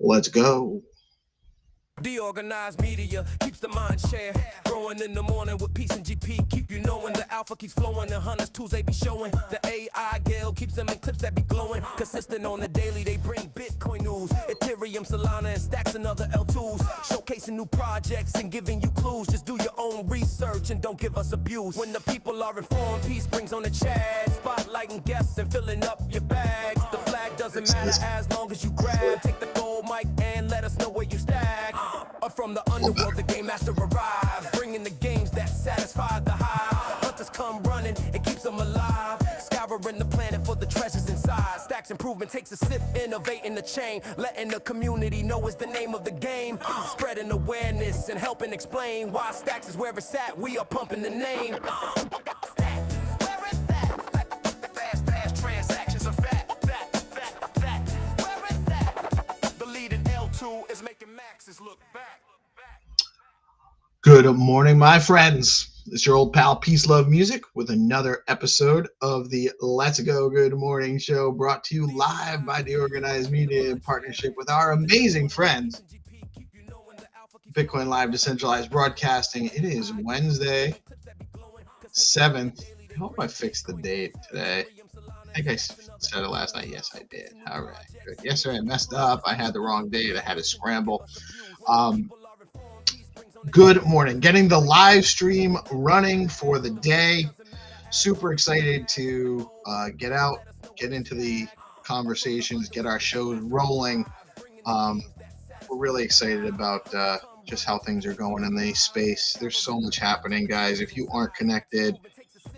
Let's go. DeOrganized media keeps the mind share. Growing in the morning with peace and GP. Keep you knowing the alpha keeps flowing. The hunters tools they be showing. The AI Gale keeps them in clips that be glowing. Consistent on the daily, they bring Bitcoin news. Ethereum, Solana, and stacks and other L2s. Showcasing new projects and giving you clues. Just do your own research and don't give us abuse. When the people are informed, peace brings on the chat. Spotlighting guests and filling up your bags. The flag doesn't matter as long as you grab. Take the gold mic and let us know where you stack. Or from the underworld, the game master arrives, bringing the games that satisfy the hive. Hunters come running, it keeps them alive. Scouring the planet for the treasures inside. Stacks improvement takes a sip, innovating the chain. Letting the community know is the name of the game. Spreading awareness and helping explain why Stacks is where it's at. We are pumping the name. Fast transactions are fat. Where is that? The leading L2 is making maxes look back. Good morning, my friends. It's your old pal Peace Love Music with another episode of the Let's Go Good Morning Show, brought to you live by DeOrganized Media in partnership with our amazing friends, Bitcoin Live Decentralized Broadcasting. It is Wednesday, 7th. I hope I fixed the date today. I think I said it last night. Yes, I did. All right, good. Yesterday I messed up. I had the wrong date. I had to scramble. Good morning. Getting the live stream running for the day. Super excited to get out, get into the conversations, get our shows rolling. We're really excited about just how things are going in the space. There's so much happening, guys. If you aren't connected,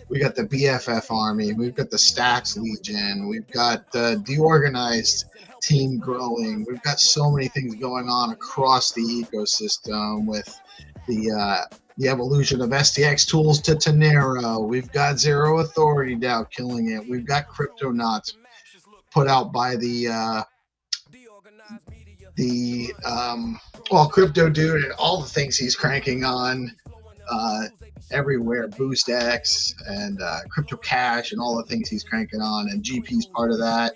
we got the BFF Army, we've got the Stacks Legion, we've got the DeOrganized team growing. We've got so many things going on across the ecosystem with the evolution of STX tools to Tenero. We've got Zero Authority DAO killing it. We've got Cryptonauts put out by Crypto Dude and all the things he's cranking on everywhere. Boost X and Crypto Cash and all the things he's cranking on, and GP's part of that.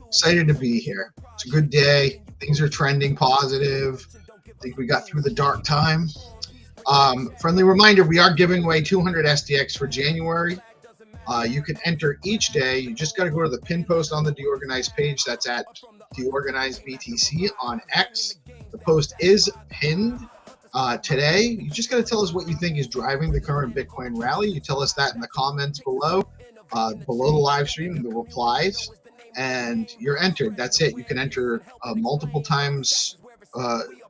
Excited to be here. It's a good day. Things are trending positive. I think we got through the dark time. Friendly reminder, we are giving away 200 SDX for January. You can enter each day. You just got to go to the pin post on the DeOrganized page. That's at DeOrganized BTC on X. The post is pinned today. You just got to tell us what you think is driving the current Bitcoin rally. You tell us that in the comments below the live stream, the replies, and you're entered. That's it. You can enter multiple times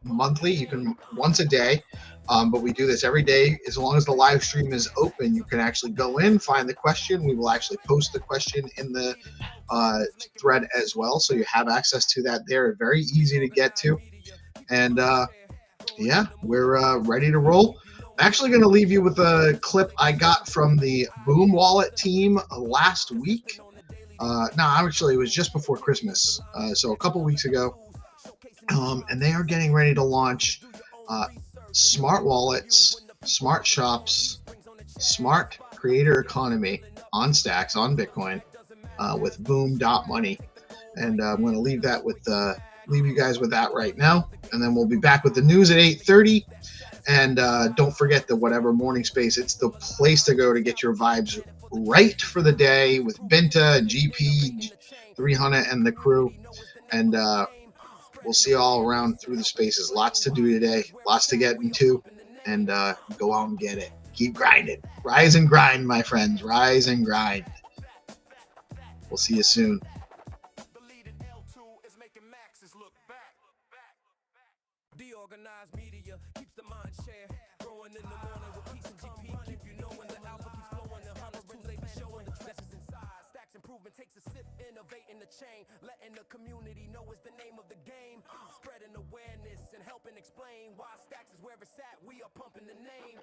monthly. You can once a day, but we do this every day. As long as the live stream is open, you can actually go in, find the question. We will actually post the question in the thread as well, so you have access to that there. Very easy to get to. And yeah, we're ready to roll. I'm actually going to leave you with a clip I got from the Boom Wallet team last week. Actually, it was just before Christmas, so a couple weeks ago. And they are getting ready to launch smart wallets, smart shops, smart creator economy on Stacks, on Bitcoin, with Boom.money. And I'm going to leave you guys with that right now. And then we'll be back with the news at 8:30. And don't forget the whatever morning space. It's the place to go to get your vibes right for the day with Binta, GP, 300, and the crew. And we'll see you all around through the spaces. Lots to do today, lots to get into, and go out and get it. Keep grinding. Rise and grind, my friends. Rise and grind. We'll see you soon. DeOrganized media keeps the mind share. Growing in the morning with peace and GP. Keep you knowing the alpha keeps flowing. The hunters they be showing the treasures inside. Stacks improvement takes a sip, innovating the chain. Letting the community know is the name of the game. Spreading awareness and helping explain why Stacks is where it's at. We are pumping the name.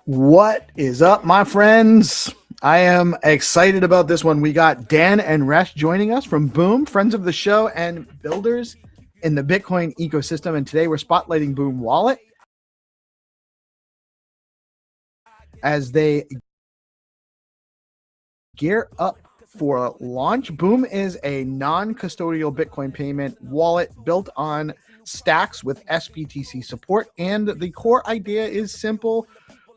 What is up, my friends? I am excited about this one. We got Dan and Resh joining us from Boom, friends of the show and builders in the Bitcoin ecosystem. And today we're spotlighting Boom Wallet as they gear up for launch. Boom is a non-custodial Bitcoin payment wallet built on Stacks with SBTC support, and the core idea is simple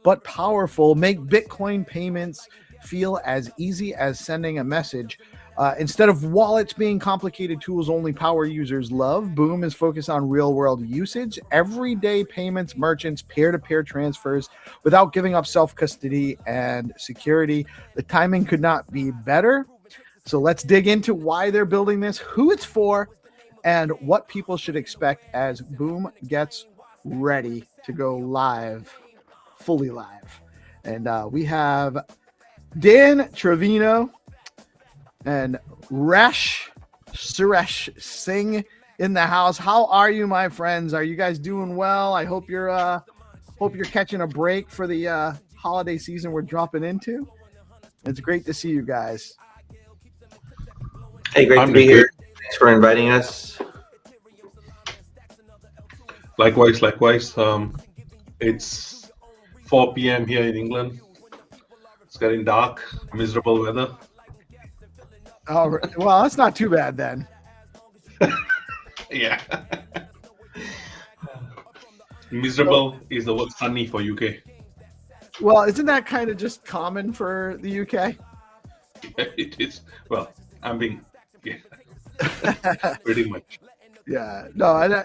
but powerful. Make Bitcoin payments feel as easy as sending a message. Instead of wallets being complicated tools only power users love, Boom is focused on real-world usage, everyday payments, merchants, peer-to-peer transfers without giving up self-custody and security. The timing could not be better. So let's dig into why they're building this, who it's for, and what people should expect as Boom gets ready to go live, fully live. And we have Dan Trevino and Suresh Singh in the house. How are you, my friends? Are you guys doing well? I hope you're catching a break for the holiday season we're dropping into. It's great to see you guys. Hey, great to be here. Thanks for inviting us. Likewise. It's 4 p.m. here in England. It's getting dark, miserable weather. Oh, well, that's not too bad then. Yeah. Miserable is the word sunny for UK. Well, isn't that kind of just common for the UK? Yeah, it is. Well, I'm being, yeah, pretty much. Yeah. No,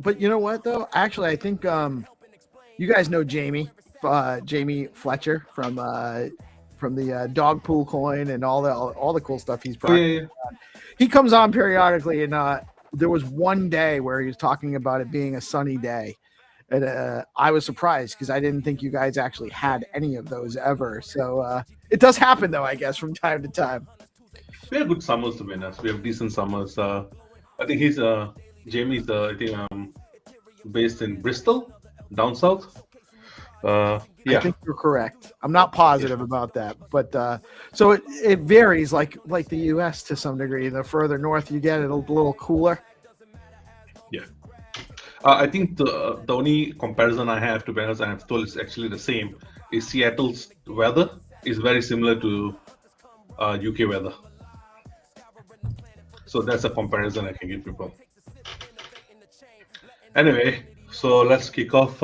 but you know what though? Actually, I think you guys know Jamie Fletcher from the dog pool coin and all the cool stuff he's brought. Oh, yeah. He comes on periodically, and there was one day where he was talking about it being a sunny day, and I was surprised because I didn't think you guys actually had any of those ever. So it does happen though, I guess, from time to time. We have good summers to be honest. We have decent summers. I think Jamie's I think based in Bristol, down south. Yeah. I think you're correct. I'm not positive about that, but so it varies like the U.S. to some degree. The further north you get, it's a little cooler. Yeah. I think the only comparison I have, to be honest, I have told it's actually the same, is Seattle's weather is very similar to UK weather. So that's a comparison I can give people. Anyway, so let's kick off.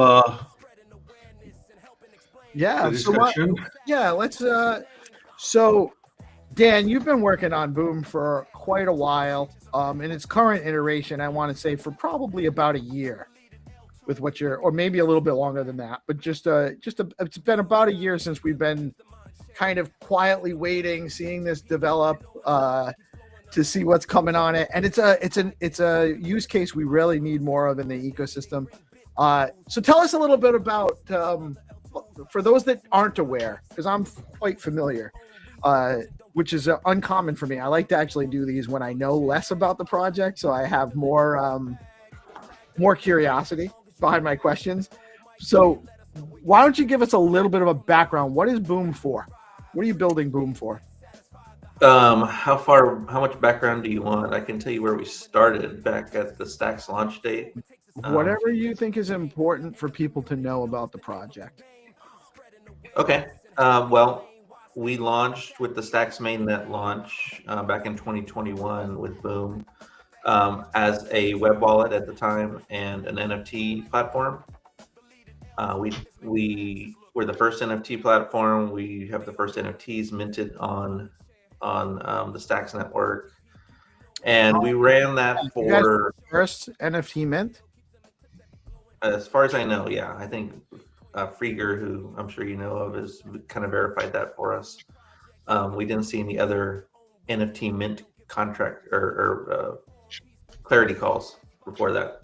Yeah. Let's. So, Dan, you've been working on Boom for quite a while. In its current iteration, I want to say for probably about a year, with what or maybe a little bit longer than that. But it's been about a year since we've been kind of quietly waiting, seeing this develop, to see what's coming on it. And it's a use case we really need more of in the ecosystem. So tell us a little bit about. For those that aren't aware, because I'm quite familiar, which is uncommon for me. I like to actually do these when I know less about the project, so I have more curiosity behind my questions. So why don't you give us a little bit of a background? What is Boom for? What are you building Boom for? How much background do you want? I can tell you where we started back at the Stacks launch date. Whatever you think is important for people to know about the project. Okay. Well, we launched with the Stacks mainnet launch back in 2021 with Boom as a web wallet at the time and an NFT platform. We were the first NFT platform. We have the first NFTs minted on the Stacks network, and we ran that for first NFT mint. As far as I know, yeah, I think. Frieger, who I'm sure you know of, has kind of verified that for us. We didn't see any other NFT mint contract or clarity calls before that.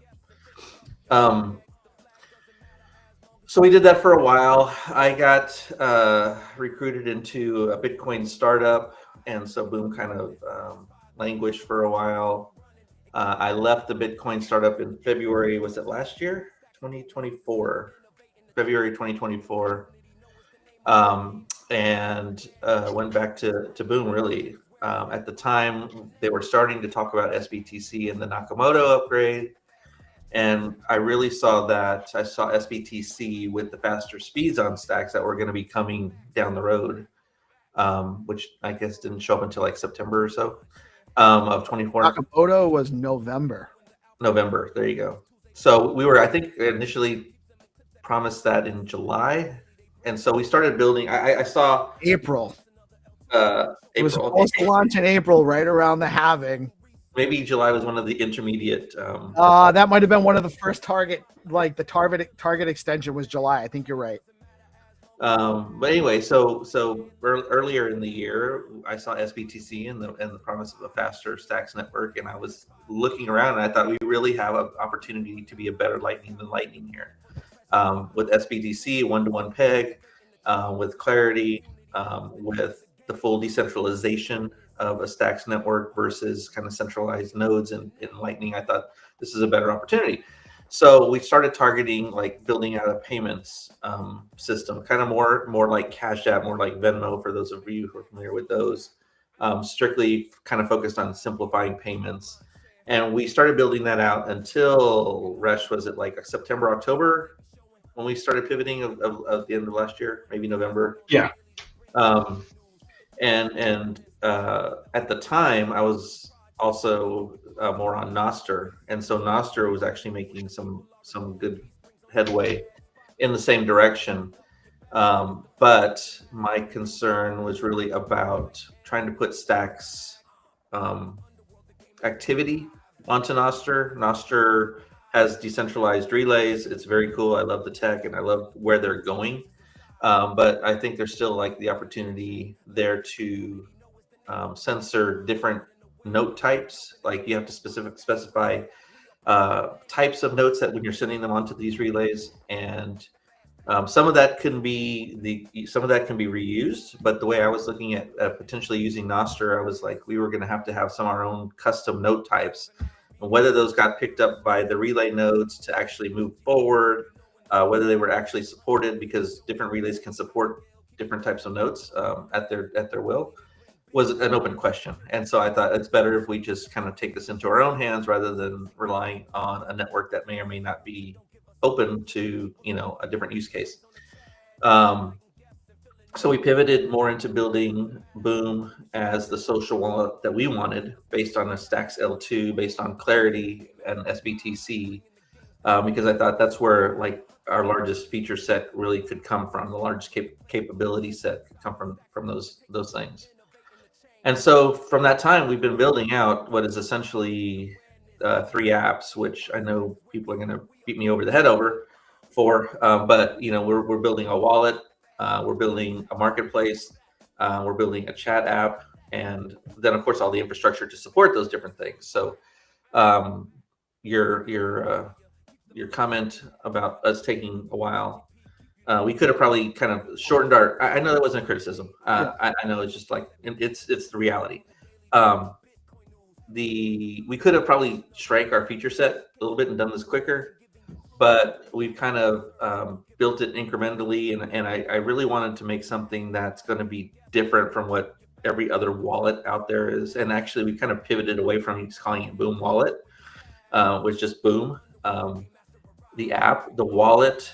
So we did that for a while. I got recruited into a Bitcoin startup, and so Boom kind of languished for a while. I left the Bitcoin startup in February. Was it last year? 2024. February 2024, and went back to Boom, really. At the time, they were starting to talk about SBTC and the Nakamoto upgrade, and I really saw that. I saw SBTC with the faster speeds on Stacks that were going to be coming down the road, which I guess didn't show up until like September or so of 24. Nakamoto was November. November. There you go. So we were, I think, initially promised that in July, and so we started building. I saw April. April. It was supposed to launch in April, right around the halving. Maybe July was one of the intermediate. That might have been one of the first target, like the target extension was July. I think you're right. But anyway, so earlier in the year, I saw SBTC and the promise of a faster Stacks network, and I was looking around and I thought we really have an opportunity to be a better Lightning than Lightning here. With SBTC, one-to-one peg, with Clarity, with the full decentralization of a Stacks network versus kind of centralized nodes in Lightning, I thought this is a better opportunity. So we started targeting like building out a payments system, kind of more like Cash App, more like Venmo for those of you who are familiar with those, strictly kind of focused on simplifying payments. And we started building that out until, Resh, was it like September, October when we started pivoting of the end of last year, maybe November? Yeah. And at the time, I was also more on Nostr, and so Nostr was actually making some good headway in the same direction. But my concern was really about trying to put Stacks activity onto Nostr. Nostr has decentralized relays. It's very cool. I love the tech and I love where they're going. But I think there's still like the opportunity there to censor different note types. Like you have to specify types of notes that when you're sending them onto these relays, and some of that can be reused. But the way I was looking at potentially using Nostr, I was like, we were going to have some of our own custom note types, and whether those got picked up by the relay nodes to actually move forward, whether they were actually supported, because different relays can support different types of notes at their will, was an open question. And so I thought it's better if we just kind of take this into our own hands rather than relying on a network that may or may not be open to, a different use case. So we pivoted more into building Boom as the social wallet that we wanted, based on a Stacks L2, based on Clarity and SBTC, because I thought that's where like our largest feature set really could come from. The largest capability set could come from those things. And so from that time, we've been building out what is essentially 3 apps, which I know people are going to beat me over the head for. But we're building a wallet, we're building a marketplace, we're building a chat app, and then of course all the infrastructure to support those different things. So your comment about us taking a while. We could have probably kind of shortened our. I know that wasn't a criticism. I know it's just like it's the reality. We could have probably shrank our feature set a little bit and done this quicker, but we've kind of built it incrementally, and I really wanted to make something that's going to be different from what every other wallet out there is. And actually, we kind of pivoted away from just calling it Boom Wallet, which just Boom. The app, the wallet,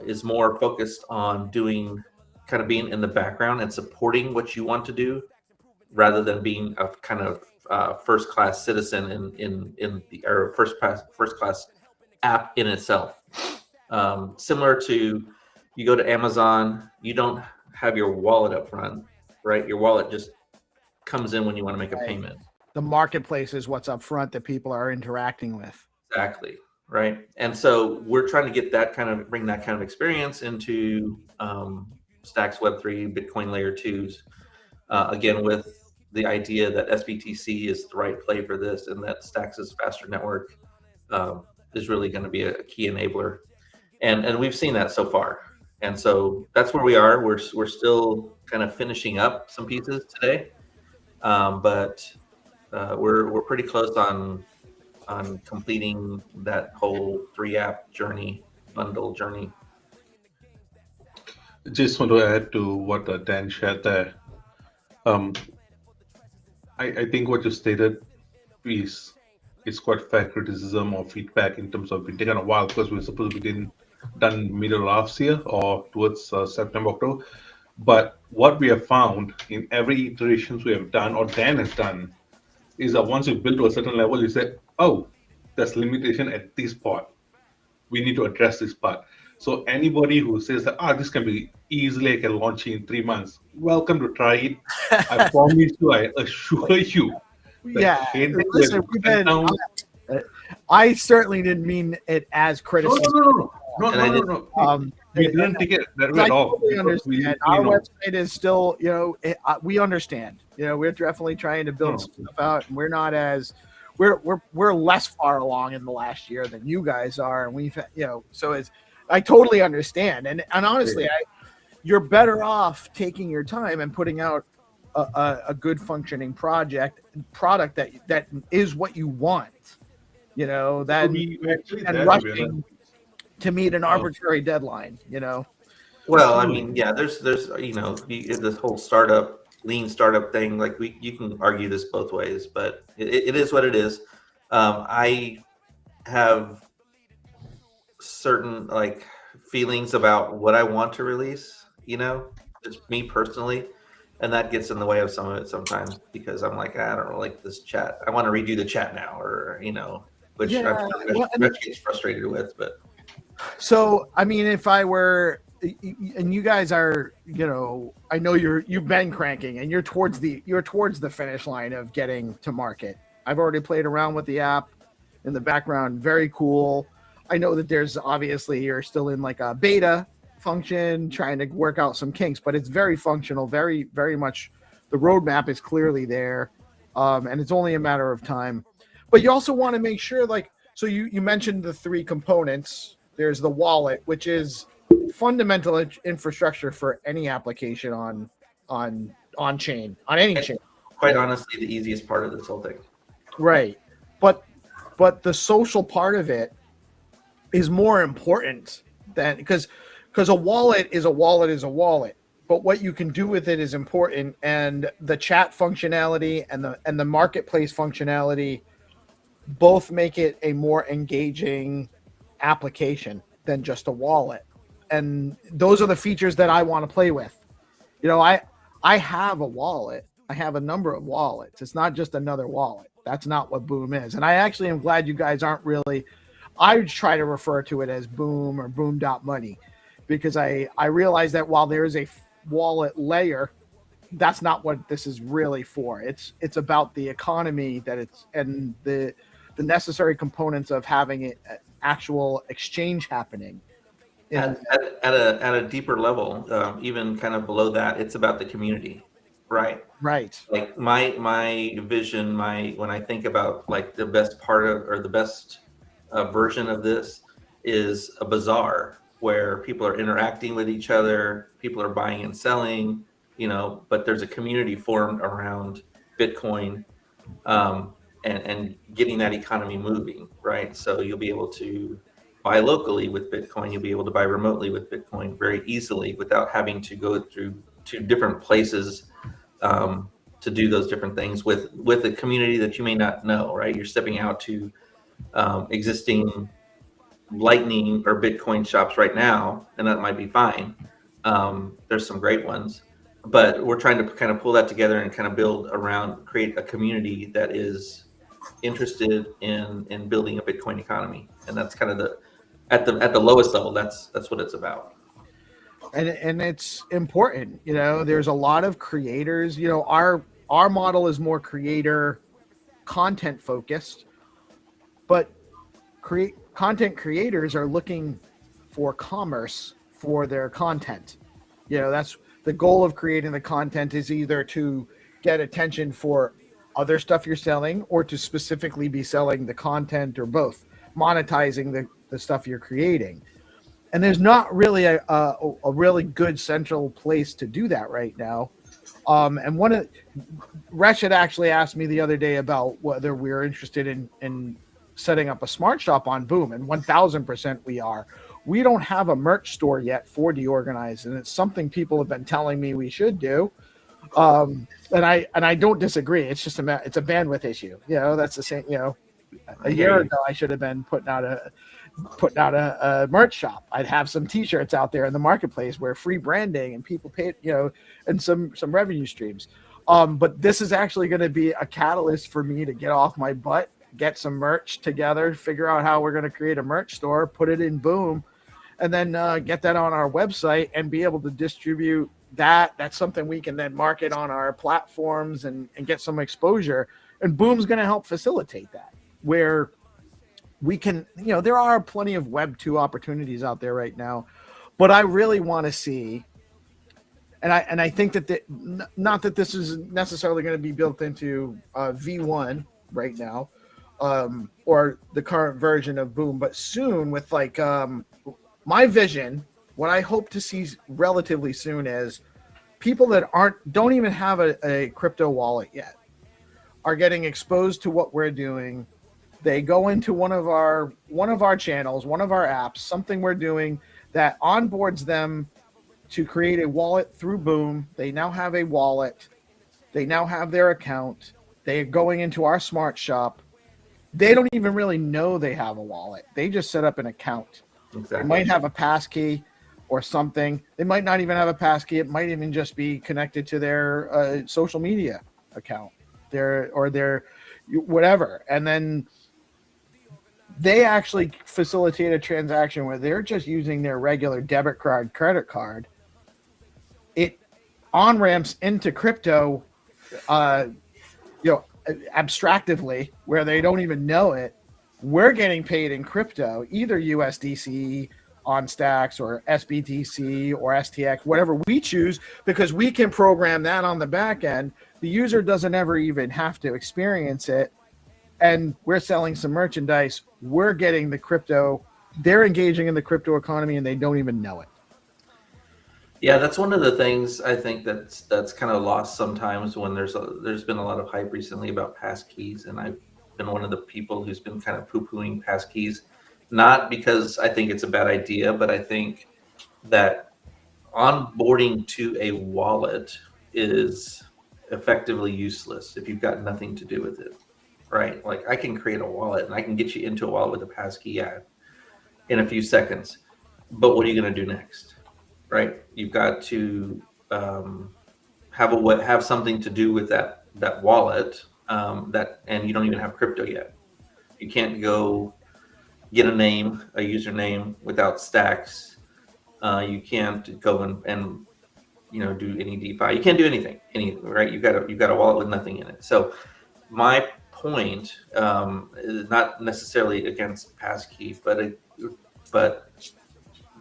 is more focused on being in the background and supporting what you want to do, rather than being a kind of first-class citizen in the or first-class app in itself. Similar to, you go to Amazon, you don't have your wallet up front, right? Your wallet just comes in when you want to make a payment. The marketplace is what's up front that people are interacting with. Exactly. Right. And so we're trying to get bring that kind of experience into Stacks Web3, Bitcoin Layer 2s, again, with the idea that SBTC is the right play for this, and that Stacks' faster network is really going to be a key enabler. And we've seen that so far. And so that's where we are. We're still kind of finishing up some pieces today, but we're pretty close on completing that whole 3-app bundle journey. Just want to add to what Dan shared there. I think what you stated is quite fair criticism or feedback in terms of it taken a while, because we were supposed to be done middle of last year or towards September, October. But what we have found in every iterations we have done or Dan has done is that once you build to a certain level, you say, oh, there's limitation at this part. We need to address this part. So anybody who says that, this can be easily, I can launch in 3 months, welcome to try it. I promise you, I assure you. Yeah, listen, I certainly didn't mean it as criticism. No. We didn't take it that way at all. Totally understand. Our website is still, we understand. We're definitely trying to build stuff out, and we're not as we're less far along in the last year than you guys are, and we've so it's I totally understand, and honestly, you're better off taking your time and putting out a good functioning product that is what you want, and rushing to meet an arbitrary deadline, Well, I mean, yeah, there's this whole lean startup thing. Like you can argue this both ways, but it is what it is. I have certain feelings about what I want to release, just me personally, and that gets in the way of some of it sometimes because I'm like, I don't really like this chat. I want to redo the chat now, or which Rich gets frustrated with, but. So, I mean, if I were, and you guys are, I know you've been cranking and you're towards the finish line of getting to market. I've already played around with the app in the background. Very cool. I know that there's obviously you're still in like a beta function trying to work out some kinks, but it's very functional, very, very much. The roadmap is clearly there. And it's only a matter of time, but you also want to make sure so you mentioned the 3 components. There's the wallet, which is fundamental infrastructure for any application on chain, on any chain. Quite honestly, the easiest part of this whole thing. Right. But the social part of it is more important than because a wallet is a wallet is a wallet. But what you can do with it is important, and the chat functionality and the marketplace functionality both make it a more engaging application than just a wallet, and those are the features that I want to play with. I have a wallet. I have a number of wallets. It's not just another wallet. That's not what Boom is. And I actually am glad you guys aren't really. I try to refer to it as Boom or Boom.money because I realize that while there is a wallet layer, that's not what this is really for. It's about the economy that it's and the necessary components of having it actual exchange happening. At a deeper level, even kind of below that, it's about the community, right? Right. Like my vision, when I think about the best part of or the best version of this is a bazaar where people are interacting with each other, people are buying and selling, but there's a community formed around Bitcoin. And getting that economy moving, right? So you'll be able to buy locally with Bitcoin. You'll be able to buy remotely with Bitcoin very easily without having to go through 2 different places to do those different things with a community that you may not know, right? You're stepping out to existing Lightning or Bitcoin shops right now, and that might be fine. There's some great ones, but we're trying to kind of pull that together and kind of create a community that is interested in building a Bitcoin economy, and that's kind of at the lowest level. That's what it's about. And it's important. There's a lot of creators. Our model is more creator content focused, but content creators are looking for commerce for their content. That's the goal of creating the content, is either to get attention for other stuff you're selling or to specifically be selling the content, or both, monetizing the stuff you're creating. And there's not really a really good central place to do that right now. And Resh had actually asked me the other day about whether we were interested in setting up a smart shop on Boom, and 1000% we are. We don't have a merch store yet for DeOrganized, and it's something people have been telling me we should do. And I don't disagree. It's just it's a bandwidth issue. That's the same. A year ago I should have been putting out putting out a merch shop. I'd have some T-shirts out there in the marketplace where free branding and people pay, and some revenue streams. But this is actually going to be a catalyst for me to get off my butt, get some merch together, figure out how we're going to create a merch store, put it in Boom, and then get that on our website and be able to distribute that. That's something we can then market on our platforms and get some exposure. And Boom's going to help facilitate that, where we can, there are plenty of Web 2 opportunities out there right now, but I really want to see, and I think that not that this is necessarily going to be built into V1 right now, or the current version of Boom, but soon with like my vision, what I hope to see relatively soon is people that don't even have a crypto wallet yet are getting exposed to what we're doing. They go into one of our channels, one of our apps, something we're doing that onboards them to create a wallet through Boom. They now have a wallet. They now have their account. They're going into our smart shop. They don't even really know they have a wallet. They just set up an account. Exactly. They might have a passkey or something. They might not even have a passkey. It might even just be connected to their social media account, their whatever. And then they actually facilitate a transaction where they're just using their regular debit card, credit card. It on-ramps into crypto, abstractively, where they don't even know it. We're getting paid in crypto, either USDC on Stacks or SBTC or STX, whatever we choose, because we can program that on the back end. The user doesn't ever even have to experience it. And we're selling some merchandise. We're getting the crypto. They're engaging in the crypto economy and they don't even know it. Yeah, that's one of the things I think that's kind of lost sometimes when there's been a lot of hype recently about passkeys, and I've been one of the people who's been kind of poo-pooing passkeys, not because I think it's a bad idea, but I think that onboarding to a wallet is effectively useless if you've got nothing to do with it, right? Like I can create a wallet and I can get you into a wallet with a passkey in a few seconds, but what are you going to do next? Right, you've got to have something to do with that wallet, and you don't even have crypto yet. You can't go get a username without Stacks. You can't go and do any DeFi. You can't do anything. Right? You've got a wallet with nothing in it. So my point is not necessarily against passkey, but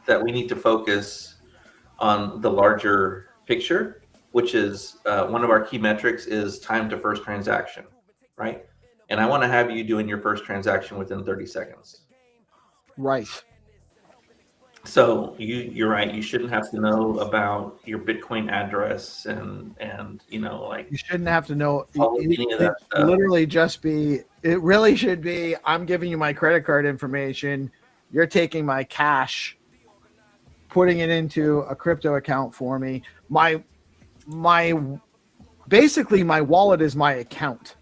that we need to focus on the larger picture, which is one of our key metrics is time to first transaction, right? And I want to have you doing your first transaction within 30 seconds. Right. So you're right. You shouldn't have to know about your Bitcoin address and you shouldn't have to know any of that stuff. Literally just be. It really should be. I'm giving you my credit card information. You're taking my cash, putting it into a crypto account for me. Basically my wallet is my account,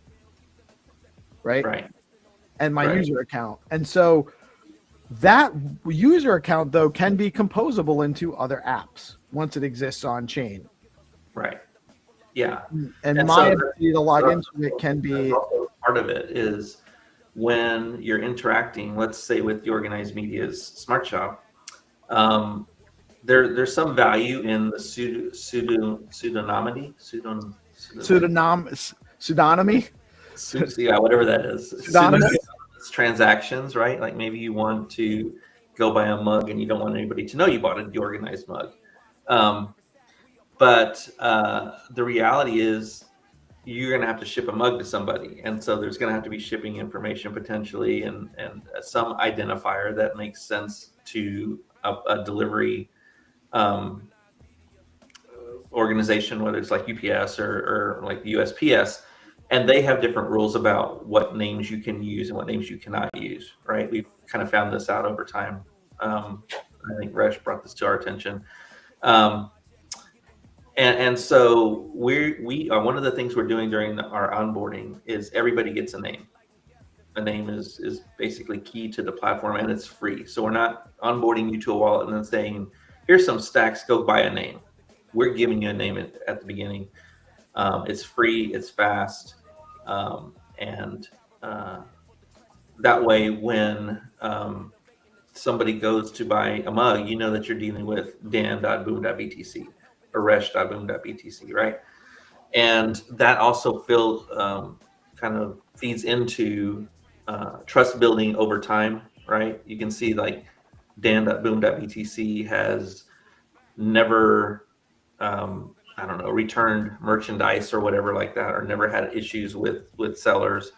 right? Right. And my user account. And so that user account though can be composable into other apps once it exists on chain. Right. Yeah. And my ability to log into it can be part of it is when you're interacting, let's say with DeOrganized Media's smart shop, there's some value in the pseudonymity, whatever that is. Pseudonymous Transactions, right? Like maybe you want to go buy a mug and you don't want anybody to know you bought a DeOrganized mug. But the reality is you're going to have to ship a mug to somebody. And so there's going to have to be shipping information potentially and some identifier that makes sense to a delivery organization, whether it's like UPS or like the USPS, and they have different rules about what names you can use and what names you cannot use, right? We've kind of found this out over time. I think Resh brought this to our attention. And so we are, one of the things we're doing during our onboarding is everybody gets a name. a name is basically key to the platform, and it's free. So we're not onboarding you to a wallet and then saying, here's some stacks, go buy a name. We're giving you a name at the beginning. It's free, it's fast, and that way when somebody goes to buy a mug, you know that you're dealing with dan.boom.btc or resh.boom.btc, right? And that also kind of feeds into trust building over time, right? You can see like dan.boom.btc has never, I don't know, returned merchandise or whatever like that, or never had issues with sellers.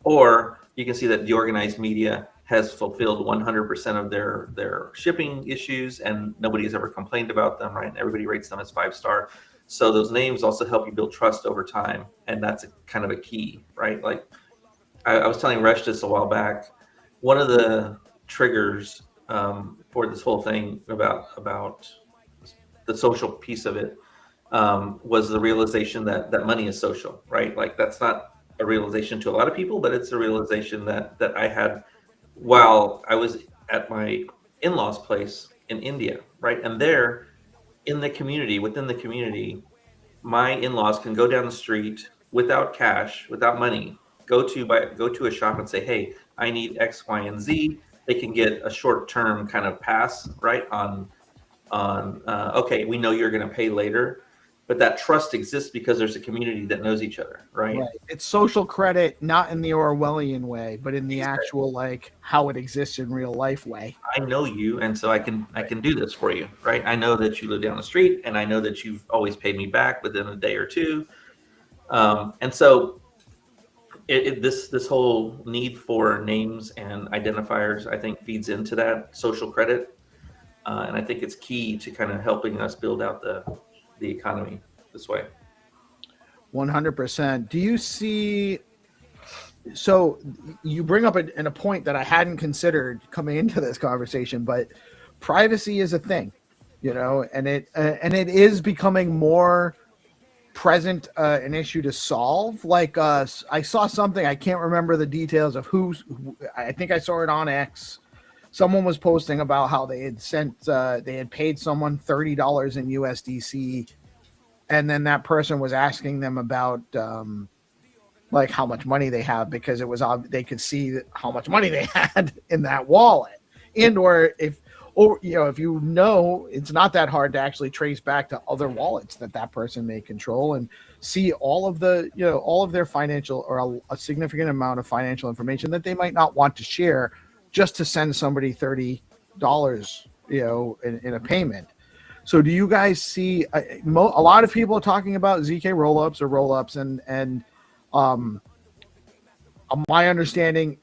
Or you can see that DeOrganized Media has fulfilled 100% of their shipping issues, and nobody has ever complained about them, right? And everybody rates them as 5-star. So those names also help you build trust over time, and that's kind of a key, right? Like I was telling Resh this a while back. One of the triggers for this whole thing about the social piece of it was the realization that money is social, right? Like that's not a realization to a lot of people, but it's a realization that I had while I was at my in-laws' place in India, right? And there in the community, within the community, my in-laws can go down the street without cash, without money, go to a shop and say, hey, I need X, Y, and Z. They can get a short-term kind of pass, right? On okay, we know you're going to pay later, but that trust exists because there's a community that knows each other, right? Right. It's social credit, not in the Orwellian way, but in the actual like how it exists in real life way. I know you, and so I can do this for you, right? I know that you live down the street, and I know that you've always paid me back within a day or two, and so this whole need for names and identifiers, I think, feeds into that social credit, and I think it's key to kind of helping us build out the economy this way. 100%. Do you see? So you bring up a point that I hadn't considered coming into this conversation, but privacy is a thing, you know, and it is becoming more present, an issue to solve. Like I saw something, I can't remember the details of who, I think I saw it on X. Someone was posting about how they had paid someone $30 in USDC, and then that person was asking them about like how much money they have, because it was they could see how much money they had in that wallet, and if you know, it's not that hard to actually trace back to other wallets that person may control and see all of their financial, or a significant amount of financial information that they might not want to share just to send somebody $30, in a payment. So do you guys see a lot of people are talking about ZK rollups, and my understanding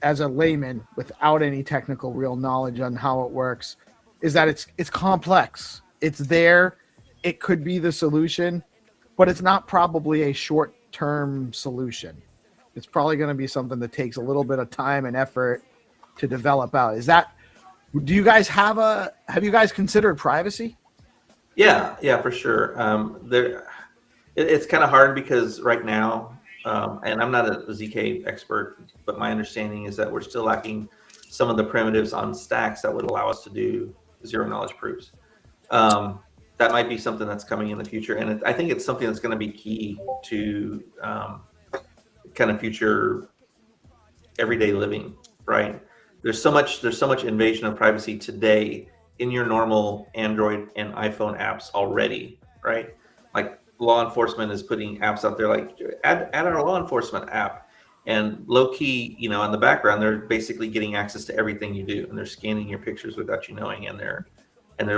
as a layman without any technical real knowledge on how it works is that it's complex. It's there. It could be the solution, but it's not probably a short-term solution. It's probably going to be something that takes a little bit of time and effort to develop out. Do you guys have you guys considered privacy? Yeah, for sure. It's kind of hard because right now, and I'm not a ZK expert, but my understanding is that we're still lacking some of the primitives on stacks that would allow us to do zero knowledge proofs. That might be something that's coming in the future, and I think it's something that's going to be key to kind of future everyday living, right? There's so much invasion of privacy today in your normal Android and iPhone apps already, right? Like law enforcement is putting apps out there like add our law enforcement app, and low key, in the background, they're basically getting access to everything you do, and they're scanning your pictures without you knowing, and they're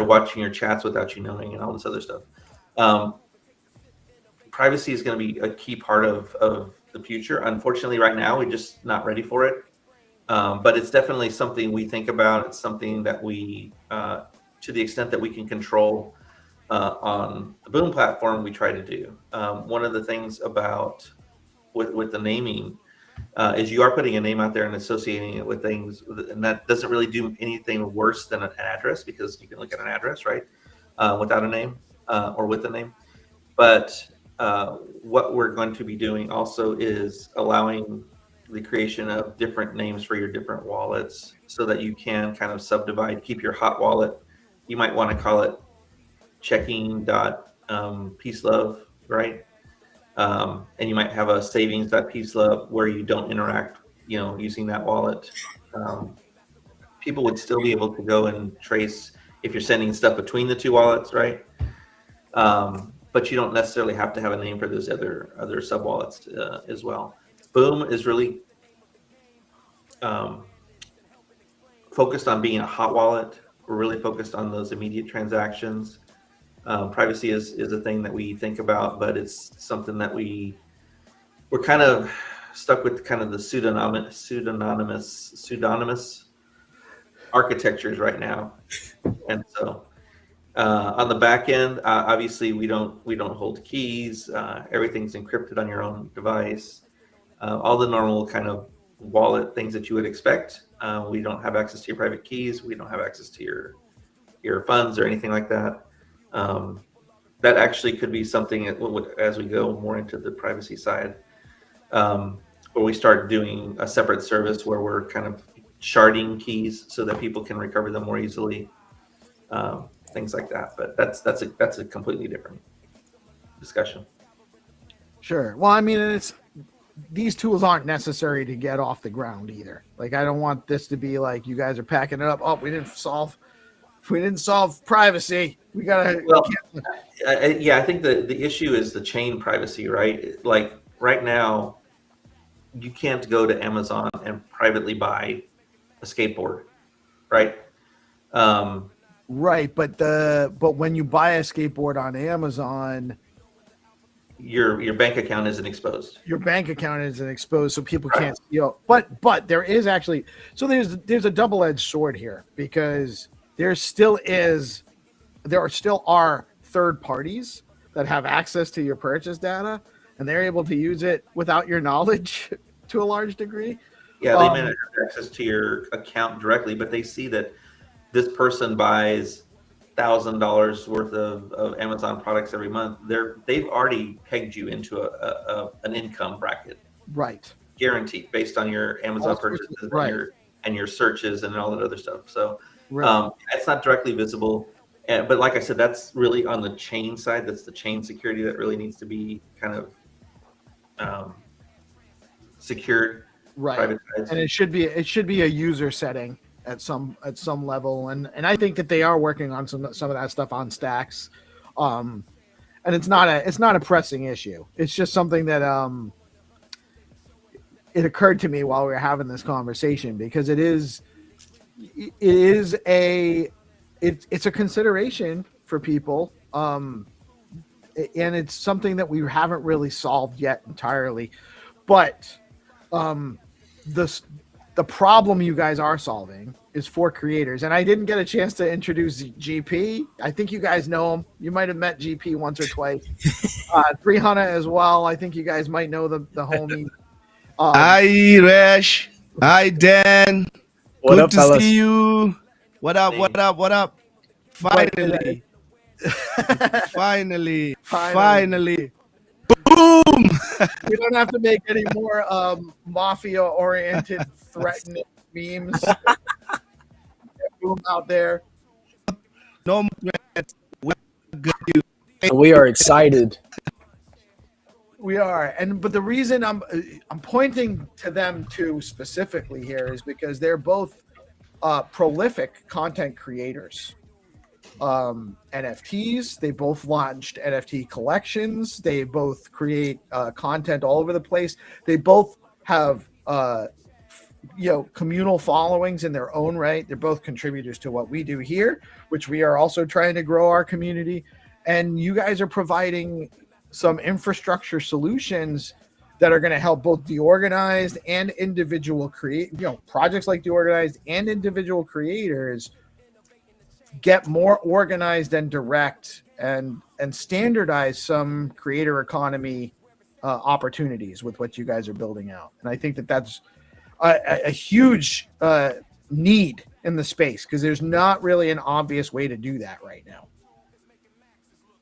watching your chats without you knowing, and all this other stuff. Privacy is going to be a key part of the future. Unfortunately, right now, we're just not ready for it. But it's definitely something we think about. It's something that we, to the extent that we can control on the Boom platform, we try to do. One of the things about with the naming is you are putting a name out there and associating it with things, and that doesn't really do anything worse than an address, because you can look at an address, right, without a name or with a name. But what we're going to be doing also is allowing the creation of different names for your different wallets so that you can kind of subdivide, keep your hot wallet. You might want to call it checking dot peace love, right? And you might have a savings dot peace love where you don't interact, using that wallet. People would still be able to go and trace if you're sending stuff between the two wallets, right? But you don't necessarily have to have a name for those other sub wallets as well. Boom is really focused on being a hot wallet. We're really focused on those immediate transactions. Privacy is a thing that we think about, but it's something that we're kind of stuck with, kind of the pseudonymous architectures right now. And so on the back end, obviously we don't hold keys. Everything's encrypted on your own device. All the normal kind of wallet things that you would expect. We don't have access to your private keys. We don't have access to your funds or anything like that. That actually could be something as we go more into the privacy side, where we start doing a separate service where we're kind of sharding keys so that people can recover them more easily, things like that. But that's a completely different discussion. Sure. Well, I mean, these tools aren't necessary to get off the ground either. Like, I don't want this to be like you guys are packing it up. Oh, we didn't solve privacy. We gotta. Well, I think the issue is the chain privacy, right? Like right now, you can't go to Amazon and privately buy a skateboard, right? Right, but when you buy a skateboard on Amazon, your bank account isn't exposed. Your bank account isn't exposed, so people can't steal. But there is actually, so there's a double-edged sword here, because there still are third parties that have access to your purchase data, and they're able to use it without your knowledge to a large degree. Yeah, they may not have access to your account directly, but they see that this person buys $1,000 worth of Amazon products every month. They've already pegged you into an income bracket, right? Guaranteed, based on your Amazon purchases, right, and your searches and all that other stuff. So right. it's not directly visible, but like I said, that's really on the chain side. That's the chain security that really needs to be kind of secured, right? privatized. And it should be a user setting at some level, and I think that they are working on some of that stuff on Stacks, and it's not a pressing issue. It's just something that it occurred to me while we were having this conversation, because it's a consideration for people, and it's something that we haven't really solved yet entirely, but the problem you guys are solving is for creators. And I didn't get a chance to introduce GP. I think you guys know him. You might have met GP once or twice. 300 as well. I think you guys might know the homie. Hi, Rash. Hi, Dan. What up, Good to fellas? see you. What up? Finally. Finally. Boom! We don't have to make any more mafia-oriented, threatening memes. Boom out there. No more. We are excited. We are, but the reason I'm pointing to them too specifically here is because they're both prolific content creators. NFTs, they both launched NFT collections. They both create content all over the place. They both have communal followings in their own right. They're both contributors to what we do here, which we are also trying to grow our community. And you guys are providing some infrastructure solutions that are going to help both DeOrganized and individual projects like DeOrganized and individual creators get more organized and direct and standardize some creator economy opportunities with what you guys are building out. And I think that that's a huge need in the space, because there's not really an obvious way to do that right now.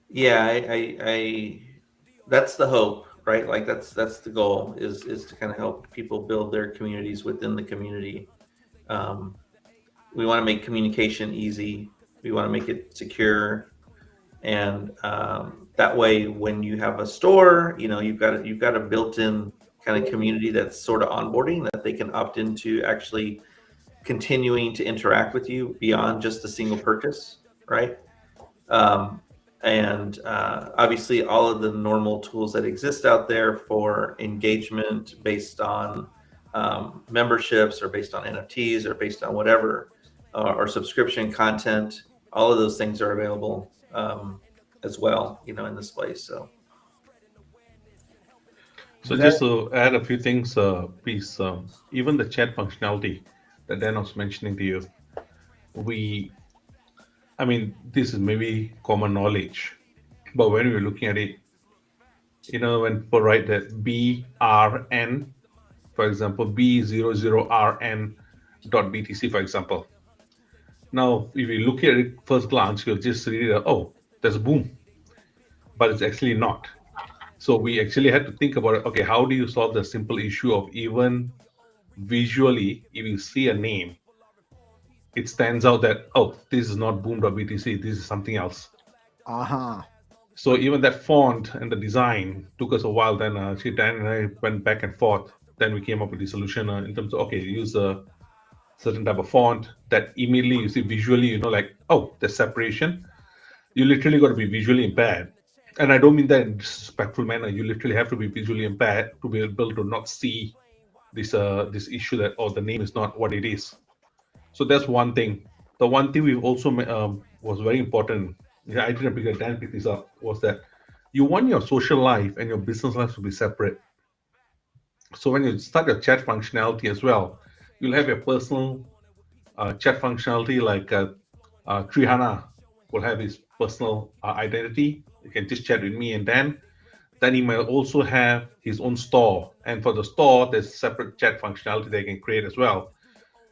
Yeah, I that's the hope. right? Like that's the goal is to kind of help people build their communities within the community. We want to make communication easy. We want to make it secure, and that way, when you have a store, you know, you've got a built-in kind of community that's sort of onboarding that they can opt into actually continuing to interact with you beyond just a single purchase, right? And obviously all of the normal tools that exist out there for engagement based on memberships or based on NFTs or based on whatever, or subscription content, all of those things are available as well, you know, in this place. So just to add a few things, please, even the chat functionality that Dan was mentioning to you, I mean, this is maybe common knowledge, but when we're looking at it, you know, when people write that BRN, for example, B00RN.BTC, for example. Now, if you look at it first glance, you'll just read it, oh, there's a boom, but it's actually not. So we actually had to think about it. Okay, how do you solve the simple issue of even visually, if you see a name, it stands out that, oh, this is not boom.btc, this is something else. So even that font and the design took us a while. Then Dan and I went back and forth. Then we came up with the solution in terms of, okay, use a certain type of font that immediately you see visually, you know, like, oh, there's separation. You literally got to be visually impaired. And I don't mean that in a disrespectful manner. You literally have to be visually impaired to be able to not see this issue that, oh, the name is not what it is. So that's one thing. The one thing we've also was very important. I didn't pick Dan pick this up, was that you want your social life and your business life to be separate. So when you start your chat functionality as well, you'll have your personal chat functionality, like Trihana will have his personal identity. You can just chat with me and Dan. Then he might also have his own store. And for the store, there's separate chat functionality they can create as well.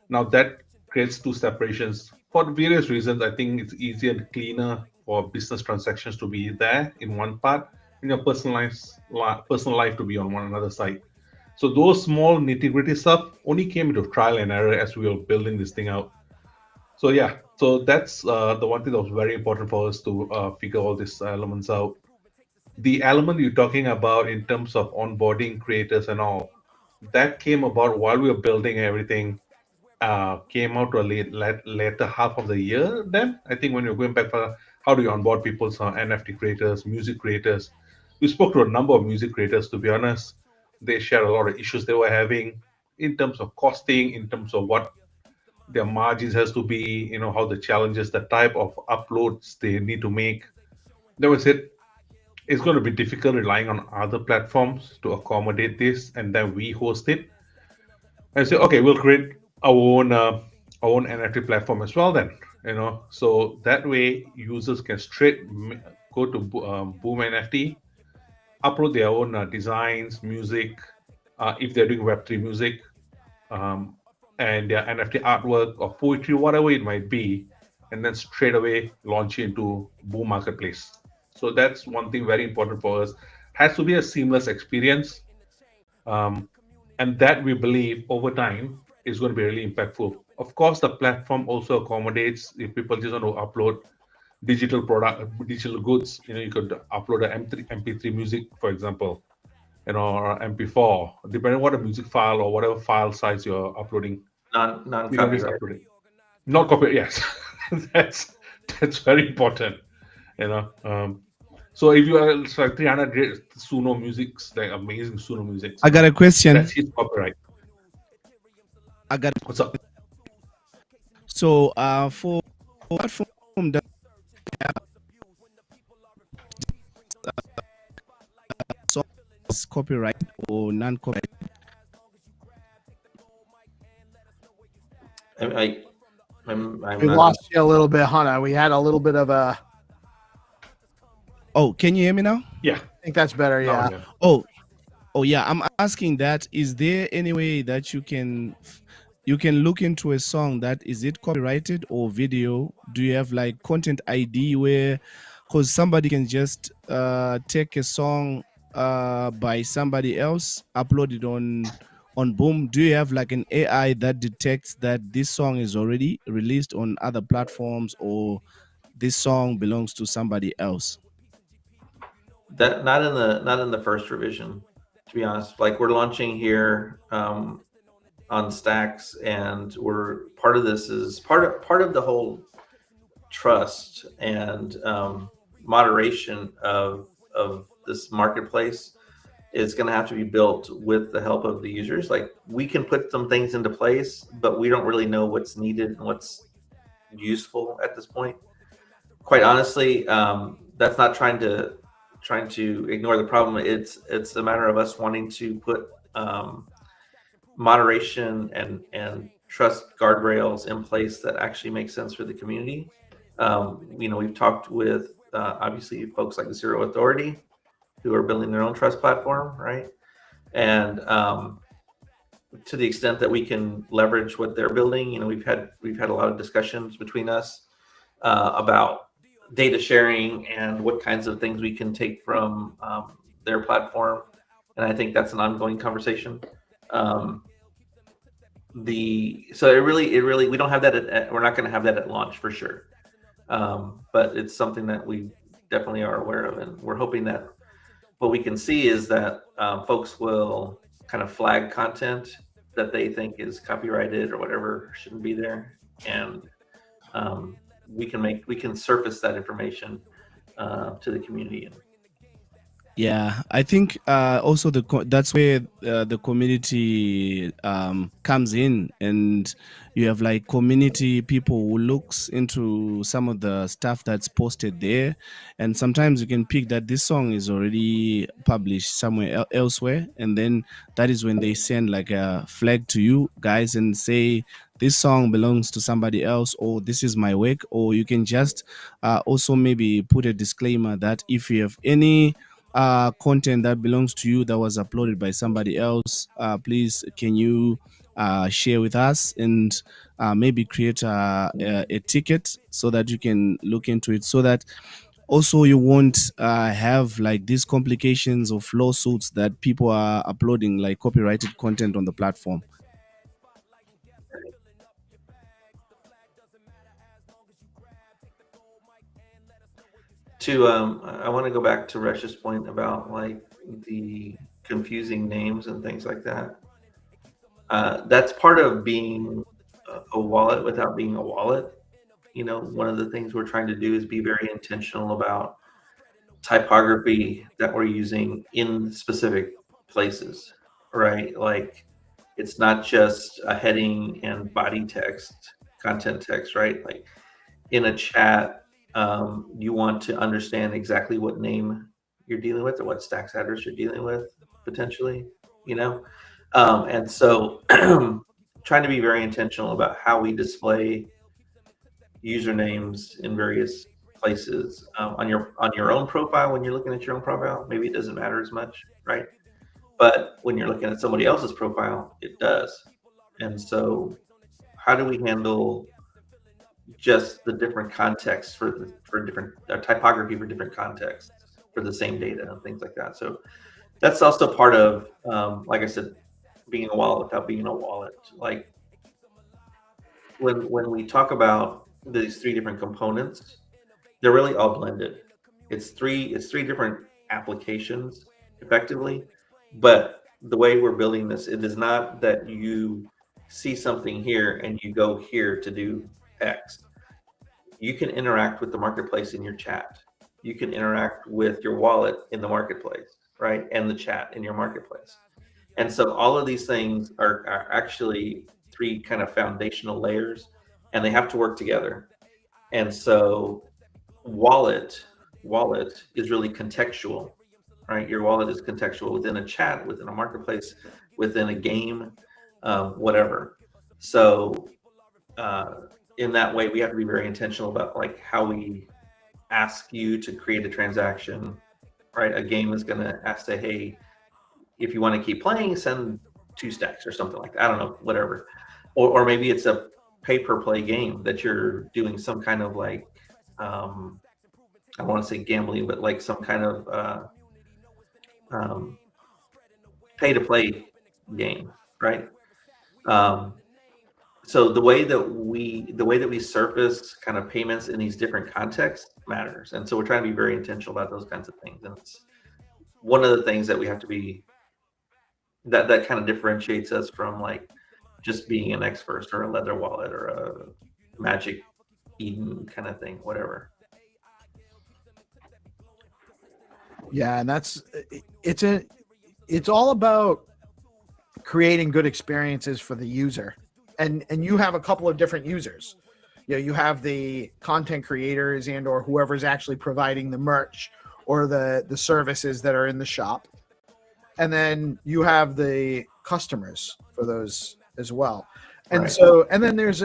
Now that creates two separations. For various reasons, I think it's easier and cleaner for business transactions to be there in one part, and your personal life to be on one another side. So those small nitty-gritty stuff only came into trial and error as we were building this thing out. So yeah, so that's the one thing that was very important for us to figure all these elements out. The element you're talking about in terms of onboarding creators and all, that came about while we were building everything. Came out to a later half of the year. Then I think when you're going back for how do you onboard people, so NFT creators, music creators, we spoke to a number of music creators. To be honest, they shared a lot of issues they were having in terms of costing, in terms of what their margins has to be, you know, how the challenges, the type of uploads they need to make. They would say it's going to be difficult relying on other platforms to accommodate this, and then we host it. And say, okay, we'll create our own NFT platform as well. Then, you know, so that way users can straight go to Boom NFT, upload their own designs, music, if they're doing Web3 music, and their NFT artwork or poetry, whatever it might be, and then straight away launch it into Boom Marketplace. So that's one thing very important for us. Has to be a seamless experience, and that we believe over time is going to be really impactful. Of course, the platform also accommodates if people just want to upload digital goods. You know, you could upload an MP3 music, for example, you know, or MP4, depending on what a music file or whatever file size you're uploading. Non-copyright. Not copyright, yes. that's very important. You know, so if you are like 300 great Suno musics, like amazing Suno music, I got a question. That's his copyright. What's up? So for platform that is copyright or non-copyright? We lost you a little bit, Hannah. We had a little bit of a. Oh, can you hear me now? Yeah, I think that's better. Yeah. Oh, yeah. I'm asking that. Is there any way that you can look into a song that is it copyrighted or video? Do you have like content ID where, because somebody can just take a song by somebody else, uploaded on Boom, do you have like an AI that detects that this song is already released on other platforms, or this song belongs to somebody else? That not in the first revision, to be honest. Like, we're launching here on Stacks, and we're part of this is part of the whole trust and moderation of this marketplace is going to have to be built with the help of the users. Like, we can put some things into place, but we don't really know what's needed and what's useful at this point. Quite honestly, that's not trying to ignore the problem. It's a matter of us wanting to put moderation and trust guardrails in place that actually make sense for the community. You know, we've talked with obviously folks like the Zero Authority, who are building their own trust platform, right? And to the extent that we can leverage what they're building, you know, we've had a lot of discussions between us about data sharing and what kinds of things we can take from their platform, and I think that's an ongoing conversation. So it really we don't have that we're not going to have that at launch for sure, but it's something that we definitely are aware of, and we're hoping that what we can see is that folks will kind of flag content that they think is copyrighted or whatever shouldn't be there, and we can surface that information to the community. Yeah, I think also that's where the community comes in, and you have like community people who looks into some of the stuff that's posted there, and sometimes you can pick that this song is already published somewhere elsewhere, and then that is when they send like a flag to you guys and say this song belongs to somebody else, or this is my work. Or you can just also maybe put a disclaimer that if you have any content that belongs to you that was uploaded by somebody else, please can you share with us, and maybe create a ticket so that you can look into it, so that also you won't have like these complications of lawsuits that people are uploading like copyrighted content on the platform. I want to go back to Resh's point about like the confusing names and things like that. That's part of being a wallet without being a wallet. You know, one of the things we're trying to do is be very intentional about typography that we're using in specific places, right? Like, it's not just a heading and body text, content text, right? Like, in a chat, you want to understand exactly what name you're dealing with or what Stacks address you're dealing with, potentially, you know? And so trying to be very intentional about how we display usernames in various places on your own profile. When you're looking at your own profile, maybe it doesn't matter as much, right? But when you're looking at somebody else's profile, it does. And so how do we handle just the different contexts for different typography for different contexts for the same data and things like that? So that's also part of, like I said, being a wallet without being a wallet. Like, when we talk about these three different components, they're really all blended. It's three different applications effectively, but the way we're building this, it is not that you see something here and you go here to do X. You can interact with the marketplace in your chat. You can interact with your wallet in the marketplace, right? And the chat in your marketplace. And so all of these things are actually three kind of foundational layers, and they have to work together. And so wallet is really contextual, right? Your wallet is contextual within a chat, within a marketplace, within a game, whatever. So in that way, we have to be very intentional about like how we ask you to create a transaction, right? A game is going to say, hey, if you want to keep playing, send 2 stacks or something like that. I don't know, whatever. Or maybe it's a pay-per-play game that you're doing some kind of like, I don't want to say gambling, but like some kind of pay-to-play game, right? So the way that we surface kind of payments in these different contexts matters, and so we're trying to be very intentional about those kinds of things. And it's one of the things that we have to be that kind of differentiates us from like just being an X first or a Leather Wallet or a Magic Eden kind of thing, whatever. Yeah, and it's all about creating good experiences for the user. And you have a couple of different users. You know, you have the content creators and or whoever's actually providing the merch or the services that are in the shop. And then you have the customers for those as well. And Right. so, and then there's,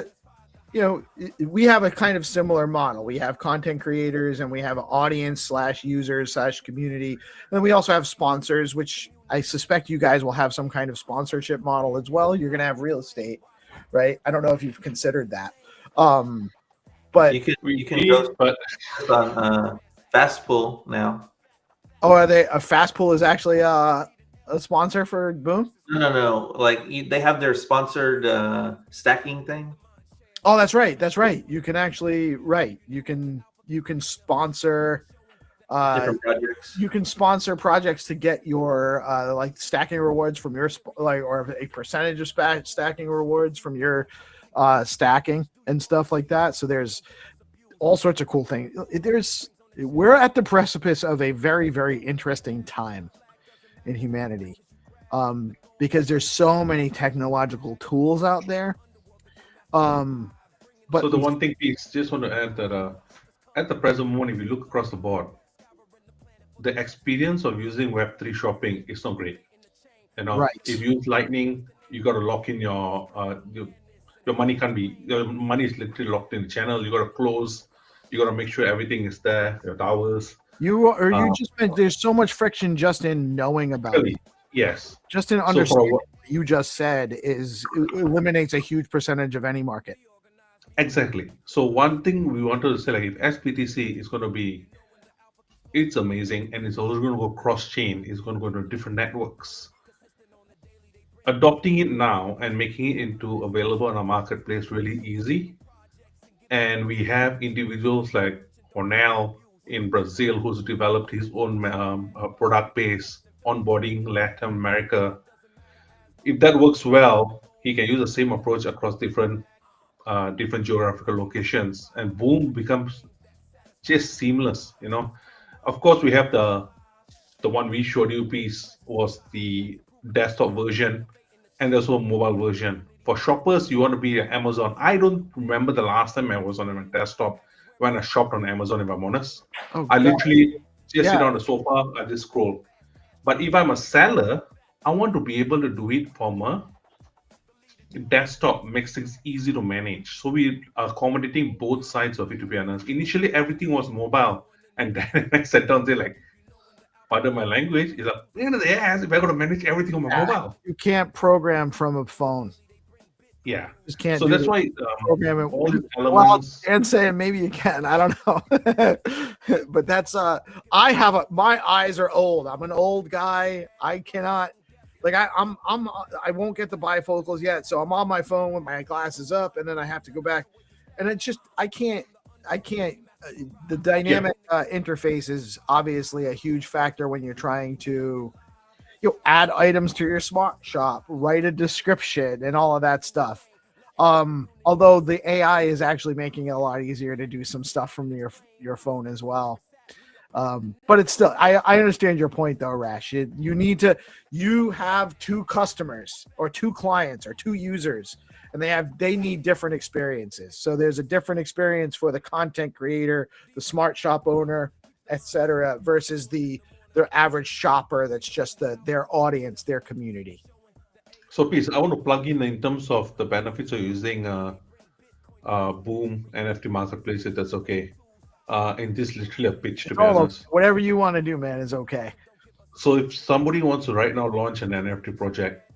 you know, we have a kind of similar model. We have content creators and we have audience / users / community. And then we also have sponsors, which I suspect you guys will have some kind of sponsorship model as well. You're going to have real estate, right? I don't know if you've considered that. But you can go on Fastpool now. oh, are they a Fastpool is actually a sponsor for Boom? No. Like they have their sponsored stacking thing. Oh, that's right. That's right. You can actually You can sponsor Different projects. You can sponsor projects to get your like stacking rewards from your or a percentage of stacking rewards from your stacking and stuff like that. So there's all sorts of cool things. We're at the precipice of a very, very interesting time in humanity, because there's so many technological tools out there. But so the one thing, please, just want to add that at the present moment, if you look across the board, the experience of using Web3 shopping is not great. You know, Right. If you use Lightning, you got to lock in your money your money is literally locked in the channel. You got to close. You got to make sure everything is there. Your towers. you just meant there's so much friction just in knowing about Really, it. yes. Just in understanding what you just said eliminates a huge percentage of any market. Exactly. So one thing we wanted to say, like if SBTC is going to be, it's amazing, and it's also going to go cross-chain. It's going to go to different networks. Adopting it now and making it into available on a marketplace really easy. And we have individuals like Cornell in Brazil who's developed his own product base onboarding Latin America. If that works well, he can use the same approach across different geographical locations, and Boom becomes just seamless. You know, of course we have the one we showed you piece was the desktop version, and there's also a mobile version. For shoppers, you want to be at Amazon. I don't remember the last time I was on a desktop when I shopped on Amazon, if I'm honest. Oh, I God. literally just sit on the sofa, I just scroll. But if I'm a seller, I want to be able to do it from a desktop, makes things easy to manage. So we are accommodating both sides of it, to be honest. Initially, everything was mobile. And then I sat down there like, pardon my language, is a pain in the ass if I got to manage everything on my mobile. You can't program from a phone. Yeah. Just can't. So that's why program it. all the Well, elements. and saying maybe you can. I don't know. But that's my eyes are old. I'm an old guy. I cannot. Like I won't get the bifocals yet, so I'm on my phone with my glasses up, and then I have to go back, and it's just I can't. The dynamic interface is obviously a huge factor when you're trying to, add items to your smart shop, write a description, and all of that stuff. Although the AI is actually making it a lot easier to do some stuff from your phone as well. But it's still, I understand your point though, Rash. You have two customers or two clients or two users, and they need different experiences. So there's a different experience for the content creator, the smart shop owner, etc., versus their average shopper that's just their audience, their community. So please, I want to plug in terms of the benefits of using Boom NFT Marketplace, if that's okay. And this is literally a pitch, to be honest. Whatever you want to do, man, is okay. So if somebody wants to right now launch an NFT project,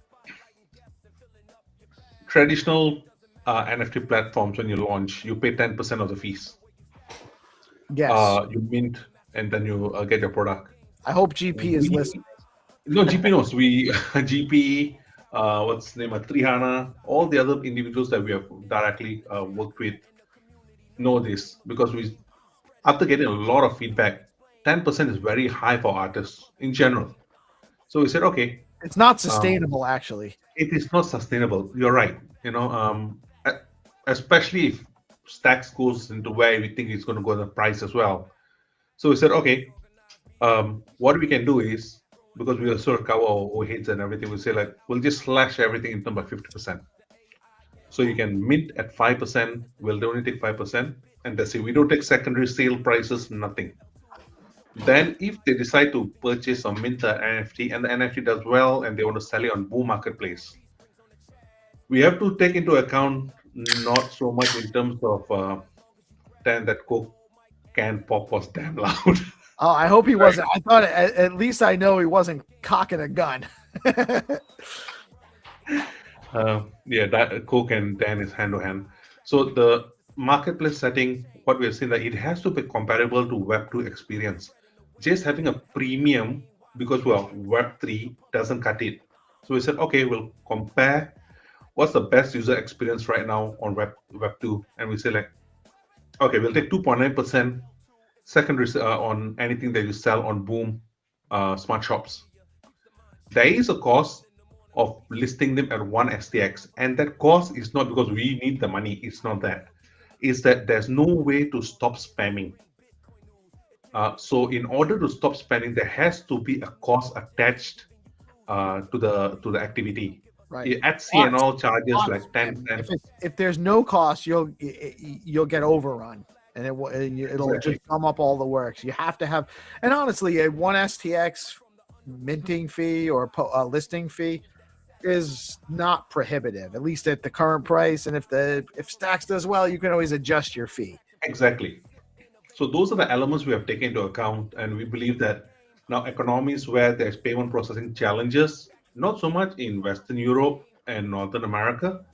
traditional NFT platforms, when you launch, you pay 10% of the fees. Yes. You mint, and then you get your product. I hope GP is listening. No, GP knows. We GP, what's the name? Trihana, all the other individuals that we have directly worked with know this because we, after getting a lot of feedback, 10% is very high for artists in general. So we said, okay, It's not sustainable, actually. it is not sustainable. You're right. Especially if stacks goes into where we think it's going to go the price as well. So we said, okay, what we can do is, because we also cover our overheads and everything, we say like we'll just slash everything in terms by 50%. So you can mint at 5%. We'll only take 5%, and that's it. We don't take secondary sale prices, nothing. Then, if they decide to purchase or mint the NFT and the NFT does well and they want to sell it on Boom Marketplace, we have to take into account not so much in terms of then that Coke can pop was damn loud. Oh, I hope he wasn't. I thought at least I know he wasn't cocking a gun. Yeah, that Coke and Dan is hand to hand. So the marketplace setting, what we have seen that it has to be comparable to Web2 experience. Just having a premium because well, Web3 doesn't cut it. So we said, okay, we'll compare what's the best user experience right now on Web2, and we say like, okay, we'll take 2.9% secondary on anything that you sell on Boom smart shops. There is a cost of listing them at one STX, and that cost is not because we need the money. It's not that. It's that there's no way to stop spamming. So in order to stop spamming, there has to be a cost attached to the activity. Right. Etsy and all charges like 10 cents. If there's no cost, you'll get overrun, and it'll just come up all the works. You have to have, and honestly, a one STX minting fee or a listing fee is not prohibitive, at least at the current price. And if Stacks does well, you can always adjust your fee. Exactly. So those are the elements we have taken into account, and we believe that now economies where there's payment processing challenges, not so much in Western Europe and Northern America,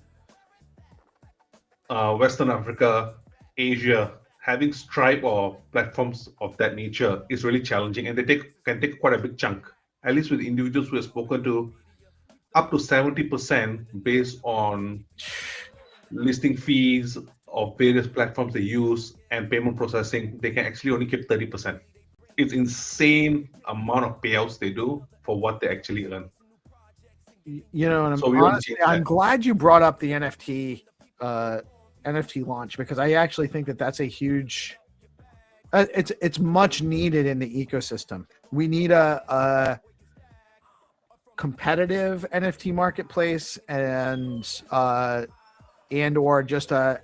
Western Africa, Asia, having Stripe or platforms of that nature is really challenging, and they can take quite a big chunk. At least with individuals we have spoken to, up to 70% based on listing fees of various platforms they use and payment processing, they can actually only keep 30%. It's insane amount of payouts they do for what they actually earn. You know, and I'm glad you brought up the NFT launch, because I actually think that's a huge. It's much needed in the ecosystem. We need a competitive NFT marketplace and or just a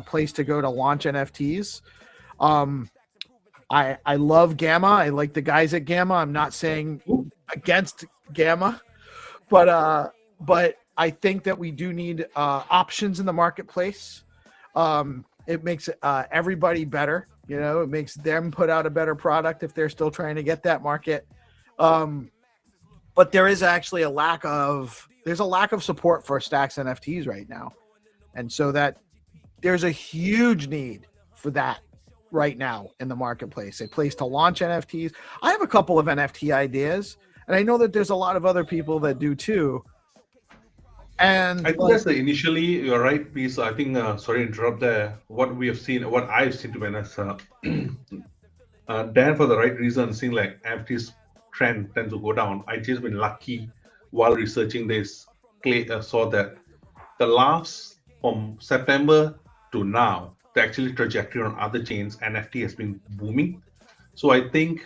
place to go to launch NFTs. I love Gamma. I like the guys at Gamma. I'm not saying against Gamma. But I think that we do need options in the marketplace. It makes everybody better. You know, it makes them put out a better product if they're still trying to get that market. But there is actually a lack of support for Stacks NFTs right now, and so that there's a huge need for that right now in the marketplace. A place to launch NFTs. I have a couple of NFT ideas. And I know that there's a lot of other people that do too. And I think that's initially, you're right, please. I think, sorry to interrupt there. What we have seen, what I've seen to be honest, Dan, for the right reason, seeing like NFTs trend tends to go down. I just been lucky while researching this, saw that the last from September to now, the actual trajectory on other chains, NFT has been booming. So I think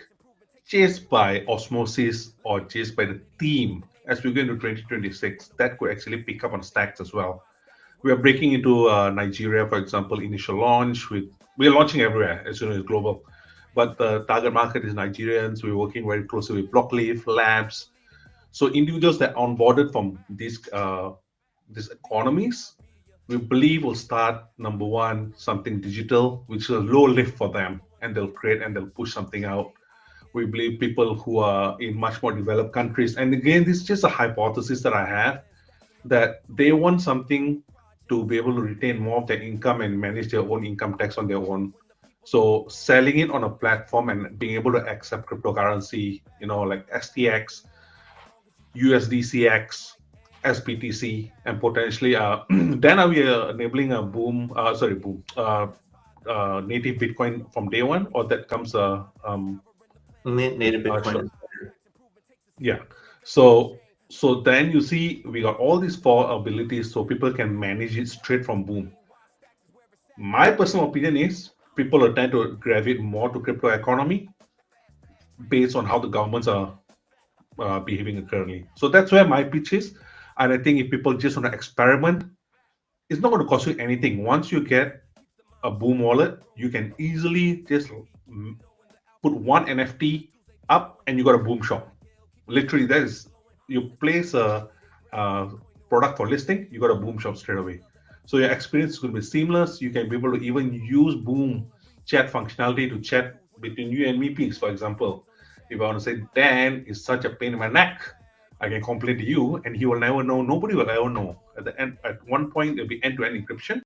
just by osmosis or just by the theme, as we go into 2026, that could actually pick up on Stacks as well. We are breaking into Nigeria, for example, initial launch. We are launching everywhere, as you know, it's global. But the target market is Nigerians. We're working very closely with Blockleaf Labs. So individuals that are onboarded from these economies, we believe will start, number one, something digital, which is a low lift for them, and they'll create and they'll push something out. We believe people who are in much more developed countries, and again, this is just a hypothesis that I have, that they want something to be able to retain more of their income and manage their own income tax on their own. So selling it on a platform and being able to accept cryptocurrency, like STX, USDCX, SPTC, and potentially then we are enabling a native Bitcoin from day one, or that comes Native Bitcoin. sure. Yeah. So then you see we got all these four abilities, so people can manage it straight from Boom. My personal opinion is people are trying to gravitate more to crypto economy based on how the governments are behaving currently. So that's where my pitch is. And I think if people just want to experiment, it's not going to cost you anything. Once you get a Boom wallet, you can easily just put one NFT up and you got a Boom shop. Literally, that is, you place a product for listing, you got a Boom shop straight away. So your experience is going to be seamless. You can be able to even use Boom chat functionality to chat between you and me, please. For example, if I want to say Dan is such a pain in my neck, I can complain to you, and he will never know. Nobody will ever know. At the end, at one point, it'll be end-to-end encryption.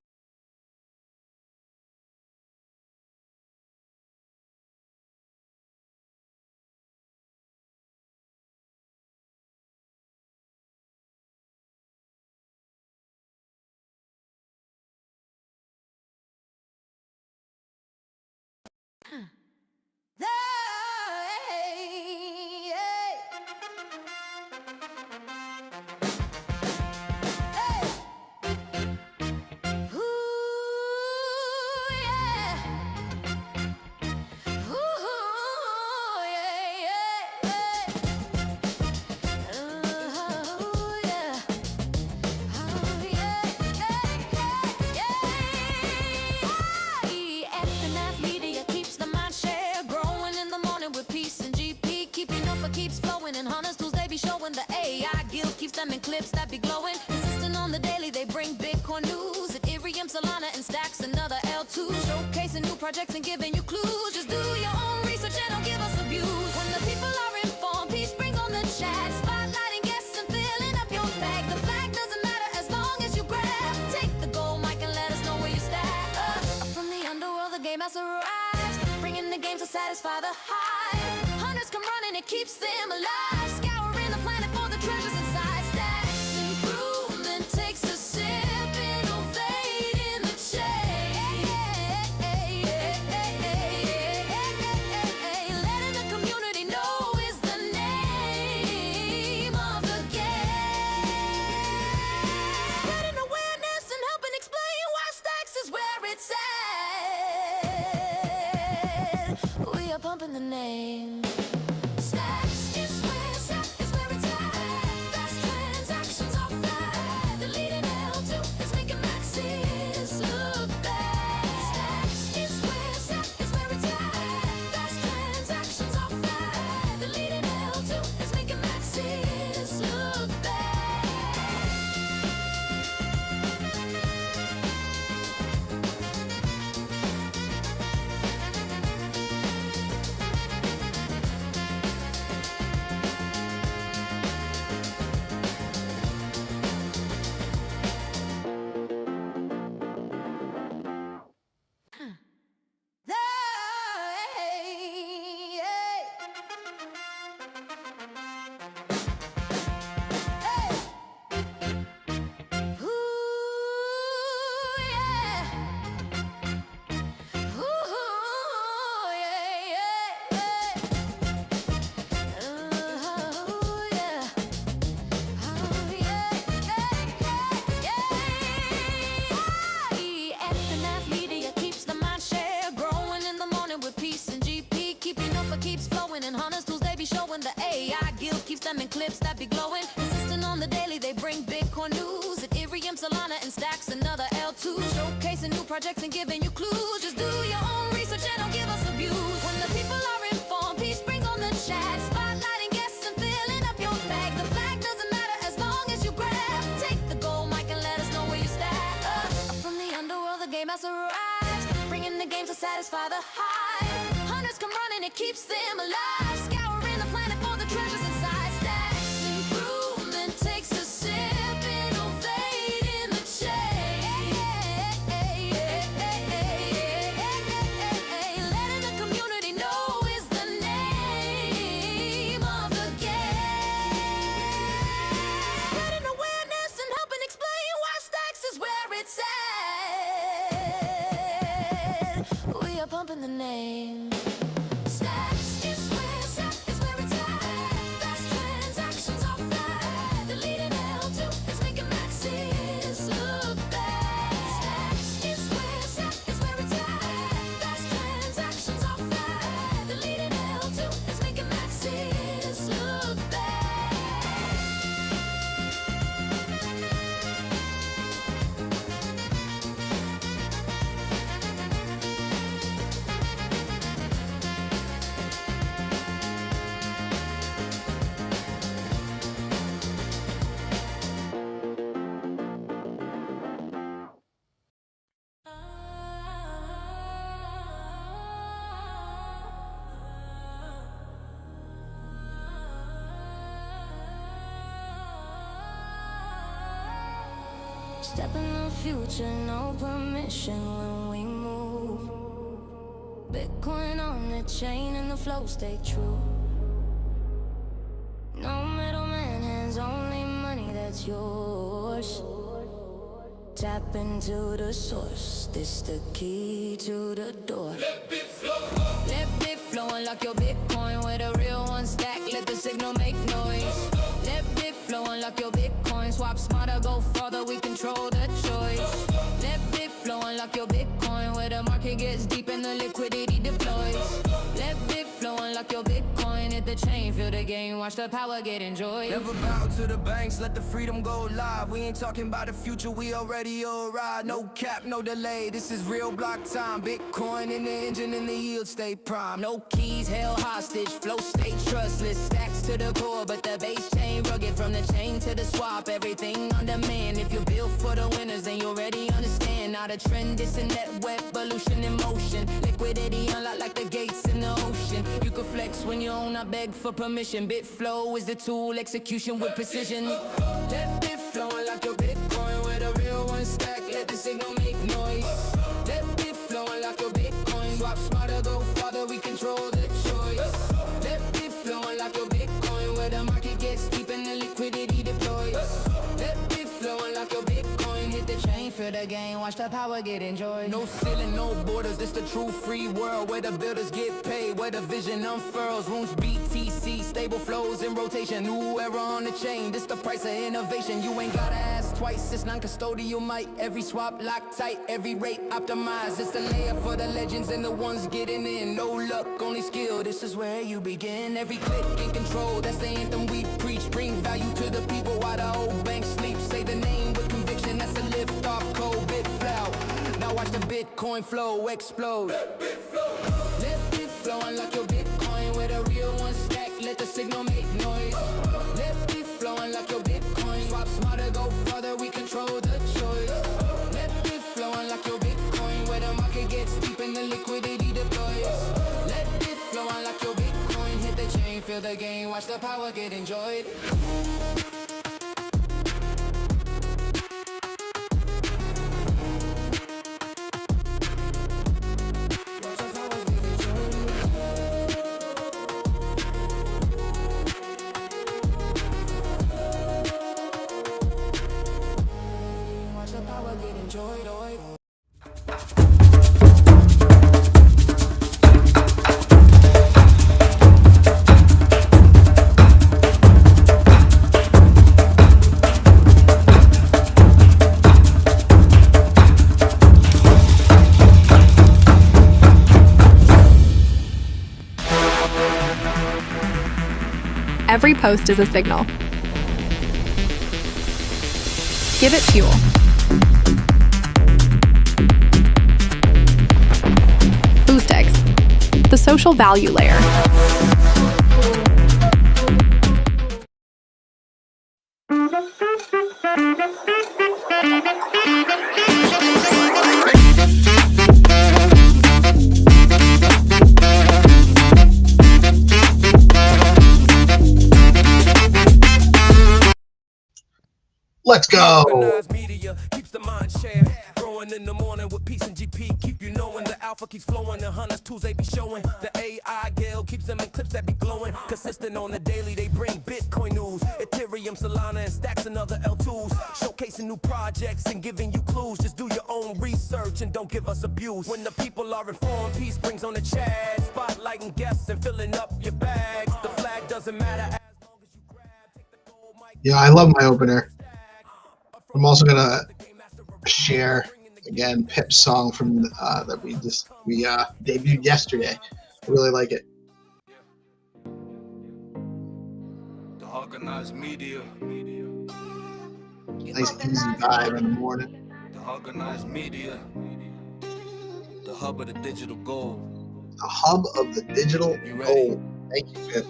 Keeps flowing and hunters tools they be showing. The AI guild keeps them in clips that be glowing. Consistent on the daily, they bring Bitcoin news. Ethereum, Solana, and stacks another L2. Showcasing new projects and giving you clues. Just do your own research and don't give us abuse. When the people are informed, peace brings on the chat. Spotlighting guests and filling up your bag. The flag doesn't matter as long as you grab. Take the gold mic and let us know where you stand. From the underworld, the game has arrived. Bringing the game to satisfy the hype. Hunters come running, it keeps them alive. Scouring the planet for the treasures inside. Stacks improvement takes a sip, innovate in the chain. Letting the community know is the name of the game. Spreading awareness and helping explain why Stacks is where it's at. We are pumping the name. Keeps flowing and hunters tools they be showing. The AI guild keeps them in clips that be glowing. Consistent on the daily, they bring Bitcoin news. Ethereum, Solana, and stacks another L2. Showcasing new projects and giving you clues. Just do your own research and don't give us abuse. When the people are informed, peace brings on the chat. Spotlighting guests and filling up your bag. The flag doesn't matter as long as you grab. Take the gold mic and let us know where you stand. From the underworld, the game has arrived. Bringing the game to satisfy the hype. Hunters come running, it keeps them alive. Scouring the planet for the treasures inside. Stacks improvement takes a sip, innovate in the chain. Letting the community know is the name of the game. Step in the future, no permission when we move. Bitcoin on the chain and the flow stay true. No middleman, hands only money that's yours. Tap into the source, this the key to the door. Let bit flow, unlock your Bitcoin with a real one stack, let the signal make noise. Let bit flow, unlock your Bitcoin, swap smarter, go farther, we control the choice. Let bit flow, unlock your Bitcoin, where the market gets deep and the liquidity deploys. Let bit flow, unlock your Bitcoin, hit the chain, feel the game, watch the power get enjoyed. Never bow to the banks, let the freedom go live. We ain't talking about the future, we already arrived. No cap, no delay, this is real block time. Bitcoin in the engine and the yield stay prime. No keys, held hostage, flow stay trustless. Stacks to the core, but the base chain rugged. From the chain to the swap, everything on demand. If you're built for the winners, then you already understand. Not a trend, it's a net web evolution in motion. Liquidity unlocked like the gates in the ocean. You can flex when you own, I beg for permission. Bitflow is the tool, execution with precision. Let Bitflow unlock your Bitcoin with a real one stack, let the signal make noise. Let Bitflow unlock your Bitcoin, swap smarter, go farther, we control the choice. Let Bitflow unlock your Bitcoin, where the market gets deep and the liquidity deploys. Let Bitflow unlock your Bitcoin, hit the chain, feel the game, watch the power get enjoyed. No ceiling, no borders, this the true free world, where the builders get paid, where the vision unfurls. Rooms BTC, stable flows in rotation, new era on the chain, this the price of innovation. You ain't gotta ask twice, it's non-custodial might. Every swap locked tight, every rate optimized. It's the layer for the legends and the ones getting in. No luck, only skill, this is where you begin. Every click in control, that's the anthem we preach. Bring value to the people while the old banks sleep. Say the name with conviction, that's a lift off code. Bitflow, now watch the Bitcoin flow explode. Let Bitflow unlock your Bitcoin with a real one stack, let the signal make noise. Let Bitflow unlock your Bitcoin, swap smarter, go farther, we control the choice. Let Bitflow unlock your Bitcoin, where the market gets deep and the liquidity deploys. Let Bitflow unlock your Bitcoin, hit the chain, feel the game, watch the power get enjoyed. Every post is a signal. Give it fuel. BoostEx, the social value layer. Let's go. DeOrganized media keeps the mind share. Growing in the morning with peace and GP. Keep you knowing the alpha keeps flowing. The hunters tools they be showing. The AI Gale keeps them in clips that be glowing. Consistent on the daily, they bring Bitcoin news. Ethereum, Solana, and stacks and other L2s. Showcasing new projects and giving you clues. Just do your own research and don't give us abuse. When the people are informed, peace brings on the chat. Spotlighting guests and filling up your bags. The flag doesn't matter as long as you grab. Take the gold mic. Yeah, I love my opener. I'm also gonna share again Pip's song from that we debuted yesterday. I really like it. The organized media. Nice easy vibe in the morning. The organized media. The hub of the digital gold. The hub of the digital gold. Thank you, Pip.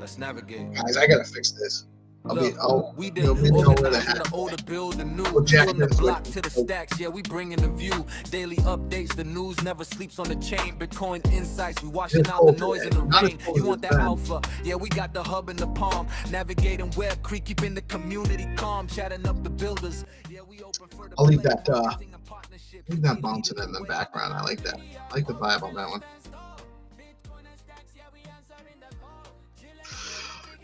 Let's navigate. Guys, I gotta fix this. You'll maybe know where the heck. From the block to the stacks, yeah, we bringing the view. Daily updates, the news never sleeps on the chain. Bitcoin insights, we washing out the noise in the rain. You want that alpha? Yeah, we got the hub in the palm. Navigating Web Creek, keeping the community calm. Chatting up the builders. Yeah, we open for the I'll leave that bouncing in the background. I like that. I like the vibe on that one.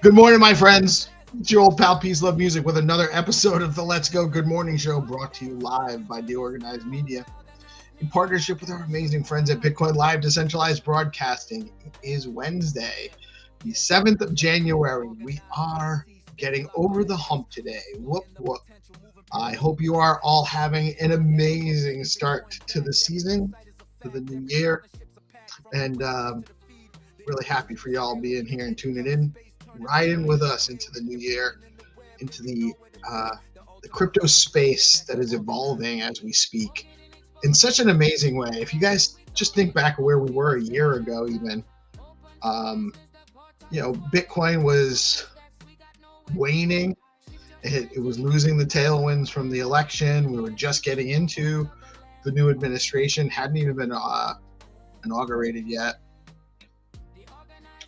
Good morning, my friends. It's your old pal Peace Love Music with another episode of the Let's Go Good Morning Show, brought to you live by DeOrganized Media in partnership with our amazing friends at Bitcoin Live Decentralized Broadcasting. It is Wednesday, the 7th of January. We are getting over the hump today. Whoop, whoop. I hope you are all having an amazing start to the season, to the new year, and really happy for y'all being here and tuning in, riding with us into the new year, into the crypto space that is evolving as we speak in such an amazing way. If you guys just think back where we were a year ago, even, Bitcoin was waning. It was losing the tailwinds from the election. We were just getting into the new administration, hadn't even been inaugurated yet.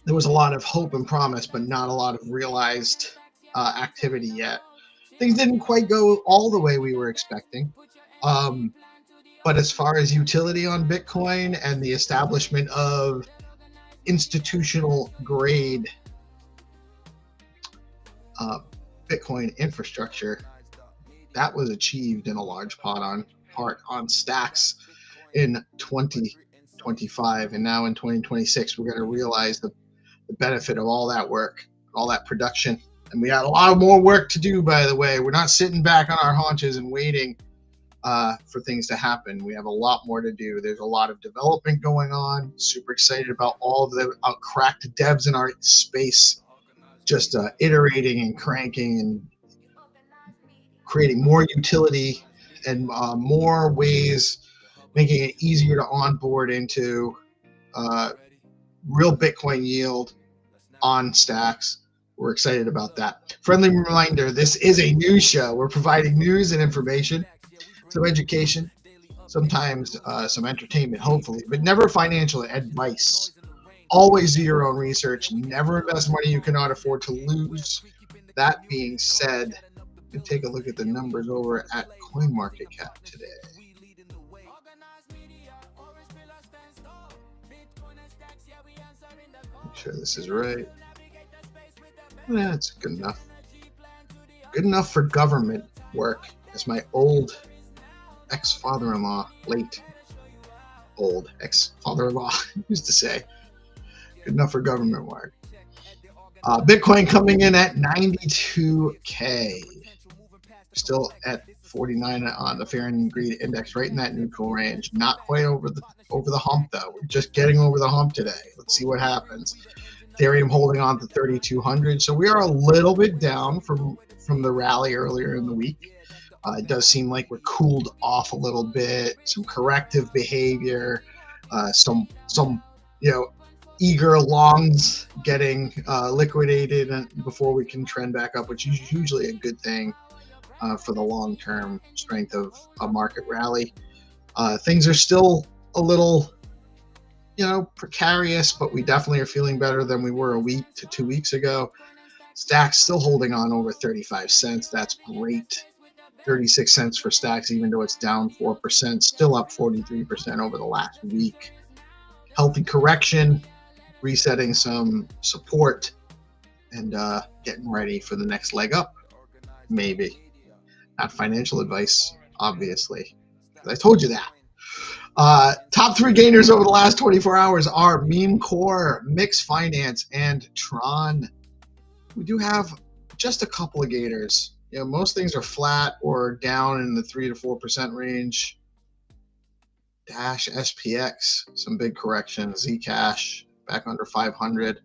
There was a lot of hope and promise, but not a lot of realized activity yet. Things didn't quite go all the way we were expecting. But as far as utility on Bitcoin and the establishment of institutional grade Bitcoin infrastructure, that was achieved in a large part on Stacks in 2025. And now in 2026, we're going to realize the benefit of all that work, all that production. And we got a lot more work to do, by the way. We're not sitting back on our haunches and waiting for things to happen. We have a lot more to do. There's a lot of development going on. Super excited about all of the cracked devs in our space, just iterating and cranking and creating more utility and more ways, making it easier to onboard into real Bitcoin yield on Stacks. We're excited about that. Friendly reminder, this is a news show. We're providing news and information, some education, sometimes some entertainment, hopefully, but never financial advice. Always do your own research. Never invest money you cannot afford to lose. That being said, you can take a look at the numbers over at CoinMarketCap today. Make sure this is right. That's good enough. Good enough for government work, as my old ex-father-in-law, late old ex-father-in-law used to say. Good enough for government work. Bitcoin coming in at 92K. Still at 49 on the Fear and Greed Index, right in that neutral range. Not quite over the hump, though. We're just getting over the hump today. Let's see what happens. Ethereum holding on to 3,200. So we are a little bit down from the rally earlier in the week. It does seem like we're cooled off a little bit. Some corrective behavior. Some eager longs getting liquidated before we can trend back up, which is usually a good thing for the long-term strength of a market rally. Things are still a little precarious, but we definitely are feeling better than we were a week to 2 weeks ago. Stacks still holding on over 35 cents. That's great. 36 cents for Stacks, even though it's down 4%, still up 43% over the last week. Healthy correction, resetting some support, and getting ready for the next leg up. Maybe. Not financial advice, obviously. I told you that. Top three gainers over the last 24 hours are Meme Core, Mix Finance, and Tron. We do have just a couple of gainers. Most things are flat or down in the 3 to 4% range. Dash, SPX, some big correction. Zcash back under 500.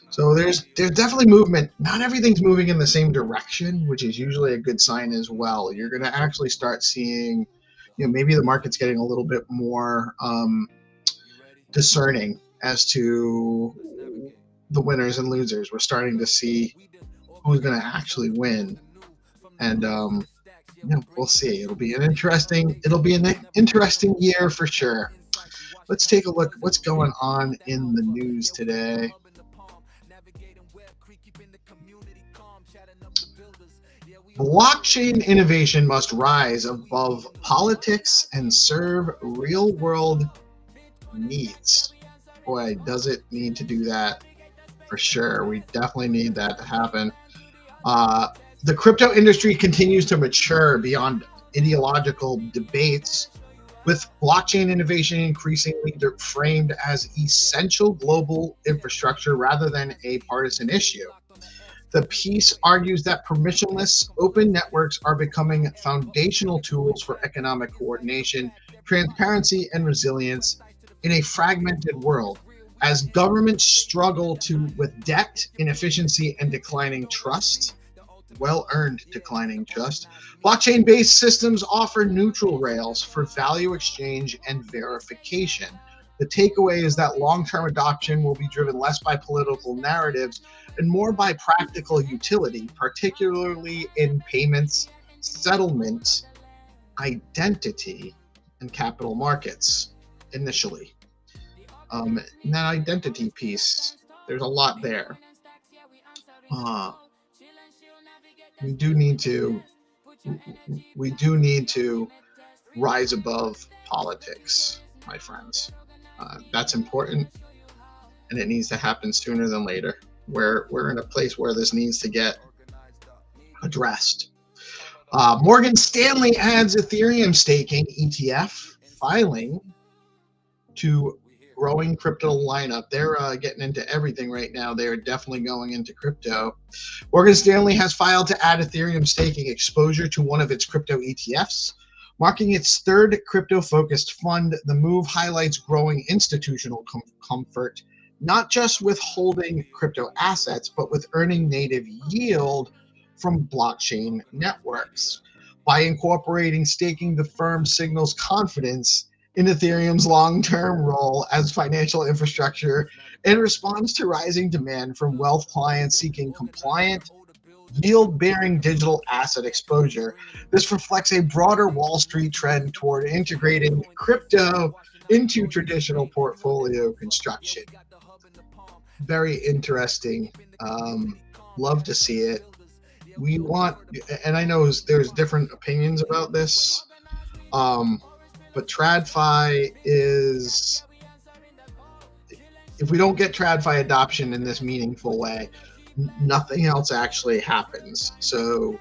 So there's definitely movement. Not everything's moving in the same direction, which is usually a good sign as well. You're going to actually start seeing, maybe the market's getting a little bit more discerning as to the winners and losers. We're starting to see who's going to actually win. And we'll see. It'll be an interesting year for sure. Let's take a look at what's going on in the news today. Blockchain innovation must rise above politics and serve real-world needs. Boy, does it need to do that for sure. We definitely need that to happen. The crypto industry continues to mature beyond ideological debates, with blockchain innovation increasingly framed as essential global infrastructure rather than a partisan issue. The piece argues that permissionless open networks are becoming foundational tools for economic coordination, transparency, and resilience in a fragmented world. As governments struggle with debt, inefficiency, and declining trust, well-earned declining trust, blockchain-based systems offer neutral rails for value exchange and verification. The takeaway is that long-term adoption will be driven less by political narratives and more by practical utility, particularly in payments, settlement, identity, and capital markets initially. And that identity piece, there's a lot there. We do need to rise above politics, my friends. That's important, and it needs to happen sooner than later. We're in a place where this needs to get addressed. Morgan Stanley adds Ethereum staking ETF filing to growing crypto lineup. They're getting into everything right now. They're definitely going into crypto. Morgan Stanley has filed to add Ethereum staking exposure to one of its crypto ETFs, marking its third crypto-focused fund. The move highlights growing institutional comfort, not just with holding crypto assets, but with earning native yield from blockchain networks. By incorporating staking, the firm signals confidence in Ethereum's long-term role as financial infrastructure in response to rising demand from wealth clients seeking compliant, yield-bearing digital asset exposure. This reflects a broader Wall Street trend toward integrating crypto into traditional portfolio construction. Very interesting. Love to see it. We want, and I know there's different opinions about this, but TradFi is, if we don't get TradFi adoption in this meaningful way, nothing else actually happens. So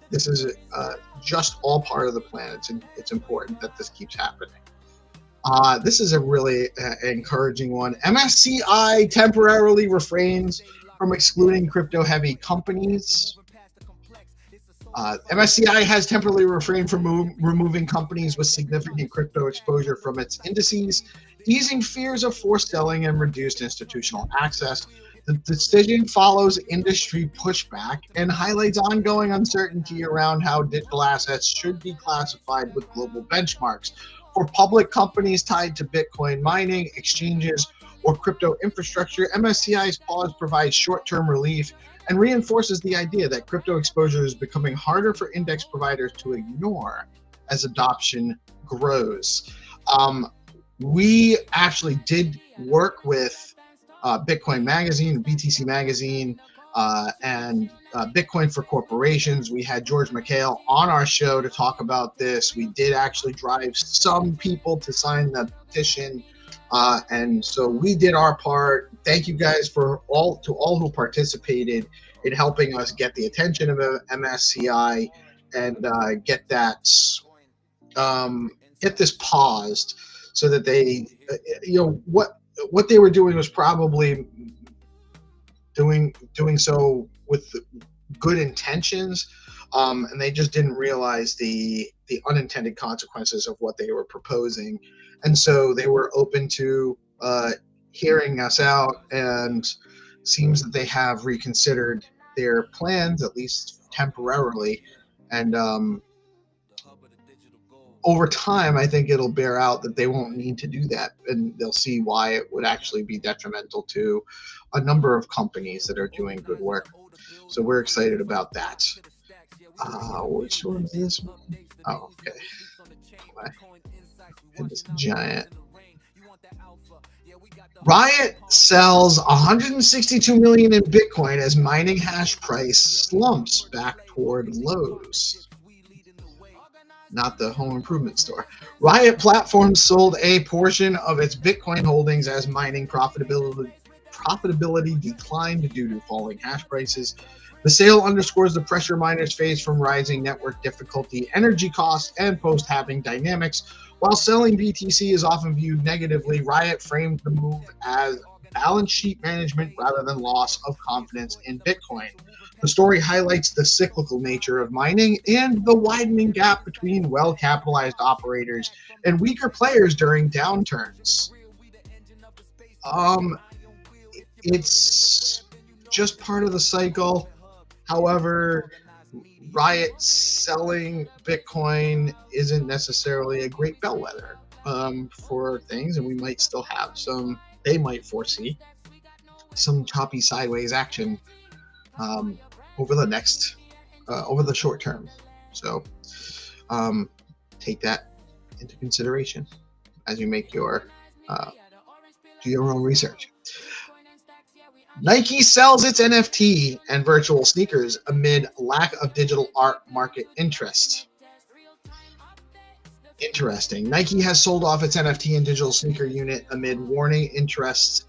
this is just all part of the plan. It's important that this keeps happening. This is a really encouraging one. MSCI temporarily refrains from excluding crypto-heavy companies. MSCI has temporarily refrained from removing companies with significant crypto exposure from its indices, easing fears of forced selling and reduced institutional access. The decision follows industry pushback and highlights ongoing uncertainty around how digital assets should be classified with global benchmarks. For public companies tied to Bitcoin mining, exchanges, or crypto infrastructure, MSCI's pause provides short-term relief and reinforces the idea that crypto exposure is becoming harder for index providers to ignore as adoption grows. We actually did work with Bitcoin Magazine, BTC Magazine, and Bitcoin for Corporations. We had George McHale on our show to talk about this. We did actually drive some people to sign the petition, and so we did our part. Thank you guys for all who participated in helping us get the attention of MSCI and get this paused, so that they, what they were doing was probably doing so with good intentions, and they just didn't realize the unintended consequences of what they were proposing, and so they were open to hearing us out, and seems that they have reconsidered their plans, at least temporarily, and over time, I think it'll bear out that they won't need to do that, and they'll see why it would actually be detrimental to a number of companies that are doing good work. So we're excited about that. Which one is this one? Oh, okay. This giant. Riot sells 162 million in Bitcoin as mining hash price slumps back toward lows. Not the home improvement store. Riot Platforms sold a portion of its Bitcoin holdings as mining profitability declined due to falling hash prices. The sale underscores the pressure miners face from rising network difficulty, energy costs, and post-halving dynamics. While selling BTC is often viewed negatively, Riot framed the move as balance sheet management rather than loss of confidence in Bitcoin. The story highlights the cyclical nature of mining and the widening gap between well-capitalized operators and weaker players during downturns. It's just part of the cycle. However, Riot selling Bitcoin isn't necessarily a great bellwether for things, and we might still have some, they might foresee some choppy sideways action over the short term. So take that into consideration as you make your do your own research. Nike sells its NFT and virtual sneakers amid lack of digital art market interest. Interesting. Nike has sold off its NFT and digital sneaker unit amid waning interest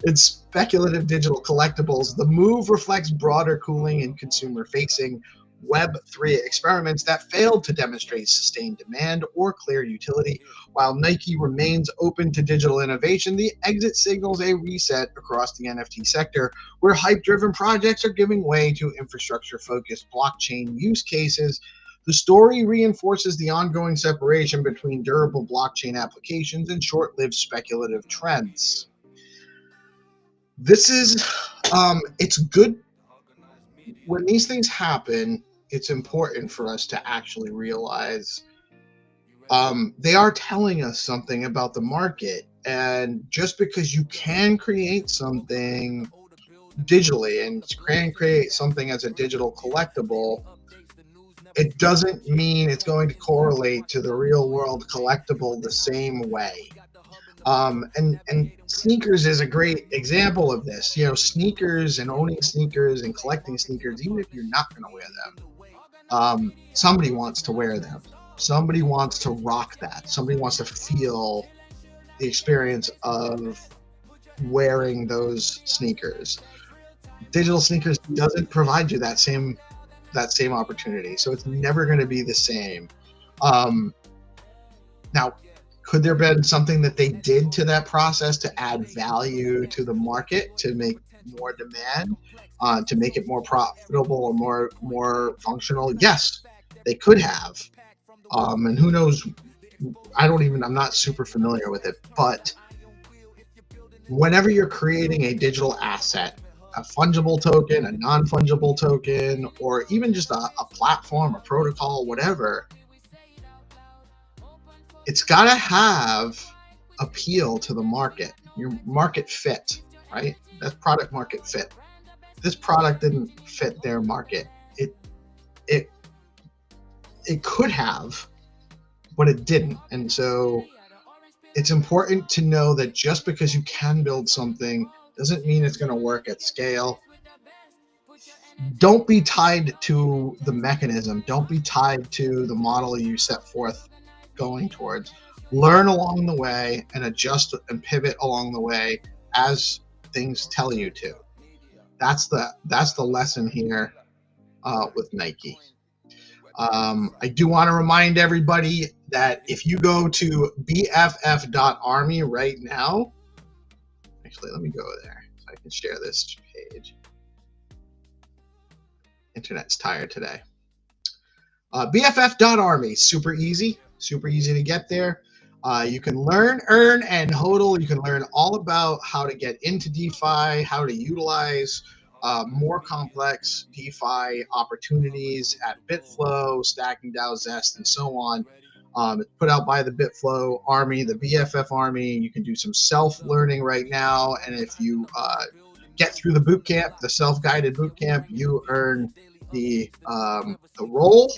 in speculative digital collectibles. The move reflects broader cooling in consumer-facing Web3 experiments that failed to demonstrate sustained demand or clear utility. While Nike remains open to digital innovation, the exit signals a reset across the NFT sector, where hype-driven projects are giving way to infrastructure-focused blockchain use cases. The story reinforces the ongoing separation between durable blockchain applications and short-lived speculative trends. This is, it's good when these things happen. It's important for us to actually realize they are telling us something about the market. And just because you can create something digitally and can create something as a digital collectible, it doesn't mean it's going to correlate to the real world collectible the same way. And sneakers is a great example of this. You know, sneakers and owning sneakers and collecting sneakers, even if you're not going to wear them, somebody wants to wear them. Somebody wants to rock that. Somebody wants to feel the experience of wearing those sneakers. Digital sneakers doesn't provide you that same opportunity, so it's never going to be the same. Now, could there have been something that they did to that process to add value to the market, to make more demand, to make it more profitable or more functional? Yes, they could have. And who knows? I'm not super familiar with it, but whenever you're creating a digital asset, a fungible token, a non-fungible token, or even just a platform, a protocol, whatever, it's got to have appeal to the market, your market fit, right? That's product market fit. This product didn't fit their market. It could have, but it didn't. And so it's important to know that just because you can build something doesn't mean it's going to work at scale. Don't be tied to the mechanism. Don't be tied to the model you set forth going towards. Learn along the way and adjust and pivot along the way as things tell you to. That's the lesson here with Nike. I do want to remind everybody that if you go to bff.army right now, actually, let me go there so I can share this page. Internet's tired today. bff.army, super easy to get there. You can learn, earn, and HODL. You can learn all about how to get into DeFi, how to utilize more complex DeFi opportunities at Bitflow, Stacking DAO, Zest, and so on. It's put out by the Bitflow Army, the BFF Army. You can do some self-learning right now, and if you get through the boot camp, the self-guided boot camp, you earn the role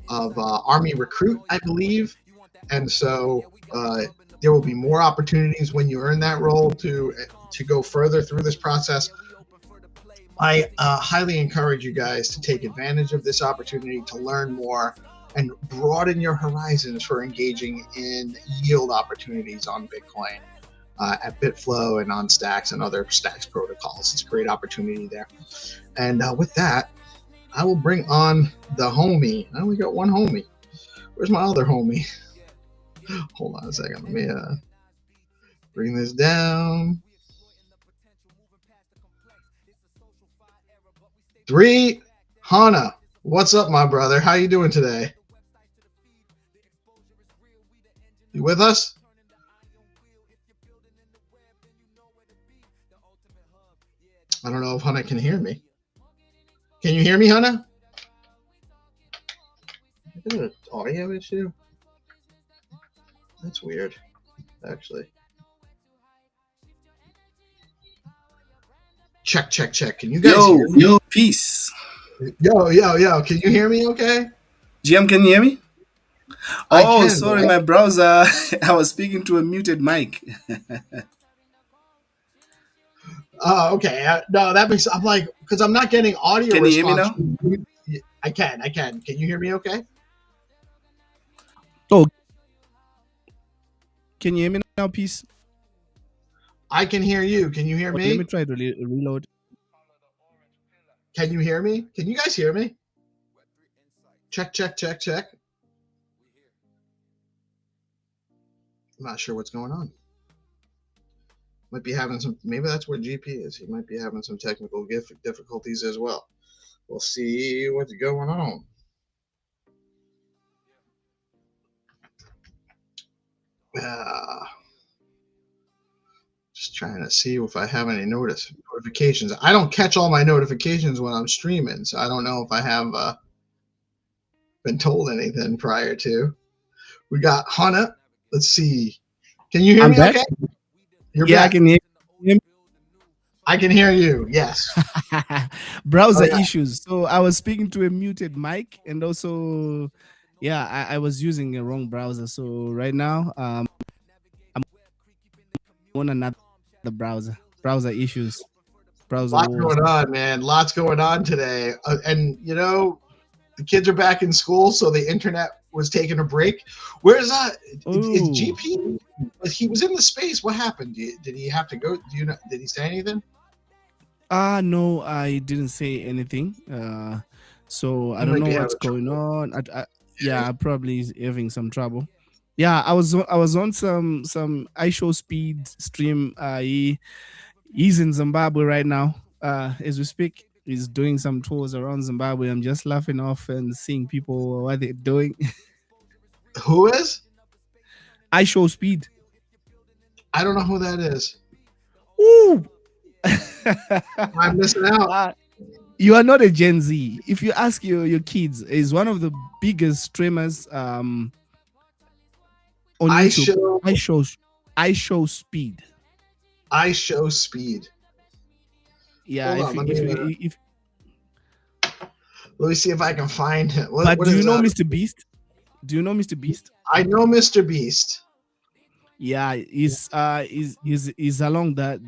of Army Recruit, I believe. And so there will be more opportunities when you earn that role to go further through this process. I highly encourage you guys to take advantage of this opportunity to learn more and broaden your horizons for engaging in yield opportunities on Bitcoin at Bitflow and on Stacks and other Stacks protocols. It's a great opportunity there. And with that, I will bring on the homie. I only got one homie. Where's my other homie? Hold on a second. Let me bring this down. 3, Hana. What's up, my brother? How you doing today? You with us? I don't know if Hana can hear me. Can you hear me, Hana? Is it an audio issue? That's weird, actually. Check. Can you guys hear me? Yo, peace. Yo. Can you hear me okay? GM, can you hear me? I Oh, can, sorry, right? my browser. I was speaking to a muted mic. Oh, okay. No, that makes. I'm like, because I'm not getting audio Can you hear me response. now? I can. Can you hear me okay? Oh, can you hear me now, peace? I can hear you. Can you hear Okay, let me? me try to reload. Can you hear me? Can you guys hear me? Check. I'm not sure what's going on. Might be having some, maybe that's where GP is. He might be having some technical difficulties as well. We'll see what's going on. Just trying to see if I have any notifications. I don't catch all my notifications when I'm streaming, so I don't know if I have been told anything prior to. We got Hana. Let's see. Can you hear me back. okay? You're Yeah, back. I can hear you. I can hear you. Yes. Browser Okay. issues. So I was speaking to a muted mic, and also, yeah, I was using a wrong browser. So right now, I'm on another browser. Browser issues. Browser Lots wars. going on, man. Lots going on today. And, you know, the kids are back in school, so the internet was taking a break. Where's that? Is GP? He was in the space. What happened? Did he have to go? Do you know? Did he say anything? No, I didn't say anything. So I He don't might know be what's having going on. Yeah, probably having some trouble. Yeah, I was on some iShow Speed stream. He's in Zimbabwe right now. As we speak, he's doing some tours around Zimbabwe. I'm just laughing off and seeing people what they're doing. Who is? iShow Speed. I don't know who that is. Ooh. I'm missing out. You are not a Gen Z. If you ask your kids, is one of the biggest streamers on YouTube. iShow Speed. iShow Speed. Yeah, Hold on, let me see if I can find him. But do you know Mr. Beast? Do you know Mr. Beast? I know Mr. Beast. Yeah, he's along that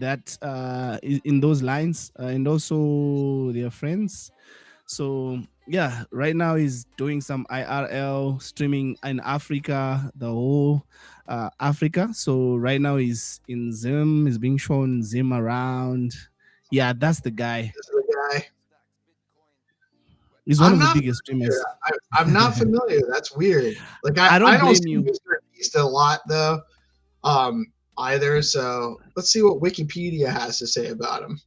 in those lines, and also their friends. So yeah, right now he's doing some IRL streaming in Africa, the whole Africa. So right now he's in Zim, he's being shown Zim around. Yeah, that's the guy. This is the guy. He's one of the biggest streamers. I'm not familiar. That's weird. Like I don't blame see you. Mr. Beast a lot though, either. So let's see what Wikipedia has to say about him.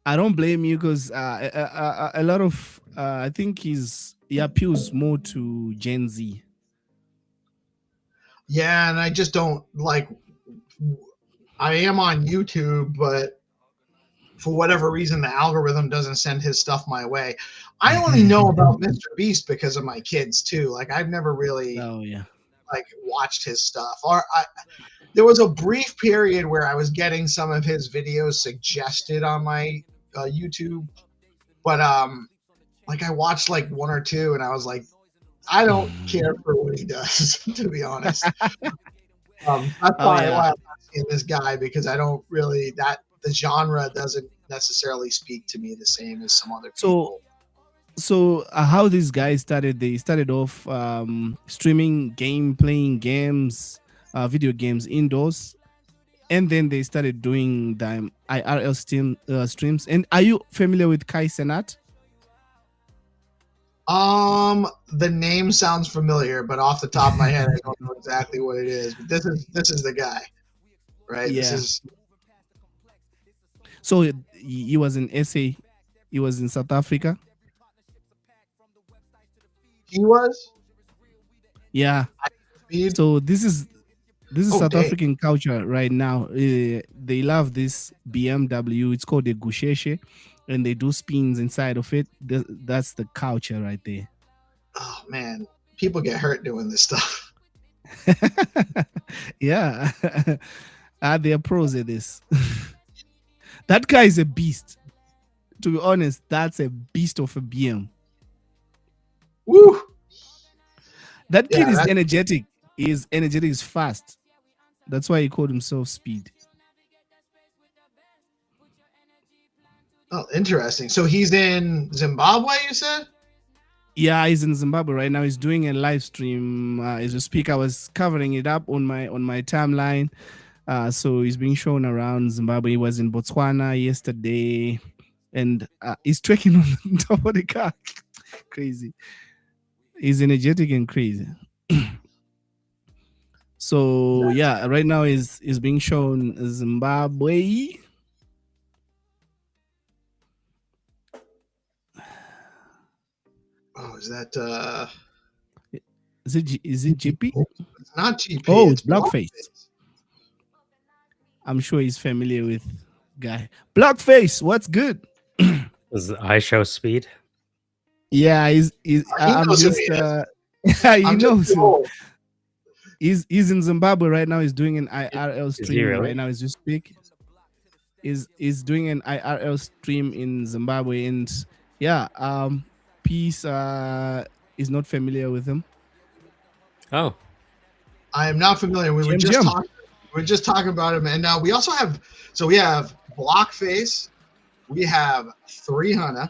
I don't blame you because a lot of I think he appeals more to Gen Z. Yeah, and I just don't like. I am on YouTube, but for whatever reason, the algorithm doesn't send his stuff my way. I only know about Mr. Beast because of my kids too. Like I've never really Oh yeah. like watched his stuff. There was a brief period where I was getting some of his videos suggested on my YouTube, but like I watched like one or two, and I was like, I don't care for what he does, to be honest. That's why I'm not seeing this guy, because I don't really the genre doesn't necessarily speak to me the same as some other people. So how these guys started? They started off streaming playing games, video games indoors, and then they started doing the IRL streams. And are you familiar with Kai Senat? The name sounds familiar, but off the top of my head, I don't know exactly what it is. But this is the guy, right? Yeah. This is. So he was in SA. He was in South Africa. He was. Yeah. So this is South dang. African culture right now. They love this BMW. It's called the Gusheshe, and they do spins inside of it. That's the culture right there. Oh man, people get hurt doing this stuff. Yeah. They are pros at this. That guy is a beast. To be honest, that's a beast of a BM. Woo! That kid is energetic. He's energetic, is fast. That's why he called himself Speed. Oh, interesting. So he's in Zimbabwe, you said? Yeah, he's in Zimbabwe right now. He's doing a live stream as we speak. I was covering it up on my timeline. So he's being shown around Zimbabwe. He was in Botswana yesterday, and he's trekking on top of the car. Crazy. He's energetic and crazy. So yeah, right now is being shown Zimbabwe. Oh, is that is it GP? It's not GP. Oh, it's Blockface. I'm sure he's familiar with guy. Blockface, what's good? Does I show Speed? Yeah, he's I'm just he knows. He's in Zimbabwe right now. He's doing an IRL stream right now as you speak. Is doing an IRL stream in Zimbabwe, and yeah, Peace is not familiar with him. Oh, I am not familiar. We were just talking about him, and we also have we have Blockface, we have 300,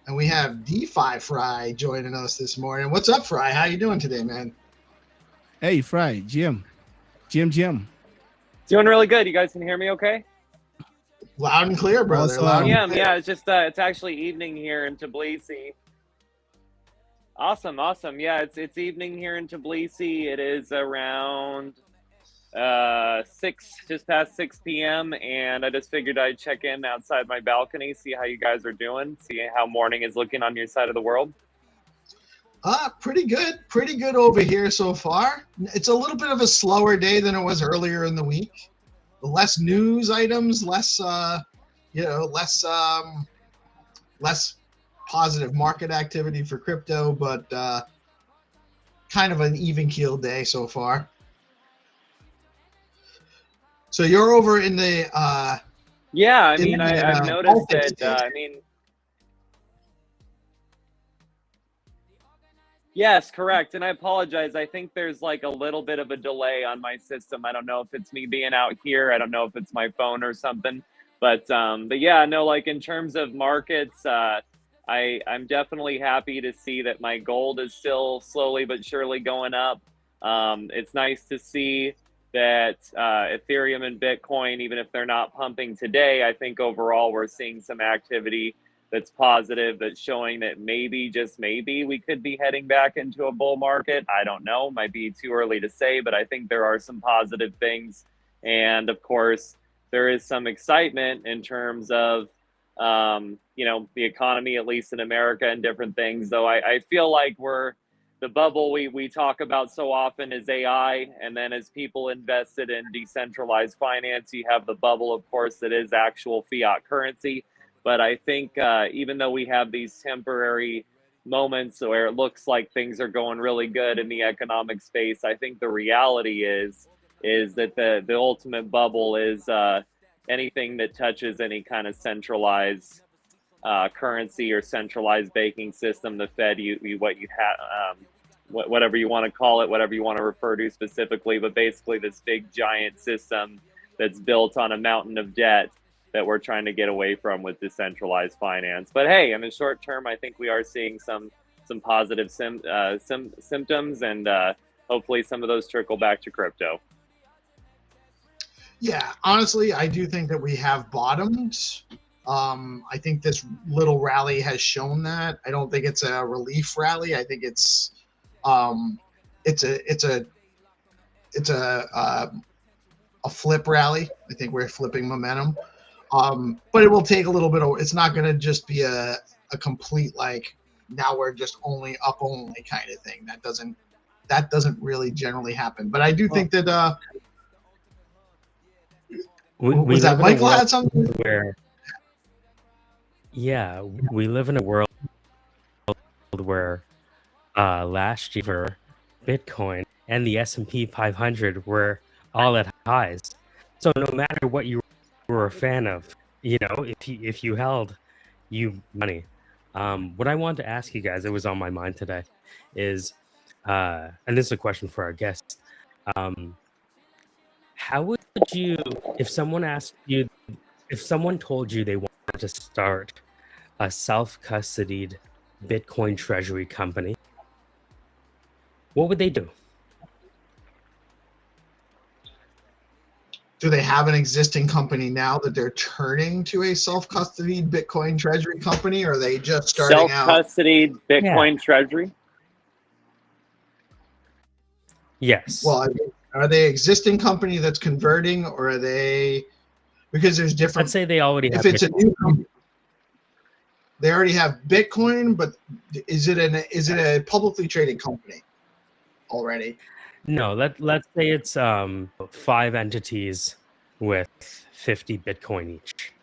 and we have DeFi Fry joining us this morning. What's up, Fry? How you doing today, man? Hey, Fry, GM. Doing really good. You guys can hear me okay? Loud and clear, brother. Loud and clear. Yeah, it's just it's actually evening here in Tbilisi. Awesome. Yeah, it's evening here in Tbilisi. It is around 6, just past 6 p.m. and I just figured I'd check in outside my balcony, see how you guys are doing, see how morning is looking on your side of the world. Pretty good over here so far. It's a little bit of a slower day than it was earlier in the week. Less news items, less positive market activity for crypto, but kind of an even keel day so far. So you're over in the yeah, I mean, I've noticed that. Yes, correct. And I apologize. I think there's like a little bit of a delay on my system. I don't know if it's me being out here. I don't know if it's my phone or something. But yeah, no, like in terms of markets, I'm definitely happy to see that my gold is still slowly but surely going up. It's nice to see that Ethereum and Bitcoin, even if they're not pumping today, I think overall we're seeing some activity that's positive, that's showing that maybe, just maybe, we could be heading back into a bull market. I don't know, might be too early to say, but I think there are some positive things. And of course, there is some excitement in terms of, the economy, at least in America, and different things. Though I feel like we're the bubble we talk about so often is AI, and then as people invested in decentralized finance, you have the bubble, of course, that is actual fiat currency. But I think even though we have these temporary moments where it looks like things are going really good in the economic space, I think the reality is that the ultimate bubble is anything that touches any kind of centralized currency or centralized banking system. The Fed, whatever you want to call it, whatever you want to refer to specifically, but basically this big giant system that's built on a mountain of debt that we're trying to get away from with decentralized finance. But hey, in the short term, I think we are seeing some positive symptoms, and hopefully some of those trickle back to crypto. Yeah, honestly, I do think that we have bottomed. I think this little rally has shown that. I don't think it's a relief rally. I think it's a flip rally. I think we're flipping momentum. But it will take a little bit of, it's not going to just be a complete, like, now we're just only up only kind of thing. That doesn't really generally happen. But I do think that, was that Michael had something? We live in a world where last year Bitcoin and the S&P 500 were all at highs. So no matter what you were a fan of, if you held money. What I want to ask you guys, it was on my mind today, is, and this is a question for our guests. How would you, if someone told you they wanted to start a self-custodied Bitcoin treasury company, what would they do? Do they have an existing company now that they're turning to a self-custodied Bitcoin treasury company, or are they just starting out? Self-custodied Bitcoin treasury? Yes. Well, are they existing company that's converting, or are they, because there's different. I'd say they already have. If it's Bitcoin. A new company, they already have Bitcoin, but is it a publicly traded company already? No, let's say it's 5 entities with 50 Bitcoin each.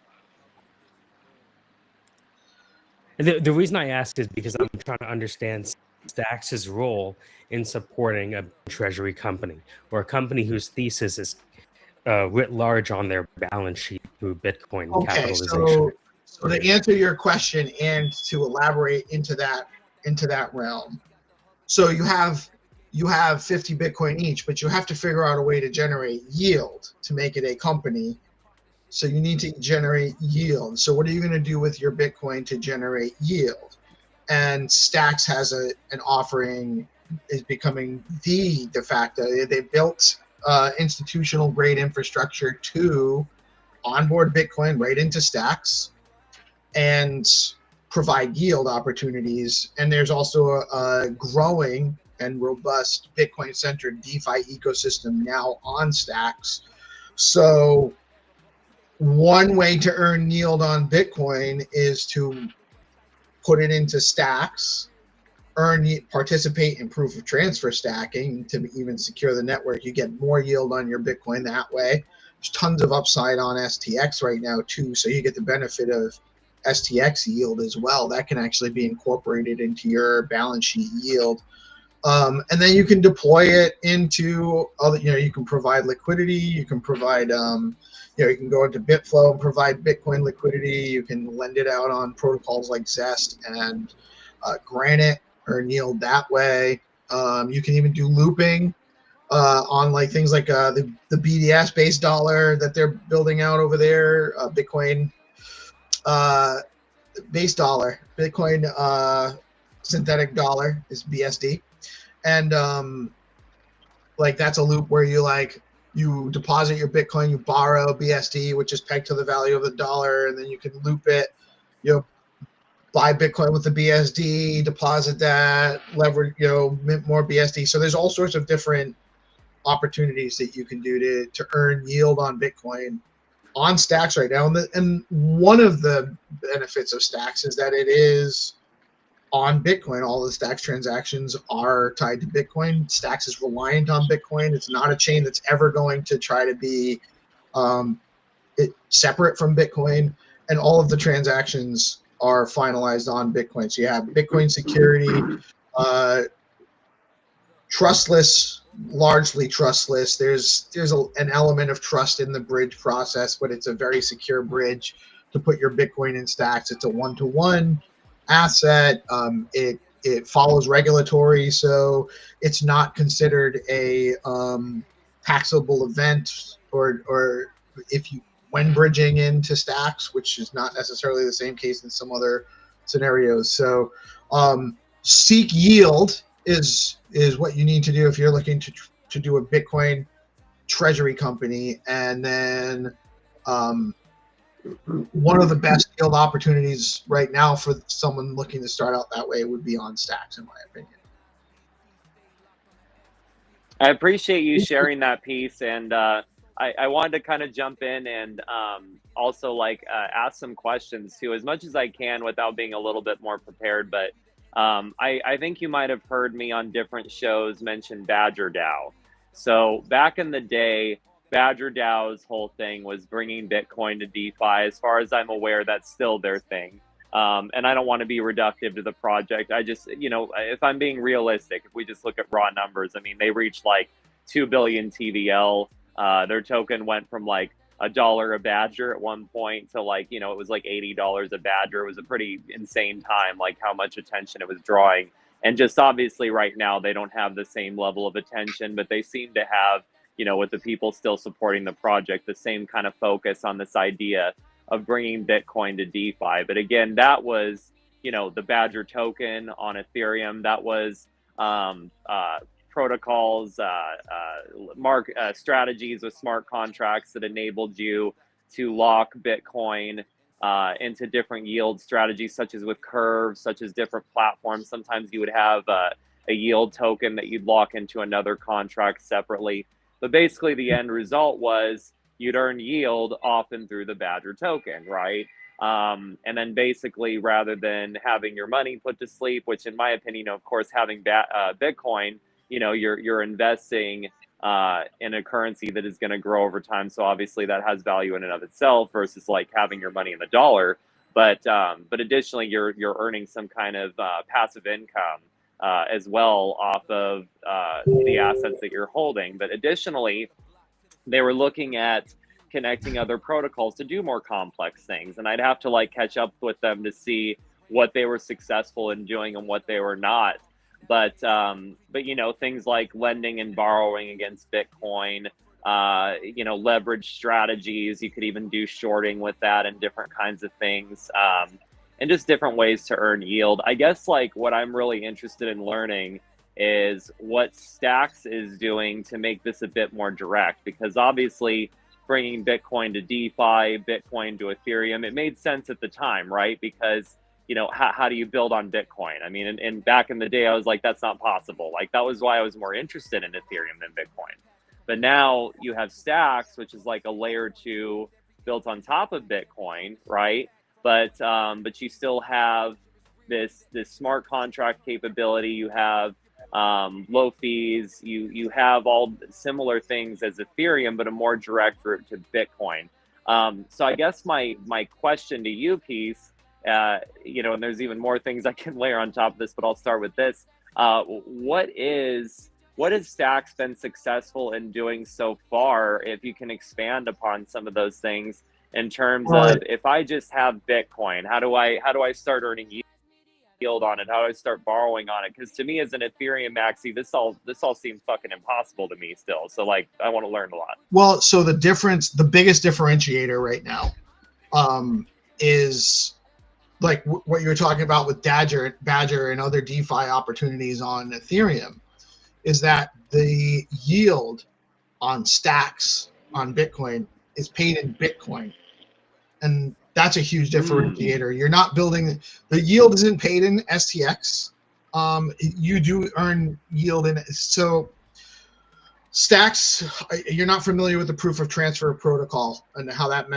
The reason I ask is because I'm trying to understand Stacks' role in supporting a treasury company, or a company whose thesis is writ large on their balance sheet through Bitcoin capitalization. So to answer your question and to elaborate into that realm, so you have 50 Bitcoin each, but you have to figure out a way to generate yield to make it a company. So you need to generate yield. So what are you going to do with your Bitcoin to generate yield? And Stacks has an offering, is becoming the de facto. They built institutional grade infrastructure to onboard Bitcoin right into Stacks and provide yield opportunities. And there's also a growing and robust Bitcoin-centered DeFi ecosystem now on Stacks. So one way to earn yield on Bitcoin is to put it into Stacks, participate in proof of transfer stacking to even secure the network. You get more yield on your Bitcoin that way. There's tons of upside on STX right now too, so you get the benefit of STX yield as well. That can actually be incorporated into your balance sheet yield. And then you can deploy it into other, you can provide liquidity, you can provide, you can go into Bitflow and provide Bitcoin liquidity. You can lend it out on protocols like Zest and Granite, earn yield that way. You can even do looping on like things like the BDS base dollar that they're building out over there, Bitcoin base dollar, Bitcoin synthetic dollar is BSD. And like that's a loop where you deposit your Bitcoin, you borrow BSD, which is pegged to the value of the dollar, and then you can loop it, buy Bitcoin with the BSD, deposit that, leverage, mint more BSD. So there's all sorts of different opportunities that you can do to earn yield on Bitcoin on Stacks right now. And one of the benefits of Stacks is that it is on Bitcoin. All the Stacks transactions are tied to Bitcoin. Stacks is reliant on Bitcoin. It's not a chain that's ever going to try to be separate from Bitcoin, and all of the transactions are finalized on Bitcoin. So you have Bitcoin security, trustless, largely trustless. There's an element of trust in the bridge process, but it's a very secure bridge to put your Bitcoin in Stacks. It's a one-to-one asset. It follows regulatory, so it's not considered a taxable event, or if you when bridging into Stacks, which is not necessarily the same case in some other scenarios. So seek yield is what you need to do if you're looking to do a Bitcoin treasury company. And then one of the best yield opportunities right now for someone looking to start out that way would be on Stacks, in my opinion. I appreciate you sharing that piece, and I wanted to kind of jump in and also ask some questions too, as much as I can without being a little bit more prepared. But I think you might have heard me on different shows mention Badger DAO. So back in the day, Badger DAO's whole thing was bringing Bitcoin to DeFi. As far as I'm aware, that's still their thing. And I don't want to be reductive to the project. I just, if I'm being realistic, if we just look at raw numbers, I mean, they reached like 2 billion TVL. Their token went from like $1 a Badger at one point to it was like $80 a Badger. It was a pretty insane time, like how much attention it was drawing. And just obviously right now, they don't have the same level of attention, but they seem to have, with the people still supporting the project, the same kind of focus on this idea of bringing Bitcoin to DeFi. But again, that was, the Badger token on Ethereum. That was protocols, strategies with smart contracts that enabled you to lock Bitcoin into different yield strategies, such as with curves, such as different platforms. Sometimes you would have a yield token that you'd lock into another contract separately. But basically the end result was you'd earn yield often through the Badger token, right? And then basically, rather than having your money put to sleep, which in my opinion, of course, having Bitcoin, you're investing in a currency that is going to grow over time. So obviously that has value in and of itself versus like having your money in the dollar. But additionally, you're earning some kind of passive income as well off of the assets that you're holding. But additionally, they were looking at connecting other protocols to do more complex things. And I'd have to catch up with them to see what they were successful in doing and what they were not. But things like lending and borrowing against Bitcoin, leverage strategies, you could even do shorting with that and different kinds of things, and just different ways to earn yield. I guess what I'm really interested in learning is what Stacks is doing to make this a bit more direct, because obviously bringing Bitcoin to DeFi, Bitcoin to Ethereum, it made sense at the time, right? Because how do you build on Bitcoin? I mean, and back in the day, I was like, that's not possible. That was why I was more interested in Ethereum than Bitcoin. But now you have Stacks, which is like a layer 2 built on top of Bitcoin, right? But you still have this smart contract capability. You have low fees. You have all similar things as Ethereum, but a more direct route to Bitcoin. So I guess my question to you, Peace, and there's even more things I can layer on top of this, but I'll start with this. What has Stacks been successful in doing so far? If you can expand upon some of those things in terms of, if I just have Bitcoin, how do I start earning yield on it? How do I start borrowing on it? Because to me, as an Ethereum maxi, this all seems fucking impossible to me still. So I want to learn a lot. Well, so the biggest differentiator right now is what you were talking about with Badger and other DeFi opportunities on Ethereum, is that the yield on Stacks on Bitcoin is paid in Bitcoin. And that's a huge differentiator. You're not building, the yield isn't paid in STX. You do earn yield in it. So Stacks, you're not familiar with the proof of transfer protocol and how that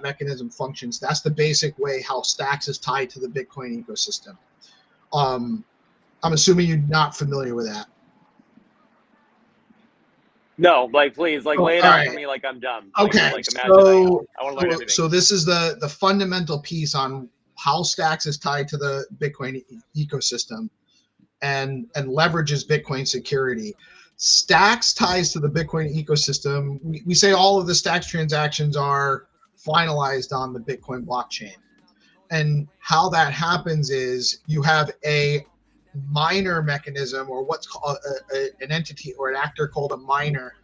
mechanism functions. That's the basic way how Stacks is tied to the Bitcoin ecosystem. I'm assuming you're not familiar with that. No, like please, like Oh, lay it all out right. for me like I'm dumb. Like, Okay, like imagine I want to learn everything. so this is the fundamental piece on how Stacks is tied to the Bitcoin ecosystem and leverages Bitcoin security. Stacks ties to the Bitcoin ecosystem. We say all of the Stacks transactions are finalized on the Bitcoin blockchain. And how that happens is you have a miner mechanism, or what's called an entity or an actor called a miner.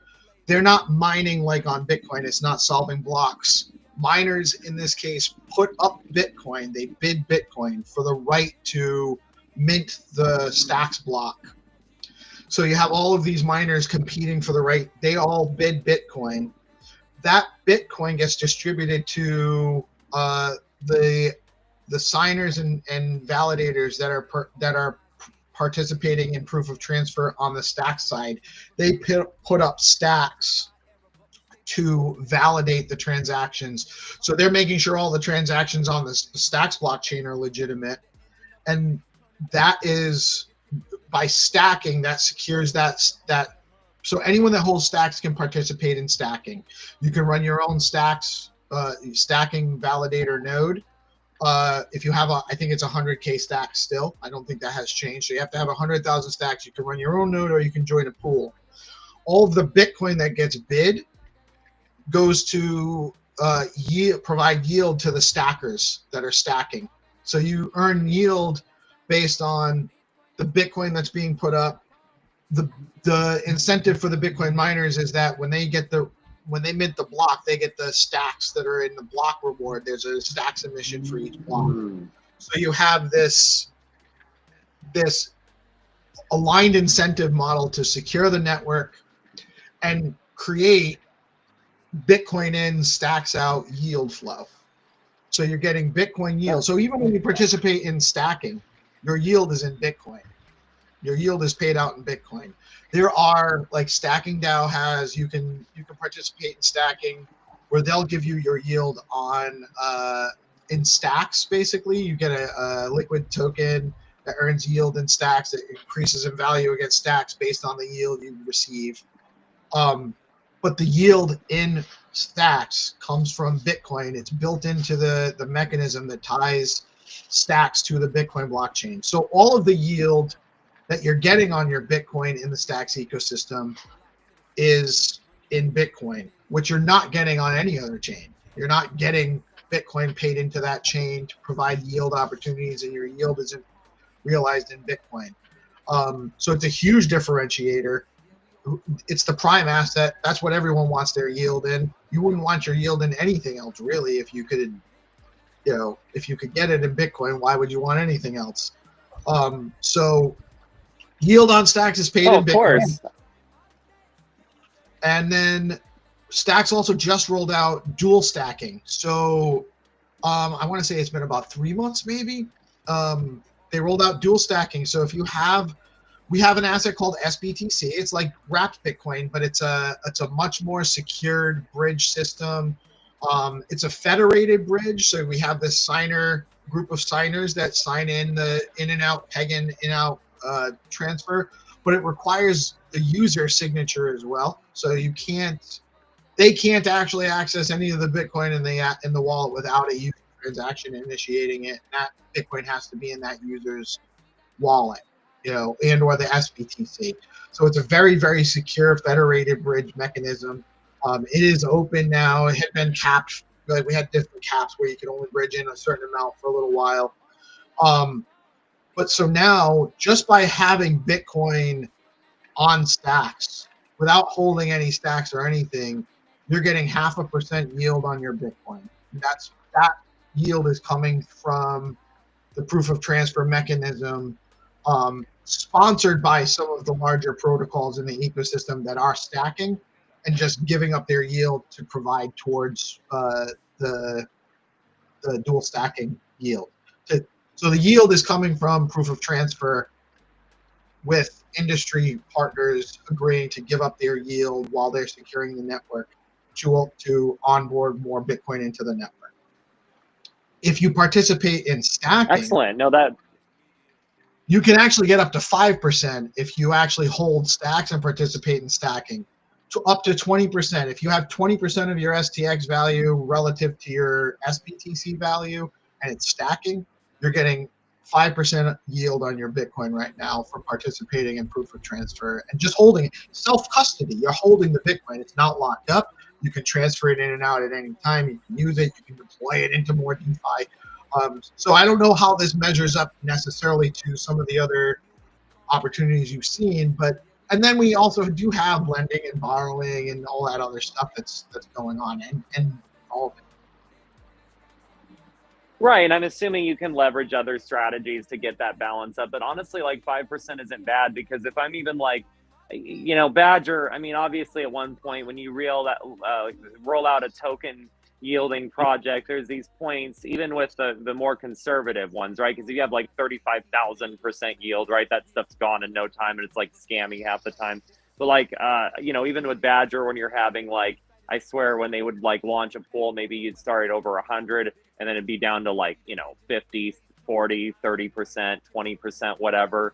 They're not mining like on Bitcoin. It's not solving blocks. Miners in this case put up Bitcoin. They bid Bitcoin for the right to mint the Stacks block. So you have all of these miners competing for the right. They all bid Bitcoin. That Bitcoin gets distributed to the signers and validators that are participating in proof of transfer on the Stacks side. They put up Stacks to validate the transactions. So they're making sure all the transactions on the Stacks blockchain are legitimate. And that is, by stacking, that secures that. So anyone that holds Stacks can participate in stacking. You can run your own Stacks stacking validator node. If you have I think it's 100K stacks still. I don't think that has changed. So you have to have 100,000 stacks. You can run your own node, or you can join a pool. All of the Bitcoin that gets bid goes to provide yield to the stackers that are stacking. So you earn yield based on the Bitcoin that's being put up. The incentive for the Bitcoin miners is that when they mint the block, they get the stacks that are in the block reward. There's a stacks emission for each block. So you have this aligned incentive model to secure the network and create Bitcoin in, stacks out yield flow. So you're getting Bitcoin yield. So even when you participate in stacking, your yield is in Bitcoin. Your yield is paid out in Bitcoin. There are, like Stacking DAO has, you can participate in stacking where they'll give you your yield on in stacks. Basically, you get a liquid token that earns yield in stacks that increases in value against stacks based on the yield you receive. But the yield in stacks comes from Bitcoin. It's built into the mechanism that ties stacks to the Bitcoin blockchain. So all of the yield that you're getting on your Bitcoin in the Stacks ecosystem is in Bitcoin, which you're not getting on any other chain. You're not getting Bitcoin paid into that chain to provide yield opportunities, and your yield isn't realized in Bitcoin. So it's a huge differentiator. It's the prime asset. That's what everyone wants their yield in. You wouldn't want your yield in anything else, really. If you could, if you could get it in Bitcoin, why would you want anything else? So yield on Stacks is paid in Bitcoin. Of course. And then Stacks also just rolled out dual stacking. So I want to say it's been about 3 months, maybe. They rolled out dual stacking. So if you have, we have an asset called SBTC. It's like wrapped Bitcoin, but it's a much more secured bridge system. It's a federated bridge. So we have this group of signers that sign in the in and out, peg in and out transfer, but it requires the user signature as well. So they can't actually access any of the Bitcoin in the wallet without a user transaction initiating it. That Bitcoin has to be in that user's wallet, and or the SBTC. So it's a very, very secure federated bridge mechanism. It is open now. It had been capped. Like we had different caps where you could only bridge in a certain amount for a little while. But so now, just by having Bitcoin on Stacks, without holding any Stacks or anything, you're getting 0.5% yield on your Bitcoin. That yield is coming from the proof of transfer mechanism, sponsored by some of the larger protocols in the ecosystem that are stacking and just giving up their yield to provide towards the dual stacking yield. So the yield is coming from proof of transfer with industry partners agreeing to give up their yield while they're securing the network to onboard more Bitcoin into the network. If you participate in stacking, excellent. No, that You can actually get up to 5% if you actually hold stacks and participate in stacking. To up to 20%. If you have 20% of your STX value relative to your SBTC value and it's stacking, you're getting 5% yield on your Bitcoin right now for participating in proof of transfer and just holding self-custody. You're holding the Bitcoin. It's not locked up. You can transfer it in and out at any time. You can use it. You can deploy it into more DeFi. So I don't know how this measures up necessarily to some of the other opportunities you've seen, but and then we also do have lending and borrowing and all that other stuff that's going on and all of it. Right, and I'm assuming you can leverage other strategies to get that balance up. But honestly, like 5% isn't bad, because if I'm even like, you know, Badger, I mean, obviously at one point when you roll out a token yielding project, there's these points, even with the more conservative ones, right? Because if you have like 35,000% yield, right, that stuff's gone in no time, and it's like scammy half the time. But like, you know, even with Badger, when you're having like, I swear when they would like launch a pool, maybe you'd start at over 100 and then it'd be down to like, you know, 50, 40, 30%, 20%, whatever.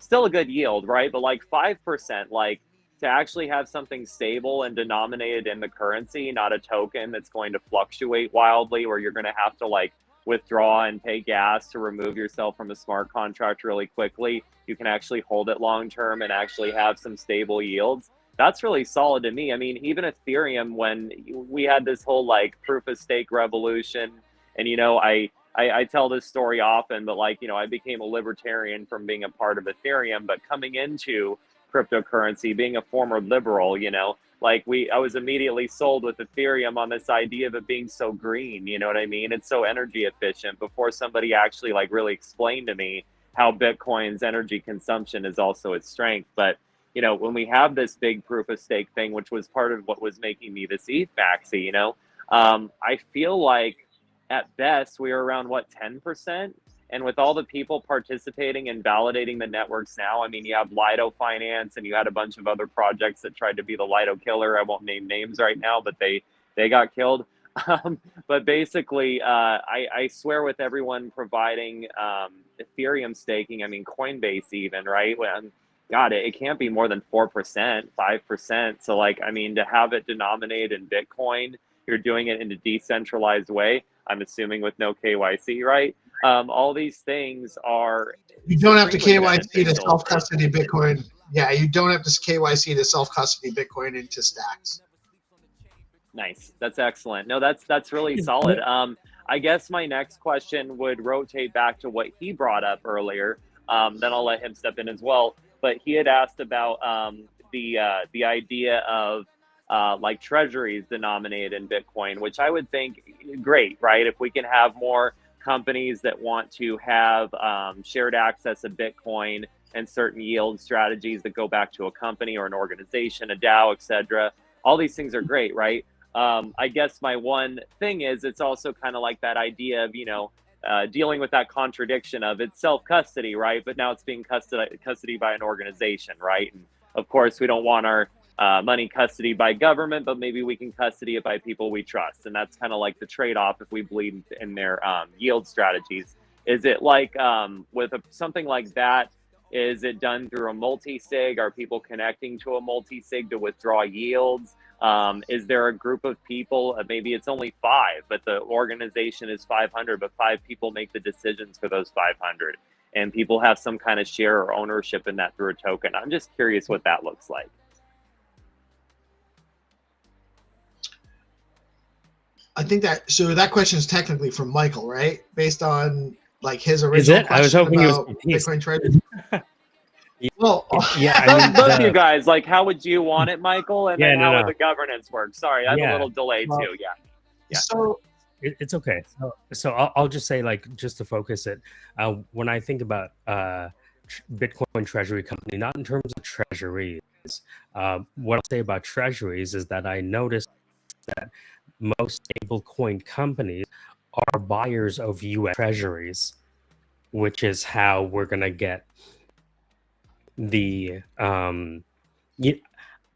Still a good yield, right? But like 5%, like, to actually have something stable and denominated in the currency, not a token that's going to fluctuate wildly, where you're going to have to like withdraw and pay gas to remove yourself from a smart contract really quickly. You can actually hold it long term and actually have some stable yields. That's really solid to me. I mean, even Ethereum, when we had this whole like proof of stake revolution, and you know, I tell this story often, but like, you know, I became a libertarian from being a part of Ethereum, but coming into cryptocurrency, being a former liberal, you know, like I was immediately sold with Ethereum on this idea of it being so green, you know what I mean? It's so energy efficient, before somebody actually like really explained to me how Bitcoin's energy consumption is also its strength. But, you know, when we have this big proof of stake thing, which was part of what was making me this ETH maxi, you know, I feel like at best we are around what, 10%? And with all the people participating and validating the networks now, I mean, you have Lido Finance and you had a bunch of other projects that tried to be the Lido killer. I won't name names right now, but they got killed. But basically, I swear with everyone providing Ethereum staking, I mean, Coinbase even, right? God, it can't be more than 4%, 5%. So like, I mean, to have it denominated in Bitcoin, you're doing it in a decentralized way, I'm assuming with no KYC, right? All these things are... You don't have to KYC to self-custody Bitcoin. Yeah, you don't have to KYC to self-custody Bitcoin into stacks. Nice. That's excellent. No, that's really solid. I guess my next question would rotate back to what he brought up earlier. Then I'll let him step in as well. But he had asked about the idea of like treasuries denominated in Bitcoin, which I would think great, right? If we can have more companies that want to have shared access of Bitcoin and certain yield strategies that go back to a company or an organization, a DAO, etc. All these things are great, right? I guess my one thing is, it's also kind of like that idea of, you know, dealing with that contradiction of it's self-custody, right? But now it's being custody by an organization, right? And of course, we don't want our money custody by government, but maybe we can custody it by people we trust. And that's kind of like the trade-off if we believe in their yield strategies. Is it like with something like that, is it done through a multi-sig? Are people connecting to a multi-sig to withdraw yields? Is there a group of people, maybe it's only 5, but the organization is 500, but 5 people make the decisions for those 500, and people have some kind of share or ownership in that through a token? I'm just curious what that looks like. I think that question is technically from Michael, right? Based on like his original question. I was hoping about it was Bitcoin treasury. Well, yeah, I mean, both you guys, like, how would you want it, Michael? And then how would no. the governance work? Sorry, I have a little delay too. Yeah. So it's okay. So I'll just say, like, just to focus it, when I think about Bitcoin treasury company, not in terms of treasuries, what I'll say about treasuries is that I noticed that most stablecoin companies are buyers of U.S. treasuries, which is how we're gonna get the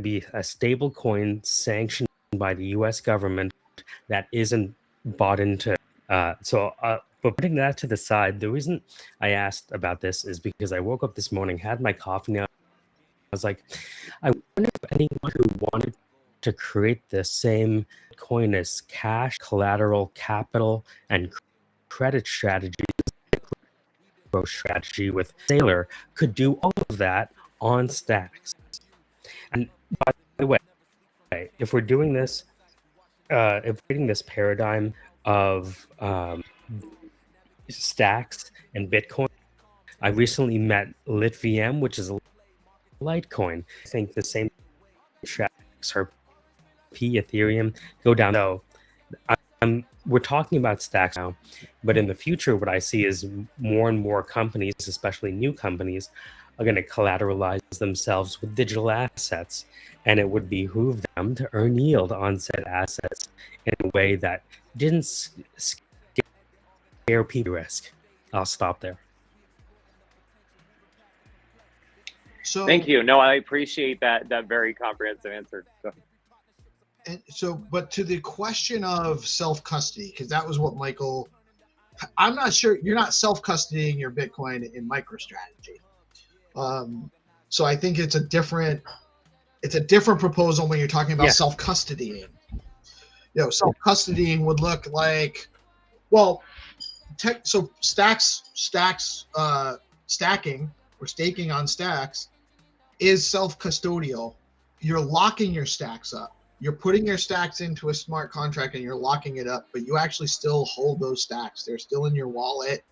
be a stable coin sanctioned by the U.S. government that isn't bought into. So But putting that to the side, the reason I asked about this is because I woke up this morning, had my coffee now. I was like, I wonder if anyone who wanted to create the same coin as cash, collateral, capital, and credit strategy, growth strategy with Sailor could do all of that on Stacks. And by the way, if we're doing this, if we're creating this paradigm of Stacks and Bitcoin, I recently met LitVM, which is a Litecoin. I think the same Stacks are Ethereum go down. So we're talking about Stacks now, but in the future, what I see is more and more companies, especially new companies, are going to collateralize themselves with digital assets, and it would behoove them to earn yield on said assets in a way that didn't scare people risk. I'll stop there. So thank you. No, I appreciate that very comprehensive answer. But to the question of self-custody, because that was what Michael, I'm not sure, you're not self-custodying your Bitcoin in MicroStrategy. So I think it's a different proposal when you're talking about self-custodying. Self-custodying would look like, well, so stacking or staking on Stacks is self-custodial. You're locking your Stacks up. You're putting your Stacks into a smart contract and you're locking it up, but you actually still hold those Stacks. They're still in your wallet.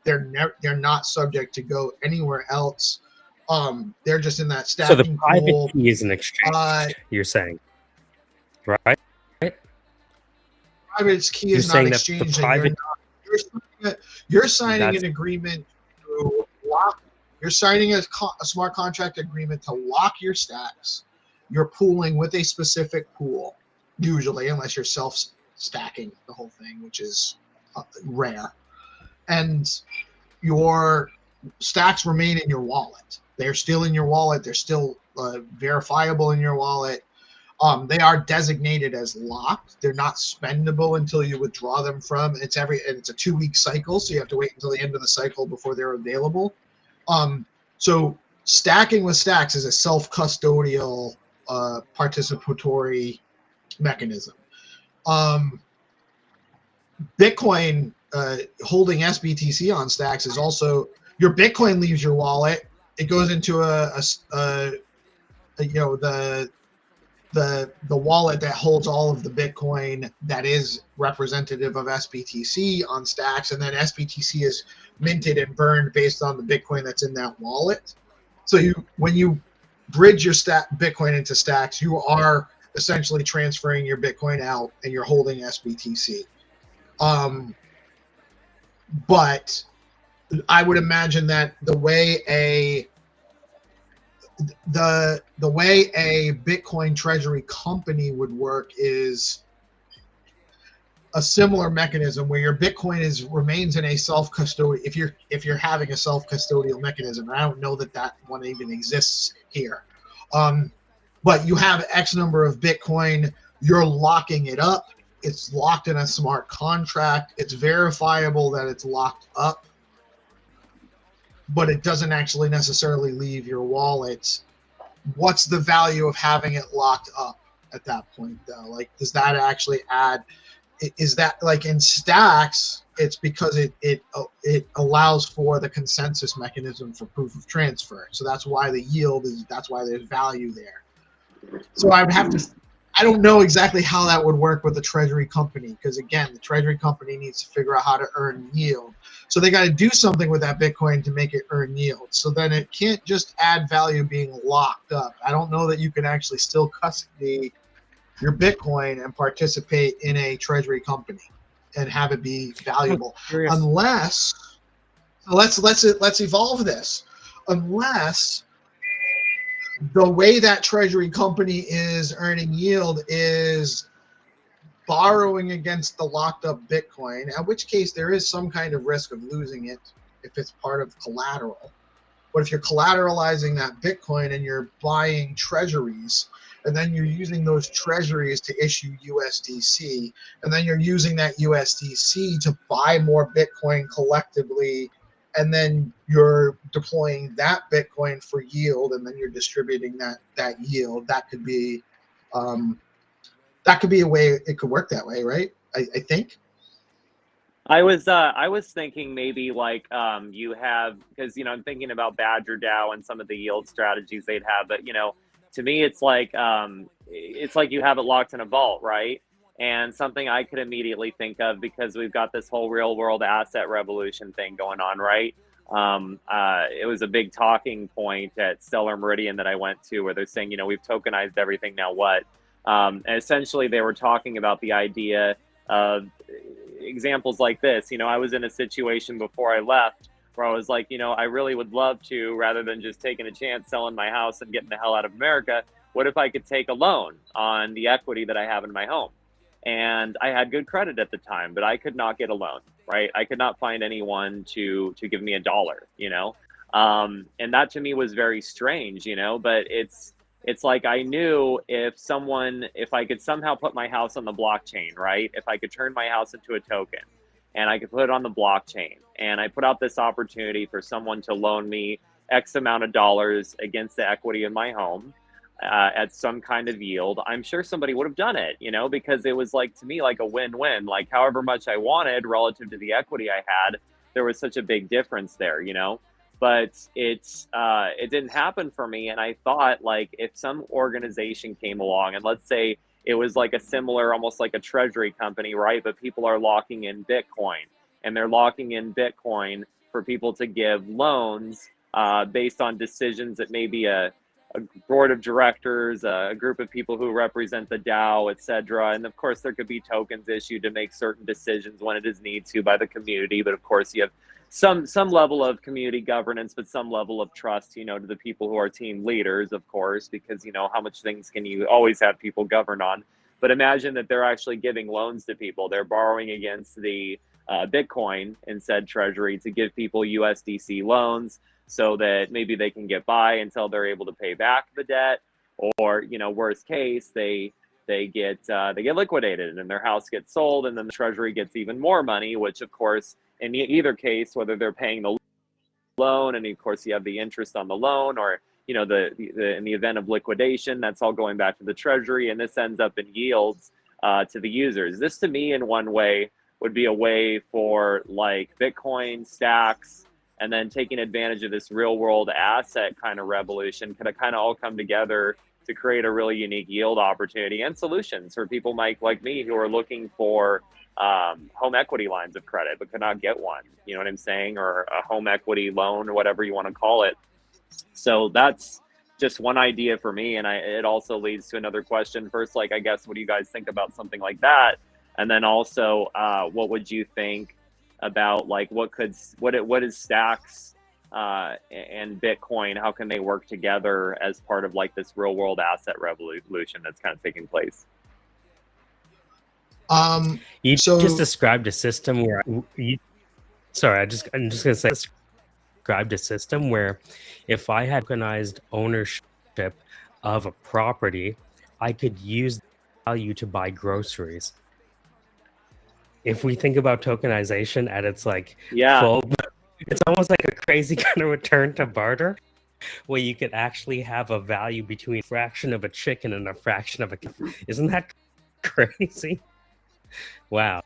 They're not subject to go anywhere else. They're just in that stacking pool. So the private key is an exchange, you're saying, right? Private key is not exchange. You're signing an agreement to lock. You're signing a smart contract agreement to lock your Stacks. You're pooling with a specific pool, usually, unless you're self-stacking the whole thing, which is rare. And your Stacks remain in your wallet. They're still in your wallet. They're still verifiable in your wallet. They are designated as locked. They're not spendable until you withdraw them from. It's a 2-week cycle, so you have to wait until the end of the cycle before they're available. So stacking with Stacks is a self-custodial participatory mechanism. Bitcoin holding SBTC on Stacks is also, your Bitcoin leaves your wallet. It goes into the wallet that holds all of the Bitcoin that is representative of SBTC on Stacks, and then SBTC is minted and burned based on the Bitcoin that's in that wallet. So when you bridge your Bitcoin into Stacks, you are essentially transferring your Bitcoin out and you're holding SBTC. But I would imagine that the way a Bitcoin treasury company would work is a similar mechanism where your Bitcoin remains in a self-custodial. If you're having a self-custodial mechanism, and I don't know that one even exists here, but you have X number of Bitcoin, you're locking it up. It's locked in a smart contract. It's verifiable that it's locked up, but it doesn't actually necessarily leave your wallet. What's the value of having it locked up at that point, though? Like, does that actually add? Is that like in Stacks? It's because it allows for the consensus mechanism for proof of transfer. So that's why the yield is. That's why there's value there. So I would have to. I don't know exactly how that would work with the treasury company, because again, the treasury company needs to figure out how to earn yield. So they got to do something with that Bitcoin to make it earn yield. So then it can't just add value being locked up. I don't know that you can actually still custody your Bitcoin and participate in a treasury company and have it be valuable, unless let's evolve this. Unless the way that treasury company is earning yield is borrowing against the locked up Bitcoin, in which case there is some kind of risk of losing it if it's part of collateral. But if you're collateralizing that Bitcoin and you're buying treasuries, and then you're using those treasuries to issue USDC, and then you're using that USDC to buy more Bitcoin collectively, and then you're deploying that Bitcoin for yield, and then you're distributing that yield. That could be a way it could work that way, right? I think. I was thinking maybe like you have, because I'm thinking about Badger DAO and some of the yield strategies they'd have, but to me it's like you have it locked in a vault, right? And something I could immediately think of, because we've got this whole real world asset revolution thing going on, right? It was a big talking point at Stellar Meridian that I went to, where they're saying, we've tokenized everything, now what? And essentially they were talking about the idea of examples like this. I was in a situation before I left where I was like, I really would love to, rather than just taking a chance selling my house and getting the hell out of America, what if I could take a loan on the equity that I have in my home? And I had good credit at the time, but I could not get a loan, right? I could not find anyone to give me $1, and that to me was very strange, but it's like I knew if I could somehow put my house on the blockchain, right? If I could turn my house into a token and I could put it on the blockchain, and I put out this opportunity for someone to loan me X amount of dollars against the equity of my home at some kind of yield, I'm sure somebody would have done it, because it was like, to me, like a win-win. Like however much I wanted relative to the equity I had, there was such a big difference there, but it didn't happen for me. And I thought, like, if some organization came along, and let's say it was like a similar, almost like a treasury company, right? But people are locking in Bitcoin, and they're locking in Bitcoin for people to give loans based on decisions that maybe a board of directors, a group of people who represent the DAO, etc. And of course, there could be tokens issued to make certain decisions when it is need to by the community. But of course, you have some level of community governance, but some level of trust, to the people who are team leaders, of course, because how much things can you always have people govern on. But imagine that they're actually giving loans to people. They're borrowing against the Bitcoin in said treasury to give people USDC loans, so that maybe they can get by until they're able to pay back the debt, or worst case, they get liquidated and their house gets sold, and then the treasury gets even more money, which of course, in either case, whether they're paying the loan, and of course you have the interest on the loan, or in the event of liquidation, that's all going back to the treasury, and this ends up in yields to the users. This, to me, in one way would be a way for like Bitcoin stacks, and then taking advantage of this real world asset kind of revolution, could kind of all come together to create a really unique yield opportunity and solutions for people like me who are looking for home equity lines of credit but could not get one, you know what I'm saying, or a home equity loan, or whatever you want to call it. So that's just one idea for me, and it also leads to another question. First, like, I guess, what do you guys think about something like that? And then also, what would you think about, like, what is stacks and Bitcoin? How can they work together as part of like this real world asset revolution that's kind of taking place? You So just described a system where I'm just gonna say, described a system where if I had tokenized ownership of a property, I could use value to buy groceries. If we think about tokenization at its full, it's almost like a crazy kind of return to barter, where you could actually have a value between a fraction of a chicken and a fraction of a. Isn't that crazy? Wow.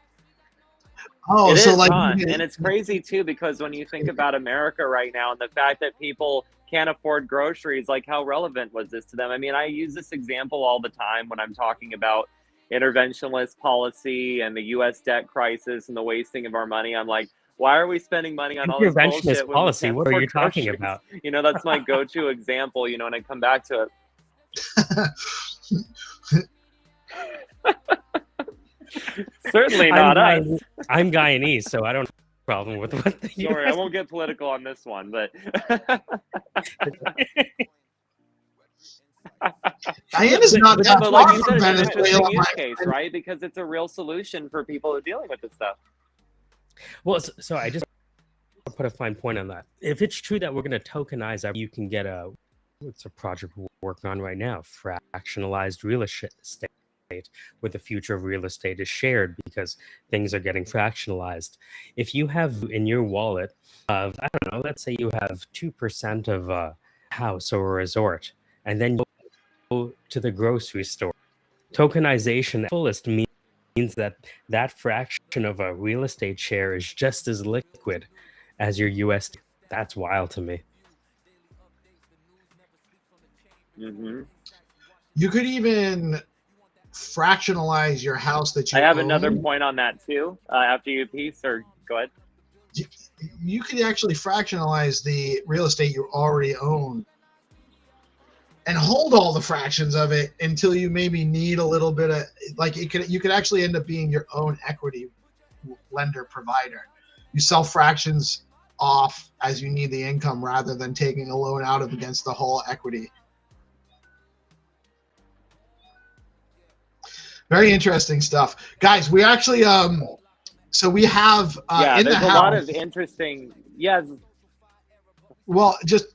Oh, It so is, like, huh? And it's crazy too, because when you think about America right now and the fact that people can't afford groceries, like, how relevant was this to them? I mean, I use this example all the time when I'm talking about interventionist policy and the U.S. debt crisis and the wasting of our money. I'm like, why are we spending money on all this bullshit when we can't What are afford you talking groceries? about? That's my go-to example, and I come back to it. Certainly not us. I'm Guyanese, so I don't have a problem with what the Don't worry, I won't get political on this one, but Guyana's not yeah, that but far like you from said, it's an Venezuela. interesting use case, right? Because it's a real solution for people who are dealing with this stuff. Well, so I just put a fine point on that. If it's true that we're going to tokenize, you can get it's a project working on right now, fractionalized real estate, where the future of real estate is shared because things are getting fractionalized. If you have in your wallet of, I don't know, let's say you have 2% of a house or a resort, and then you go to the grocery store, tokenization at fullest means that that fraction of a real estate share is just as liquid as your USD. That's wild to me. Mm-hmm. You could even fractionalize your house that you I have own. another point on that too. After you piece, or go ahead. You could actually fractionalize the real estate you already own and hold all the fractions of it until you maybe need a little bit of, like, you could actually end up being your own equity lender provider. You sell fractions off as you need the income rather than taking a loan out of against the whole equity. Very interesting stuff, guys. We actually so we have in the house, there's a lot of interesting. Yes. Well, just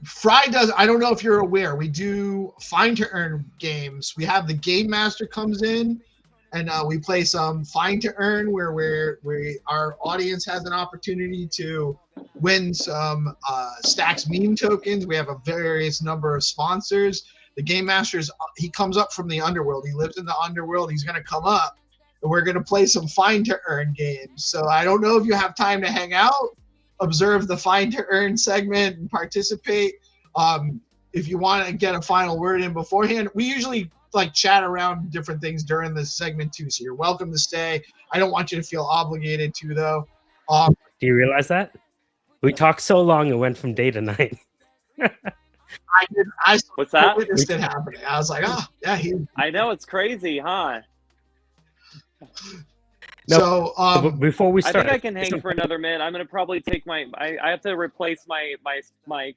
Fry does. I don't know if you're aware. We do Find2Earn games. We have the game master comes in, and we play some Find2Earn, where our audience has an opportunity to win some Stacks meme tokens. We have a various number of sponsors. The game master's, he comes up from the underworld. He lives in the underworld. He's going to come up, and we're going to play some Find2Earn games. So I don't know if you have time to hang out, observe the Find2Earn segment, and participate. If you want to get a final word in beforehand, we usually like chat around different things during this segment too. So you're welcome to stay. I don't want you to feel obligated to, though. Do you realize that? We talked so long, it went from day to night. What's that? Witnessed it happening. I was like, oh, yeah. I know, it's crazy, huh? No, so before we start, I think I can hang for another minute. I'm going to probably take my. I have to replace my mic.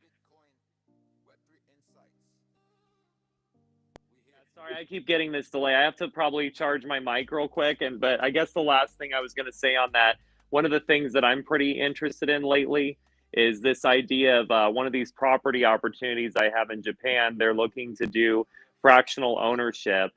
Sorry, I keep getting this delay. I have to probably charge my mic real quick. But I guess the last thing I was going to say on that, one of the things that I'm pretty interested in lately is this idea of one of these property opportunities I have in Japan. They're looking to do fractional ownership.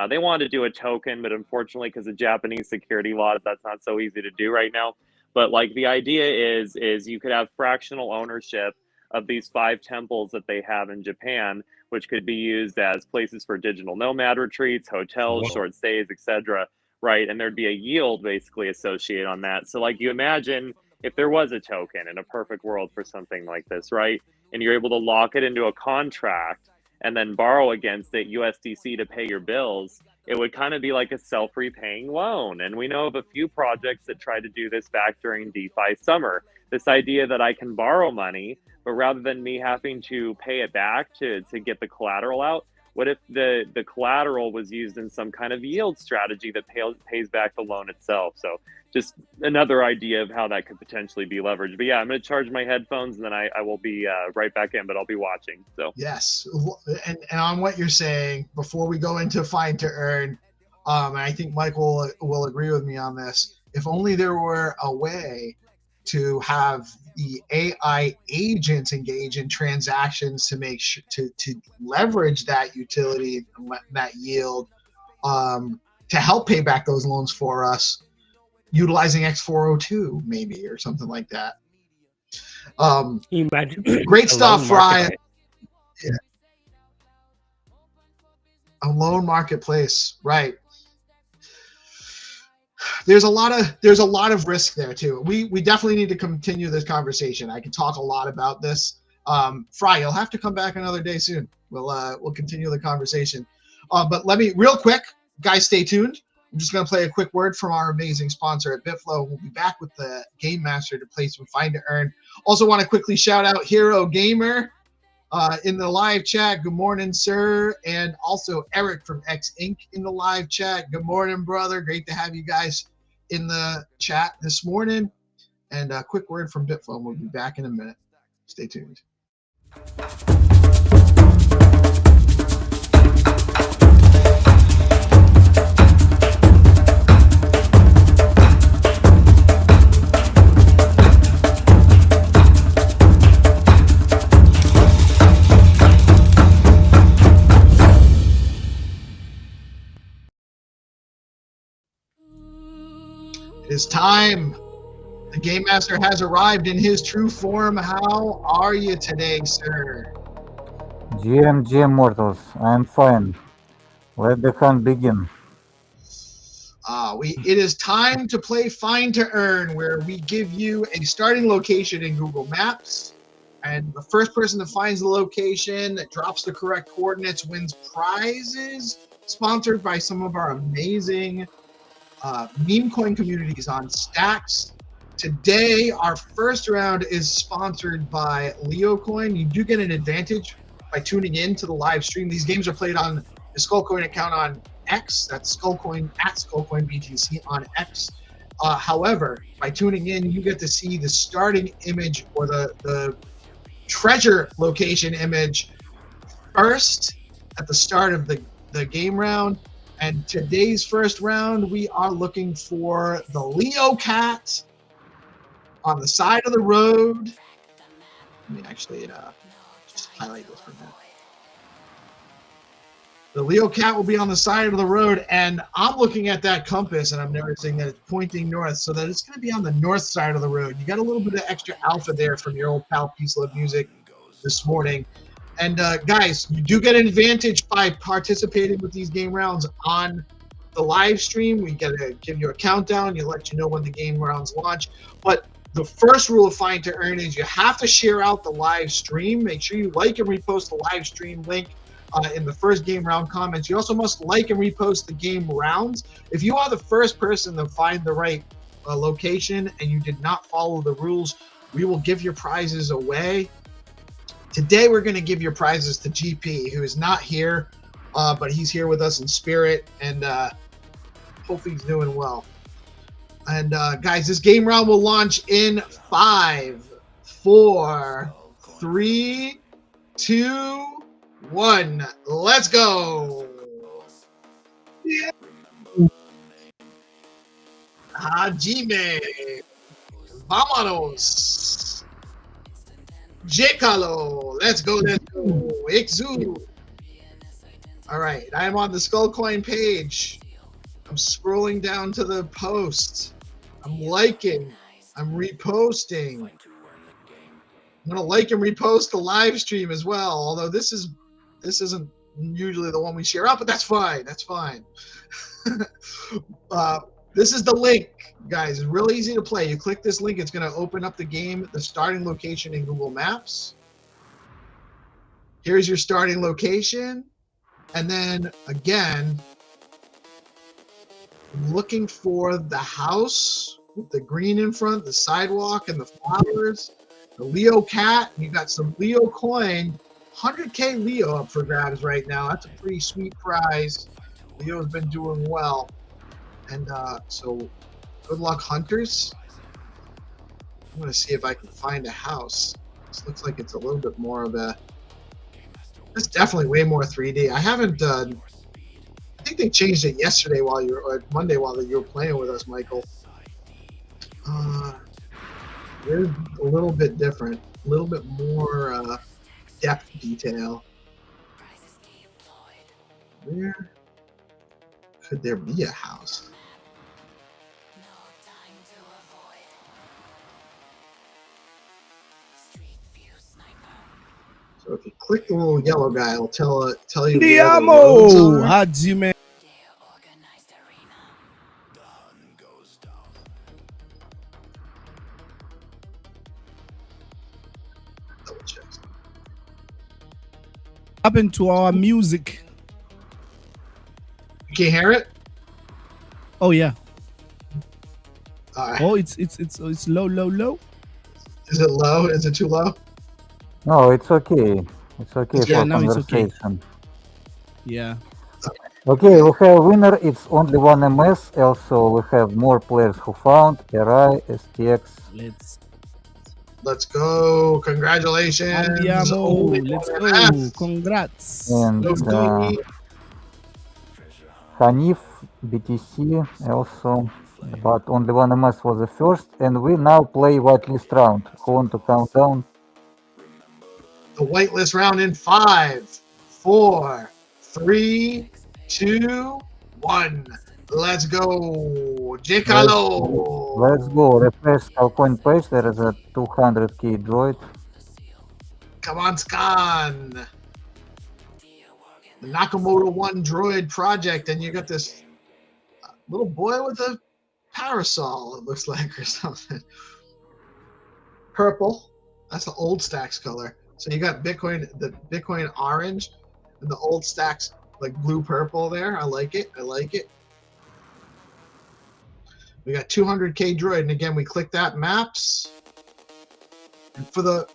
They want to do a token, but unfortunately, because of Japanese security laws, that's not so easy to do right now. But like the idea is you could have fractional ownership of these 5 temples that they have in Japan, which could be used as places for digital nomad retreats, hotels, short stays, etc. Right? And there'd be a yield basically associated on that. So like you imagine if there was a token in a perfect world for something like this, right? And you're able to lock it into a contract and then borrow against it USDC to pay your bills, it would kind of be like a self-repaying loan. And we know of a few projects that tried to do this back during DeFi summer. This idea that I can borrow money, but rather than me having to pay it back to get the collateral out, what if the collateral was used in some kind of yield strategy that pays back the loan itself? So just another idea of how that could potentially be leveraged. But yeah, I'm going to charge my headphones and then I will be right back in, but I'll be watching. So yes, and on what you're saying, before we go into Find2Earn, and I think Michael will agree with me on this, if only there were a way to have the AI agents engage in transactions to make sure to leverage that utility, that yield, to help pay back those loans for us, utilizing X402 maybe or something like that. Imagine great stuff, Ryan. Yeah. A loan marketplace, right? There's a lot of risk there too. We definitely need to continue this conversation. I can talk a lot about this. Fry, you'll have to come back another day soon. We'll continue the conversation. But let me real quick, guys, stay tuned. I'm just going to play a quick word from our amazing sponsor at BitFlow. We'll be back with the Game Master to play some Find2Earn. Also want to quickly shout out Hero Gamer in the live chat. Good morning, sir. And also Eric from X Inc. in the live chat. Good morning, brother. Great to have you guys in the chat this morning. And a quick word from BitFlow. We'll be back in a minute. Stay tuned. is time. The Game Master has arrived in his true form. How are you today, sir? GM Mortals, I'm fine. Let the hunt begin. It is time to play Find to Earn, where we give you a starting location in Google Maps, and the first person that finds the location, that drops the correct coordinates, wins prizes, sponsored by some of our amazing meme coin communities on Stacks. Today, our first round is sponsored by LeoCoin. You do get an advantage by tuning in to the live stream. These games are played on the Skullcoin account on X. That's Skullcoin at Skullcoin BTC on X. However, by tuning in, you get to see the starting image or the treasure location image first at the start of the game round. And today's first round, we are looking for the Leo Cat on the side of the road. Let me actually just highlight this for a minute. The Leo Cat will be on the side of the road, and I'm looking at that compass, and I'm noticing that it's pointing north, so that it's going to be on the north side of the road. You got a little bit of extra alpha there from your old pal Peace Love Music this morning. And guys, you do get an advantage by participating with these game rounds on the live stream. We got to give you a countdown. You let you know when the game rounds launch. But the first rule of Find to Earn is you have to share out the live stream. Make sure you like and repost the live stream link in the first game round comments. You also must like and repost the game rounds. If you are the first person to find the right location and you did not follow the rules, we will give your prizes away. Today, we're going to give your prizes to GP, who is not here, but he's here with us in spirit, and hopefully he's doing well. And guys, this game round will launch in 5, 4, 3, 2, 1. Let's go. Yeah. Hajime. Vámonos. Jekalo. Let's go. Ixu. All right. I am on the Skullcoin page. I'm scrolling down to the post. I'm liking. I'm reposting. I'm going to like and repost the live stream as well, although this isn't usually the one we share out, but that's fine. That's fine. This is the link, guys. It's really easy to play. You click this link, it's going to open up the game, the starting location in Google Maps. Here's your starting location. And then, again, looking for the house with the green in front, the sidewalk, and the flowers. The Leo Cat. You got some Leo coin. 100K Leo up for grabs right now. That's a pretty sweet prize. Leo's been doing well. And so good luck, hunters. I'm going to see if I can find a house. This looks like it's a little bit more of a... It's definitely way more 3D. I haven't... I think they changed it yesterday while you were... Or Monday while you were playing with us, Michael. They're a little bit different. A little bit more depth detail. Where could there be a house? So if you click the little yellow guy, it'll tell you where the roads are. Hajime. Double check. Happened to our music. You can't hear it? Oh yeah. All right. Oh, it's low. Is it low? Is it too low? No, it's okay. It's okay Yeah, for now it's okay. conversation. Yeah. Okay, we have winner. It's only one MS. Also, we have more players who found RI, STX. Let's go. Congratulations. Andiamo. Only Let's one go. MS. Congrats. And Let's go. Hanif, BTC also. But only one MS was the first. And we now play whitelist round. Who want to count down? The whitelist round in 5, 4, 3, 2, 1. Let's go. Jekalo. Let's go. Refresh our coin page. There is a 200k droid. Come on, Scan. The Nakamoto 1 droid project, and you got this little boy with a parasol, it looks like, or something. Purple. That's the old stacks color. So you got Bitcoin, the Bitcoin orange, and the old stacks like blue purple there. I like it. I like it. We got 200k droid, and again we click that maps. And for the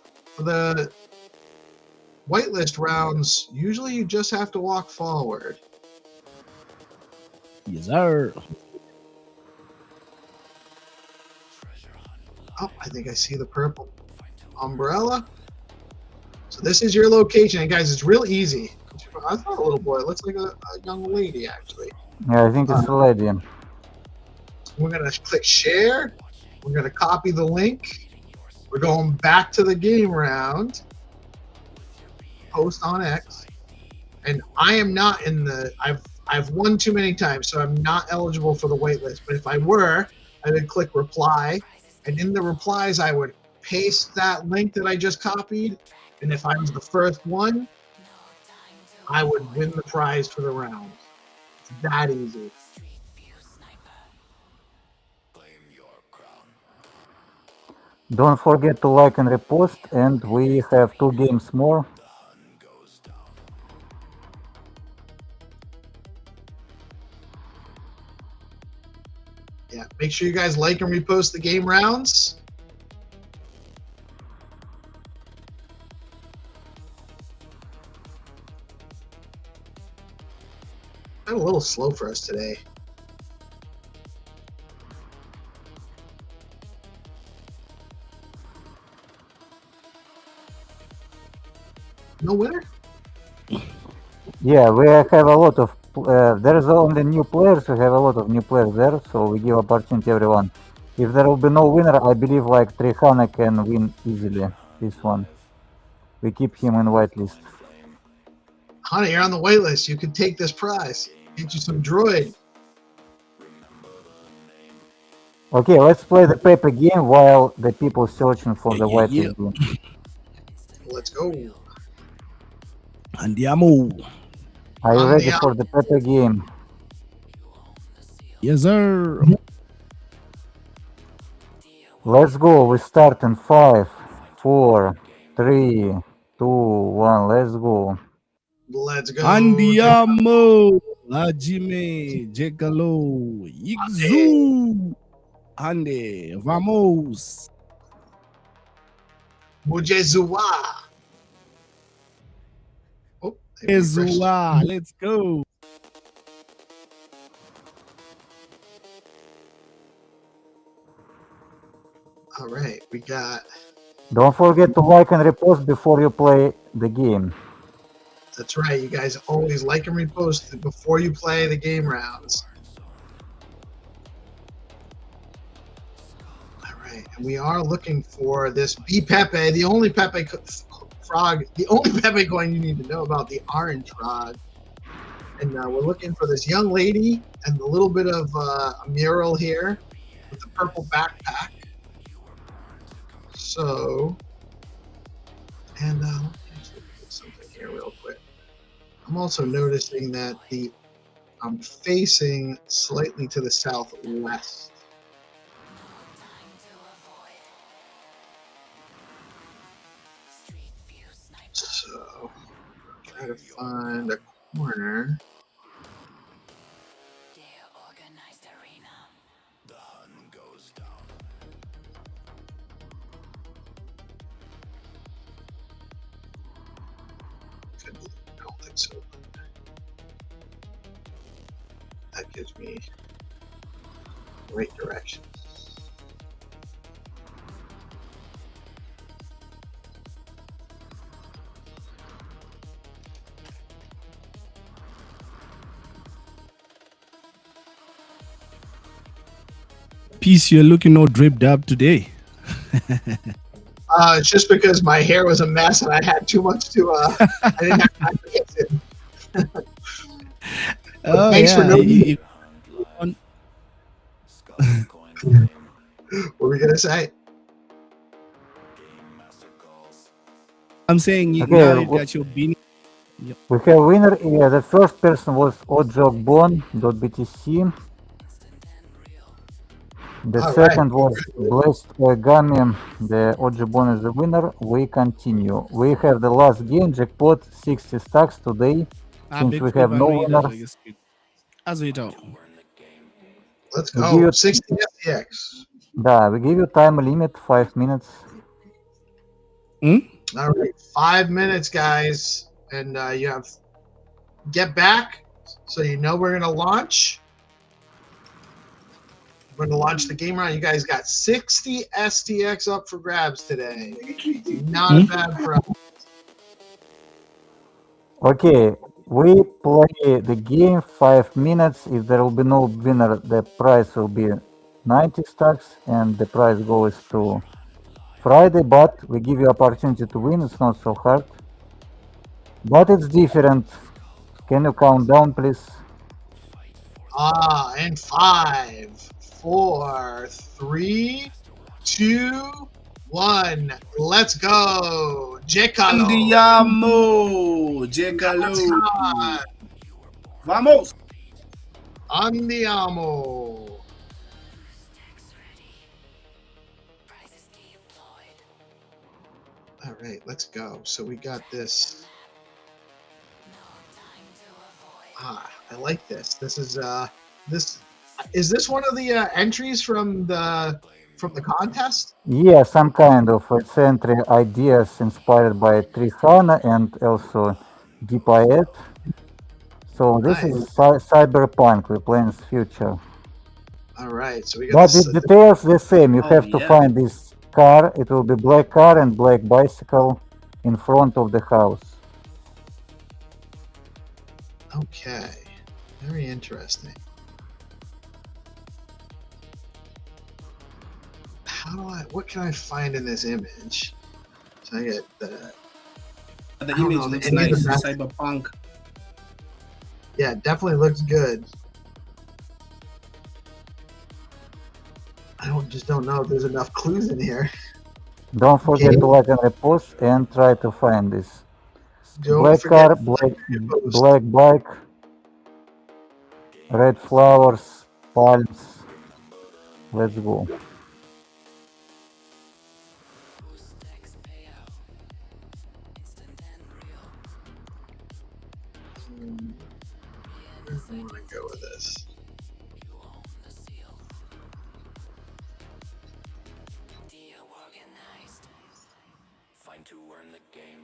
whitelist rounds, usually you just have to walk forward. Yes, sir. Oh, I think I see the purple umbrella. So this is your location, and guys, it's real easy. I thought a little boy. It looks like a young lady, actually. Yeah, I think it's a lady. We're gonna click share. We're gonna copy the link. We're going back to the game round. Post on X, and I am not in the. I've won too many times, so I'm not eligible for the waitlist. But if I were, I would click reply, and in the replies, I would paste that link that I just copied. And if I was the first one, I would win the prize for the round. It's that easy. Don't forget to like and repost, and we have 2 games more. Yeah, make sure you guys like and repost the game rounds. Been a little slow for us today. No winner? Yeah, we have a lot of. There is only new players. We have a lot of new players there, so we give opportunity to everyone. If there will be no winner, I believe like Trihana can win easily this one. We keep him in whitelist. Honey, you're on the waitlist. You can take this prize. Get you some droid. Okay, let's play the paper game while the people searching for the whitelist game. Let's go. Andiamo. Are you ready for the paper game? Yes, sir. Let's go. We start in 5, 4, 3, 2, 1. Let's go. Let's go. Andiamo. Hajime. Jekalo. Yigzu. Ande. Vamos. Mujezua. Ezua. Let's go. All right, we got. Don't forget to like and repost before you play the game. That's right, you guys always like and repost before you play the game rounds. All right, and we are looking for this B Pepe, the only Pepe frog, the only Pepe coin you need to know about, the orange frog. And we're looking for this young lady and a little bit of a mural here with the purple backpack. So, and let me actually put something here real quick. I'm also noticing that I'm facing slightly to the southwest. So, try to find a corner. I don't think so. That gives me great direction. Peace, you're looking all dripped up today. It's just because my hair was a mess and I had too much to, I didn't have time to fix it. Oh, Thanks for yeah. noticing. What were we gonna say? I'm saying Okay, now that you've been. Yep. we have winner. Yeah, the first person was ojokbon.btc. The All right. second was Blessed Origami. The Ojibon is the winner. We continue. We have the last game, jackpot 60 stacks today. Since we have no winner, Let's we give go. you, 60 SDX. we give you time limit 5 minutes. All right, 5 minutes, guys, and you have get back so you know we're gonna launch. We're gonna launch the game round. You guys got 60 SDX up for grabs today. Not a bad price. Okay, we play the game 5 minutes. If there will be no winner, the price will be 90 stacks, and the price goes to Friday. But we give you opportunity to win. It's not so hard, but it's different. Can you count down, please? And 5, 4, 3, 2, 1. Let's go. Jekalo. Andiamo, Jekalo. Vamos. Andiamo. All right, let's go. So we got this. I like this. This is this one of the entries from the contest? Yeah, some kind of it's entry ideas inspired by Trihana and also DeepIet. So this is cyberpunk. We're playing future. All right, so we got. But the details the same. You have to find this car. It will be black car and black bicycle in front of the house. Okay, very interesting. What can I find in this image? So I get the image looks nice, cyberpunk. Yeah, it definitely looks good. I just don't know if there's enough clues in here. Don't forget to like and repost and try to find this. Black car, black bike, red flowers, palms. Let's go. Where do I want to go with this? DeOrganized. Find2Earn the game.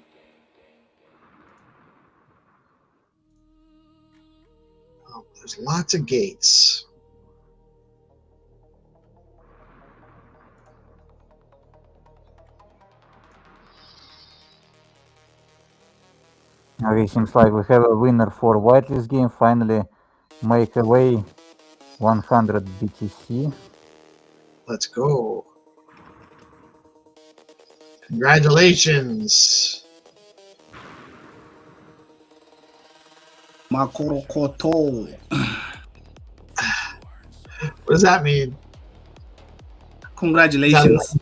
Oh, there's lots of gates. Okay, seems like we have a winner for whitelist game. Finally, make away 100 BTC. Let's go. Congratulations. Makorokoto. What does that mean? Congratulations.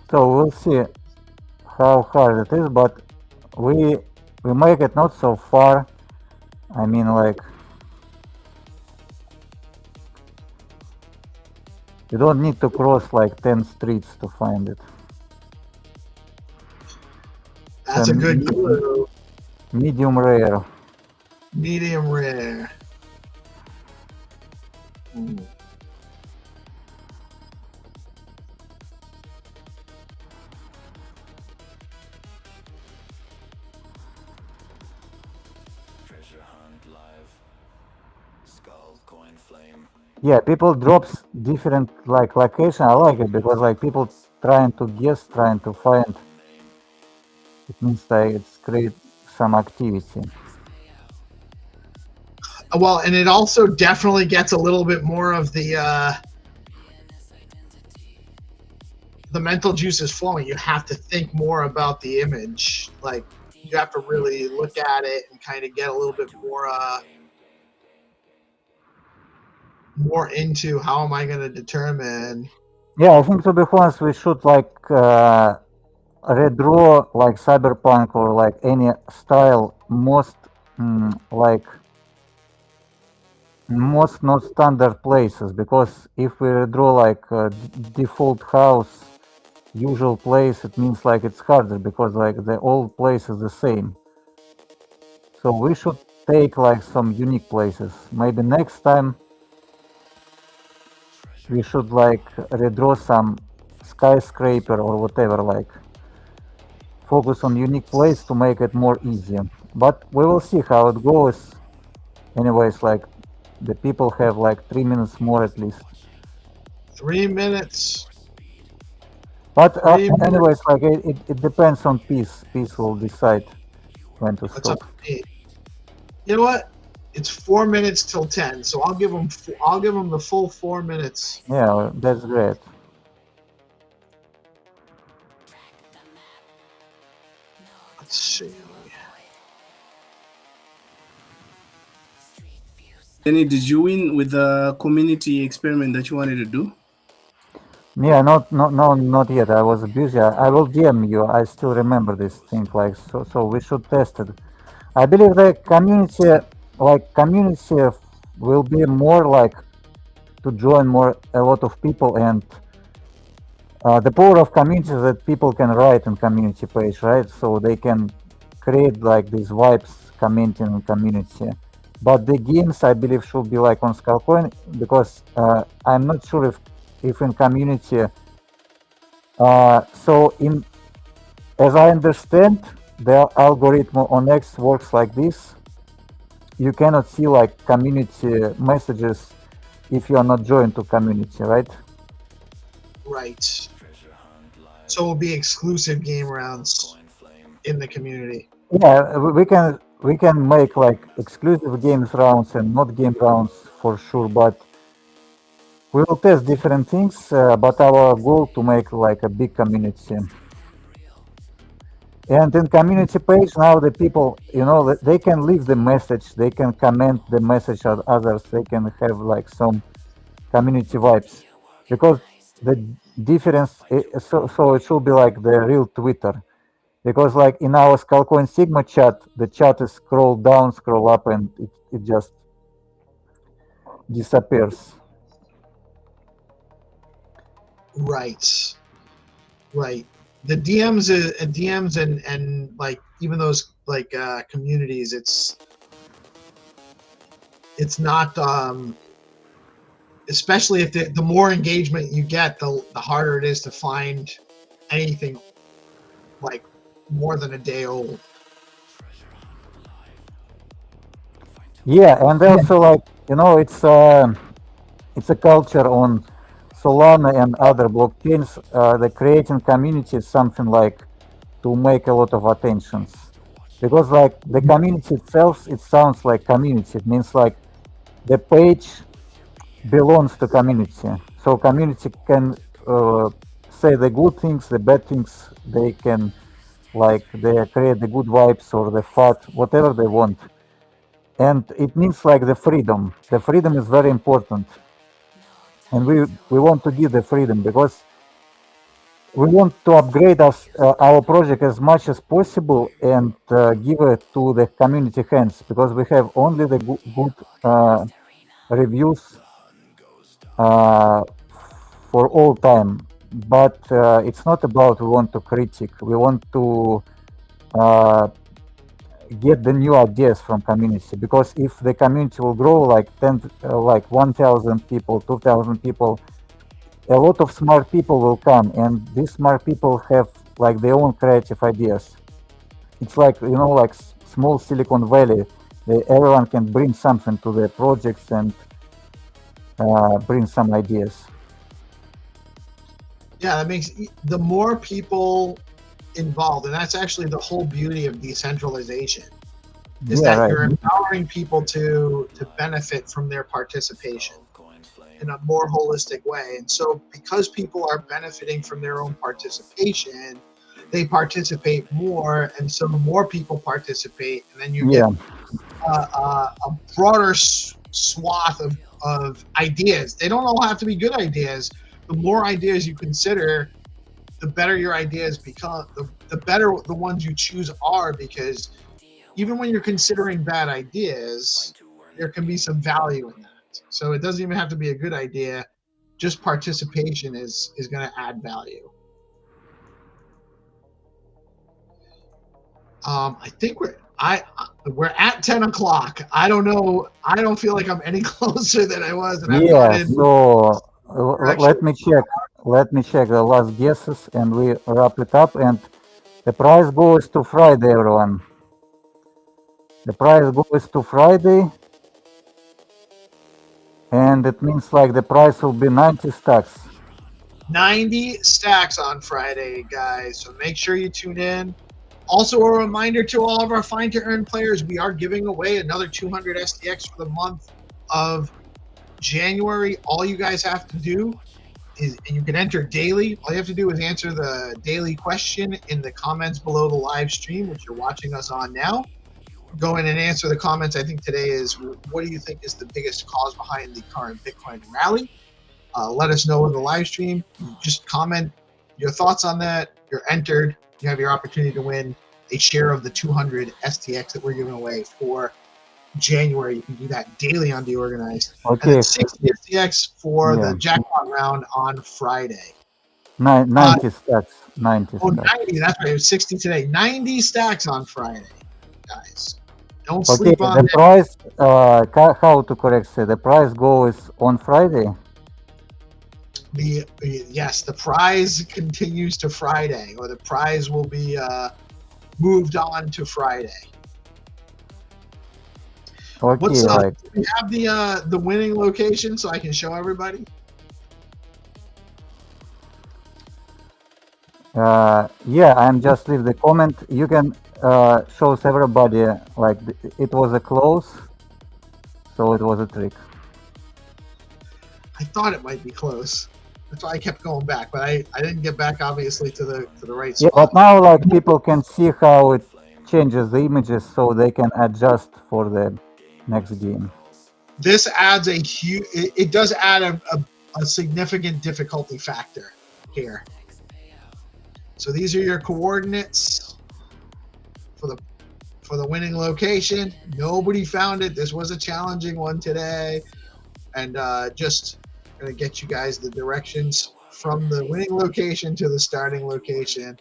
So we'll see how hard it is, but we make it not so far. I mean, like, you don't need to cross like 10 streets to find it. That's a good clue. Medium rare. Medium rare. Yeah, people drops different like location. I like it because like people trying to guess, trying to find. It means like it's create some activity. Well, and it also definitely gets a little bit more of the mental juices flowing. You have to think more about the image. Like you have to really look at it and kind of get a little bit more into how am I going to determine. Yeah, I think to be honest, we should like redraw like cyberpunk or like any style most most not standard places, because if we redraw like default house usual place, it means like it's harder because like the old place is the same. So we should take like some unique places. Maybe next time we should like redraw some skyscraper or whatever, like focus on unique place to make it more easier. But we will see how it goes. Anyways, like the people have like 3 minutes more at least. 3 minutes. But anyways, like it depends on peace. Peace will decide when to stop. You know what? It's 4 minutes till 10, so I'll give them the full 4 minutes. Yeah, that's great. Let's see. Danny, did you win with the community experiment that you wanted to do? Yeah, not yet. I was busy. I will DM you. I still remember this thing. Like so we should test it. I believe the community will be more like to join a lot of people, and the power of community is that people can write in community page, right? So they can create like these vibes commenting in community. But the games, I believe, should be like on Skullcoin, because I'm not sure if in community. As I understand, the algorithm on X works like this. You cannot see like community messages if you are not joined to community, right? Right. So it will be exclusive game rounds in the community. Yeah, we can make like exclusive games rounds and not game rounds for sure, but we will test different things. But our goal to make like a big community. And in community page now, the people, they can leave the message, they can comment the message at others, they can have like some community vibes, because the difference, so it should be like the real Twitter, because like in our Skullcoin Sigma chat, the chat is scroll down, scroll up, and it just disappears. Right. The DMs and like even those like communities, it's not especially if the more engagement you get, the harder it is to find anything like more than a day old. Yeah, and also like it's a culture on Solana and other blockchains. The creating community is something like to make a lot of attentions, because like the community itself, it sounds like community. It means like the page belongs to community, so community can say the good things, the bad things. They can they create the good vibes or the fat, whatever they want, and it means like the freedom. The freedom is very important. And we want to give the freedom, because we want to upgrade our project as much as possible and give it to the community hands, because we have only the good reviews for all time. But it's not about we want to critique. We want to get the new ideas from community, because if the community will grow like 1,000 people, 2,000 people, a lot of smart people will come, and these smart people have like their own creative ideas. It's like, like small Silicon Valley. Everyone can bring something to their projects and bring some ideas. Yeah, that makes the more people involved, and that's actually the whole beauty of decentralization, is that you're empowering people to benefit from their participation in a more holistic way. And so because people are benefiting from their own participation, they participate more, and so more people participate, and then you get a broader swath of ideas. They don't all have to be good ideas. The more ideas you consider, the better your ideas become, the better the ones you choose are, because even when you're considering bad ideas, there can be some value in that. So it doesn't even have to be a good idea. Just participation is going to add value. I think we're at 10 o'clock. I don't know. I don't feel like I'm any closer than I was. And so let me check. Let me check the last guesses, and we wrap it up. And the prize goes to Friday, everyone. The prize goes to Friday, and it means like the price will be 90 stacks. 90 stacks on Friday, guys. So make sure you tune in. Also, a reminder to all of our Find2Earn players, we are giving away another 200 SDX for the month of January. All you guys have to do is, and you can enter daily, all you have to do is answer the daily question in the comments below the live stream, which you're watching us on now. Go in and answer the comments. I think today is, what do you think is the biggest cause behind the current Bitcoin rally? Let us know in the live stream. Just comment your thoughts on that. You're entered. You have your opportunity to win a share of the 200 STX that we're giving away for January. You can do that daily on DeOrganized. Okay. And then 60 STX for the jackpot round on Friday. 90 stacks. 90 Oh, stacks. 90. That's right. It was 60 today. 90 stacks on Friday, guys. Don't sleep on the price, how to correct say, the price goes on Friday? Yes, the prize continues to Friday, or the prize will be moved on to Friday. Okay, What's up? Do we have the winning location so I can show everybody? I'm just leave the comment. You can show everybody like it was a close, so it was a trick. I thought it might be close. That's why I kept going back, but I didn't get back obviously to the right spot. Yeah, but now like people can see how it changes the images, so they can adjust for the next game. This adds a huge. It does add a significant difficulty factor here. So these are your coordinates for the winning location. Nobody found it. This was a challenging one today, and just going to get you guys the directions from the winning location to the starting location.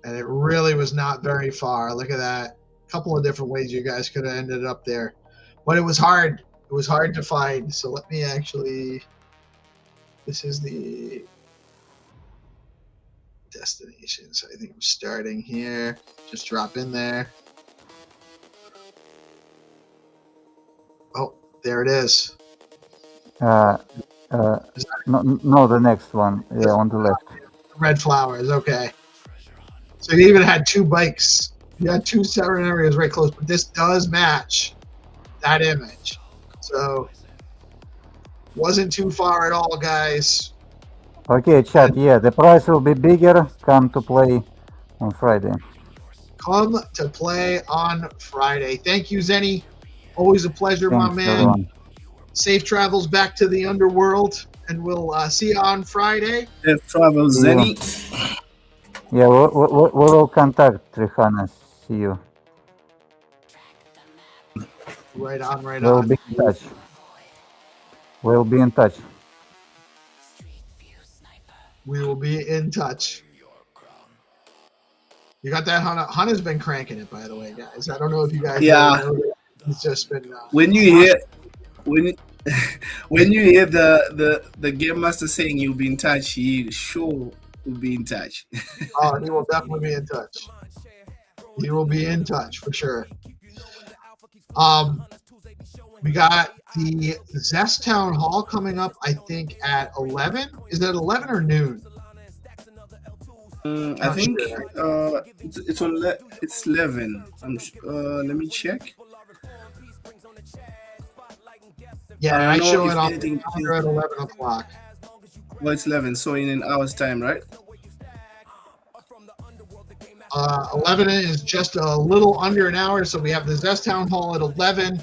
And it really was not very far. Look at that. A couple of different ways you guys could have ended up there. But it was hard. It was hard to find. So let me actually, this is the destination. So I think I'm starting here. Just drop in there. Oh, there it is. No, the next one. Yeah, on the left. Red flowers. Okay. So you even had two bikes. You had two separate areas right close, but this does match that image. So wasn't too far at all, guys. Okay, chat. Yeah, the price will be bigger. Come to play on Friday. Come to play on Friday. Thank you, Zenny. Always a pleasure, Thanks, my man. everyone. Safe travels back to the underworld, and we'll see you on Friday. Safe travels, Zenny. Yeah, we will contact Trihana. See you. Right on, right We'll on. be in touch. We'll be in touch. We will be in touch. You got that, Hana? Hana's been cranking it, by the way, guys. I don't know if you guys Yeah. really know that. He's just been. When you hear when you hear the game master saying you'll be in touch, he sure will be in touch. Oh, he will definitely be in touch. He will be in touch for sure. We got the Zest Town Hall coming up, I think, at 11. Is it 11 or noon? I think it's 11. Let me check. Yeah, I know show if it on anything- at 11 o'clock. Well, it's 11, so in an hour's time, right? 11 is just a little under an hour, so we have the Zest Town Hall at 11,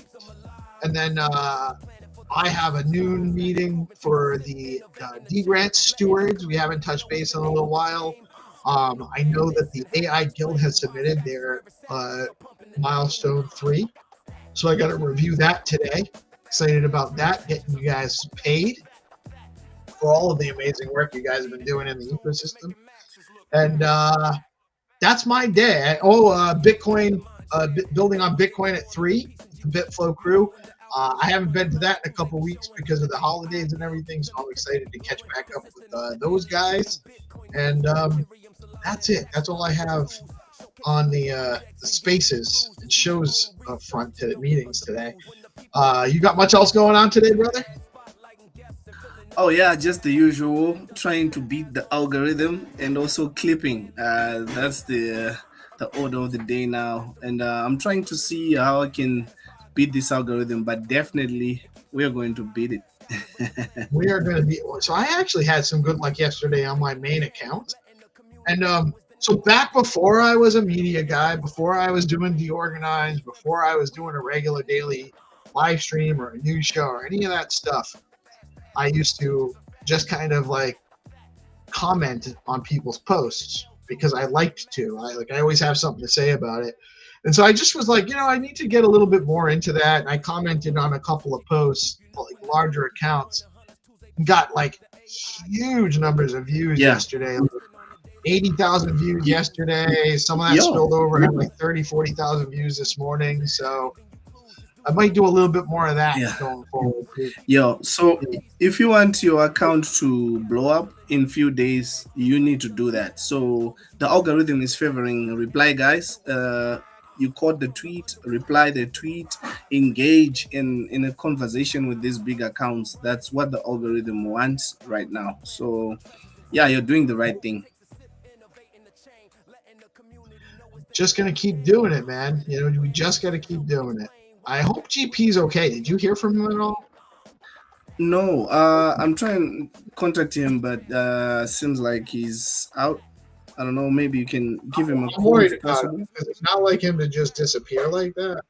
and then I have a noon meeting for the D-Grant stewards. We haven't touched base in a little while. I know that the AI Guild has submitted their milestone 3, so I got to review that today. Excited about that, getting you guys paid for all of the amazing work you guys have been doing in the ecosystem. And that's my day. Bitcoin, building on Bitcoin at 3, the BitFlow crew. I haven't been to that in a couple weeks because of the holidays and everything, so I'm excited to catch back up with those guys. And that's it. That's all I have on the spaces and shows up front to the meetings today. You got much else going on today, brother? Oh yeah, just the usual, trying to beat the algorithm and also clipping. That's the order of the day now, and I'm trying to see how I can beat this algorithm. But definitely, we are going to beat it. We are going to be. So I actually had some good luck yesterday on my main account, and so back before I was a media guy, before I was doing DeOrganized, before I was doing a regular daily live stream or a news show or any of that stuff, I used to just kind of like comment on people's posts because I liked to. I always have something to say about it. And so I just was like, I need to get a little bit more into that. And I commented on a couple of posts, like larger accounts, got like huge numbers of views yesterday. 80,000 views yesterday. Some of that spilled over, had like 30, 40,000 views this morning. So I might do a little bit more of that going forward. So if you want your account to blow up in few days, you need to do that. So the algorithm is favoring reply guys. You caught the tweet, reply the tweet, engage in a conversation with these big accounts. That's what the algorithm wants right now. So yeah, you're doing the right thing. Just gonna keep doing it, man. We just gotta keep doing it. I hope GP's okay. Did you hear from him at all? No, I'm trying to contact him, but seems like he's out. I don't know. Maybe you can give him a I'm call. worried about it because it's not like him to just disappear like that.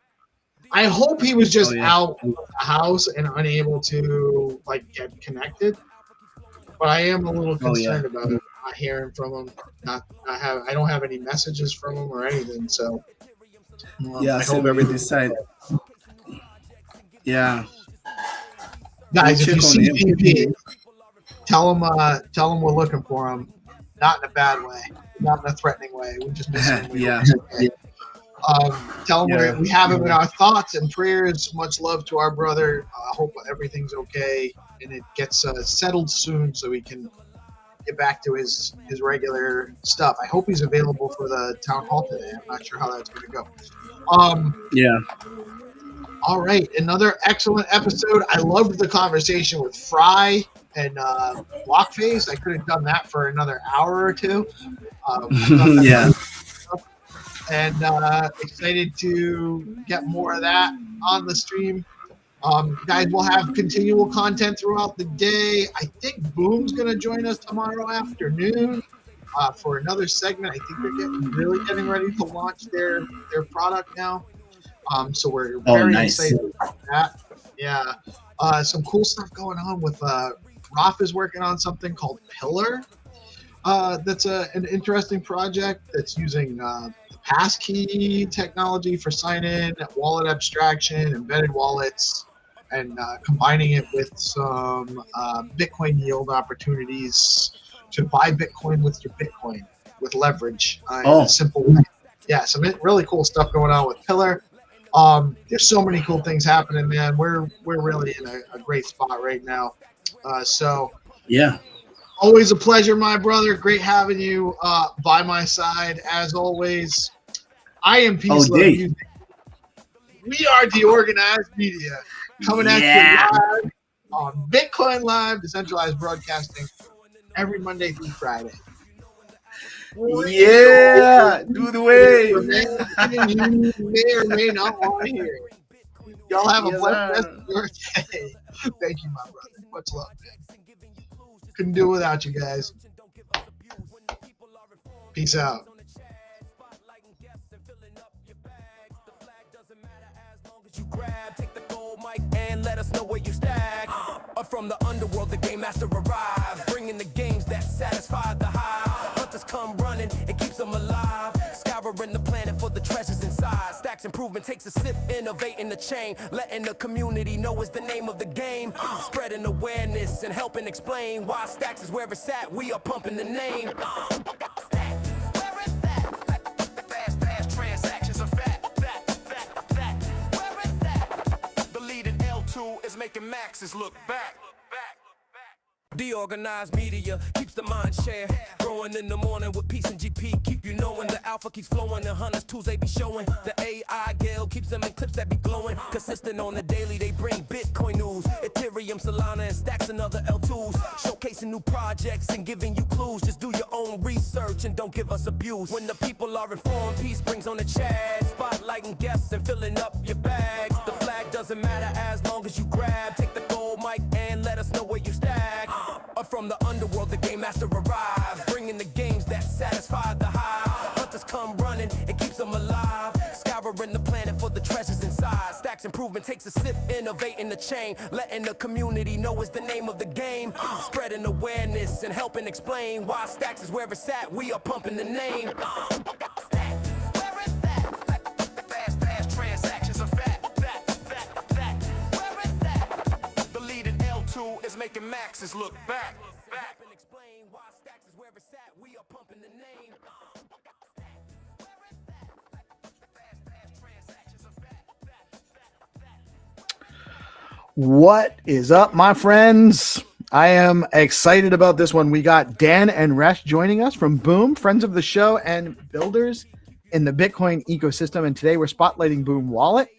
I hope he was just out of the house and unable to get connected. But I am a little concerned about it. Not hearing from him. I don't have any messages from him or anything. So I hope everything decided. Yeah. Guys, if you see him. GP, tell him we're looking for him. Not in a bad way, not in a threatening way. We just miss him. Tell him we have him in our thoughts and prayers. Much love to our brother. I hope everything's okay and it gets settled soon so he can get back to his regular stuff. I hope he's available for the town hall today. I'm not sure how that's going to go. All right, another excellent episode. I loved the conversation with Fry and Blockface. I could have done that for another hour or two. And excited to get more of that on the stream. Guys, we'll have continual content throughout the day. I think Boom's going to join us tomorrow afternoon for another segment. I think they're really getting ready to launch their product now. So we're very excited about that. Yeah. Some cool stuff going on with Roth is working on something called Pillar. That's an interesting project that's using the passkey technology for sign-in, wallet abstraction, embedded wallets, and combining it with some Bitcoin yield opportunities to buy Bitcoin with your Bitcoin. with leverage. In Oh. a simple way. Yeah, some really cool stuff going on with Pillar. There's so many cool things happening, man. We're really in a great spot right now. So yeah, always a pleasure, my brother. Great having you by my side as always. I am Peace Love day. Music. We are DeOrganized Media, coming at you live on Bitcoin Live, decentralized broadcasting, every Monday through Friday. Yeah, do the way. You may or may not want to hear it. Y'all have a blessed rest of your day. Thank you, my brother. Much love, man. Couldn't do it without you guys. Peace out. And let us know where you stack. From the underworld, the game master arrives, bringing the games that satisfy the hive. Hunters come running, it keeps them alive. Scouring the planet for the treasures inside. Stacks improvement takes a sip, innovating the chain, letting the community know is the name of the game. Spreading awareness and helping explain why Stacks is where it's at. We are pumping the name. Fast transactions are fat. Is making maxes look back. DeOrganized media keeps the mind share growing in the morning with peace and GP. Keep you knowing the alpha keeps flowing. The hunters tools they be showing. The AI Gale keeps them in clips that be glowing. Consistent on the daily, they bring Bitcoin news. Ethereum, Solana, and Stacks and other L2s. Showcasing new projects and giving you clues. Just do your own research and don't give us abuse. When the people are informed, peace brings on the chat. Spotlighting guests and filling up your bags. The flag doesn't matter as long as you grab. Take the gold mic and let us know where you stack. From the underworld, the game master arrives, bringing the games that satisfy the hive. Hunters come running, it keeps them alive. Scouring the planet for the treasures inside. Stacks improvement takes a sip, innovating the chain, letting the community know is the name of the game. Spreading awareness and helping explain why Stacks is where it's at. We are pumping the name. Fast transactions are fat. The leading L2 is making maxes look back. Explain why Stacks is where it's at. We are pumping the name. What is up, my friends? I am excited about this one. We got Dan and Resh joining us from Boom, friends of the show and builders in the Bitcoin ecosystem. And today we're spotlighting Boom Wallet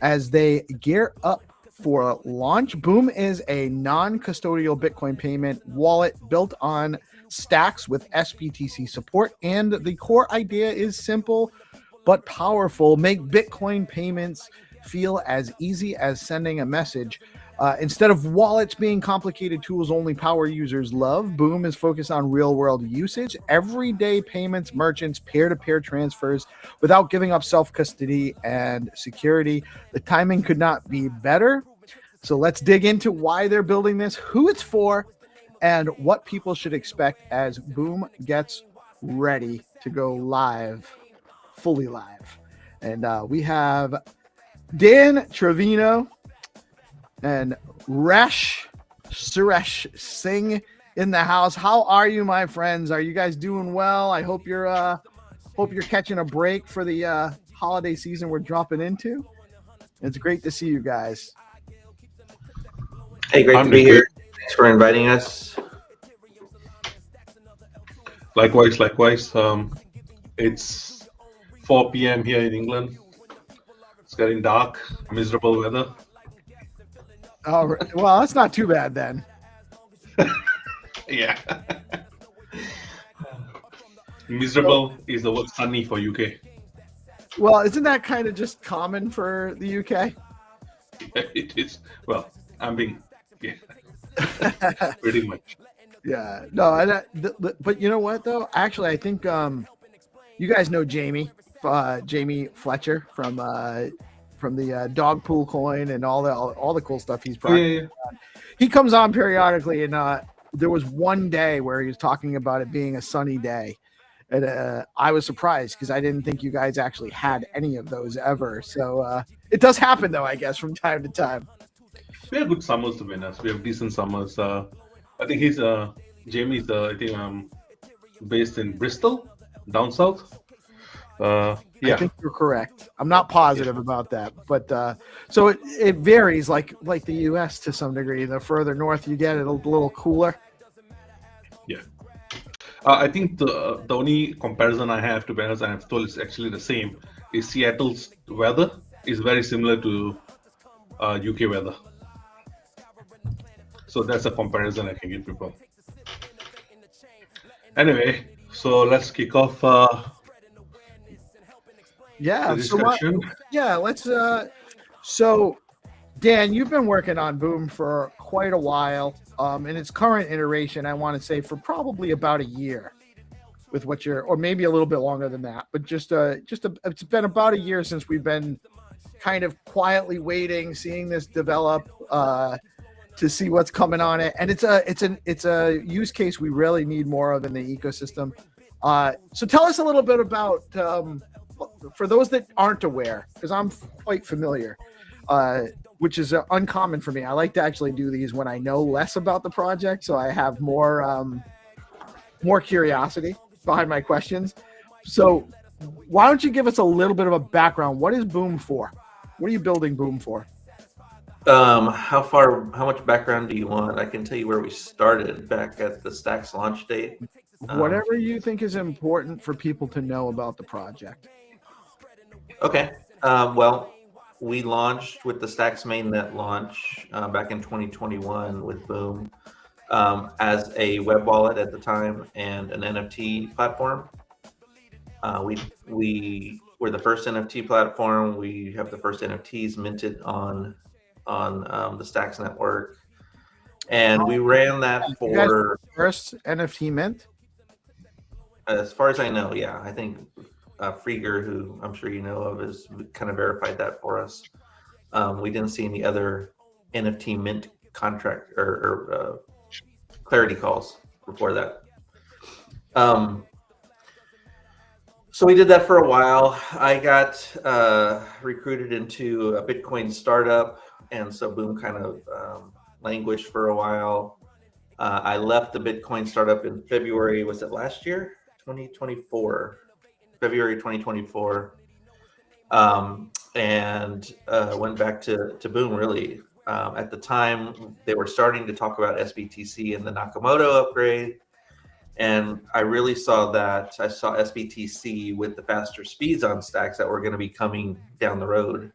as they gear up for launch. Boom is a non-custodial Bitcoin payment wallet built on Stacks with SBTC support. And the core idea is simple but powerful. Make Bitcoin payments feel as easy as sending a message. Instead of wallets being complicated tools only power users love, Boom is focused on real-world usage, everyday payments, merchants, peer-to-peer transfers without giving up self-custody and security. The timing could not be better. So let's dig into why they're building this, who it's for, and what people should expect as Boom gets ready to go live, fully live. And we have Dan Trevino and Suresh Singh in the house. How are you, my friends? Are you guys doing well? I hope you're catching a break for the holiday season we're dropping into. It's great to see you guys. Hey, great to be here. Thanks for inviting us. Likewise. It's 4 p.m. here in England. It's getting dark, miserable weather. Oh, well, that's not too bad then. Yeah. Miserable is the word sunny for UK. Well, isn't that kind of just common for the UK? It is. Well, I'm being, yeah, pretty much. Yeah. No, but you know what though? Actually, I think you guys know Jamie Fletcher from the dog pool coin and all the cool stuff he's brought. Yeah. He comes on periodically, and there was one day where he was talking about it being a sunny day, and I was surprised because I didn't think you guys actually had any of those ever. So it does happen though, I guess, from time to time. We have good summers to be honest. We have decent summers. I think Jamie's based in Bristol. Oh, really? Is that right? down south. I Yeah. think you're correct. I'm not positive about that, but so it varies like the U.S. to some degree. The further north you get, it's a little cooler. Yeah. I think the only comparison I have, to be honest, I have told is actually the same. Is Seattle's weather is very similar to UK weather. So that's a comparison I can give people. Anyway, so let's kick off Yeah. the So discussion. let's. So, Dan, you've been working on Boom for quite a while. In its current iteration, I want to say for probably about a year, with what you're, or maybe a little bit longer than that. But it's been about a year since we've been kind of quietly waiting, seeing this develop, to see what's coming on it. And it's a use case we really need more of in the ecosystem. So tell us a little bit about, for those that aren't aware, because I'm quite familiar, which is uncommon for me. I like to actually do these when I know less about the project, so I have more curiosity behind my questions. So why don't you give us a little bit of a background? What is Boom for? What are you building Boom for? How much background do you want? I can tell you where we started back at the Stacks launch date. Whatever you think is important for people to know about the project. Okay. Well, we launched with the Stacks mainnet launch back in 2021 with Boom as a web wallet at the time and an NFT platform. We were the first NFT platform. We have the first NFTs minted on the Stacks network, and we ran that for first NFT mint. As far as I know, yeah. I think Frieger, who I'm sure you know of, has kind of verified that for us. We didn't see any other NFT mint contract or clarity calls before that. So we did that for a while. I got recruited into a Bitcoin startup, and so Boom kind of languished for a while. I left the Bitcoin startup in February, was it last year? 2024, February 2024, and went back to Boom, really. At the time, they were starting to talk about SBTC and the Nakamoto upgrade, and I really saw that. I saw SBTC with the faster speeds on Stacks that were going to be coming down the road,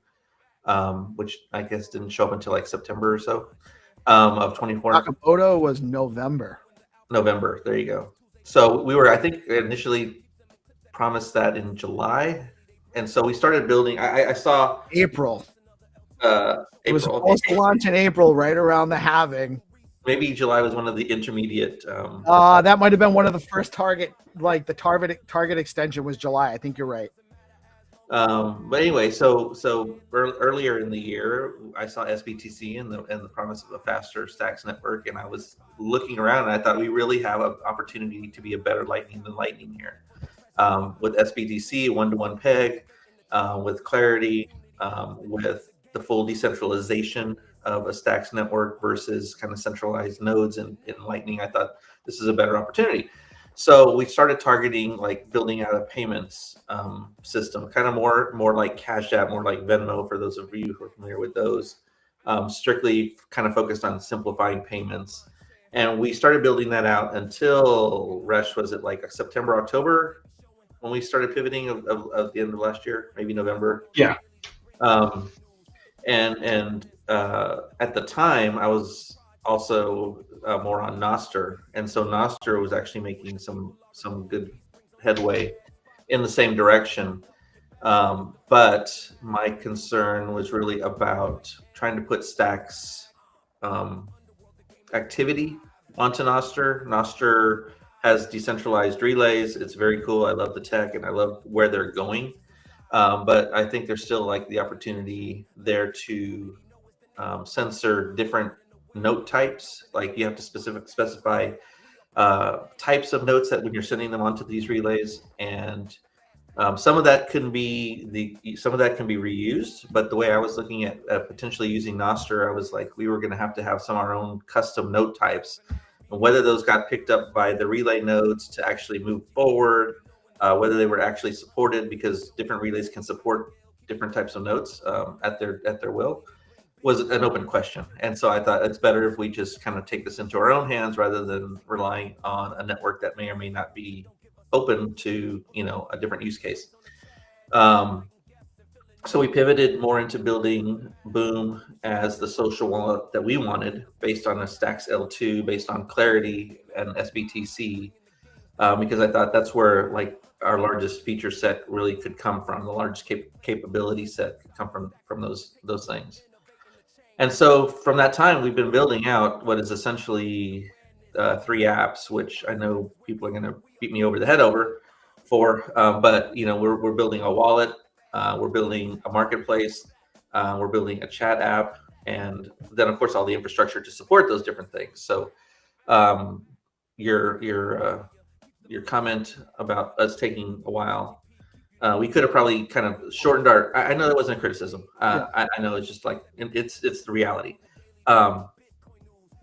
which I guess didn't show up until like September or so of 24. Nakamoto was November. There you go. So we were, I think, initially promised that in July, and so we started building. I saw April. It was supposed to launch in April, right around the halving. Maybe July was one of the intermediate. That might have been one of the first target extension was July. I think you're right. But anyway, so earlier in the year, I saw SBTC and the promise of a faster Stacks network, and I was looking around, and I thought we really have an opportunity to be a better Lightning than Lightning here. With SBTC, one-to-one peg, with Clarity, with the full decentralization of a Stacks network versus kind of centralized nodes in Lightning, I thought this is a better opportunity. So we started targeting like building out a payments system, kind of more like Cash App, more like Venmo for those of you who are familiar with those, strictly kind of focused on simplifying payments. And we started building that out until, Resh, was it like September, October when we started pivoting of the end of last year, maybe November? Yeah. And at the time, I was also more on Nostr, and so Nostr was actually making some good headway in the same direction. But my concern was really about trying to put Stacks activity onto Nostr. Nostr has decentralized relays. It's very cool. I love the tech and I love where they're going. But I think there's still like the opportunity there to censor different note types. Like you have to specify types of notes that when you're sending them onto these relays, and some of that can be reused. But the way I was looking at potentially using Nostr, I was like, we were going to have some of our own custom note types, and whether those got picked up by the relay nodes to actually move forward whether they were actually supported, because different relays can support different types of notes at their will, was an open question. And so I thought it's better if we just kind of take this into our own hands rather than relying on a network that may or may not be open to, you know, a different use case. So we pivoted more into building Boom as the social wallet that we wanted, based on a Stacks L2, based on Clarity and SBTC, because I thought that's where like our largest feature set really could come from. The largest capability set could come from those things. And so from that time, we've been building out what is essentially 3 apps, which I know people are going to beat me over the head over for, but you know, we're building a wallet. We're building a marketplace, we're building a chat app, and then of course all the infrastructure to support those different things. So your comment about us taking a while, we could have probably kind of shortened our, I know that wasn't a criticism. I know it's just like, it's the reality.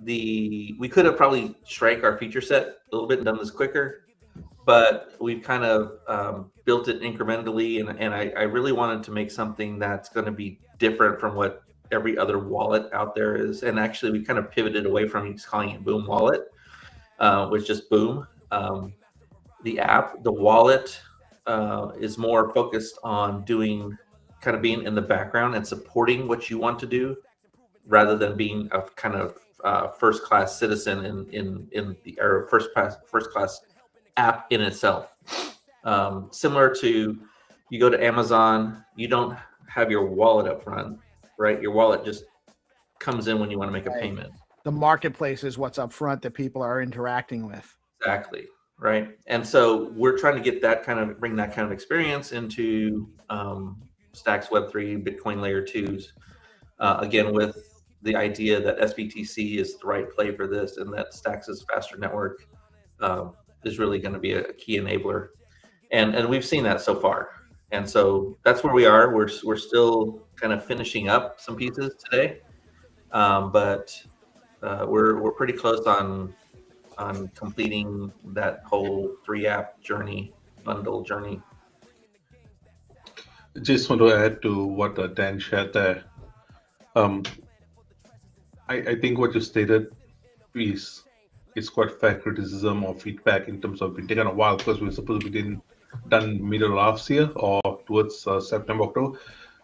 We could have probably shrank our feature set a little bit and done this quicker, but we've kind of built it incrementally, and I really wanted to make something that's going to be different from what every other wallet out there is. And actually, we kind of pivoted away from just calling it Boom Wallet, which just Boom. The app, the wallet, is more focused on doing, kind of being in the background and supporting what you want to do, rather than being a kind of first-class citizen in the, or first-class app in itself. Similar to, you go to Amazon, you don't have your wallet up front, right? Your wallet just comes in when you want to make a payment. The marketplace is what's up front that people are interacting with. Exactly, right? And so we're trying to get that kind of, bring that kind of experience into Stacks Web3 Bitcoin Layer 2s, again, with the idea that SBTC is the right play for this, and that Stacks' faster network is really going to be a key enabler, and we've seen that so far. And so that's where we are. We're still kind of finishing up some pieces today, but we're pretty close on completing that whole 3-app journey, bundle journey. Just want to add to what Dan shared there. I think what you stated is quite fair criticism or feedback, in terms of it taken a while, because we were supposed to be done middle last year or towards September, October.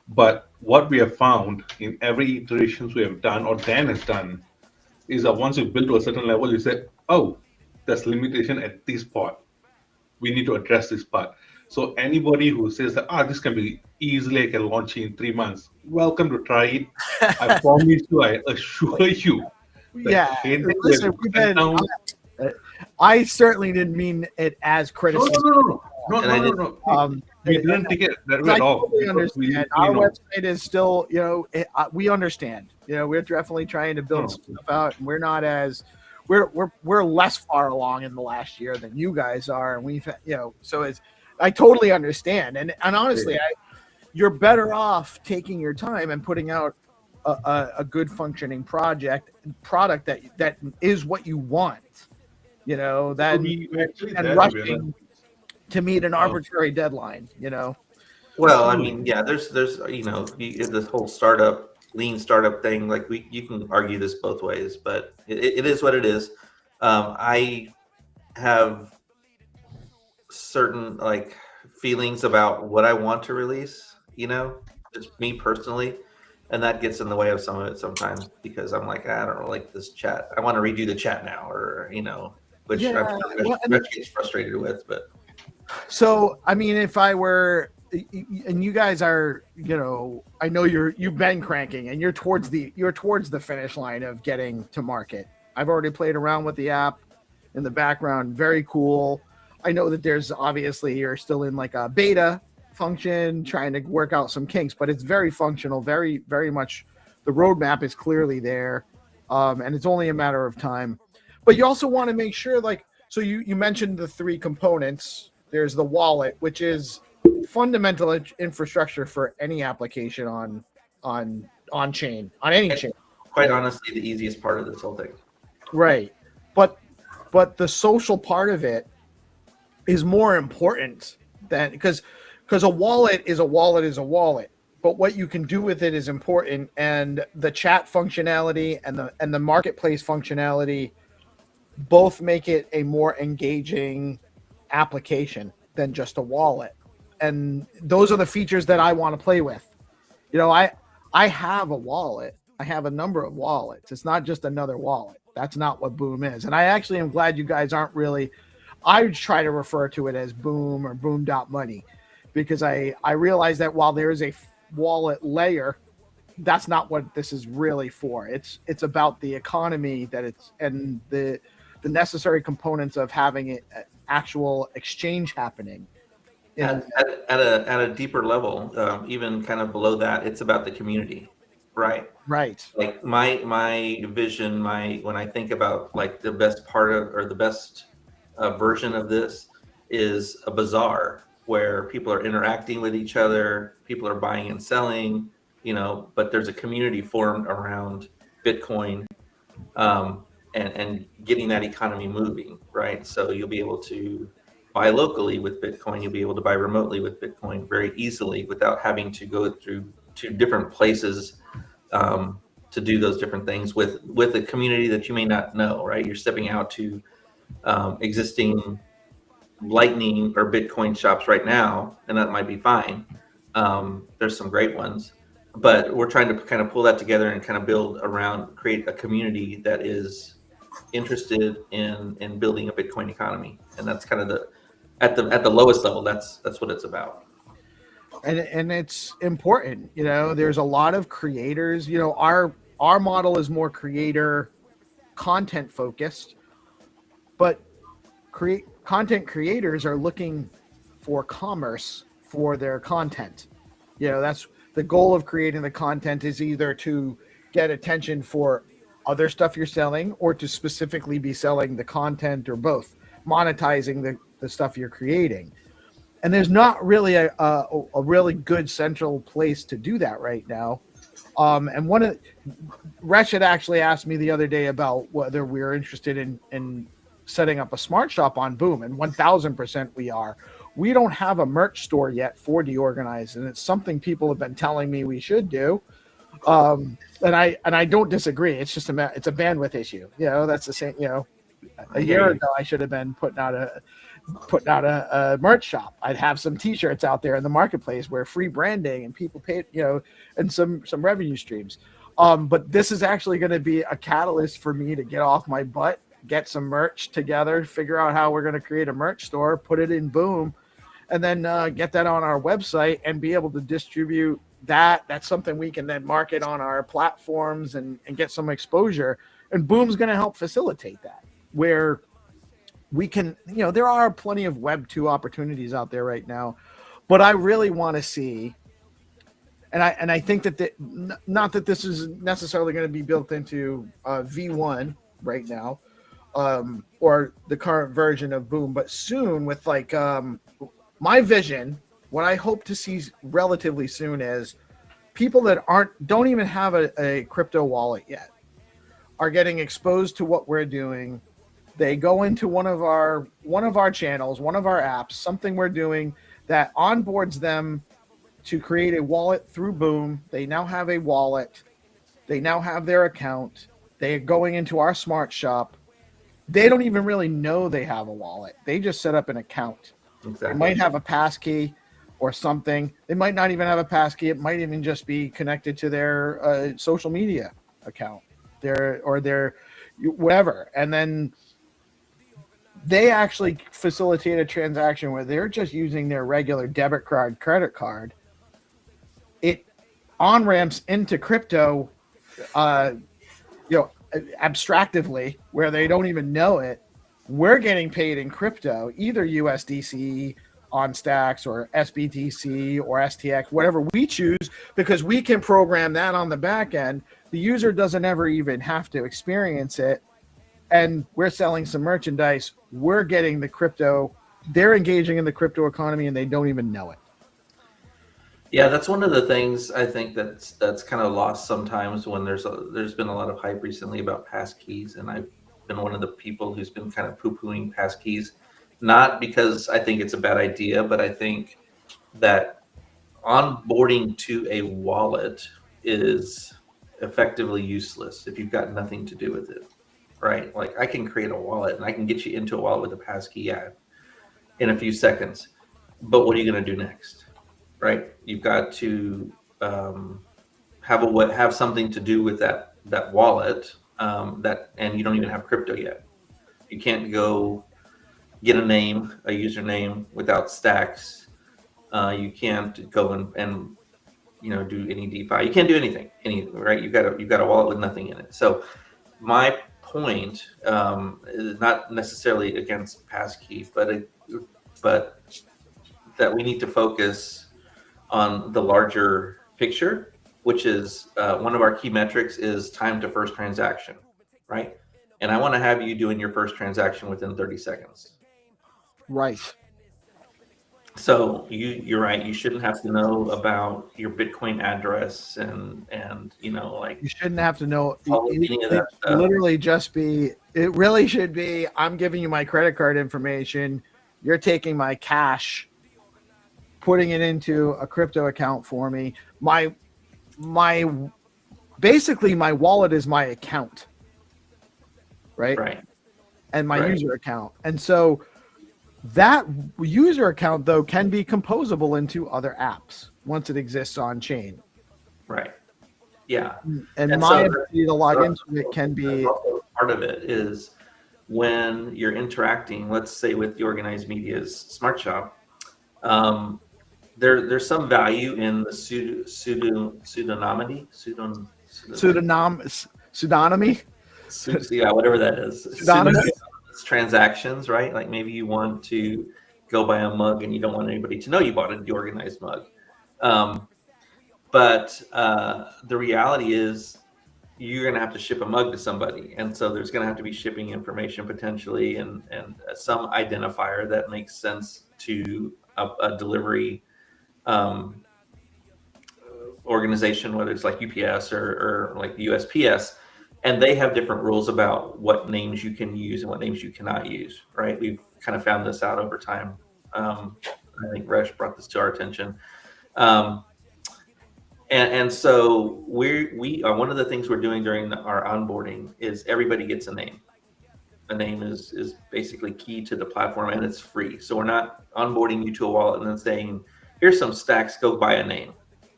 But what we have found in every iterations we have done, or Dan has done, is that once you build to a certain level, you say, oh, there's limitation at this part. We need to address this part. So anybody who says that, this can be easily, I can launch in 3 months, welcome to try it. I promise you, I assure you. Yeah, listen, I certainly didn't mean it as criticism. No. We didn't take it that way at all. Totally understand. Our website is still, you know, we understand. You know, we're definitely trying to build stuff out, and we're not as we're less far along in the last year than you guys are, and we've, you know, so it's, I totally understand, and honestly, you're better off taking your time and putting out a good functioning product that is what you want, you know, that and rushing to meet an arbitrary deadline, you know. Well, I mean, yeah, there's you know, this whole lean startup thing, like you can argue this both ways, but it is what it is. I have certain like feelings about what I want to release, you know, just me personally. And that gets in the way of some of it sometimes, because I'm like, I don't like this chat. I want to redo the chat now, or, you know, which I'm sure Rich gets frustrated with. But so, I mean, if I were, and you guys are, you know, I know you've been cranking, and you're towards the finish line of getting to market. I've already played around with the app in the background. Very cool. I know that there's obviously, you're still in like a beta function, trying to work out some kinks, but it's very functional, very, very much. The roadmap is clearly there, and it's only a matter of time. But you also want to make sure, like, so you mentioned the 3 components. There's the wallet, which is fundamental infrastructure for any application on chain, on any chain. Quite honestly, the easiest part of this whole thing. Right, but the social part of it is more important than because a wallet is a wallet is a wallet, but what you can do with it is important, and the chat functionality and the marketplace functionality both make it a more engaging application than just a wallet. And those are the features that I want to play with. You know, I have a wallet. I have a number of wallets. It's not just another wallet. That's not what Boom is. And I actually am glad you guys aren't really, I try to refer to it as Boom or Boom.money, because I realize that while there is a wallet layer, that's not what this is really for. It's about the economy that it's, and the necessary components of having it actual exchange happening. At a deeper level, even kind of below that, it's about the community, right? Right. Like my vision, when I think about like the best part of, or the best version of this, is a bazaar where people are interacting with each other, people are buying and selling, you know, but there's a community formed around Bitcoin, and getting that economy moving, right? So you'll be able to buy locally with Bitcoin, you'll be able to buy remotely with Bitcoin very easily without having to go through to different places to do those different things with a community that you may not know, right? You're stepping out to existing Lightning or Bitcoin shops right now, and that might be fine. There's some great ones, but we're trying to kind of pull that together and kind of build around, create a community that is interested in building a Bitcoin economy, and that's kind of at the lowest level. That's what it's about. And it's important, you know. There's a lot of creators. You know, our model is more creator content focused, but content creators are looking for commerce for their content. You know, that's the goal of creating the content, is either to get attention for other stuff you're selling, or to specifically be selling the content, or both, monetizing the stuff you're creating. And there's not really a really good central place to do that right now. And Resh had actually asked me the other day about whether we were interested in setting up a smart shop on Boom, and 1000% we are. We don't have a merch store yet for DeOrganized, and it's something people have been telling me we should do. And I don't disagree. It's just it's a bandwidth issue. You know, that's the same. You know, a year ago I should have been putting out a merch shop. I'd have some T-shirts out there in the marketplace where free branding and people pay, you know, and some revenue streams. But this is actually going to be a catalyst for me to get off my butt, get some merch together, figure out how we're going to create a merch store, put it in Boom, and then get that on our website and be able to distribute that. That's something we can then market on our platforms and get some exposure. And Boom's going to help facilitate that, where we can, you know, there are plenty of Web 2 opportunities out there right now, but I really want to see, and I think that not that this is necessarily going to be built into V1 right now, or the current version of Boom, but soon, with like my vision, what I hope to see relatively soon is people that don't even have a crypto wallet yet are getting exposed to what we're doing. They go into one of our channels, one of our apps, something we're doing that onboards them to create a wallet through Boom. They now have a wallet. They now have their account. They're going into our smart shop. They don't even really know they have a wallet. They just set up an account. Exactly. They might have a passkey or something. They might not even have a passkey. It might even just be connected to their social media account, their whatever. And then they actually facilitate a transaction where they're just using their regular debit card, credit card. It on-ramps into crypto, abstractively, where they don't even know it. We're getting paid in crypto, either USDC on Stacks or SBTC or STX, whatever we choose, because we can program that on the back end. The user doesn't ever even have to experience it. And we're selling some merchandise. We're getting the crypto. They're engaging in the crypto economy and they don't even know it. Yeah, that's one of the things I think that's kind of lost sometimes when there's been a lot of hype recently about passkeys, and I've been one of the people who's been kind of poo-pooing passkeys. not because I think it's a bad idea, but I think that onboarding to a wallet is effectively useless if you've got nothing to do with it, right? Like I can create a wallet and I can get you into a wallet with a passkey in a few seconds, but what are you going to do next, right? You've got to have something to do with that wallet, and you don't even have crypto yet. You can't go get a username without stacks. You can't go and do any DeFi. You can't do anything, right? You've got a wallet with nothing in it. So my point is not necessarily against passkey, but that we need to focus on the larger picture, which is one of our key metrics is time to first transaction, right? And I want to have you doing your first transaction within 30 seconds. Right. So you're right. You shouldn't have to know about your Bitcoin address and you shouldn't have to know any of that stuff. Literally just be. It really should be. I'm giving you my credit card information. You're taking my cash, putting it into a crypto account for me. Basically my wallet is my account, right? Right. And my user account, and so. That user account, though, can be composable into other apps once it exists on chain. Right. Yeah. And my ability to log into it can be part of it is when you're interacting, let's say with the Organized Media's Smart Shop, there's some value in the pseudonymity. Yeah, whatever that is. Pseudonymous? Transactions, right? Like maybe you want to go buy a mug and you don't want anybody to know you bought a DeOrganized mug. But the reality is you're going to have to ship a mug to somebody. And so there's going to have to be shipping information potentially and some identifier that makes sense to a delivery organization, whether it's like UPS or like the USPS. And they have different rules about what names you can use and what names you cannot use, right? We've kind of found this out over time. I think Resh brought this to our attention. And so we are, one of the things we're doing during our onboarding is everybody gets a name. A name is basically key to the platform and it's free. So we're not onboarding you to a wallet and then saying, here's some stacks, go buy a name.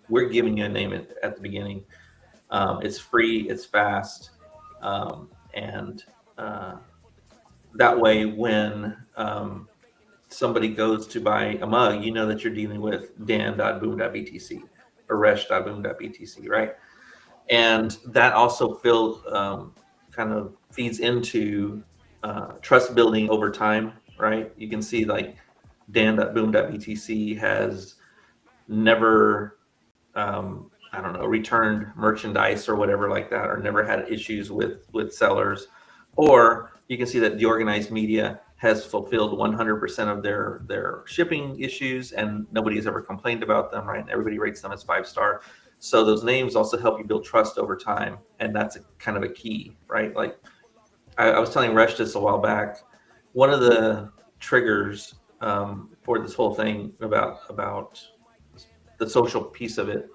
We're giving you a name at the beginning. It's free, it's fast, and that way when somebody goes to buy a mug, you know that you're dealing with dan.boom.btc or resh.boom.btc, right? And that also kind of feeds into trust building over time, right? You can see like dan.boom.btc has never returned merchandise or whatever like that, or never had issues with sellers. Or you can see that DeOrganized Media has fulfilled 100% of their shipping issues and nobody has ever complained about them, right? Everybody rates them as 5-star. So those names also help you build trust over time. And that's kind of a key, right? Like I was telling Resh this a while back, one of the triggers for this whole thing about the social piece of it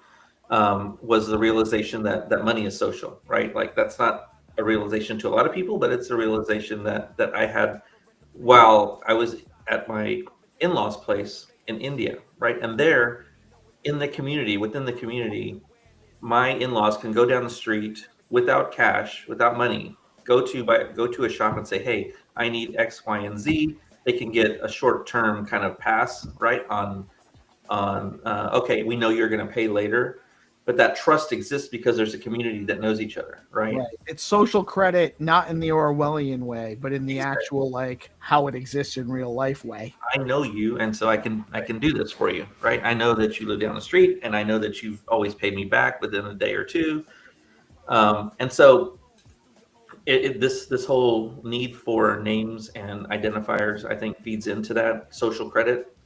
was the realization that money is social, right? Like that's not a realization to a lot of people, but it's a realization that I had while I was at my in-laws' place in India, right? And there in the community, within the community, my in-laws can go down the street without cash, without money, go to a shop and say, hey, I need X, Y, and Z. They can get a short-term kind of pass, right? Okay, we know you're going to pay later, but that trust exists because there's a community that knows each other, right? It's social credit, not in the Orwellian way, but in the actual like how it exists in real life way. I know you, and so I can do this for you, right? I know that you live down the street, and I know that you've always paid me back within a day or two, and so this whole need for names and identifiers, I think, feeds into that social credit,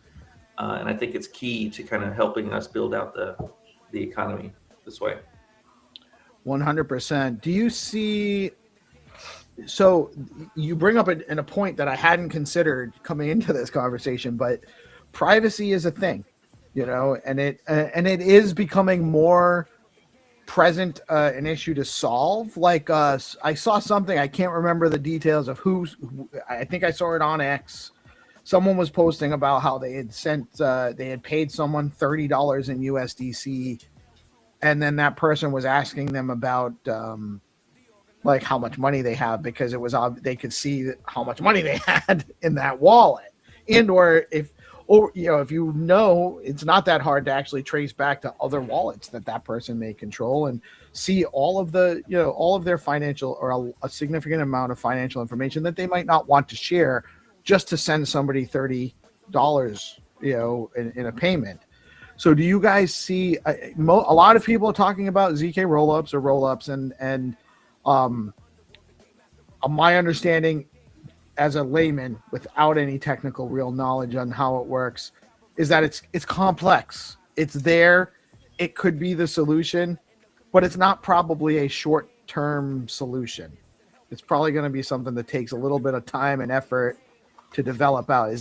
and I think it's key to kind of helping us build out the economy this way. 100%. Do you see So you bring up a point that I hadn't considered coming into this conversation, but privacy is a thing, and it is becoming more present, an issue to solve. Like I saw something, I can't remember the details of I think I saw it on X. Someone was posting about how they had paid someone $30 in USDC, and then that person was asking them about like how much money they have, because it was they could see how much money they had in that wallet, if it's not that hard to actually trace back to other wallets that person may control and see all of their financial, or a significant amount of financial information that they might not want to share, just to send somebody $30, in a payment. So do you guys see a lot of people talking about ZK rollups, and my understanding as a layman without any technical real knowledge on how it works is that it's complex. It's there. It could be the solution, but it's not probably a short-term solution. It's probably going to be something that takes a little bit of time and effort to develop out.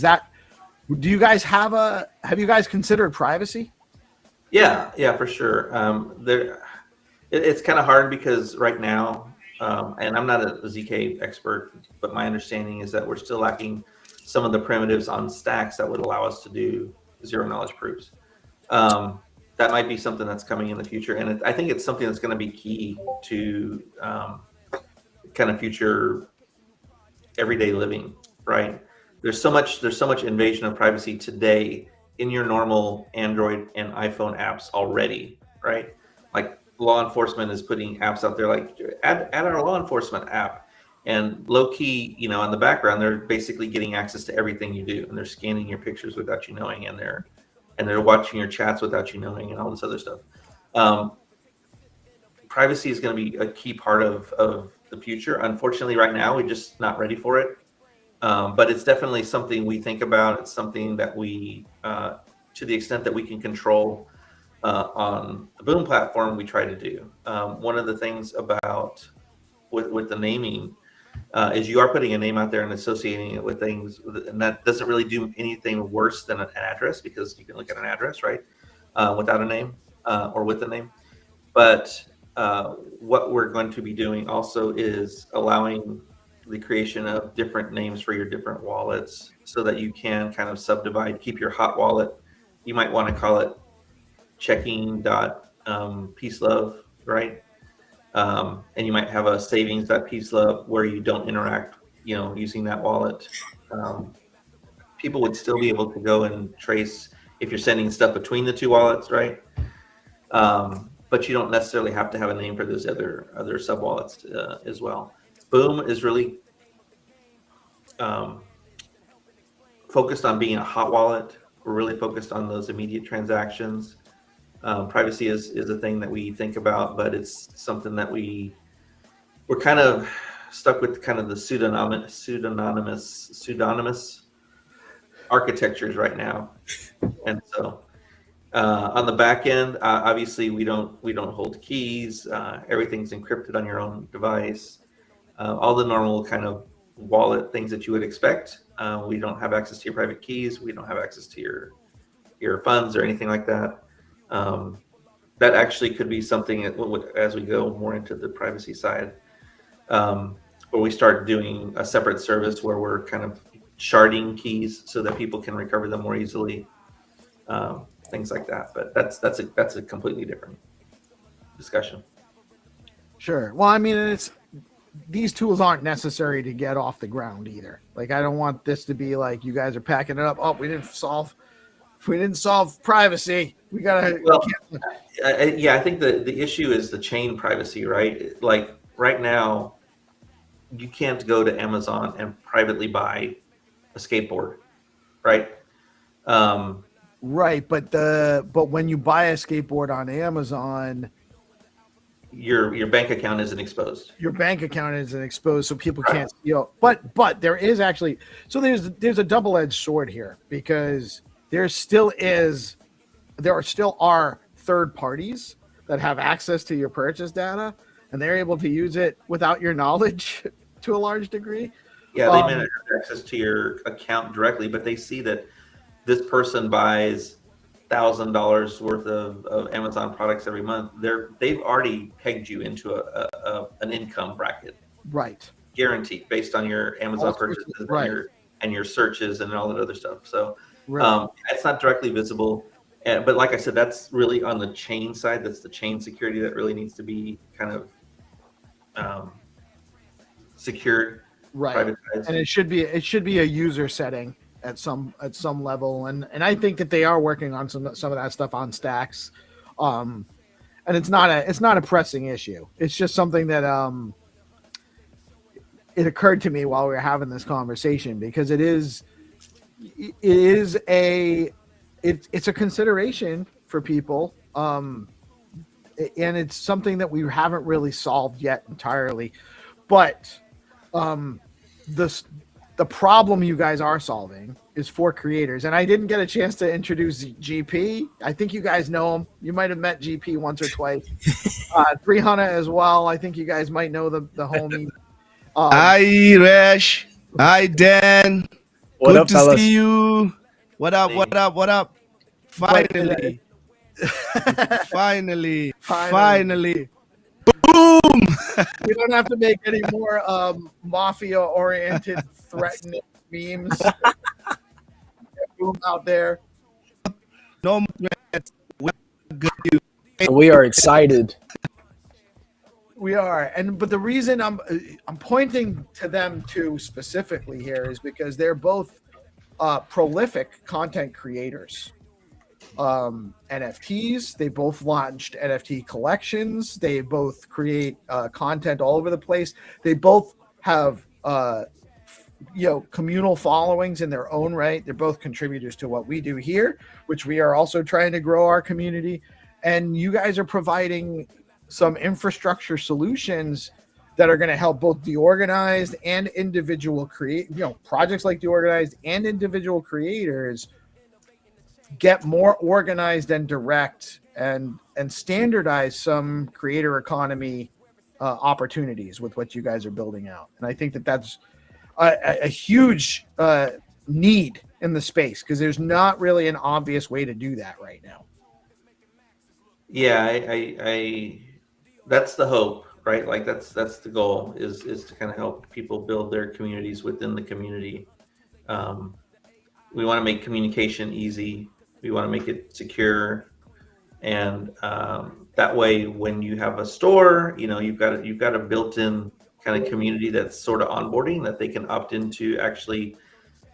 Do you guys have you guys considered privacy? Yeah, for sure. It's kind of hard because right now, and I'm not a ZK expert, but my understanding is that we're still lacking some of the primitives on stacks that would allow us to do zero knowledge proofs. That might be something that's coming in the future, and I think it's something that's going to be key to kind of future everyday living, right? There's so much invasion of privacy today in your normal Android and iPhone apps already, right? Like law enforcement is putting apps out there like add our law enforcement app, and low key, in the background, they're basically getting access to everything you do, and they're scanning your pictures without you knowing, and they're watching your chats without you knowing, and all this other stuff. Privacy is going to be a key part of the future. Unfortunately, right now, we're just not ready for it. But it's definitely something we think about. It's something that we, to the extent that we can control on the Boom platform, we try to do. One of the things about with the naming is you are putting a name out there and associating it with things, and that doesn't really do anything worse than an address, because you can look at an address, right, without a name or with a name. But what we're going to be doing also is allowing the creation of different names for your different wallets, so that you can kind of subdivide, keep your hot wallet. You might want to call it checking.peacelove, right? And you might have a savings.peacelove where you don't interact, using that wallet. People would still be able to go and trace if you're sending stuff between the two wallets, right? But you don't necessarily have to have a name for those other sub wallets as well. Boom is really focused on being a hot wallet. We're really focused on those immediate transactions. Privacy is a thing that we think about, but it's something that we're kind of stuck with, kind of the pseudonymous architectures right now. And so on the back end, obviously we don't hold keys. Everything's encrypted on your own device. All the normal kind of wallet things that you would expect. We don't have access to your private keys. We don't have access to your funds or anything like that. That actually could be something as we go more into the privacy side, where we start doing a separate service where we're kind of sharding keys so that people can recover them more easily, things like that. But that's a completely different discussion. Sure. Well, I mean, these tools aren't necessary to get off the ground either. Like, I don't want this to be like you guys are packing it up. Oh, we didn't solve privacy. We gotta. Well, I think the issue is the chain privacy, right? Like right now, you can't go to Amazon and privately buy a skateboard, right? Right, but when you buy a skateboard on Amazon, your bank account isn't exposed. Your bank account isn't exposed, so people can't steal. But there is actually, so there's a double-edged sword here, because there still are third parties that have access to your purchase data, and they're able to use it without your knowledge. to a large degree. Yeah, they may not have access to your account directly, but they see that this person buys $1,000 worth of Amazon products every month. They've already pegged you into an income bracket, right? Guaranteed, based on your Amazon purchases, right, and your searches and all that other stuff. So right. it's not directly visible. But like I said, that's really on the chain side. That's the chain security that really needs to be kind of secured, right, privatized. And it should be a user setting at some level, and I think that they are working on some of that stuff on Stacks, and it's not a pressing issue. It's just something that it occurred to me while we were having this conversation, because it's a consideration for people, and it's something that we haven't really solved yet entirely, but the problem you guys are solving is for creators. And I didn't get a chance to introduce GP. I think you guys know him. You might have met GP once or twice. 300 as well. I think you guys might know the homie. Hi, Rash. Hi, Dan. What Good up, to fellas? see you. What up? What up? What up? Finally. Finally. Boom! We don't have to make any more mafia-oriented threatening memes. Boom out there. No, We are excited. We are, but the reason I'm pointing to them too specifically here is because they're both prolific content creators. NFTs, they both launched NFT collections. They both create content all over the place. They both have communal followings in their own right. They're both contributors to what we do here, which we are also trying to grow our community. And you guys are providing some infrastructure solutions that are going to help both DeOrganized and individual projects like DeOrganized and individual creators get more organized and direct and standardize some creator economy opportunities with what you guys are building out. And I think that that's a huge need in the space, because there's not really an obvious way to do that right now. Yeah, I that's the hope, right? Like that's the goal is to kind of help people build their communities within the community. We want to make communication easy. We want to make it secure, and that way, when you have a store, you've got a built-in kind of community that's sort of onboarding, that they can opt into actually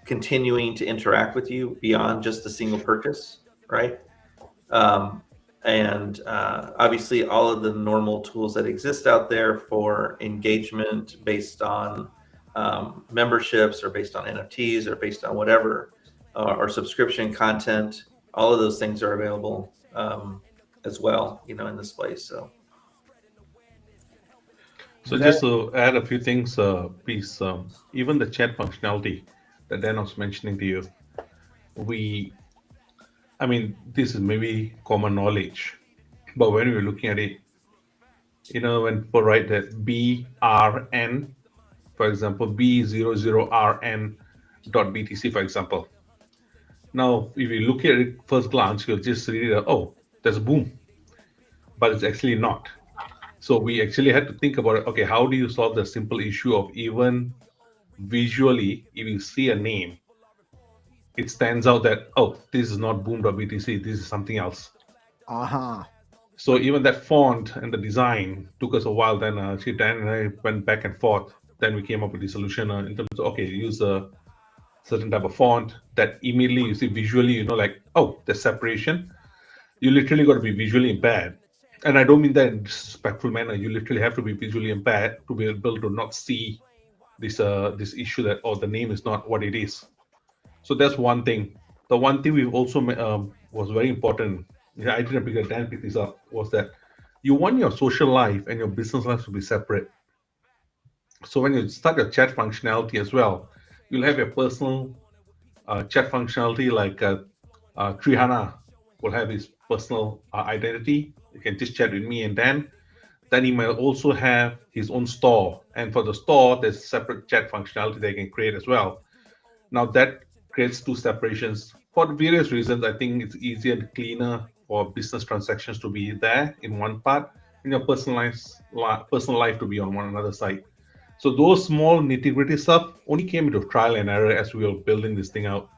continuing to interact with you beyond just the single purchase, right? And obviously, all of the normal tools that exist out there for engagement based on memberships or based on NFTs or based on whatever, or subscription content. All of those things are available as well, in this place. So just to add a few things, please, even the chat functionality that Dan was mentioning to you, this is maybe common knowledge, but when we're looking at it, when people write that BRN, for example, B00RN.BTC, for example. Now, if you look at it first glance, you'll just read it, oh, there's a boom, but it's actually not. So we actually had to think about it. Okay, how do you solve the simple issue of even visually, if you see a name, it stands out that, oh, this is not boom.btc, this is something else. So even that font and the design took us a while. Then Dan and I went back and forth. Then we came up with the solution in terms of, okay, use a certain type of font that immediately you see visually, like, oh, the separation. You literally got to be visually impaired. And I don't mean that in a disrespectful manner. You literally have to be visually impaired to be able to not see this issue that, oh, the name is not what it is. So that's one thing. The one thing we've also was very important, I didn't pick it, Dan picked this up, was that you want your social life and your business life to be separate. So when you start your chat functionality as well, you'll have your personal chat functionality, like Trihana will have his personal identity. You can just chat with me and Dan. Then he might also have his own store, and for the store, there's separate chat functionality they can create as well. Now that creates two separations for various reasons. I think it's easier and cleaner for business transactions to be there in one part, and your personal life to be on one another side. So those small nitty-gritty stuff only came into trial and error as we were building this thing out.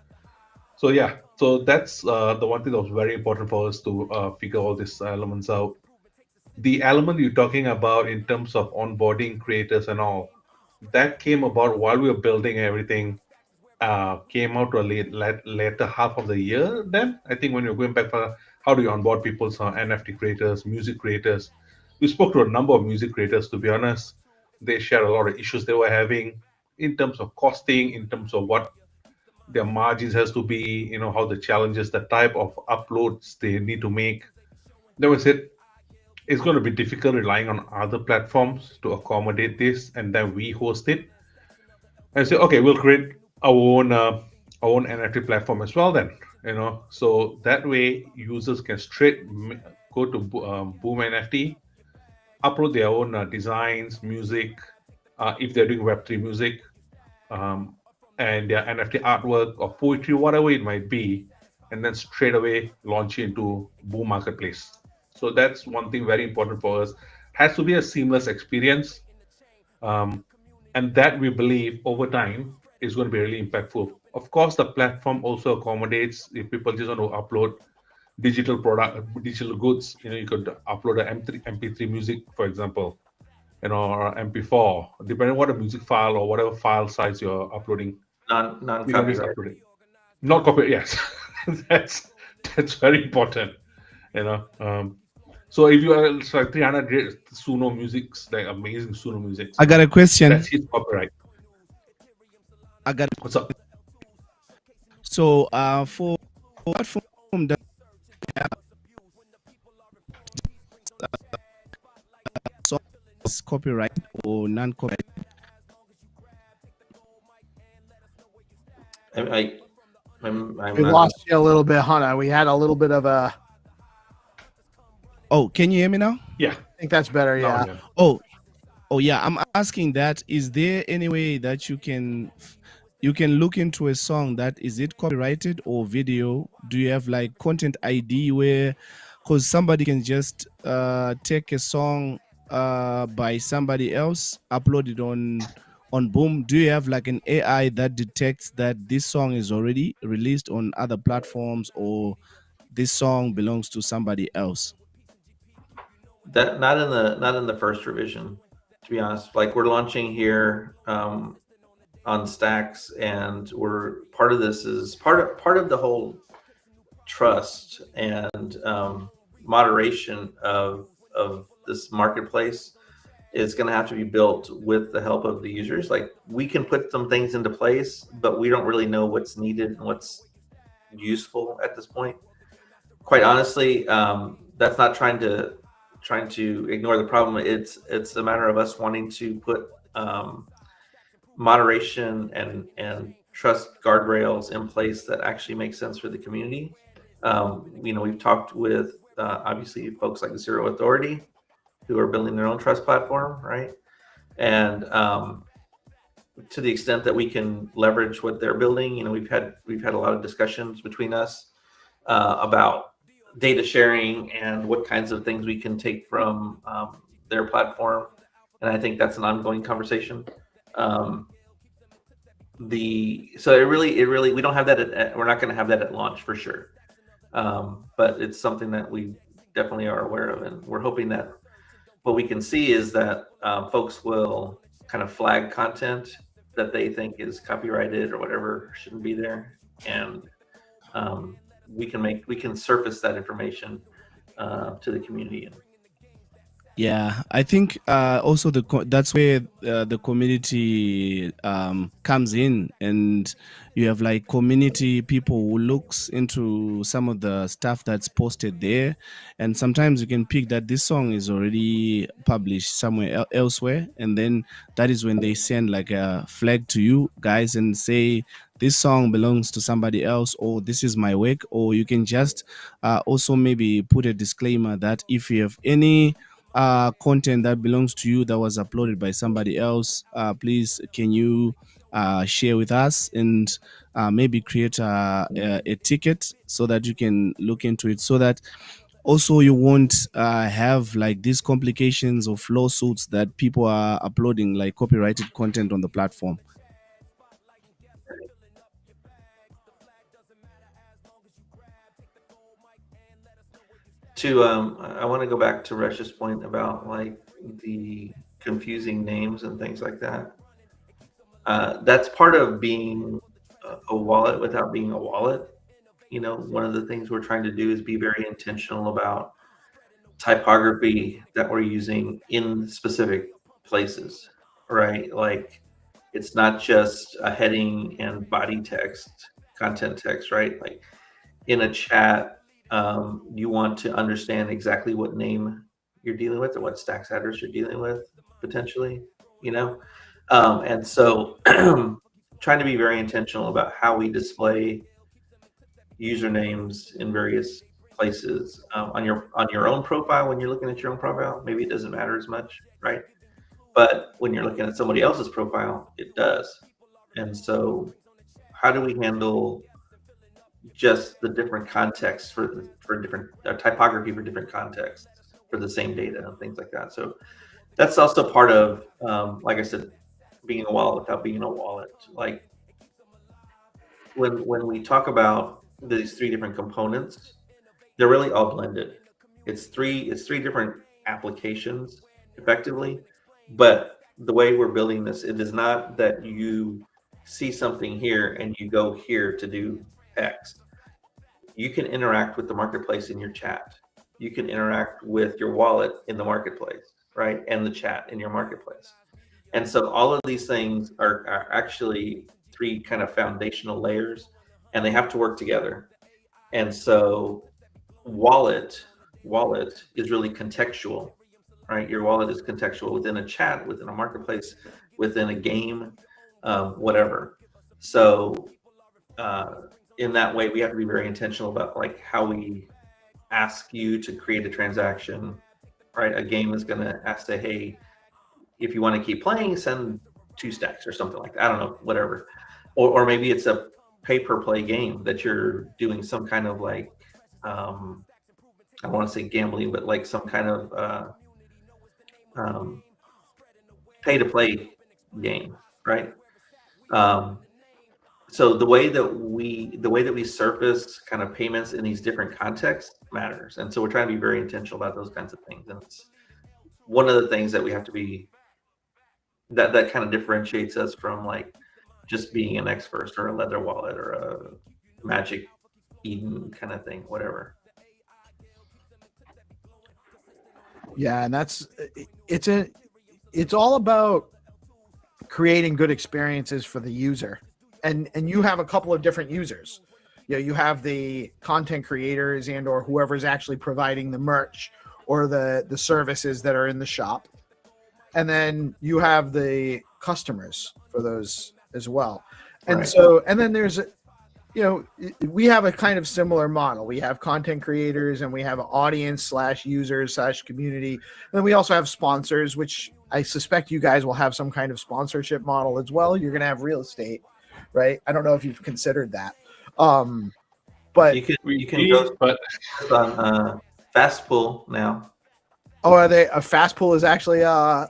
So yeah, so that's the one thing that was very important for us to figure all these elements out. The element you're talking about in terms of onboarding creators and all, that came about while we were building everything. Came out to a later half of the year. Then I think when you're going back for how do you onboard people, so NFT creators, music creators, we spoke to a number of music creators. To be honest, they shared a lot of issues they were having in terms of costing, in terms of what their margins has to be, how the challenges, the type of uploads they need to make. They were said it's going to be difficult relying on other platforms to accommodate this, and then we host it. And say, okay, we'll create our own NFT platform as well. Then, so that way users can straight go to Boom NFT, upload their own designs, music, if they're doing Web3 music, and their NFT artwork or poetry, whatever it might be, and then straight away launch it into Boom Marketplace. So that's one thing very important for us. Has to be a seamless experience, and that we believe over time is going to be really impactful. Of course, the platform also accommodates if people just want to upload digital goods. You could upload an MP3 music, for example, or MP4, depending on what a music file or whatever file size you're uploading. Non-copyright. Not copyright, yes. that's very important. So if you are like 300 Suno musics, like amazing Suno musics, I got a question. That's his copyright. What's up? So for platform that copyright or non-copyright? We lost you a little bit, Hannah. We had a little bit of a. Oh, can you hear me now? Yeah, I think that's better. Yeah. Oh, yeah. I'm asking that. Is there any way that you can look into a song that is it copyrighted or video? Do you have like content ID where, because somebody can just take a song by somebody else, upload it on Boom? Do you have like an AI that detects that this song is already released on other platforms or this song belongs to somebody else? That not in the first revision, to be honest. Like we're launching here on Stacks, and we're part of this is part of the whole trust and moderation of this marketplace is going to have to be built with the help of the users. Like we can put some things into place, but we don't really know what's needed and what's useful at this point. Quite honestly, that's not trying to ignore the problem. It's a matter of us wanting to put moderation and trust guardrails in place that actually make sense for the community. We've talked with obviously folks like the Zero Authority, who are building their own trust platform, right? And to the extent that we can leverage what they're building, we've had a lot of discussions between us about data sharing and what kinds of things we can take from their platform, and I think that's an ongoing conversation. So it really we don't have that we're not going to have that at launch for sure, but it's something that we definitely are aware of, and we're hoping that what we can see is that folks will kind of flag content that they think is copyrighted or whatever shouldn't be there, and we can surface that information to the community. Yeah, I think also that's where the community comes in, and you have like community people who looks into some of the stuff that's posted there, and sometimes you can pick that this song is already published somewhere elsewhere, and then that is when they send like a flag to you guys and say this song belongs to somebody else, or this is my work. Or you can just also maybe put a disclaimer that if you have any content that belongs to you that was uploaded by somebody else, please can you share with us and maybe create a ticket so that you can look into it, so that also you won't have like these complications of lawsuits that people are uploading like copyrighted content on the platform. I want to go back to Resh's point about like the confusing names and things like that. That's part of being a wallet without being a wallet. You know, one of the things we're trying to do is be very intentional about typography that we're using in specific places, right? Like it's not just a heading and body text, content text, right? Like in a chat, you want to understand exactly what name you're dealing with or what stacks address you're dealing with potentially, you know? And so trying to be very intentional about how we display usernames in various places on your own profile. When you're looking at your own profile, maybe it doesn't matter as much, right? But when you're looking at somebody else's profile, it does. And so how do we handle just the different contexts for different typography for different contexts for the same data and things like that? So that's also part of, like I said, being a wallet without being a wallet. Like when we talk about these three different components, they're really all blended. It's three different applications effectively, but the way we're building this, it is not that you see something here and you go here to do X. You can interact with the marketplace in your chat. You can interact with your wallet in the marketplace, right? And the chat in your marketplace. And so all of these things are actually three kind of foundational layers, and they have to work together. And so wallet is really contextual, right? Your wallet is contextual within a chat, within a marketplace, within a game, whatever. So in that way, we have to be very intentional about like how we ask you to create a transaction, right? A game is going to ask, say, hey, if you want to keep playing, send 2 stacks or something like that. I don't know, whatever. Or maybe it's a pay-per-play game that you're doing some kind of like, I don't want to say gambling, but like some kind of pay-to-play game, right? So the way that we surface kind of payments in these different contexts matters, and so we're trying to be very intentional about those kinds of things. And it's one of the things that we have to be that kind of differentiates us from like just being an X First or a Leather Wallet or a Magic Eden kind of thing, whatever. Yeah, and it's all about creating good experiences for the user. And you have a couple of different users. You know, you have the content creators and or whoever's actually providing the merch or the services that are in the shop. And then you have the customers for those as well. And so, and then there's, you know, we have a kind of similar model. We have content creators and we have audience / users / community. And then we also have sponsors, which I suspect you guys will have some kind of sponsorship model as well. You're going to have real estate, right? I don't know if you've considered that. But you can go on Fastpool now. Oh, are they? A Fastpool is actually a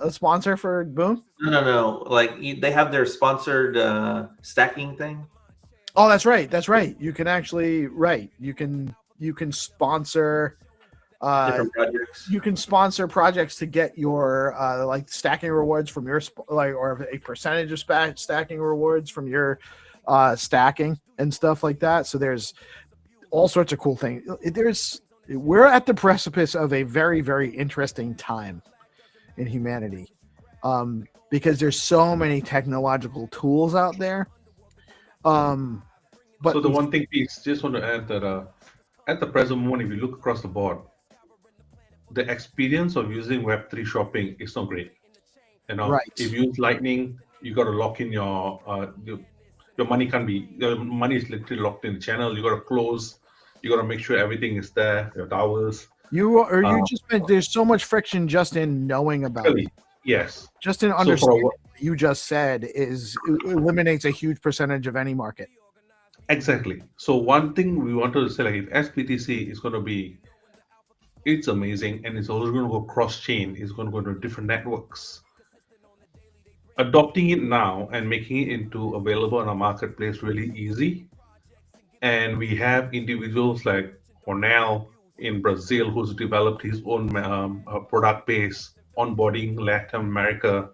sponsor for Boom? No. Like they have their sponsored stacking thing. Oh, that's right. That's right. You can actually You can sponsor different projects. You can sponsor projects to get your like stacking rewards from your or a percentage of stacking rewards from your stacking and stuff like that. So there's all sorts of cool things. We're at the precipice of a very, very interesting time in humanity, because there's so many technological tools out there. But so the one thing, please, just want to add that at the present moment, if you look across the board, the experience of using Web3 shopping is not great. You know, if you use Lightning, you got to lock in your money your money is literally locked in the channel. You got to close. You got to make sure everything is there. Your towers. You just meant there's so much friction just in knowing about Really, it. yes. Just in understanding what you just said eliminates a huge percentage of any market. Exactly. So one thing we wanted to say, like if SBTC is going to be, it's amazing, and it's also going to go cross-chain. It's going to go to different networks. Adopting it now and making it into available on a marketplace really easy. And we have individuals like Cornell in Brazil who's developed his own product base onboarding Latin America.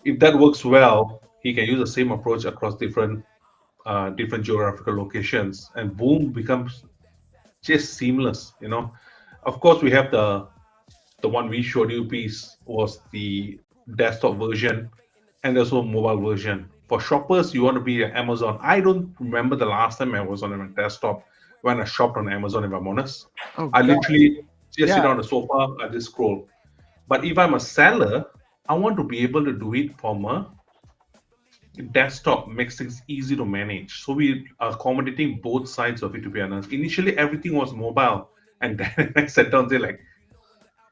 If that works well, he can use the same approach across different geographical locations, and boom, becomes just seamless. Of course, we have the one we showed you piece was the desktop version, and also mobile version. For shoppers, you want to be at Amazon. I don't remember the last time I was on a desktop when I shopped on Amazon, if I'm honest. I literally just sit on the sofa, I just scroll. But if I'm a seller, I want to be able to do it from a desktop, makes things easy to manage. So we are accommodating both sides of it, to be honest. Initially, everything was mobile. And then I sat down there like,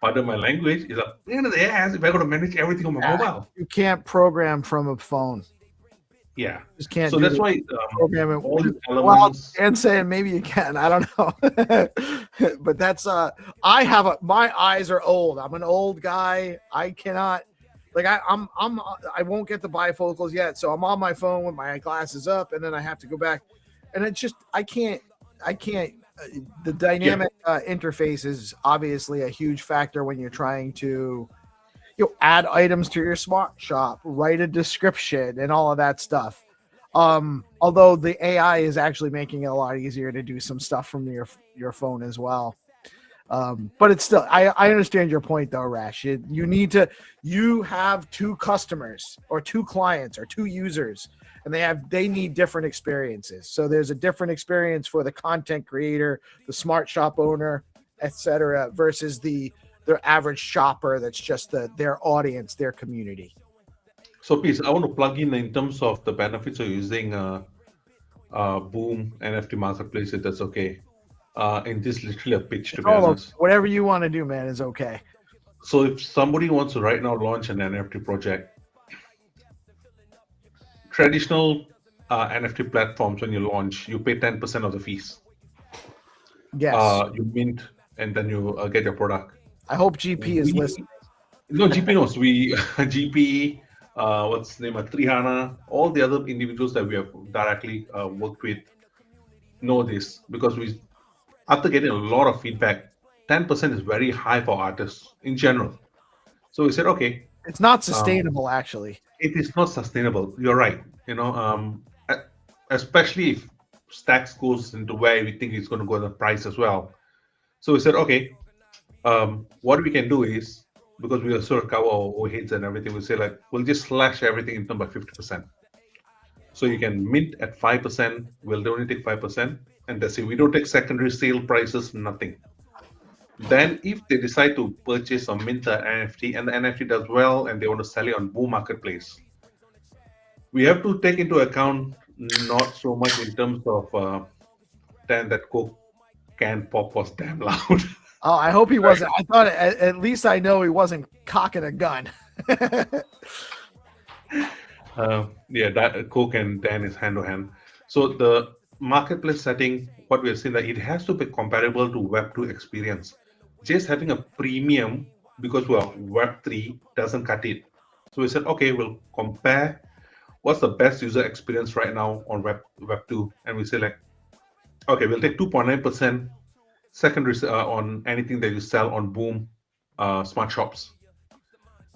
pardon my language, is a pain in the ass if I got to manage everything on my mobile. You can't program from a phone. Yeah. Just can't. So that's why program it. all these elements. Well, and saying maybe you can. I don't know. But that's my eyes are old. I'm an old guy. I cannot. Like I won't get the bifocals yet, so I'm on my phone with my glasses up, and then I have to go back, and it's just I can't. The dynamic interface is obviously a huge factor when you're trying to, add items to your smart shop, write a description, and all of that stuff. Although the AI is actually making it a lot easier to do some stuff from your phone as well. But it's still, I understand your point though, Rash. You have two customers or two clients or two users, and they need different experiences. So there's a different experience for the content creator, the smart shop owner, etc., versus their average shopper that's just their audience, their community. So please, I want to plug in terms of the benefits of using Boom NFT Marketplace, if that's okay. And this is literally a pitch, to be honest. Whatever you want to do, man, is okay. So if somebody wants to right now launch an NFT project, traditional NFT platforms, when you launch, you pay 10% of the fees. Yes. You mint, and then you get your product. I hope GP is listening. No, GP knows. GP, what's the name of Trihana, all the other individuals that we have directly worked with know this, because after getting a lot of feedback, 10% is very high for artists in general. So we said, okay. It's not sustainable, actually. It is not sustainable. You're right. Especially if Stacks goes into where we think it's going to go the price as well. So we said, okay, what we can do is, because we also cover our overheads and everything, we say like, we'll just slash everything in terms by 50%. So you can mint at 5%, we'll only take 5%, and that's it. We don't take secondary sale prices, nothing. Then if they decide to purchase or mint an NFT, and the NFT does well, and they want to sell it on Boom Marketplace, we have to take into account not so much in terms of then that Coke can pop was damn loud. Oh, I hope he wasn't. I thought at least I know he wasn't cocking a gun. Yeah, that Coke and Dan is hand to hand. So the marketplace setting, what we have seen, that it has to be comparable to Web2 experience. Just having a premium because we're Web3 doesn't cut it. So we said, okay, we'll compare what's the best user experience right now on Web2, and we say like, okay, we'll take 2.9% secondary on anything that you sell on Boom smart shops.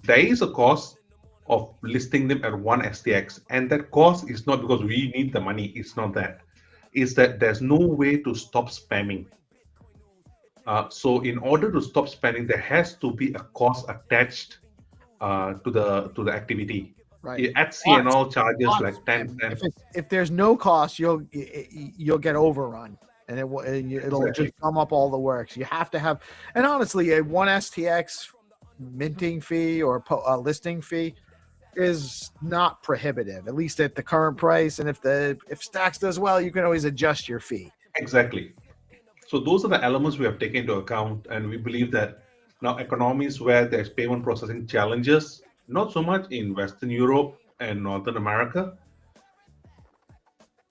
There is a cost of listing them at 1 STX, and that cost is not because we need the money. It's not that. It's that there's no way to stop spamming. So in order to stop spamming, there has to be a cost attached to the activity. Right. Etsy and all charges like 10. If there's no cost, you'll get overrun, and it'll just come up all the works. You have to have, and honestly, a 1 STX minting fee or a listing fee is not prohibitive, at least at the current price. And if Stacks does well, you can always adjust your fee. Exactly. So those are the elements we have taken into account, and we believe that now economies where there's payment processing challenges, not so much in Western Europe and Northern America,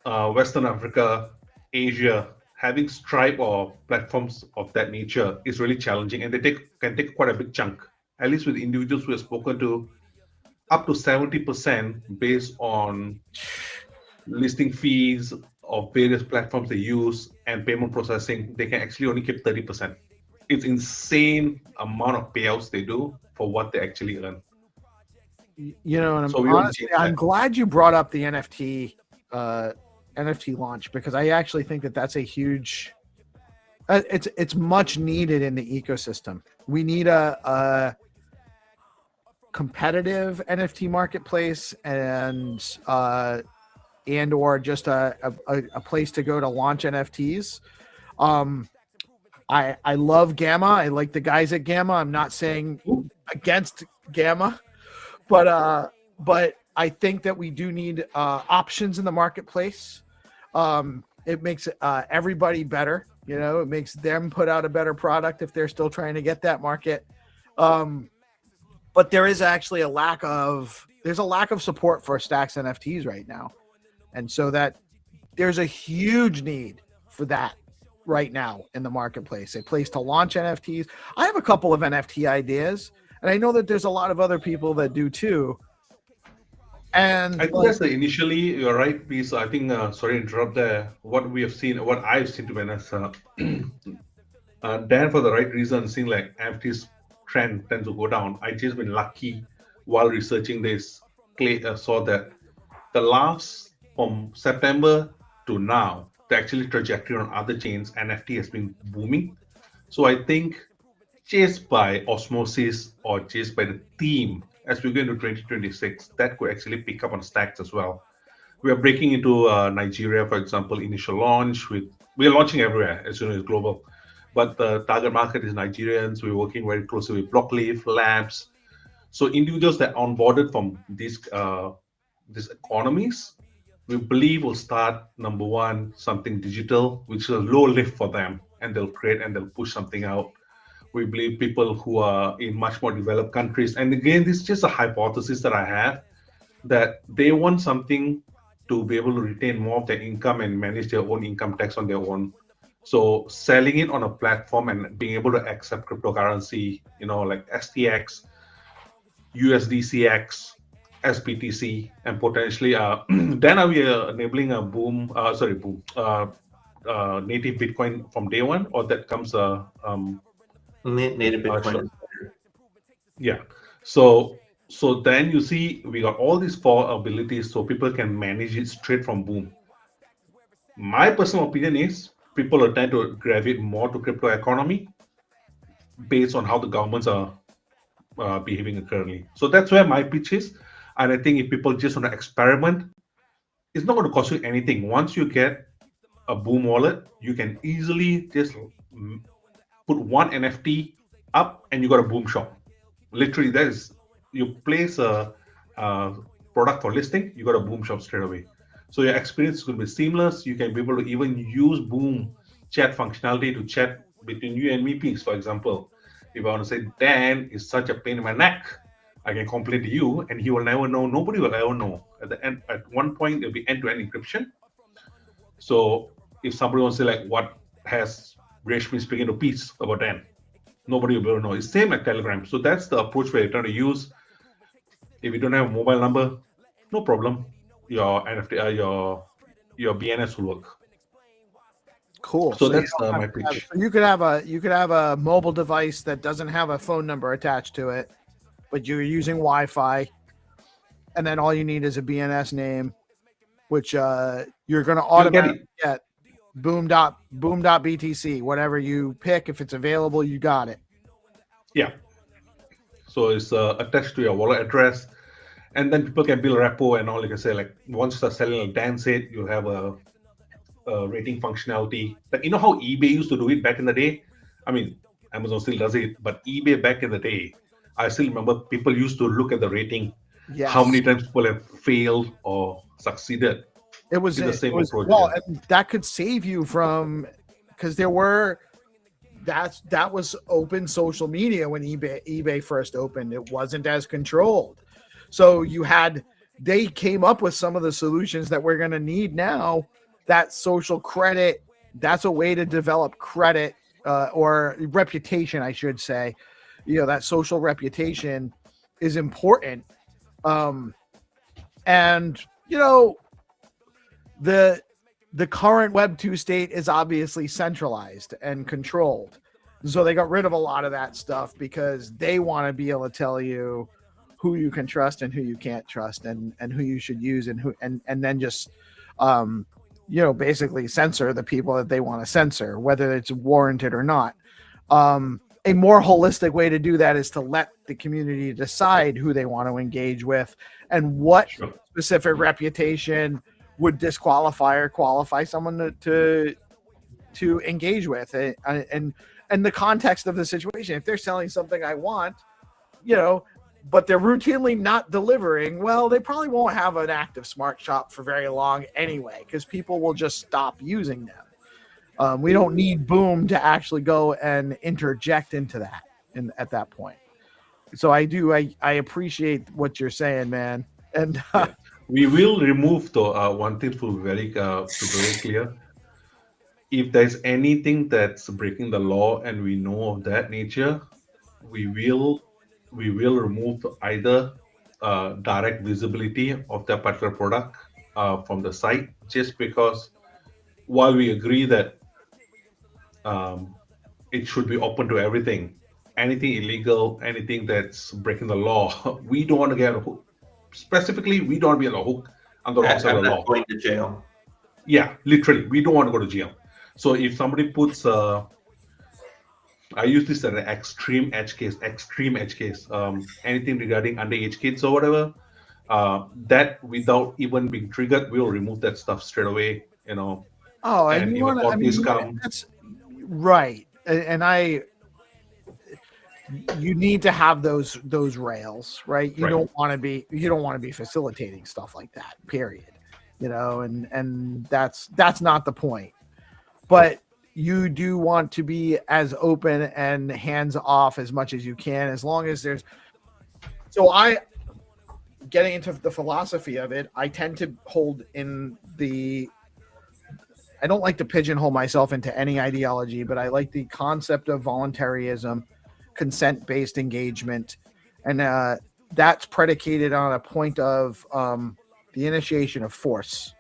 Western Africa, Asia, having Stripe or platforms of that nature is really challenging, and they can take quite a big chunk. At least with individuals we have spoken to, up to 70% based on listing fees of various platforms they use and payment processing, they can actually only keep 30%. It's insane amount of payouts they do for what they actually earn. You know, and So we want to honestly, change I'm that. glad you brought up the NFT launch, because I actually think that that's a huge. It's much needed in the ecosystem. We need a competitive NFT marketplace and or just a place to go to launch NFTs. I love Gamma. I like the guys at Gamma. I'm not saying against Gamma, but I think that we do need options in the marketplace. It makes everybody better. You know, it makes them put out a better product if they're still trying to get that market. But there is actually a lack of support for Stacks NFTs right now. And so that there's a huge need for that right now in the marketplace, a place to launch NFTs. I have a couple of NFT ideas, and I know that there's a lot of other people that do too. And I think that's initially, you're right, please. I think, sorry to interrupt there. What we have seen, what I've seen to be honest, Dan, for the right reason, seeing like NFTs trend tends to go down. I just been lucky while researching this, saw that the last from September to now, the actually trajectory on other chains, NFT has been booming. So I think just by osmosis or just by the theme, as we go into 2026, that could actually pick up on Stacks as well. We are breaking into Nigeria, for example, initial launch we are launching everywhere as soon as global, but the target market is Nigerians. We're working very closely with Blockleaf Labs. So individuals that onboarded from these economies, we believe will start, number one, something digital, which is a low lift for them, and they'll create and they'll push something out. We believe people who are in much more developed countries, and again, this is just a hypothesis that I have, that they want something to be able to retain more of their income and manage their own income tax on their own. So selling it on a platform and being able to accept cryptocurrency, like STX, USDCX, SBTC, and potentially then are we enabling a native Bitcoin from day one, or that comes native Bitcoin? Yeah. So then you see we got all these four abilities, so people can manage it straight from Boom. My personal opinion is people are trying to gravitate more to crypto economy based on how the governments are behaving currently. So that's where my pitch is. And I think if people just want to experiment, it's not going to cost you anything. Once you get a Boom wallet, you can easily just put one NFT up and you got a Boom shop. Literally, that is, you place a product for listing, you got a Boom shop straight away. So your experience is going to be seamless. You can be able to even use Boom chat functionality to chat between you and me, please. For example, if I want to say, Dan is such a pain in my neck, I can complain to you and he will never know. Nobody will ever know. At the end, at one point, it'll be end-to-end encryption. So if somebody wants to say, like, what has Restream speaking to Peace about Dan? Nobody will ever know. It's same like Telegram. So that's the approach we're trying to use. If you don't have a mobile number, no problem. Your NFT, your BNS will work. Cool. So that's my pitch. So you could have a mobile device that doesn't have a phone number attached to it, but you're using Wi-Fi, and then all you need is a BNS which you're going to automatically get boom.btc, whatever you pick. If it's available, you got it. Yeah. So it's attached to your wallet address, and then people can build repo and all. You can say, like, once you start selling, like Dan said, you have a rating functionality. Like, you know how eBay used to do it back in the day? I mean, Amazon still does it, but eBay back in the day, I still remember people used to look at the rating. Yes. How many times people have failed or succeeded. It was the same approach. Well, and that could save you from because that was open social media when eBay first opened. It wasn't as controlled. So they came up with some of the solutions that we're going to need now. That social credit, that's a way to develop credit or reputation, I should say. That social reputation is important. And the current Web 2 state is obviously centralized and controlled. So they got rid of a lot of that stuff because they want to be able to tell you who you can trust and who you can't trust, and who you should use, and then just basically censor the people that they want to censor, whether it's warranted or not. A more holistic way to do that is to let the community decide who they want to engage with and what specific reputation would disqualify or qualify someone to engage with, and the context of the situation. If they're selling something I want, but they're routinely not delivering, well, they probably won't have an active smart shop for very long anyway, because people will just stop using them. We don't need Boom to actually go and interject into that at that point. So I appreciate what you're saying, man. And we will remove one thing to be very clear. If there's anything that's breaking the law and we know of that nature, we will remove either direct visibility of that particular product from the site, just because while we agree that it should be open to everything, anything illegal, anything that's breaking the law, we don't want to get a hook. Specifically, we don't want to be on a hook on the wrong side of the law. Going to jail. Yeah, literally, we don't want to go to jail. So if somebody puts, I use this as an extreme edge case, anything regarding underage kids or whatever, that without even being triggered, we'll remove that stuff straight away, Oh, and you want to, that's right. And you need to have those rails, right? You don't want to be facilitating stuff like that, period. And that's not the point. But you do want to be as open and hands off as much as you can, as long as there's. So getting into the philosophy of it, I tend to hold in I don't like to pigeonhole myself into any ideology, but I like the concept of voluntarism, consent-based engagement, and that's predicated on a point of the initiation of force.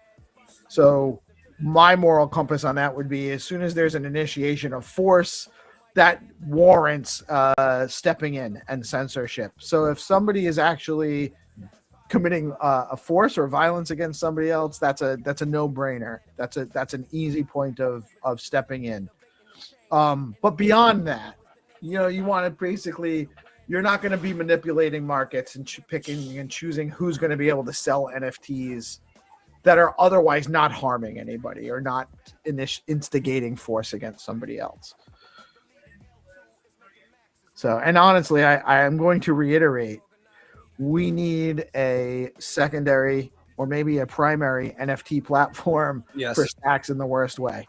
So my moral compass on that would be, as soon as there's an initiation of force, that warrants stepping in and censorship. So if somebody is actually committing a force or violence against somebody else, that's a no-brainer. That's an easy point of stepping in. But beyond that, you want to basically, you're not going to be manipulating markets and picking and choosing who's going to be able to sell NFTs that are otherwise not harming anybody or not instigating force against somebody else. So, and honestly, I am going to reiterate, we need a secondary or maybe a primary NFT platform for stacks in the worst way.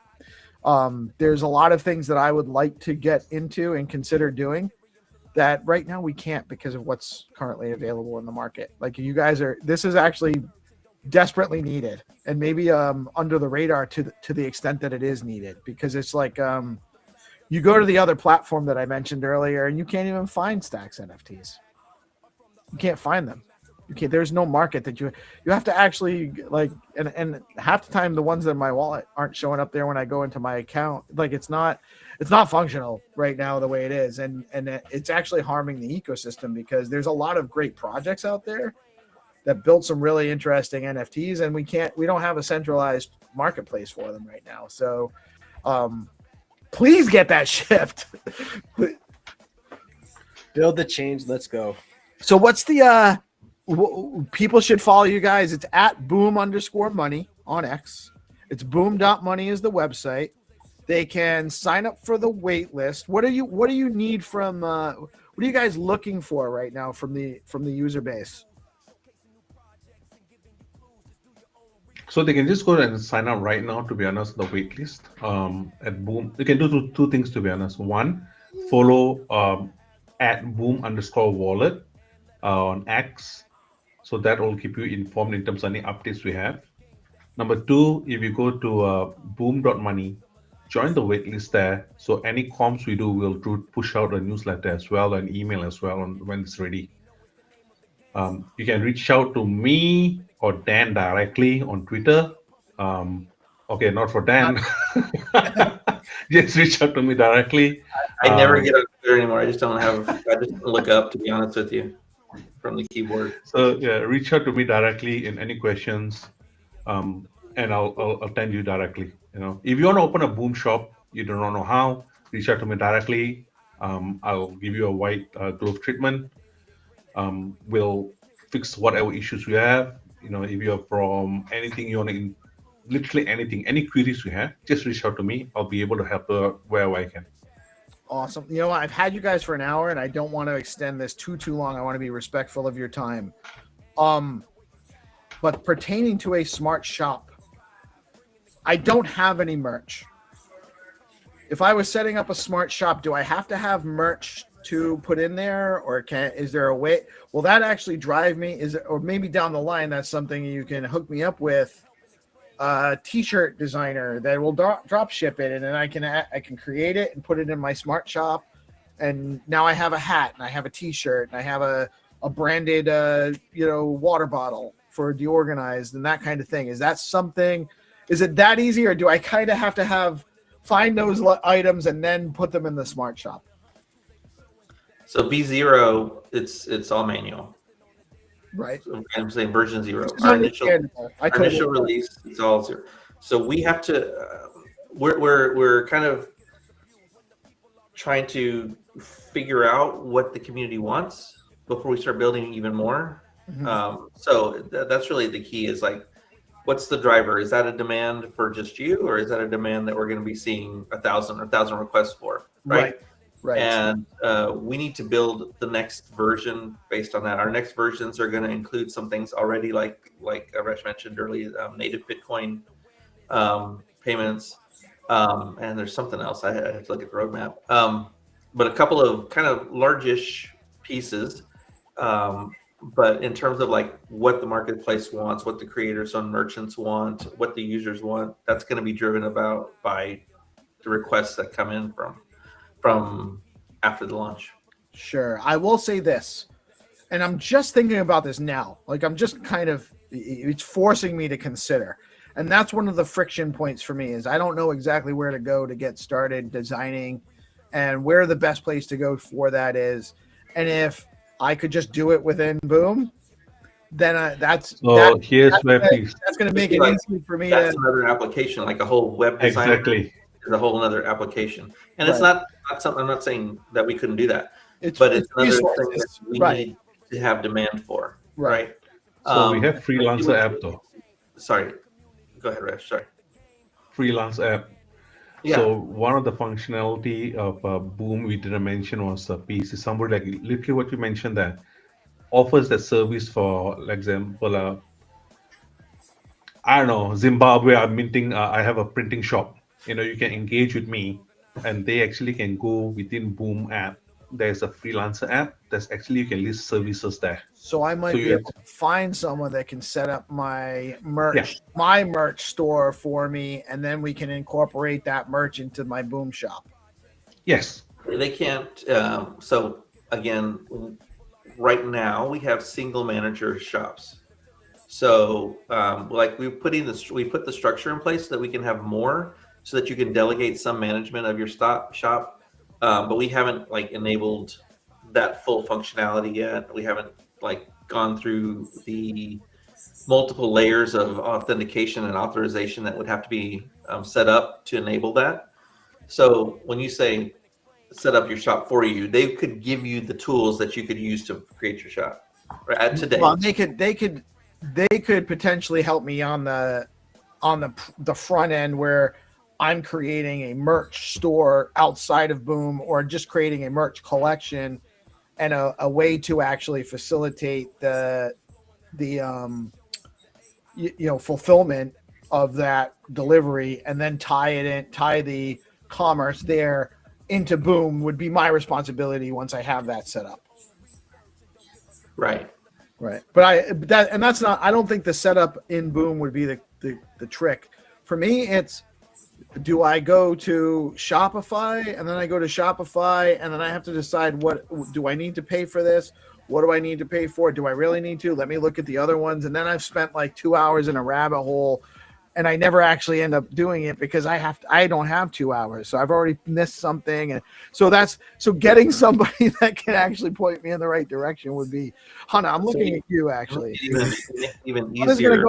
There's a lot of things that I would like to get into and consider doing that right now we can't because of what's currently available in the market. Like this is actually desperately needed, and maybe under the radar to the extent that it is needed, because it's like you go to the other platform that I mentioned earlier and you can't even find stacks NFTs. You can't find them. There's no market that you have to actually and half the time the ones in my wallet aren't showing up there when I go into my account. Like it's not functional right now the way it is, and it's actually harming the ecosystem, because there's a lot of great projects out there that built some really interesting NFTs, and we don't have a centralized marketplace for them right now. So please get that shipped. Build the change. Let's go. So what's the people should follow you guys? It's at boom_money on X. It's boom.money is the website. They can sign up for the wait list. What do you need from what are you guys looking for right now from the user base? So they can just go and sign up right now, to be honest, the wait list at Boom. They can do two things, to be honest. One, follow at boom_wallet on X. So that will keep you informed in terms of any updates we have. Number two, if you go to boom.money, join the waitlist there. So any comms we do, we'll push out a newsletter as well, an email as well when it's ready. You can reach out to me or Dan directly on Twitter. Okay, not for Dan. Just reach out to me directly. I never get on Twitter anymore. I just don't look up, to be honest with you, from the keyboard. So yeah, reach out to me directly in any questions, and I'll attend you directly. If you want to open a Boom shop, you do not know how, reach out to me directly. I'll give you a white glove treatment. We'll fix whatever issues you have. If you're from anything you want to, literally anything, any queries you have, just reach out to me. I'll be able to help wherever I can. Awesome. I've had you guys for an hour, and I don't want to extend this too long. I want to be respectful of your time. But pertaining to a smart shop, I don't have any merch. If I was setting up a smart shop, do I have to have merch to put in there, or is there a way? Will that actually drive me? Or maybe down the line, that's something you can hook me up with a t-shirt designer that will drop ship it, and then I can create it and put it in my smart shop, and now I have a hat and I have a t-shirt and I have a branded water bottle for DeOrganized and that kind of thing. Is that something? Is it that easy, or do I kind of have to find those items and then put them in the smart shop? So V0, it's all manual. Right. So I'm saying version 0. Our initial release, it's all 0. So we have to. We're kind of trying to figure out what the community wants before we start building even more. Mm-hmm. So that's really the key. Is like, what's the driver? Is that a demand for just you, or is that a demand that we're going to be seeing 1,000 requests for? Right. And we need to build the next version based on that. Our next versions are going to include some things already, like Resh mentioned earlier, native Bitcoin payments, and there's something else. I have to look at the roadmap. But a couple of kind of largish pieces. But in terms of like what the marketplace wants, what the creators and merchants want, what the users want, that's going to be driven about by the requests that come in from after the launch. Sure. I will say this, and I'm just thinking about this now. Like, I'm just it's forcing me to consider. And that's one of the friction points for me, is I don't know exactly where to go to get started designing and where the best place to go for that is. And if I could just do it within Boom, then that's going to make it easy for me. That's another application, like a whole web design. Exactly. Is a whole other application, and it's not something. I'm not saying that we couldn't do that, but it's another thing that we need to have demand for, right? So we have freelancer app though. Sorry, go ahead, Resh. Sorry. Freelance app. Yeah. So one of the functionality of Boom we didn't mention was a piece. Is somebody like literally what you mentioned that offers that service for example, I don't know, Zimbabwe. I'm minting. I have a printing shop. You can engage with me, and they actually can go within Boom app. There's a freelancer app that's actually you can list services there. So I might be able to find someone that can set up my merch store for me, and then we can incorporate that merch into my Boom shop. Yes. They can't. So again, right now we have single manager shops. So like we put the structure in place so that we can have more, so that you can delegate some management of your shop, but we haven't enabled that full functionality yet. We haven't gone through the multiple layers of authentication and authorization that would have to be set up to enable that. So when you say set up your shop for you, they could give you the tools that you could use to create your shop today. Well, they could potentially help me on the front end where I'm creating a merch store outside of Boom, or just creating a merch collection, and a way to actually facilitate the fulfillment of that delivery and then tie the commerce there into Boom would be my responsibility once I have that set up. Right. But I don't think the setup in Boom would be the trick. For me, it's, do I go to Shopify and then I go to Shopify and then I have to decide, what do I need to pay for this? What do I need to pay for? Do I really need to? Let me look at the other ones. And then I've spent like 2 hours in a rabbit hole and I never actually end up doing it because I don't have 2 hours. So I've already missed something. And so getting somebody that can actually point me in the right direction would be Hannah. I'm looking at you actually. Even Hunter's easier.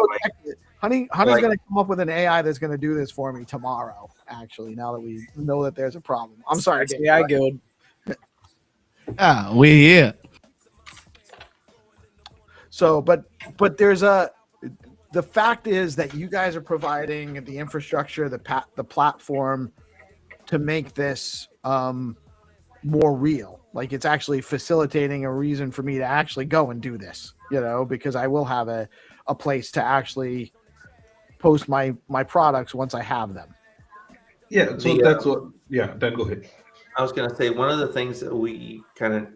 Hunter's going to come up with an AI that's going to do this for me tomorrow, actually, now that we know that there's a problem. I'm sorry. AI Guild. We're here. So, but there's the fact is that you guys are providing the infrastructure, the platform to make this more real. Like, it's actually facilitating a reason for me to actually go and do this, because I will have a place to actually post my products once I have them. Yeah, so that's what. Yeah, then go ahead. I was going to say, one of the things that we kind of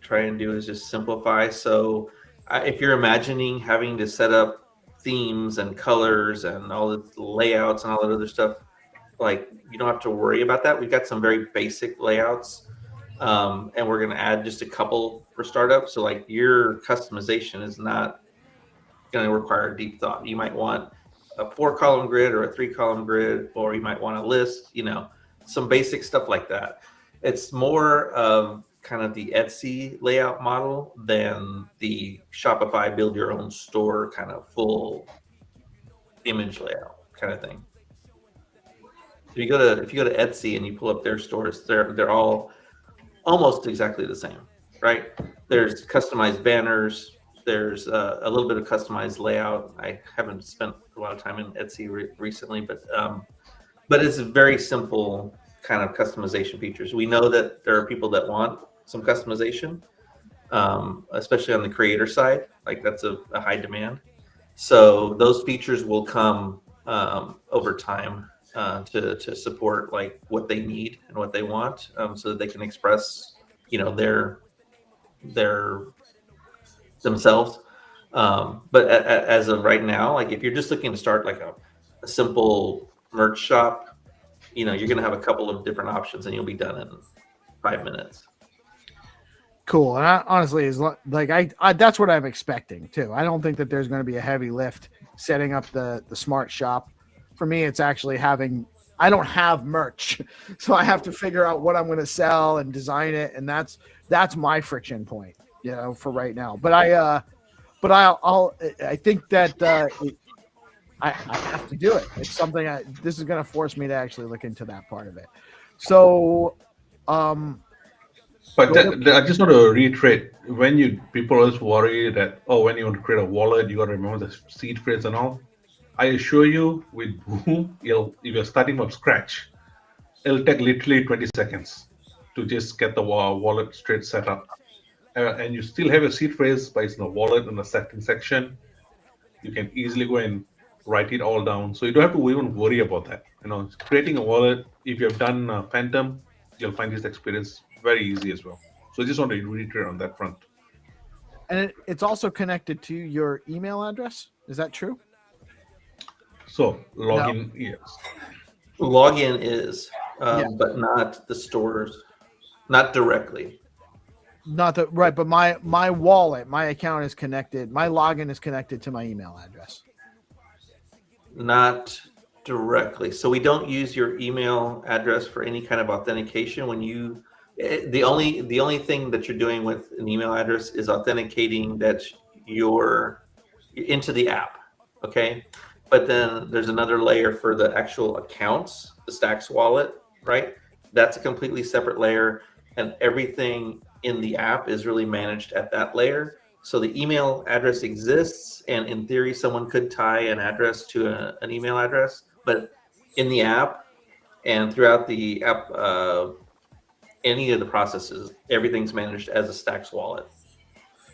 try and do is just simplify. So if you're imagining having to set up themes and colors and all the layouts and all that other stuff, like, you don't have to worry about that. We've got some very basic layouts, and we're going to add just a couple for startups. So like, your customization is not going to require deep thought. You might want a 4-column grid or a 3-column grid, or you might want a list, some basic stuff like that. It's more of kind of the Etsy layout model than the Shopify build your own store kind of full image layout kind of thing. If you go to Etsy and you pull up their stores, they're all almost exactly the same, right? There's customized banners. There's a little bit of customized layout. I haven't spent a lot of time in Etsy recently, but it's a very simple kind of customization features. We know that there are people that want some customization, especially on the creator side. Like, that's a high demand. So those features will come over time to support like what they need and what they want, so that they can express, their themselves. But as of right now, like, if you're just looking to start like a simple merch shop, you're going to have a couple of different options and you'll be done in 5 minutes. Cool. And honestly, is like I that's what I'm expecting too. I don't think that there's going to be a heavy lift setting up the smart shop. For me, it's actually I don't have merch, so I have to figure out what I'm going to sell and design it, and that's my friction point, for right now. But I think that I have to do it. It's something this is going to force me to actually look into that part of it. So, but I just want to reiterate, when people always worry that, when you want to create a wallet, you got to remember the seed phrase and all. I assure you, with Boom, if you're starting from scratch, it'll take literally 20 seconds to just get the wallet straight set up. And you still have a seed phrase, but it's in the wallet in the setting section. You can easily go and write it all down. So you don't have to even worry about that. Creating a wallet, if you've done Phantom, you'll find this experience very easy as well. So I just want to reiterate on that front. And it's also connected to your email address. Is that true? So login, yes. Login is, but not the stores, not directly. Not the right, but my wallet, my account is connected. My login is connected to my email address. Not directly. So we don't use your email address for any kind of authentication. When the only thing that you're doing with an email address is authenticating that you're into the app. Okay. But then there's another layer for the actual accounts, the Stacks wallet, right? That's a completely separate layer, and everything in the app is really managed at that layer. So the email address exists, and in theory, someone could tie an address to an email address, but in the app and throughout the app, any of the processes, everything's managed as a Stacks wallet.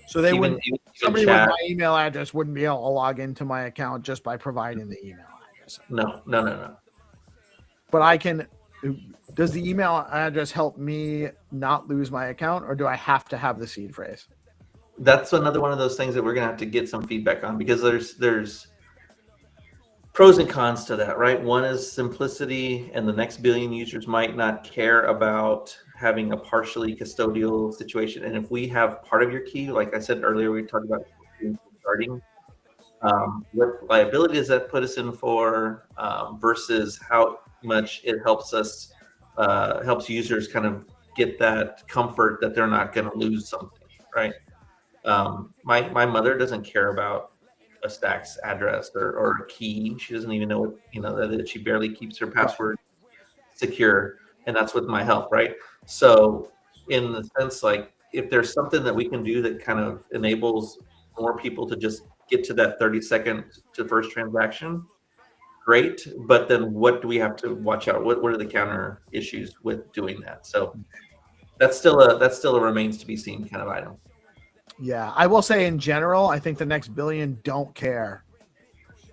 So they wouldn't. Somebody with my email address wouldn't be able to log into my account just by providing the email address. No. But I can. Does the email address help me not lose my account, or do I have to have the seed phrase? That's another one of those things that we're gonna have to get some feedback on, because there's pros and cons to that, right? One is simplicity, and the next billion users might not care about having a partially custodial situation. And if we have part of your key, like I said earlier, we talked about starting. What liability does that put us in for, versus how much it helps us, helps users kind of get that comfort that they're not going to lose something, right? My mother doesn't care about a Stacks address or a key. She doesn't even know what, that she barely keeps her password secure, and that's with my help, right? So in the sense, like, if there's something that we can do that kind of enables more people to just get to that 30-second to first transaction, great. But then what do we have to watch out? What are the counter issues with doing that? So that's still a remains to be seen kind of item. Yeah, I will say in general, I think the next billion don't care.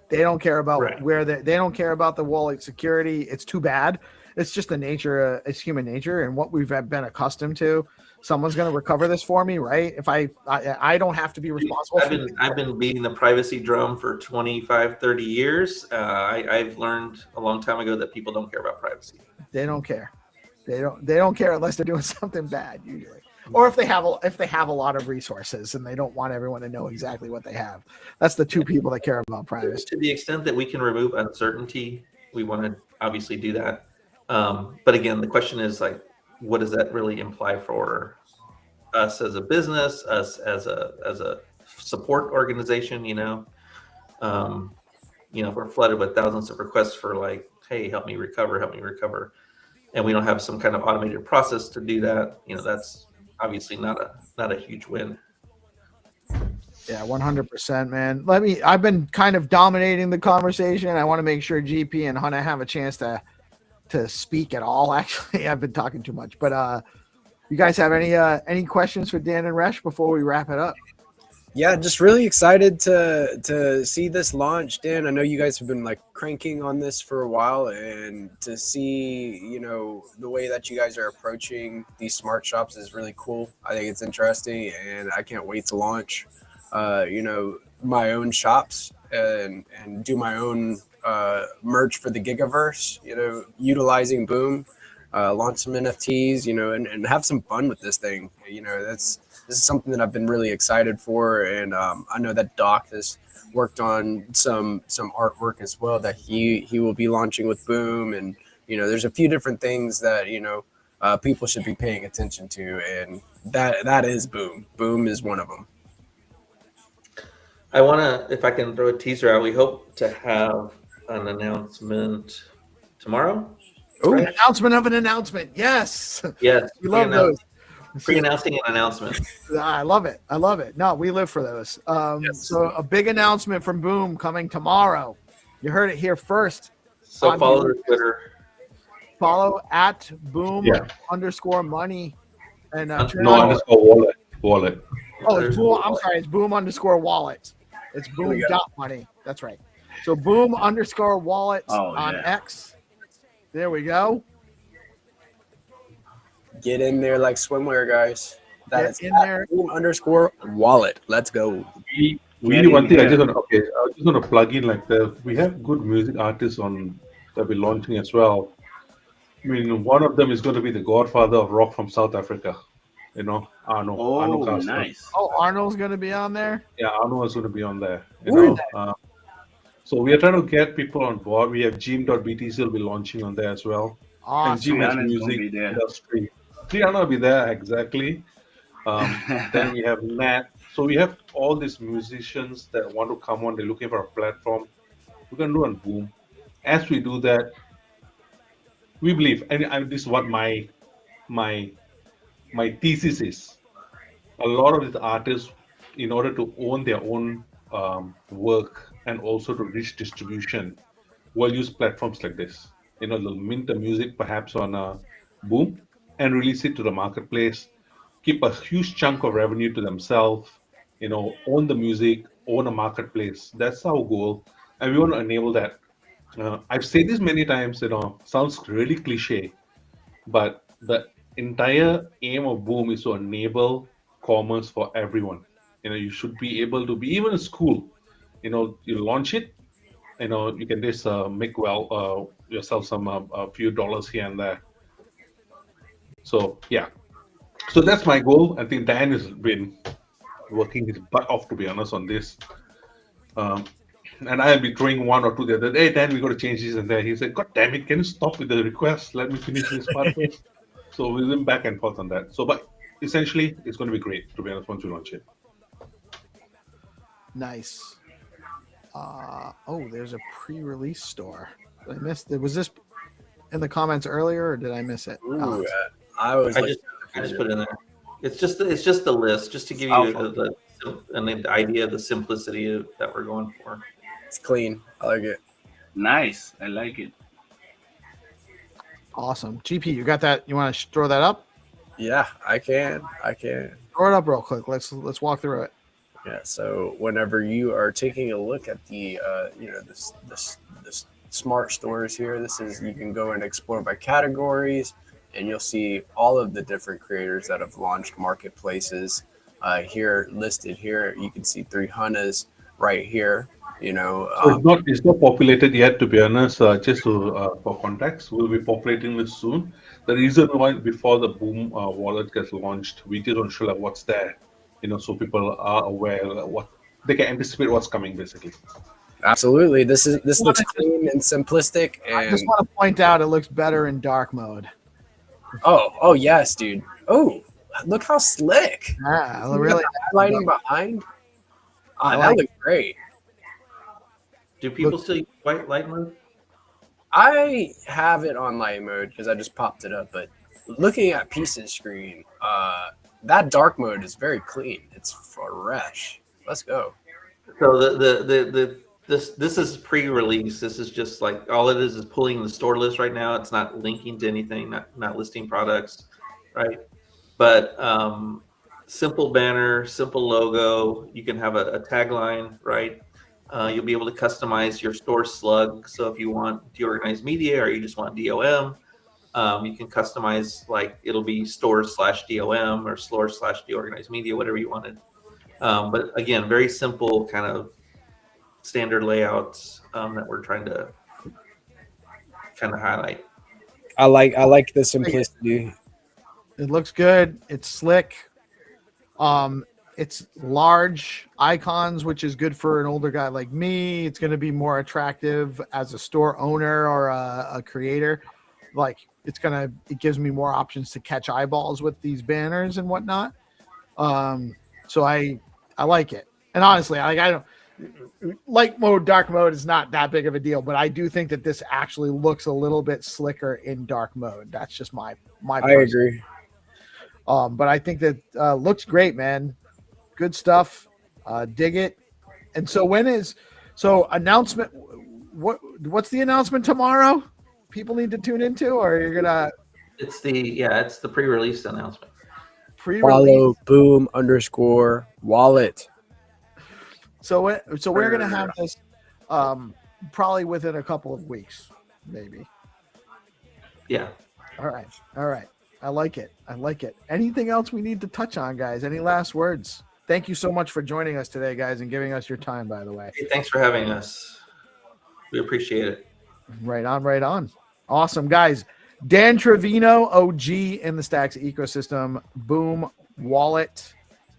They don't care about where they don't care about the wallet security. It's too bad. It's just the nature. It's human nature, and what we've been accustomed to. Someone's going to recover this for me, right? If I don't have to be responsible. I've been beating the privacy drum for 25, 30 years. I've learned a long time ago that people don't care about privacy. They don't care. They don't care unless they're doing something bad usually. Or if they have a lot of resources and they don't want everyone to know exactly what they have. That's the two people that care about privacy. To the extent that we can remove uncertainty, we want to obviously do that. But again, the question is, like, what does that really imply for us as a business, us as a support organization? We're flooded with thousands of requests for, like, hey, help me recover, and we don't have some kind of automated process to do that. That's obviously not a huge win. Yeah, 100%, man. I've been kind of dominating the conversation. I want to make sure GP and Hunter have a chance to speak at all. Actually, I've been talking too much, but you guys have any questions for Dan and Resh before we wrap it up? Yeah, just really excited to see this launch, Dan. I know you guys have been like cranking on this for a while, and to see, the way that you guys are approaching these smart shops is really cool. I think it's interesting, and I can't wait to launch, my own shops and do my own merch for the Gigaverse, utilizing Boom, launch some NFTs, and have some fun with this thing. This is something that I've been really excited for, and I know that Doc has worked on some artwork as well that he will be launching with Boom, and there's a few different things that people should be paying attention to, and that is Boom. Boom is one of them. I want to, if I can throw a teaser out, we hope to have an announcement tomorrow. Right? Announcement of an announcement. Yes. Yes. We love those. Pre-announcing an announcement. I love it. No, we live for those. Yes. So a big announcement from Boom coming tomorrow. You heard it here first. So follow their Twitter. Follow at Boom _money. And wallet. Oh, it's Boom. I'm sorry. It's Boom _wallet. It's Boom.money. That's right. So Boom _wallet on X. There we go. Get in there like swimwear, guys. That is in there. Boom _wallet. Let's go. One thing I just want to plug in, like, we have good music artists that we're launching as well. I mean, one of them is going to be the godfather of rock from South Africa. Arno. Oh, nice. Oh, Arnold's going to be on there? Yeah, Arno is going to be on there. So we are trying to get people on board. We have Gene.btc will be launching on there as well. Awesome. And Gene has music industry. Triana will be there, exactly. Then we have Nat. So we have all these musicians that want to come on. They're looking for a platform. We're going to do on Boom. As we do that, we believe, and this is what my thesis is. A lot of these artists, in order to own their own work and also to reach distribution, will use platforms like this. They'll mint the music perhaps on Boom and release it to the marketplace, keep a huge chunk of revenue to themselves, own the music, own a marketplace. That's our goal, and we want to enable that. I've said this many times, sounds really cliche, but the entire aim of Boom is to enable commerce for everyone. You should be able to be even in school. You launch it. You can just make yourself some a few dollars here and there. So yeah, so that's my goal. I think Dan has been working his butt off, to be honest, on this. And I'll be throwing one or two the other day. Hey, Dan, we got to change this and that. He said, God damn it, can you stop with the request? Let me finish this part first. So we went back and forth on that. So, but essentially, it's going to be great, to be honest, once we launch it. Nice. There's a pre-release store. I missed it. Was this in the comments earlier, or did I miss it? Ooh, I just put it in there. It's just the list, just to give you the idea of the simplicity that we're going for. It's clean. I like it. Nice. I like it. Awesome. GP, you got that? You want to throw that up? Yeah, I can. Throw it up real quick. Let's walk through it. Yeah. So whenever you are taking a look at the this smart stores here, you can go and explore by categories, and you'll see all of the different creators that have launched marketplaces here listed here. You can see 3 Hunas right here. So it's not populated yet, to be honest. Just for context, we'll be populating this soon. The reason why before the Boom wallet gets launched, we just don't show what's there, so people are aware what they can anticipate what's coming, basically. Absolutely. This looks clean and simplistic. And I just want to point out it looks better in dark mode. Oh yes, dude. Oh, look how slick. Yeah, really lighting behind. That looks great. Do people still use light mode? I have it on light mode because I just popped it up. But looking at Pieces screen, that dark mode is very clean. It's fresh. Let's go. So this is pre-release. This is just like all it is pulling the store list right now. It's not linking to anything, not listing products, right? But simple banner, simple logo. You can have a tagline, right? You'll be able to customize your store slug. So if you want DeOrganized Media or you just want DOM, you can customize, like it'll be store/DOM or store/DeOrganized Media, whatever you wanted. But again, very simple kind of standard layouts that we're trying to kind of highlight. I like the simplicity. It looks good. It's slick. It's large icons, which is good for an older guy like me. It's going to be more attractive as a store owner or a creator. Like it gives me more options to catch eyeballs with these banners and whatnot. So I like it. And honestly, I don't light mode, dark mode is not that big of a deal, but I do think that this actually looks a little bit slicker in dark mode. That's just my. I agree. But I think that looks great, man. Good stuff. Dig it. And so announcement? What's the announcement tomorrow? People need to tune into, or you're gonna? It's the pre-release announcement. Follow Boom_wallet. So we're gonna have this probably within a couple of weeks, maybe. Yeah. All right. I like it. Anything else we need to touch on, guys? Any last words? Thank you so much for joining us today, guys, and giving us your time, by the way. Hey, thanks for having us. We appreciate it. Right on. Awesome, guys. Dan Trevino, OG in the Stacks ecosystem. Boom Wallet.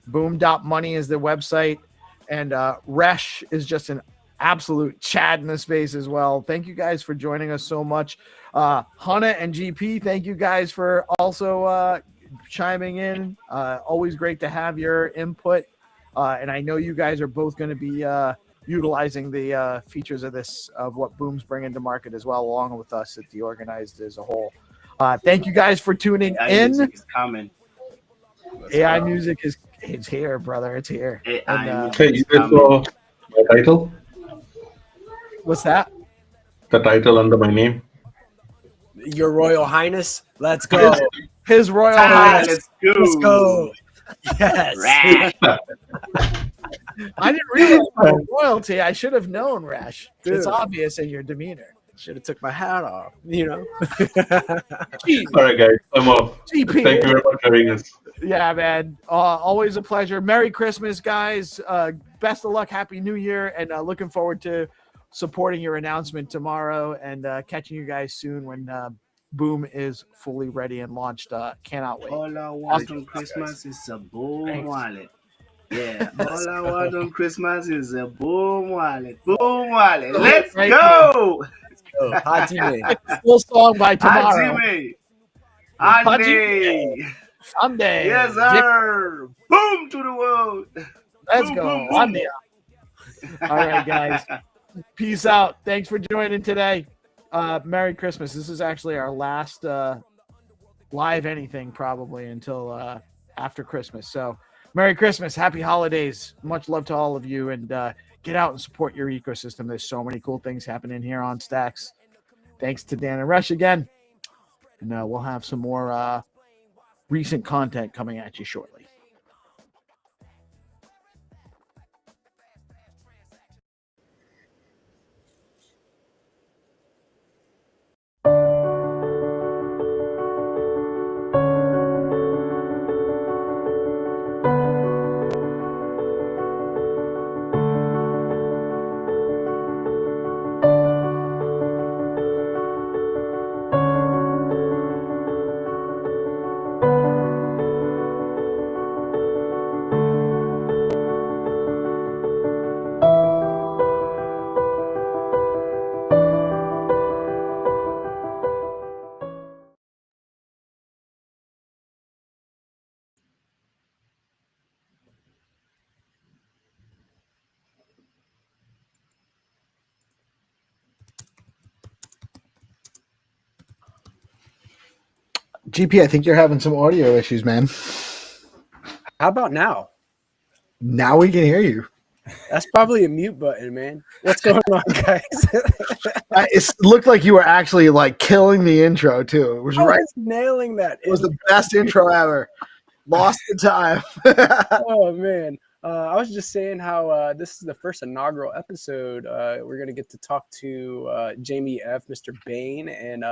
Boom.money is the website. And Resh is just an absolute Chad in the space as well. Thank you guys for joining us so much. Hana and GP, thank you guys for also chiming in. Always great to have your input. And I know you guys are both going to be utilizing the features of what Boom's bringing to market as well, along with us at DeOrganized as a whole. Thank you guys for tuning in. Music is coming. AI music it's here, brother. It's here. Okay, you guys saw my title? What's that? The title under my name. Your Royal Highness. Let's go. His Royal Highness. Let's go. Yes. I didn't realize royalty. I should have known, Rash. It's obvious in your demeanor. Should have took my hat off, you know. All right, guys, I'm off. GP. Thank you very much for having us. Yeah, man. Always a pleasure. Merry Christmas, guys. Best of luck. Happy New Year. And looking forward to supporting your announcement tomorrow and catching you guys soon when Boom is fully ready and launched. Cannot wait. All I want on Christmas is a Boom wallet. Yeah, all I want on Christmas is a Boom wallet. Boom wallet. Let's go. Full song by tomorrow. Andy. Someday. Yes, sir. Boom to the world. Let's Boom, go. boom, boom. Andy. All right, guys. Peace out. Thanks for joining today. Merry Christmas. This is actually our last live anything probably until after Christmas. So Merry Christmas. Happy holidays. Much love to all of you, and get out and support your ecosystem. There's so many cool things happening here on Stacks. Thanks to Dan and Rush again. And we'll have some more recent content coming at you shortly. GP, I think you're having some audio issues, man. How about now? Now we can hear you. That's probably a mute button, man. What's going on, guys? It looked like you were actually like killing the intro too. It was I right. was nailing that. It was the best intro ever. Lost the time. Oh man. I was just saying how this is the first inaugural episode. We're going to get to talk to Jamie F., Mr. Bain, and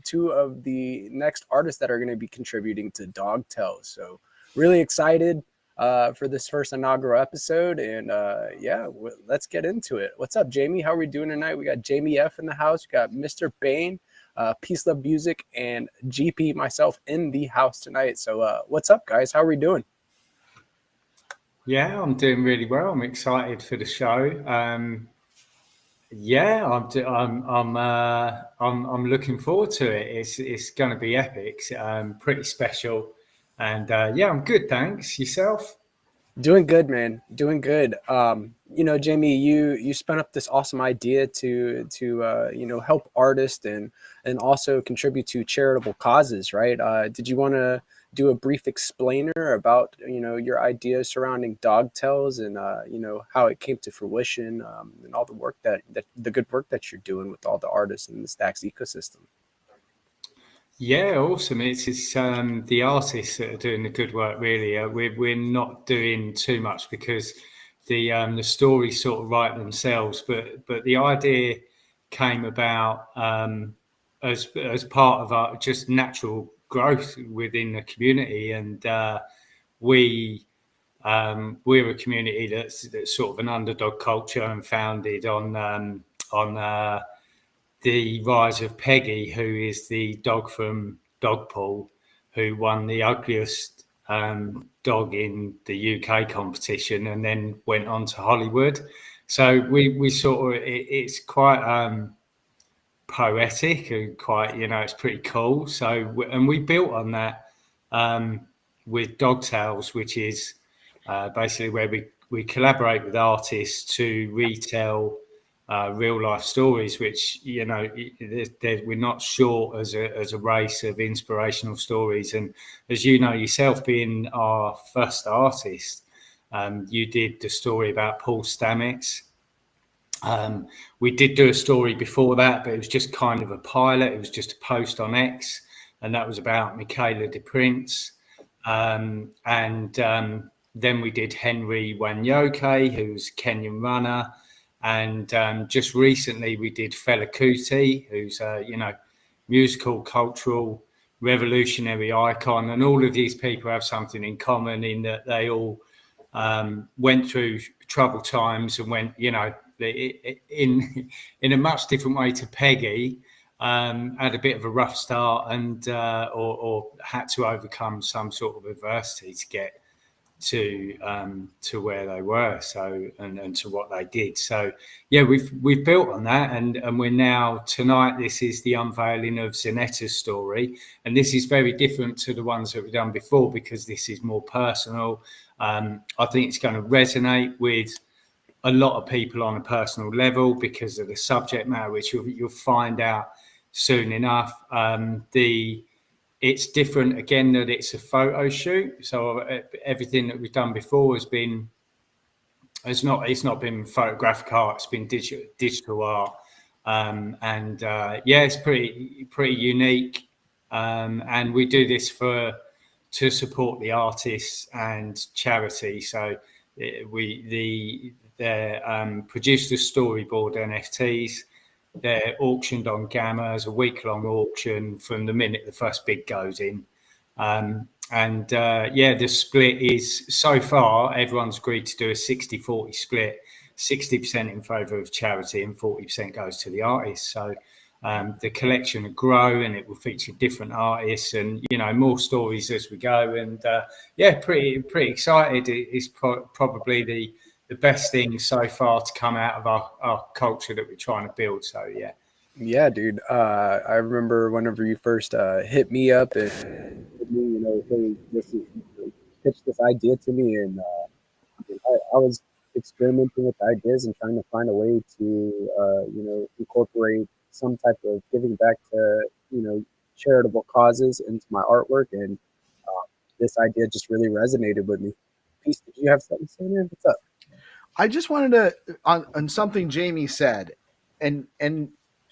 two of the next artists that are going to be contributing to Dogtails. So really excited for this first inaugural episode. And yeah, let's get into it. What's up, Jamie? How are we doing tonight? We got Jamie F. in the house. We got Mr. Bain, Peace Love Music, and GP, myself, in the house tonight. So what's up, guys? How are we doing? Yeah, I'm doing really well. I'm excited for the show. Yeah, I'm looking forward to it. It's going to be epic. Pretty special, and yeah, I'm good. Thanks. Yourself? Doing good, man. Doing good. You know, Jamie, you spun up this awesome idea to you know, help artists and also contribute to charitable causes, right? Did you want to do a brief explainer about, you know, your ideas surrounding Dogtails and you know, how it came to fruition, and all the work that the good work that you're doing with all the artists in the Stacks ecosystem? Yeah, awesome. It's the artists that are doing the good work, really. We're not doing too much because the stories sort of write themselves, but the idea came about as part of our just natural growth within the community, and we're a community that's sort of an underdog culture and founded on the rise of Peggy, who is the dog from Dogpool, who won the ugliest dog in the UK competition and then went on to Hollywood. So we sort of, it's quite poetic and quite, you know, it's pretty cool. So, and we built on that with Dogtails, which is basically where we collaborate with artists to retell real life stories, which, you know, we're not short as a race of inspirational stories. And as you know yourself, being our first artist, you did the story about Paul Stamets. We did do a story before that, but it was just kind of a pilot. It was just a post on X, and that was about Michaela de Prince. And then we did Henry Wanyoke, who's a Kenyan runner. And just recently we did Fela Kuti, who's musical, cultural, revolutionary icon, and all of these people have something in common in that they all went through troubled times and went, in a much different way to Peggy, had a bit of a rough start and or had to overcome some sort of adversity to get to where they were, so and to what they did. So yeah, we've built on that, and we're now, tonight this is the unveiling of Zanetta's story, and this is very different to the ones that we've done before because this is more personal. I think it's going to resonate with a lot of people on a personal level because of the subject matter, which you'll find out soon enough. It's different again that it's a photo shoot. So everything that we've done before it's not been photographic art. It's been digital art, it's pretty unique. And we do this to support the artists and charity. So they produced the storyboard NFTs. They're auctioned on Gamma as a week-long auction from the minute the first bid goes in. The split is, so far, everyone's agreed to do a 60-40 split, 60% in favour of charity and 40% goes to the artists. So the collection will grow and it will feature different artists and, more stories as we go. And pretty excited. It's probably the best thing so far to come out of our culture that we're trying to build. So yeah, dude. I remember whenever you first hit me up and hey, pitched this idea to me, and I was experimenting with ideas and trying to find a way to incorporate some type of giving back to charitable causes into my artwork, and this idea just really resonated with me. Peace, did you have something to say, man? What's up? I just wanted to on something Jamie said, and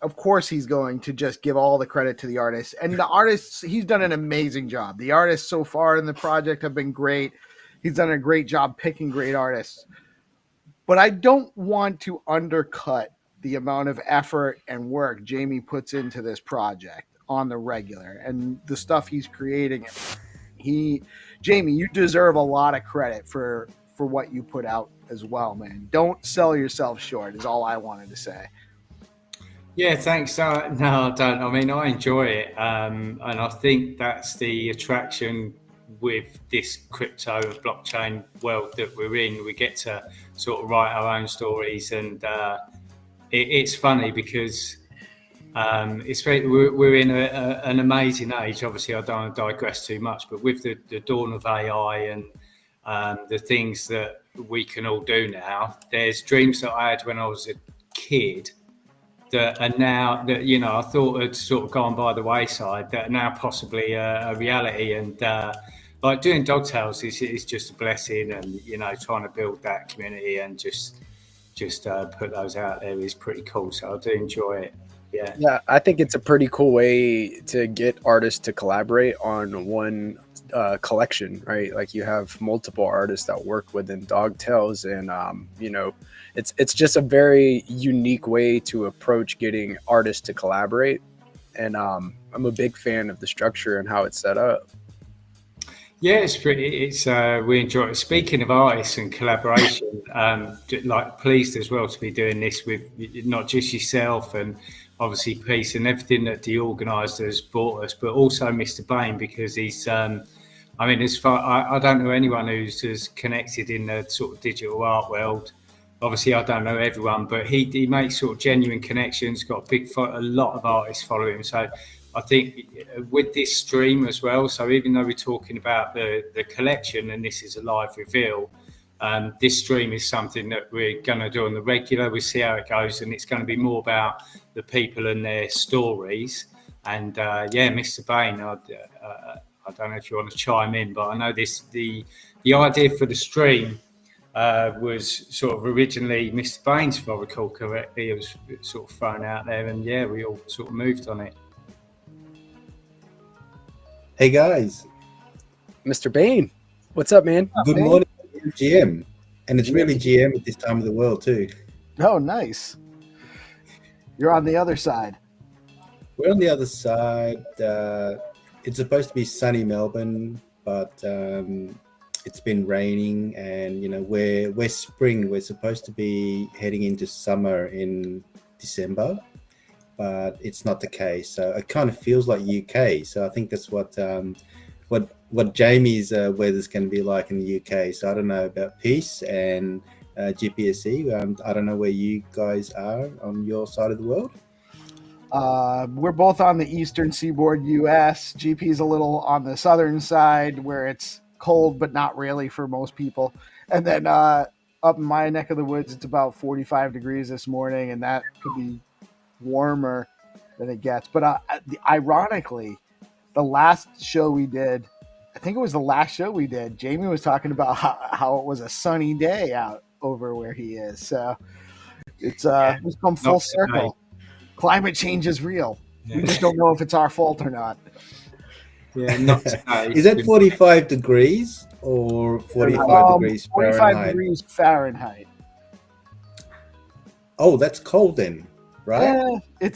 of course he's going to just give all the credit to the artists, and the artists, he's done an amazing job. The artists so far in the project have been great. He's done a great job picking great artists, but I don't want to undercut the amount of effort and work Jamie puts into this project on the regular and the stuff he's creating. Jamie, you deserve a lot of credit for what you put out as well, man. Don't sell yourself short is all I wanted to say. Yeah, thanks. No, I don't. I mean, I enjoy it. And I think that's the attraction with this crypto and blockchain world that we're in. We get to sort of write our own stories. And it's funny because we're in an amazing age. Obviously, I don't want to digress too much, but with the dawn of AI and the things that we can all do now, there's dreams that I had when I was a kid that are now, that I thought had sort of gone by the wayside, that are now possibly a reality. And like doing Dogtails is just a blessing, and trying to build that community and just put those out there is pretty cool. So I do enjoy it. Yeah, I think it's a pretty cool way to get artists to collaborate on one collection, right? Like you have multiple artists that work within Dogtails, and it's just a very unique way to approach getting artists to collaborate. And I'm a big fan of the structure and how it's set up. Yeah, we enjoy it. Speaking of artists and collaboration, pleased as well to be doing this with not just yourself and obviously Peace and everything that DeOrganized has brought us, but also Mr. Bain, because he's, as far, I don't know anyone who's as connected in the sort of digital art world. Obviously, I don't know everyone, but he makes sort of genuine connections, got a lot of artists following him. So I think with this stream as well, so even though we're talking about the collection and this is a live reveal, this stream is something that we're going to do on the regular. We see how it goes, and it's going to be more about the people and their stories. And Mr. Bain, I don't know if you want to chime in, but I know the idea for the stream was sort of originally Mr. Bain's, if I recall correctly. It was sort of thrown out there, and we all sort of moved on it. Hey guys, Mr. Bain, what's up, man? Good morning, GM, and it's really GM at this time of the world too. Oh, nice. You're on the other side. We're on the other side. It's supposed to be sunny Melbourne, but it's been raining, and we're spring. We're supposed to be heading into summer in December, but it's not the case. So it kind of feels like UK. So I think that's what Jamie's weather's going to be like in the UK. So I don't know about Peace and GPSC. I don't know where you guys are on your side of the world. We're both on the eastern seaboard US. GP's a little on the southern side where it's cold, but not really for most people. And then up in my neck of the woods, it's about 45 degrees this morning, and that could be warmer than it gets. But ironically, the last show we did, I think it was the last show we did, Jamie was talking about how it was a sunny day out over where he is. So it's come full circle. Climate change is real. Yeah. We just don't know if it's our fault or not. Yeah, is that 45 degrees or 45 degrees 45 Fahrenheit? Degrees Fahrenheit. Oh, that's cold then, right? Yeah,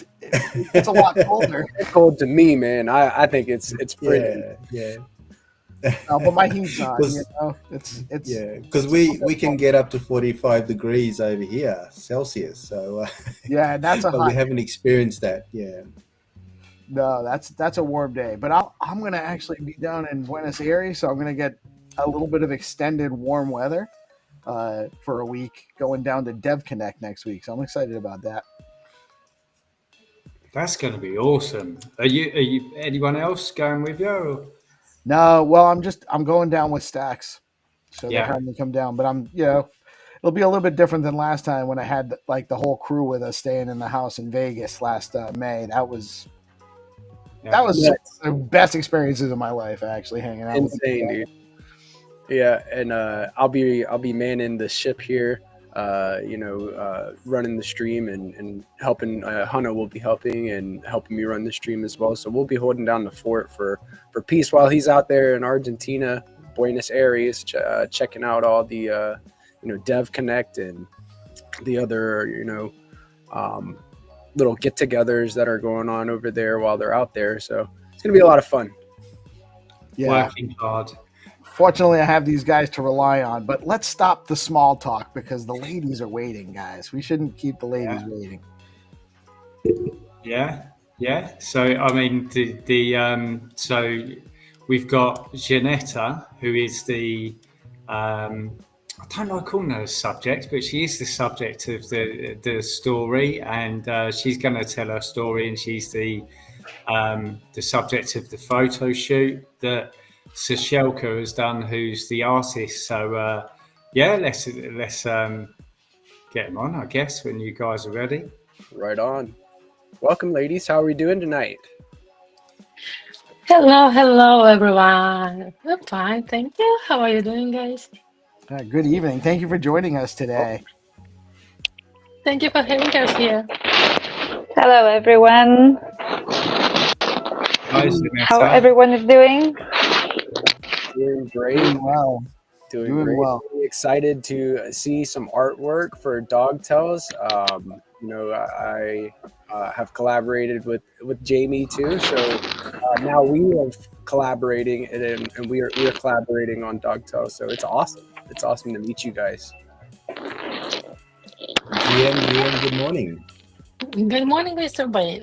it's a lot colder. It's cold to me, man. I think it's pretty. Yeah. But my heat's on. It's because we can get up to 45 degrees over here Celsius. So yeah, that's a but hot we haven't experienced that. Yeah. No, that's a warm day. But I'm gonna actually be down in Buenos Aires, so I'm gonna get a little bit of extended warm weather for a week, going down to Dev Connect next week. So I'm excited about that. That's going to be awesome. Are you anyone else going with you? Or? No, well, I'm going down with Stacks, so they're having me come down. But it'll be a little bit different than last time when I had like the whole crew with us staying in the house in Vegas last May. That was the best experiences of my life, actually hanging out. Insane, dude. Yeah, and I'll be manning the ship here. Running the stream and helping. Hunter will be helping me run the stream as well. So we'll be holding down the fort for Peace while he's out there in Argentina, Buenos Aires, checking out all the Dev Connect and the other little get-togethers that are going on over there while they're out there. So it's gonna be a lot of fun. Yeah. Working hard. Fortunately, I have these guys to rely on, but let's stop the small talk because the ladies are waiting, guys. We shouldn't keep the ladies waiting. Yeah. So, I mean, so we've got Janetta, who is the, I don't like calling her a subject, but she is the subject of the story, and she's going to tell her story, and she's the subject of the photo shoot that Sashelka has done, who's the artist. So let's get him on, I guess, when you guys are ready. Right on. Welcome, ladies. How are we doing tonight? Hello, everyone. I'm fine, thank you. How are you doing, guys? Good evening. Thank you for joining us today. Thank you for having us here. Hello, everyone. Hi, how everyone is doing? Doing great. Doing great. Well. Really excited to see some artwork for Dogtails. I have collaborated with Jamie too, so now we are collaborating and we are collaborating on Dogtails. So it's awesome. It's awesome to meet you guys. GM, good morning. Good morning, Mr. Bain.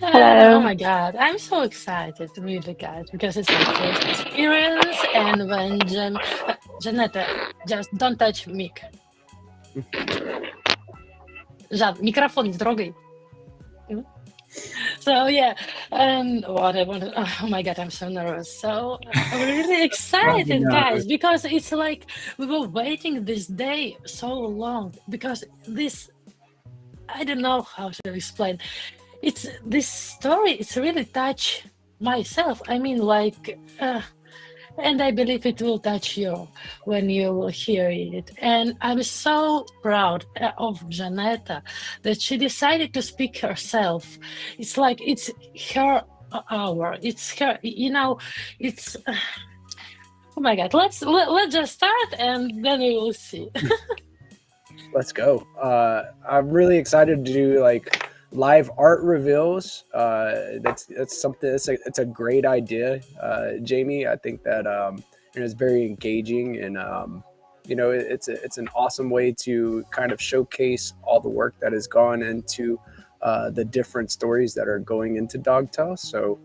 Hello. Oh my God, I'm so excited, really, guys, because it's my first experience. And when Janetta, just don't touch mic. Жан, микрофон не трогай. So yeah, and oh my God, I'm so nervous. So I'm really excited, guys, because it's like we were waiting this day so long because I don't know how to explain. It's this story. It's really touch myself. I mean, and I believe it will touch you when you will hear it. And I'm so proud of Janetta that she decided to speak herself. It's like it's her hour. It's her. It's. Oh my God! Let's just start and then we will see. Let's go. I'm really excited to do like live art reveals. That's something. It's a great idea, Jamie. I think that it's very engaging, and it's an awesome way to kind of showcase all the work that has gone into the different stories that are going into Dogtail. So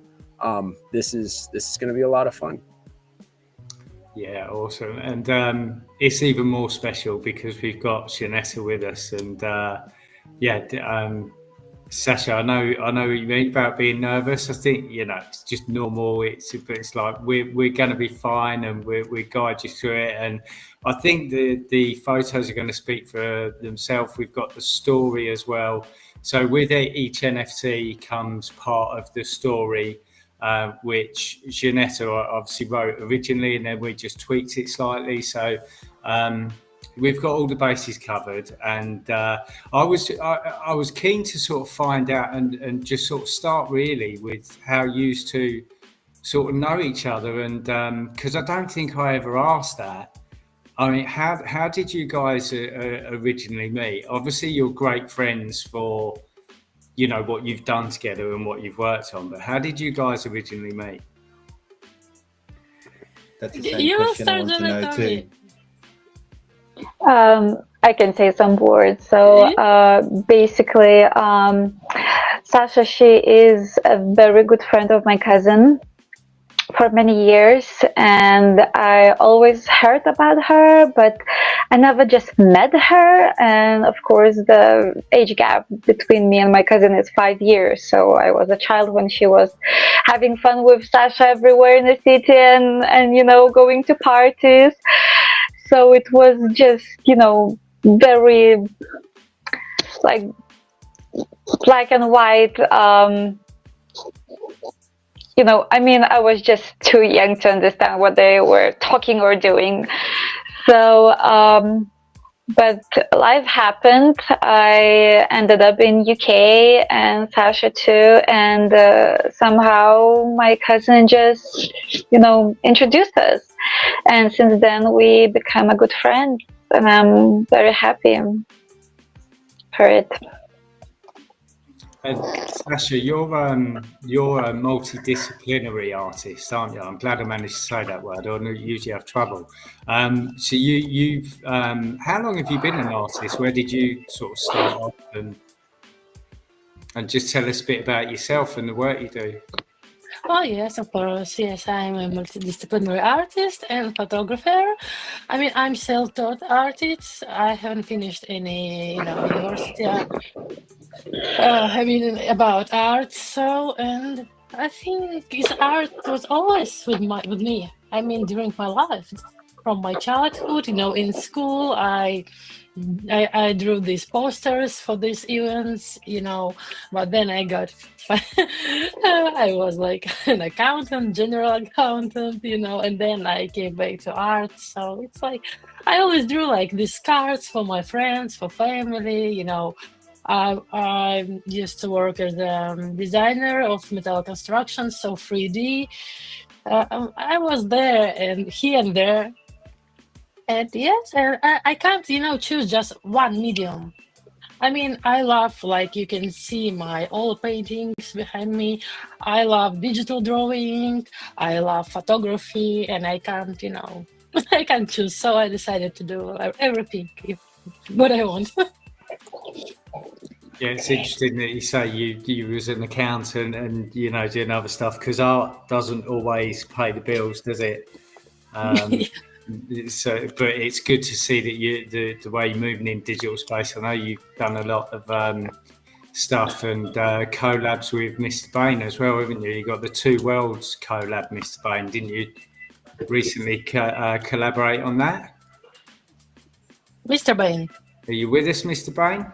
this is going to be a lot of fun. Yeah, awesome. And it's even more special because we've got Shanetta with us. And Sasha, I know what you mean about being nervous. I think, it's just normal. It's like we're going to be fine, and we guide you through it. And I think the photos are going to speak for themselves. We've got the story as well. So with each NFT comes part of the story, which Janetta obviously wrote originally, and then we just tweaked it slightly. So we've got all the bases covered, and I was keen to sort of find out and just sort of start really with how you used to sort of know each other, and because I don't think I ever asked that. I mean, how did you guys originally meet? Obviously, you're great friends for what you've done together and what you've worked on, but how did you guys originally meet? That's the same question I want to know too. I can say some words. So basically, Sasha, she is a very good friend of my cousin for many years, and I always heard about her, but I never just met her. And of course, the age gap between me and my cousin is 5 years. So I was a child when she was having fun with Sasha everywhere in the city and going to parties. So it was just, very like black and white. I was just too young to understand what they were talking or doing. So, but life happened. I ended up in UK and Sasha too. And somehow my cousin just, introduced us. And since then we became a good friend. And I'm very happy for it. And Sasha, you're a multidisciplinary artist, aren't you? I'm glad I managed to say that word. I don't usually have trouble. So you've how long have you been an artist? Where did you sort of start off? And just tell us a bit about yourself and the work you do. Oh yes, of course. Yes, I'm a multidisciplinary artist and photographer. I'm self-taught artist. I haven't finished any, university. About art. So, and I think art was always with me. During my life, from my childhood, in school, I drew these posters for these events, but then I got, I was like an accountant, general accountant, and then I came back to art. So it's like, I always drew like these cards for my friends, for family, I used to work as a designer of metal construction, so 3D. I was there and here and there. And yes, I can't, choose just one medium. I love, like you can see my oil paintings behind me. I love digital drawing. I love photography, and I can't, I can't choose. So I decided to do everything, what I want. Yeah, it's interesting that you say you was an accountant and doing other stuff, because art doesn't always pay the bills, does it? So, but it's good to see that the way you're moving in digital space. I know you've done a lot of stuff and collabs with Mr. Bain as well, haven't you? You got the Two Worlds collab, Mr. Bain, didn't you? Recently collaborate on that. Mr. Bain, are you with us, Mr. Bain?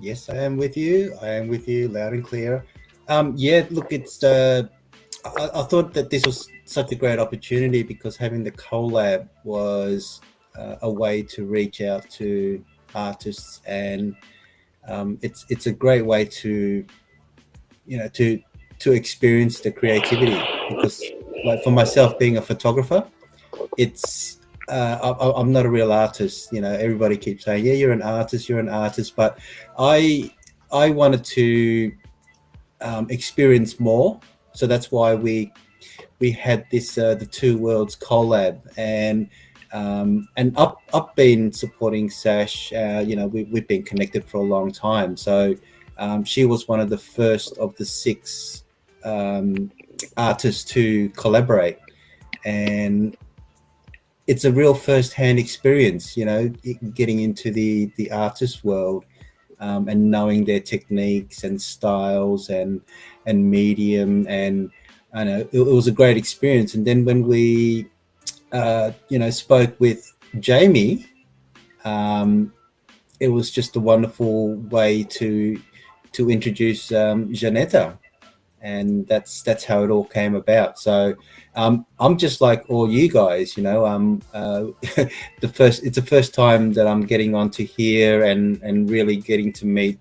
Yes, I am with you. I am with you, loud and clear. Look, it's. I thought that this was such a great opportunity because having the collab was a way to reach out to artists, and it's a great way to experience the creativity. Because, like, for myself being a photographer, it's I'm not a real artist. You know, everybody keeps saying, "Yeah, you're an artist," but I wanted to experience more. So that's why we had this the Two Worlds collab, and I've been supporting Sash. You know, we've been connected for a long time. So she was one of the first of the 6 artists to collaborate, and it's a real first-hand experience, you know, getting into the artist world, and knowing their techniques and styles and medium, and I know it was a great experience. And then when we you know, spoke with Jamie, it was just a wonderful way to introduce Janetta, and that's how it all came about. So I'm just like all you guys, you know. It's the first time that I'm getting onto here and really getting to meet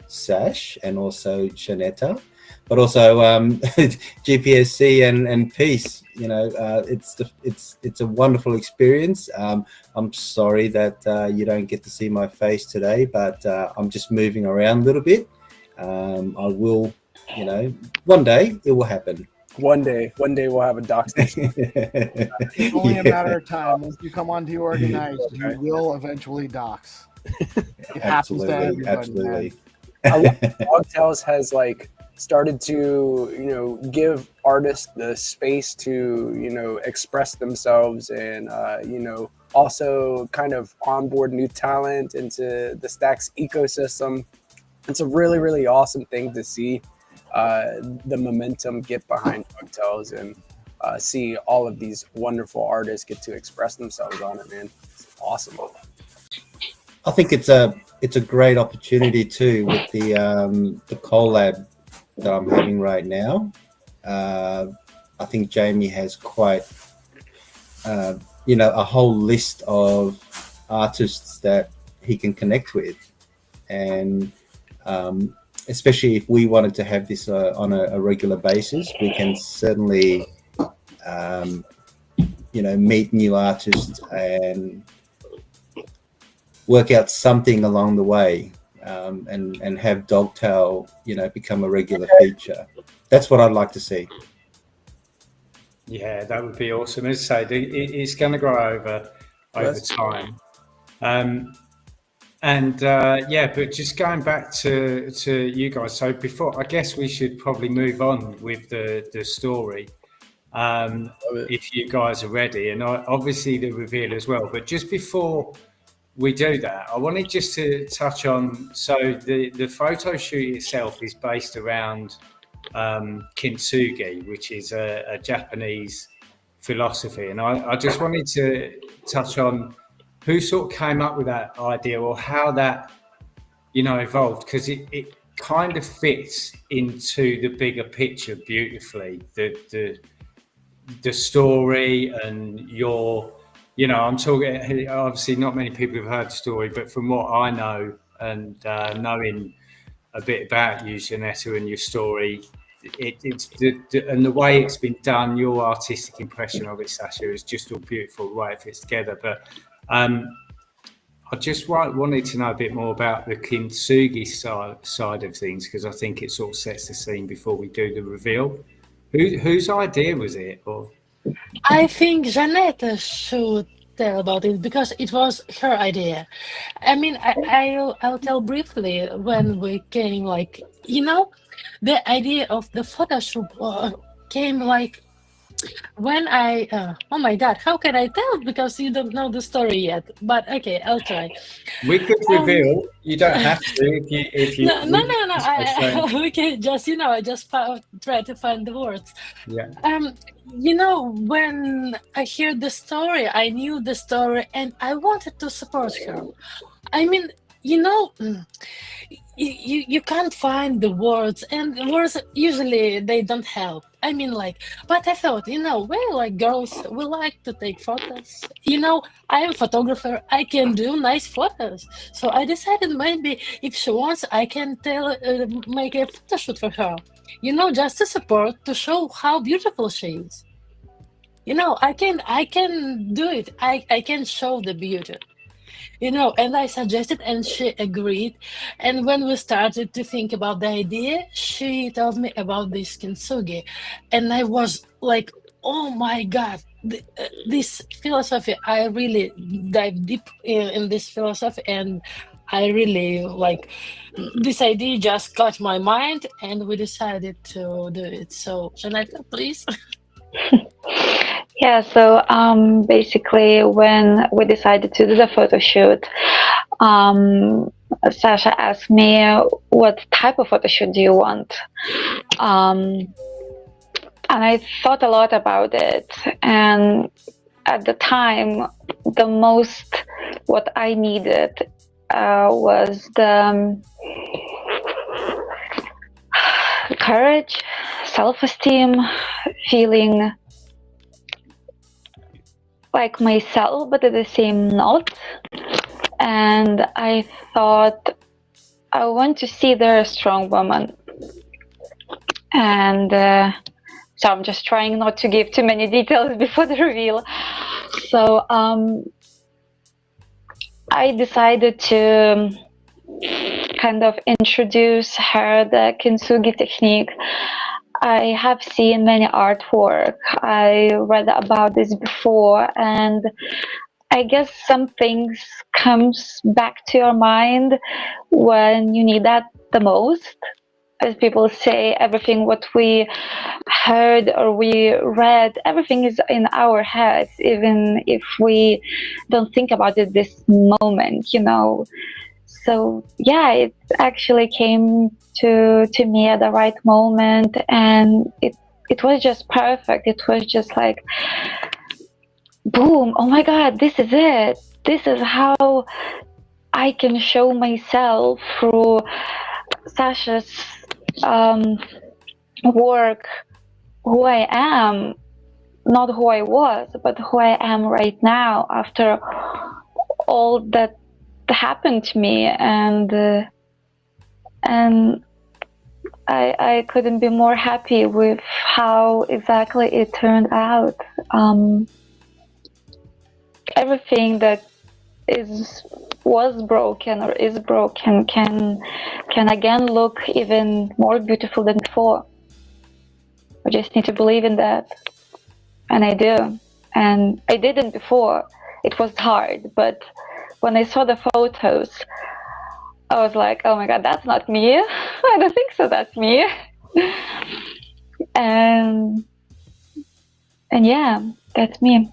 Sash and also Janetta, but also GPSC and Peace. You know, it's a wonderful experience. I'm sorry that you don't get to see my face today, but I'm just moving around a little bit. I will, you know, one day it will happen. One day we'll have a doc station. It's only a matter of time. Once you come on DeOrganized, you will eventually dox. It happens to everybody. Absolutely. Dogtails has like started to, you know, give artists the space to, you know, express themselves, and you know, also kind of onboard new talent into the Stacks ecosystem. It's a really, really awesome thing to see the momentum get behind Dogtails, and see all of these wonderful artists get to express themselves on it, man. It's awesome. I think it's a great opportunity too with the collab that I'm having right now. I think Jamie has quite you know, a whole list of artists that he can connect with, and especially if we wanted to have this on a regular basis, we can certainly you know, meet new artists and work out something along the way, and have Dogtail, you know, become a regular feature. That's what I'd like to see. Yeah, that would be awesome. As I say, it's going to grow over time. Yeah, but just going back to you guys. So before, I guess we should probably move on with the story, if you guys are ready, and obviously the reveal as well. But just before we do that, I wanted just to touch on, so the photo shoot itself is based around kintsugi, which is a Japanese philosophy, and I just wanted to touch on who sort of came up with that idea, or how that, you know, evolved, because it kind of fits into the bigger picture beautifully, the story and your, you know, I'm talking, obviously not many people have heard the story, but from what I know, and knowing a bit about you, Janetta, and your story, it's and the way it's been done, your artistic impression of it, Sasha, is just all beautiful, the way it fits together. But I just wanted to know a bit more about the kintsugi side of things, because I think it sort of sets the scene before we do the reveal. Whose idea was it? Or I think Janetta should tell about it, because it was her idea. I mean, I'll tell briefly. When we came, like, you know, the idea of the photo shoot came like when I oh my god, how can I tell, because you don't know the story yet? But okay, I'll try. We could reveal. You don't have to if you no. We can just, you know, I just try to find the words. Yeah. You know, when I heard the story, I knew the story, and I wanted to support her. I mean, you know, you can't find the words, and words usually they don't help. I mean, like, but I thought, you know, well, like, girls, we like to take photos. You know, I am a photographer. I can do nice photos. So I decided maybe if she wants, I can make a photo shoot for her. You know, just to support, to show how beautiful she is. I can do it. I can show the beauty. And I suggested and she agreed. And when we started to think about the idea, she told me about this kintsugi. And I was like, oh my God, this philosophy, I really dive deep in this philosophy. And I really like this idea just caught my mind and we decided to do it. So, Janetta, please. Yeah, so basically, when we decided to do the photo shoot, Sasha asked me, what type of photo shoot do you want? And I thought a lot about it. And at the time, the most what I needed was the courage, self-esteem, feeling like myself, but at the same not. And I thought, I want to see there a strong woman. And so I'm just trying not to give too many details before the reveal. So I decided to kind of introduce her the kintsugi technique. I have seen many artwork. I read about this before, and I guess some things comes back to your mind when you need that the most. As people say, everything what we heard or we read, everything is in our heads, even if we don't think about it this moment, So yeah, it actually came to me at the right moment, and it was just perfect. It was just like, boom, oh my God, this is it. This is how I can show myself through Sasha's work, who I am, not who I was, but who I am right now after all that happened to me, and I couldn't be more happy with how exactly it turned out. Everything that was broken or is broken can again look even more beautiful than before. I just need to believe in that, and I do. And I didn't before. It was hard, but when I saw the photos, I was like, oh my God, that's not me. I don't think so, that's me. and yeah, that's me.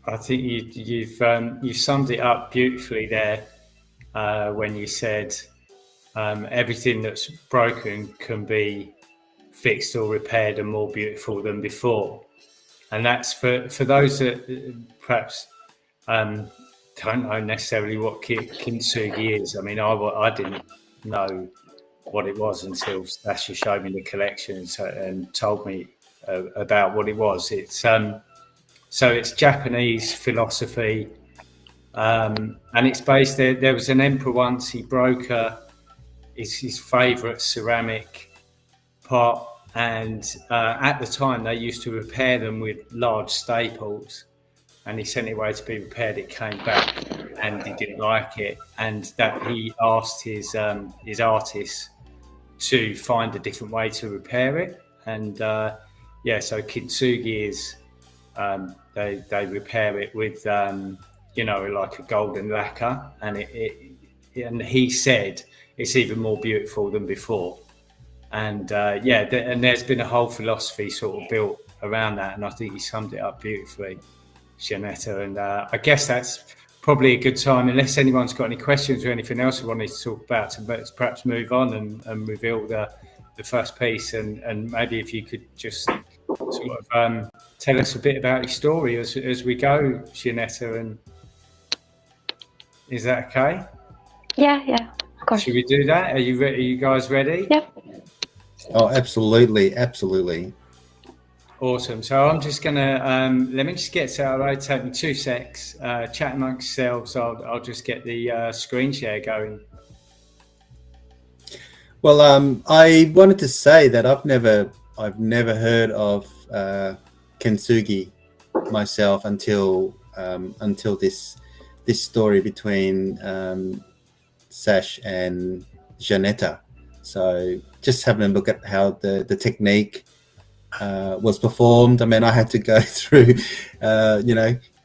I think you've summed it up beautifully there when you said everything that's broken can be fixed or repaired and more beautiful than before. And that's for those that perhaps don't know necessarily what kintsugi is. I mean, I didn't know what it was until Sasha showed me the collection and told me about what it was. It's so it's Japanese philosophy, and it's based there. There was an emperor once. He broke his favourite ceramic pot, and at the time they used to repair them with large staples. And he sent it away to be repaired. It came back, and he didn't like it, and that he asked his artists to find a different way to repair it. And so kintsugi is they repair it with like a golden lacquer, and and he said it's even more beautiful than before. And and there's been a whole philosophy sort of built around that, and I think he summed it up beautifully, Janetta. And I guess that's probably a good time, unless anyone's got any questions or anything else we wanted to talk about, to perhaps move on and reveal the first piece. And maybe if you could just sort of tell us a bit about your story as we go, Janetta. And is that okay? Yeah, of course. Should we do that? Are you ready? Are you guys ready? Yep. Oh, absolutely. Awesome. So I'm just gonna let me just get set up. Take me 2 secs. Chat amongst yourselves. I'll just get the screen share going. Well, I wanted to say that I've never I've never heard of kintsugi myself until this story between Sash and Janetta. So just having a look at how the technique was performed. I mean, I had to go through,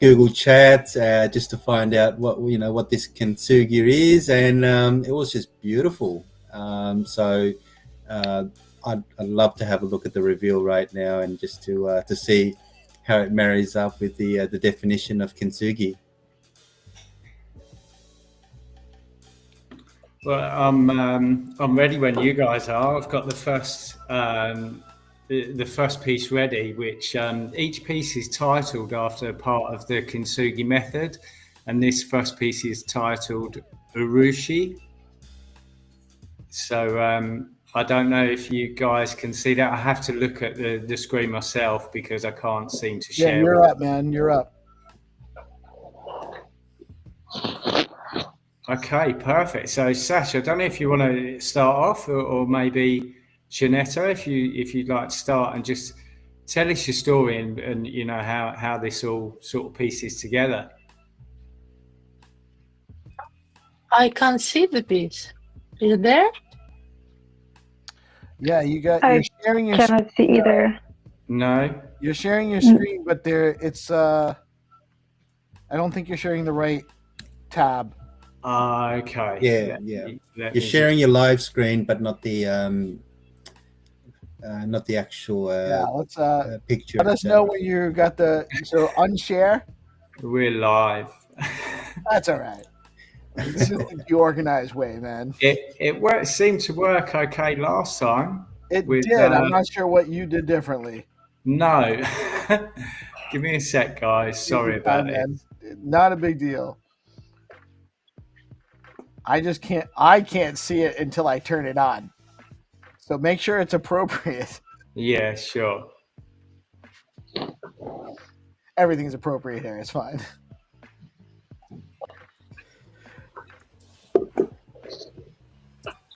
Google Chat just to find out what this kintsugi is, and it was just beautiful. So I'd love to have a look at the reveal right now, and just to see how it marries up with the definition of kintsugi. Well, I'm ready when you guys are. I've got the first piece ready, which each piece is titled after a part of the kintsugi method, and this first piece is titled Urushi. So I don't know if you guys can see that. I have to look at the screen myself because I can't seem to share. Yeah, you're up, man. You're up. Okay, perfect. So, Sash, I don't know if you want to start off, or maybe Janetta, if you'd like to start and just tell us your story and how this all sort of pieces together. I can't see the piece. Is it there? Yeah, you're sharing your. I cannot see either. No, you're sharing your screen, but it's. I don't think you're sharing the right tab. Okay. Yeah. You're sharing your live screen, but not the actual let's picture. let us know when you got so unshare. We're live. That's all right. This is the DeOrganized way, man. It seemed to work okay last time. It did. I'm not sure what you did differently. No. Give me a sec, guys. Sorry about it. Not a big deal. I can't see it until I turn it on. So make sure it's appropriate. Yeah, sure. Everything's appropriate here. It's fine.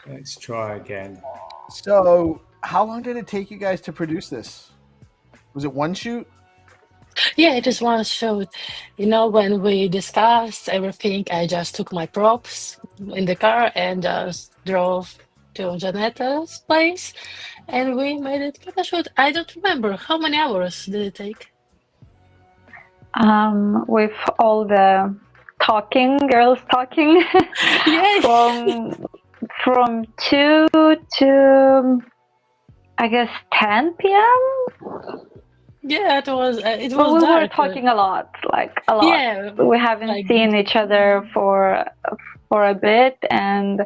Let's try again. So how long did it take you guys to produce this? Was it one shoot? Yeah, it is one shoot. When we discussed everything, I just took my props in the car and just drove to Janetta's place, and we made it like a shoot. I don't remember how many hours did it take. With all the girls talking, from 2 to I guess 10 p.m. Yeah, it was. It But was we were dark. talking a lot. Yeah, we haven't seen each other for a bit, and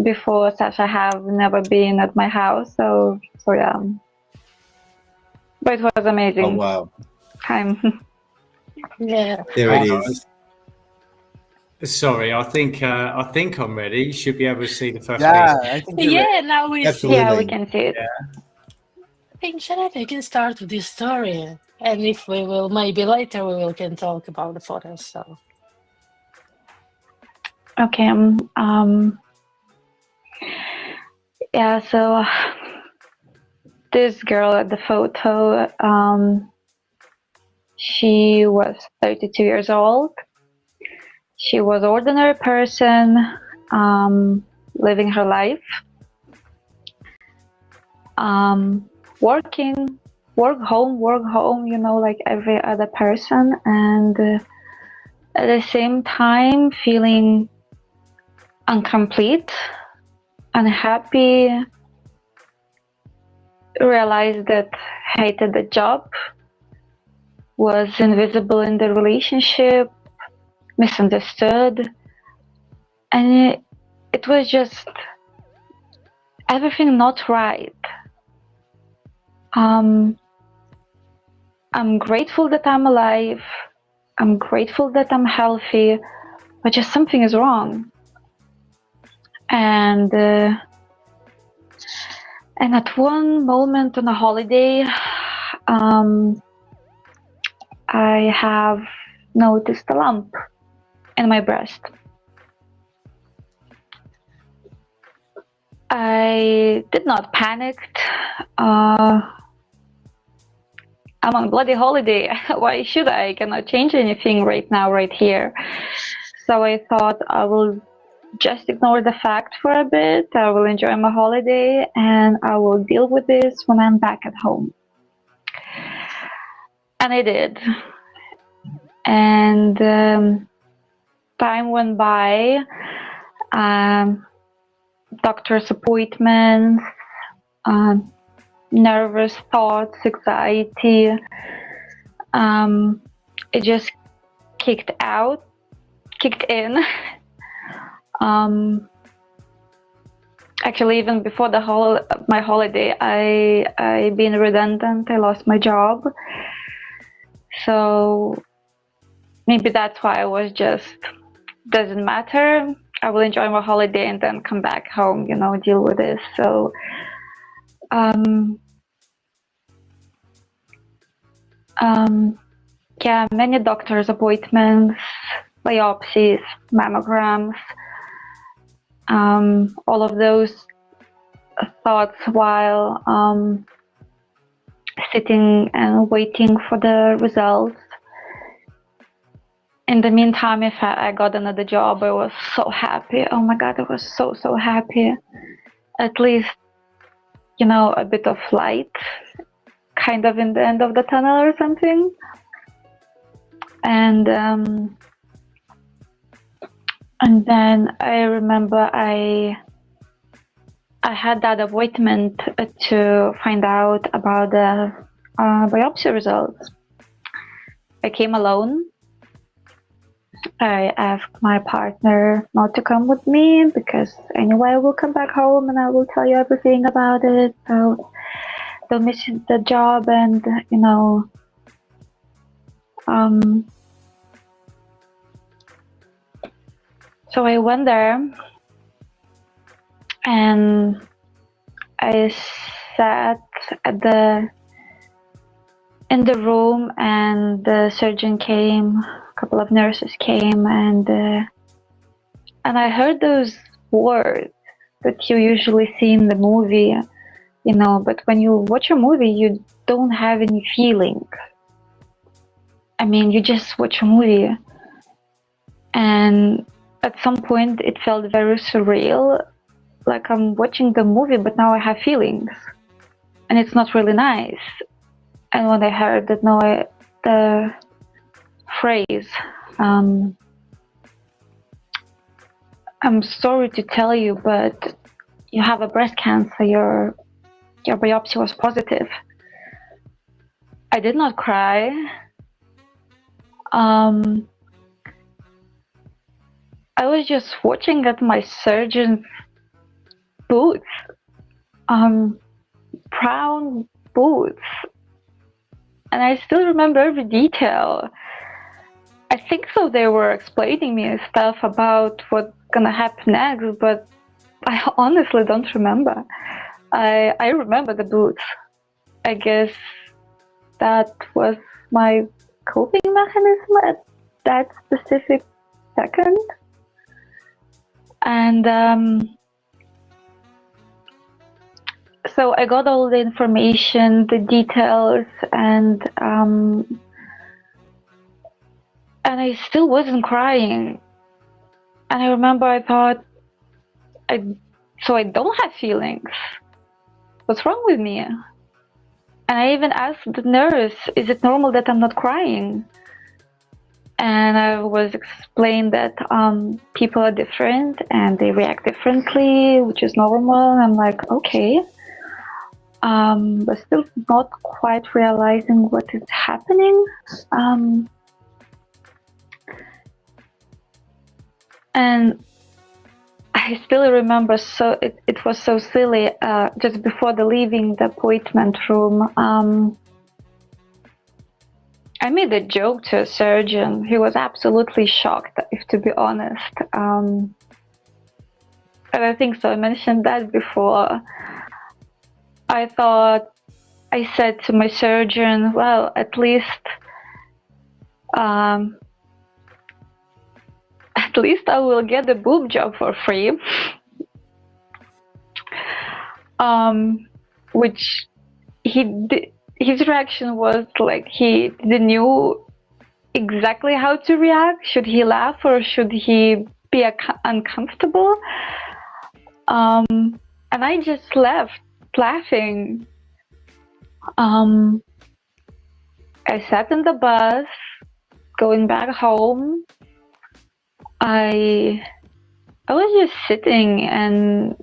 before Sasha have never been at my house, so yeah. But it was amazing. Oh wow! Time. Yeah. There it is. Sorry, I think I'm ready. You should be able to see the first piece. I think you're ready. Now we Absolutely. Yeah, we can see it. Yeah. I think Janetta can start with this story, and if we will, maybe later we can talk about the photos. So. Okay. Yeah. So this girl at the photo, she was 32 years old. She was an ordinary person, living her life, working, work home, like every other person, and at the same time feeling incomplete, unhappy, realized that hated the job, was invisible in the relationship, misunderstood, and it was just everything not right. I'm grateful that I'm alive. I'm grateful that I'm healthy, but just something is wrong. And at one moment on a holiday, I have noticed a lump in my breast. I did not panic. I'm on bloody holiday. Why should I? I cannot change anything right now, right here. So I thought I will just ignore the fact for a bit. I will enjoy my holiday and I will deal with this when I'm back at home. And I did. And time went by. Doctor's appointments, nervous thoughts, anxiety. It just kicked in. Actually, even before my holiday, I been redundant. I lost my job, so maybe that's why I was just doesn't matter. I will enjoy my holiday and then come back home, you know, deal with this. So, yeah, many doctor's appointments, biopsies, mammograms, all of those thoughts while sitting and waiting for the results. In the meantime, if I got another job, I was so happy. Oh my God, I was so happy. At least, you know, a bit of light, kind of in the end of the tunnel or something. And then I remember I had that appointment to find out about the biopsy results. I came alone. I asked my partner not to come with me because anyway I will come back home and I will tell you everything about it. So don't miss the job and, you know, so I went there and I sat in the room and the surgeon came, a couple of nurses came, and I heard those words that you usually see in the movie, you know, but when you watch a movie, you don't have any feeling. I mean, you just watch a movie. And at some point, it felt very surreal, like I'm watching the movie, but now I have feelings. And it's not really nice. And when I heard that, the phrase, I'm sorry to tell you, but you have a breast cancer, your biopsy was positive. I did not cry. I was just watching at my surgeon's boots, brown boots. And I still remember every detail. I think so they were explaining me stuff about what's gonna happen next, but I honestly don't remember. I remember the boots. I guess that was my coping mechanism at that specific second. And so I got all the information, the details, and I still wasn't crying. And I remember I thought, so I don't have feelings. What's wrong with me? And I even asked the nurse, is it normal that I'm not crying? And I was explained that people are different and they react differently, which is normal. I'm like, okay. But still not quite realizing what is happening. And I still remember, so it was so silly, just before leaving the appointment room, I made a joke to a surgeon. He was absolutely shocked, if to be honest. And I think so, I mentioned that before. I said to my surgeon, well, at least I will get the boob job for free. Which he his reaction was like he didn't knew exactly how to react. Should he laugh or should he be uncomfortable? And I just left laughing. I sat in the bus going back home. I was just sitting and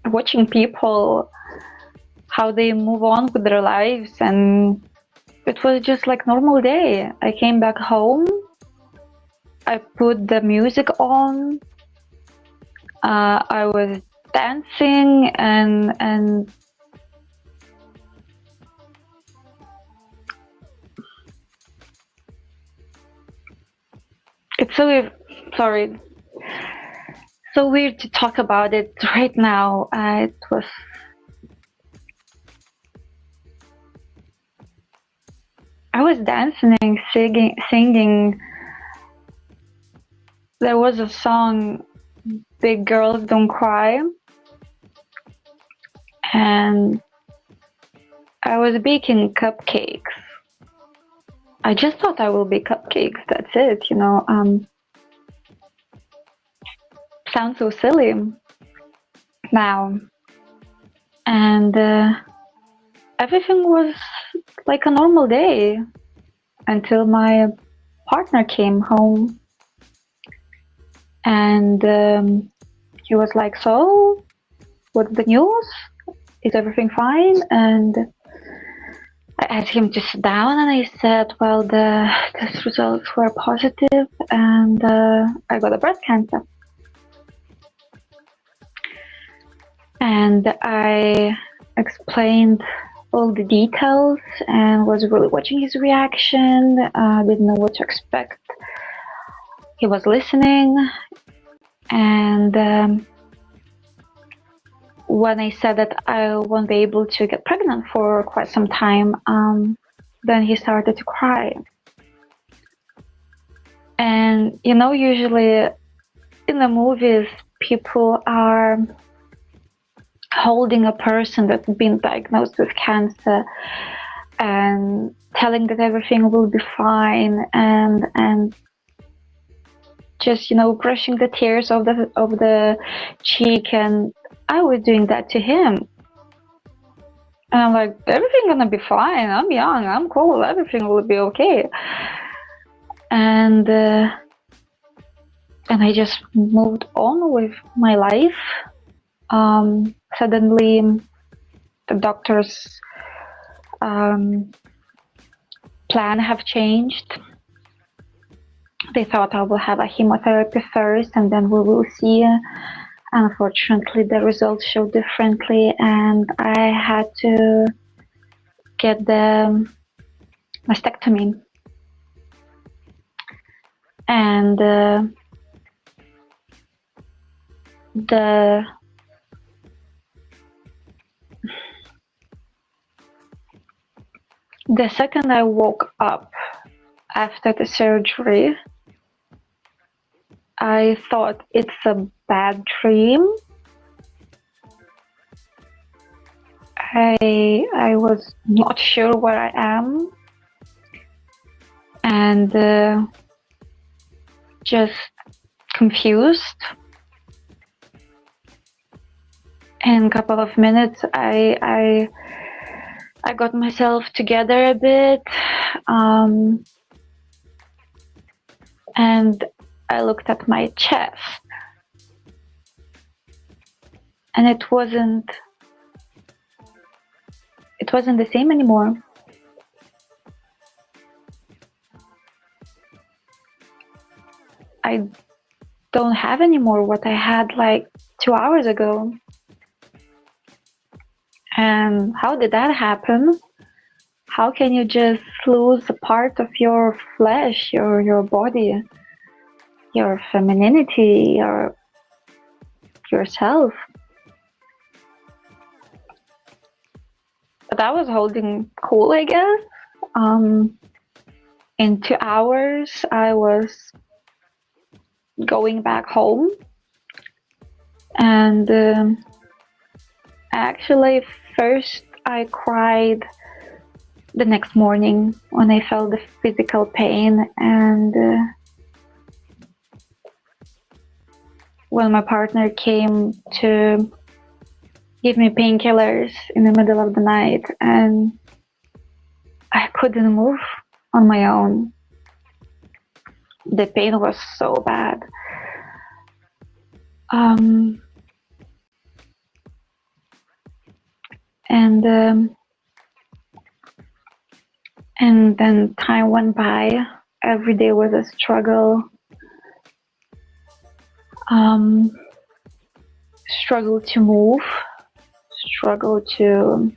watching people, how they move on with their lives, and it was just like normal day. I came back home. I put the music on. I was dancing and it's so weird. Sorry, so weird to talk about it right now. It was. I was dancing, singing. There was a song, "Big Girls Don't Cry," and I was baking cupcakes. I just thought I will bake cupcakes. That's it, you know. Sounds so silly now, and everything was like a normal day until my partner came home, and he was like, "So, what's the news? Is everything fine?" And I asked him to sit down, and I said, "Well, the test results were positive, and I got a breast cancer." And I explained all the details and was really watching his reaction. Didn't know what to expect. He was listening, and when I said that I won't be able to get pregnant for quite some time, then he started to cry. And you know, usually in the movies, people are holding a person that's been diagnosed with cancer and telling that everything will be fine, and just, you know, brushing the tears off the cheek. And I was doing that to him, and I'm like, everything gonna be fine, I'm young, I'm cool, everything will be okay. And I just moved on with my life. Suddenly the doctor's plan have changed. They thought I will have a chemotherapy first, and then we will see. Unfortunately, the results show differently, and I had to get the mastectomy. And the second I woke up after the surgery, I thought it's a bad dream. I was not sure where I am, and just confused. In a couple of minutes, I got myself together a bit, and I looked at my chest, and it wasn't the same anymore. I don't have anymore what I had like 2 hours ago. And how did that happen? How can you just lose a part of your flesh, your body, your femininity, yourself? But I was holding cool, I guess. In 2 hours, I was going back home, and actually first I cried the next morning when I felt the physical pain, and when my partner came to give me painkillers in the middle of the night, and I couldn't move on my own. The pain was so bad. And then time went by. Every day was a struggle. Struggle to move, struggle to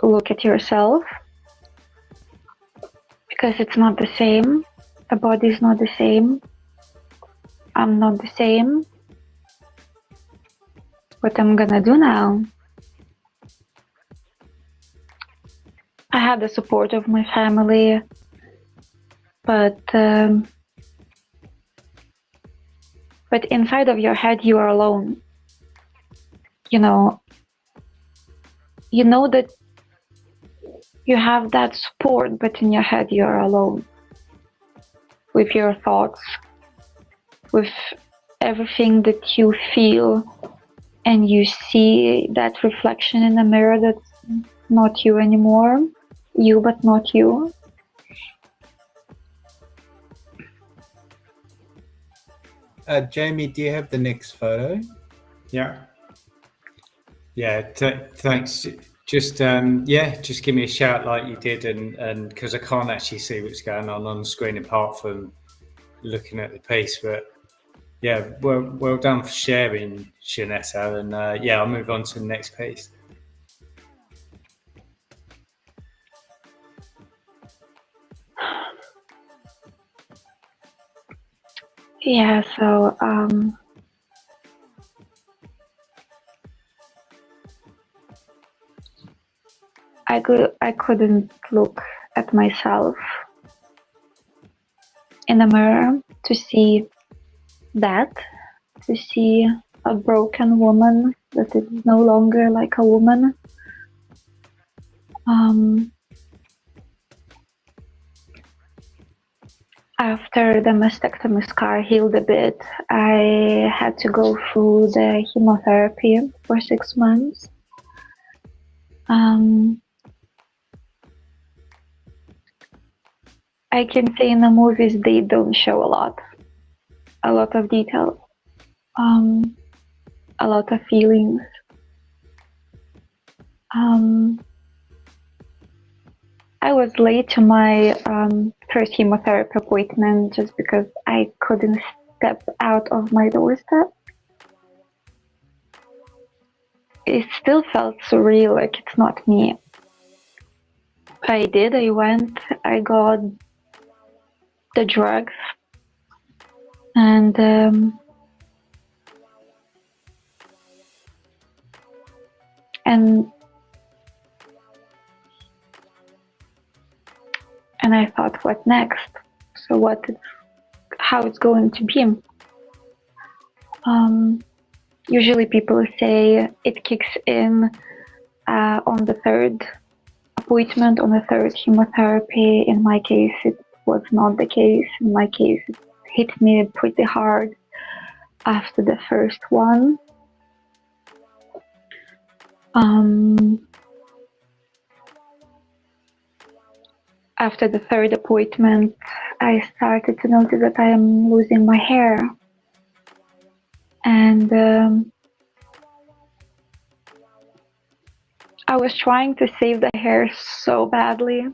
look at yourself, because it's not the same. The body is not the same. I'm not the same. What I'm gonna do now? I have the support of my family, but inside of your head you are alone. You know that you have that support, but in your head you are alone with your thoughts, with everything that you feel, and you see that reflection in the mirror that's not you anymore. You, but not you. Jamie, do you have the next photo? Yeah. Yeah, thanks. Just just give me a shout like you did, and because I can't actually see what's going on the screen apart from looking at the piece. But yeah, well done for sharing, Shanetta, and I'll move on to the next piece. Yeah, so I couldn't look at myself in the mirror to see a broken woman that is no longer like a woman. After the mastectomy scar healed a bit, I had to go through the chemotherapy for 6 months. I can say in the movies they don't show a lot of detail, a lot of feelings. I was late to my first chemotherapy appointment just because I couldn't step out of my doorstep. It still felt surreal, like it's not me. I went, I got the drugs, and I thought, what next? So how it's going to be? Usually people say it kicks in on the third appointment, on the third chemotherapy. In my case, it was not the case. In my case, it hit me pretty hard after the first one. After the third appointment, I started to notice that I am losing my hair. And I was trying to save the hair so badly.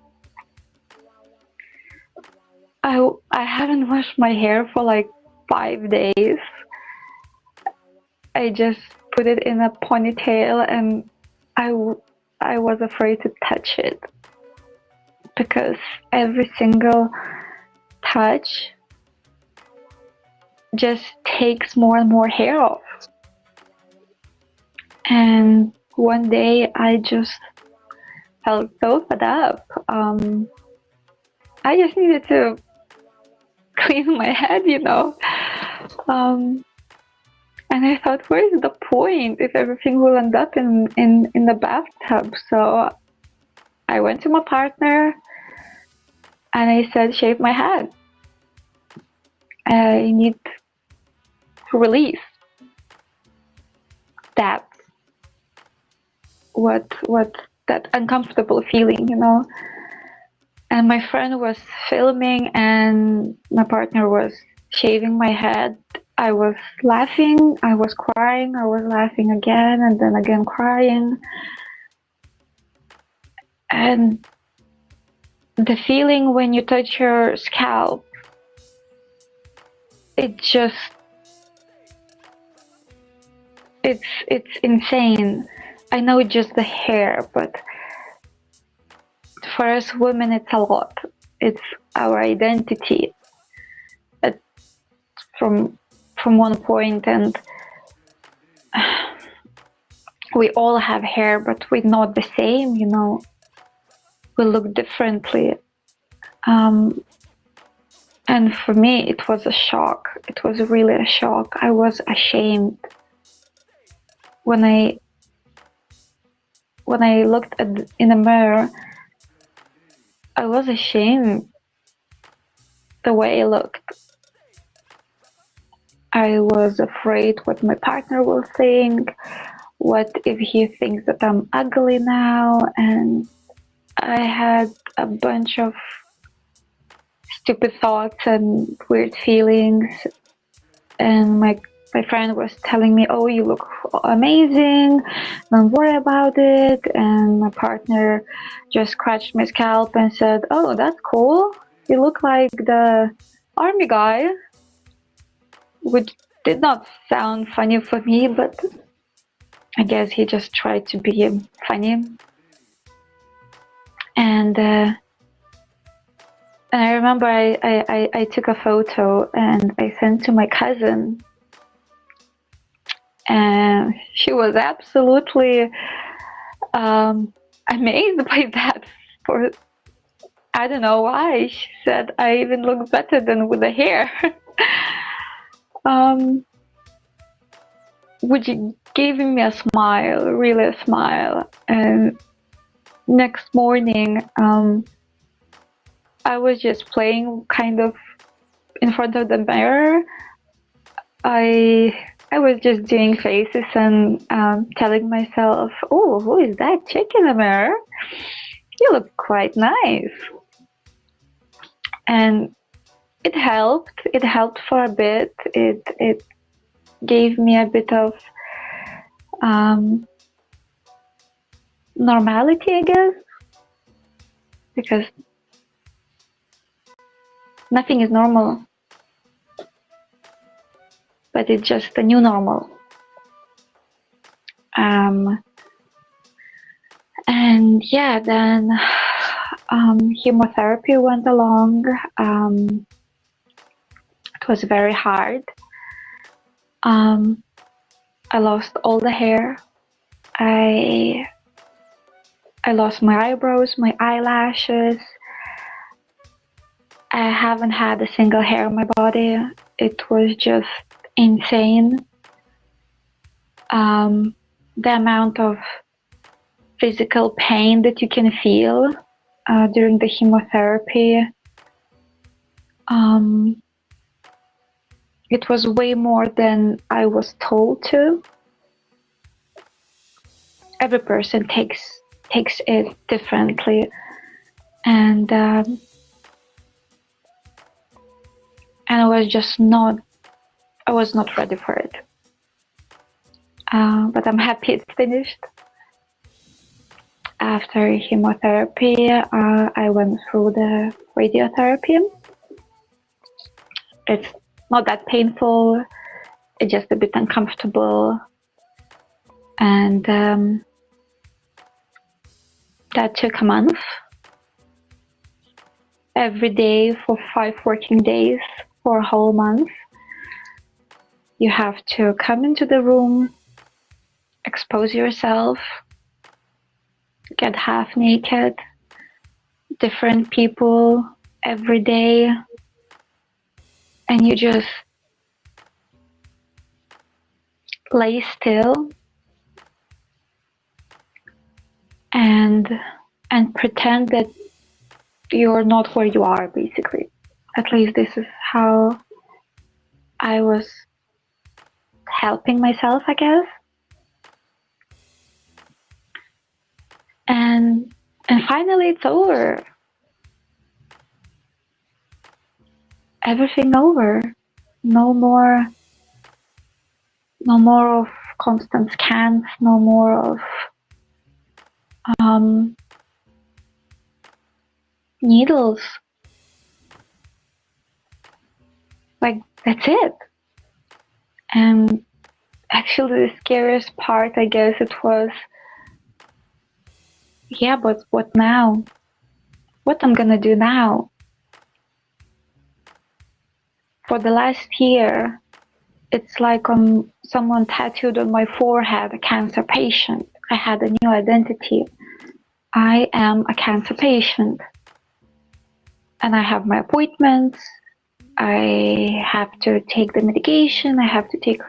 I haven't washed my hair for like 5 days. I just put it in a ponytail, and I was afraid to touch it, because every single touch just takes more and more hair off. And one day I just felt so fed up. I just needed to clean my head, And I thought, where is the point if everything will end up in the bathtub? So I went to my partner and I said, shave my head. I need to release. That's what that uncomfortable feeling, you know. And my friend was filming and my partner was shaving my head. I was laughing, I was crying, I was laughing again and then again crying. And the feeling when you touch your scalp, it's insane. I know it's just the hair, but for us women it's a lot. It's our identity from one point, and we all have hair, but we're not the same, you know. We look differently. And for me, it was a shock. It was really a shock. I was ashamed when I looked in the mirror. I was ashamed the way I looked. I was afraid what my partner will think. What if he thinks that I'm ugly now? And I had a bunch of stupid thoughts and weird feelings. And my friend was telling me, oh, you look amazing, don't worry about it. And my partner just scratched my scalp and said, oh, that's cool. You look like the army guy, which did not sound funny for me, but I guess he just tried to be funny. And I remember I took a photo and I sent to my cousin. And she was absolutely amazed by that. For I don't know why. She said I even look better than with the hair. Which gave me a smile, really a smile. And next morning, I was just playing kind of in front of the mirror. I was just doing faces and telling myself, oh, who is that chick in the mirror? You look quite nice. And it helped. It helped for a bit. It gave me a bit of normality, I guess, because nothing is normal, but it's just a new normal. And yeah, then chemotherapy went along. It was very hard. I lost all the hair. I lost my eyebrows, my eyelashes. I haven't had a single hair on my body. It was just insane. The amount of physical pain that you can feel during the chemotherapy. It was way more than I was told to. Every person takes it differently, and I was not ready for it. But I'm happy it's finished. After chemotherapy, I went through the radiotherapy. It's not that painful, it's just a bit uncomfortable. And that took a month. Every day for 5 working days for a whole month. You have to come into the room, expose yourself, get half naked, different people every day, and you lay still and pretend that you're not where you are, basically. At least this is how I was helping myself, I guess. And finally it's over. Everything over. No more of constant scans, no more of needles. Like, that's it. And actually the scariest part, I guess, it was, yeah, but what now? What I'm gonna do now? For the last year, it's like someone tattooed on my forehead, a cancer patient. I had a new identity. I am a cancer patient. And I have my appointments. I have to take the medication. I have to take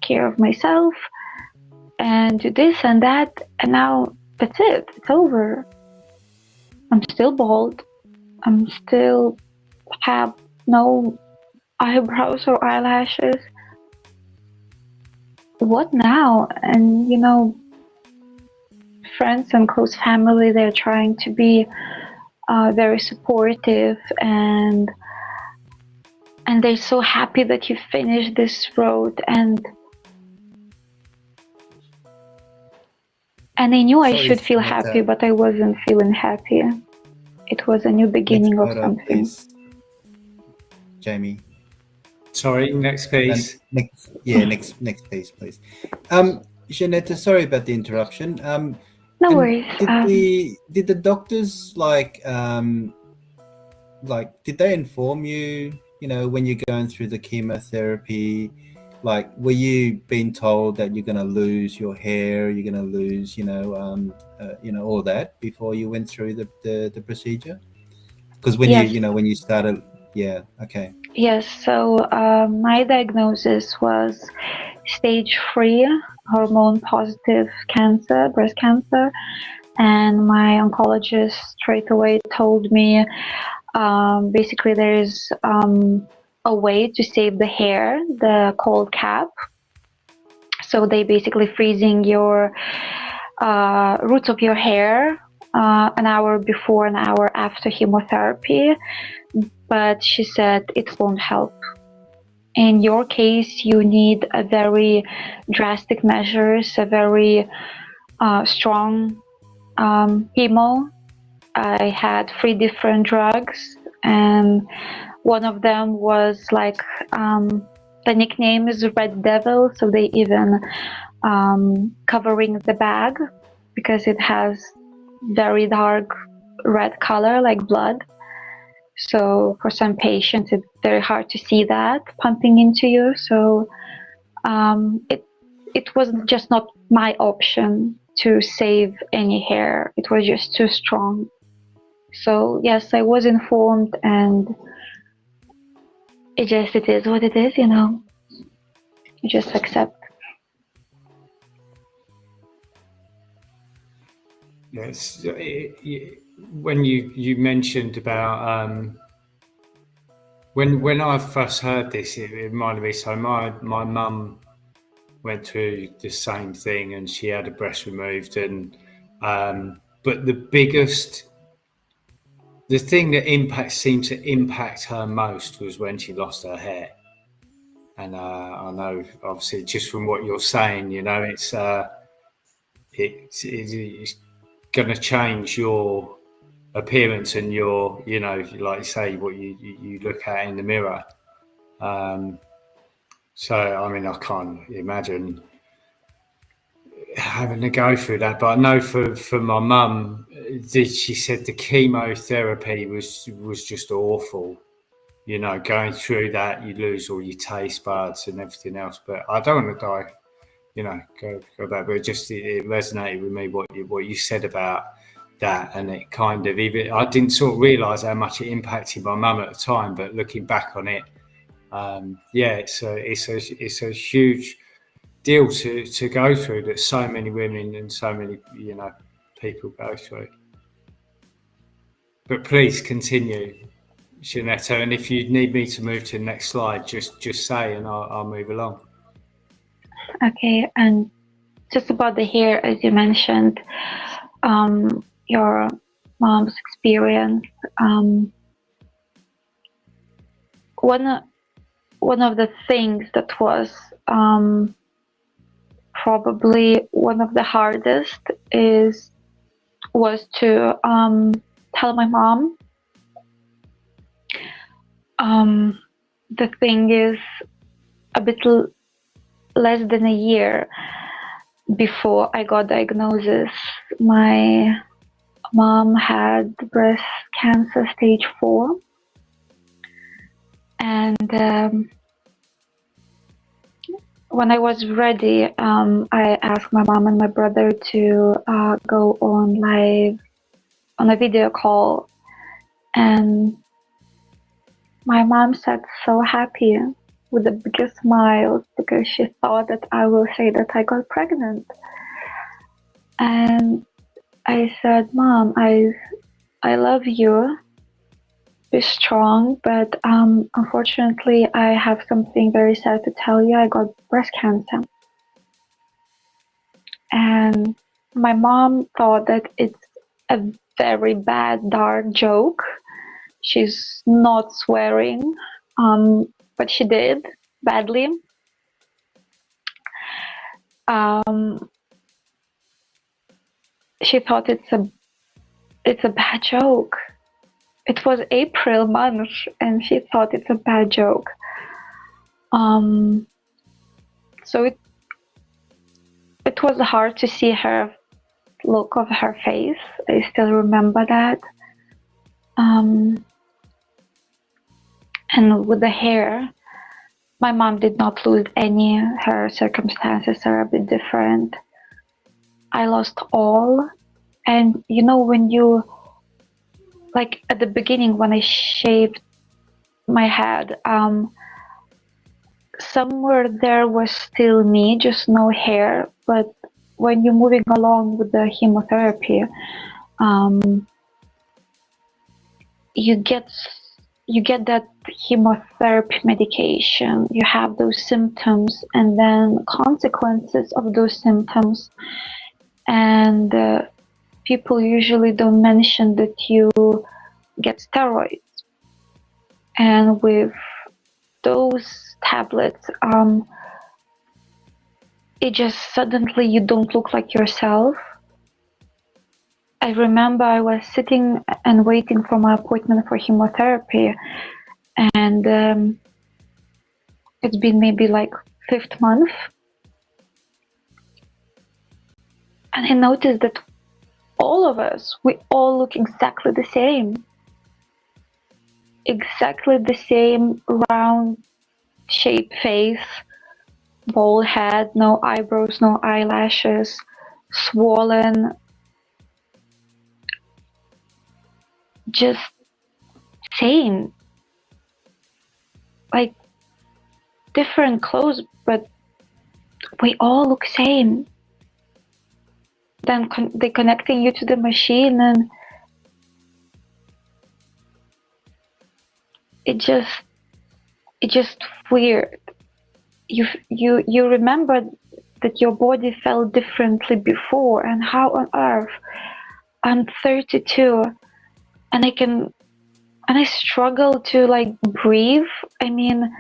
care of myself and do this and that. And now that's it. It's over. I'm still bald. I'm still have no eyebrows or eyelashes. What now? And you know, friends and close family, they're trying to be very supportive, and they're so happy that you finished this road, and I knew I should feel happy, but I wasn't feeling happy. It was a new beginning of something. Please. Jamie. Sorry, next piece. Next piece, please. Jeanette, sorry about the interruption. No worries. Did the doctors did they inform you, you know, when you're going through the chemotherapy, like, were you being told that you're going to lose your hair, you're going to lose, all that before you went through the procedure? Because when yes. when you started, yeah, okay. Yes, so my diagnosis was stage 3 hormone positive cancer, breast cancer, and my oncologist straight away told me basically there is a way to save the hair, the cold cap. So they basically freezing your roots of your hair an hour before, an hour after chemotherapy. But she said it won't help. In your case, you need a very drastic measures, a very strong chemo. I had 3 different drugs, and one of them was like, the nickname is Red Devil, so they even covering the bag because it has very dark red color like blood. So for some patients, it's very hard to see that pumping into you. So it was just not my option to save any hair. It was just too strong. So yes, I was informed, and it is what it is, you know. You just accept. Yes, when you mentioned about when I first heard this, it reminded me. So my mum went through the same thing, and she had a breast removed, and but the thing that seemed to impact her most was when she lost her hair. And I know, obviously, just from what you're saying, you know, it's going to change your appearance and your, you know, like you say, what you look at in the mirror. So, I mean, I can't imagine having to go through that, but I know for my mum, she said the chemotherapy was just awful. You know, going through that, you lose all your taste buds and everything else. But I don't want to die, you know, go back. But it resonated with me what you said about that, and it kind of, even I didn't sort of realise how much it impacted my mum at the time. But looking back on it, yeah, it's a huge deal to go through that so many women and so many people go through. But please continue, Shanetta, and if you need me to move to the next slide, just say and I'll move along. Okay, and just about the hair, as you mentioned, your mom's experience. One of the things that was probably one of the hardest was to tell my mom. The thing is, a bit less than a year before I got diagnosis, my mom had breast cancer stage 4, and when I was ready, I asked my mom and my brother to go on live on a video call, and my mom said so happy with the biggest smiles because she thought that I will say that I got pregnant. And I said, Mom, I love you, be strong, but unfortunately I have something very sad to tell you. I got breast cancer. And my mom thought that it's a very bad, dark joke. She's not swearing, but she did badly. She thought it's a bad joke. It was April month, and she thought it's a bad joke. So it was hard to see her look of her face. I still remember that. And with the hair, my mom did not lose any. Her circumstances are a bit different. I lost all. And you know, when you, like at the beginning when I shaved my head, somewhere there was still me, just no hair. But when you're moving along with the chemotherapy, you get that chemotherapy medication, you have those symptoms and then consequences of those symptoms, and people usually don't mention that you get steroids. And with those tablets, it just suddenly you don't look like yourself. I remember I was sitting and waiting for my appointment for chemotherapy, and it's been maybe like 5th month, and I noticed that all of us, we all look exactly the same. Exactly the same round shape face, bald head, no eyebrows, no eyelashes, swollen, just same. Like different clothes, but we all look same. Then they're connecting you to the machine, and it just weird. You remember that your body felt differently before, and how on earth? I'm 32, and I struggle to like breathe. I mean,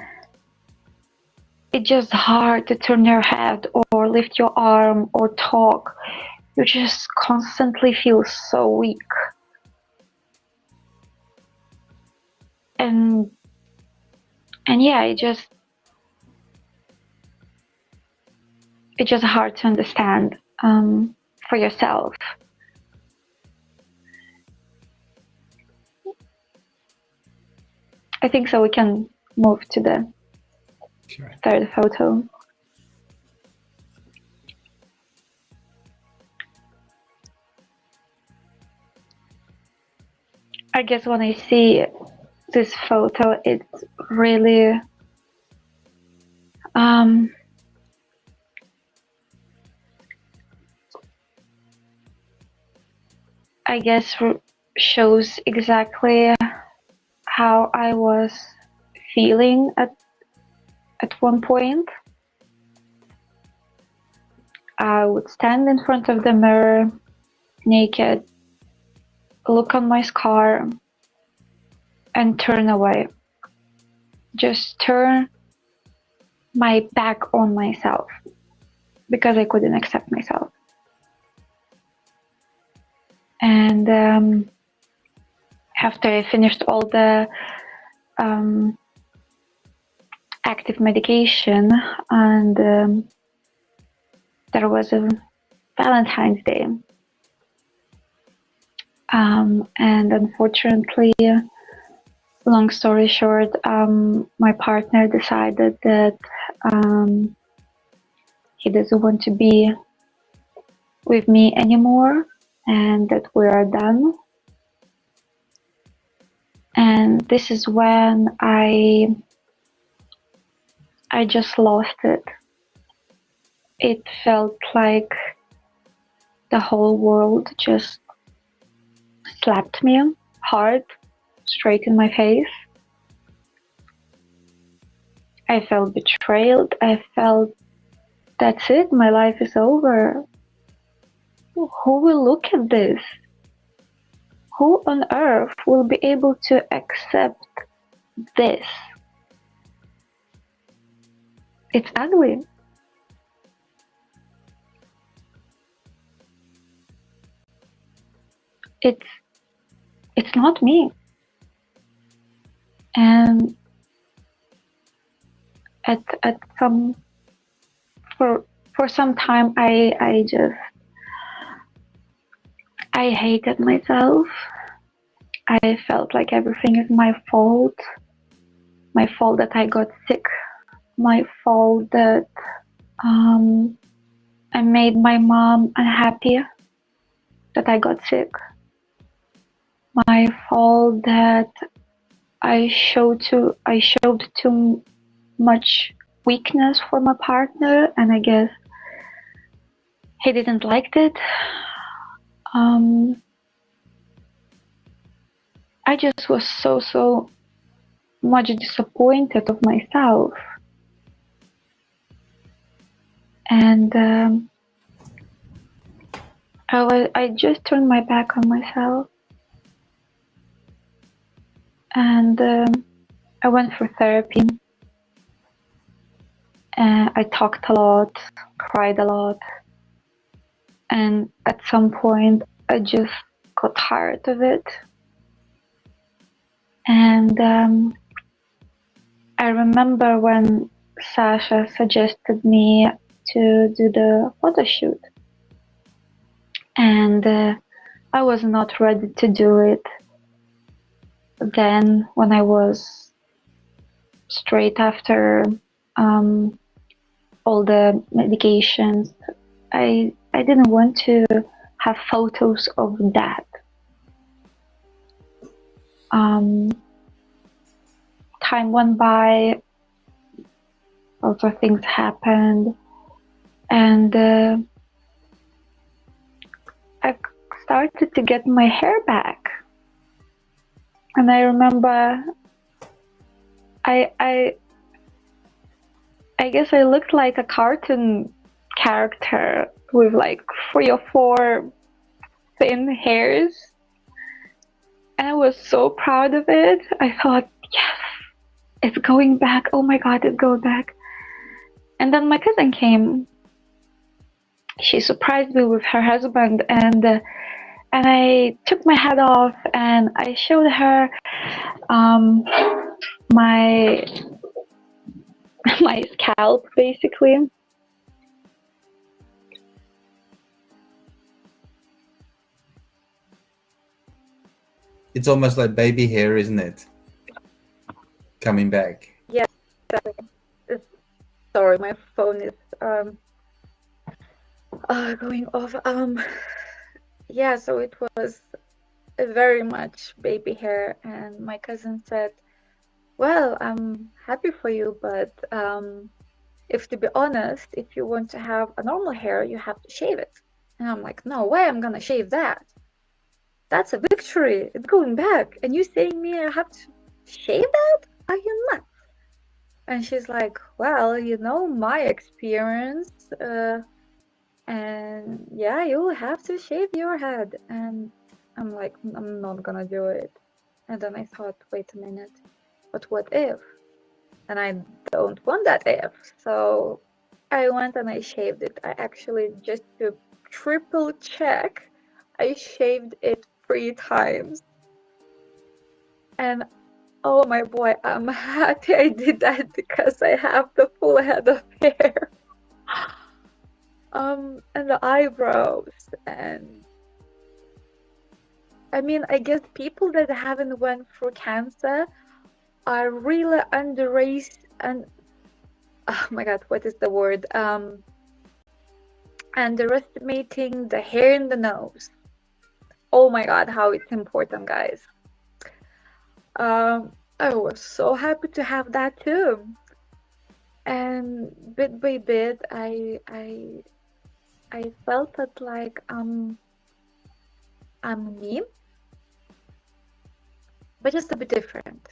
it's just hard to turn your head or lift your arm or talk. You just constantly feel so weak. And yeah, it's just hard to understand for yourself. I think so. We can move to the third photo. I guess when I see this photo, it's really I guess shows exactly how I was feeling at one point. I would stand in front of the mirror, naked, look on my scar, and turn away. Just turn my back on myself because I couldn't accept myself. And after I finished all the active medication, and there was a Valentine's Day. And unfortunately, long story short, my partner decided that he doesn't want to be with me anymore and that we are done. And this is when I just lost it. It felt like the whole world just slapped me hard, straight in my face. I felt betrayed. I felt, that's it, my life is over. Who will look at this? Who on earth will be able to accept this? It's ugly. It's not me. And at some for some time I hated myself. I felt like everything is my fault. My fault that I got sick. My fault that I made my mom unhappy, that I got sick. My fault that I showed too much weakness for my partner, and I guess he didn't like it. I just was so much disappointed of myself. And I just turned my back on myself. And I went for therapy. I talked a lot, cried a lot. And at some point, I just got tired of it. And I remember when Sasha suggested me to do the photo shoot. And I was not ready to do it. Then, when I was straight after all the medications, I didn't want to have photos of that. Time went by, lots of things happened, and I started to get my hair back. And I remember I guess I looked like a cartoon character with like 3 or 4 thin hairs. And I was so proud of it. I thought, yes, it's going back. Oh my God, it's going back. And then my cousin came. She surprised me with her husband, and I took my hat off and I showed her my scalp, basically. It's almost like baby hair, isn't it? Coming back. Yes, exactly. Sorry, my phone is going off. Yeah, so it was very much baby hair, and my cousin said, well, I'm happy for you, but if to be honest, if you want to have a normal hair, you have to shave it. And I'm like, no way, I'm gonna shave that. that's a victory. It's going back. And you saying me I have to shave that? Are you nuts? And she's like, well, you know my experience. And yeah, you'll have to shave your head. And I'm like, I'm not gonna do it. And then I thought, wait a minute, but what if? And I don't want that if. So I went and I shaved it. I actually, just to triple check, I shaved it 3 times. And oh my boy, I'm happy I did that because I have the full head of hair. And the eyebrows, and I mean, I guess people that haven't went through cancer are really and oh my god, what is the word? Underestimating the hair in the nose. Oh my god, how it's important, guys. I was so happy to have that too. And bit by bit, I felt that like I'm me, but just a bit different.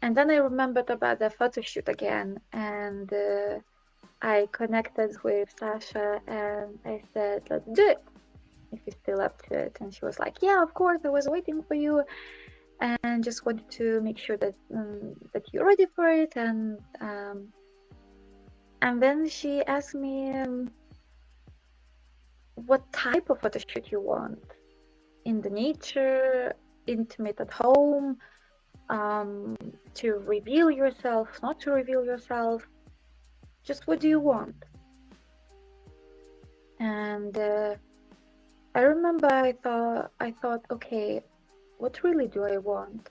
And then I remembered about the photo shoot again, and I connected with Sasha and I said, let's do it, if you're still up to it. And she was like, yeah, of course, I was waiting for you and just wanted to make sure that that you're ready for it. And then she asked me what type of photo shoot you want. In the nature, intimate at home, to reveal yourself, not to reveal yourself, just what do you want? And I remember I thought, okay, what really do I want?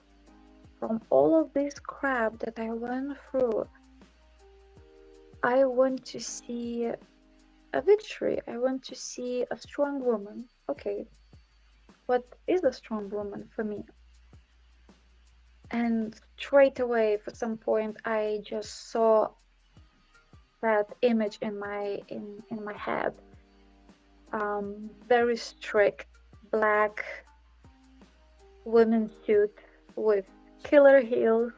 From all of this crap that I went through, I want to see a victory. I want to see a strong woman. Okay, what is a strong woman for me? And straight away, for some point, I just saw that image in my head. Very strict black women's suit with killer heels,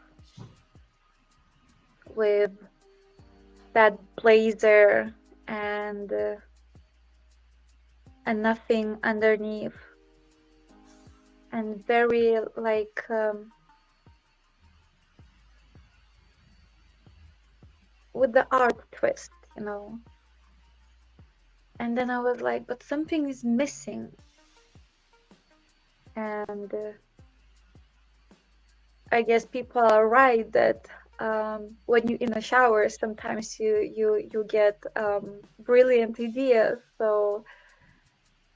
with that blazer and nothing underneath, and very like with the art twist, you know. And then I was like, but something is missing. And I guess people are right that when you're in a shower, sometimes you get brilliant ideas. So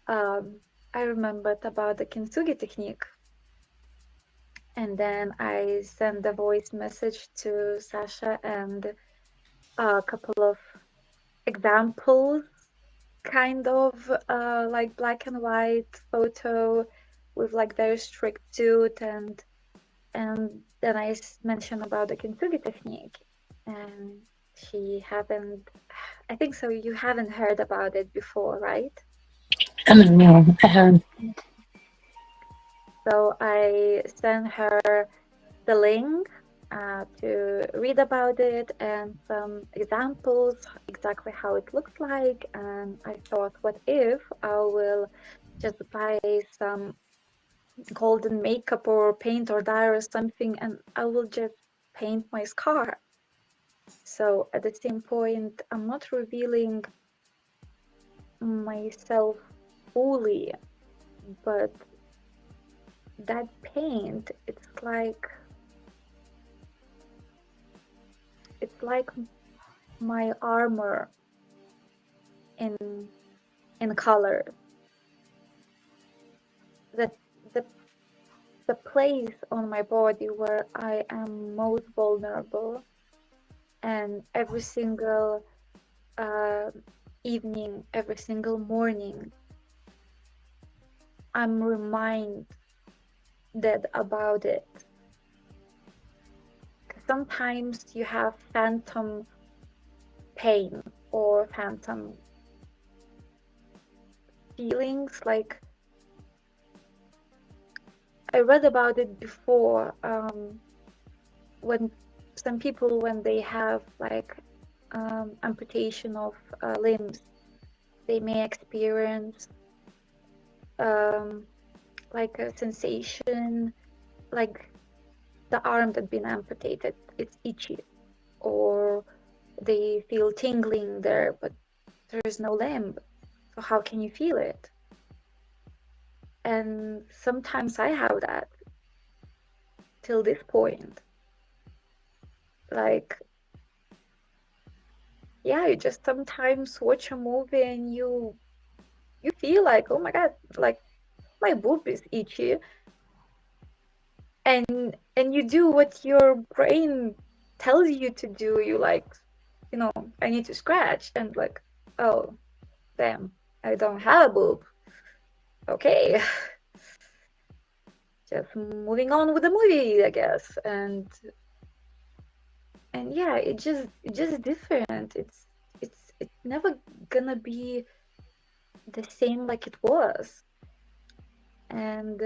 I remembered about the kintsugi technique. And then I sent a voice message to Sasha and a couple of examples, kind of like black and white photo with like very strict suit, and then I mentioned about the kintsugi technique, and she haven't, I think so, you haven't heard about it before, right? No, I haven't. So I sent her the link to read about it and some examples, exactly how it looks like. And I thought, what if I will just buy some golden makeup or paint or dye or something, and I will just paint my scar. So at the same point, I'm not revealing myself fully, but that paint, it's like my armor in color. The place on my body where I am most vulnerable, and every single evening, every single morning, I'm reminded about it. Sometimes you have phantom pain or phantom feelings, like I read about it before. When some people, when they have like amputation of limbs, they may experience like a sensation, like the arm that's been amputated, it's itchy, or they feel tingling there, but there is no limb. So how can you feel it? And sometimes I have that till this point. Like, yeah, you just sometimes watch a movie and you feel like, oh my God, like my boob is itchy. And you do what your brain tells you to do. You like, you know, I need to scratch, and like, oh, damn, I don't have a boob. Okay. Just moving on with the movie, I guess. And yeah, it's just different. It's never gonna be the same like it was. And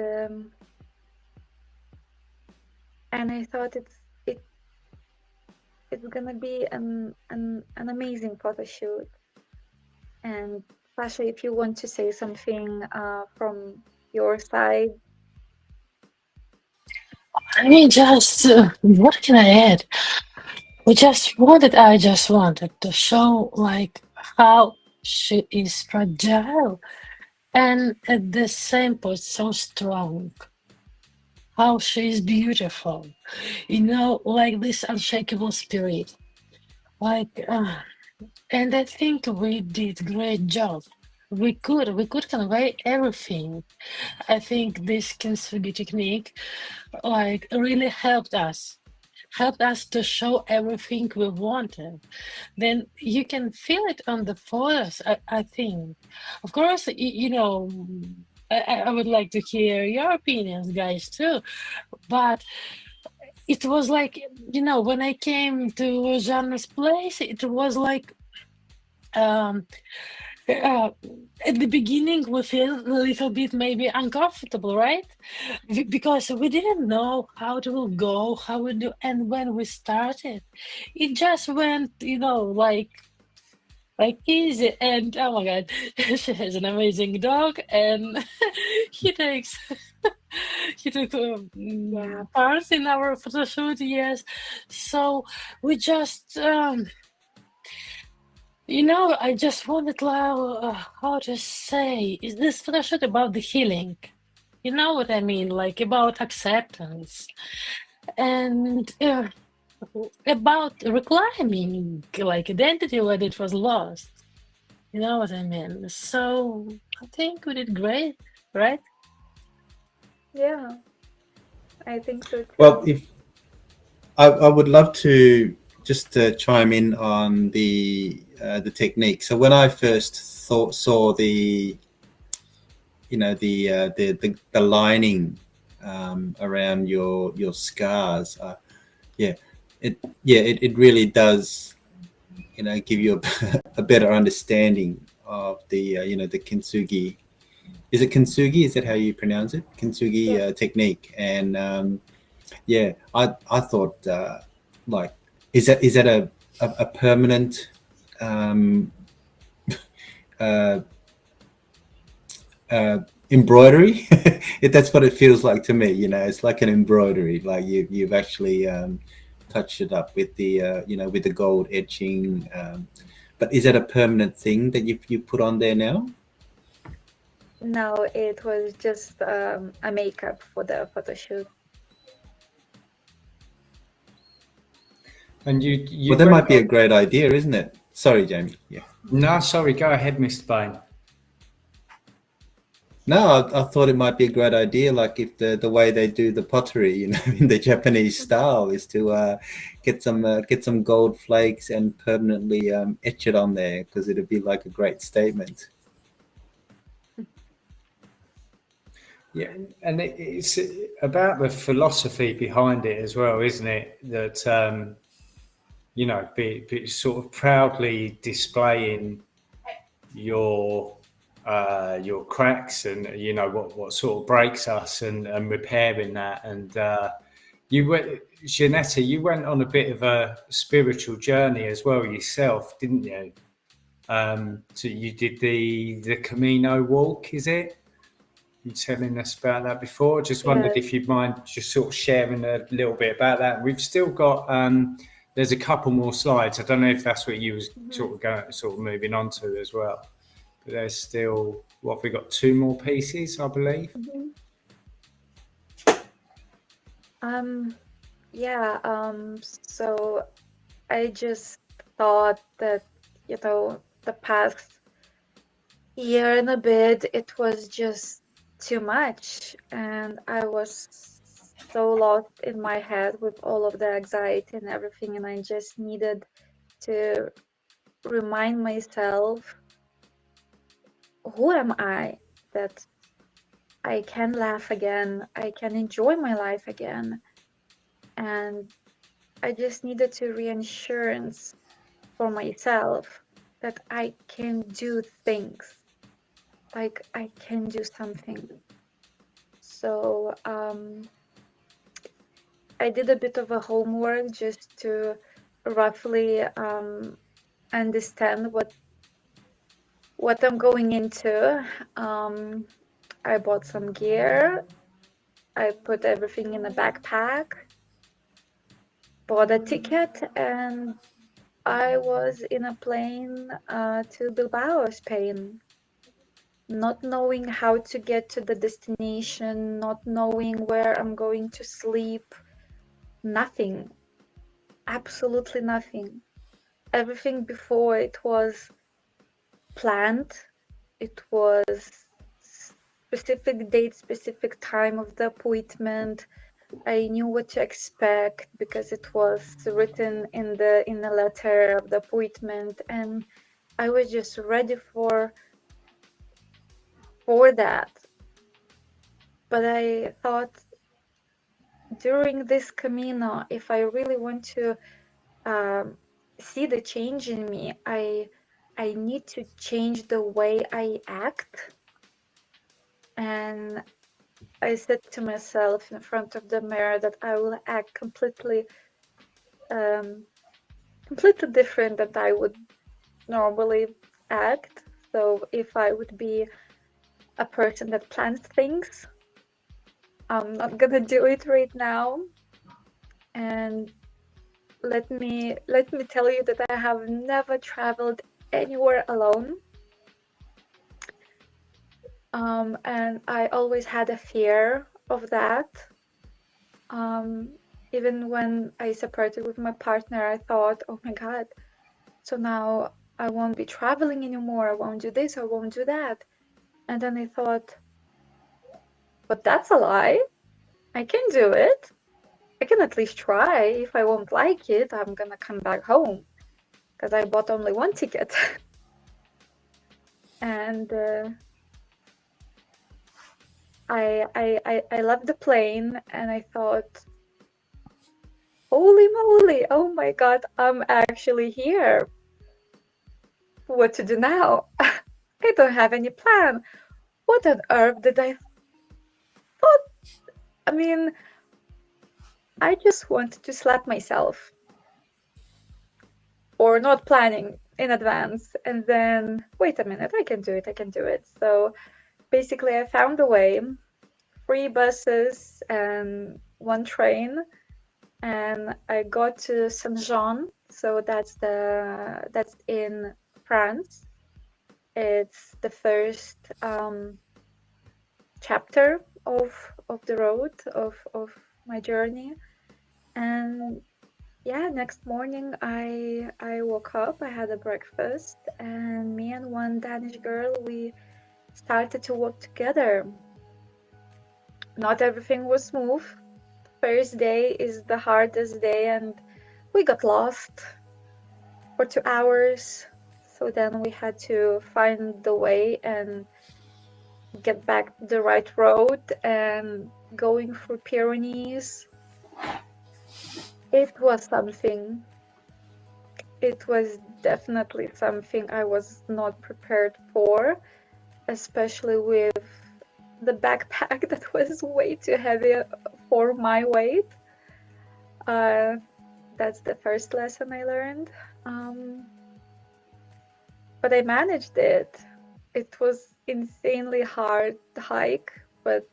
I thought it's gonna be an amazing photo shoot. And Pasha, if you want to say something from your side. I mean, just what can I add? I just wanted to show like how she is fragile and at the same point so strong. How she is beautiful, you know, like this unshakable spirit. Like, and I think we did great job. We could convey everything. I think this kintsugi technique, like, really helped us to show everything we wanted. Then you can feel it on the photos. I think, of course, you know, I would like to hear your opinions, guys, too. But it was like, you know, when I came to Jeanne's place, it was like, at the beginning we feel a little bit maybe uncomfortable, right? Because we didn't know how it will go, how we do, and when we started, it just went, you know, like easy. And oh my God, she has an amazing dog, and he takes he took part in our photo shoot. Yes, so we just you know, I just wanted how to say, is this photo shoot about the healing? You know what I mean, like about acceptance and about reclaiming like identity when it was lost. You know what I mean? So I think we did great, right? Yeah, I think so too. Well, if I would love to just chime in on the technique. So when I first saw the, you know, the lining around your scars, it really does, you know, give you a better understanding of the you know, the kintsugi. Is it kintsugi? Is that how you pronounce it? Kintsugi technique. And I thought like, is that a permanent embroidery? That's what it feels like to me. You know, it's like an embroidery. Like you've actually touched it up with the you know, with the gold etching. But is that a permanent thing that you put on there now? No, it was just a makeup for the photo shoot. And you Well, that might be a great idea, isn't it? Sorry, Jamie. Yeah. No, sorry. Go ahead, Mr. Bain. No, I thought it might be a great idea. Like if the way they do the pottery, you know, in the Japanese style, is to get some gold flakes and permanently etch it on there, because it'd be like a great statement. Yeah, and it's about the philosophy behind it as well, isn't it? That you know, be sort of proudly displaying your your cracks and what sort of breaks us and repairing that. And you went, Janetta, you went on a bit of a spiritual journey as well yourself, didn't you? So you did the Camino walk, is it? You were telling us about that before. Just wondered if you'd mind just sort of sharing a little bit about that. We've still got there's a couple more slides. I don't know if that's what you was sort of moving on to as well. But there's still, what have we got? 2 more pieces, I believe. So I just thought that, the past year and a bit, it was just too much. And I was so lost in my head with all of the anxiety and everything. And I just needed to remind myself, who am I? That I can laugh again, I can enjoy my life again. And I just needed to reassurance for myself that I can do things, like I can do something. So I did a bit of a homework just to roughly understand what I'm going into. I bought some gear. I put everything in a backpack, bought a ticket, and I was in a plane to Bilbao, Spain, not knowing how to get to the destination, not knowing where I'm going to sleep, nothing, absolutely nothing. Everything before, it was planned, it was specific date, specific time of the appointment. I knew what to expect because it was written in the letter of the appointment, and I was just ready for that. But I thought, during this Camino, if I really want to see the change in me, I need to change the way I act. And I said to myself in front of the mirror that I will act completely different than I would normally act. So if I would be a person that plans things, I'm not gonna do it right now. And let me tell you that I have never traveled anywhere alone. And I always had a fear of that. Even when I separated with my partner, I thought, oh my God, so now I won't be traveling anymore. I won't do this, I won't do that. And then I thought, but that's a lie. I can do it. I can at least try. If I won't like it, I'm gonna come back home because I bought only one ticket. And I left the plane and I thought, holy moly, oh my God, I'm actually here. What to do now? I don't have any plan. What on earth did I thought? I mean, I just wanted to slap myself for not planning in advance. And then, wait a minute, I can do it. So basically I found a way, 3 buses and 1 train, and I got to Saint-Jean. So that's in France. It's the first chapter of the road of my journey. And yeah, next morning I woke up, I had a breakfast, and me and one Danish girl, we started to walk together. Not everything was smooth. First day is the hardest day, and we got lost for 2 hours. So then we had to find the way and get back the right road, and going through Pyrenees. It was something. It was definitely something I was not prepared for. especially with the backpack that was way too heavy for my weight. That's the first lesson I learned. But I managed it. It was insanely hard hike, but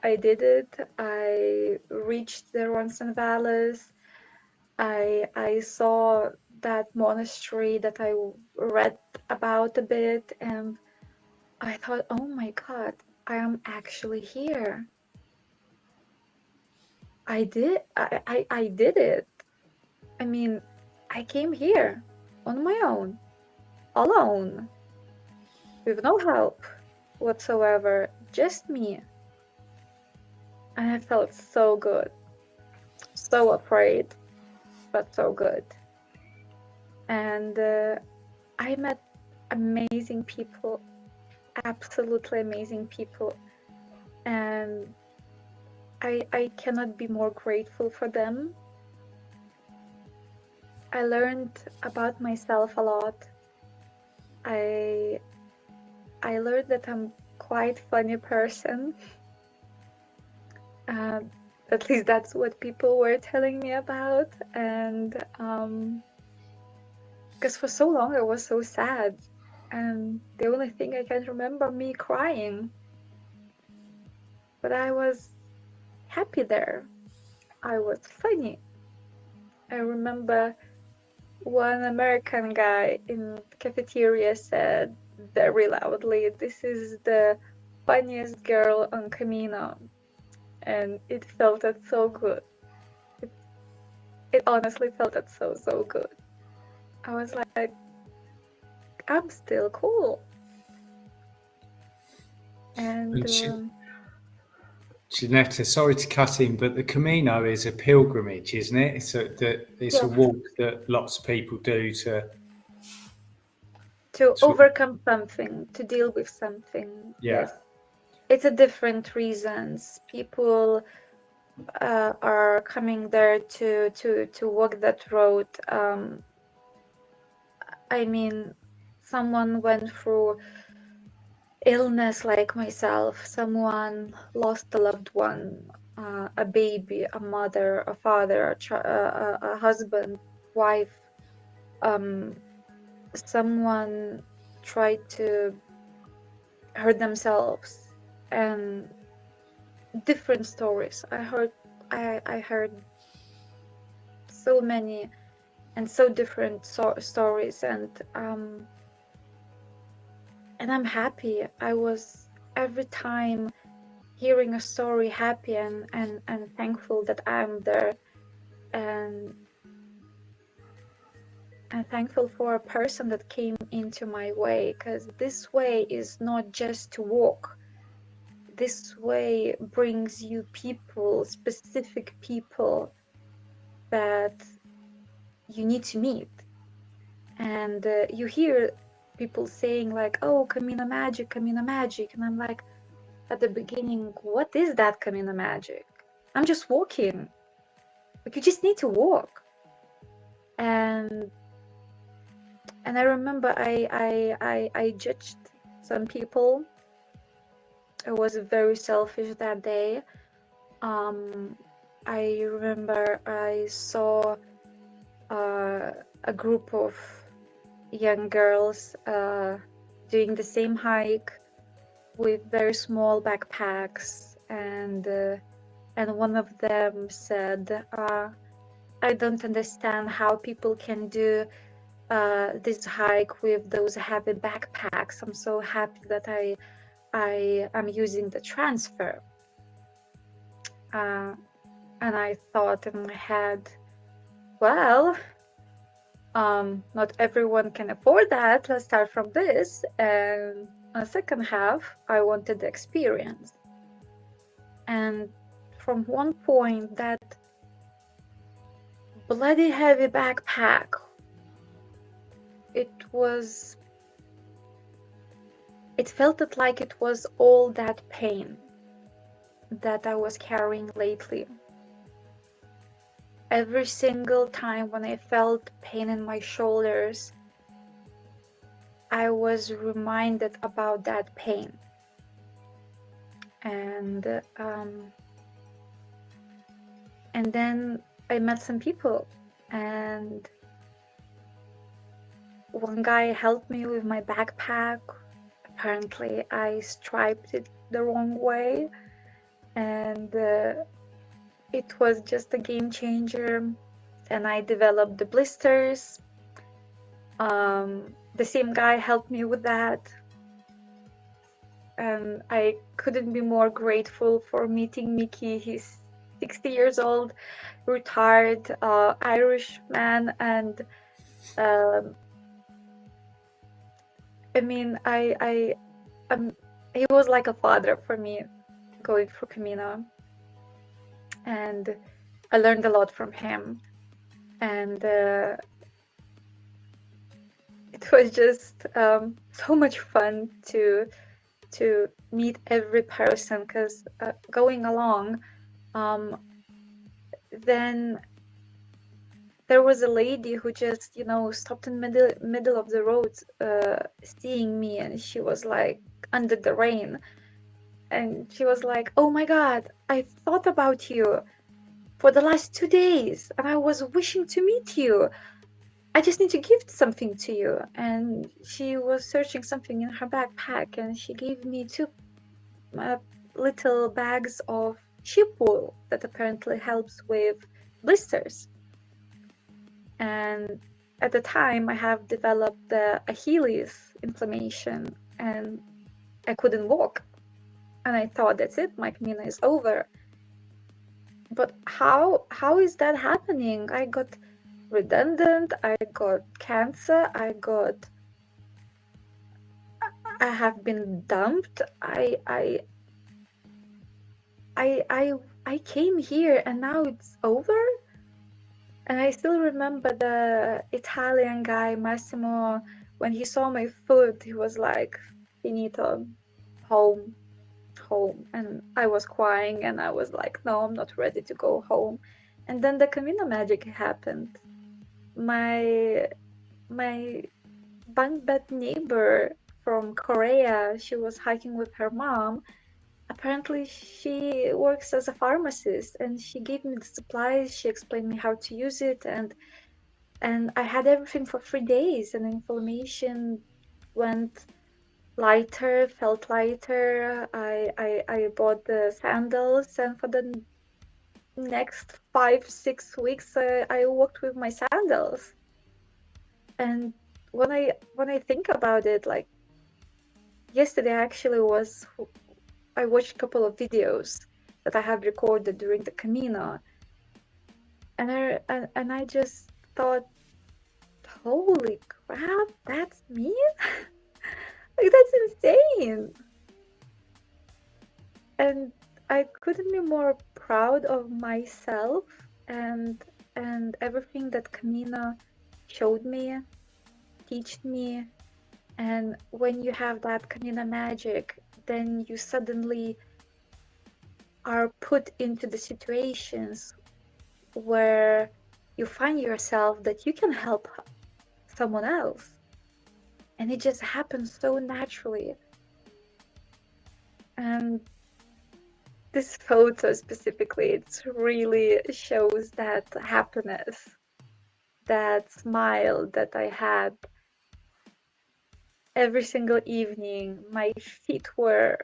I did it. I reached the Ronson. I saw that monastery that I read about a bit, and I thought, oh my God, I am actually here. I did it. I mean, I came here on my own, alone, with no help whatsoever, just me. And I felt so good, so afraid, but so good. And I met amazing people, absolutely amazing people. And I cannot be more grateful for them. I learned about myself a lot. I learned that I'm quite funny person. At least that's what people were telling me about. And because for so long I was so sad, and the only thing I can remember me crying. But I was happy there. I was funny. I remember one American guy in the cafeteria said very loudly, "This is the funniest girl on Camino." And it felt it so good. It honestly felt it so good. I was like, I'm still cool. And Janetta, sorry to cut in, but the Camino is a pilgrimage, isn't it? It's a walk that lots of people do to overcome something, to deal with something. Yeah. Yes. It's a different reasons. People are coming there to walk that road. I mean, someone went through illness like myself. Someone lost a loved one, a baby, a mother, a father, a husband, wife. Someone tried to hurt themselves, and different stories. I heard so many and so different stories, and I'm happy. I was every time hearing a story happy and thankful that I'm there, and thankful for a person that came into my way, because this way is not just to walk. This way brings you people, specific people that you need to meet. And you hear people saying like, oh, Camino Magic, Camino Magic. And I'm like, at the beginning, what is that Camino Magic? I'm just walking. Like, you just need to walk. And I remember I judged some people. I was very selfish that day. I remember I saw a group of young girls doing the same hike with very small backpacks, and one of them said, I don't understand how people can do this hike with those heavy backpacks. I'm so happy that I am using the transfer. And I thought in my head, well, not everyone can afford that. Let's start from this. And on the second half, I wanted the experience. And from one point, that bloody heavy backpack, it felt like it was all that pain that I was carrying lately. Every single time when I felt pain in my shoulders, I was reminded about that pain. And then I met some people, and one guy helped me with my backpack. Apparently, I striped it the wrong way, and it was just a game changer. And I developed the blisters. The same guy helped me with that. And I couldn't be more grateful for meeting Mickey. He's 60 years old, retired Irish man, and I mean, he was like a father for me going through Camino, and I learned a lot from him, and it was just so much fun to meet every person, because going along, then there was a lady who just, stopped in middle of the road, seeing me, and she was like under the rain, and she was like, "Oh my God, I thought about you for the last 2 days, and I was wishing to meet you. I just need to gift something to you." And she was searching something in her backpack, and she gave me 2 little bags of sheep wool that apparently helps with blisters. And at the time, I have developed the Achilles inflammation, and I couldn't walk. And I thought, that's it, my Camino is over. But how is that happening? I got redundant, I got cancer, I have been dumped. I came here and now it's over. And I still remember the Italian guy, Massimo, when he saw my food, he was like, "Finito, home." And I was crying, and I was like, no, I'm not ready to go home. And then the Camino magic happened. My bunk bed neighbor from Korea, she was hiking with her mom. Apparently she works as a pharmacist, and she gave me the supplies, she explained me how to use it, and I had everything for 3 days, and inflammation went lighter, felt lighter. I bought the sandals, and for the next 5-6 weeks I walked with my sandals. And when I think about it, like yesterday actually I watched a couple of videos that I have recorded during the Camino, and I just thought, holy crap, that's me. Like, that's insane. And I couldn't be more proud of myself and everything that Camino showed me, taught me. And when you have that Camino magic, then you suddenly are put into the situations where you find yourself that you can help someone else. And it just happens so naturally. And this photo specifically, it really shows that happiness, that smile that I had every single evening. My feet were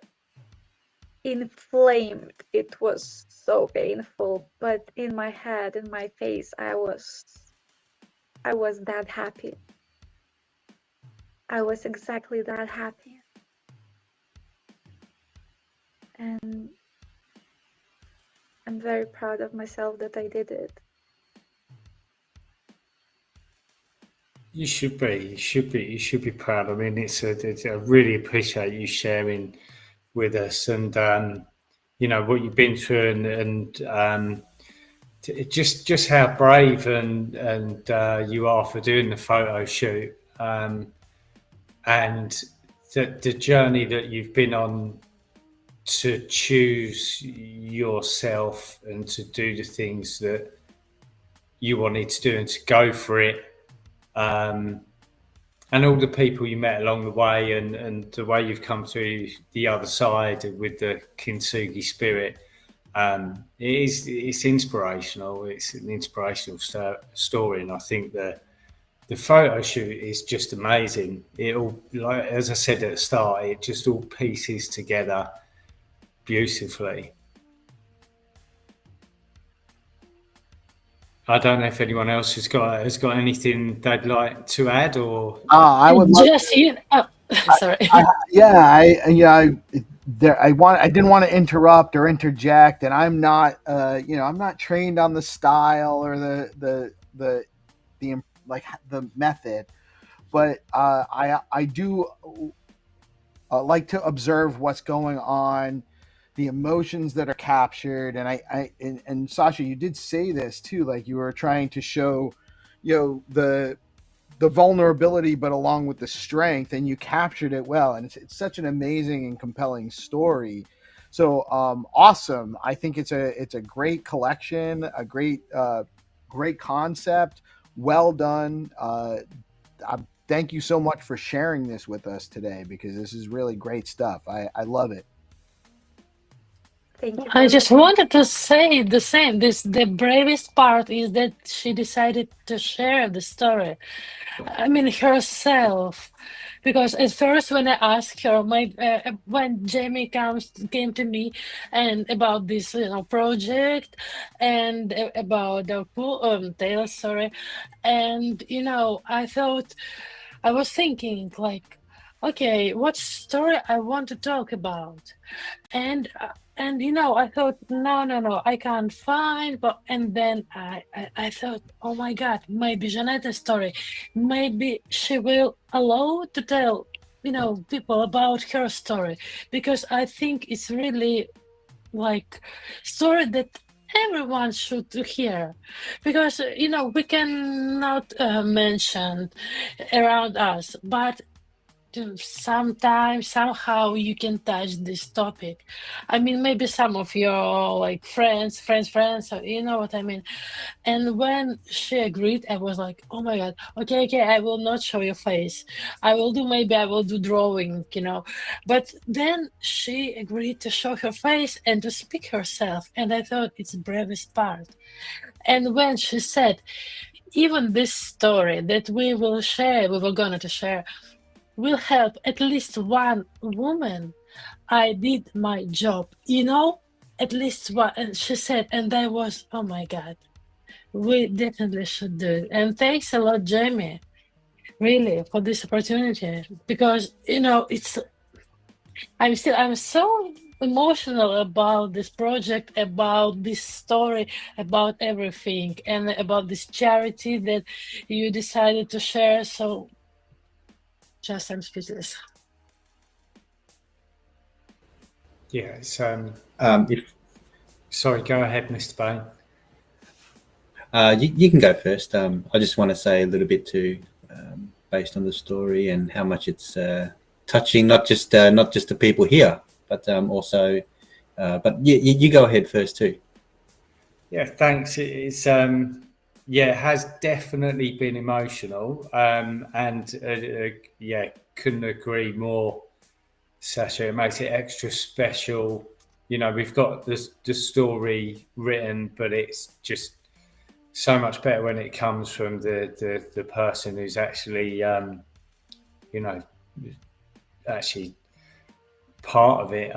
inflamed. It was so painful, but in my head, in my face, I was that happy. I was exactly that happy. And I'm very proud of myself that I did it. You should be. You should be proud. I mean, I really appreciate you sharing with us, and what you've been through, and just how brave and you are for doing the photo shoot, and the journey that you've been on to choose yourself and to do the things that you wanted to do and to go for it. And and all the people you met along the way, and the way you've come through the other side with the Kintsugi spirit. It's inspirational. It's an inspirational story, and I think the photo shoot is just amazing. It all, like as I said at the start, it just all pieces together beautifully. I don't know if anyone else has got anything they'd like to add, or I would love Just you. Oh, sorry. I didn't want to interrupt or interject, and I'm not I'm not trained on the style or the like the method, but I do like to observe what's going on, the emotions that are captured, and Sasha, you did say this too, like you were trying to show, the vulnerability, but along with the strength, and you captured it well, and it's such an amazing and compelling story. So awesome! I think it's a great collection, a great concept. Well done. Thank you so much for sharing this with us today, because this is really great stuff. I love it. Thank you. I just wanted to say the same. The bravest part is that she decided to share the story. I mean, herself. Because at first, when I asked her, when Jamie came to me and about this project and about the tale, sorry, and I was thinking like, okay, what story I want to talk about, and I thought, no, I can't find, and then I thought, oh my God, maybe Jeanette's story, maybe she will allow to tell, people about her story, because I think it's really like story that everyone should hear, because we cannot mention around us, but sometimes somehow you can touch this topic. I mean, maybe some of your like friends, you know what I mean. And when she agreed, I was like, oh my God, okay, I will not show your face. I will do drawing, but then she agreed to show her face and to speak herself, and I thought it's the bravest part. And when she said, even this story that we were going to share, will help at least one woman, I did my job, at least one. And she said, and I was, oh my God, we definitely should do it. And thanks a lot, Jamie, really, for this opportunity, because, I'm so emotional about this project, about this story, about everything, and about this charity that you decided to share. So I'm speechless. yeah, it's sorry, go ahead, Mr. Bain. You can go first. I just want to say a little bit too, based on the story and how much it's touching not just the people here, but also. But you go ahead first too. Yeah, thanks. It's it has definitely been emotional, and couldn't agree more, Sasha. It makes it extra special. We've got the story written, but it's just so much better when it comes from the person who's actually actually part of it,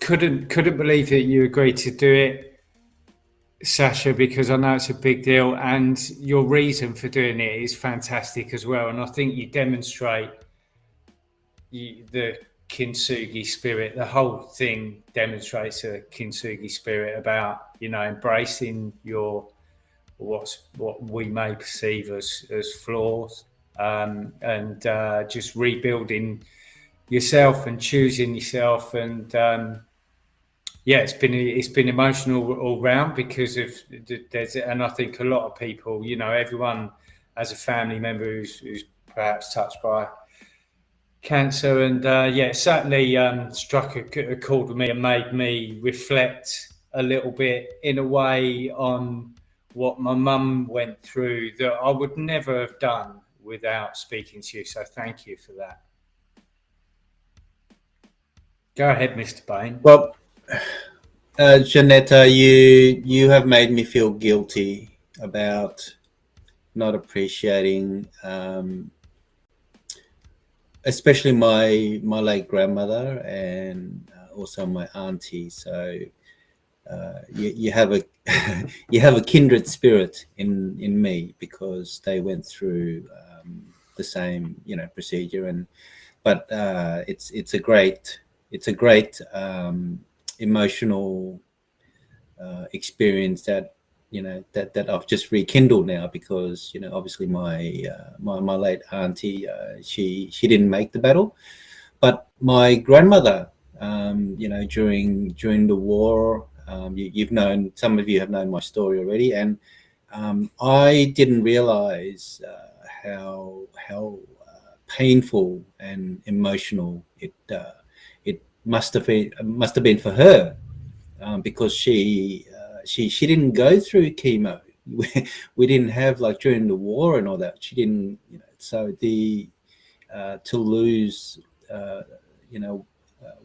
couldn't believe that you agreed to do it, Sasha, because I know it's a big deal, and your reason for doing it is fantastic as well. And I think you demonstrate the Kintsugi spirit. The whole thing demonstrates a Kintsugi spirit about embracing what we may perceive as flaws, and just rebuilding yourself and choosing yourself. And it's been emotional all round, because of and I think a lot of people, everyone has a family member who's perhaps touched by cancer, and it certainly struck a chord with me and made me reflect a little bit, in a way, on what my mum went through that I would never have done without speaking to you. So thank you for that. Go ahead, Mr. Bain. Well, Janetta, you have made me feel guilty about not appreciating, especially my late grandmother and also my auntie. So you have a you have a kindred spirit in me, because they went through the same procedure, but it's a great emotional experience that that I've just rekindled now, because obviously my late auntie, she didn't make the battle, but my grandmother, during the war, some of you have known my story already, and I didn't realize how painful and emotional it must have been for her, because she didn't go through chemo. We didn't have, like, during the war and all that. She didn't, so the to lose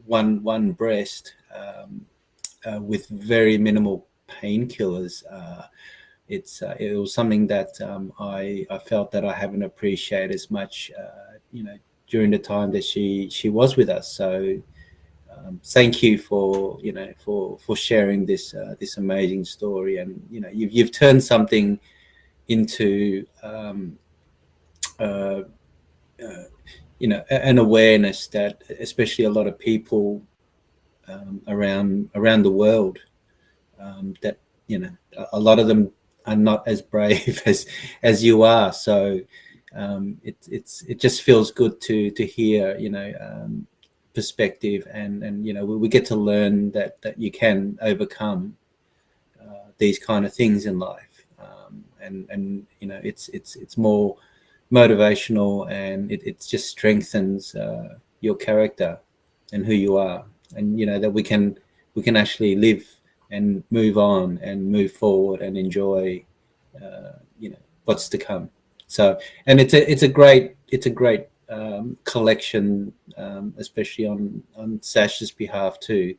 one breast with very minimal painkillers, it was something that I felt that I haven't appreciated as much during the time that she was with us. So thank you for for sharing this this amazing story, and you've turned something into an awareness that especially a lot of people around the world, that a lot of them are not as brave as you are. So it just feels good to hear perspective, and we get to learn that you can overcome these kind of things in life, and it's more motivational, and it just strengthens your character and who you are, and that we can actually live and move on and move forward and enjoy what's to come. So, and it's a great collection, especially on Sash's behalf too.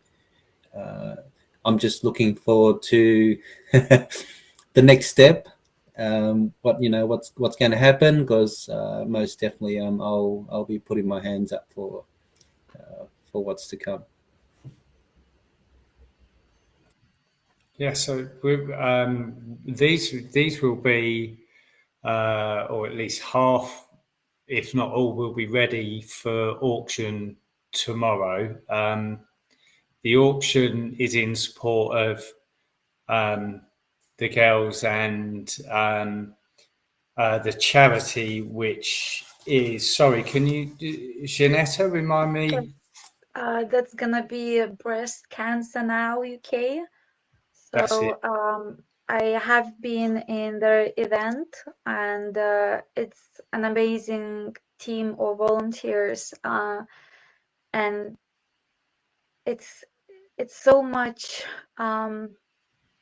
I'm just looking forward to the next step, what's going to happen, because most definitely I'll be putting my hands up for what's to come. Yeah, so these will be, or at least half, if not all, will be ready for auction tomorrow. The auction is in support of the girls and the charity, which is, sorry, can you, Janetta, remind me? That's gonna be Breast Cancer Now UK. That's it. So I have been in their event, and it's an amazing team of volunteers, and it's so much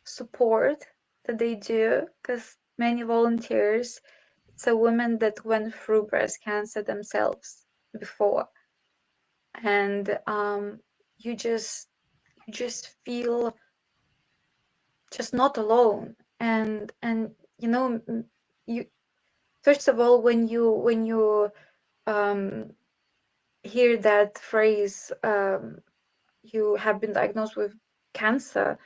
support that they do, because many volunteers, it's a women that went through breast cancer themselves before, and you just feel just not alone, and you, first of all, when you hear that phrase, you have been diagnosed with cancer,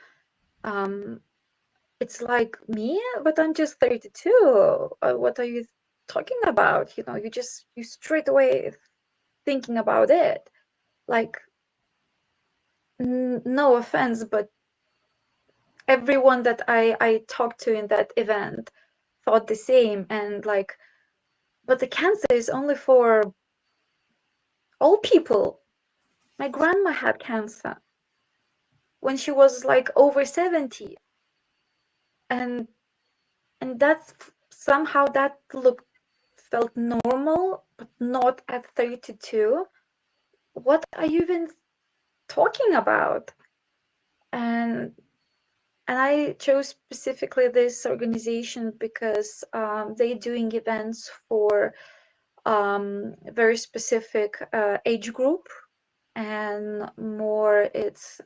it's like, me, but I'm just 32. What are you talking about? You straight away thinking about it, like, no offense, but everyone that I talked to in that event thought the same, and like, but the cancer is only for old people. My grandma had cancer when she was like over 70, and that's somehow that felt normal, but not at 32. What are you even talking about? And And I chose specifically this organization because they're doing events for very specific age group, and more it's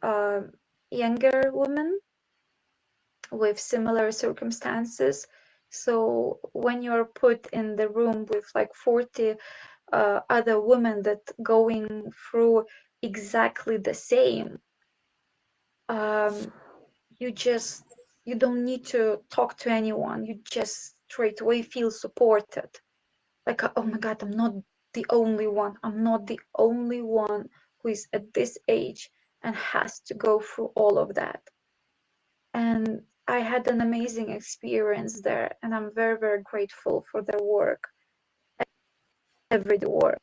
younger women with similar circumstances. So when you're put in the room with like 40 other women that going through exactly the same, you don't need to talk to anyone. You just straight away feel supported. Like, oh my God, I'm not the only one. I'm not the only one who is at this age and has to go through all of that. And I had an amazing experience there, and I'm very, very grateful for their work, everyday work.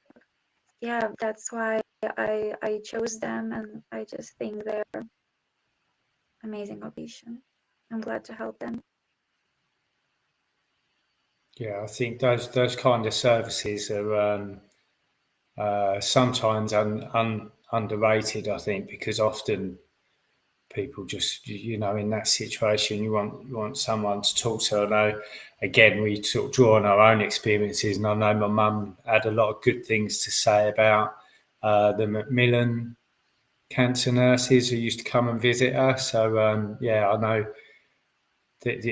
Yeah, that's why I chose them, and I just think they're amazing organization. I'm glad to help them. Yeah, I think those kind of services are sometimes underrated. I think because often people just, you know, in that situation, you want someone to talk to. I know, again, we sort of draw on our own experiences, and I know my mum had a lot of good things to say about the Macmillan cancer nurses who used to come and visit her. So yeah, I know that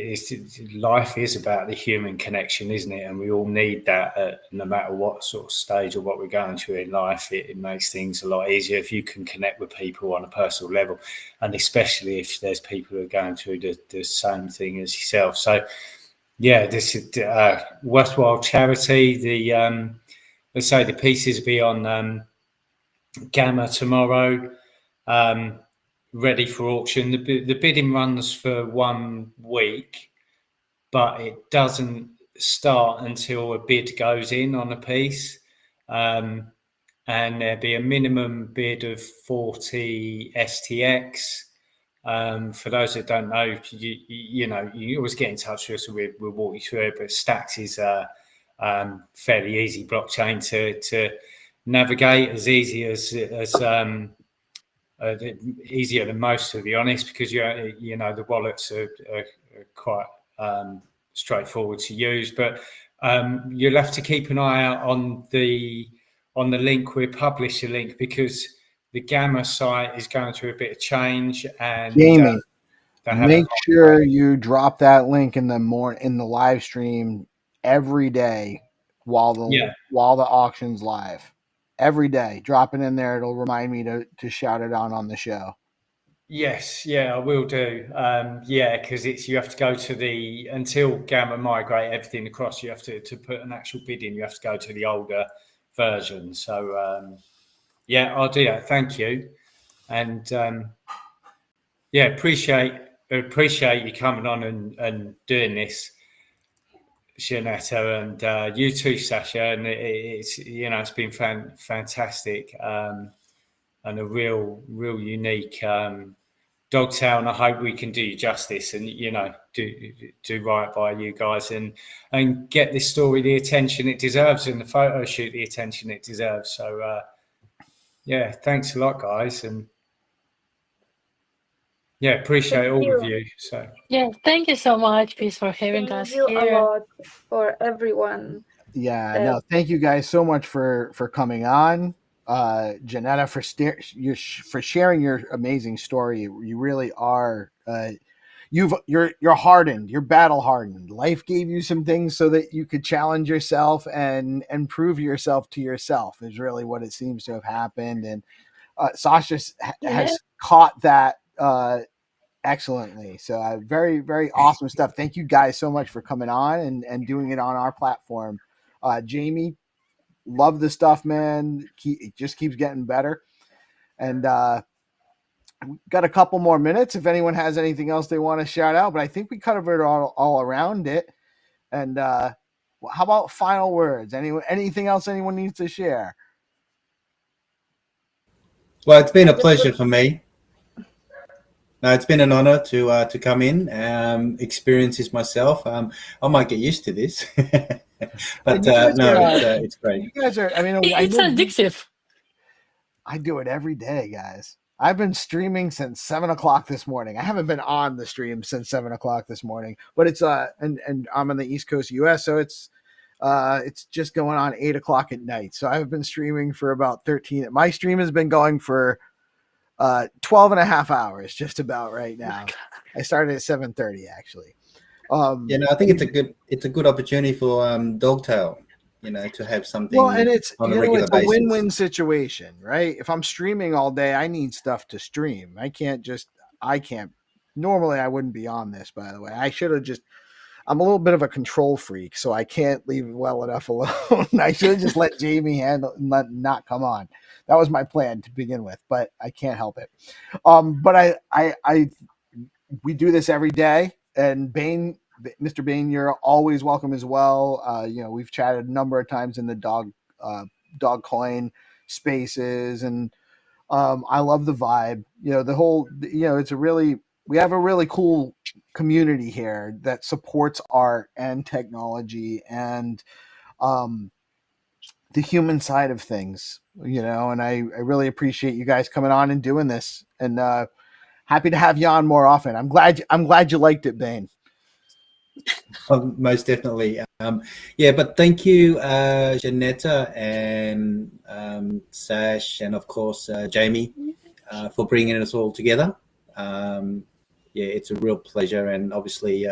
life is about the human connection, isn't it? And we all need that, no matter what sort of stage or what we're going through in life. It makes things a lot easier if you can connect with people on a personal level, and especially if there's people who are going through the same thing as yourself. So, yeah, this is a worthwhile charity. Let's say the pieces will be on Gamma tomorrow. Ready for auction. The bidding runs for 1 week, but it doesn't start until a bid goes in on a piece. And there'll be a minimum bid of 40 STX. For those that don't know, you know, you always get in touch with us, so we'll walk you through it. But Stacks is a fairly easy blockchain to navigate, as easy as easier than most, to be honest, because you know the wallets are quite straightforward to use. But you'll have to keep an eye out on the link. We publish a link because the Gamma site is going through a bit of change, and Jamie, they make haven't. sure you drop that link in the live stream every day while the auction's live. Every day, drop it in there. It'll remind me to shout it out on the show. Yes, yeah, I will do. Yeah, because you have to go to until Gamma migrate everything across, you have to put an actual bid in, you have to go to the older version. So yeah, I'll do that. Thank you. And yeah, appreciate you coming on and doing this, Shanetta, and you too, Sasha. And it's, you know, it's been fantastic, and a real unique Dogtail, and I hope we can do you justice and, you know, do right by you guys and get this story the attention it deserves, and the photo shoot the attention it deserves. So yeah, thanks a lot, guys, and yeah, appreciate all of you. So yeah, thank you so much, Peace, for having us Thank you a here. lot for everyone. Yeah, no, thank you guys so much for coming on. Janetta, for sharing your amazing story. You really are you're hardened, you're battle hardened. Life gave you some things so that you could challenge yourself and prove yourself to yourself, is really what it seems to have happened. And Sasha has caught that excellently. So very, very awesome stuff. Thank you guys so much for coming on and doing it on our platform. Jamie, love the stuff, man. It just keeps getting better. And we've got a couple more minutes if anyone has anything else they want to shout out, but I think we covered all around it. And how about final words? Anything else anyone needs to share? Well, it's been a pleasure for me. No, it's been an honor to come in, experience this myself. I might get used to this, but no, it's great. You guys are. I mean, It's addictive. I do it every day, guys. I've been streaming since 7 o'clock this morning. I haven't been on the stream since 7 o'clock this morning, but it's and I'm on the East Coast US, so it's just going on 8 o'clock at night. So I've been streaming for about 13. My stream has been going for 12 and a half hours, just about right now. I started at 7:30 actually. Yeah, no, I think it's a good opportunity for Dogtail, to have something Well, and it's on a regular it's a basis. win-win situation, right? If I'm streaming all day, I need stuff to stream. I can't. Normally, I wouldn't be on this. By the way, I should have just. I'm a little bit of a control freak, so I can't leave it well enough alone. I should have just let Jamie handle and not come on. That was my plan to begin with, but I can't help it. But we do this every day, and Mr. Bain, you're always welcome as well. We've chatted a number of times in the dog coin spaces, and I love the vibe. We have a really cool community here that supports art and technology and the human side of things, and I really appreciate you guys coming on and doing this, and happy to have you on more often. I'm glad you liked it, Bain. Most definitely. But thank you, Janetta and Sash, and of course, Jamie, for bringing us all together. It's a real pleasure. And obviously,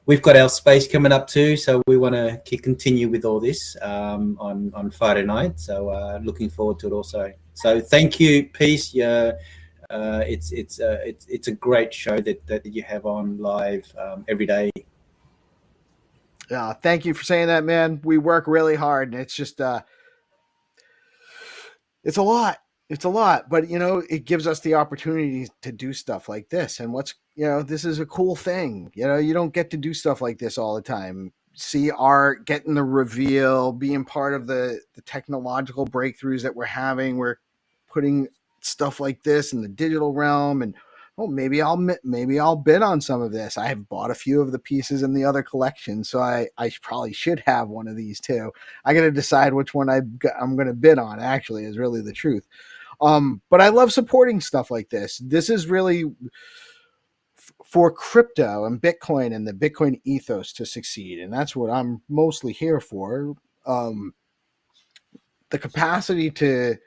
we've got our space coming up too. So we want to continue with all this on Friday night. So looking forward to it also. So thank you, Peace. It's a great show that you have on live every day. Thank you for saying that, man. We work really hard, and it's just it's a lot. It's a lot, but it gives us the opportunity to do stuff like this. And this is a cool thing. You don't get to do stuff like this all the time. See art, getting the reveal, being part of the technological breakthroughs that we're having. We're putting stuff like this in the digital realm, and maybe I'll bid on some of this. I have bought a few of the pieces in the other collection, so I probably should have one of these too. I got to decide which one I'm going to bid on. Actually, is really the truth. But I love supporting stuff like this. This is really for crypto and Bitcoin and the Bitcoin ethos to succeed, and that's what I'm mostly here for. The capacity to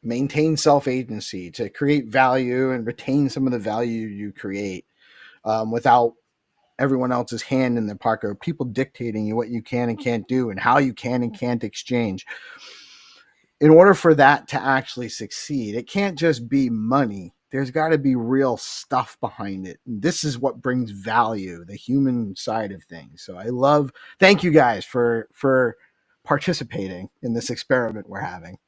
maintain self-agency, to create value and retain some of the value you create without everyone else's hand in the pocket, or people dictating you what you can and can't do and how you can and can't exchange. In order for that to actually succeed, it can't just be money. There's got to be real stuff behind it. And this is what brings value, the human side of things. So thank you guys for participating in this experiment we're having.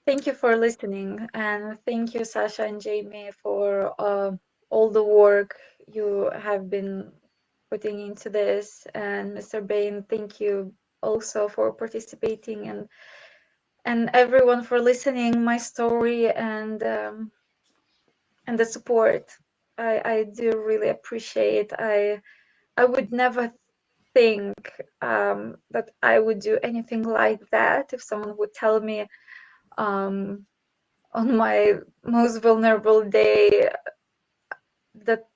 Thank you for listening, and thank you, Sasha and Jamie, for all the work you have been putting into this. And Mr. Bain, thank you also for participating, and everyone for listening my story and the support. I do really appreciate. I would never think that I would do anything like that if someone would tell me on my most vulnerable day that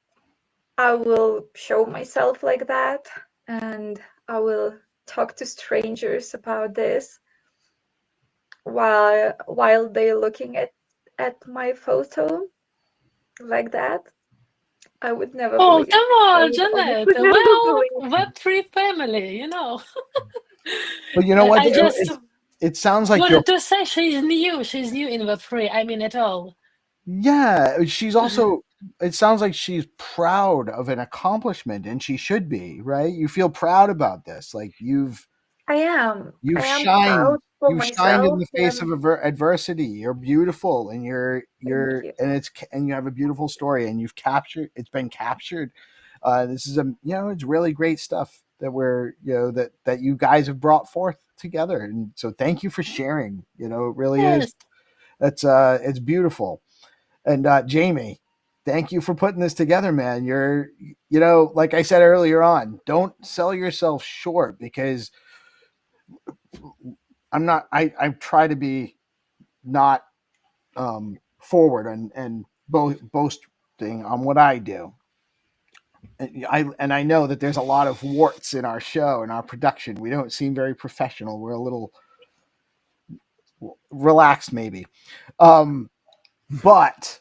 I will show myself like that, and I will talk to strangers about this while they're looking at my photo like that. I would never Oh, believe. come I on, would Janet. honestly never Well, believe. Web3 family, But you know what? I just It sounds like wanted to say she's new. She's new in Web3. I mean, at all. Yeah, she's also. It sounds like she's proud of an accomplishment, and she should be, right? You feel proud about this, like you've I am shined. proud for You've shined in myself. the face of adversity. You're beautiful, and you're you. and you have a beautiful story, and it's been captured. This is it's really great stuff that that you guys have brought forth together, and so thank you for sharing. It really is. It's beautiful. And Jamie, thank you for putting this together, man. You're like I said earlier on, don't sell yourself short, because I try to be not forward and boasting on what I do. And I know that there's a lot of warts in our show and our production. We don't seem very professional. We're a little relaxed, maybe. But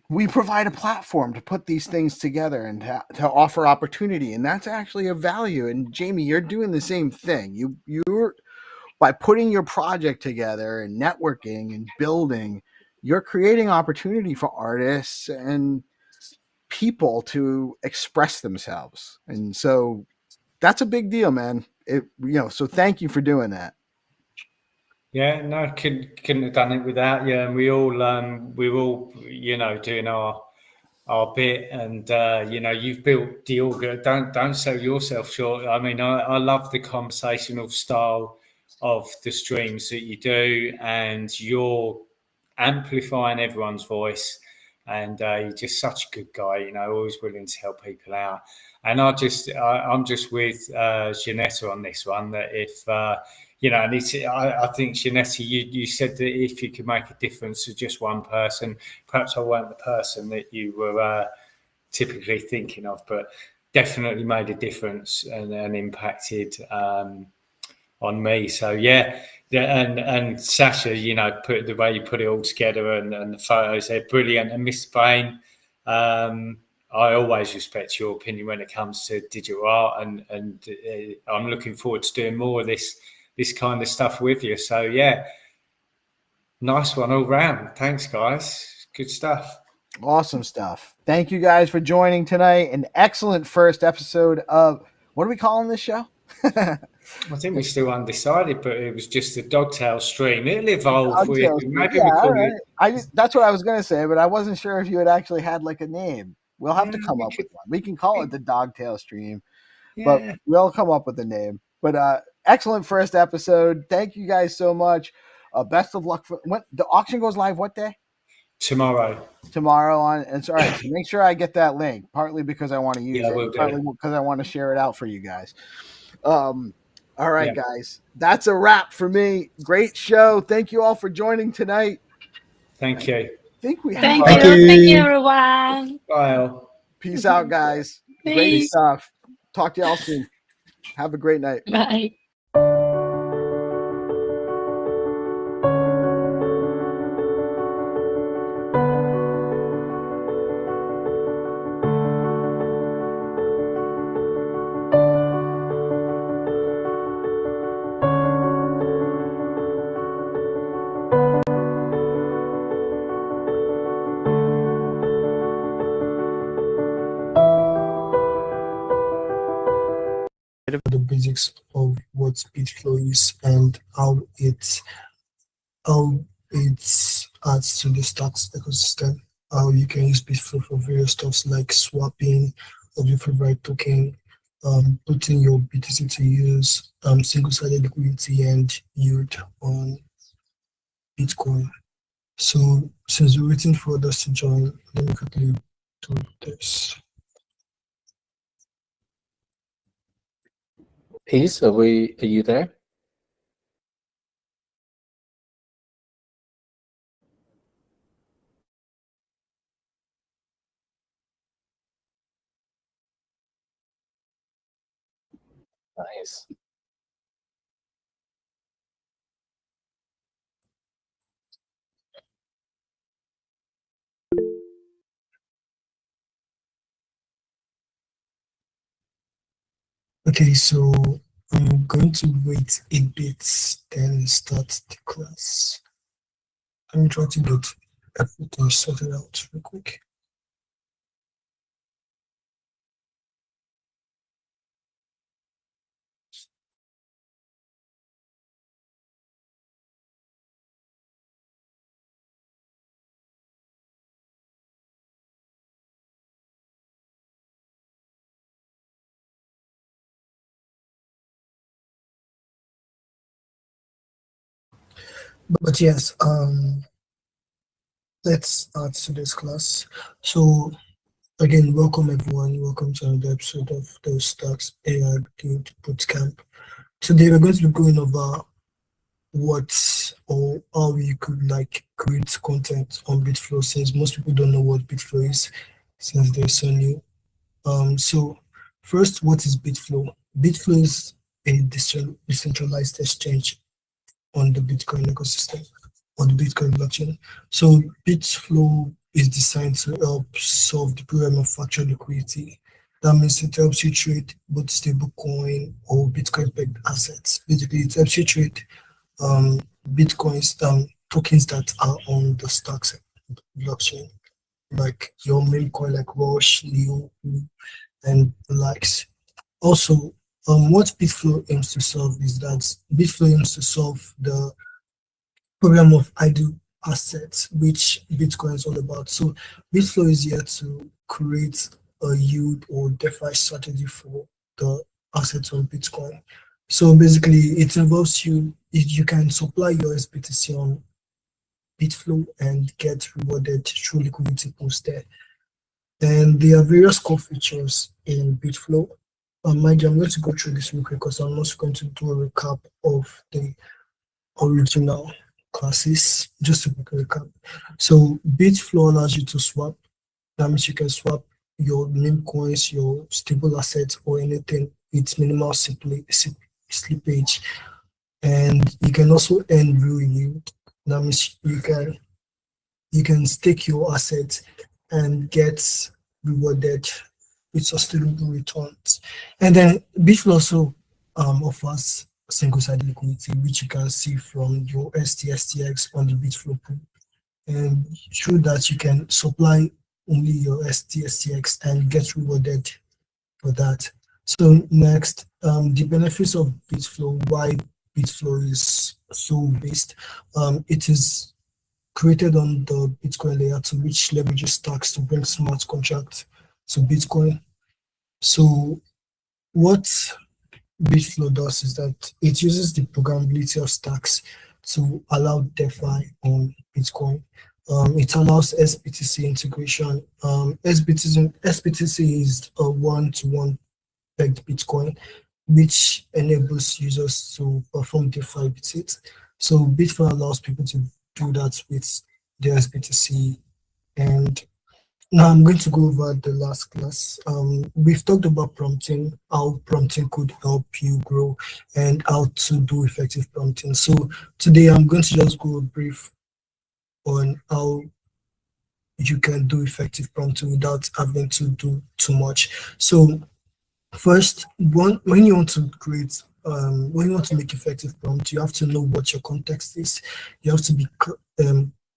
we provide a platform to put these things together and to offer opportunity. And that's actually a value. And Jamie, you're doing the same thing. You're by putting your project together and networking and building, you're creating opportunity for artists and people to express themselves. And so that's a big deal, man. So thank you for doing that. Yeah, no, couldn't have done it without you. And we're all, doing our bit. And you've built DeOrganized. Don't sell yourself short. I mean, I love the conversational style of the streams that you do, and you're amplifying everyone's voice. And you're just such a good guy, always willing to help people out. And I'm just with Janetta on this one, that if I think Janetta, you said that if you could make a difference to just one person, perhaps I weren't the person that you were typically thinking of, but definitely made a difference and impacted on me. So yeah, and Sasha, put the way you put it all together and the photos, they're brilliant. And Mr. Bain, I always respect your opinion when it comes to digital art, and I'm looking forward to doing more of this kind of stuff with you. So yeah, nice one all round. Thanks, guys. Good stuff. Awesome stuff. Thank you guys for joining tonight. An excellent first episode of, what are we calling this show? I think we're still undecided, but it was just a Dogtail stream. It'll evolve. That's what I was going to say, but I wasn't sure if you had actually had like a name. We'll have to come up with one. We can call it the Dogtail stream, but we'll come up with a name. But excellent first episode. Thank you guys so much. Best of luck for when the auction goes live. What day? Tomorrow on, and so, all right, so make sure I get that link, partly because I want to use it, partly because I want to share it out for you guys. All right, guys, that's a wrap for me. Great show. Thank you all for joining tonight. Thank you. I think we have Thank you, everyone. Bye. Peace out, guys. Peace. Great stuff. Talk to y'all soon. Have a great night. Bye. The basics of what SpeedFlow is and how it adds to the stocks ecosystem. How you can use SpeedFlow for various stuff like swapping of your favorite token, putting your BTC to use, single-sided liquidity and yield on Bitcoin. So since we're waiting for others to join, let me quickly do this. Peace, are you there? Nice. Okay, so I'm going to wait a bit, then start the class. I'm trying to get everything sorted out real quick. But yes, let's start today's class. So again, welcome everyone. Welcome to another episode of the Stocks AI Build Bootcamp. Today we're going to be going over what or how you could like create content on Bitflow, since most people don't know what Bitflow is since they're so new. So first, what is Bitflow? Bitflow is a decentralized exchange on the Bitcoin ecosystem, on the Bitcoin blockchain. So Bitflow is designed to help solve the problem of fractional liquidity. That means it helps you trade both stablecoin or Bitcoin-pegged assets. Basically, it helps you trade Bitcoins, tokens that are on the stacks blockchain, like your main coin like Rush, Leo, and the likes. Also, what Bitflow aims to solve is that Bitflow aims to solve the problem of idle assets, which Bitcoin is all about. So Bitflow is here to create a yield or DeFi strategy for the assets on Bitcoin. So basically, it involves you can supply your SBTC on Bitflow and get rewarded through liquidity pools there. And there are various core features in Bitflow. Mind you, I'm going to go through this real quick because I'm also going to do a recap of the original classes, just a quick recap. So Bitflow allows you to swap. That means you can swap your meme coins, your stable assets, or anything with minimal slippage. And you can also earn real yield. That means you can stake your assets and get rewarded with sustainable returns. And then Bitflow also offers single-sided liquidity, which you can see from your STX on the Bitflow pool. And through that, you can supply only your STX and get rewarded for that. So next, the benefits of Bitflow, why Bitflow is so based. It is created on the Bitcoin layer to which leverages stacks to bring smart contracts to Bitcoin. So what Bitflow does is that it uses the programmability of stacks to allow DeFi on Bitcoin. It allows SBTC integration. SBTC is a one-to-one pegged Bitcoin, which enables users to perform DeFi with it. So Bitflow allows people to do that with the SBTC. And now I'm going to go over the last class. We've talked about prompting, how prompting could help you grow, and how to do effective prompting. So today I'm going to just go brief on how you can do effective prompting without having to do too much. So first, when you want to create, when you want to make effective prompt, you have to know what your context is. You have to be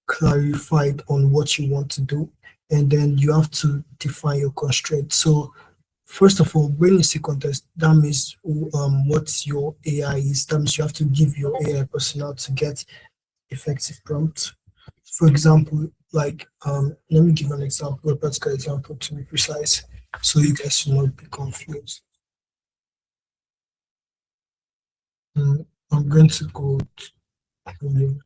clarified on what you want to do, and then you have to define your constraint. So first of all, when you say context, that means what your AI is. That means you have to give your AI personnel to get effective prompt. For example, like let me give an example, a practical example to be precise, so you guys should not be confused. I'm going to go to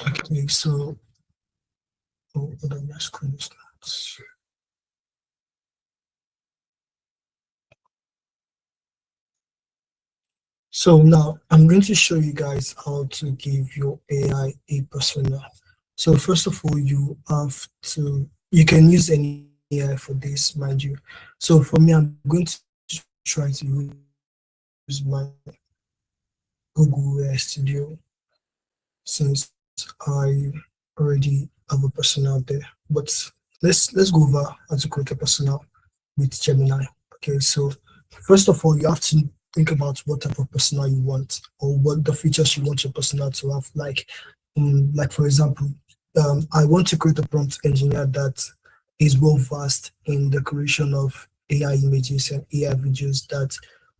okay, so hold on, my screen is not. So now I'm going to show you guys how to give your AI a persona. So first of all, you can use any AI for this, mind you. So for me, I'm going to try to use my Google AI Studio, since I already have a persona out there. But let's go over how to create a persona with Gemini. Okay, so first of all, you have to think about what type of persona you want, or what the features you want your persona to have. Like for example, I want to create a prompt engineer that is well versed in the creation of AI images and AI videos that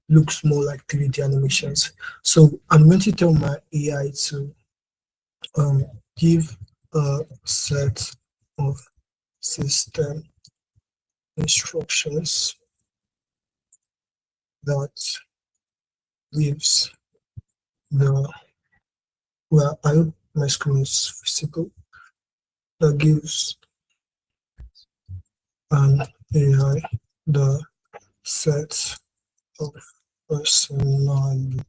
looks more like 3D animations. So I'm going to tell my AI to give a set of system instructions that gives the well, I hope my screen is visible. That gives an AI the set of personalities.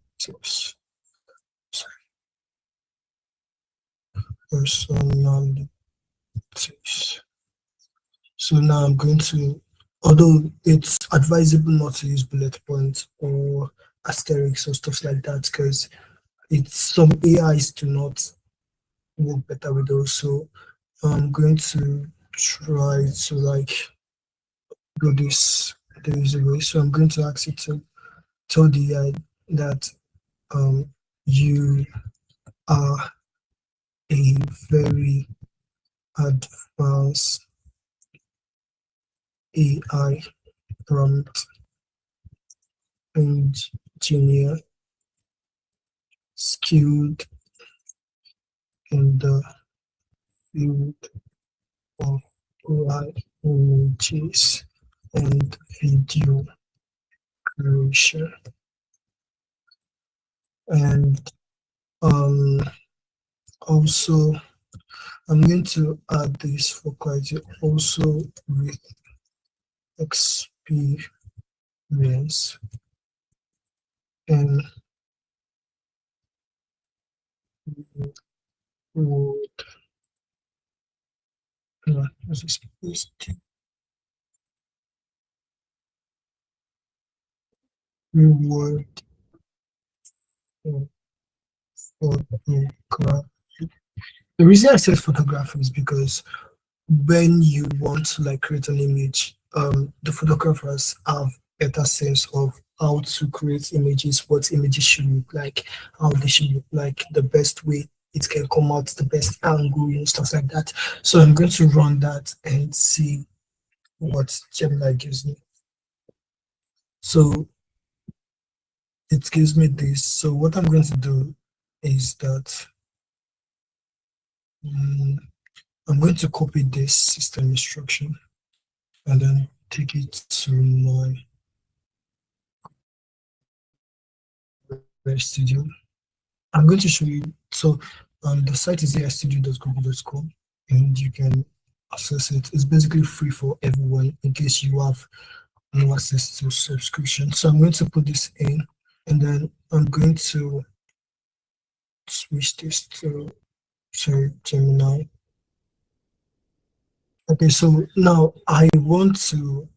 Personalities. So now I'm going to, although it's advisable not to use bullet points or asterisks or stuff like that, because it's some AIs do not work better with those. So I'm going to try to like do this the easy way. So I'm going to ask it to tell the AI that you are a very advanced AI prompt engineer skilled in the field of AI images and video creation. And also I'm going to add this for quality also with experience and would reward photography. The reason I said photography is because when you want to like create an image, the photographers have better sense of how to create images, what images should look like, how they should look like, the best way it can come out, the best angle, stuff like that. So I'm going to run that and see what Gemini gives me. So it gives me this. So what I'm going to do is that I'm going to copy this system instruction and then take it to my Studio. I'm going to show you. So the site is airstudio.google.com and you can access it. It's basically free for everyone in case you have no access to subscription. So I'm going to put this in and then I'm going to switch this to Gemini. Okay, so now I want to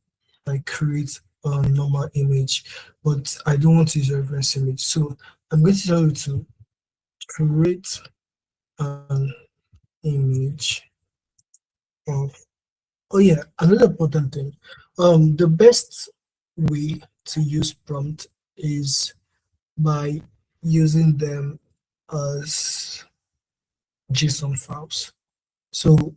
like create a normal image, but I don't want to use a reference image. So I'm going to tell you to create an image of, oh yeah, another important thing. The best way to use prompt is by using them as JSON files. So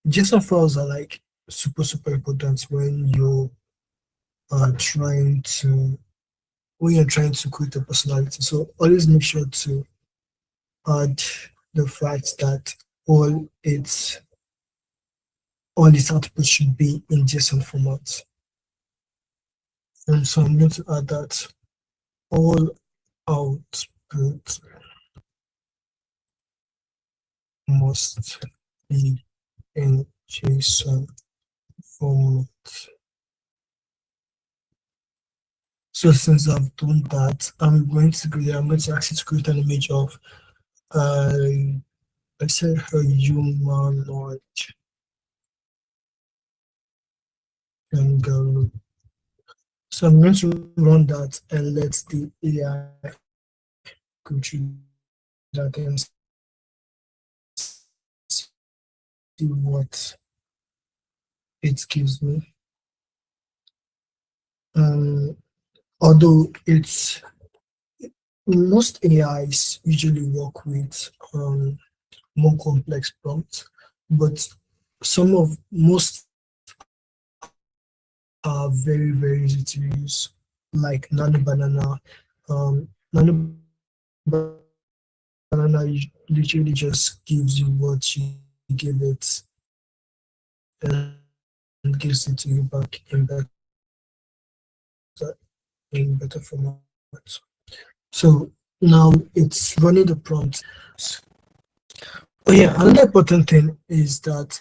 JSON files are like super important when you're trying to create a personality. So always make sure to add the fact that all its output should be in JSON format. And so I'm going to add that all output must be in JSON format. So since I've done that, I'm going to ask it to create an image of let's say a humanoid kangaroo. So I'm going to run that and let the AI go through that and see what it gives me. Although most AIs usually work with more complex prompts, but most are very easy to use, like Nano Banana. Nano Banana literally just gives you what you give it and gives it to you back in better format. So now it's running the prompt. Oh yeah, another important thing is that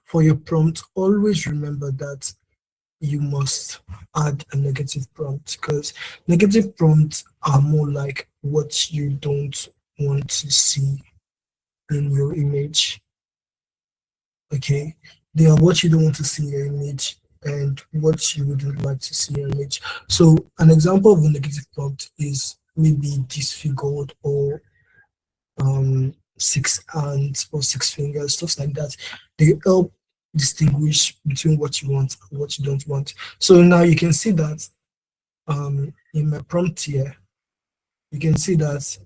for your prompt, always remember that you must add a negative prompt, because negative prompts are more like what you don't want to see in your image. Okay, they are what you don't want to see in your image and what you wouldn't like to see in your image. So an example of a negative prompt is maybe disfigured or 6 hands or 6 fingers, stuff like that. They help distinguish between what you want and what you don't want. So now you can see that in my prompt here, you can see that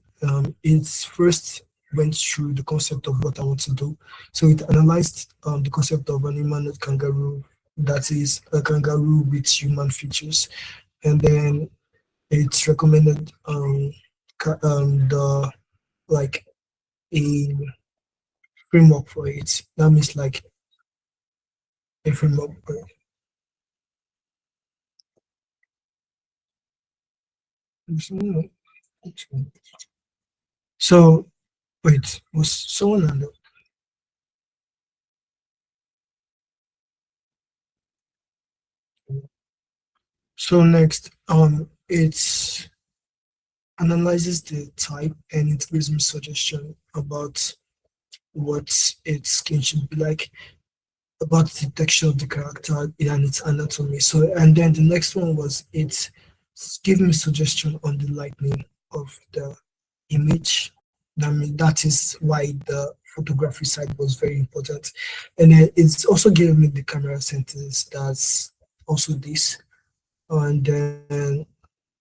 it's first went through the concept of what I want to do. So it analyzed the concept of an humanoid kangaroo, that is a kangaroo with human features, and then it's recommended the like a framework for it. That means like a framework for it. So wait, was someone under? So next, it's analyzes the type and it gives me suggestion about what its skin should be like, about the texture of the character and its anatomy. So, and then the next one was it gave me suggestion on the lighting of the image. I mean, that is why the photography side was very important. And then it's also gave me the camera settings. That's also this. And then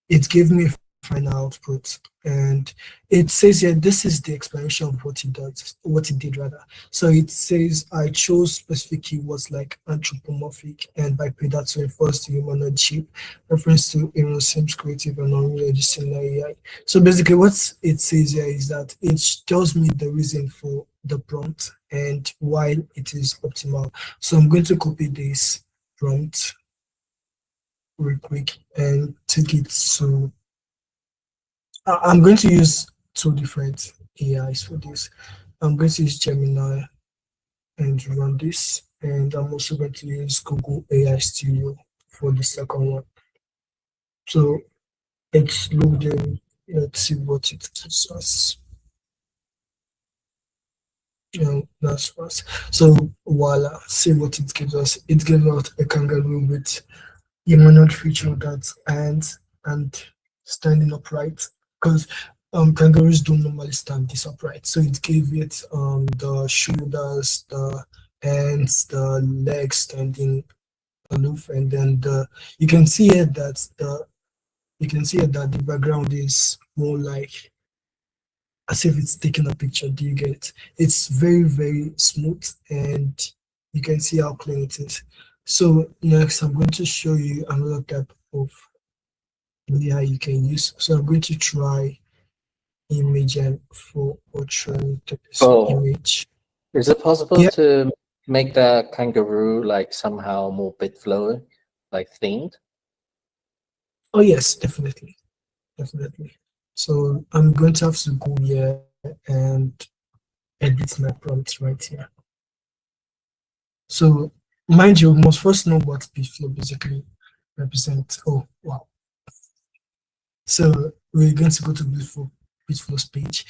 it gave me a final output, and it says here this is the explanation of what it does, what it did rather. So it says I chose specific keywords like anthropomorphic and bipedal to enforce the humanoid shape, reference to Aaron Sims creative and unreal similar AI. So basically what it says here is that it tells me the reason for the prompt and why it is optimal. So I'm going to copy this prompt real quick and take it to I'm going to use 2 different AIs for this. I'm going to use Gemini and run this, and I'm also going to use Google AI Studio for the second one. So it's loading. Let's see what it gives us. That's fast. So voila, see what it gives us. It gives out a kangaroo with humanoid feature that's hands and standing upright, because kangaroos don't normally stand this upright. So it gave it the shoulders, the hands, the legs standing aloof, and then you can see here that the background is more like as if it's taking a picture. Do you get it? It's very, very smooth, and you can see how clean it is. So next, I'm going to show you another type of AI you can use. So I'm going to try image and for portrait image. Is it possible to make the kangaroo like somehow more Bitflow, like themed? Oh yes, definitely. So I'm going to have to go here and edit my prompt right here. So mind you, we must first know what Bitflow basically represents. Oh wow. So we're going to go to Bitflow's page.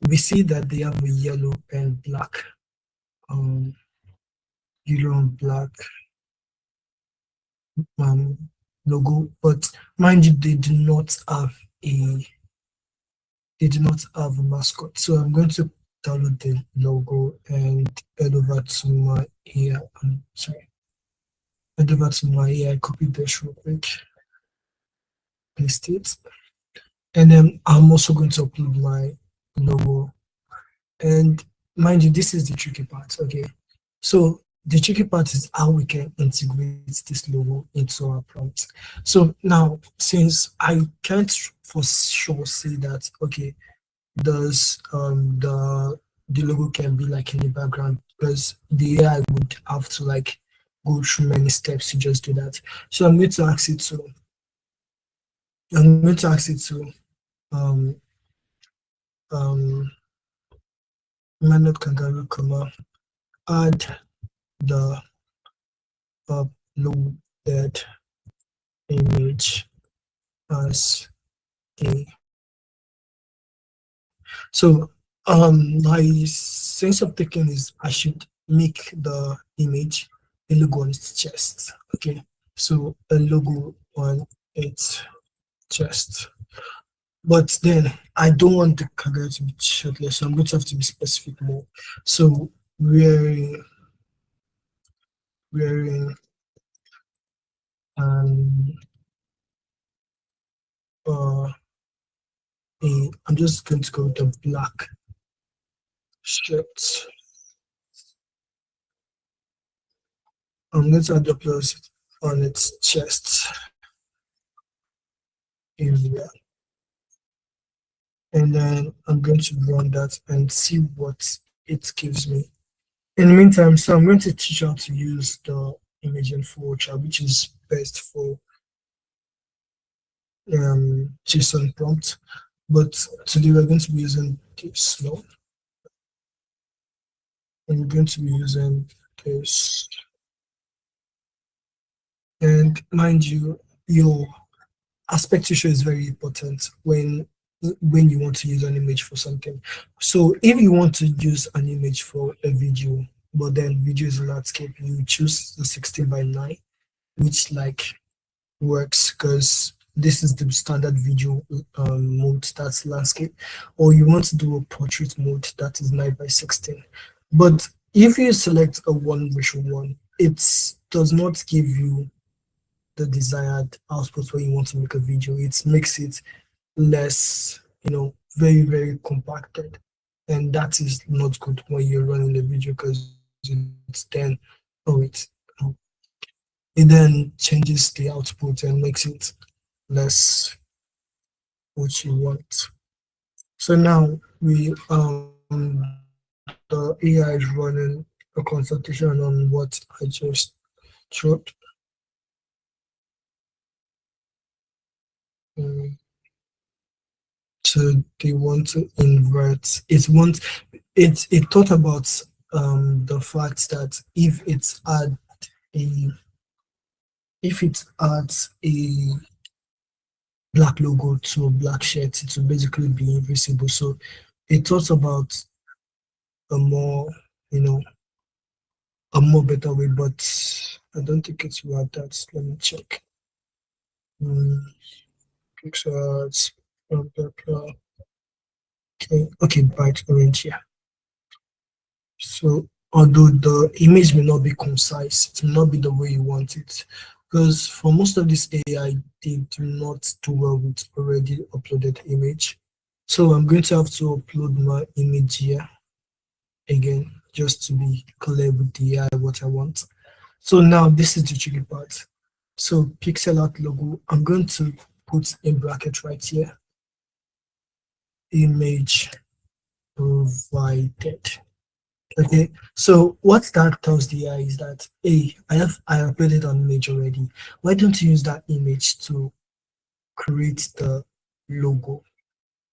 We see that they have a yellow and black logo, but mind you, they do not have a mascot. So I'm going to download the logo and head over to my AI. Head over to my AI, copy this real quick, paste it, and then I'm also going to upload my logo. And mind you, this is the tricky part. Okay, so the tricky part is how we can integrate this logo into our prompt. So now, since I can't for sure say that, okay, does the logo can be like in the background, because the AI would have to like go through many steps to just do that. So I'm going to ask it to um manot kangaroo comma add the uploaded image as a. So my sense of thinking is I should make the image a logo on its chest. Okay, so a logo on its chest. But then I don't want the kangaroo to be shirtless, so I'm going to have to be specific more. So wearing I'm just going to go with a black shirt. I'm going to add the plus on its chest area. And then I'm going to run that and see what it gives me. In the meantime, so I'm going to teach how to use the image info chat, which is best for JSON prompt. But today we're going to be using this now. And we're going to be using this. And mind you, your aspect ratio is very important when you want to use an image for something. So if you want to use an image for a video, but then video is a landscape, you choose the 16:9, which like works because this is the standard video mode, that's landscape, or you want to do a portrait mode, that is 9:16. But if you select a 1:1, it does not give you the desired output when you want to make a video. It makes it less, very, very compacted. And that is not good when you're running the video because it's then, it then changes the output and makes it less what you want. So now the AI is running a consultation on what I just showed. So they want to invert it. It thought about the fact that if it adds a black logo to a black shirt, it will basically be invisible. So it thought about a more better way, but I don't think it's worth that. Let me check. Pixels, blah, blah, blah. Okay, bright orange, yeah. So although the image may not be concise, it may not be the way you want it, because for most of this AI, they do not do well with already uploaded image. So I'm going to have to upload my image here again, just to be clear with the AI what I want. So now this is the tricky part. So pixel art logo, I'm going to put in bracket right here, image provided. Okay, so what that tells the AI is that I uploaded an image already. Why don't you use that image to create the logo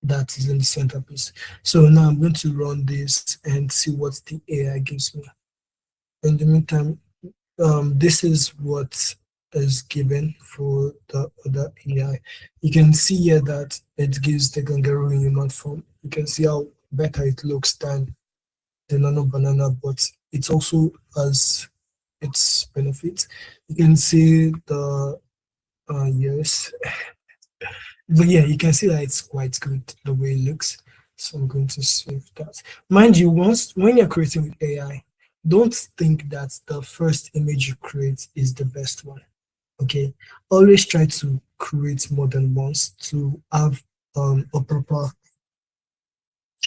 that is in the centerpiece? So now I'm going to run this and see what the AI gives me. In the meantime, this is what is given for the other AI. You can see here that it gives the kangaroo in human form. You can see how better it looks than the nano banana, but it also has its benefits. You can see the yes, but yeah, you can see that it's quite good the way it looks. So I'm going to save that. Mind you, when you're creating with AI, don't think that the first image you create is the best one. Okay, always try to create more than once to have a proper,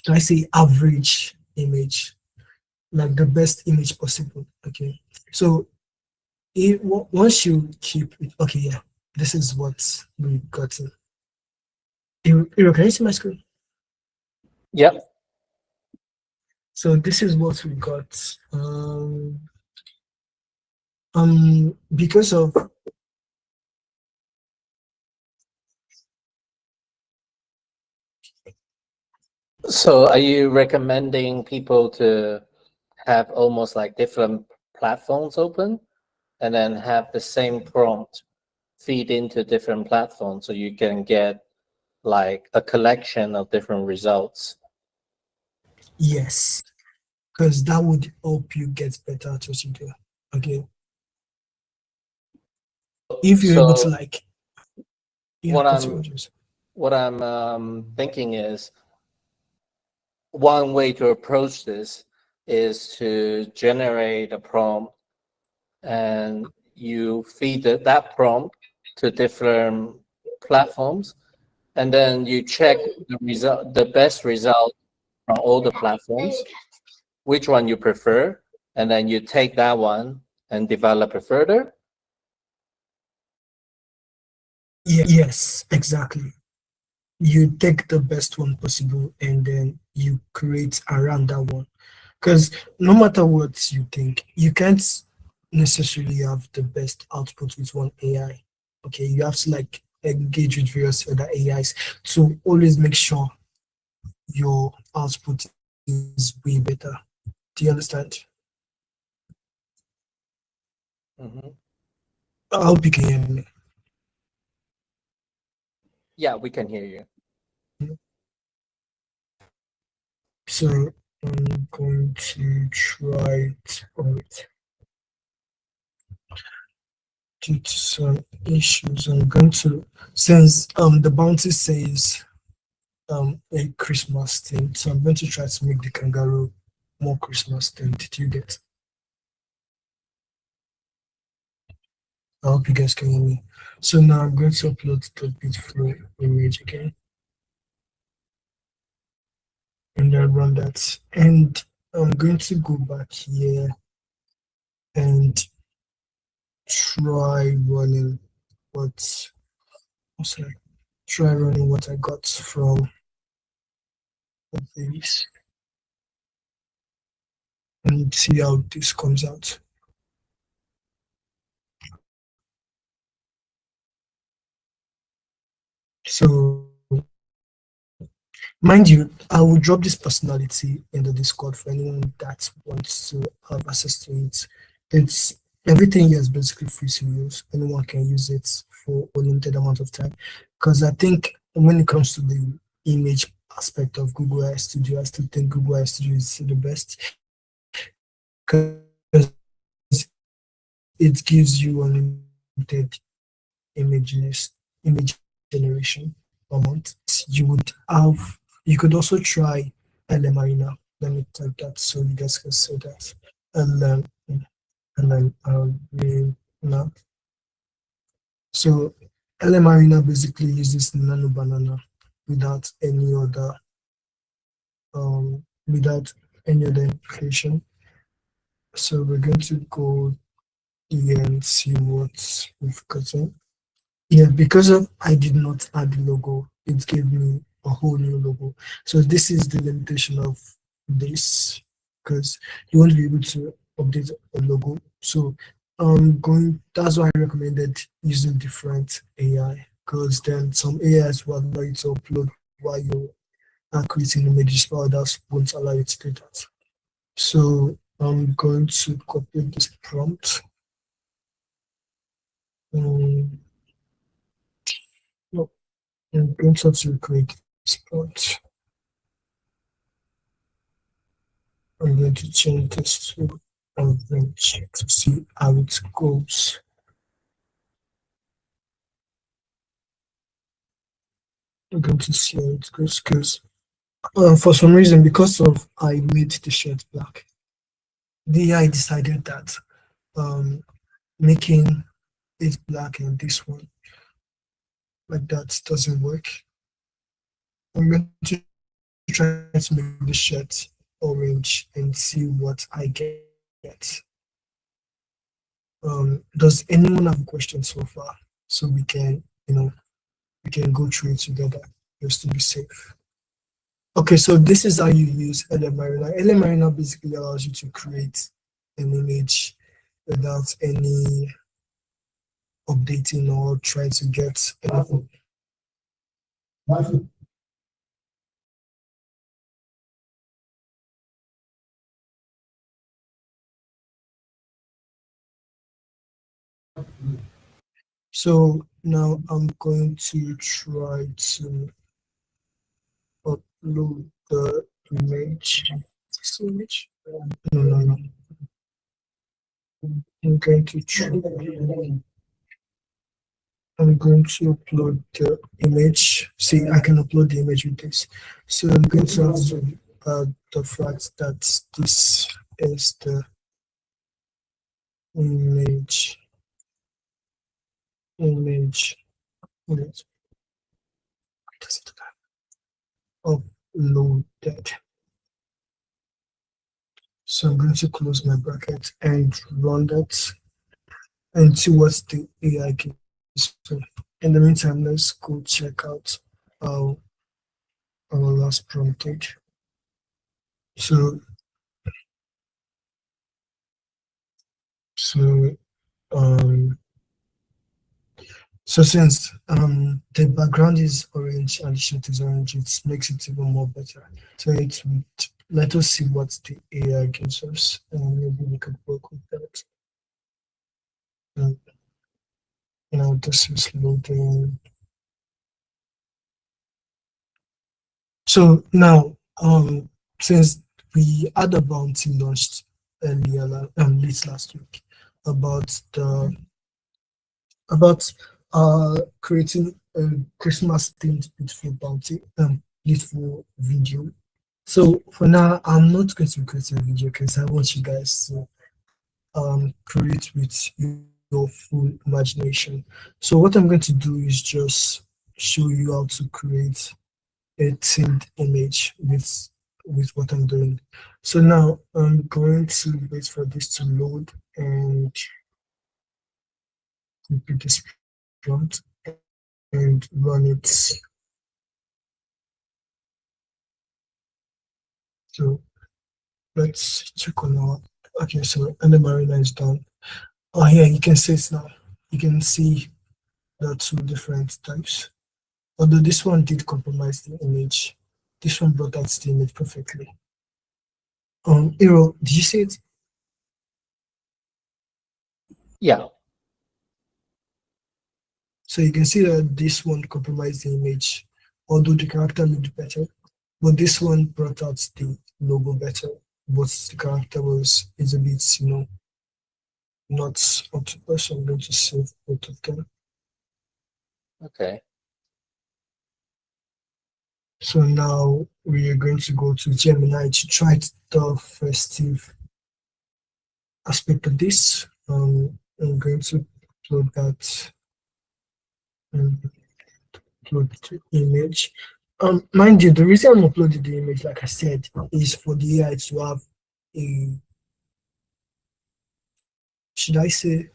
I say, average image, like the best image possible. Okay, so once you keep it, okay, yeah, this is what we got. Can you see my screen? Yep. So this is what we got. Because of So are you recommending people to have almost like different platforms open and then have the same prompt feed into different platforms so you can get like a collection of different results? Yes, because that would help you get better at what you do. Okay. If you're able to So like, yeah, what continue, I'm James. what I'm thinking is one way to approach this is to generate a prompt and you feed that prompt to different platforms, and then you check the best result from all the platforms, which one you prefer, and then you take that one and develop it further. Yeah, yes, exactly. You take the best one possible and then you create around that one. Because no matter what you think, you can't necessarily have the best output with one AI. Okay, you have to like engage with various other AIs to always make sure your output is way better. Do you understand? I hope you can hear me. Yeah, we can hear you. So I'm going to try it out. Due to some issues, I'm going to, since the bounty says a Christmas theme, so I'm going to try to make the kangaroo more Christmas themed. Did you get? I hope you guys can hear me. So now I'm going to upload the beautiful image again. And then run that. And I'm going to go back here and try running what, sorry, try running what I got from this and see how this comes out. So, mind you, I will drop this personality in the Discord for anyone that wants to have access to it. It's everything here is basically free to use. Anyone can use it for a limited amount of time. Because I think when it comes to the image aspect of Google AI Studio, I still think Google AI Studio is the best because it gives you unlimited image generation per month. You could also try LM Arena. Let me type that so you guys can see that. LM Arena. So LM Arena basically uses Nano Banana without any other implication. So we're going to go here and see what we've gotten. Yeah, because of I did not add the logo, it gave me a whole new logo. So this is the limitation of this, because you won't be able to update a logo. So that's why I recommended using different AI, because then some AIs will allow you to upload while you are creating images, but others won't allow you to do that. So I'm going to copy this prompt. No, I'm going to have to create this prompt. I'm going to change this to adventure to see how it goes. I'm going to see how it goes because for some reason, because of I made the shirt black, the AI decided that making it black and this one like that doesn't work. I'm going to try to make the shirt orange and see what I get. Does anyone have a question so far? So we can, we can go through it together just to be safe. Okay, so this is how you use LM Arena. LM Arena basically allows you to create an image without any updating or try to get anything. So now I'm going to try to upload the image. This image? No. I'm going to upload the image. See, I can upload the image with this. So I'm going to have to add the fact that this is the image. Uploaded. So I'm going to close my bracket and run that and see what the AI gives. So in the meantime, let's go check out how our last prompt did. So since the background is orange and the shirt is orange, it makes it even more better. So let us see what the AI gives us, and maybe we could work with that. Now this is loading. So now, since we had a bounty launched earlier, late last week, about creating a Christmas themed beautiful bounty, beautiful video. So for now, I'm not going to create a video because I want you guys to create with your full imagination. So what I'm going to do is just show you how to create a themed image with what I'm doing. So now I'm going to wait for this to load and copy this prompt and run it. So let's check on our, okay, so and the marina is done. Oh yeah, you can see it now. You can see the two different types. Although this one did compromise the image, this one brought out the image perfectly. Hero, did you see it? Yeah. So you can see that this one compromised the image, although the character looked better. But this one brought out the logo better, but the character is a bit, not up to us. So I'm going to save both of them. Okay. So now we are going to go to Gemini to try the festive aspect of this. I'm going to upload that. Upload the image. Mind you, the reason I'm uploading the image, like I said, is for the AI to have a, should I say,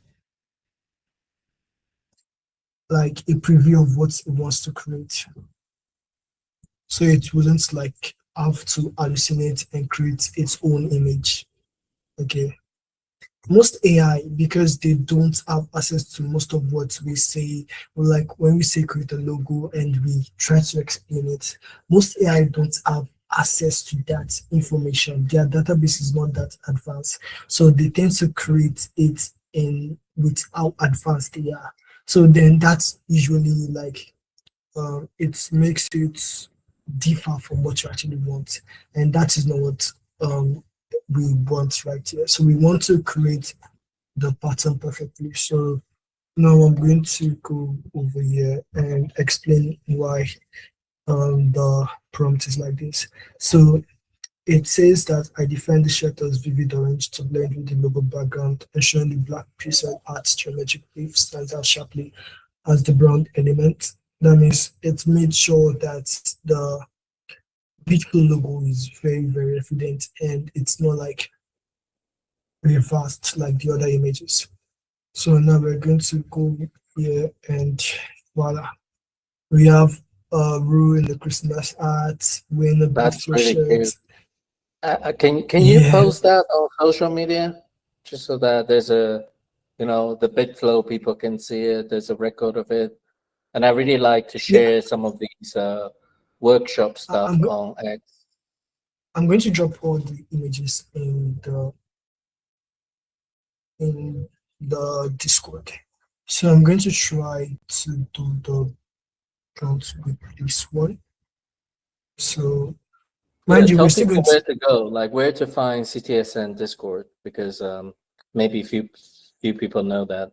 like a preview of what it wants to create. So it wouldn't like have to hallucinate and create its own image. Okay. Most AI, because they don't have access to most of what we say, like when we say create a logo and we try to explain it, most AI don't have access to that information. Their database is not that advanced. So they tend to create it with how advanced they are. So then that's usually like, it makes it differ from what you actually want. And that is not what we want right here. So we want to create the pattern perfectly. So now I'm going to go over here and explain why the prompt is like this. So it says that I define the shirt as vivid orange to blend with the logo background, ensuring the black pixel art geometric leaf stands out sharply as the brown element. That means it's made sure that the beautiful logo is very, very evident and it's not like reversed like the other images. So now we're going to go here and voila. We have Rue in the Christmas art, wearing a That's beautiful really shirt. cute. Can you post that on social media just so that there's a, the BitFlow people can see it, there's a record of it. And I really like to share some of these workshop stuff on X. I'm going to drop all the images in the Discord. So I'm going to try to do the prompt with this one. So mind you, Tell we're still people going where to, to go, like where to find CTSN Discord, because maybe few people know that.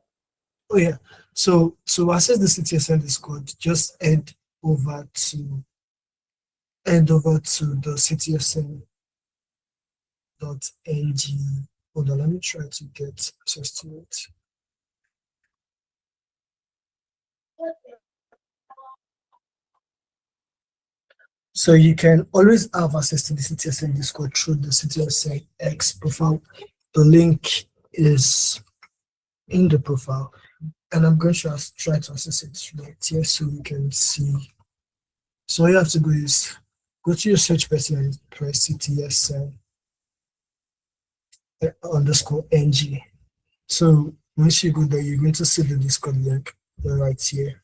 oh yeah. So to access the CTSN Discord, just head over to the CTSN.ng. Hold on, let me try to get access to it. So you can always have access to the CTSN Discord through the CTSN X profile. The link is in the profile, and I'm going to try to access it right here so you can see. So all you have to do is go to your search button and press CTSN _ng. So once you go there, you're going to see the Discord link right here.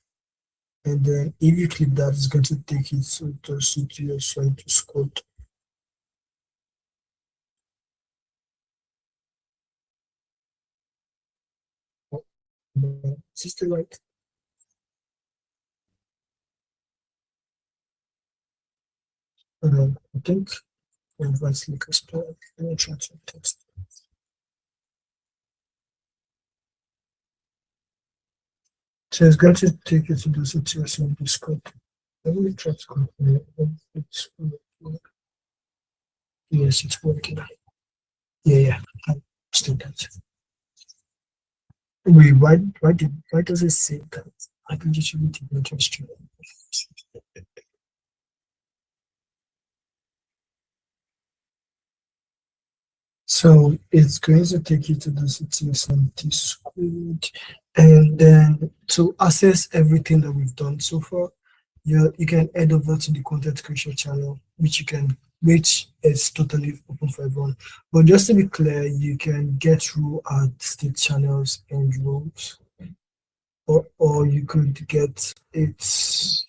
And then if you click that, it's going to take you to the CTSN Discord. Is this the right? I think advanced link is let me try to text. So it's going to take you to the CTSN Discord. Let me try to confirm it's working. Yes, it's working. Yeah, I still that. Wait, why does it say that? I can just read the interest rate. So it's going to take you to the CTSN Discord, and then to access everything that we've done so far, you can head over to the content creation channel, which is totally open for everyone. But just to be clear, you can get role at state channels and roles, or you could get it.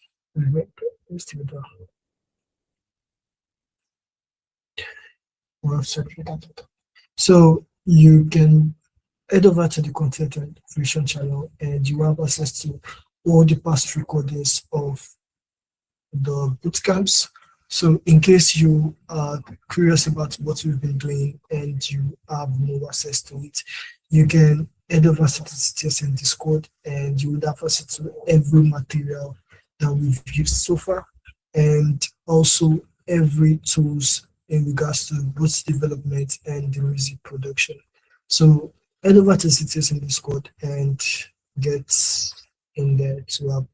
So you can head over to the content creation channel, and you have access to all the past recordings of the bootcamps. So in case you are curious about what we've been doing and you have no access to it, you can head over to the CTSN Discord, and you would have access to every material that we've used so far, and also every tools in regards to both development and the music production. So head over to CTSN Discord and get in there to have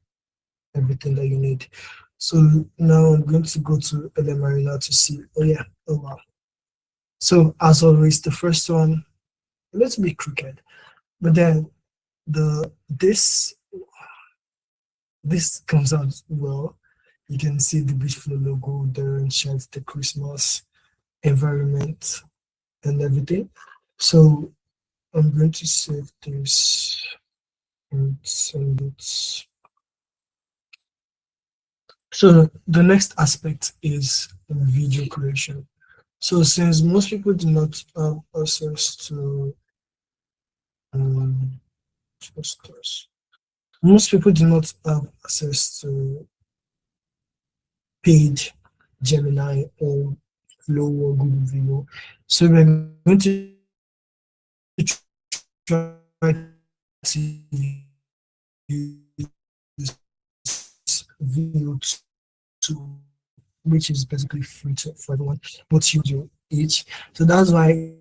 everything that you need. So now I'm going to go to LM Arena to see. Oh wow. So as always, the first one, let's be crooked, but then this comes out well. You can see the beautiful logo, the ancient, the Christmas environment, and everything. So I'm going to save this and send it. So the next aspect is video creation. So since most people do not have access to most people do not have access to paid Gemini or Flow or Google Video, so we're going to try to use video to, which is basically free for everyone, but you do each. So that's why,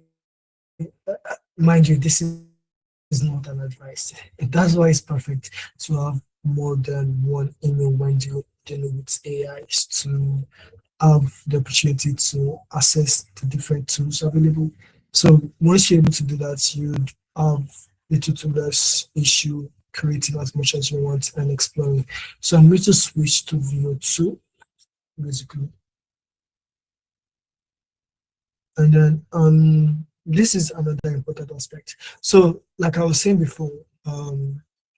mind you, this is not an advice. That's why it's perfect to have more than one email when you're dealing with AIs, to have the opportunity to access the different tools available. So once you're able to do that, you'd have little to less issue creating as much as you want and exploring. So I'm going to switch to Veo 2, basically. And then this is another important aspect. So like I was saying before,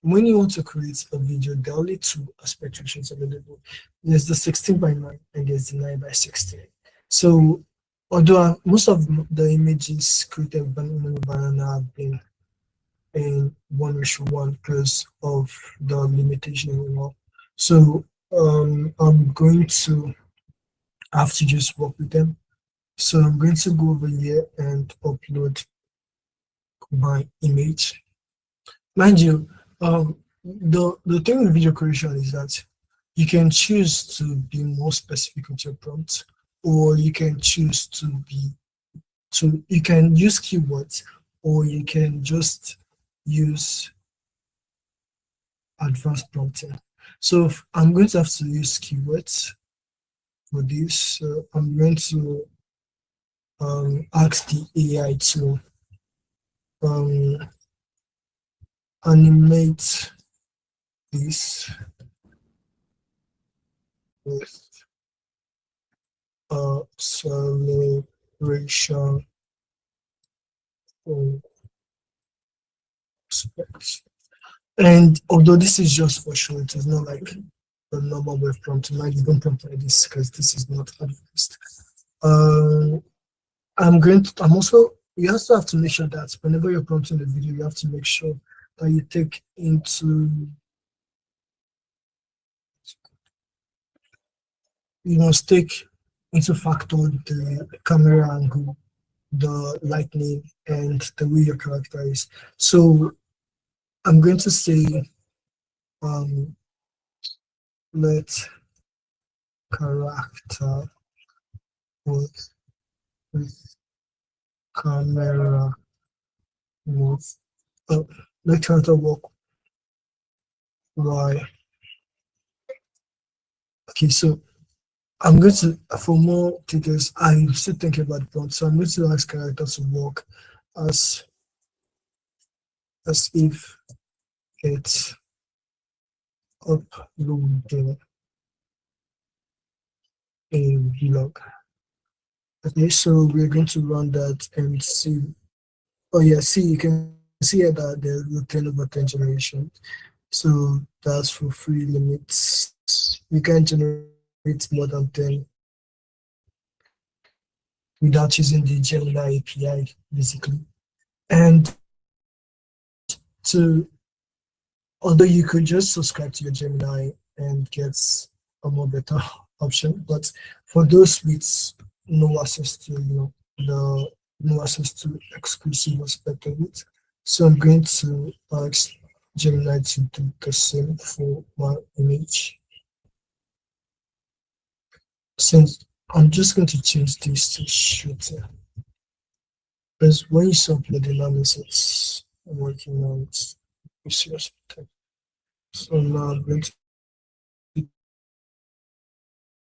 when you want to create a video, there are only two aspect ratios available. There's the 16:9 and there's the 9:16. So although most of the images created by Banana have been in 1:1 because of the limitation and all. So I'm going to have to just work with them. So I'm going to go over here and upload my image. Mind you, the thing with video creation is that you can choose to be more specific with your prompt, or you can choose you can use keywords, or you can just use advanced prompting. So I'm going to have to use keywords for this. So I'm going to ask the AI to animate this with acceleration aspects. And although this is just for show, it is not like the normal web prompting. Like, you don't prompt like this because this is not advanced. You also have to make sure that whenever you're prompting the video, you have to make sure that you take into, you must take into factor the camera angle, the lighting, and the way your character is. So I'm going to say, let character work with camera move. Let character work while. Okay, so I'm going to, for more details, I'm still thinking about the prompt. So I'm going to ask character to work as if it's uploading a vlog. Okay, so we're going to run that and see. Oh yeah, see, you can see here that there's the 10/10 generation. So that's for free limits. You can generate more than 10 without using the Gemini API, basically. And although you could just subscribe to your Gemini and get a more better option, but for those with no access to, no access to exclusive aspect of it, so I'm going to ask Gemini to do the same for my image. Since I'm just going to change this to shooter, because when you upload the numbers, it's working on it. Serious. So now I'm going to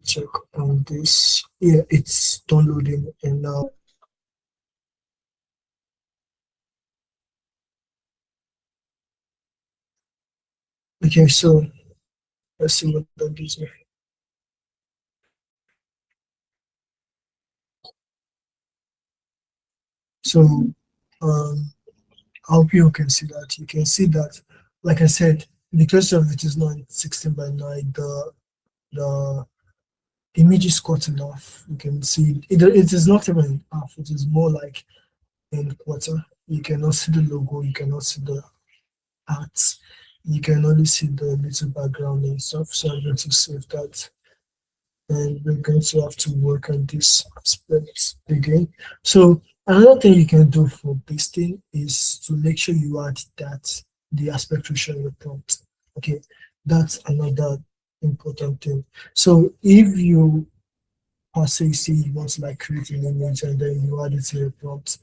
check on this. Yeah, it's downloading, and now okay, so let's see what that gives me. So I hope you can see that. You can see that, like I said, because of it is not 16:9, the image is cut enough. You can see it is not even in half, it is more like in quarter. You cannot see the logo, you cannot see the art, you can only see the little background and stuff. So I'm going to save that, and we're going to have to work on this aspect again. So another thing you can do for this thing is to make sure you add the aspect ratio in the prompt. Okay, that's another important thing. So if you say you want to like create an image and then you add it to your prompt,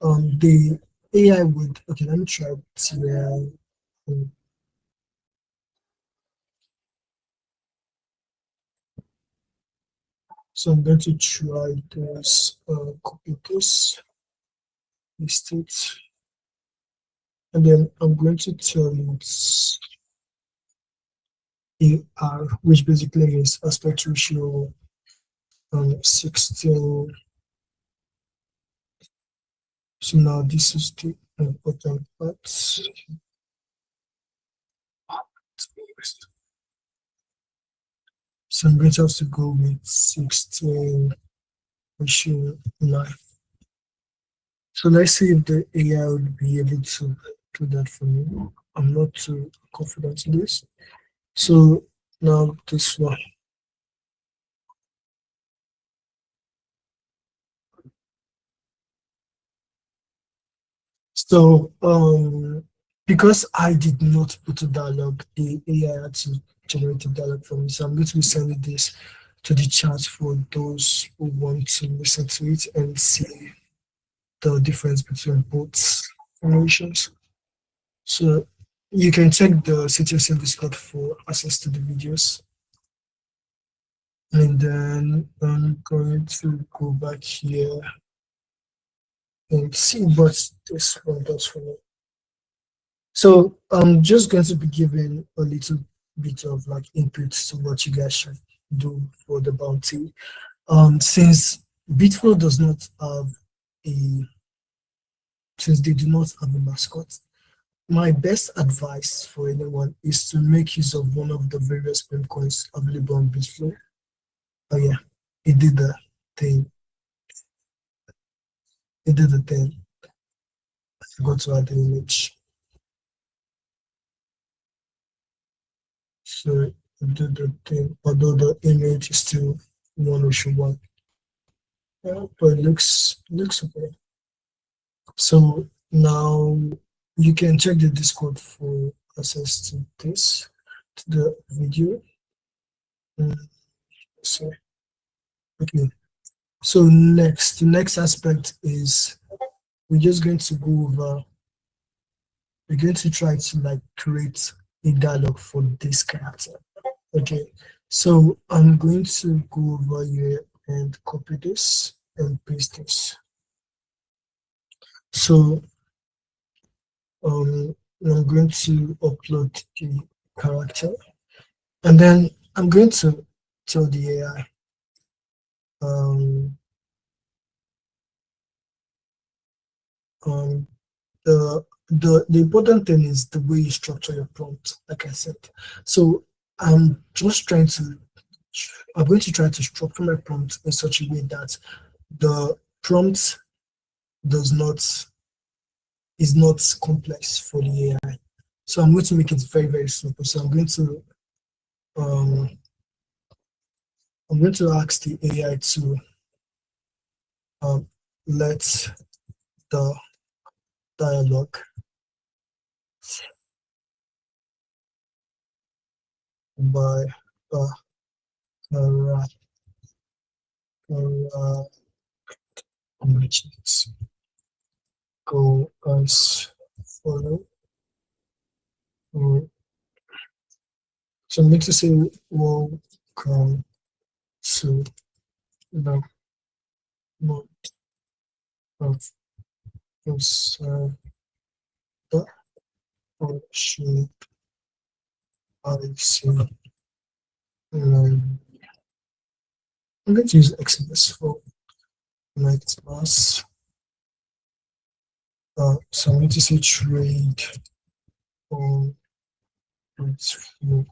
the AI would, okay, let me try to so I'm going to try this, copy this, paste it, and then I'm going to tell it AR, which basically means aspect ratio 16. So now this is the important part. So I'm going to have to go with 16 ratio 9. So let's see if the AI will be able to do that for me. I'm not too confident in this. So now this one. So because I did not put a dialogue, the AI had to generate a dialogue for me. So I'm going to be sending this to the chat for those who want to listen to it and see the difference between both generations. So you can check the CTSM Discord for access to the videos. And then I'm going to go back here and see what this one does for me. So I'm just going to be giving a little bit of like input to what you guys should do for the bounty. Since Bitflow does not have since they do not have a mascot, my best advice for anyone is to make use of one of the various meme coins available on Bitflow. Oh yeah, it did the thing. It did the thing. I forgot to add the image. So it did the thing, although the image is still 101. Yeah, but it looks okay. So now you can check the Discord for access to this, to the video. So okay. So the next aspect is we're just going to go over. We're going to try to like create a dialogue for this character. Okay. So I'm going to go over here and copy this and paste this. So I'm going to upload the character, and then I'm going to tell the AI the important thing is the way you structure your prompt, like I said. So I'm going to try to structure my prompt in such a way that the prompt is not complex for the AI. So I'm going to make it very, very simple. So I'm going to ask the AI to let the dialogue by go as follow. So I'm going to say welcome to the month of the worship I see. I'm going to use XMS for night mass. So I'm going to say trade on Restream.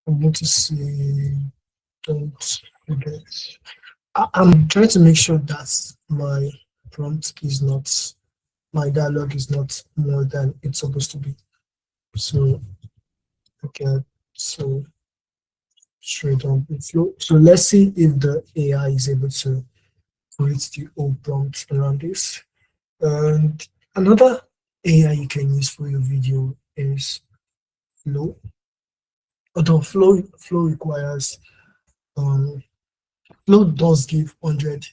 I'm going to say don't forget. I'm trying to make sure that my prompt is not, my dialogue is not more than it's supposed to be. So okay, so straight on flow. So let's see if the AI is able to create the old prompt around this. And another AI you can use for your video is Flow. Although Flow requires Flow does give 100,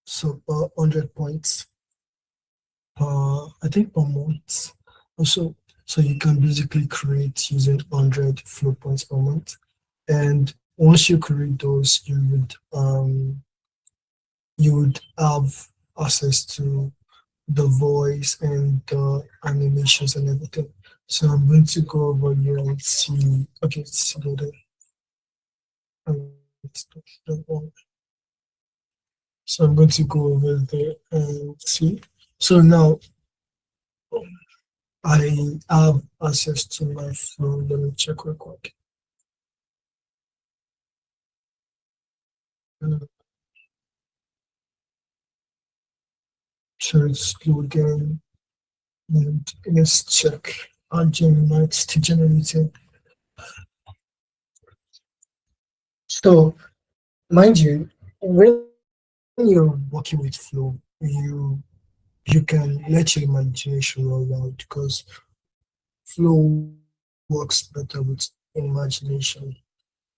so 100 points I think per month. Also, so you can basically create using 100 flow points per month. And once you create those, you would have access to the voice and the animations and everything. So I'm going to go over here and see. Okay, let's go there. So I'm going to go over there and see. So now I have access to my phone. Let me check real quick. So it's slow again. And let's check our Gemini to generating. So, mind you, when you're working with Flow, you can let your imagination roll out because Flow works better with imagination.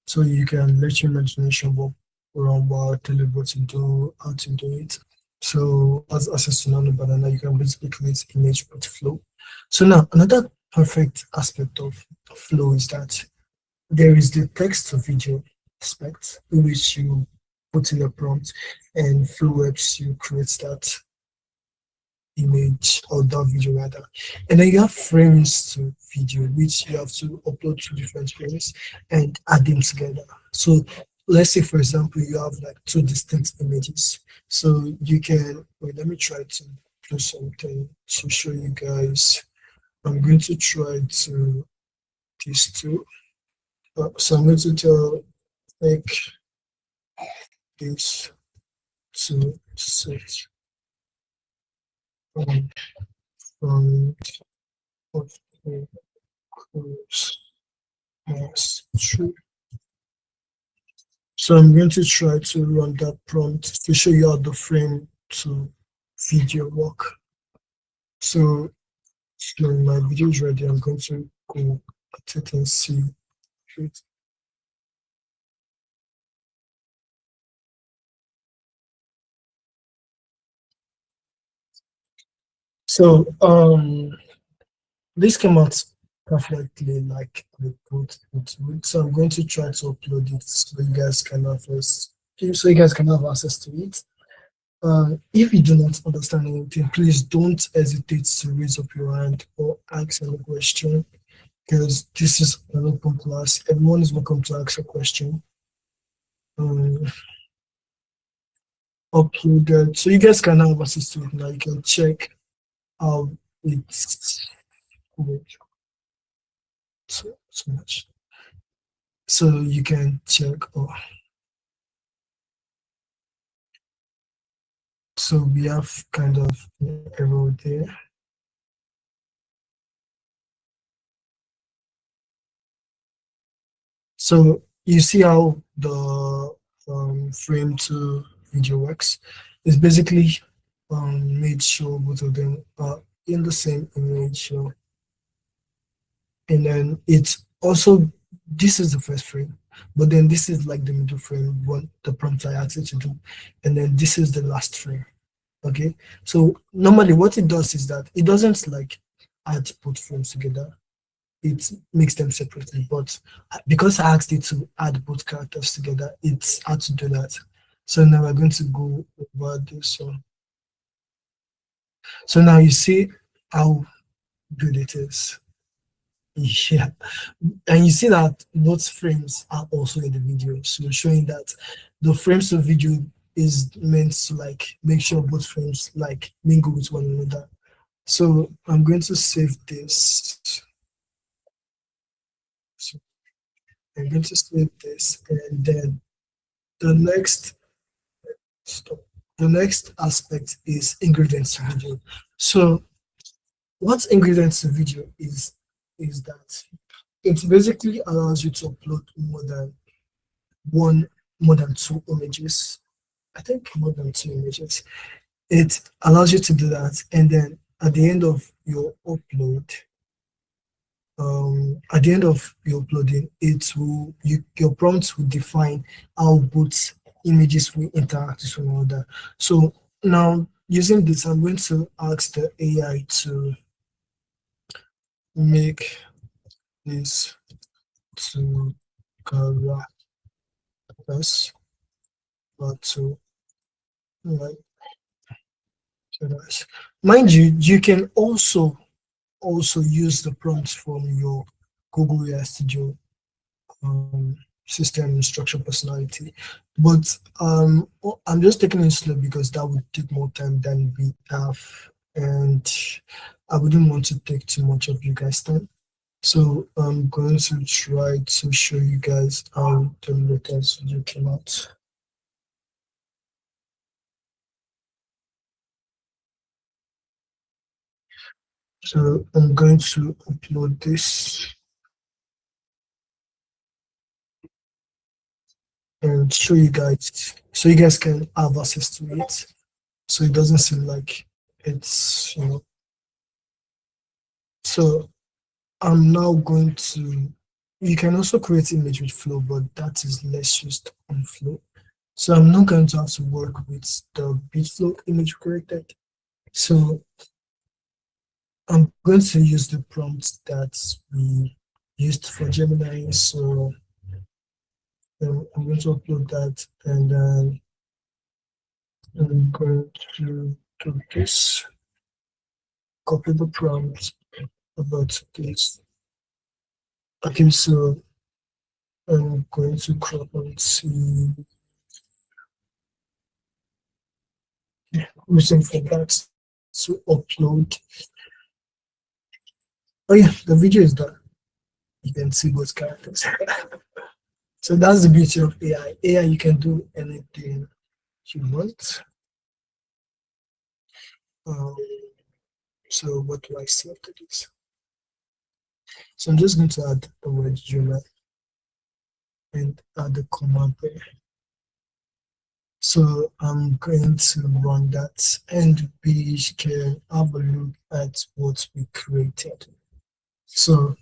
So you can let your imagination work around what tell you what to do, how to do it. So as access to Nano Banana, you can basically create image with Flow. So now another perfect aspect of Flow is that there is the text to video aspect in which you put in a prompt and Flow helps you create that image or that video rather. And then you have frames to video, which you have to upload two different frames and add them together. So let's say, for example, you have like two distinct images. So you can, wait, let me try to do something to show you guys. I'm going to try to these two. So I'm going to tell like this to set from of the course as true. So I'm going to try to run that prompt to show you how the frame to video work. So when my video is ready, I'm going to go at it and see it. So this came out perfectly like I put into it. So I'm going to try to upload it so you guys can have access to it. If you do not understand anything, please don't hesitate to raise up your hand or ask any question because this is an open class. Everyone is welcome to ask a question. Uploaded, so you guys can have access to it now. You can check how it's so much. So you can check. So we have kind of error there. So you see how the frame to video works. It's basically made sure both of them are in the same image. And then it's also, this is the first frame, but then this is like the middle frame, what the prompt I asked it to do. And then this is the last frame. Okay, so normally what it does is that it doesn't like add both frames together, it makes them separately, but because I asked it to add both characters together, it's had to do that. So now we're going to go over this one. So now you see how good it is. Yeah, and you see that both frames are also in the video, so showing that the frames of video is meant to like make sure both frames like mingle with one another. So I'm going to save this. So I'm going to save this, and then the next aspect is ingredients to video. So what ingredients to video is that it basically allows you to upload more than two images. I think more than two images. It allows you to do that, and then at the end of your upload, at the end of your uploading, your prompts will define how both images will interact with one another. So now using this, I'm going to ask the AI to make this to characters, but to like mind you, you can also use the prompts from your Google AI Studio system instruction personality, but I'm just taking it slow because that would take more time than we have, and I wouldn't want to take too much of you guys' time. So I'm going to try to show you guys how the latest video came out. So I'm going to upload this and show you guys, so you guys can have access to it. So it doesn't seem like it's, So I'm now going to, you can also create image with Flow, but that is less used on Flow. So I'm not going to have to work with the Bitflow image created. So I'm going to use the prompts that we used for Gemini. So I'm going to upload that, and then I'm going to do this, copy the prompt about this. Okay, so I'm going to crop and see. Waiting for that to upload. Oh yeah, the video is done. You can see both characters. So that's the beauty of AI. AI, you can do anything you want. So what do I see after this? So I'm just going to add the word July and add the command there. So I'm going to run that, and we can have a look at what we created. So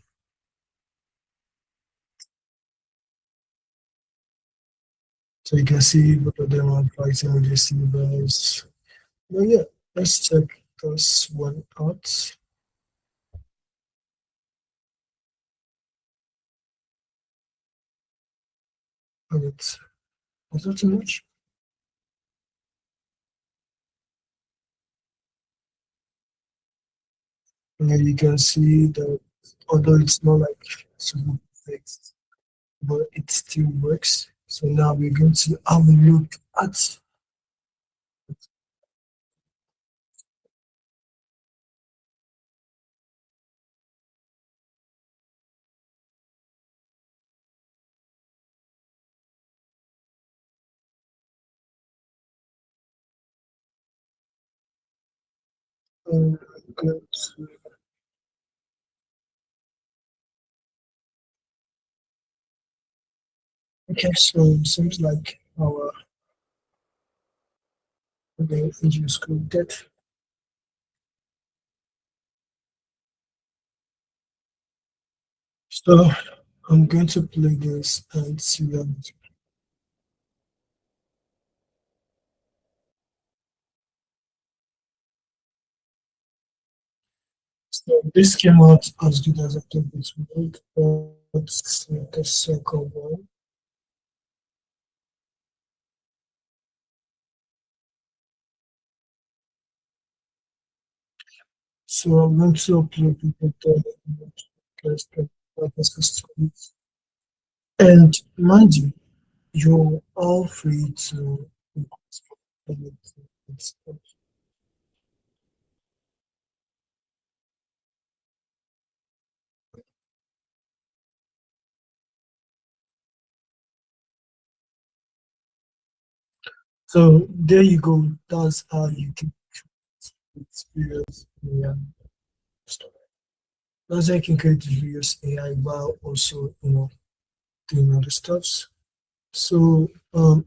you can see both of them are fighting with the silvers. But yeah, let's check this one out. And it's not too much. And then you can see that although it's not like super fixed, but it still works. So now we're going to have a look at good. Okay, so it seems like our image is created. So I'm going to play this and see what. So this came out as good as I thought it would. Let's see the second one. So I'm going to upload the and mind you, you're all free to so there you go. That's how you can experience AI stuff. That's how you can create videos AI while also doing other stuffs. So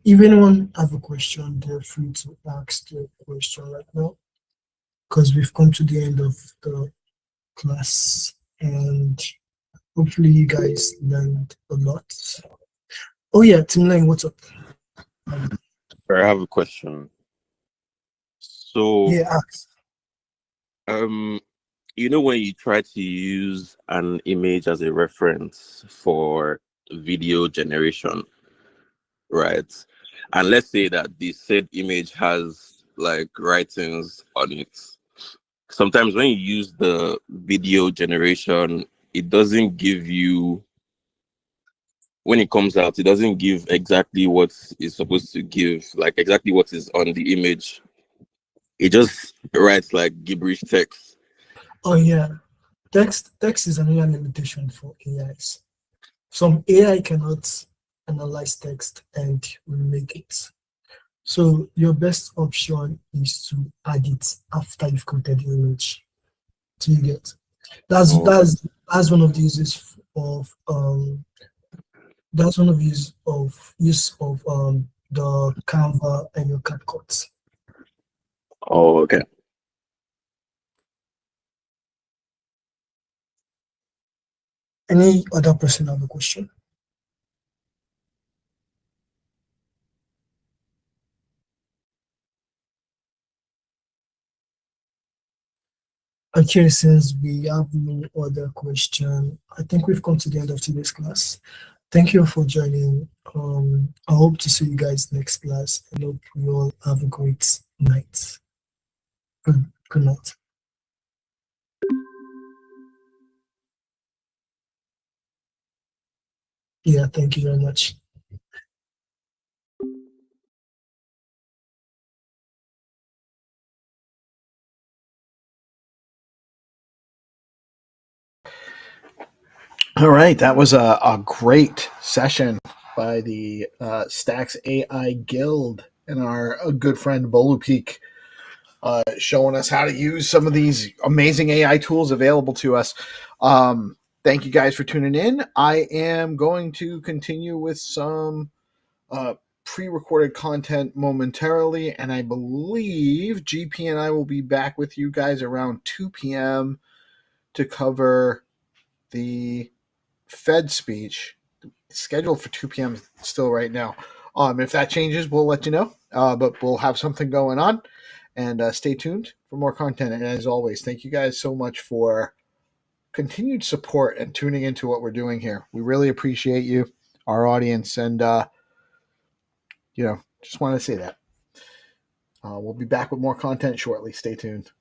if anyone have a question, they're free to ask their question right now, because we've come to the end of the class, and hopefully you guys learned a lot. Oh yeah, Team Lang, what's up? I have a question. So, Yeah, ask. when you try to use an image as a reference for video generation, right? And let's say that the said image has like writings on it. Sometimes when you use the video generation, it doesn't give you, when it comes out, it doesn't give exactly what it's supposed to give, like exactly what is on the image. It just writes like gibberish text. Oh yeah, text is another limitation for AIs. Some AI cannot analyze text and remake it. So your best option is to add it after you've created the image. Do you get? That's one of the uses of that's one of the use of the Canva and your CapCut. Oh, okay. Any other person have a question? Okay, since we have no other question, I think we've come to the end of today's class. Thank you for joining. I hope to see you guys next class, and hope you all have a great night. Good night. Yeah, thank you very much. All right, that was a great session by the Stacks AI Guild and our good friend Bolupeak, showing us how to use some of these amazing AI tools available to us. Thank you guys for tuning in. I am going to continue with some pre-recorded content momentarily, and I believe GP and I will be back with you guys around 2 p.m. to cover the Fed speech. It's scheduled for 2 p.m. still right now. If that changes, we'll let you know. But we'll have something going on, and stay tuned for more content. And as always, thank you guys so much for continued support and tuning into what we're doing here. We really appreciate you, our audience, and just want to say that. We'll be back with more content shortly. Stay tuned.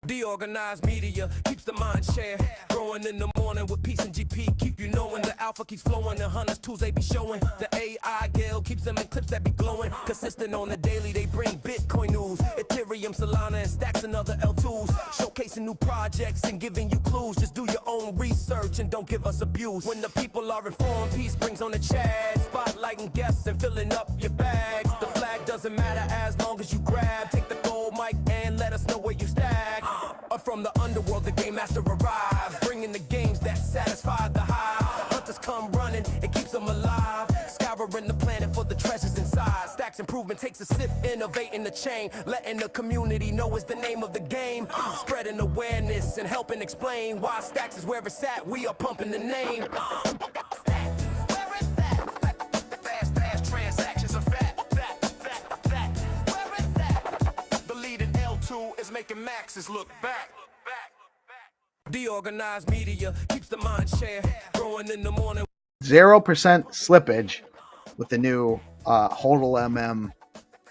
DeOrganized media keeps the mind share growing in the morning with peace and GP. Keep you knowing the alpha keeps flowing. The hunters tools they be showing. The AI Gale keeps them in clips that be glowing. Consistent on the daily, they bring Bitcoin news. Ethereum, Solana, and stacks and other L2s. Showcasing new projects and giving you clues. Just do your own research and don't give us abuse. When the people are informed, peace brings on the chat. Spotlighting guests and filling up your bags. The flag doesn't matter as long as you grab. Take the gold mic and let us know where you stack. From the underworld, the game master arrives, bringing the games that satisfy the high. Hunters come running, it keeps them alive. Scouring the planet for the treasures inside. Stacks improvement takes a sip, innovating the chain. Letting the community know is the name of the game. Spreading awareness and helping explain why Stacks is where it's at. We are pumping the name. Fast transactions are fat. Where is that? The leading L2 is making maxes look back. DeOrganized media keeps the mind share growing in the morning. 0% slippage with the new HODLMM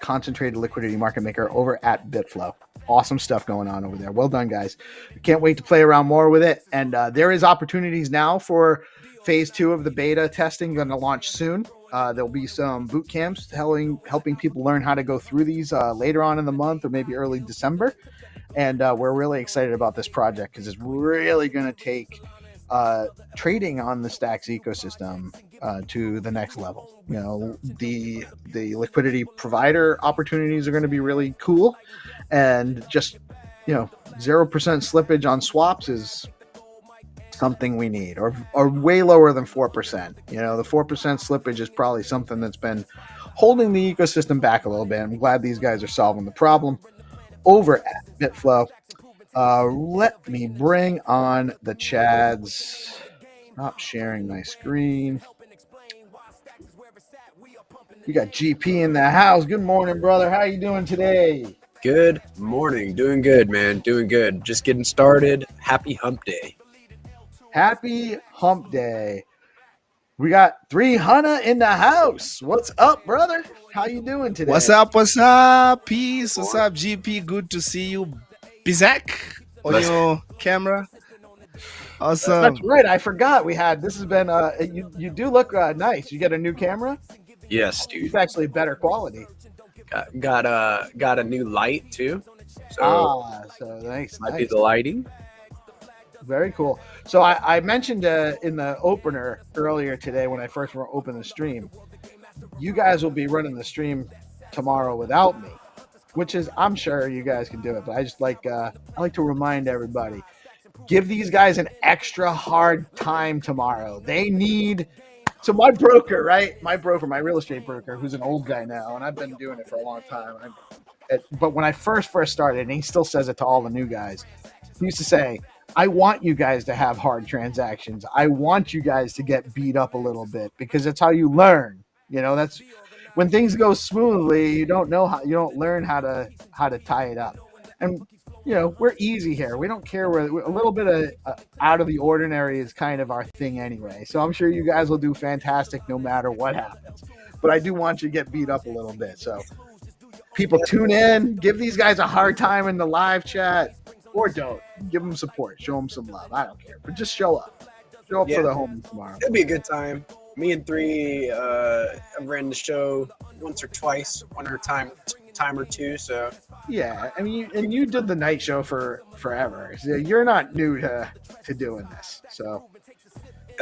concentrated liquidity market maker over at Bitflow. Awesome stuff going on over there. Well done, guys. Can't wait to play around more with it. And there is opportunities now for phase 2 of the beta testing, going to launch soon. There'll be some boot camps helping people learn how to go through these later on in the month or maybe early December. And we're really excited about this project because it's really going to take trading on the Stacks ecosystem to the next level. You know, the liquidity provider opportunities are going to be really cool, and just 0% slippage on swaps is something we need, or way lower than 4%. The 4% slippage is probably something that's been holding the ecosystem back a little bit. I'm glad these guys are solving the problem over at Bitflow. Let me bring on the Chads. Stop sharing my screen. You got GP in the house. Good morning, brother. How you doing today? Good morning. Doing good, man. Doing good. Just getting started. Happy hump day. Happy hump day. We got 300 in the house. What's up, brother? How you doing today? What's up? What's up? Peace. What's up, GP? Good to see you. Bizak on your camera. Awesome. That's right. I forgot we had. This has been. You do look nice. You get a new camera. Yes, dude. It's actually better quality. Got a new light too. So so nice. might be the lighting. Very cool. So I mentioned in the opener earlier today when I first opened the stream, you guys will be running the stream tomorrow without me, which is, I'm sure you guys can do it, but I just like I like to remind everybody, give these guys an extra hard time tomorrow. They need. So my broker, right? My real estate broker, who's an old guy now, and I've been doing it for a long time. But when I first started, and he still says it to all the new guys, he used to say, I want you guys to have hard transactions. I want you guys to get beat up a little bit because it's how you learn. That's when things go smoothly, you don't learn how to tie it up. And we're easy here. We don't care. We're a little bit of out of the ordinary is kind of our thing anyway. So I'm sure you guys will do fantastic no matter what happens. But I do want you to get beat up a little bit. So people tune in, give these guys a hard time in the live chat, or don't. Give them support. Show them some love. I don't care. But just show up. Show up for the homies tomorrow. It'll be a good time. Me and Three have ran the show once or twice, one or time or two. So yeah, I mean, you did the night show for forever. So you're not new to doing this. So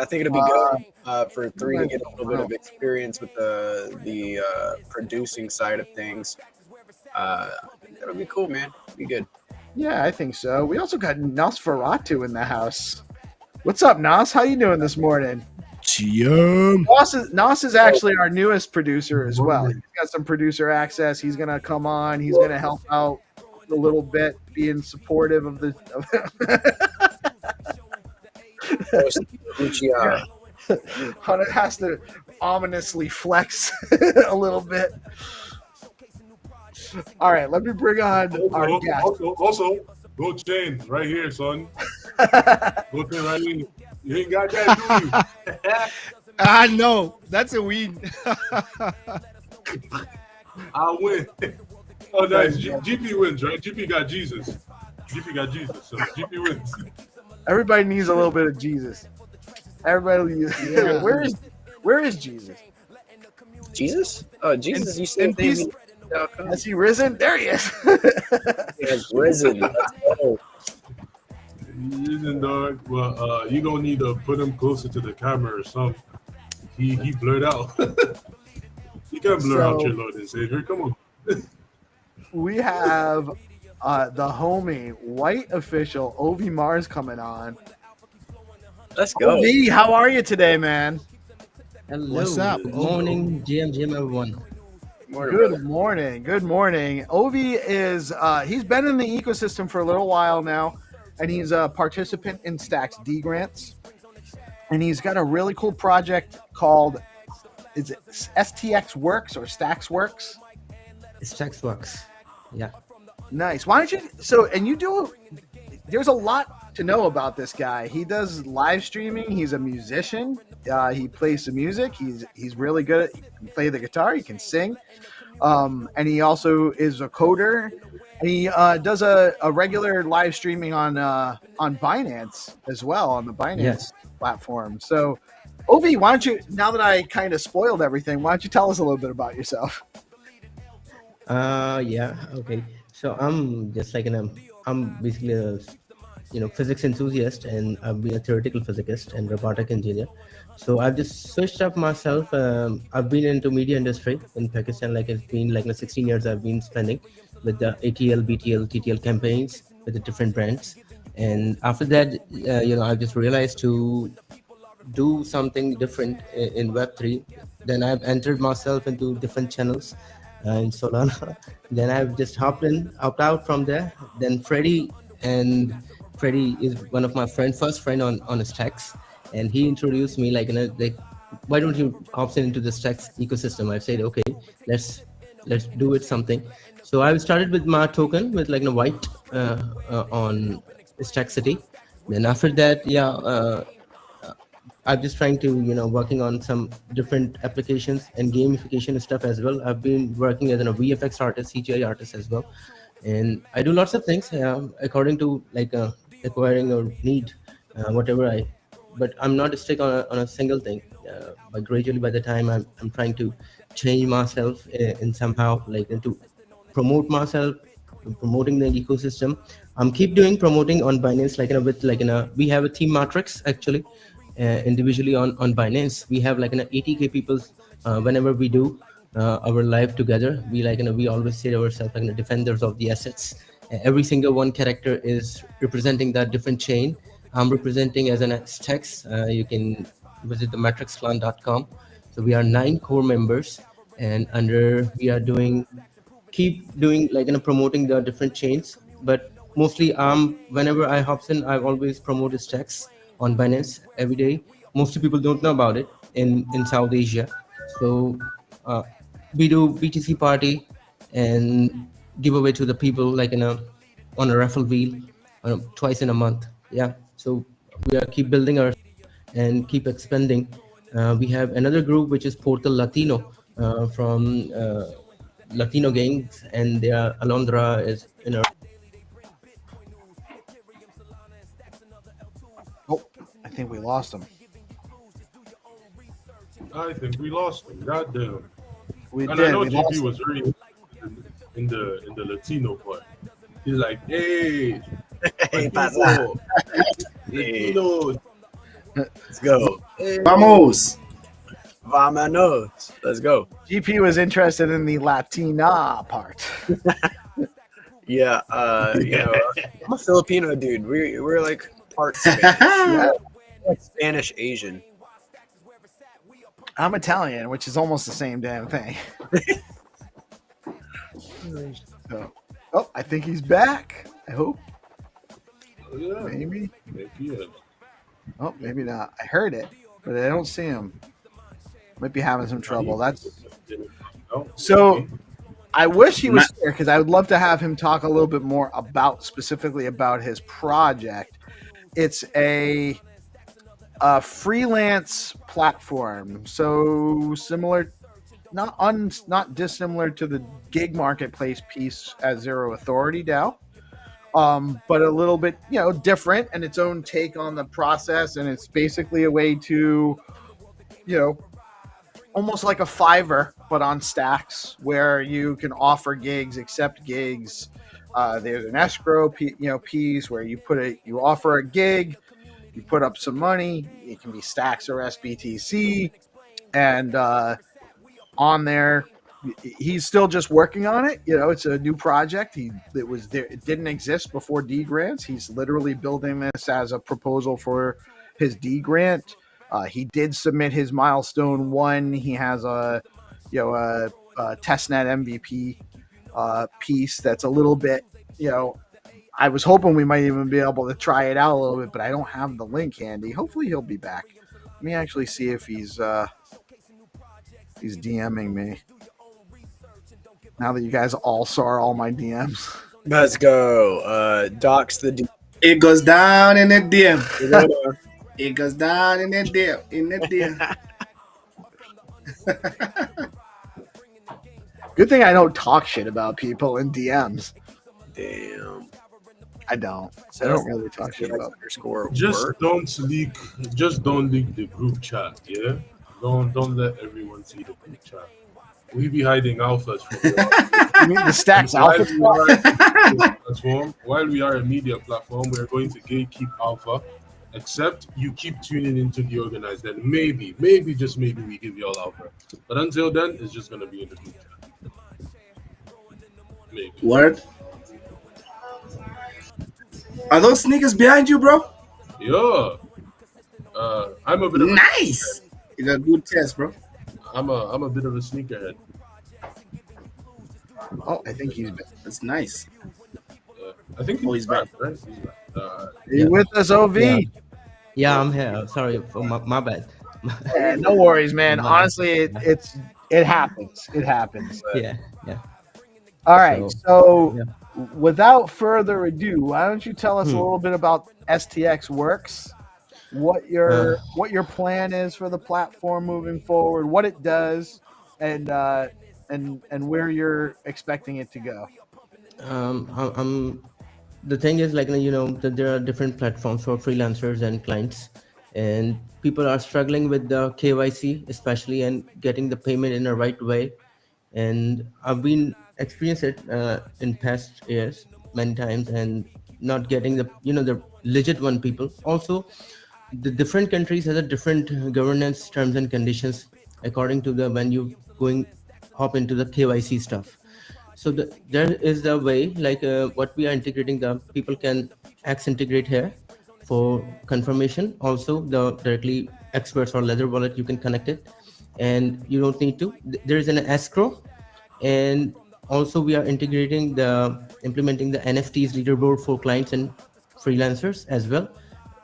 I think it'll be good for Three to get a little bit of experience with the producing side of things. That'll be cool, man. Be good. Yeah, I think so. We also got Nosferatu in the house. What's up, Nos? How you doing this morning? Nos is actually our newest producer as well. He's got some producer access. He's gonna come on. He's gonna help out a little bit, being supportive of the. Hunter has to ominously flex a little bit. All right, let me bring on our guest. Also, go chain right here, son. Go chain right here. You ain't got that, do you? I know. That's a win. I win. Oh, nice. GP wins, right? GP got Jesus. GP got Jesus, so GP wins. Everybody needs a little bit of Jesus. Everybody needs. Yeah. Where is Jesus? Jesus? Oh, Jesus! You said peace. Has he risen? There he is. He has risen. Let's go. He isn't, dog. Well, you gonna need to put him closer to the camera or something. He blurred out. You can't blur out your Lord and Savior. Come on. We have the homie white official Ovi Mars coming on. Let's go. Ovi, how are you today, man? Hello. What's up? Good morning, GM everyone. Good morning. Good morning. Ovi is he's been in the ecosystem for a little while now, and he's a participant in Stacks D grants. And he's got a really cool project called, is it STX Works or Stacks Works? Stacks Works. Yeah. Nice. Why don't you there's a lot to know about this guy. He does live streaming. He's a musician. He plays some music. He's really good. He can play the guitar. He can sing. And he also is a coder. And he does a regular live streaming on Binance as well, on the Binance platform. So, Ovi, why don't you, now that I kind of spoiled everything, why don't you tell us a little bit about yourself? Yeah. Okay. So I'm just like I'm basically a physics enthusiast, and I've been a theoretical physicist and robotic engineer. So I've just switched up myself. I've been into media industry in Pakistan. Like it's been like 16 years I've been spending with the ATL, BTL, TTL campaigns with the different brands. And after that, I've just realized to do something different in Web3. Then I've entered myself into different channels in Solana. Then I've just hopped out from there. Then Freddie is one of my first friend on Stacks, and he introduced me like why don't you hop into the Stacks ecosystem? I said okay, let's do it something. So I started with my token with white on Stack City. Then after that, I'm just trying to working on some different applications and gamification stuff as well. I've been working as a VFX artist, CGI artist as well, and I do lots of things according to acquiring or need whatever but I'm not stuck on a single thing. But gradually, by the time I'm trying to change myself in somehow to promote myself promoting the ecosystem. Keep doing promoting on Binance, with we have a team matrix actually, individually on Binance. We have 80K people whenever we do our live together. We always say to ourselves defenders of the assets. Every single one character is representing that different chain. I'm representing as an STEX. You can visit the matrixclan.com. So we are 9 core members, and we are keep doing promoting the different chains. But mostly whenever I hops in, I always promote stacks on Binance every day. Mostly people don't know about it in South Asia. So we do BTC party and give away to the people on a raffle wheel twice in a month. Yeah, so we are keep building our and keep expanding. We have another group which is Portal Latino from Latino gangs, and Alondra is in our. Oh, I think we lost him. I think we lost him. Goddamn. We and did. I know We GP was very in the Latino part. He's like, hey, Latino, Latino. Let's go. Hey. Vamos. Vámonos. Let's go. GP was interested in the Latina part. Yeah, I'm a Filipino dude. We're like part Spanish, like Spanish Asian. I'm Italian, which is almost the same damn thing. So, I think he's back. I hope. Oh, yeah. Maybe. Maybe. Oh, maybe not. I heard it, but I don't see him. Might be having some trouble. So. I wish he was here because I would love to have him talk a little bit more specifically about his project. It's a freelance platform, so similar, not dissimilar to the gig marketplace piece at Zero Authority DAO, but a little bit different and its own take on the process. And it's basically a way to almost like a Fiverr, but on stacks, where you can offer gigs, accept gigs. There's an escrow piece where you offer a gig, you put up some money. It can be stacks or SBTC, and on there, he's still just working on it. It's a new project. It didn't exist before D grants. He's literally building this as a proposal for his D grant. He did submit his milestone 1. He has a testnet MVP piece that's a little bit, I was hoping we might even be able to try it out a little bit, but I don't have the link handy. Hopefully he'll be back. Let me actually see if he's DMing me. Now that you guys all saw all my DMs. Let's go. Docs the D. It goes down in the DM. It goes down in the DM. Good thing I don't talk shit about people in DMs. Damn. I don't. I don't really talk shit about underscore. Don't leak the group chat. Yeah. Don't let everyone see the group chat. We be hiding alphas from you mean the stacks alpha platform? While we are a media platform, we're going to gatekeep alpha. Except you keep tuning into DeOrganized, then maybe, just maybe we give you all alpha. But until then, it's just gonna be in the group chat. Maybe. Word. Are those sneakers behind you, bro? Yeah. I'm a bit of nice. It's a good test, bro. I'm a bit of a sneakerhead. Oh, I think he's back. That's nice. I think he's back, right? He's back. You with us, OV? Yeah, I'm here. Sorry for my bad. Yeah, no worries, man. Honestly, it happens. It happens. Yeah. All right. So without further ado, why don't you tell us a little bit about STX Works? What your plan is for the platform moving forward, what it does, and where you're expecting it to go. The thing is, that there are different platforms for freelancers and clients, and people are struggling with the KYC, especially, and getting the payment in the right way. And I've been experienced it in past years many times, and not getting the the legit one people. Also, the different countries has a different governance terms and conditions according to the when you going hop into the KYC stuff. So there is the way like what we are integrating, the people can integrate here for confirmation. Also, the directly experts or ledger wallet, you can connect it, and you don't need to. There is an escrow, and also we are integrating implementing the NFTs leaderboard for clients and freelancers as well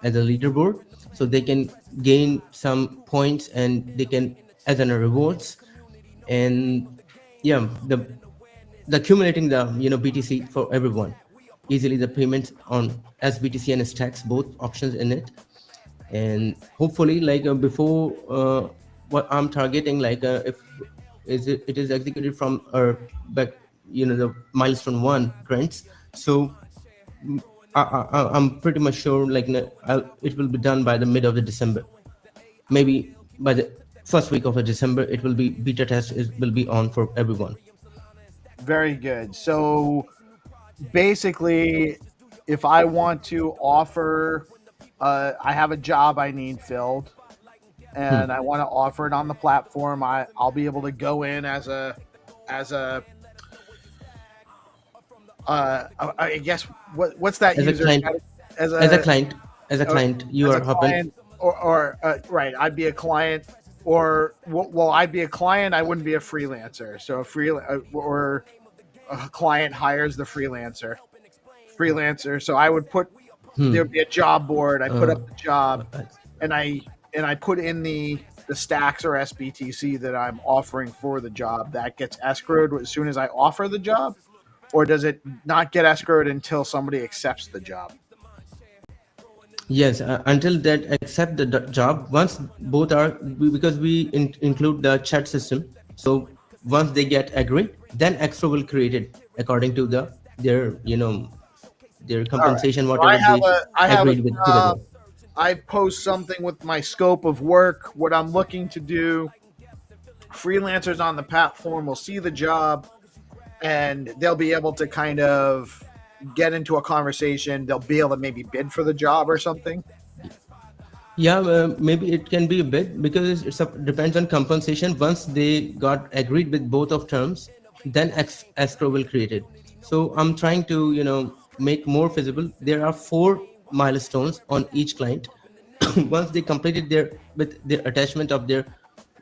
as a leaderboard, so they can gain some points and they can as an rewards. And yeah, the accumulating the BTC for everyone easily, the payments on SBTC and stacks, both options in it. And hopefully like before what I'm targeting, like if it is executed from our back, the milestone 1 grants. So I'm pretty much sure like it will be done by the mid of the December, maybe by the first week of the December. It will be beta test, it will be on for everyone. Very good. So basically, if I want to offer, I have a job I need filled, and I want to offer it on the platform, I'll be able to go in as a I guess what's that as user? a client, as a client, you are hopping. Or right, I'd be a client, or well, I'd be a client. I wouldn't be a freelancer. So or a client hires the freelancer. So I would put there'd be a job board. I put up the job, and I put in the stacks or SBTC that I'm offering for the job. That gets escrowed as soon as I offer the job, or does it not get escrowed until somebody accepts the job? Yes, until that accept the job. Once both are, because we include the chat system, so once they get agreed, then escrow will create it according to their their compensation, right. whatever So I agreed with together. I post something with my scope of work, what I'm looking to do. Freelancers on the platform will see the job, and they'll be able to kind of get into a conversation. They'll be able to maybe bid for the job or something. Yeah, maybe it can be a bit, because it depends on compensation. Once they got agreed with both of terms, then escrow will create it. So I'm trying to make more feasible. There are 4 milestones on each client. Once they completed their attachment of their,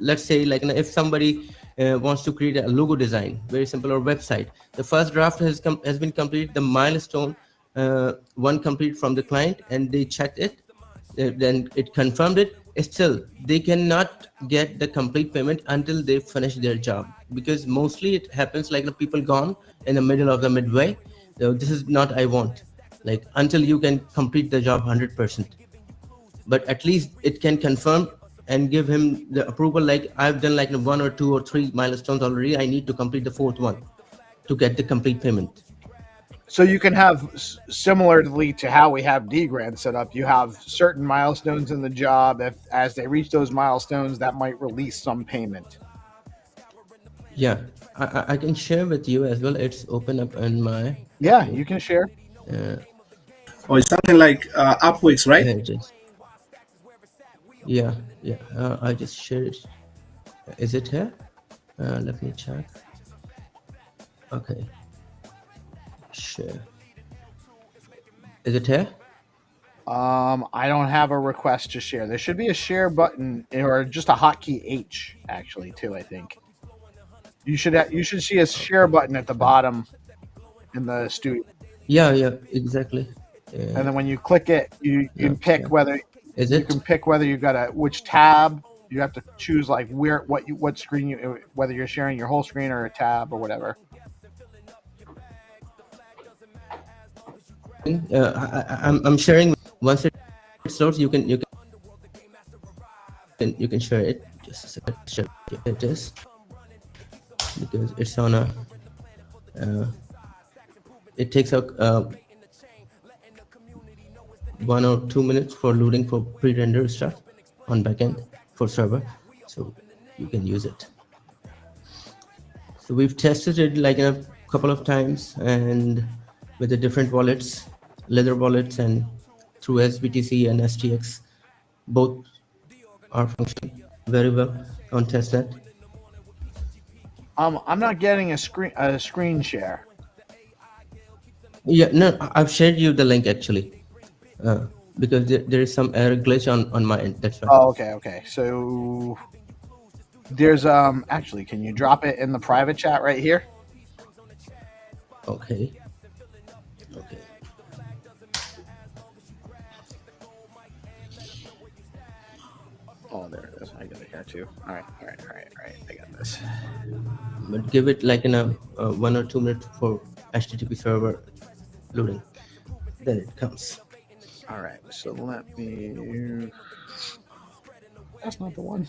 let's say like if somebody wants to create a logo design, very simple, or website, the first draft has been completed, the milestone 1 complete from the client, and they checked it, then it confirmed it. Still they cannot get the complete payment until they finish their job, because mostly it happens like the people gone in the middle of the midway. So this is not I want, like until you can complete the job 100%, but at least it can confirm and give him the approval, like I've done like 1 or 2 or 3 milestones already, I need to complete the 4th one to get the complete payment. So you can have, similarly to how we have DeGrand set up, you have certain milestones in the job. If as they reach those milestones, that might release some payment. Yeah, I can share with you as well. It's open up in my. Yeah, you can share. Or it's something like Upworks, right? Yeah, I just shared it. Is it here? Let me check. Okay. Share. Is it here? I don't have a request to share. There should be a share button, or just a hotkey H actually too. I think you should see a share button at the bottom in the studio. Yeah, exactly. And then when you click it, you can pick whether you can pick whether you've got which tab. You have to choose like what screen whether you're sharing your whole screen or a tab or whatever. I'm sharing. Once it starts, you can share it. Just a second. Share it is, because it's on a. It takes a 1 or 2 minutes for loading for pre-render stuff on backend for server, so you can use it. So we've tested it like in a couple of times, and with the different wallets, Ledger wallets, and through SBTC and STX, both are functioning very well on testnet. I'm not getting a screen share. Yeah, no, I've shared you the link actually, because there is some error glitch on my end. That's why. Oh, okay. So there's actually, can you drop it in the private chat right here? Okay. Oh, there it is. I got it here too. All right. I got this. But give it like in a 1 or 2 minutes for HTTP server loading. Then it comes. All right. So let me. That's not the one.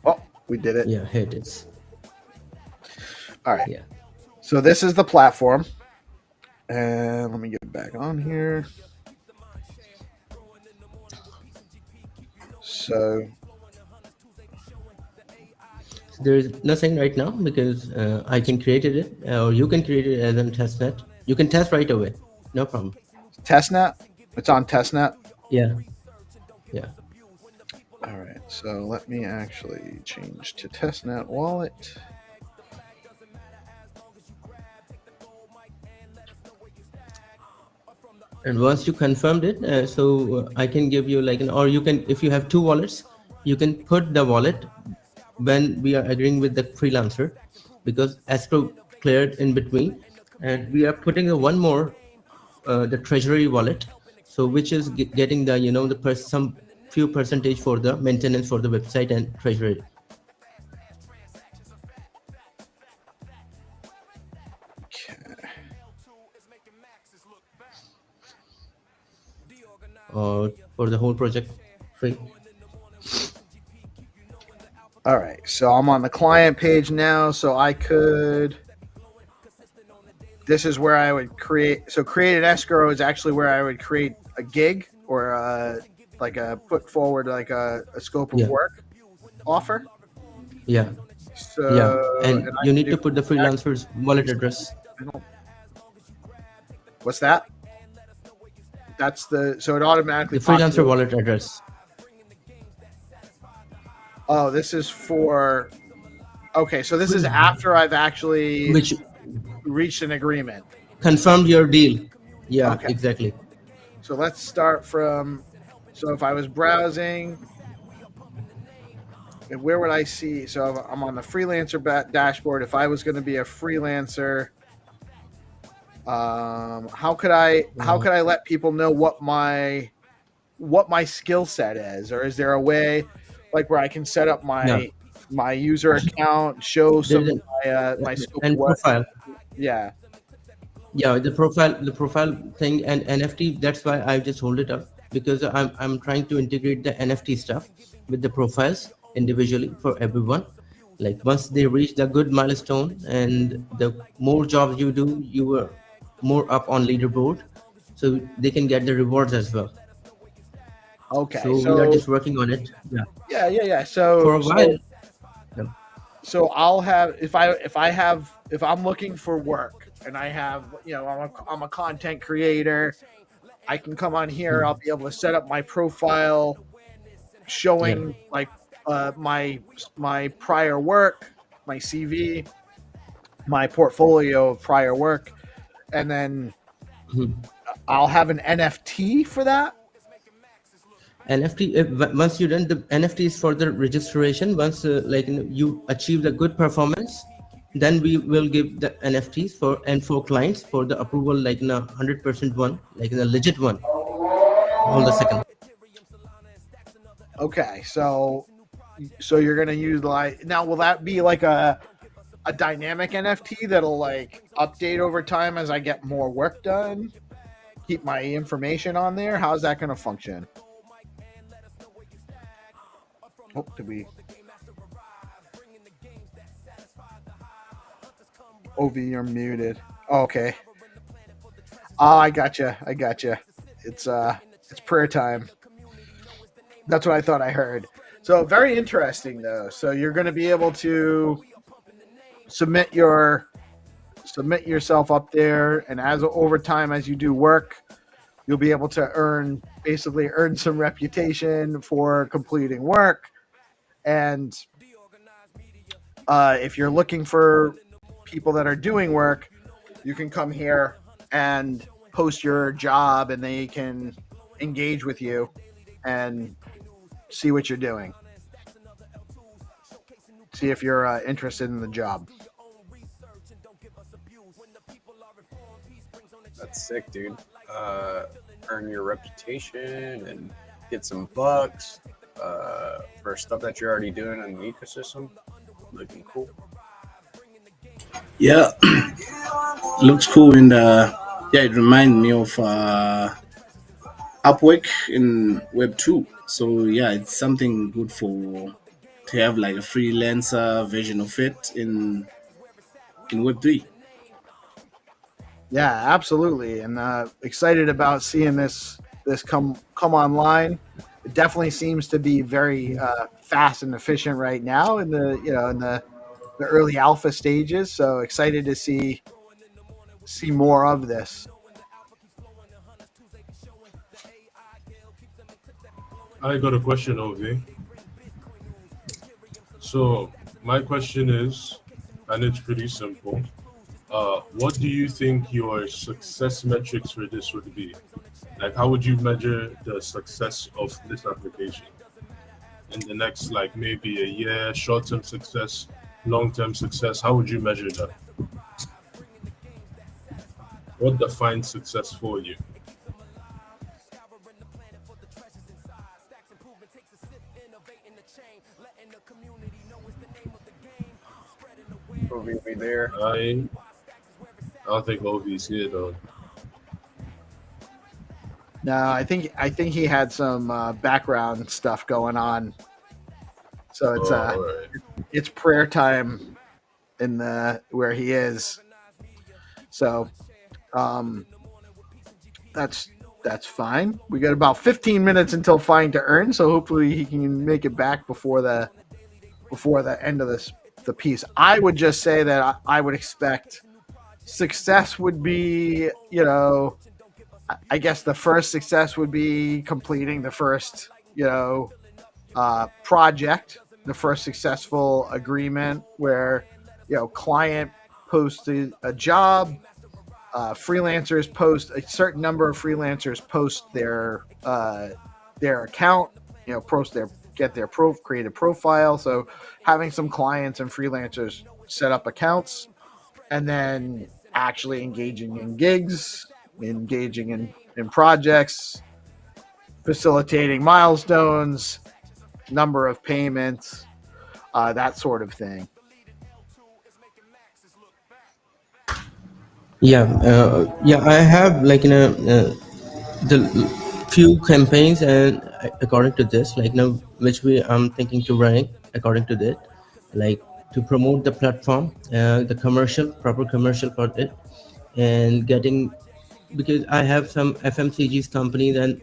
Oh, we did it. Yeah, here it is. All right. Yeah. So this is the platform. And let me get back on here. So there is nothing right now because I can create it, or you can create it as a testnet. You can test right away. No problem. Testnet? It's on testnet? Yeah. All right. So let me actually change to testnet wallet. And once you confirmed it, so I can give you like or you can, if you have 2 wallets, you can put the wallet when we are agreeing with the freelancer, because escrow cleared in between, and we are putting one more, the treasury wallet, so which is getting the some few percentage for the maintenance for the website and treasury. Or for the whole project free. All right, so I'm on the client page now, so I could. This is where I would create. So create an escrow is actually where I would create a gig or put forward like a scope of work offer. Yeah. So yeah, and you need to put the freelancer's wallet address. What's that? That's so it automatically. The freelancer wallet address. Oh, this is for. Okay, so this is after I've actually reached an agreement. Confirmed your deal. Yeah, okay. Exactly. So let's start from. So if I was browsing, where would I see? So I'm on the freelancer dashboard. If I was going to be a freelancer. How could I let people know what my skill set is, or is there a way like where I can set up my user account, show some of my scope and work? profile? Yeah, the profile thing and NFT. That's why I just hold it up, because I'm trying to integrate the NFT stuff with the profiles individually for everyone. Like once they reach the good milestone, and the more jobs you do, you will more up on leaderboard, so they can get the rewards as well. Okay, so we are just working on it. Yeah. So for a while. So I'll have if I'm looking for work and I have I'm a content creator, I can come on here. I'll be able to set up my profile, showing like my prior work, my CV, my portfolio of prior work. And then I'll have an NFT for that. NFT. Once you done the NFT is for the registration. Once you achieve the good performance, then we will give the NFTs for clients for the approval, like in a 100% one, like in a legit one. Hold a second. Okay, so you're gonna use now. Will that be like a dynamic NFT that'll like update over time as I get more work done? Keep my information on there. How's that going to function? Oh, did we? OV, you're muted. Oh, okay. Oh, I gotcha. It's prayer time. That's what I thought I heard. So very interesting though. So you're going to be able to submit yourself up there, and as over time as you do work, you'll be able to earn some reputation for completing work. And if you're looking for people that are doing work, you can come here and post your job, and they can engage with you and see what you're doing. See if you're interested in the job. That's sick, dude. Earn your reputation and get some bucks for stuff that you're already doing in the ecosystem. Looking cool. Yeah, looks cool, and yeah, it reminds me of Upwork in Web 2. So yeah, it's something good to have like a freelancer version of it in Web 3. Yeah, absolutely, and excited about seeing this come online. It definitely seems to be very fast and efficient right now in the early alpha stages. So excited to see more of this. I got a question, Ovi. So my question is, and it's pretty simple. What do you think your success metrics for this would be? Like, how would you measure the success of this application in the next, like, maybe a year, short-term success, long-term success? How would you measure that? What defines success for you? Ovi, be there. I don't think Ovi's here though. No, I think he had some background stuff going on. So it's it's prayer time in where he is. So that's fine. We got about 15 minutes until Find2Earn, so hopefully he can make it back before the end of the piece. I would just say that I would expect success would be, I guess the first success would be completing the first, project, the first successful agreement where, client posts a job, freelancers post a certain number of freelancers post their account, create a profile. So having some clients and freelancers set up accounts, and then actually engaging in gigs, engaging in projects, facilitating milestones, number of payments, that sort of thing. I have the few campaigns, and according to this, which I'm thinking to run according to that, to promote the platform, the proper commercial for it, and getting, because I have some FMCGs companies, and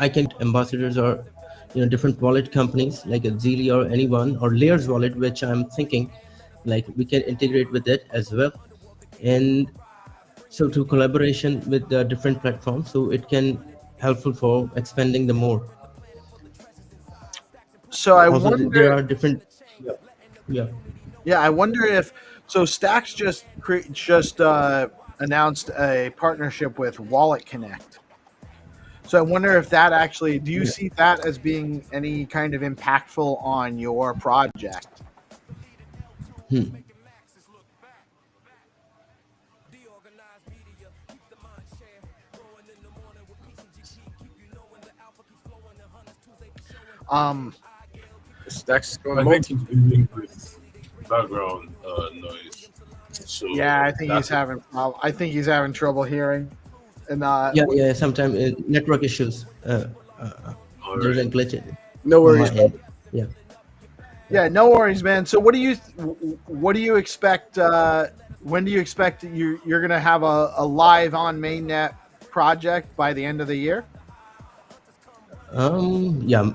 I can ambassadors or different wallet companies like a Zeely or anyone, or Layers wallet, which I'm thinking we can integrate with it as well, and so to collaboration with the different platforms, so it can helpful for expanding the more. So I also, wonder, there are different. I wonder if Stacks just announced a partnership with Wallet Connect. So I wonder if that actually, do you see that as being any kind of impactful on your project? Stacks is going I multi. think he's dealing with background noise. So Yeah, I think he's having trouble hearing. And sometimes network issues. There's a glitch. No worries. Yeah, no worries, man. So what do you expect? When do you expect you're gonna have a live on mainnet project by the end of the year? Yeah,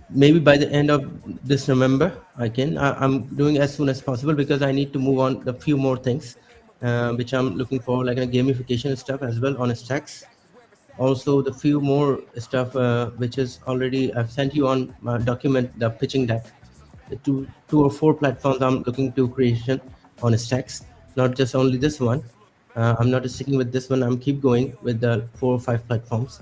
maybe by the end of this November, I'm doing as soon as possible because I need to move on a few more things, which I'm looking for, like a gamification stuff as well on stacks. Also, the few more stuff which is already I've sent you on my document, the pitching deck. The two or four platforms I'm looking to creation on stacks, not just only this one. I'm not sticking with this one. I'm keep going with the 4 or 5 platforms.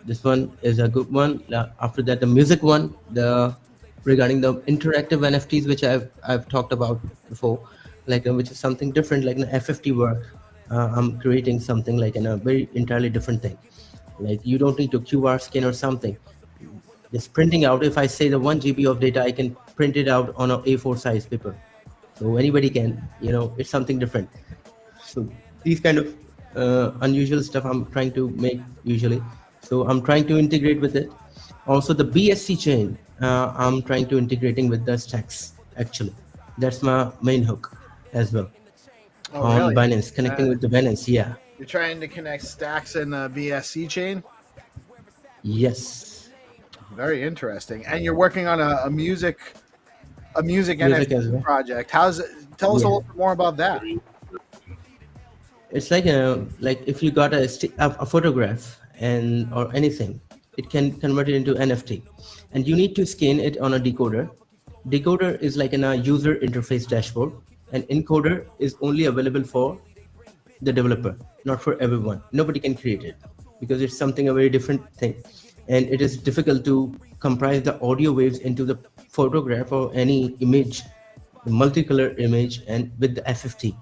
This one is a good one. After that, the music one, the regarding the interactive NFTs, which I've talked about before, like which is something different, like an FFT work. I'm creating something like in a very entirely different thing. Like you don't need to QR scan or something. Just printing out. If I say the 1 GB of data, I can print it out on a A4 size paper. So anybody can, it's something different. So these kind of unusual stuff I'm trying to make usually. So I'm trying to integrate with it. Also the BSC chain, I'm trying to integrating with the stacks actually. That's my main hook as well. Oh, On really? Binance, connecting with the Binance, yeah. You're trying to connect stacks and the BSC chain? Yes. Very interesting. And you're working on a music Music NFT as well. project. How's it? Tell us a Yeah. little bit more about that. It's like if you got a photograph and or anything, it can convert it into NFT, and you need to scan it on a decoder. Decoder is like in a user interface dashboard, and encoder is only available for the developer, not for everyone. Nobody can create it because it's something a very different thing, and it is difficult to comprise the audio waves into the photograph or any image, the multicolor image, and with the FFT,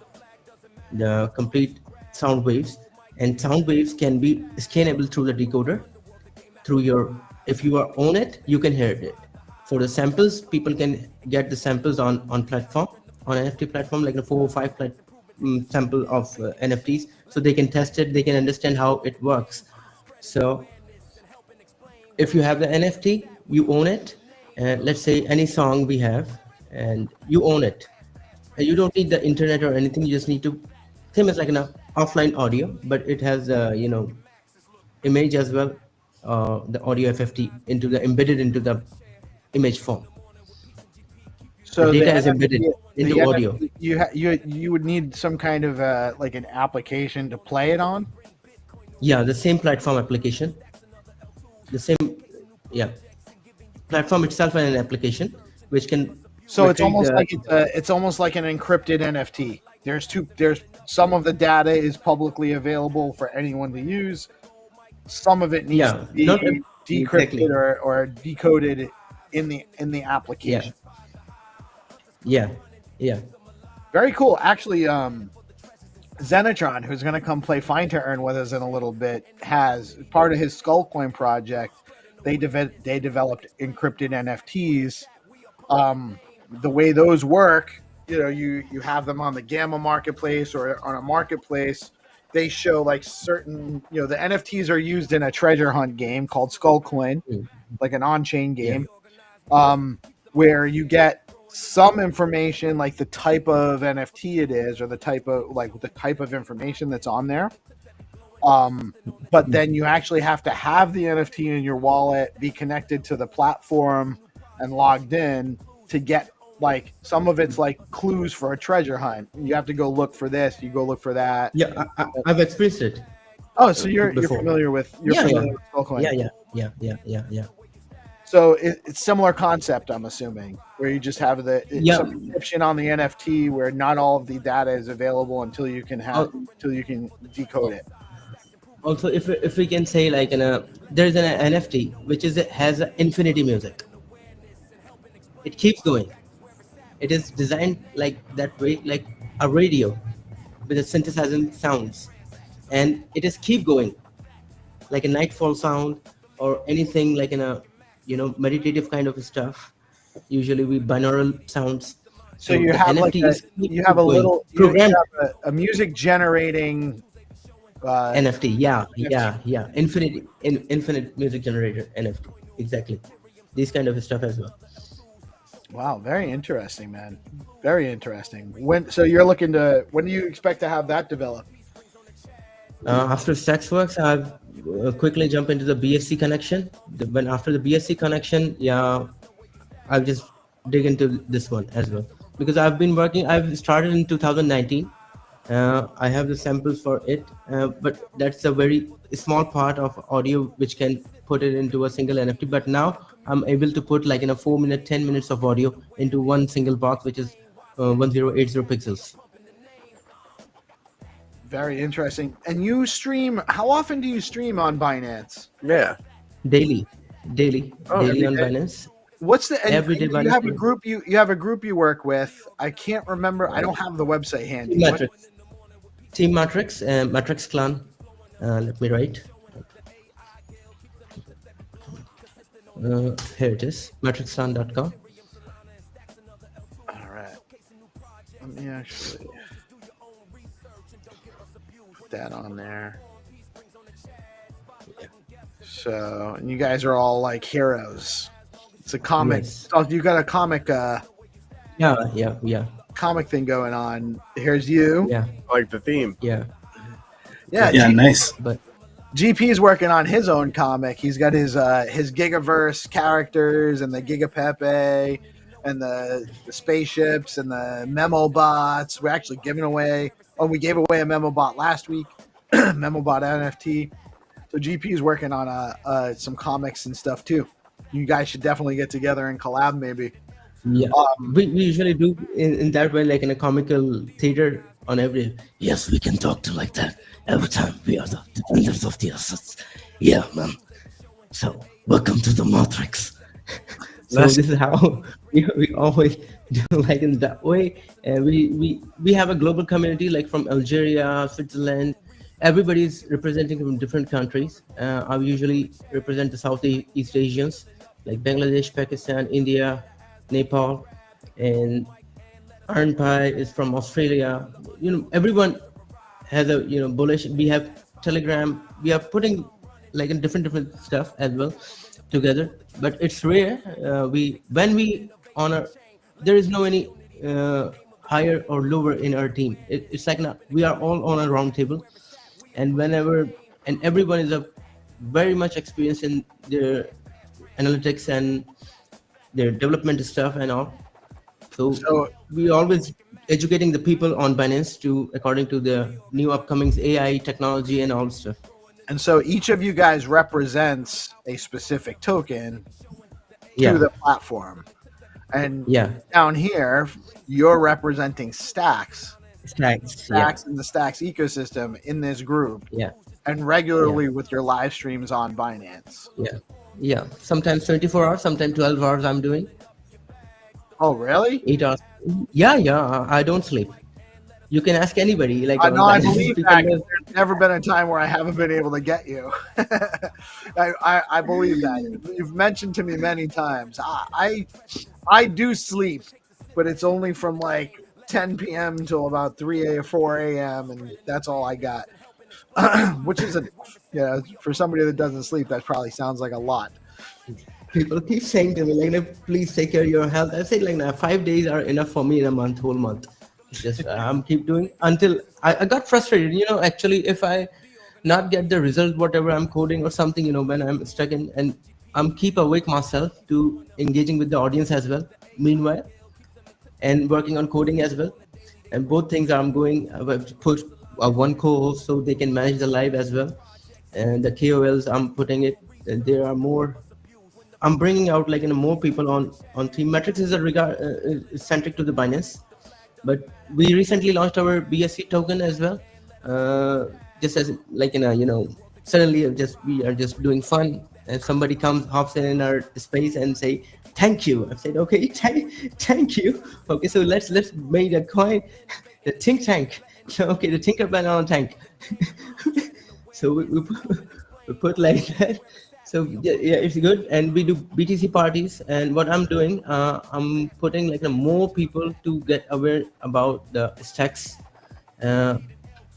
the complete sound waves. And sound waves can be scannable through the decoder through your, if you are on it, you can hear it. For the samples, people can get the samples on platform, on NFT platform, like a 4 or 5 sample of NFTs, so they can test it, they can understand how it works. So if you have the NFT, you own it, and let's say any song we have, and you own it, and you don't need the internet or anything, you just need to, same as like an offline audio, but it has image as well, the audio FFT into the embedded into the image form. So the data the is embedded NFT into audio. You would need some kind of like an application to play it on. Yeah, the same platform application, the same, yeah, platform itself and an application which can. So it's almost like it's almost like an encrypted NFT. There's some of the data is publicly available for anyone to use. Some of it needs to be decrypted exactly. or decoded in the application. Yeah. Very cool. Actually, Zenitron, who's going to come play Find2Earn with us in a little bit, has part of his Skullcoin project. They developed encrypted NFTs. The way those work, you have them on the Gamma marketplace or on a marketplace. They show like certain, the NFTs are used in a treasure hunt game called Skullcoin, like an on-chain game, where you get some information like the type of NFT it is or the type of information that's on there. But then you actually have to have the NFT in your wallet, be connected to the platform and logged in to get like some of it's like clues for a treasure hunt. You have to go look for this, you go look for that. Yeah, I've experienced it. Oh, so you're before. familiar with Yeah. Skullcoin. Yeah. So it's similar concept, I'm assuming, where you just have the subscription on the NFT where not all of the data is available until you can decode it. Also, if we can say like there's an NFT which has infinity music. It keeps going. It is designed like that way, like a radio with a synthesizing sounds, and it is keep going, like a nightfall sound or anything like in a meditative kind of stuff. Usually we binaural sounds. So you have like a music generating NFT. Yeah. Infinite music generator NFT. Exactly. These kind of stuff as well. Wow, very interesting, man. Very interesting. When do you expect to have that developed? After Stacks works, I've quickly jump into the BSC connection. When after the BSC connection, yeah, I'll just dig into this one as well, because I've started in 2019. I have the samples for it, but that's a very small part of audio which can put it into a single NFT. But now I'm able to put like in a 4 minute, 10 minutes of audio into one single box, which is 1080 pixels. Very interesting. And you stream, how often do you stream on Binance? Yeah. Daily Oh, daily every on day? Binance. What's the, and Every day you Binance. have a group you have a group you work with. I can't remember. I don't have the website handy. What- Team Matrix, Matrix Clan. Let me write. Here it is, matrixclan.com. All right. Let me actually put that on there. So, and you guys are all like heroes. It's a comic. Yes. Oh, you got a comic. Yeah. Comic thing going on. Here's you. Yeah. I like the theme. Yeah. Yeah, nice. But GP is working on his own comic. He's got his Gigaverse characters and the Gigapepe and the spaceships and the memo bots. We're actually giving away. Oh, we gave away a memo bot last week. Memo bot NFT. So GP is working on some comics and stuff too. You guys should definitely get together and collab maybe. yeah, we usually do in that way, like in a comical theater on every. Yes, we can talk to like that every time. We are the defenders of the assets. Yeah, man. So welcome to the Matrix. So this is how we always do, like in that way. And we have a global community, like from Algeria, Switzerland. Everybody's representing from different countries. I usually represent the Southeast Asians, like Bangladesh, Pakistan, India, Nepal, and Arnpai is from Australia. Everyone has a bullish. We have Telegram. We are putting like in different stuff as well together. But it's rare. When we honor, there is no any higher or lower in our team. It's like we are all on a round table, and everyone is very much experienced in their analytics and their development stuff and all. So we always educating the people on Binance according to the new upcomings, AI technology and all stuff. And so each of you guys represents a specific token Yeah. to the platform. And Yeah. down here, you're representing Stacks. Stacks, In the Stacks ecosystem in this group. Yeah. And regularly with your live streams on Binance. Yeah. Sometimes 24 hours, sometimes 12 hours I'm doing. Oh, really? 8 hours. Yeah. I don't sleep. You can ask anybody. Like I know, I Binance believe people that. know- There's never been a time where I haven't been able to get you. I believe that. You've mentioned to me many times. I do sleep, but it's only from like 10 p.m. till about 4 a.m. and that's all I got. Which is for somebody that doesn't sleep, that probably sounds like a lot. People keep saying to me, like, please take care of your health. I say, like, 5 days are enough for me in a whole month. Just keep doing until I got frustrated. Actually, if I not get the result, whatever I'm coding or something, when I'm stuck in, and I'm keep awake myself to engaging with the audience as well. Meanwhile, and working on coding as well. And both things I'm going. I've put one co-host so they can manage the live as well. And the KOLs, I'm putting it. And there are more. I'm bringing out like more people on Team Matrix is centric to the Binance, but we recently launched our BSC token as well. Just as like suddenly we are just doing fun, and somebody hops in our space and say thank you. I said okay, thank you. Okay, so let's make a coin, the think tank. So okay, the Tinker Banana tank. So we put like that. So yeah, it's good, and we do BTC parties. And what I'm doing, I'm putting like more people to get aware about the stacks.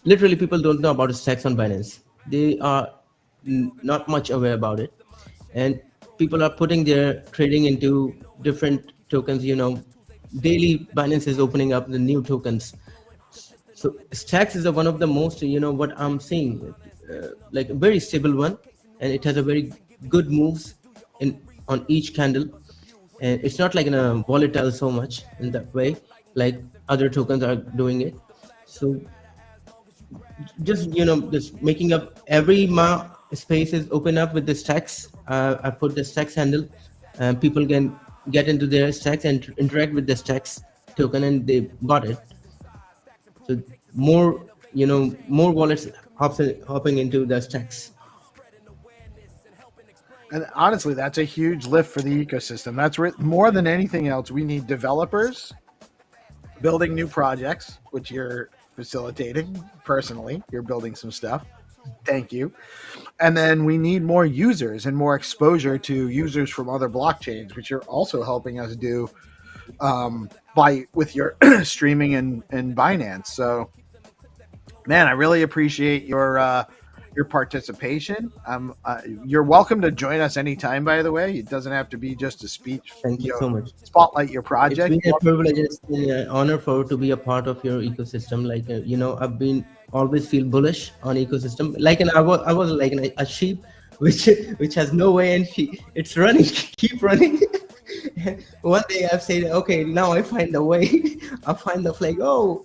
Literally, people don't know about stacks on Binance. They are not much aware about it, and people are putting their trading into different tokens. Daily Binance is opening up the new tokens. So stacks is one of the most, what I'm seeing. like a very stable one, and it has a very good moves on each candle, and it's not like in a volatile so much in that way like other tokens are doing it. So just just making up every space is open up with the stacks. I put the stacks handle, and people can get into their stacks and interact with the stacks token, and they bought it. So more more wallets hopping into the stacks. And honestly, that's a huge lift for the ecosystem. That's more than anything else. We need developers building new projects, which you're facilitating personally. You're building some stuff. Thank you. And then we need more users and more exposure to users from other blockchains, which you're also helping us do with your streaming and Binance. So, man, I really appreciate your participation. You're welcome to join us anytime, by the way. It doesn't have to be just a speech. Thank you so much. Spotlight your project. It's been a privilege. It's been an honor to be a part of your ecosystem. Like, I've been always feel bullish on ecosystem. Like, I was like a sheep, which has no way, and it's running, keep running. One day I've said, okay, now I find a way. I find the flag. Oh,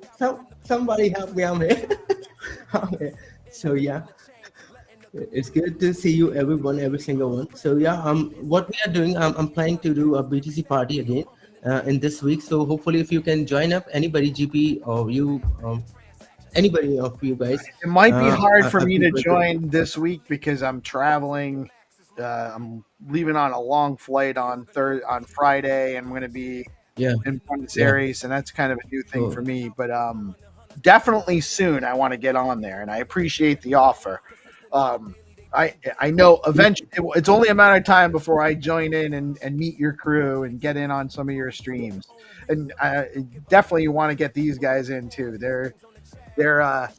somebody help me, I'm here. So yeah. It's good to see you, every single one. So yeah, what we are doing, I'm planning to do a BTC party again in this week. So hopefully, if you can join up, anybody, GP or you, anybody of you guys. It might be hard for me to join this week because I'm traveling. I'm leaving on a long flight on Friday, and I'm going to be in Buenos Aires, and that's kind of a new thing for me. But definitely soon, I want to get on there, and I appreciate the offer. I know eventually it's only a matter of time before I join in and meet your crew and get in on some of your streams, and definitely want to get these guys in too. They're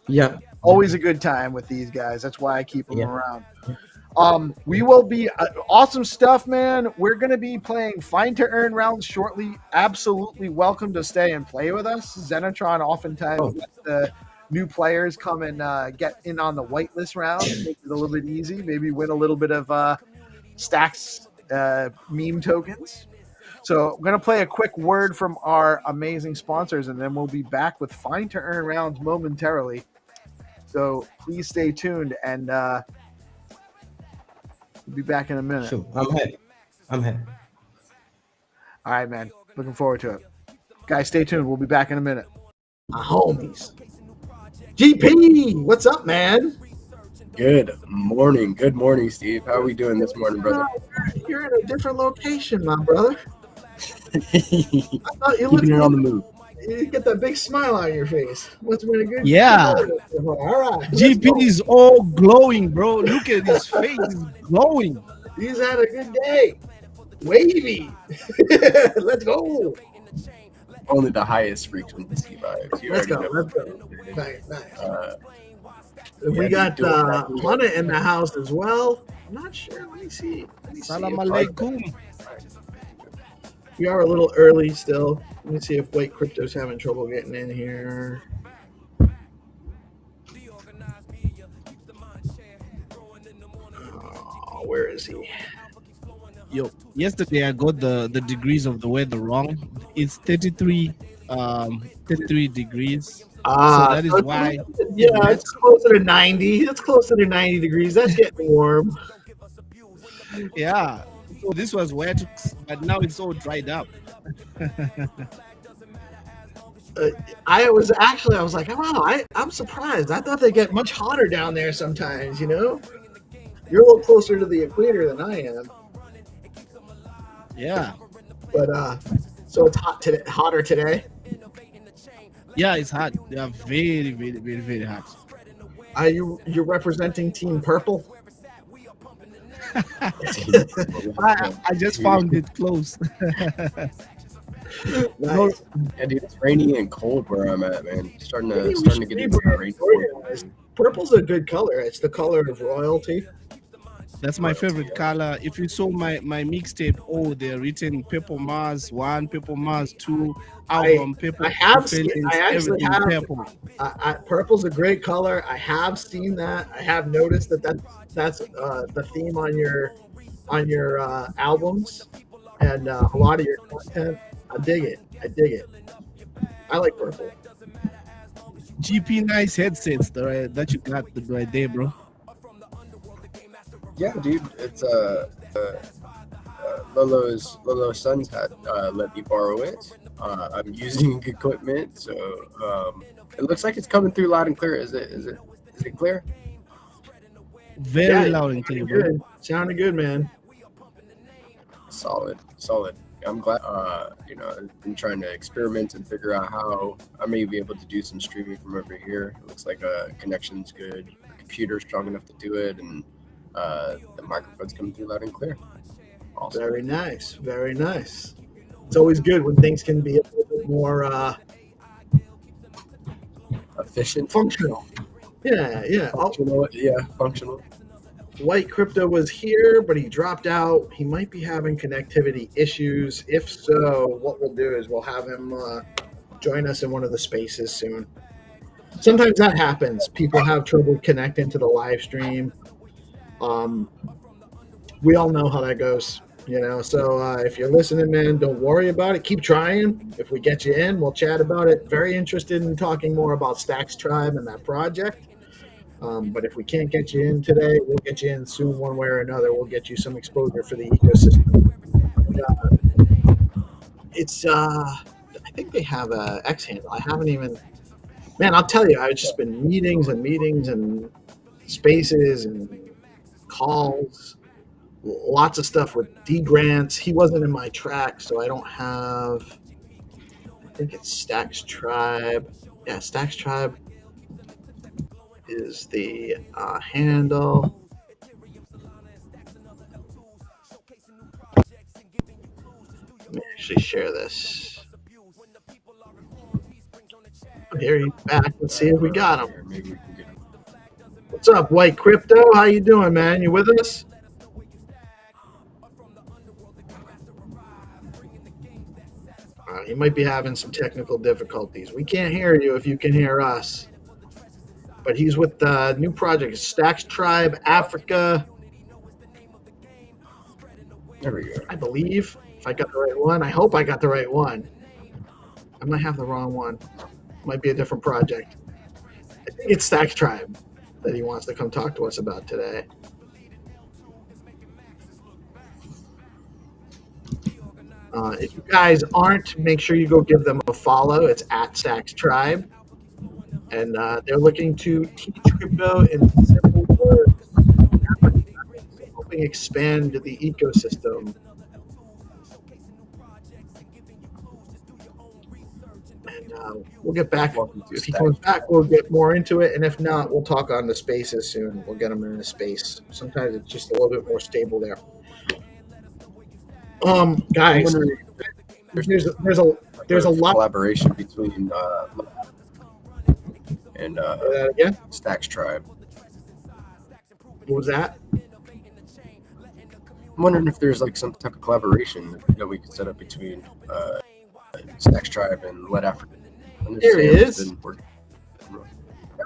always a good time with these guys. That's why I keep them around. We will be awesome stuff, man. We're going to be playing Find2Earn rounds shortly. Absolutely welcome to stay and play with us. Xenotron oftentimes lets the new players come and get in on the whitelist round, make it a little bit easy, maybe win a little bit of stacks meme tokens. So I'm going to play a quick word from our amazing sponsors, and then we'll be back with Find2Earn rounds momentarily. So please stay tuned, and we'll be back in a minute. Sure. I'm here. All right, man. Looking forward to it. Guys, stay tuned. We'll be back in a minute. My homies. GP, what's up, man? Good morning, Steve. How are we doing this morning, brother? You're in a different location, my brother. I thought you Keeping it on the move. You get that big smile on your face. What's been a good? Yeah. All right. GP is all glowing, bro. Look at his face; is glowing. He's had a good day. Wavy. Let's go. Only the highest frequency vibes. Let's go. Nice. We got Hana in the house as well. I'm not sure. Let me see. Salam alaikum. We are a little early still. Let me see if White Crypto's having trouble getting in here. Oh, where is he? Yo, yesterday I got the degrees of the weather wrong. It's 33 degrees. So that is why. Yeah, it's closer to 90. It's closer to 90 degrees. That's getting warm. Yeah. So this was wet, but now it's all dried up. I was like, wow, I'm surprised. I thought they get much hotter down there sometimes, you know? You're a little closer to the equator than I am. Yeah. But so it's hot today, hotter today? Yeah, it's hot. They are very, very, very, very hot. Are you're representing Team Purple? I just found it close. Nice. Yeah, dude, it's rainy and cold where I'm at, man. Starting to get into that rain. Purple's a good color. It's the color of royalty. That's my favorite color. If you saw my mixtape, they're written Purple Mars 1, Purple Mars 2, album Purple. I actually everything have. purple. Purple's a great color. I have seen that. I have noticed that's the theme on your albums and a lot of your content. I dig it. I like purple. GP nice headsets that you got right there, bro. Yeah, dude, it's Lolo's sons had let me borrow it. I'm using equipment, so it looks like it's coming through loud and clear. Is it clear? Very loud and clear, bro. Good. Sounded good, man. Solid. I'm glad. I've been trying to experiment and figure out how I may be able to do some streaming from over here. It looks like connection's good, the computer's strong enough to do it, and the microphone's coming through loud and clear. Awesome. Very nice. It's always good when things can be a little bit more efficient, functional. Yeah. Functional. White Crypto was here, but he dropped out. He might be having connectivity issues. If so, what we'll do is we'll have him join us in one of the spaces soon. Sometimes that happens. People have trouble connecting to the live stream. We all know how that goes, So if you're listening, man, don't worry about it. Keep trying. If we get you in, we'll chat about it. Very interested in talking more about Stacks Tribe and that project. But if we can't get you in today, we'll get you in soon one way or another. We'll get you some exposure for the ecosystem. I think they have a X handle. I haven't even, man, I'll tell you, I've just been meetings and spaces and calls, lots of stuff with D grants. He wasn't in my track, so I don't have, I think it's Stacks Tribe. Yeah, Stacks Tribe is the handle. Let me actually share this. Here he's back. Let's see if we got him. What's up, White Crypto? How you doing, man? You with us? You might be having some technical difficulties. We can't hear you if you can hear us. But he's with the new project, Stacks Tribe Africa. There we go. I believe, if I got the right one. I hope I got the right one. I might have the wrong one. Might be a different project. I think it's Stacks Tribe that he wants to come talk to us about today. If you guys aren't, make sure you go give them a follow. It's at Stacks Tribe. And they're looking to teach crypto in simple words, helping expand the ecosystem. And we'll get back. If he comes back, we'll get more into it. And if not, we'll talk on the spaces soon. We'll get him in the space. Sometimes it's just a little bit more stable there. Guys, there's a lot collaboration between and again? Stacks Tribe. What was that? I'm wondering if there's like some type of collaboration that we could set up between Stacks Tribe and Let Africa. There he is. There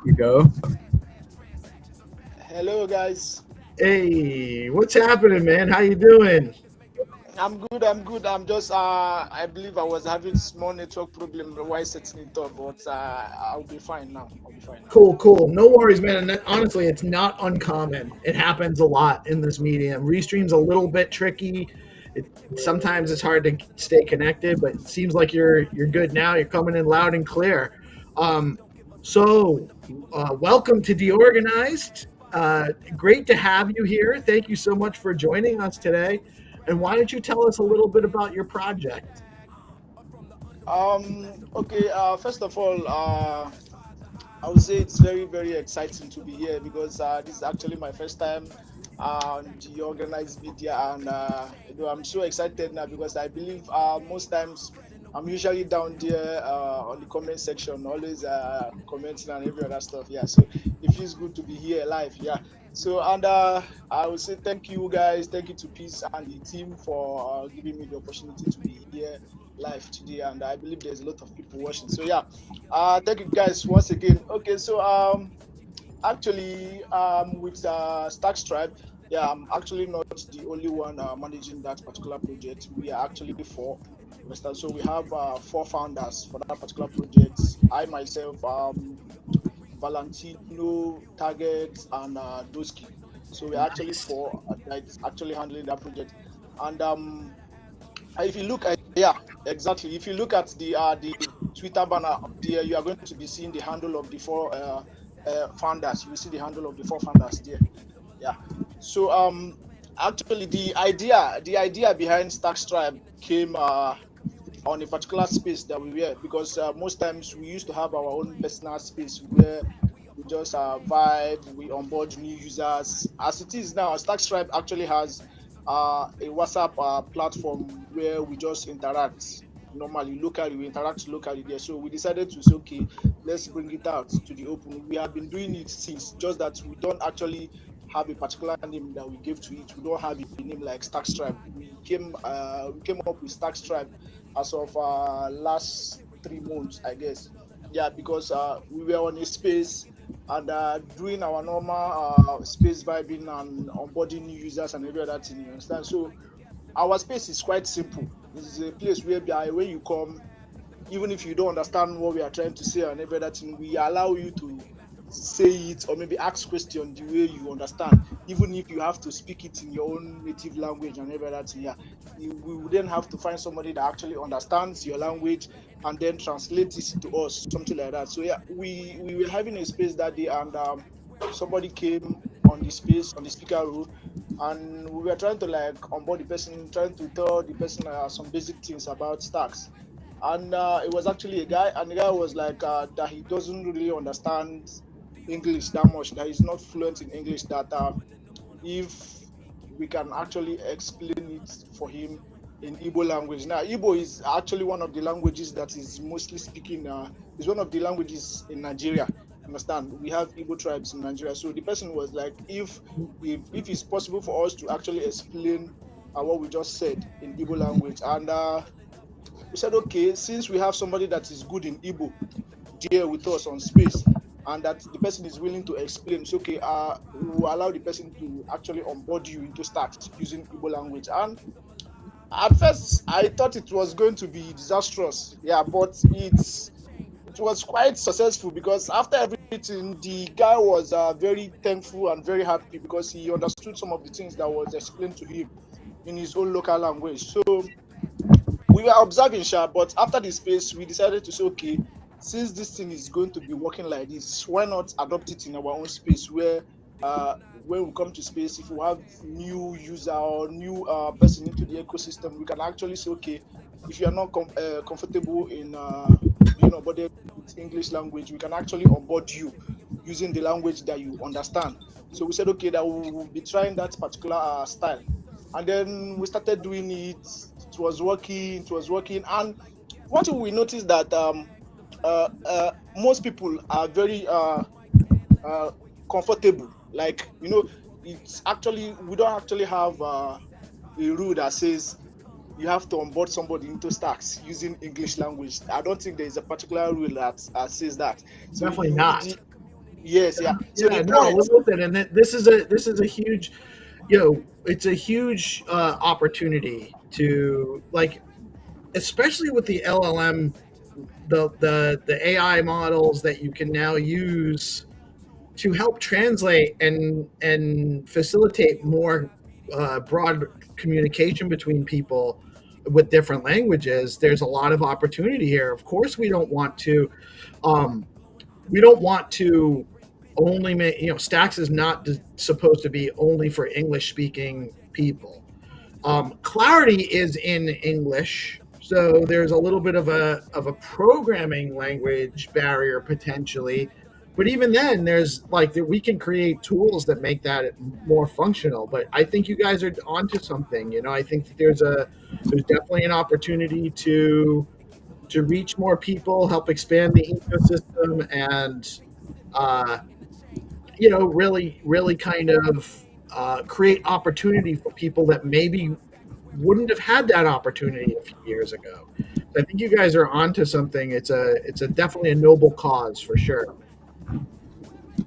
we go. Hello, guys. Hey, what's happening, man? How you doing? I'm good. I'm just, I believe I was having small network problem while setting it up, but I'll be fine now. Cool. No worries, man. And honestly, it's not uncommon. It happens a lot in this medium. Restream's a little bit tricky. Sometimes it's hard to stay connected, but it seems like you're good now. You're coming in loud and clear. So welcome to DeOrganized. Great to have you here. Thank you so much for joining us today. And why don't you tell us a little bit about your project? Okay. First of all, I would say it's very, very exciting to be here because this is actually my first time on the organized media, and I'm so excited now because I believe most times I'm usually down there on the comment section, always commenting and every other stuff. Yeah, so it feels good to be here live. Yeah, So, and I would say thank you guys, thank you to Peace and the team for giving me the opportunity to be here live today. And I believe there's a lot of people watching. So yeah, thank you guys once again. Okay, so actually with Stack Stripe, yeah, I'm actually not the only one managing that particular project. We are actually four. Understand? So we have four founders for that particular project. I myself, Valentino, Target, and Doski. So we're actually four that's actually handling that project. And if you look at, yeah, exactly. If you look at the Twitter banner there, you are going to be seeing the handle of the four founders. You will see the handle of the four founders there. Yeah. So actually the idea behind Stackstripe came on a particular space that we were, because most times we used to have our own personal space where we just vibe, we onboard new users. As it is now, Stackstripe actually has a WhatsApp platform where we just interact normally, locally, we interact locally there. So we decided to say, okay, let's bring it out to the open. We have been doing it since, just that we don't actually have a particular name that we give to it. We don't have a name like Stackstripe. We came up with Stackstripe as of last 3 months, I guess. Yeah, because we were on a space and doing our normal space vibing and onboarding new users and every other thing. You understand? So our space is quite simple. This is a place where when you come, even if you don't understand what we are trying to say and every other thing, we allow you to say it or maybe ask question the way you understand, even if you have to speak it in your own native language and every other thing. Yeah, we would then have to find somebody that actually understands your language and then translate it to us, something like that. So yeah, we were having a space that day, and somebody came on the space on the speaker room, and we were trying to like onboard the person, trying to tell the person some basic things about stacks. And it was actually a guy, and the guy was like that he doesn't really understand English that much, that he's not fluent in English, that if we can actually explain it for him in Igbo language. Now, Igbo is actually one of the languages that is mostly speaking, is one of the languages in Nigeria. Understand? We have Igbo tribes in Nigeria. So the person was like, if it's possible for us to actually explain what we just said in Igbo language. And we said, okay, since we have somebody that is good in Igbo there with us on space, and that the person is willing to explain, so okay, we'll allow the person to actually onboard you into stacks using Igbo language. And at first, I thought it was going to be disastrous, yeah, but it was quite successful, because after everything, the guy was very thankful and very happy because he understood some of the things that was explained to him in his own local language. So we were observing, but after the space, we decided to say, okay, since this thing is going to be working like this, why not adopt it in our own space, where when we come to space, if we have new user or new person into the ecosystem, we can actually say, okay, if you are not comfortable in being onboarded with English language, we can actually onboard you using the language that you understand. So we said, okay, that we will be trying that particular style. And then we started doing it. It was working. And one thing we noticed that most people are very comfortable. Like, it's actually, we don't actually have a rule that says you have to onboard somebody into stacks using English language. I don't think there is a particular rule that says that. So Definitely not. Yes, yeah. So yeah, the no, point, listen, and this is a huge, it's a huge opportunity to, like, especially with the LLM, the AI models that you can now use to help translate and facilitate more broad communication between people with different languages. There's a lot of opportunity here. Of course, we don't want to only make, Stacks is not supposed to be only for English speaking people. Clarity is in English, so there's a little bit of a programming language barrier potentially, but even then, there's like we can create tools that make that more functional. But I think you guys are onto something. I think that there's definitely an opportunity to reach more people, help expand the ecosystem, and really kind of create opportunity for people that maybe wouldn't have had that opportunity a few years ago. So I think you guys are onto something. It's a definitely a noble cause for sure.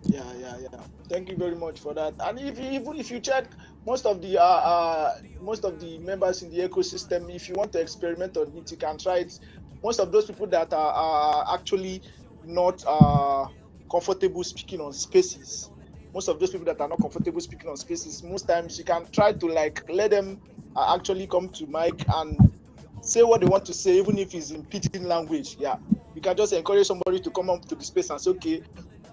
Yeah. Thank you very much for that. And even if you check most of the members in the ecosystem, if you want to experiment on it, you can try it. Most of those people that are actually not comfortable speaking on spaces, most times you can try to like let them actually come to mic and say what they want to say, even if it's in pidgin language. Yeah, you can just encourage somebody to come up to the space and say, okay,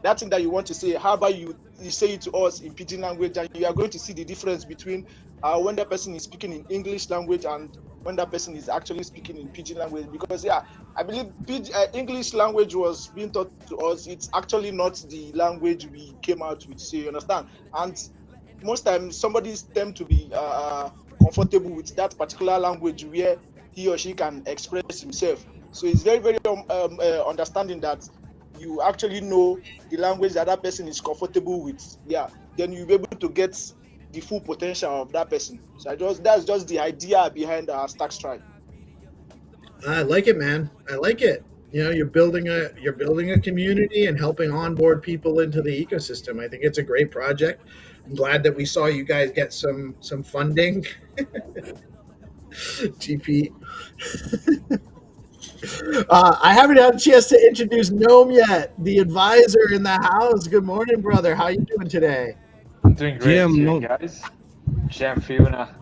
that thing that you want to say, how about you say it to us in pidgin language, and you are going to see the difference between when that person is speaking in English language and when that person is actually speaking in pidgin language. Because I believe English language was being taught to us. It's actually not the language we came out with, so you understand. And most times somebody tend to be comfortable with that particular language where he or she can express himself. So it's very, very understanding that you actually know the language that person is comfortable with. Yeah, then you'll be able to get the full potential of that person. So that's just the idea behind Stack Strike. I like it, man. I like it. You're building a community and helping onboard people into the ecosystem. I think it's a great project. I'm glad that we saw you guys get some funding. GP. I haven't had a chance to introduce Gnome yet, the advisor in the house. Good morning, brother. How you doing today? Doing great, guys. Gem Fiona,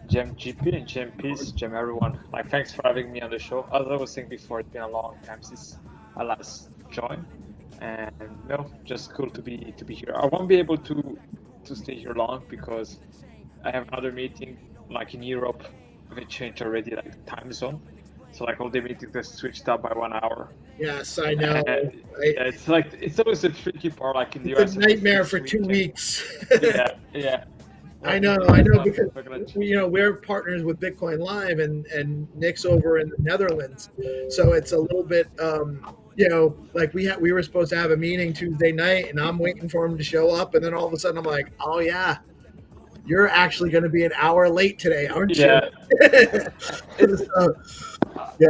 Gem GP, and Gem Peace, Gem everyone. Like, thanks for having me on the show. As I was saying before, it's been a long time since I last joined, and just cool to be here. I won't be able to stay here long because I have another meeting. Like in Europe, they changed already like the time zone. So like all the meetings are switched up by 1 hour. Yes, I know. It's always a tricky part. Like in the US, it's a nightmare for 2 weeks. yeah. I know because we're partners with Bitcoin Live and Nick's over in the Netherlands, so it's a little bit like we were supposed to have a meeting Tuesday night, and I'm waiting for him to show up, and then all of a sudden I'm like, oh yeah, you're actually going to be an hour late today, aren't you?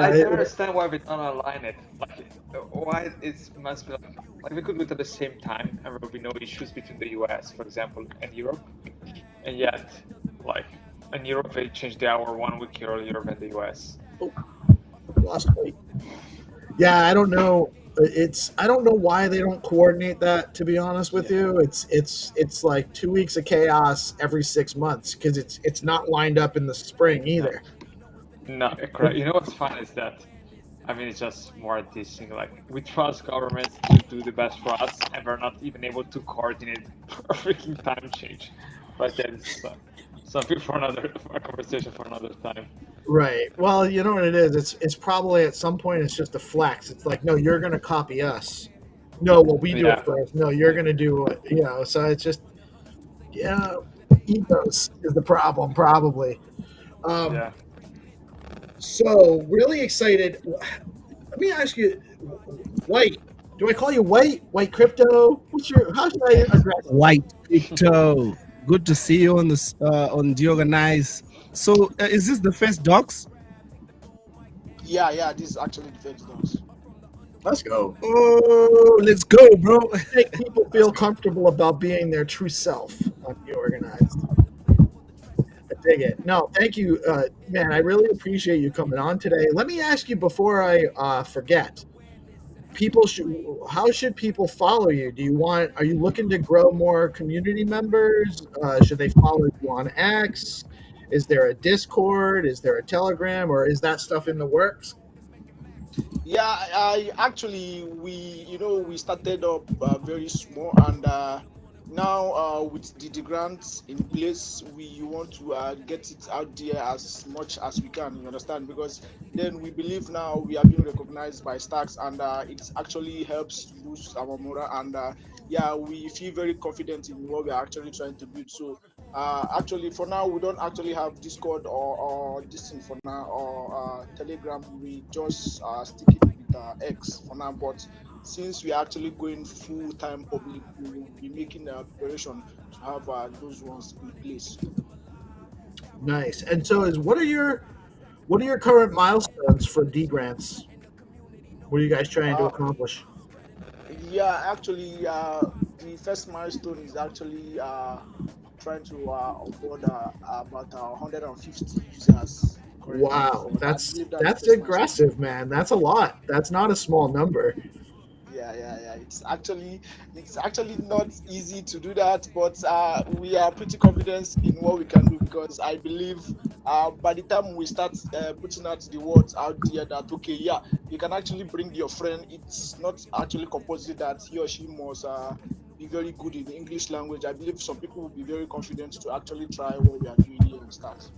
I don't understand why we don't align it. Like, why it must be like we could do it at the same time, and there will be no issues between the US, for example, and Europe. And yet, like in Europe, they changed the hour 1 week earlier than the US. Lost weight. Yeah, I don't know. I don't know why they don't coordinate that. To be honest with you, it's like 2 weeks of chaos every 6 months because it's not lined up in the spring either. No, correct. You know what's fun is that, it's just more this thing, like, we trust governments to do the best for us, and we're not even able to coordinate a freaking time change. But that's something for a conversation for another time. Right. Well, you know what it is? It's probably at some point it's just a flex. It's like, no, you're going to copy us. No, well, we do it first. No, you're going to do it. So it's just, ethos is the problem, probably. So really excited. Let me ask you, White. Do I call you White? White Crypto? How should I address White Crypto? Good to see you on this on DeOrganized. So is this the first docs? Yeah, this is actually the first docs. Let's go. Oh, let's go, bro. Make people feel comfortable about being their true self on DeOrganized. I dig it. No, thank you, man. I really appreciate you coming on today. Let me ask you before I forget. How should people follow you? Are you looking to grow more community members? Should they follow you on X? Is there a Discord? Is there a Telegram? Or is that stuff in the works? Yeah, we started up very small, and now with the grants in place, we want to get it out there as much as we can, you understand, because then we believe now we are being recognized by Stacks, and it actually helps boost our morale, and we feel very confident in what we are actually trying to build. So actually for now we don't actually have Discord or this thing for now, or Telegram. We just stick it with X for now. But since we are actually going full time public, we will be making a preparation to have those ones in place. Nice. And so, what are your current milestones for D grants? What are you guys trying to Uh, accomplish? yeah, actually, the first milestone is actually trying to onboard about 150 users currently. Wow, So I that's believe that's the that's first milestone. aggressive, man. That's a lot. That's not a small number. Yeah. It's actually not easy to do that, but we are pretty confident in what we can do because I believe by the time we start putting out the words out there that okay, yeah, you can actually bring your friend. It's not actually compulsory that he or she must be very good in the English language. I believe some people will be very confident to actually try what we are doing here and start.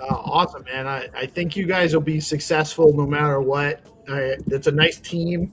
Awesome, man. I think you guys will be successful no matter what. It's a nice team.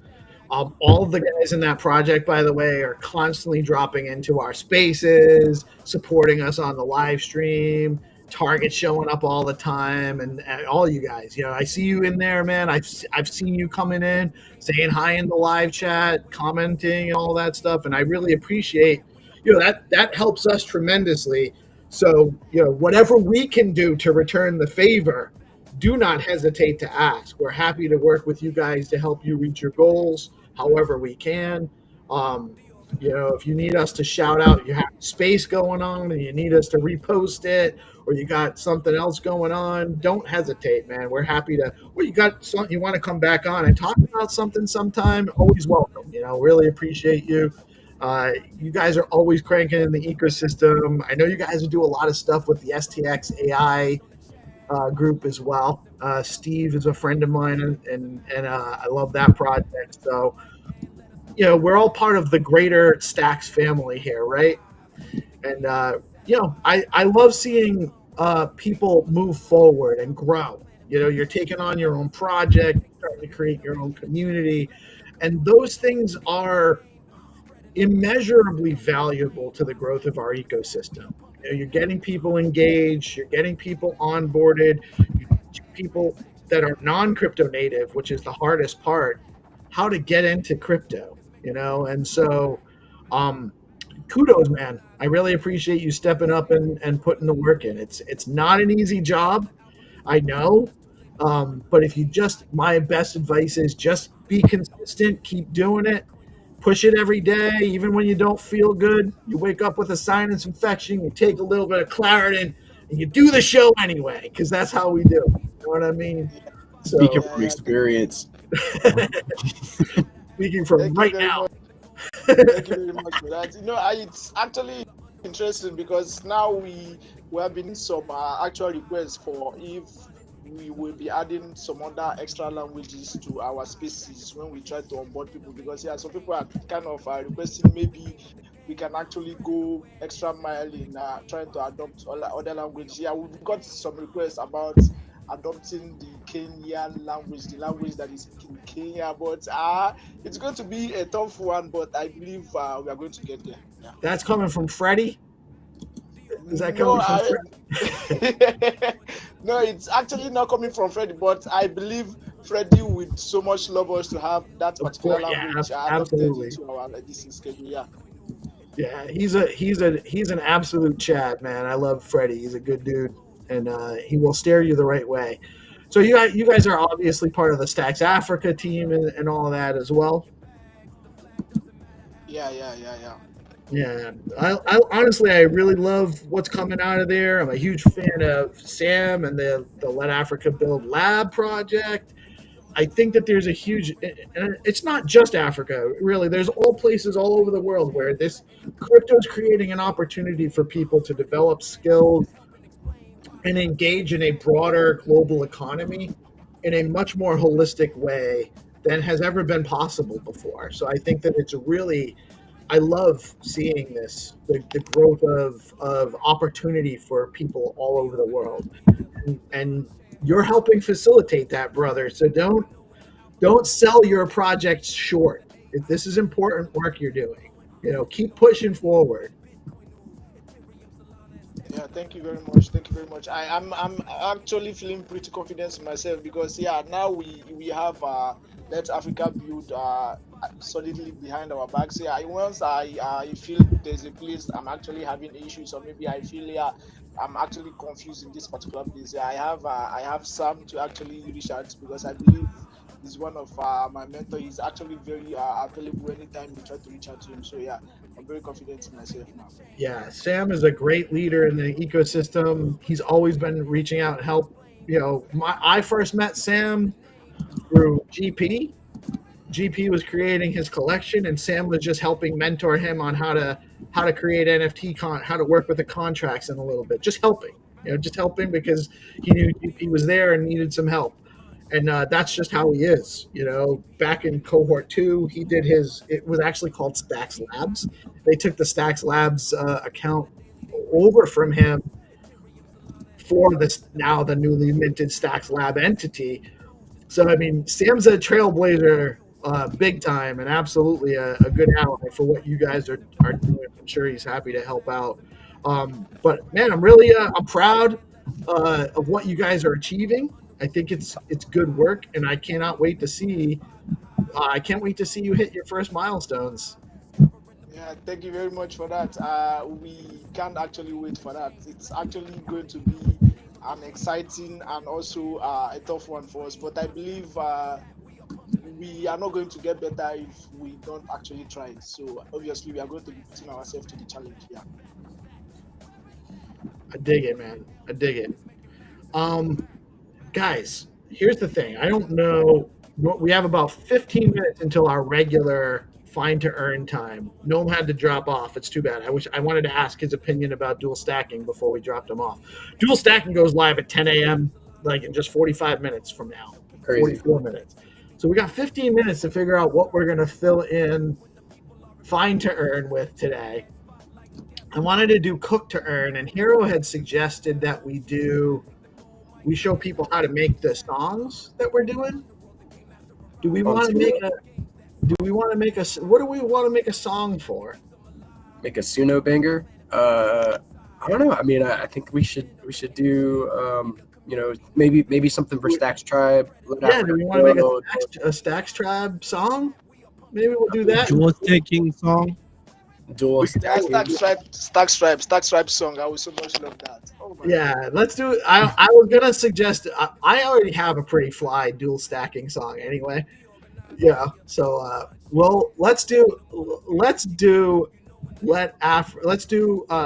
All of the guys in that project, by the way, are constantly dropping into our spaces, supporting us on the live stream. Target showing up all the time, and all you guys. You know, I see you in there, man. I've seen you coming in, saying hi in the live chat, commenting, and all that stuff, and I really appreciate. That helps us tremendously. So, whatever we can do to return the favor, do not hesitate to ask. We're happy to work with you guys to help you reach your goals however we can. If you need us to shout out, you have space going on and you need us to repost it, or you got something else going on, don't hesitate, man. We're happy to, or you got something you want to come back on and talk about something sometime, always welcome. Really appreciate you. You guys are always cranking in the ecosystem. I know you guys do a lot of stuff with the STX AI group as well. Steve is a friend of mine, and I love that project. So, we're all part of the greater Stacks family here, right? And I love seeing people move forward and grow. You're taking on your own project, starting to create your own community, and those things are immeasurably valuable to the growth of our ecosystem. You're getting people engaged, you're getting people onboarded, you teach people that are non-crypto native, which is the hardest part, how to get into crypto. And so kudos, man. I really appreciate you stepping up and putting the work in. It's not an easy job, I know. But my best advice is just be consistent, keep doing it. Push it every day, even when you don't feel good. You wake up with a sinus infection, you take a little bit of Claritin, and you do the show anyway, because that's how we do. You know what I mean? Speaking from experience. Speaking from right now. Thank you very much for that. It's actually interesting because now we have been some actual requests for if we will be adding some other extra languages to our spaces when we try to onboard people, because some people are kind of requesting maybe we can actually go extra mile in trying to adopt other languages. We've got some requests about adopting the Kenyan language, the language that is speaking in Kenya, but it's going to be a tough one, but I believe we are going to get there. Yeah. That's coming from Freddie? Is that coming from Freddie? No, it's actually not coming from Freddie, but I believe Freddie would so much love us to have that particular language adopted into our editing schedule. Yeah, he's an absolute Chad, man. I love Freddie. He's a good dude, and he will steer you the right way. So you guys are obviously part of the Stacks Africa team and all of that as well. Yeah. Yeah, I honestly, I really love what's coming out of there. I'm a huge fan of Sam and the Let Africa Build Lab project. I think that there's a huge, and it's not just Africa, really. There's all places all over the world where this crypto is creating an opportunity for people to develop skills and engage in a broader global economy in a much more holistic way than has ever been possible before. So I think that it's really, I love seeing this, the growth of opportunity for people all over the world. And you're helping facilitate that, brother. So don't sell your project short. If this is important work you're doing, keep pushing forward. Yeah, thank you very much. Thank you very much. I'm actually feeling pretty confident in myself because yeah, now we have Let Africa build solidly behind our backs. Yeah, once I feel there's a place I'm actually having issues, or maybe I feel yeah I'm actually confused in this particular place. Yeah, I have Sam to actually reach out to because I believe he's one of my mentor. He's actually very available anytime you try to reach out to him. So yeah, I'm very confident in myself now. Yeah, Sam is a great leader in the ecosystem. He's always been reaching out and help. You know, I first met Sam through GP. GP was creating his collection, and Sam was just helping mentor him on how to create NFT how to work with the contracts in a little bit, just helping. You know, just helping because he knew GP was there and needed some help. And that's just how he is. You know, back in cohort 2, he did his. It was actually called Stacks Labs. They took the Stacks Labs account over from him for this now the newly minted Stacks Lab entity. So I mean, Sam's a trailblazer, big time, and absolutely a good ally for what you guys are doing. I'm sure he's happy to help out. But man, I'm really I'm proud of what you guys are achieving. I think it's good work, and I cannot wait to see. I can't wait to see you hit your first milestones. Yeah, thank you very much for that. We can't actually wait for that. It's actually going to be an exciting and also a tough one for us. But I believe we are not going to get better if we don't actually try. So obviously, we are going to be putting ourselves to the challenge. Yeah. I dig it, man. I dig it. Guys, here's the thing. I don't know. We have about 15 minutes until our regular Find2Earn time. Noam had to drop off. It's too bad. I wanted to ask his opinion about dual stacking before we dropped him off. Dual stacking goes live at 10 a.m. like in just 45 minutes from now. Crazy. 44 minutes. So we got 15 minutes to figure out what we're going to fill in Find2Earn with today. I wanted to do Cook to Earn, and Hero had suggested that we show people how to make the songs that we're doing. Do we want to make a what do we want to make a song for? Make a Suno banger? I don't know. I mean, I think we should do you know, maybe something for Stacks Tribe. Yeah, do we want to make a Stacks Tribe song? Maybe we'll do that. Dual staking song. Dual Yeah, Stacks Tribe song. I would so much love that. Oh my Yeah, let's do it. I was gonna suggest. I already have a pretty fly dual stacking song anyway. Yeah, so let's do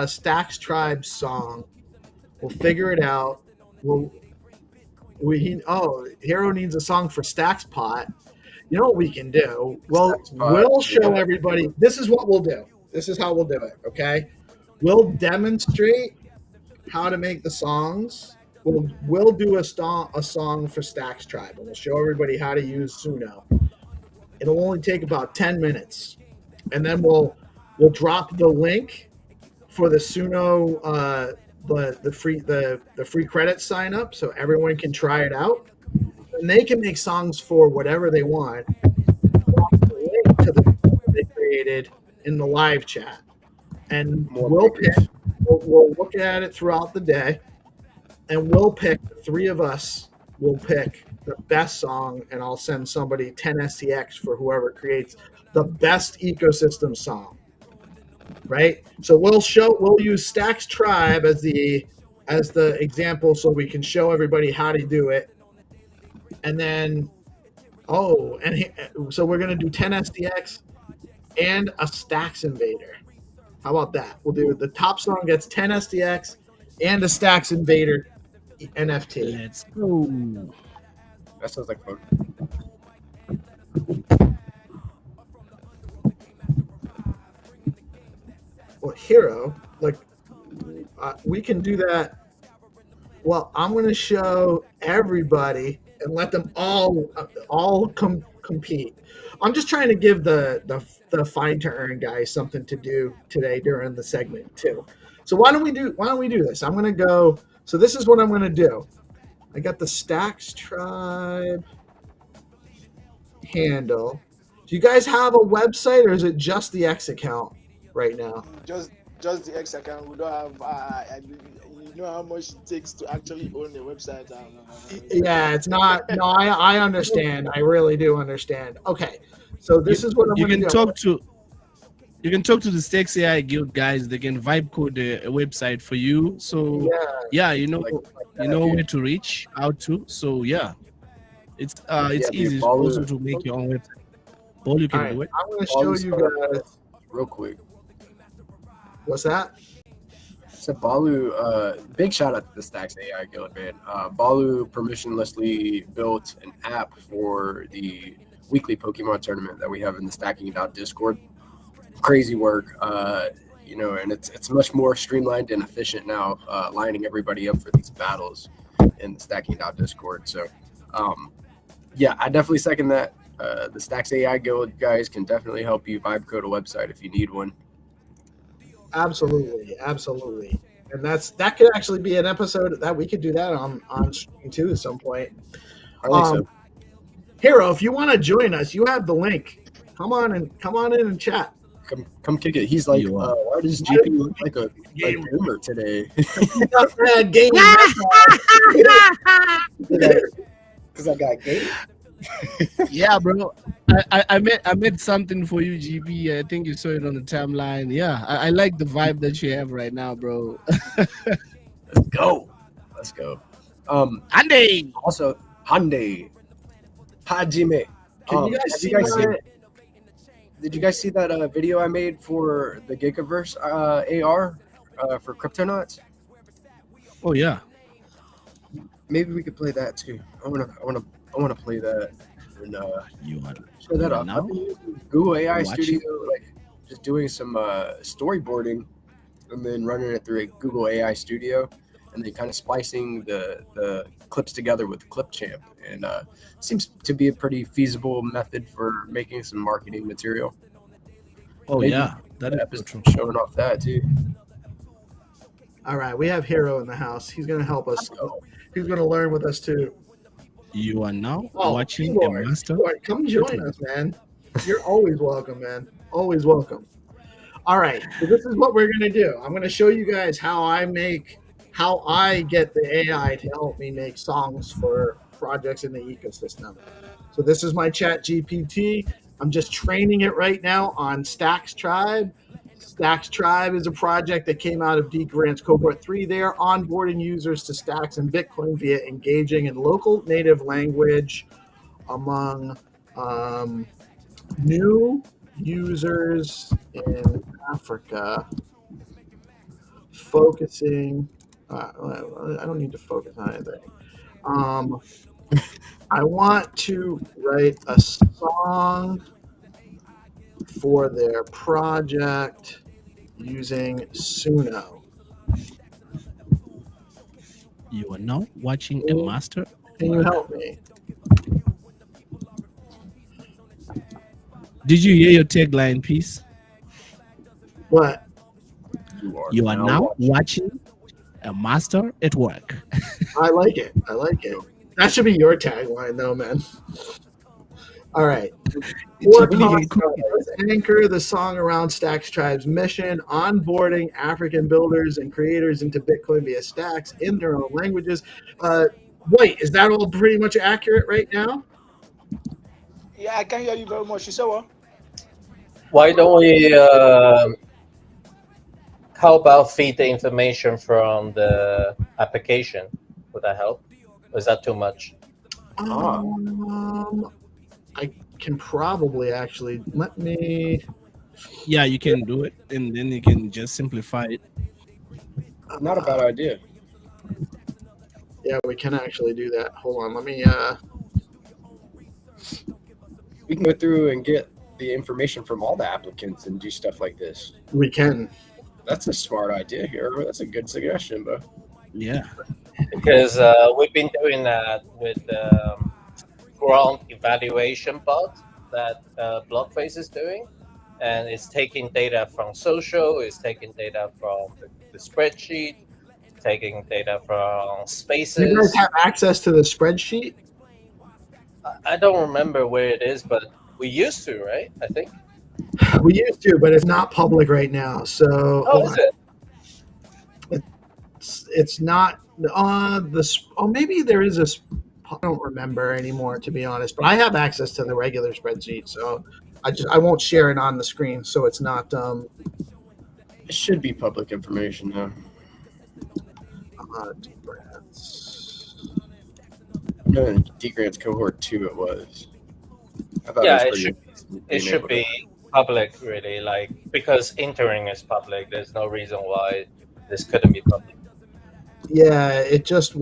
Stacks Tribe song. We'll figure it out. Hero needs a song for Stacks Pot. You know what we can do? Well, we'll show everybody. This is what we'll do. This is how we'll do it. Okay, we'll demonstrate how to make the songs. We'll do a song for Stacks Tribe, and we'll show everybody how to use Suno. It'll only take about 10 minutes, and then we'll drop the link for the Suno the free credit sign up, so everyone can try it out, and they can make songs for whatever they want. Drop the link to the song they created in the live chat, and we'll look at it throughout the day, and we'll pick the three of us. We'll pick the best song, and I'll send somebody 10 STX for whoever creates the best ecosystem song. Right? So we'll use Stacks Tribe as the example, so we can show everybody how to do it. And then so we're gonna do 10 STX and a Stacks Invader. How about that? We'll do the top song gets 10 STX and a Stacks Invader NFT. Let's go. That sounds like fun. Well, Hero, we can do that. Well, I'm going to show everybody and let them all compete. I'm just trying to give the Find2Earn guys something to do today during the segment too. So why don't we do this? I'm going to go. So this is what I'm going to do. I got the Stacks Tribe handle. Do you guys have a website, or is it just the X account right now? Just the X account. We don't have you know how much it takes to actually own a website. Yeah, it's not. No, I understand. I really do understand. Okay, so this is what I'm You going to can do. talk to you can talk to the Stacks AI Guild guys. They can vibe code a website for you. So yeah, you know where to reach out to. So yeah, it's dude, easy Balu, also to make your own website. All you can All right, do it. I'm going to Balu show you started guys. real quick. What's that? So Balu, big shout out to the Stacks AI Guild, man. Balu permissionlessly built an app for the weekly Pokemon tournament that we have in the Stacking It Out Discord. Crazy work, you know, and it's much more streamlined and efficient now, lining everybody up for these battles in the Stacking It Out Discord. So, yeah, I definitely second that. The Stacks AI Guild guys can definitely help you vibe code a website if you need one. Absolutely, absolutely, and that could actually be an episode that we could do that on stream too at some point. I think so. Hero, if you want to join us, you have the link. Come on in and chat. Come kick it. He's like, why does GP look like a gamer today? Because I got game. Yeah, bro. I made something for you, GB. I think you saw it on the timeline. Yeah, I like the vibe that you have right now, bro. Let's go. Hyundai. Also, Hyundai. Hajime. Can you guys see Did you guys see that video I made for the Gigaverse AR for Cryptonauts? Oh yeah. Maybe we could play that too. I wanna play that and you want show that off. now? I've been using Google AI Watch Studio, like just doing some storyboarding and then running it through a Google AI Studio, and then kind of splicing the clips together with Clipchamp, and seems to be a pretty feasible method for making some marketing material. Oh Maybe yeah, that is true. Showing off that too. All right, we have Hero in the house. He's going to help us. He's going to learn with us too. You are now Oh, watching keyboard, a master. keyboard, come join us, man. You're always welcome, man. Always welcome. All right, so this is what we're going to do. I'm going to show you guys how I get the AI to help me make songs for projects in the ecosystem. So this is my Chat GPT. I'm just training it right now on Stacks Tribe. Stacks Tribe is a project that came out of DeOrganized's Cohort 3. They are onboarding users to Stacks and Bitcoin via engaging in local native language among new users in Africa, focusing. I don't need to focus on anything. I want to write a song for their project using Suno. You are now watching a master. Can you help me? Did you hear your tagline piece? What? You are now watching a master at work. I like it. I like it. That should be your tagline, though, man. All right. Let's anchor the song around Stacks Tribe's mission, onboarding African builders and creators into Bitcoin via Stacks in their own languages. Wait, is that all pretty much accurate right now? Yeah, I can hear you very much. You said what? Why don't we, how about feed the information from the application? Would that help? Or is that too much? I can probably actually, let me. Yeah, you can do it, and then you can just simplify it. Not a bad idea. Yeah, we can actually do that. Hold on, let me. We can go through and get the information from all the applicants and do stuff like this. We can. That's a smart idea here. That's a good suggestion, bro. Yeah. Because we've been doing that with prompt evaluation bot that Blockface is doing, and it's taking data from social, it's taking data from the spreadsheet, taking data from spaces. You guys have access to the spreadsheet? I don't remember where it is, but we used to, right? I think. We used to, but it's not public right now. So is it? It's not this. Oh, maybe there is a. I don't remember anymore, to be honest. But I have access to the regular spreadsheet, so I won't share it on the screen, so it's not. It should be public information though. No, in DeGrant's cohort 2 it was. I thought Yeah, it it was should pretty it should be public, really, like, because entering is public. There's no reason why this couldn't be public. Yeah, it just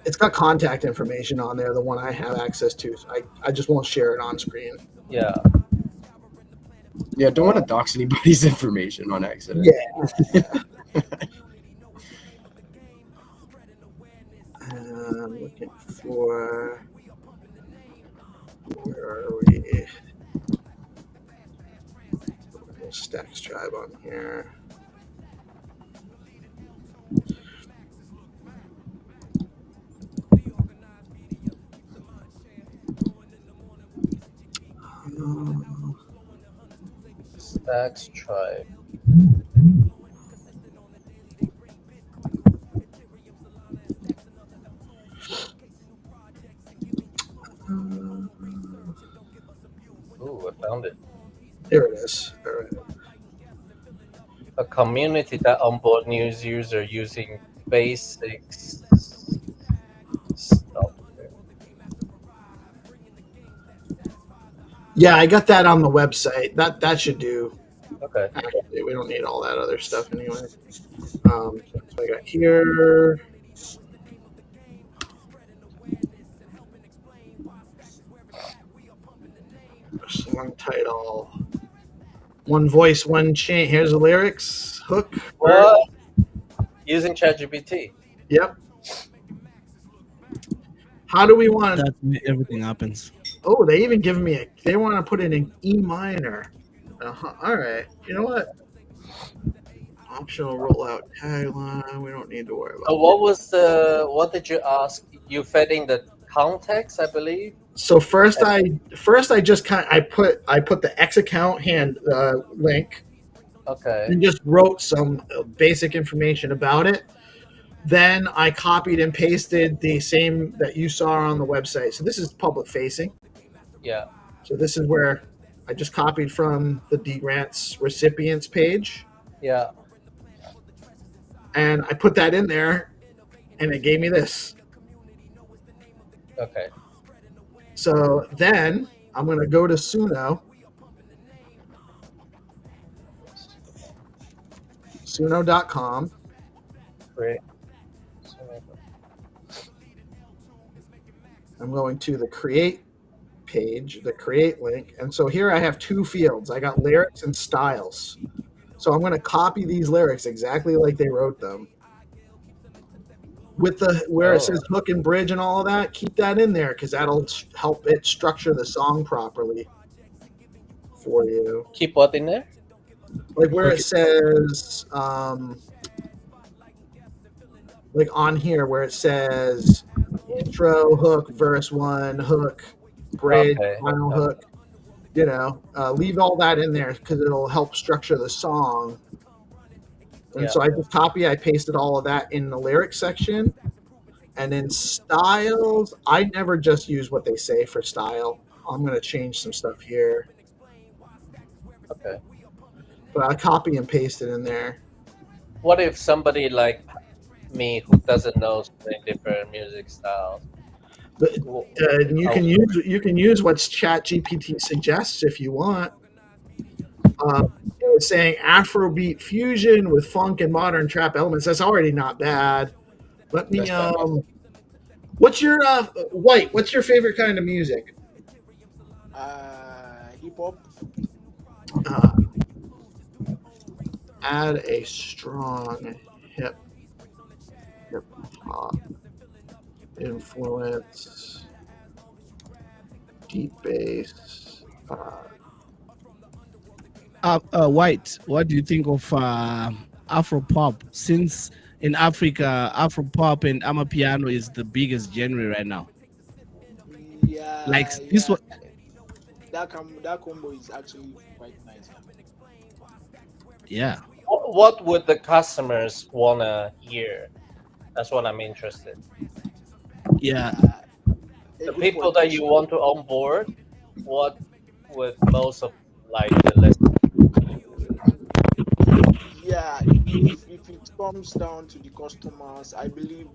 it's got contact information on there, the one I have access to. So I just won't share it on screen. Yeah. Yeah, don't want to dox anybody's information on accident. Yeah. I'm looking for. Where are we? Stacks Tribe on here. Stacks Tribe. Ooh, I found it. Here it is. All right. A community that onboard new user using basics stuff. Yeah, I got that on the website. That should do. Okay. Actually, we don't need all that other stuff anyway. So I got here. Song title. One voice, one chain. Here's the lyrics. Hook. What? Using ChatGPT. Yep. How do we want? That's where everything happens. Oh, they even give me a. They want to put it in E minor. All right. You know what? Optional rollout tagline. We don't need to worry about. What did you ask? You fed in the context, I believe. So first I just put the X account link. Okay. And just wrote some basic information about it. Then I copied and pasted the same that you saw on the website. So this is public facing. Yeah. So this is where I just copied from the DeGrants recipients page. Yeah. And I put that in there, and it gave me this. Okay. So then I'm going to go to Suno. Suno.com. Great. I'm going to the create page, the create link. And so here I have two fields. I got lyrics and styles. So I'm going to copy these lyrics exactly like they wrote them. With where it says hook and bridge and all of that, keep that in there because that'll help it structure the song properly for you. Keep what in there? Like where it says, like on here where it says intro, hook, verse 1, hook, bridge, final hook. You know, leave all that in there because it'll help structure the song. And so I just I pasted all of that in the lyrics section. And in styles, I never just use what they say for style. I'm going to change some stuff here. Okay. But I copy and paste it in there. What if somebody like me who doesn't know so many different music styles? But you can use what ChatGPT suggests if you want. It's saying Afrobeat fusion with funk and modern trap elements. That's already not bad. Let me. What's your White? What's your favorite kind of music? Hip hop. Add a strong hip hop influence, deep bass. White, what do you think of Afro pop? Since in Africa, Afro pop and Amapiano is the biggest genre right now. Yeah. Like this one. That combo is actually quite nice. Yeah. What would the customers wanna hear? That's what I'm interested. Yeah. The people that you want to onboard, what would most of like the list? Yeah, if it comes down to the customers, I believe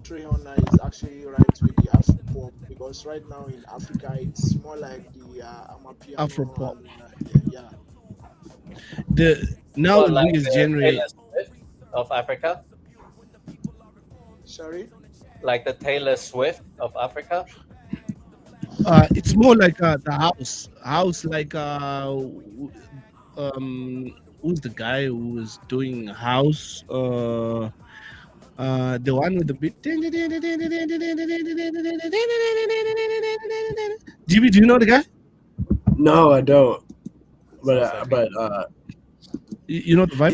Trihona is actually right with the Afropop, because right now in Africa it's more like the Amapiano Afropop. and yeah. Now What, the like biggest the genre. Taylor Swift of Africa? Sorry. Like the Taylor Swift of Africa? It's more like the house like who's the guy who was doing house the one with the beat. GB, do you know the guy? No, I don't. But You know the vibe?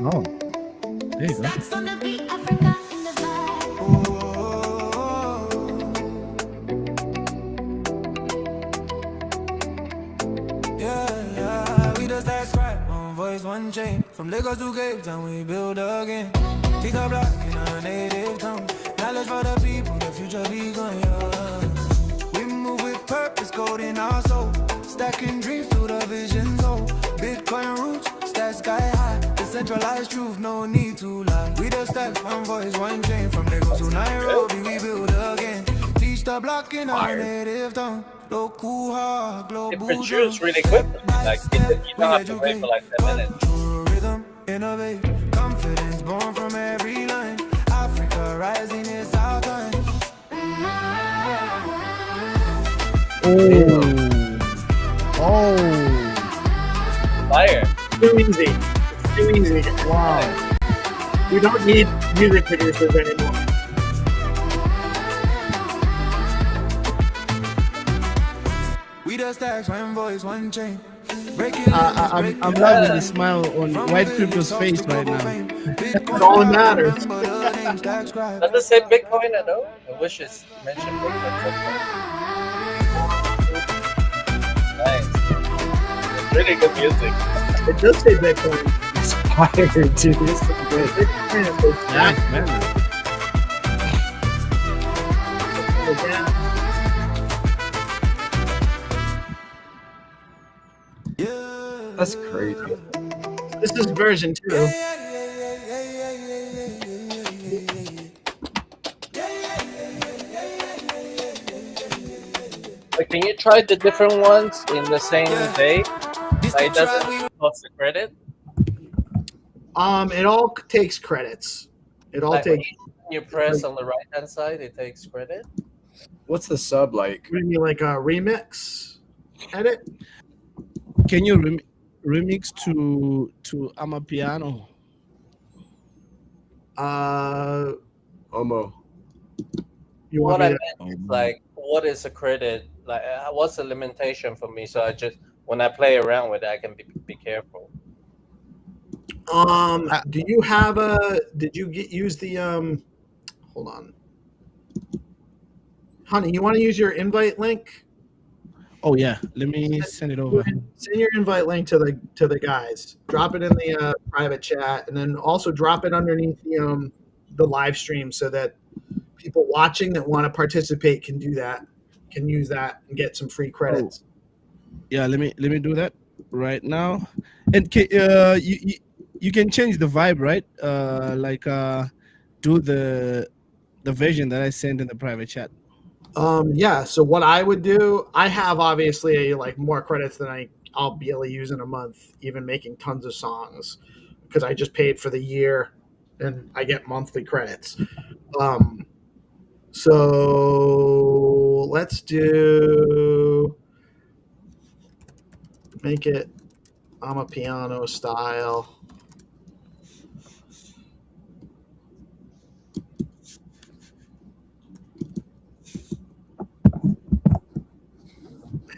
Oh, there you go. Yeah, we just that scrap, one voice, one chain. From Lagos to Cape Town, we build again. TikTok block in our native tongue. Knowledge for the people, the future be going, yeah. We move with purpose, code in our soul. Stacking dreams through the vision zone. Bitcoin roots, stats sky high. Decentralized truth, no need to lie. We just stack, one voice, one chain. From Lagos to Nairobi, we build again. Teach the block in our native tongue. Local hard, It global produced really quickly. Like you don't have to wait for like 10 minutes. rhythm, innovate, confidence born from every line. Africa rising is our time. Oh. Fire. Too easy. It's too easy. Wow. We don't need music producers anymore. We the stacks, one voice, one chain. I'm loving the smile on White Crypto's face right now. That's all that matters. Does it say Bitcoin? I know. I wish it's mentioned Bitcoin sometime. Nice. It's really good music. It does say Bitcoin. Inspired, dude. This is good. Bitcoin is Nice, man. that's crazy. This is version 2. Like, can you try the different ones in the same day? Like, does it cost the credit? It all takes credits. It all Like, takes. when you press on the right hand side, it takes credit. What's the sub like? Bring me like a remix edit. Can you remix to Amapiano? Omo. You What want I me meant is like, what is a credit? Like, what's the limitation for me? So I just, when I play around with it, I can be careful. do you have a? Did you use the Hold on, honey. You want to use your invite link? Oh yeah, let me send it over. Send your invite link to the guys. Drop it in the private chat, and then also drop it underneath the live stream so that people watching that want to participate can do that, can use that and get some free credits. Yeah, let me do that right now. And you can change the vibe, right? Do the version that I sent in the private chat. Yeah. So what I would do, I have obviously like more credits than I'll be able to use in a month, even making tons of songs, because I just paid for the year and I get monthly credits. So let's make it Amapiano style.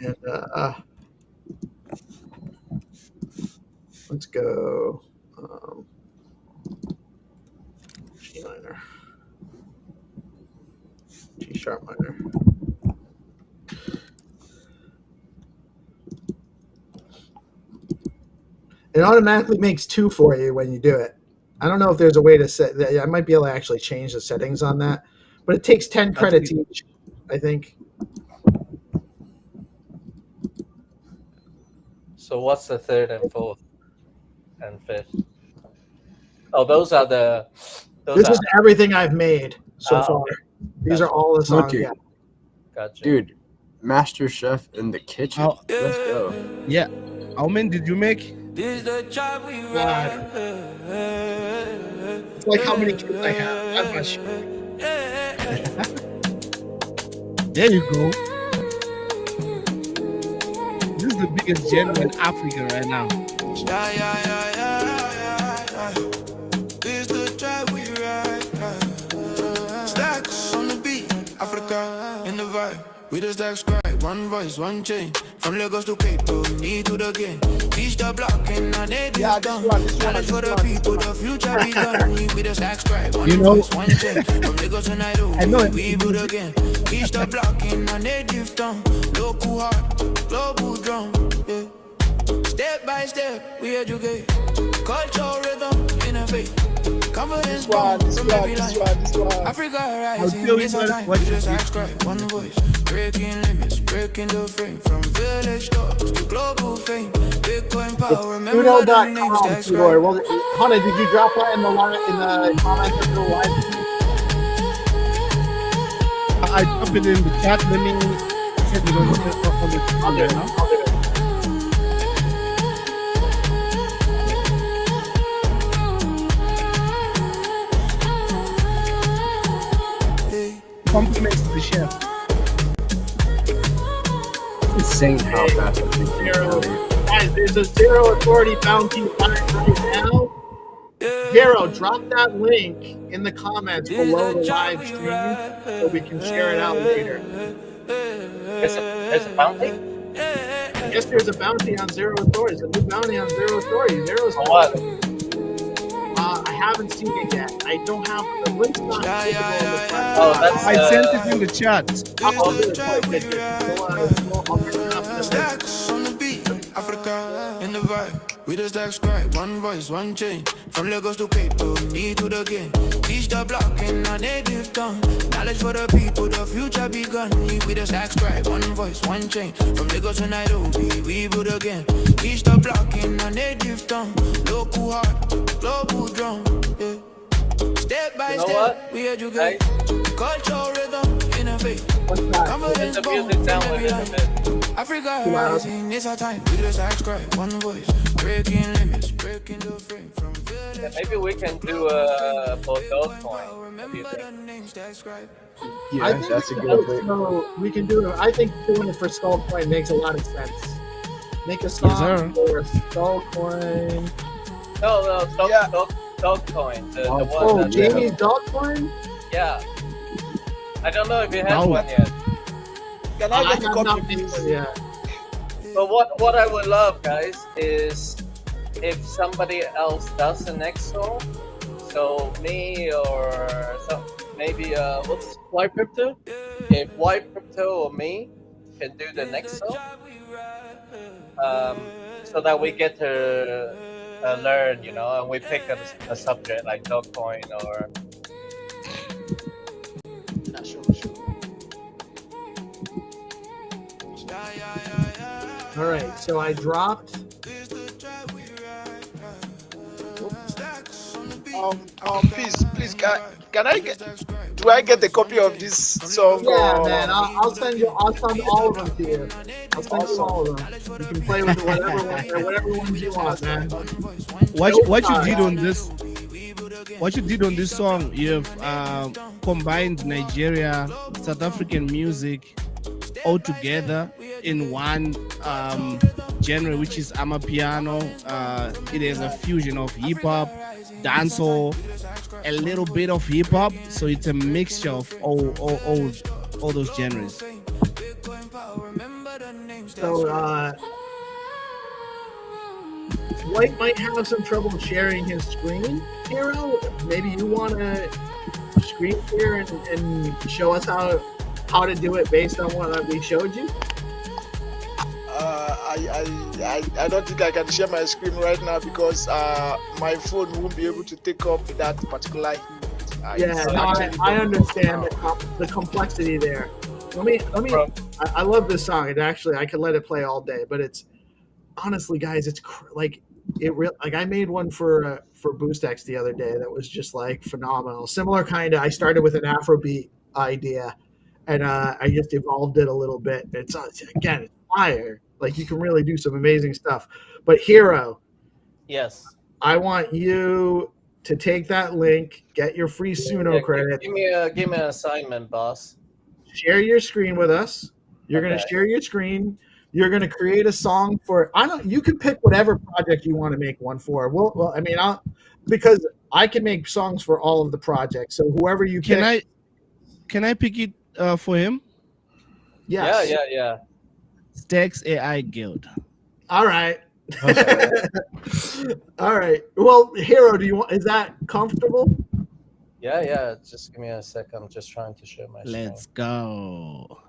And let's go G minor, G sharp minor. It automatically makes 2 for you when you do it. I don't know if there's a way to set that. I might be able to actually change the settings on that, but it takes 10 credits each, I think. So what's the third and fourth and fifth? Oh, those are the. This is everything I've made so far. Okay. These are all the songs. Okay. Yeah. Gotcha. Dude, Master Chef in the kitchen. Let's go. Yeah. How many did you make? It's like how many kids I have. I'm not sure. There you go. This is the biggest genre in Africa right now. It's the drive we ride. Stacks on the beat, Africa in the vibe. We just stack scribe, one voice, one chain. From Lagos to Cape Town, need to the game. Teach the block and I need it done. Knowledge for the people, the future be done. We just stack scribe, one voice, one chain. From Lagos to Nairobi, we build again. Teach the block and I need it done. Local heart, global drum. Yeah. Step by step, we educate. Culture, rhythm, innovate. Confidence born from every line. Africa rising, it's our time. We just subscribe, one voice. Breaking limits, breaking the frame. From village stores to global fame. Bitcoin power, remember the names that's right. Well, Hana, did you drop that in the comments of the live? I dropped it in the chat. Let me set it on the now. Compliments to the chef. Insane how fast that thing can go. Guys, there's a Zero Authority bounty right now. Zero, drop that link in the comments below the live stream so we can share it out later. There's a bounty? Yes, there's a bounty on Zero Authority. There's a new bounty on Zero Authority. Zero's what? I haven't seen it yet. I don't have the link's not Oh, that's I sent it in the chat. Stacks on the beat, Africa in the vibe. We just stack scribe, one voice, one chain. From Lagos to Cape Town, need to the game. Teach the block in our native tongue. Knowledge for the people, the future begun. We just stack scribe, one voice, one chain. From Lagos to Nairobi, we build again. Teach the block in our native tongue. Local heart, global drum. Yeah. Step by step, we educate. Culture, rhythm, innovate. Confidence born from every line. Africa rising, it's our time. We just subscribe, one voice. Breaking limits, breaking the frame. From village. Maybe we can do a for Dogecoin. Yeah, that's a good way. So we can do it. I think doing it for Skullcoin makes a lot of sense. Make a song for Skullcoin. No, Dogecoin. The one that Jamie's Dogecoin? Yeah. I don't know if you have one yet. Can I get a copy, please? Yeah. But what I would love, guys, is if somebody else does the next song. So me or maybe what's White Crypto? If White Crypto or me can do the next song, so that we get to learn, you know, and we pick a subject like Dogecoin or. Yeah, sure. All right, so I dropped. Please, can I get? Do I get a copy of this song? Yeah, man, I'll send you. I'll send all of them to you. I'll send you all of them. You can play with whatever ones you want, man. What you did on this? What you did on this song? You've combined Nigeria, South African music all together in one genre, which is Amapiano. It is a fusion of hip hop, dancehall, a little bit of hip hop. So it's a mixture of all those genres. So White might have some trouble sharing his screen. Hero, maybe you want to screen here and show us how to do it based on what we showed you. I don't think I can share my screen right now because my phone won't be able to take up that particular hint. Yeah, no, I understand the complexity there. Let me. I love this song. And actually, I could let it play all day. But it's honestly, guys, it's like it. Like I made one for BoostX the other day that was just like phenomenal. Similar kind of. I started with an Afrobeat idea, and I just evolved it a little bit. It's again, it's fire. Like you can really do some amazing stuff. But Hero, Yes. I want you to take that link, get your free Suno credit. Give me an assignment, boss. Share your screen with us. You're going to Okay. share your screen. You're going to create a song for. You can pick whatever project you want to make one for. Well, I mean, because I can make songs for all of the projects. So whoever you pick. Can I pick it for him? Yes. Yeah. Stacks AI Guild. All right. All right. Well, Hero, is that comfortable? Yeah. Just give me a sec. I'm just trying to share my screen. Let's go.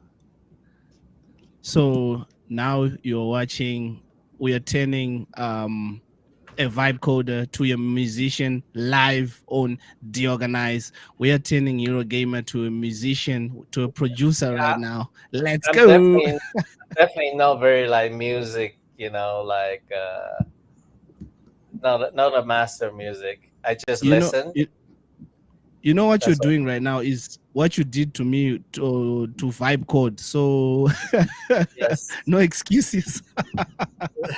So now you're watching. We are turning a vibe coder to a musician live on DeOrganized. We are turning Eurogamer to a musician, to a producer right now. Let's go. Definitely not very like music, like not a master music. I just listen. You know what you're doing right now is what you did to me to vibe code. So yes. No excuses.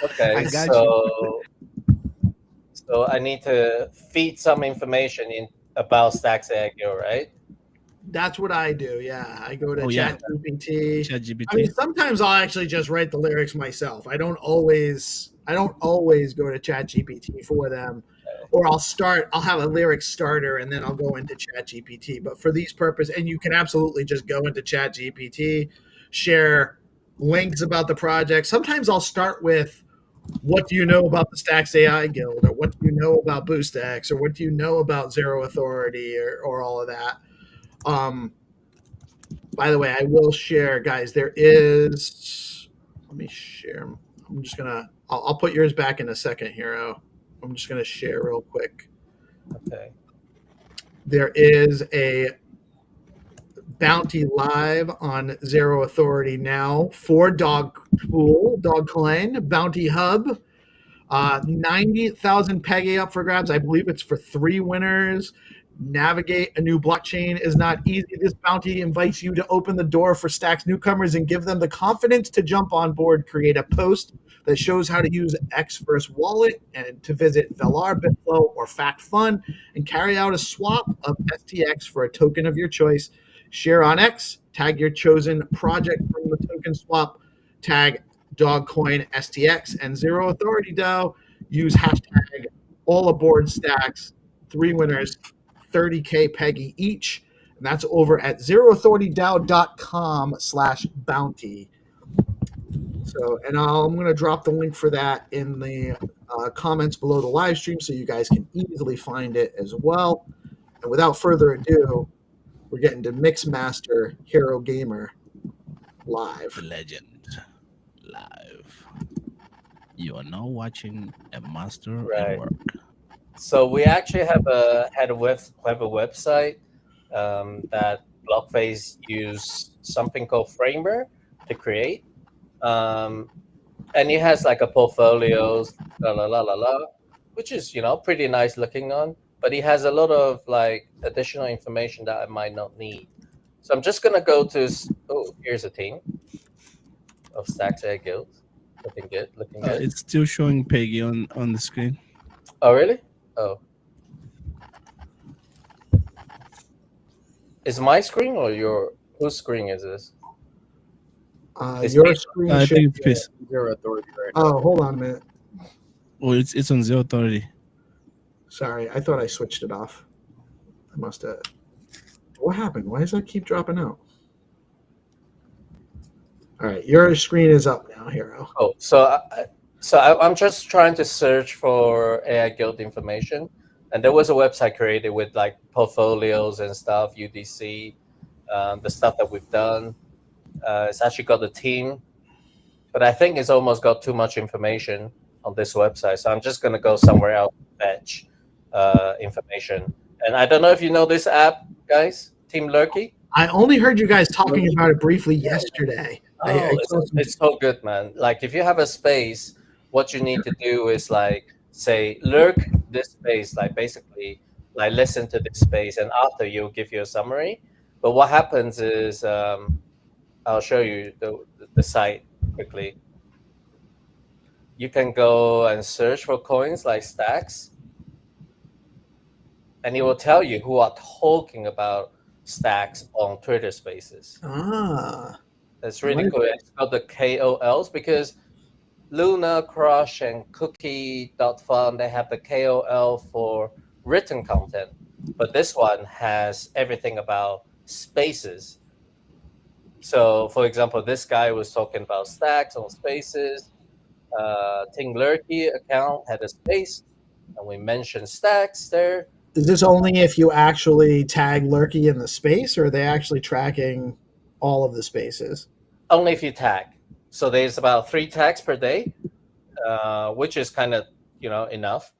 Okay, I got you. So I need to feed some information about Stacks AI Guild, right? That's what I do. Yeah, I go to ChatGPT. ChatGPT. I mean, sometimes I'll actually just write the lyrics myself. I don't always go to ChatGPT for them, or I'll have a lyric starter and then I'll go into ChatGPT. But for these purposes, and you can absolutely just go into ChatGPT, share links about the project. Sometimes I'll start with, what do you know about the Stacks AI Guild, or what do you know about BoostX, or what do you know about Zero Authority, or all of that. By the way, I will share, guys. Let me share. I'll put yours back in a second, Hero. I'm just gonna share real quick. Okay. There is a bounty live on Zero Authority now for Dog Clan Bounty Hub. 90,000 PEGI up for grabs. I believe it's for 3 winners. Navigate a new blockchain is not easy. This bounty invites you to open the door for Stacks newcomers and give them the confidence to jump on board. Create a post that shows how to use X First Wallet and to visit Velar, Bitflow, or FactFun and carry out a swap of STX for a token of your choice. Share on X, tag your chosen project from the token swap, tag Dogcoin STX and Zero Authority DAO. Use hashtag all aboard Stacks. 3 winners, 30K PEGI each. And that's over at zeroauthoritydao.com/bounty. So, and I'm going to drop the link for that in the comments below the live stream so you guys can easily find it as well. And without further ado, we're getting to Mixmaster Hero Gamer live. The legend live. You are now watching a master at work. So we actually have a website that Blockface used something called Framer to create, and it has like a portfolio, which is pretty nice looking on. But it has a lot of like additional information that I might not need. So I'm just gonna go to. Oh, here's a team of Stacks AI Guild. Looking good. It's still showing Peggy on the screen. Oh, really? Oh. Is my screen or whose screen is this? Your screen. I think it's Zero Authority right now. Oh, hold on a minute. Oh, it's on Zero Authority. Sorry, I thought I switched it off. I must have. What happened? Why does that keep dropping out? All right, your screen is up now, Hero. Oh, so I'm just trying to search for AI Guild information, and there was a website created with like portfolios and stuff, UDC, the stuff that we've done. It's actually got the team but I think it's almost got too much information on this website. So I'm just going to go somewhere else to fetch information. And I don't know if you know this app, guys, Team Lurky. I only heard you guys talking about it briefly yesterday. Oh, it's so good, man. Like if you have a space, what you need to do is like say lurk this space, like basically like listen to this space, and after you'll give you a summary. But what happens is I'll show you the site quickly. You can go and search for coins like stacks, and it will tell you who are talking about stacks on Twitter Spaces. Ah, that's really cool. It's got the KOLs because Luna, Crush, and Cookie.fun, they have the KOL for written content, but this one has everything about spaces. So, for example, this guy was talking about stacks on spaces. Ting Lurky account had a space, and we mentioned stacks there. Is this only if you actually tag Lurky in the space, or are they actually tracking all of the spaces? Only if you tag. So there's about 3 tags per day, which is kind of enough.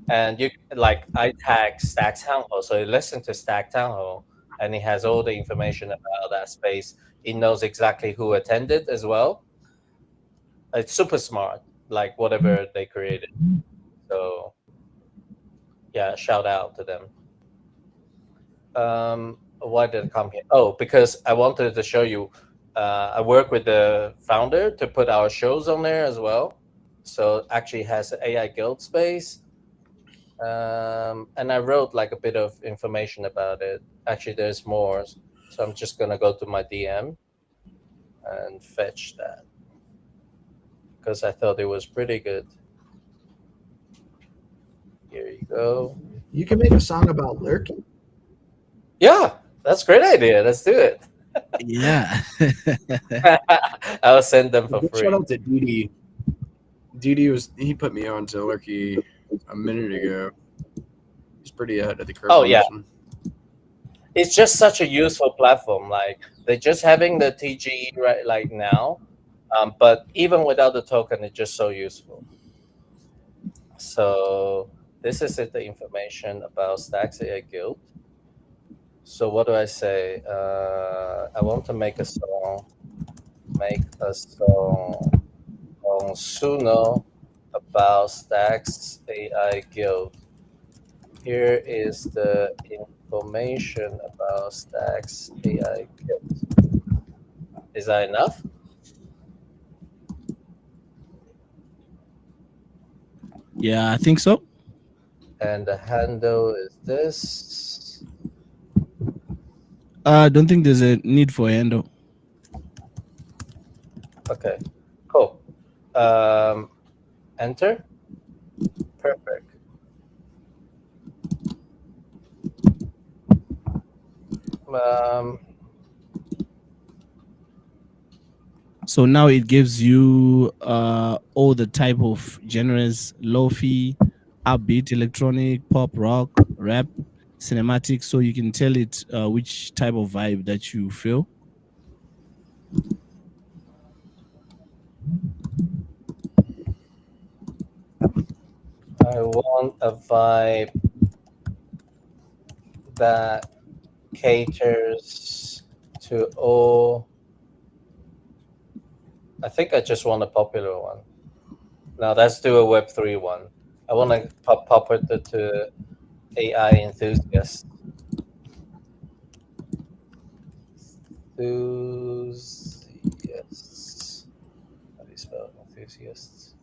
And you like I tag Stacks Town Hall, so you listen to Stack Town Hall, and it has all the information about that space. It knows exactly who attended as well. It's super smart, like whatever they created. So yeah, shout out to them. Why did it come here? Oh, because I wanted to show you. I work with the founder to put our shows on there as well. So actually has an AI guild space. And I wrote like a bit of information about it. Actually, there's more. So I'm just going to go to my DM and fetch that because I thought it was pretty good. Here you go. You can make a song about Lurky. Yeah, that's a great idea. Let's do it. Yeah. I'll send them for Big free. shout out to Didi. He put me on to Lurky a minute ago. He's pretty ahead of the curve. Oh on yeah, this one. it's just such a useful platform. Like they're just having the TGE right like now, but even without the token, it's just so useful. So this is the information about Stacks AI Guild. So what do I say? I want to make a song. Make a song on Suno about Stacks AI Guild. Here is the information about Stacks AI Guild. Is that enough? Yeah, I think so. And the handle is this. I don't think there's a need for a handle. Okay, cool. Enter. Perfect. So now it gives you all the type of genres: lo-fi, upbeat, electronic, pop, rock, rap, cinematic. So you can tell it which type of vibe that you feel. I want a vibe that caters to all. I think I just want a popular one. Now let's do a Web3 one. I want to pop it to AI enthusiasts. Enthusiasts. How do you spell enthusiasts?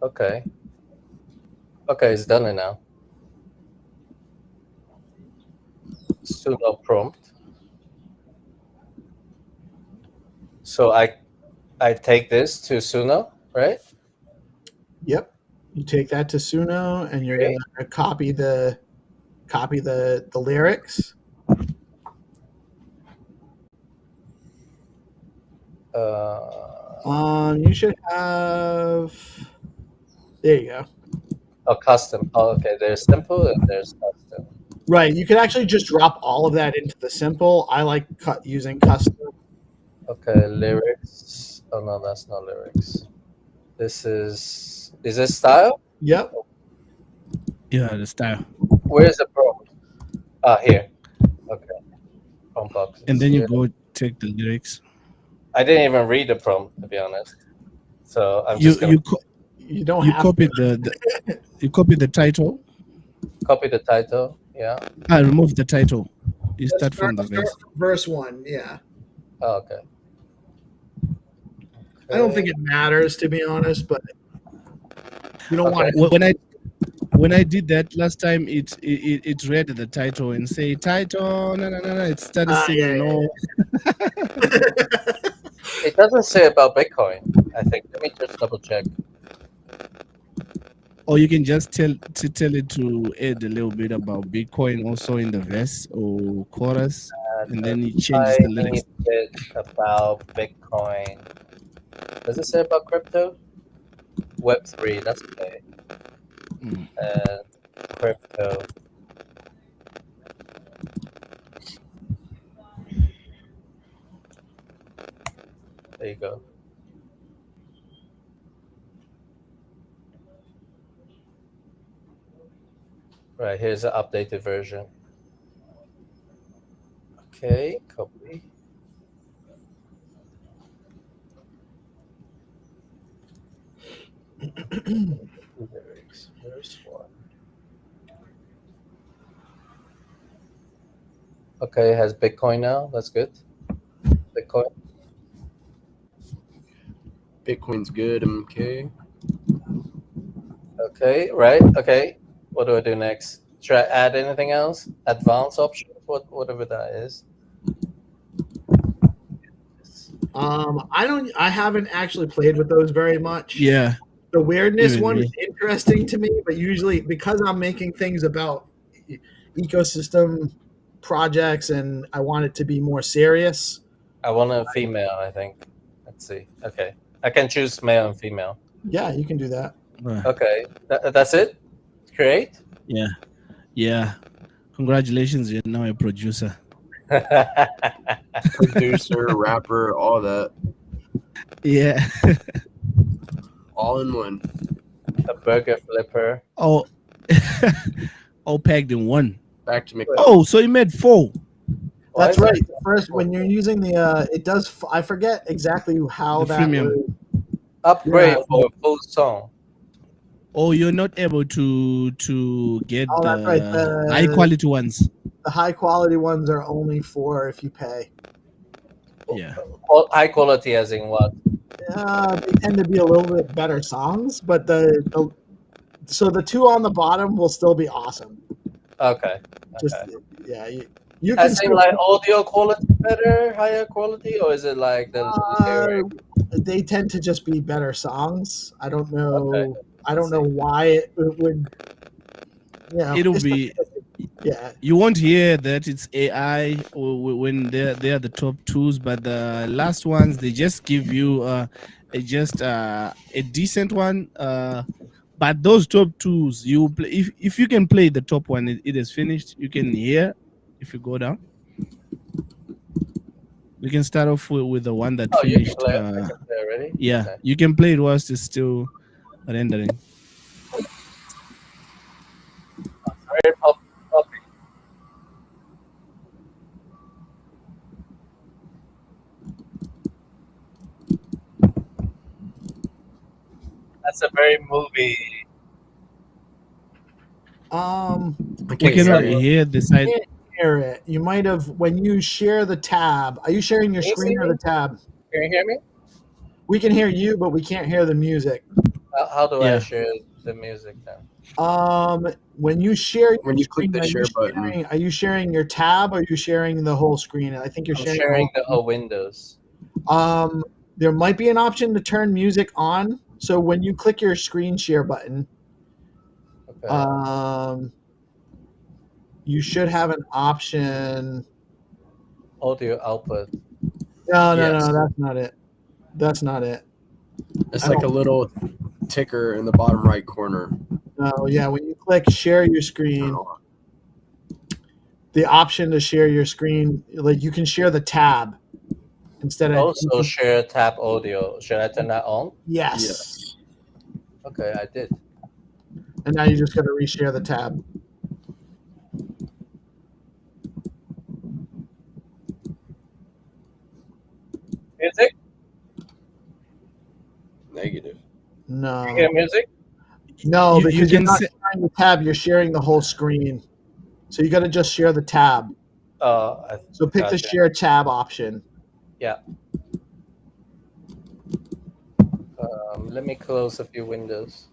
Okay. Okay, it's done it now. Sudo prompt. So I take this to Suno, right? Yep. You take that to Suno, and you're gonna copy the lyrics. You should have. There you go. Oh, custom. Oh, okay. There's simple and there's custom. Right. You can actually just drop all of that into the simple. I like using custom. Okay, lyrics. Oh no, that's not lyrics. This is this style? Yep. Yeah, the style. Where is the prompt? Ah, here. Okay. Prompt box. And then here. you go take the lyrics. I didn't even read the prompt, to be honest. So I'm You just gonna You don't you have copy to. you copy the title. copy the title. Yeah. I remove the title. You Let's start from the verse. from verse 1. Yeah. Oh, okay. I don't think it matters, to be honest, but you don't want When when I did that last time, it read the title and say title. No. It started singing. No. It doesn't say about Bitcoin. I think. Let me just double check. Or you can just tell it to add a little bit about Bitcoin also in the verse or chorus, and then it changes the lyrics. Bit about Bitcoin. Does it say about crypto? Web3. That's okay. And crypto. There you go. Right, here's the updated version. Okay, copy. Lyrics, verse 1. Okay, it has Bitcoin now. That's good. Bitcoin. Bitcoin's good, MK. Okay, right. Okay. What do I do next? Should I add anything else? Advanced options? Whatever that is. I haven't actually played with those very much. Yeah. The weirdness Even one me. is interesting to me, but usually because I'm making things about ecosystem projects and I want it to be more serious. I want a female, I think. Let's see. Okay. I can choose male and female. Yeah, you can do that. Okay. That's it? Create? Yeah. Yeah. Congratulations, you're now a producer. Producer, rapper, all that. Yeah. All in one. A burger flipper. Oh, all packed in one. Back to me. Oh, so you made 4. That's right. First, when you're using the, it does. I forget exactly how The that freemium. would Upgrade Yeah. for a full song. Oh, you're not able to get Oh, that's right. the high quality ones. The high quality ones are only for if you pay. Yeah. Well, high quality as in what? They tend to be a little bit better songs, but so the 2 on the bottom will still be awesome. Okay. Just yeah, you can As in like audio quality better, higher quality, or is it like the they tend to just be better songs. I don't know. Okay. I don't know why it would. Yeah, It'll be. Yeah. You won't hear that it's AI or when they're the top 2s, but the last ones they just give you a decent one. But those top 2s, you play, if you can play the top one, it is finished. You can hear if you go down. We can start off with the one that You can finished. play, I can play already? Yeah, Okay. you can play it whilst it's still rendering. Very pop. That's a very movie. We cannot hear the side. Can't hear it. You might have when you share the tab. Are you sharing your Can you screen see or me? the tab? Can you hear me? We can hear you, but we can't hear the music. How do I Yeah. share the music then? When you share, your When you click screen, the are you share button. sharing- Are you sharing your tab or are you sharing the whole screen? I think you're I'm sharing. sharing the whole Windows. There might be an option to turn music on. So when you click your screen share button, Okay. you should have an option. Audio output. No, Yes. that's not it. That's not it. It's I like a don't- little ticker in the bottom right corner. Oh yeah, when you click share your screen, the option to share your screen, like you can share the tab instead of Also share tab audio. Should I turn that on? yes. Okay, I did. And now you just got to reshare the tab. Music? Negative. No. You hear music? No, You because you're can not say- sharing the tab, you're sharing the whole screen. So you got to just share the tab. So pick the Gotcha. share tab option. Yeah. Let me close a few windows.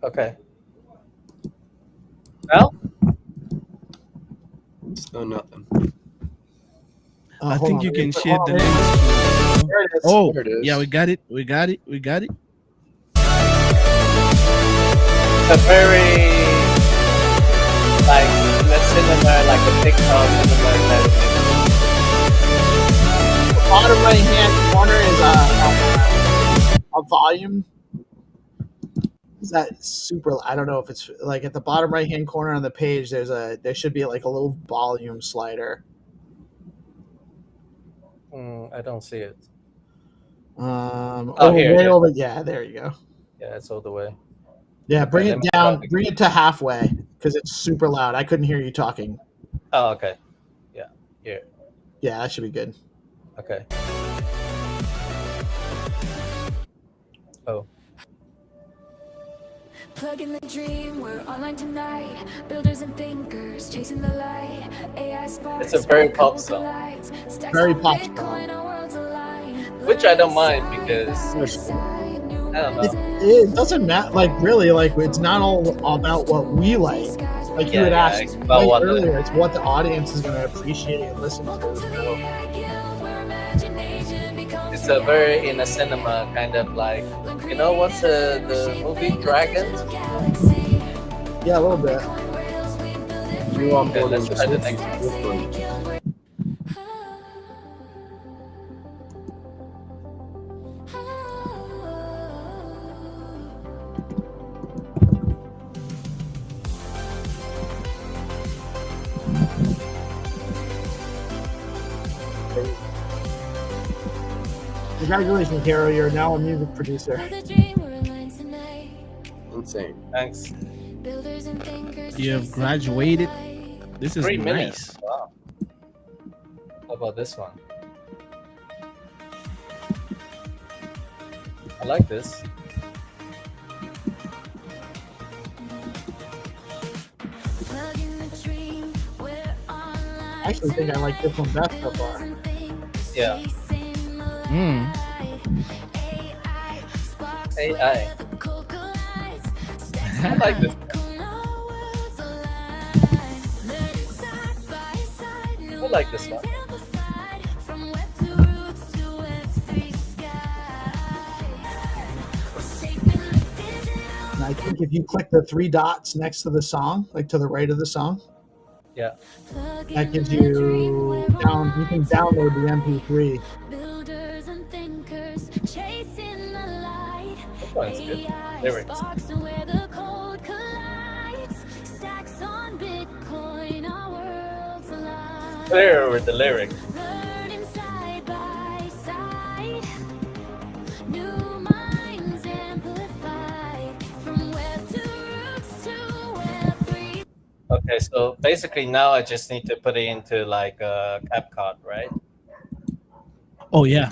Okay. Well, Still nothing. I hold think on, you let me can put- share hold the on, links. There it is. Oh, There it is. yeah, we got it. We got it. We got it. a very like in a cinema, like a TikTok cinema and everything. The bottom right hand corner is a volume. Is that super? I don't know if it's like at the bottom right hand corner on the page. There should be like a little volume slider. I don't see it. Way here. over. Yeah, there you go. Yeah, it's all the way. Yeah, Okay, bring let it me down. try. Bring it to halfway because it's super loud. I couldn't hear you talking. Oh, okay. Yeah, here. Yeah, that should be good. Okay. Oh. Plug in the dream, we're online tonight. Builders and thinkers chasing the light. AI sparks. It's a very pop song. Very pop song. Which I don't mind because I don't know. It doesn't matter. Like really, like it's not all about what we like. Like you had asked it's about like what earlier, it's what the audience is going to appreciate and listen to. So. It's a very in a cinema kind of like, you know, what's the movie Dragons? Yeah, a little bit. You on Okay, board let's with try the this next one. Congratulations, Hero. You're now a music producer. Insane. Thanks. You have graduated. This is 3 nice. minutes. Wow. How about this one? I like this. I actually think I like this one best so far. Yeah. AI. I like this. I like this one. And I think if you click the 3 dots next to the song, like to the right of the song, yeah, that gives you down. You can download the MP3. This one is good. Lyrics. Clear with the lyrics. Okay, so basically now I just need to put it into like a CapCut, right? Oh yeah.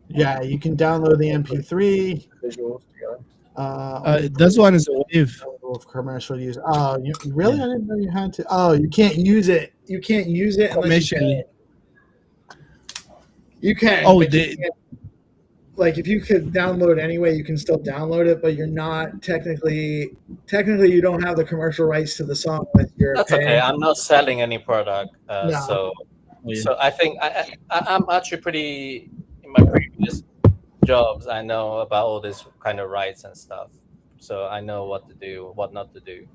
Yeah, you can download the MP3. Visuals together. This one is a wave. Of commercial use. Oh, you really? Yeah. I didn't know you had to. Oh, you can't use it. You can't use it unless you can. Oh, like if you could download anyway, you can still download it, but you're not technically you don't have the commercial rights to the song unless you're That's paying. okay. I'm not selling any product, No. so I think I'm actually pretty in my previous jobs, I know about all this kind of rights and stuff. So I know what to do, what not to do.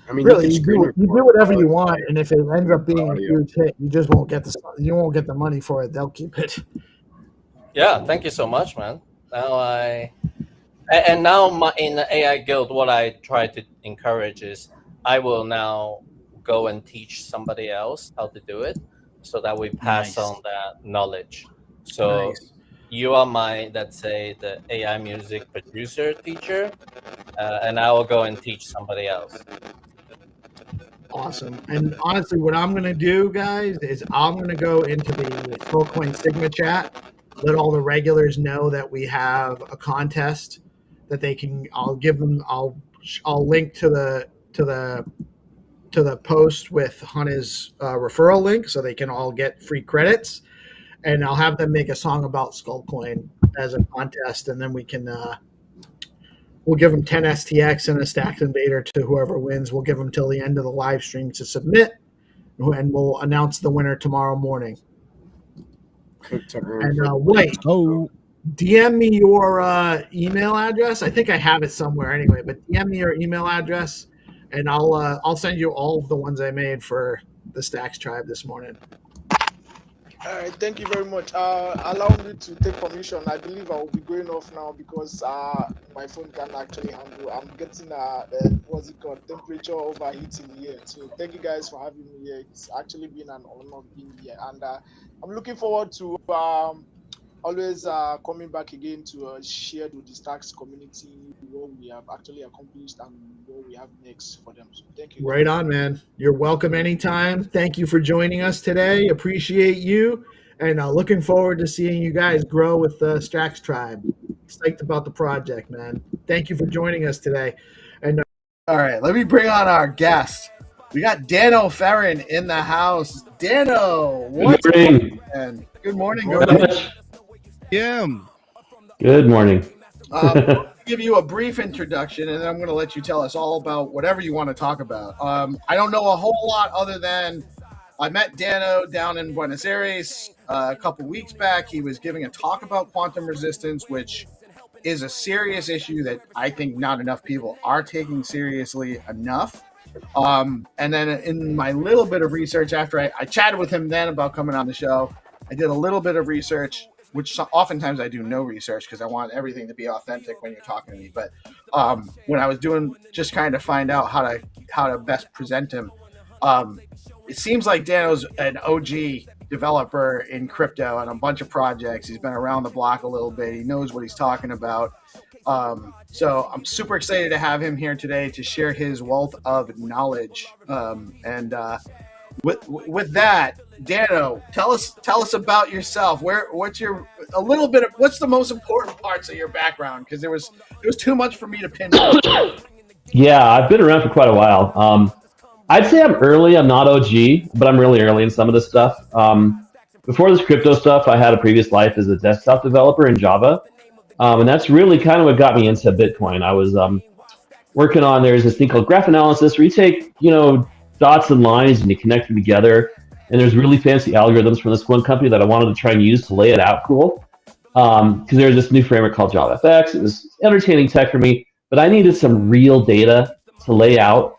I mean, really, you do whatever you want, and if it ends up being a huge hit, you just won't get the money for it. They'll keep it. Yeah, thank you so much, man. Now in the AI Guild, what I try to encourage is I will now go and teach somebody else how to do it, so that we pass on that knowledge. So you are my, let's say, the AI music producer teacher, and I will go and teach somebody else. Awesome. And honestly, what I'm going to do, guys, is I'm going to go into the Flowcoin Sigma chat, let all the regulars know that we have a contest that they can. I'll give them. I'll link to the post with Hana's referral link, so they can all get free credits, and I'll have them make a song about Skullcoin as a contest, and then we can. We'll give them 10 STX and a Stacks Invader to whoever wins. We'll give them till the end of the live stream to submit, and we'll announce the winner tomorrow morning. And wait, DM me your email address. I think I have it somewhere anyway, but DM me your email address, and I'll send you all of the ones I made for the Stacks Tribe this morning. All right, thank you very much. Allow me to take permission. I believe I will be going off now because my phone can actually handle. I'm getting what's it called, temperature overheating here. So thank you guys for having me here. It's actually been an honor being here, and I'm looking forward to always coming back again to share with the Stacks community what we have actually accomplished and what we have next for them. So thank you. Right on, man. You're welcome anytime. Thank you for joining us today. Appreciate you, and looking forward to seeing you guys grow with the Stacks Tribe. Psyched about the project, man. Thank you for joining us today. And all right, let me bring on our guest. We got Dano Ferrin in the house. Dano, what's up, man? Good morning. Good morning. Yeah. Good morning. I'll give you a brief introduction, and then I'm going to let you tell us all about whatever you want to talk about. I don't know a whole lot other than I met Dano down in Buenos Aires a couple weeks back. He was giving a talk about quantum resistance, which is a serious issue that I think not enough people are taking seriously enough. And then in my little bit of research after I chatted with him then about coming on the show, I did a little bit of research, which oftentimes I do no research because I want everything to be authentic when you're talking to me. But when I was doing just kind of find out how to best present him, it seems like Dano's an OG developer in crypto and a bunch of projects. He's been around the block a little bit. He knows what he's talking about. So I'm super excited to have him here today to share his wealth of knowledge. With that, Dano, tell us about yourself. What's the most important parts of your background? Because there was too much for me to pin down. Yeah, I've been around for quite a while. I'd say I'm early. I'm not OG, but I'm really early in some of this stuff. Before this crypto stuff, I had a previous life as a desktop developer in Java, and that's really kind of what got me into Bitcoin. I was working on, there's this thing called graph analysis where you take dots and lines and you connect them together, and there's really fancy algorithms from this one company that I wanted to try and use to lay it out cool, because there's this new framework called JavaFX. It was entertaining tech for me, but I needed some real data to lay out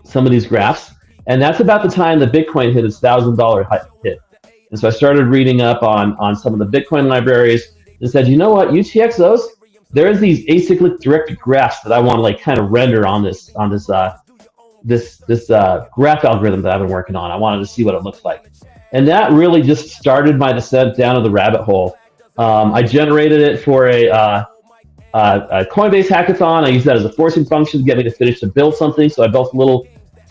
some of these graphs, and that's about the time that Bitcoin hit its $1,000 hit. And so I started reading up on some of the Bitcoin libraries and said, you know what, UTXOs, there's these acyclic directed graphs that I want to like kind of render on this graph algorithm that I've been working on. I wanted to see what it looks like. And that really just started my descent down to the rabbit hole. I generated it for a Coinbase hackathon. I used that as a forcing function to get me to finish to build something. So I built a little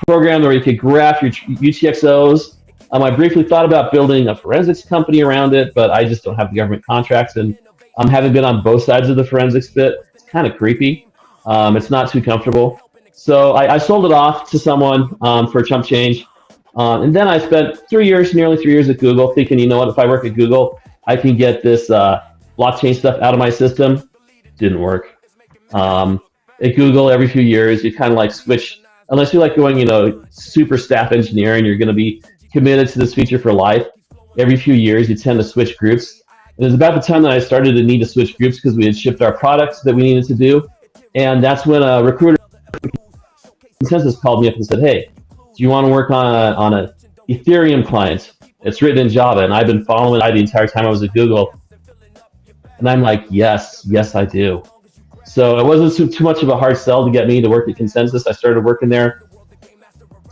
program where you could graph your UTXOs. I briefly thought about building a forensics company around it, but I just don't have the government contracts. And having been on both sides of the forensics bit, it's kind of creepy. It's not too comfortable. So I sold it off to someone for a chump change. And then I spent nearly 3 years at Google thinking, you know what, if I work at Google, I can get this blockchain stuff out of my system. Didn't work. At Google, every few years, you kind of like switch, unless you're like going, super staff engineer and you're going to be committed to this feature for life. Every few years, you tend to switch groups. It was about the time that I started to need to switch groups because we had shipped our products that we needed to do. And that's when a recruiter Consensus called me up and said, hey, do you want to work on a Ethereum client? It's written in Java. And I've been following it the entire time I was at Google. And I'm like, yes, I do. So it wasn't too much of a hard sell to get me to work at Consensus. I started working there.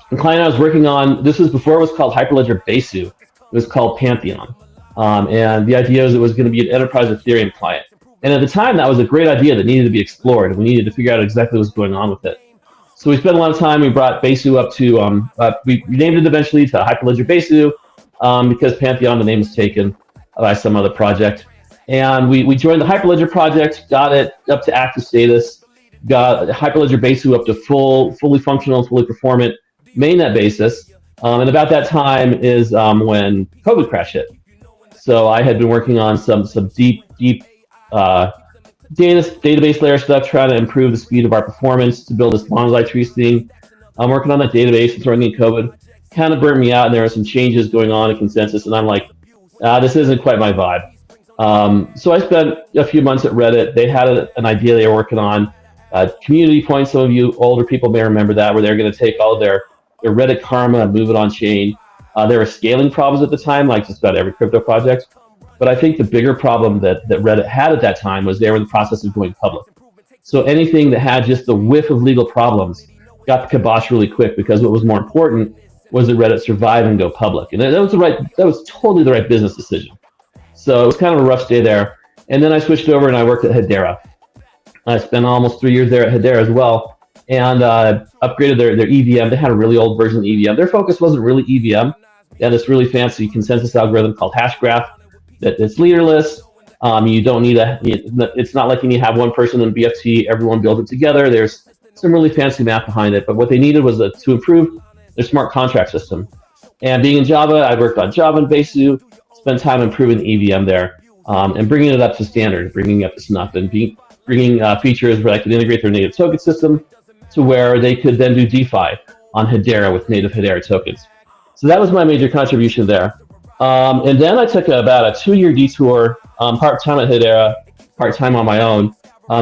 The client I was working on, this was before it was called Hyperledger Besu. It was called Pantheon. And the idea was it was going to be an enterprise Ethereum client. And at the time, that was a great idea that needed to be explored. We needed to figure out exactly what was going on with it. So we spent a lot of time. We brought Besu up to, we named it eventually to Hyperledger Besu because Pantheon, the name was taken by some other project. And we joined the Hyperledger project, got it up to active status, got Hyperledger Besu up to fully functional, fully performant mainnet basis. And about that time is when COVID crash hit. So I had been working on some deep database layer stuff, trying to improve the speed of our performance to build this bonsai trees thing. I'm working on that database during COVID. Kind of burned me out, and there were some changes going on in Consensus, and I'm like, this isn't quite my vibe. So I spent a few months at Reddit. They had an idea they were working on. Community Point, some of you older people may remember that, where they're going to take all of their Reddit karma and move it on chain. There were scaling problems at the time, like just about every crypto project. But I think the bigger problem that Reddit had at that time was they were in the process of going public. So anything that had just the whiff of legal problems got the kibosh really quick, because what was more important was that Reddit survive and go public. And that was totally the right business decision. So it was kind of a rough day there. And then I switched over and I worked at Hedera. I spent almost 3 years there at Hedera as well, and upgraded their EVM. They had a really old version of EVM. Their focus wasn't really EVM. They had this really fancy consensus algorithm called Hashgraph that's leaderless. You don't need it's not like you need to have one person in BFT, everyone build it together. There's some really fancy math behind it. But what they needed was to improve their smart contract system. And being in Java, I worked on Java and Besu, spent time improving the EVM there, and bringing it up to standard, bringing it up to snuff, and bringing features where I could integrate their native token system to where they could then do DeFi on Hedera with native Hedera tokens. So that was my major contribution there. And then I took about a 2-year detour, part-time at Hedera, part-time on my own,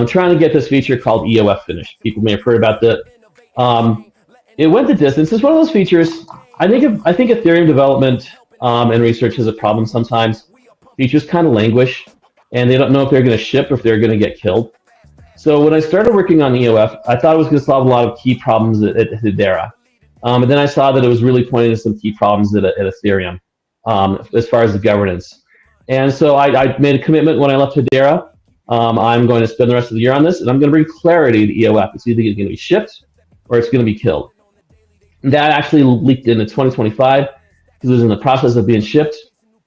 trying to get this feature called EOF finished. People may have heard about that. It went the distance. It's one of those features. I think Ethereum development and research is a problem sometimes. Features kind of languish, and they don't know if they're going to ship or if they're going to get killed. So when I started working on EOF, I thought it was going to solve a lot of key problems at Hedera. And then I saw that it was really pointing to some key problems at Ethereum as far as the governance. And so I made a commitment when I left Hedera. I'm going to spend the rest of the year on this, and I'm going to bring clarity to EOF. It's either going to be shipped or it's going to be killed. And that actually leaked into 2025 because it was in the process of being shipped.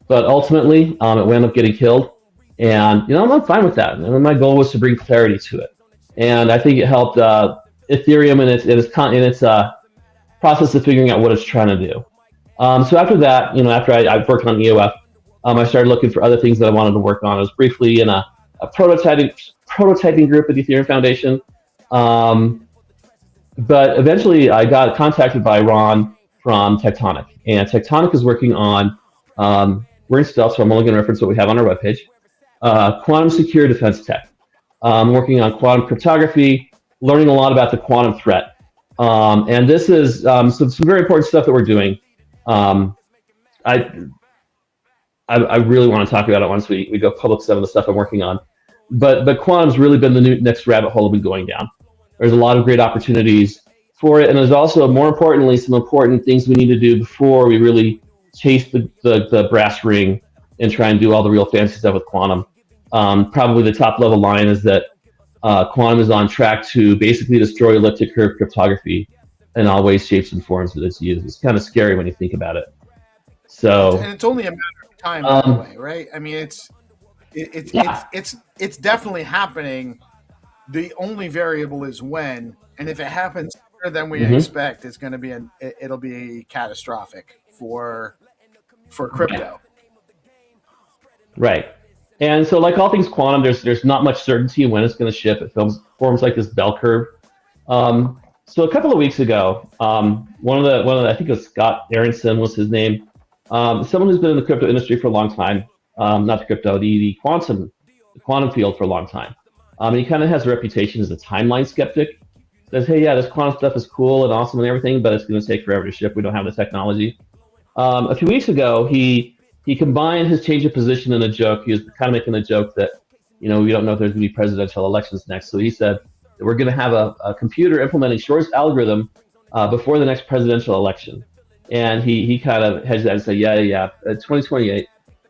But ultimately, it wound up getting killed. And I'm fine with that. And my goal was to bring clarity to it. And I think it helped Ethereum in its process of figuring out what it's trying to do. So after that, after I worked on EOF, I started looking for other things that I wanted to work on. I was briefly in a prototyping group at the Ethereum Foundation. But eventually I got contacted by Ron from Tectonic. And Tectonic is working on, we're in stealth, so I'm only going to reference what we have on our webpage, quantum secure defense tech. Working on quantum cryptography, learning a lot about the quantum threat. And this is some very important stuff that we're doing. I really want to talk about it once we go public, some of the stuff I'm working on. But quantum's really been the next rabbit hole I've been going down. There's a lot of great opportunities for it, and there's also, more importantly, some important things we need to do before we really chase the brass ring and try and do all the real fancy stuff with quantum. Probably the top level line is that quantum is on track to basically destroy elliptic curve cryptography in all ways, shapes, and forms that it's used. It's kind of scary when you think about it. So, and it's only a matter of time, by the way, right? I mean, it's definitely happening. The only variable is when, and if it happens sooner than we expect, it's going to be it'll be catastrophic for crypto. Right. And so, like all things quantum, there's not much certainty when it's going to ship. It forms like this bell curve. So a couple of weeks ago, one of the I think it was Scott Aronson was his name. Someone who's been in the crypto industry for a long time. not the crypto, the quantum field for a long time. And he kind of has a reputation as a timeline skeptic. Says, hey, yeah, this quantum stuff is cool and awesome and everything, but it's going to take forever to ship. We don't have the technology. A few weeks ago, he combined his change of position in a joke. He was kind of making a joke that, we don't know if there's going to be presidential elections next. So he said that we're going to have a computer implementing Shor's algorithm before the next presidential election. And he kind of hedged that and said, yeah, 2028.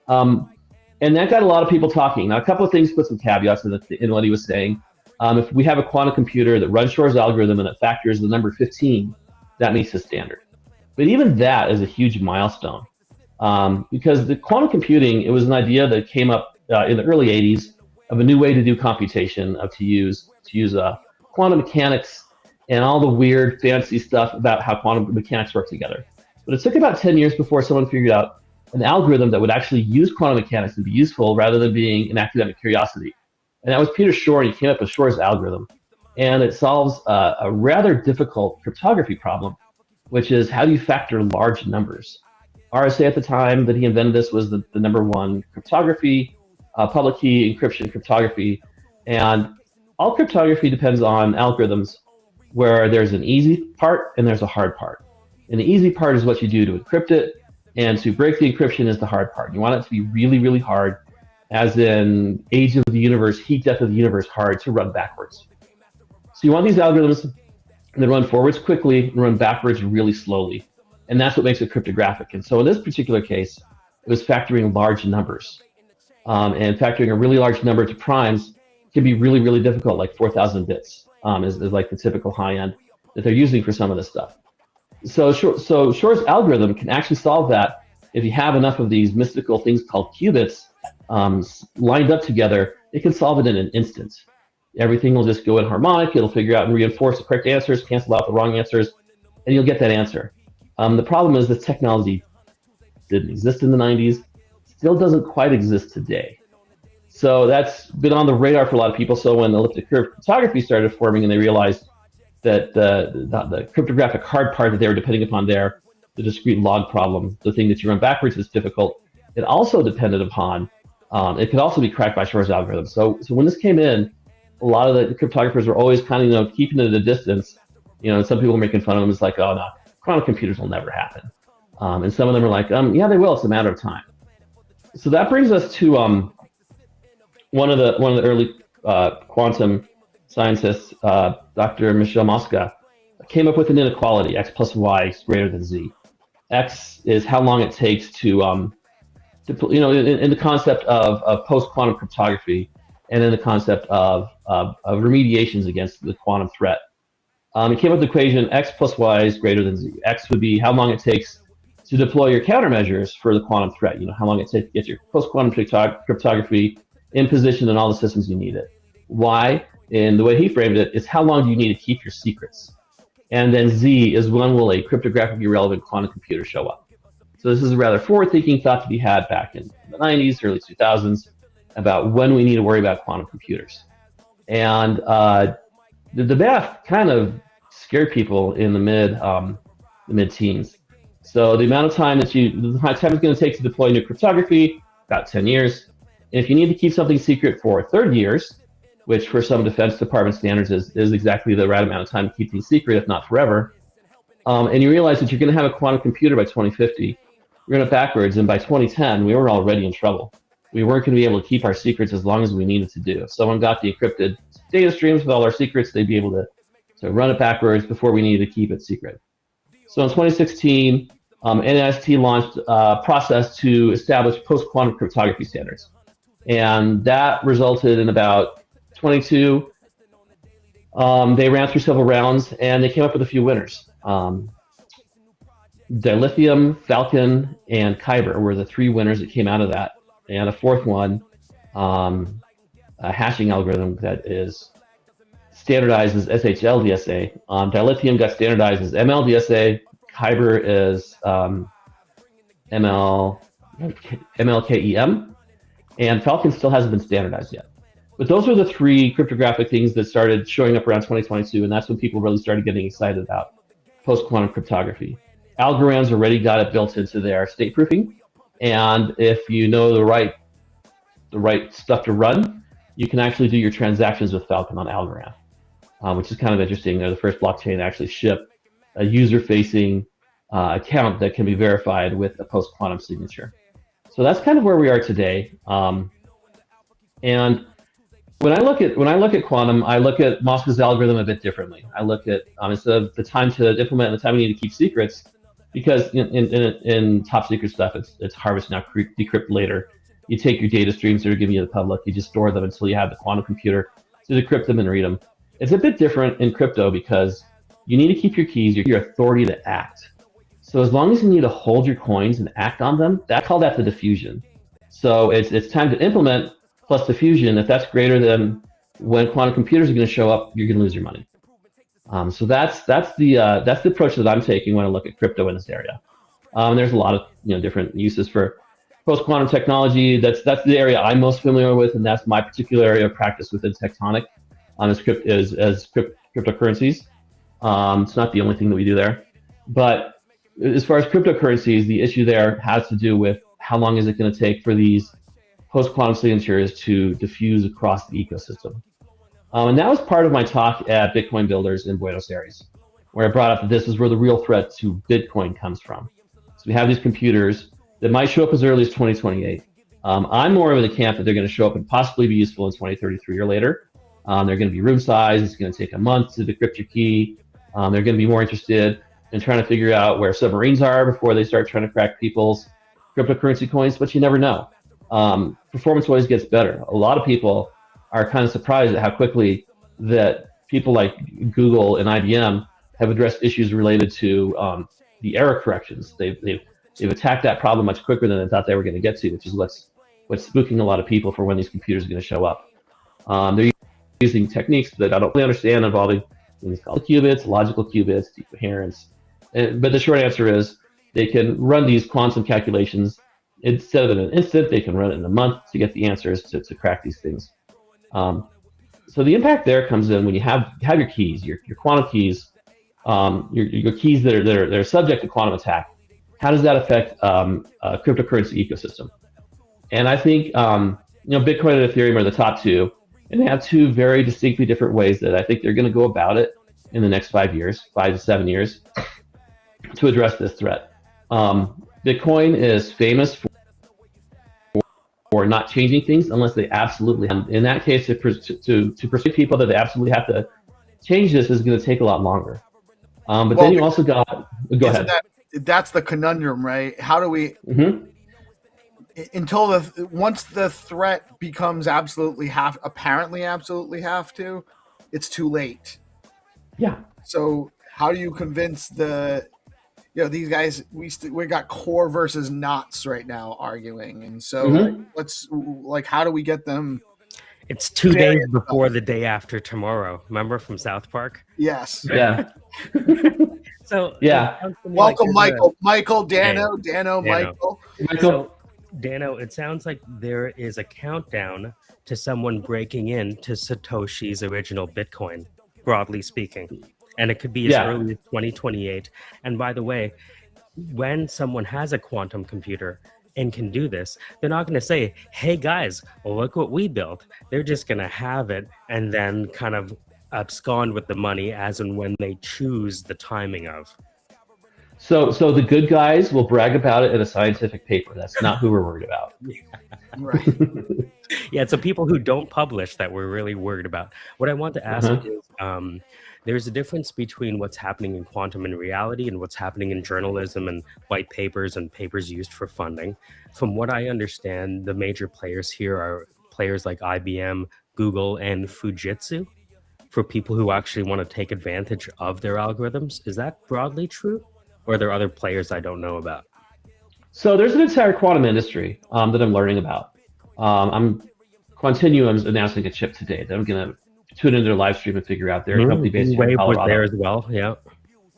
And that got a lot of people talking. Now, a couple of things, put some caveats in what he was saying. If we have a quantum computer that runs Shor's algorithm and it factors the number 15, that meets the standard. But even that is a huge milestone, because the quantum computing, it was an idea that came up in the early 80s of a new way to do computation, to use quantum mechanics and all the weird fancy stuff about how quantum mechanics work together. But it took about 10 years before someone figured out an algorithm that would actually use quantum mechanics to be useful rather than being an academic curiosity. And that was Peter Shor, and he came up with Shor's algorithm. And it solves a rather difficult cryptography problem, which is how do you factor large numbers? RSA at the time that he invented this was the number one cryptography, public key encryption cryptography. And all cryptography depends on algorithms where there's an easy part and there's a hard part. And the easy part is what you do to encrypt it, and to break the encryption is the hard part. You want it to be really, really hard, as in age of the universe, heat death of the universe hard to run backwards. So you want these algorithms that run forwards quickly and run backwards really slowly. And that's what makes it cryptographic. And so in this particular case, it was factoring large numbers. And factoring a really large number to primes can be really, really difficult, like 4,000 bits is like the typical high end that they're using for some of this stuff. So Shor's algorithm can actually solve that if you have enough of these mystical things called qubits lined up together. It can solve it in an instant. Everything will just go in harmonic. It'll figure out and reinforce the correct answers, cancel out the wrong answers, and you'll get that answer. The problem is this technology didn't exist in the 90s, still doesn't quite exist today. So that's been on the radar for a lot of people. So when elliptic curve cryptography started forming and they realized that the cryptographic hard part that they were depending upon there, the discrete log problem, the thing that you run backwards is difficult. It also depended upon, it could also be cracked by Shor's algorithm. So when this came in, a lot of the cryptographers were always kind of, keeping it at a distance. And some people were making fun of them. It's like, oh no, quantum computers will never happen. And some of them are like, yeah, they will. It's a matter of time. So that brings us to one of the early quantum scientists, Dr. Michel Mosca, came up with an inequality: x plus y is greater than z. X is how long it takes to in the concept of post-quantum cryptography, and in the concept of remediations against the quantum threat. He came up with the equation x plus y is greater than z. X would be how long it takes to deploy your countermeasures for the quantum threat. How long it takes to get your post-quantum cryptography in position in all the systems you need it. Y, in the way he framed it, is how long do you need to keep your secrets. And then Z is when will a cryptographically relevant quantum computer show up. So this is a rather forward-thinking thought to be had back in the 90s, early 2000s, about when we need to worry about quantum computers. And the math kind of scared people in the mid-teens. So the amount of time the time it's going to take to deploy new cryptography, about 10 years. And if you need to keep something secret for 30 years, which for some Defense Department standards is exactly the right amount of time to keep things secret, if not forever, and you realize that you're going to have a quantum computer by 2050, we're going to backwards, and by 2010, we were already in trouble. We weren't going to be able to keep our secrets as long as we needed to do. If someone got the encrypted data streams with all our secrets, they'd be able to run it backwards before we needed to keep it secret. So in 2016, NIST launched a process to establish post-quantum cryptography standards. And that resulted in about 22. They ran through several rounds, and they came up with a few winners. Dilithium, Falcon, and Kyber were the three winners that came out of that. And a fourth one, a hashing algorithm that is standardized as SHLDSA. Dilithium got standardized as MLDSA. Kyber is MLKEM. And Falcon still hasn't been standardized yet. But those were the three cryptographic things that started showing up around 2022, and that's when people really started getting excited about post-quantum cryptography. Algorand's already got it built into their state proofing, and if you know the right the right stuff to run, you can actually do your transactions with Falcon on Algorand, which is kind of interesting. They're the first blockchain to actually ship a user-facing account that can be verified with a post-quantum signature. So that's kind of where we are today. And when I look at quantum, I look at Moskow's algorithm a bit differently. I look at instead of the time to implement and the time you need to keep secrets, because in top secret stuff, it's harvest now, decrypt later. You take your data streams that are given you to the public, you just store them until you have the quantum computer to decrypt them and read them. It's a bit different in crypto because you need to keep your keys, your authority to act. So as long as you need to hold your coins and act on them, call that the diffusion. So it's time to implement plus diffusion. If that's greater than when quantum computers are going to show up, you're going to lose your money. So that's the approach that I'm taking when I look at crypto in this area. There's a lot of different uses for post-quantum technology. That's the area I'm most familiar with, and that's my particular area of practice within Tectonic as cryptocurrencies. It's not the only thing that we do there, but as far as cryptocurrencies, the issue there has to do with how long is it going to take for these post-quantum signatures to diffuse across the ecosystem. And that was part of my talk at Bitcoin Builders in Buenos Aires, where I brought up that this is where the real threat to Bitcoin comes from. So we have these computers that might show up as early as 2028. I'm more of in the camp that they're going to show up and possibly be useful in 2033 or later. They're going to be room size. It's going to take a month to decrypt your key. They're going to be more interested in trying to figure out where submarines are before they start trying to crack people's cryptocurrency coins, but you never know. Performance always gets better. A lot of people are kind of surprised at how quickly that people like Google and IBM have addressed issues related to the error corrections. They've attacked that problem much quicker than they thought they were going to get to, which is what's spooking a lot of people for when these computers are going to show up. They're using techniques that I don't really understand involving things called qubits, logical qubits, decoherence. But the short answer is they can run these quantum calculations instead of in an instant. They can run it in a month to get the answers to crack these things. So the impact there comes in when you have your keys, your quantum keys, your keys that are subject to quantum attack. How does that affect a cryptocurrency ecosystem? And I think Bitcoin and Ethereum are the top two, and they have two very distinctly different ways that I think they're going to go about it in the next 5 to 7 years, to address this threat. Bitcoin is famous for not changing things unless they absolutely have. In that case, to persuade people that they absolutely have to change this is going to take a lot longer. But then you also got, go ahead. That's the conundrum, right? How do we, once the threat becomes apparently absolutely have to, it's too late. Yeah. So how do you convince these guys? We got core versus knots right now arguing, and so how do we get them? It's 2 days before the day after tomorrow. Remember from South Park? Yes. Yeah. So yeah. Welcome, Michael, Dano, Michael. So, Dano, it sounds like there is a countdown to someone breaking into Satoshi's original Bitcoin, broadly speaking. And it could be as early as 2028. And by the way, when someone has a quantum computer and can do this, they're not going to say, hey guys, look what we built. They're just going to have it and then kind of abscond with the money as and when they choose the timing of. So the good guys will brag about it in a scientific paper. That's not who we're worried about. Right. Yeah, it's the people who don't publish that we're really worried about. What I want to ask is, there's a difference between what's happening in quantum and reality and what's happening in journalism and white papers and papers used for funding. From what I understand, the major players here are players like IBM, Google, and Fujitsu, for people who actually want to take advantage of their algorithms. Is that broadly true? Or are there other players I don't know about? So there's an entire quantum industry that I'm learning about. Quantinuum's announcing a chip today that I'm going to tune into their live stream and figure out. They're a company based here in Colorado. Was there as well, yeah.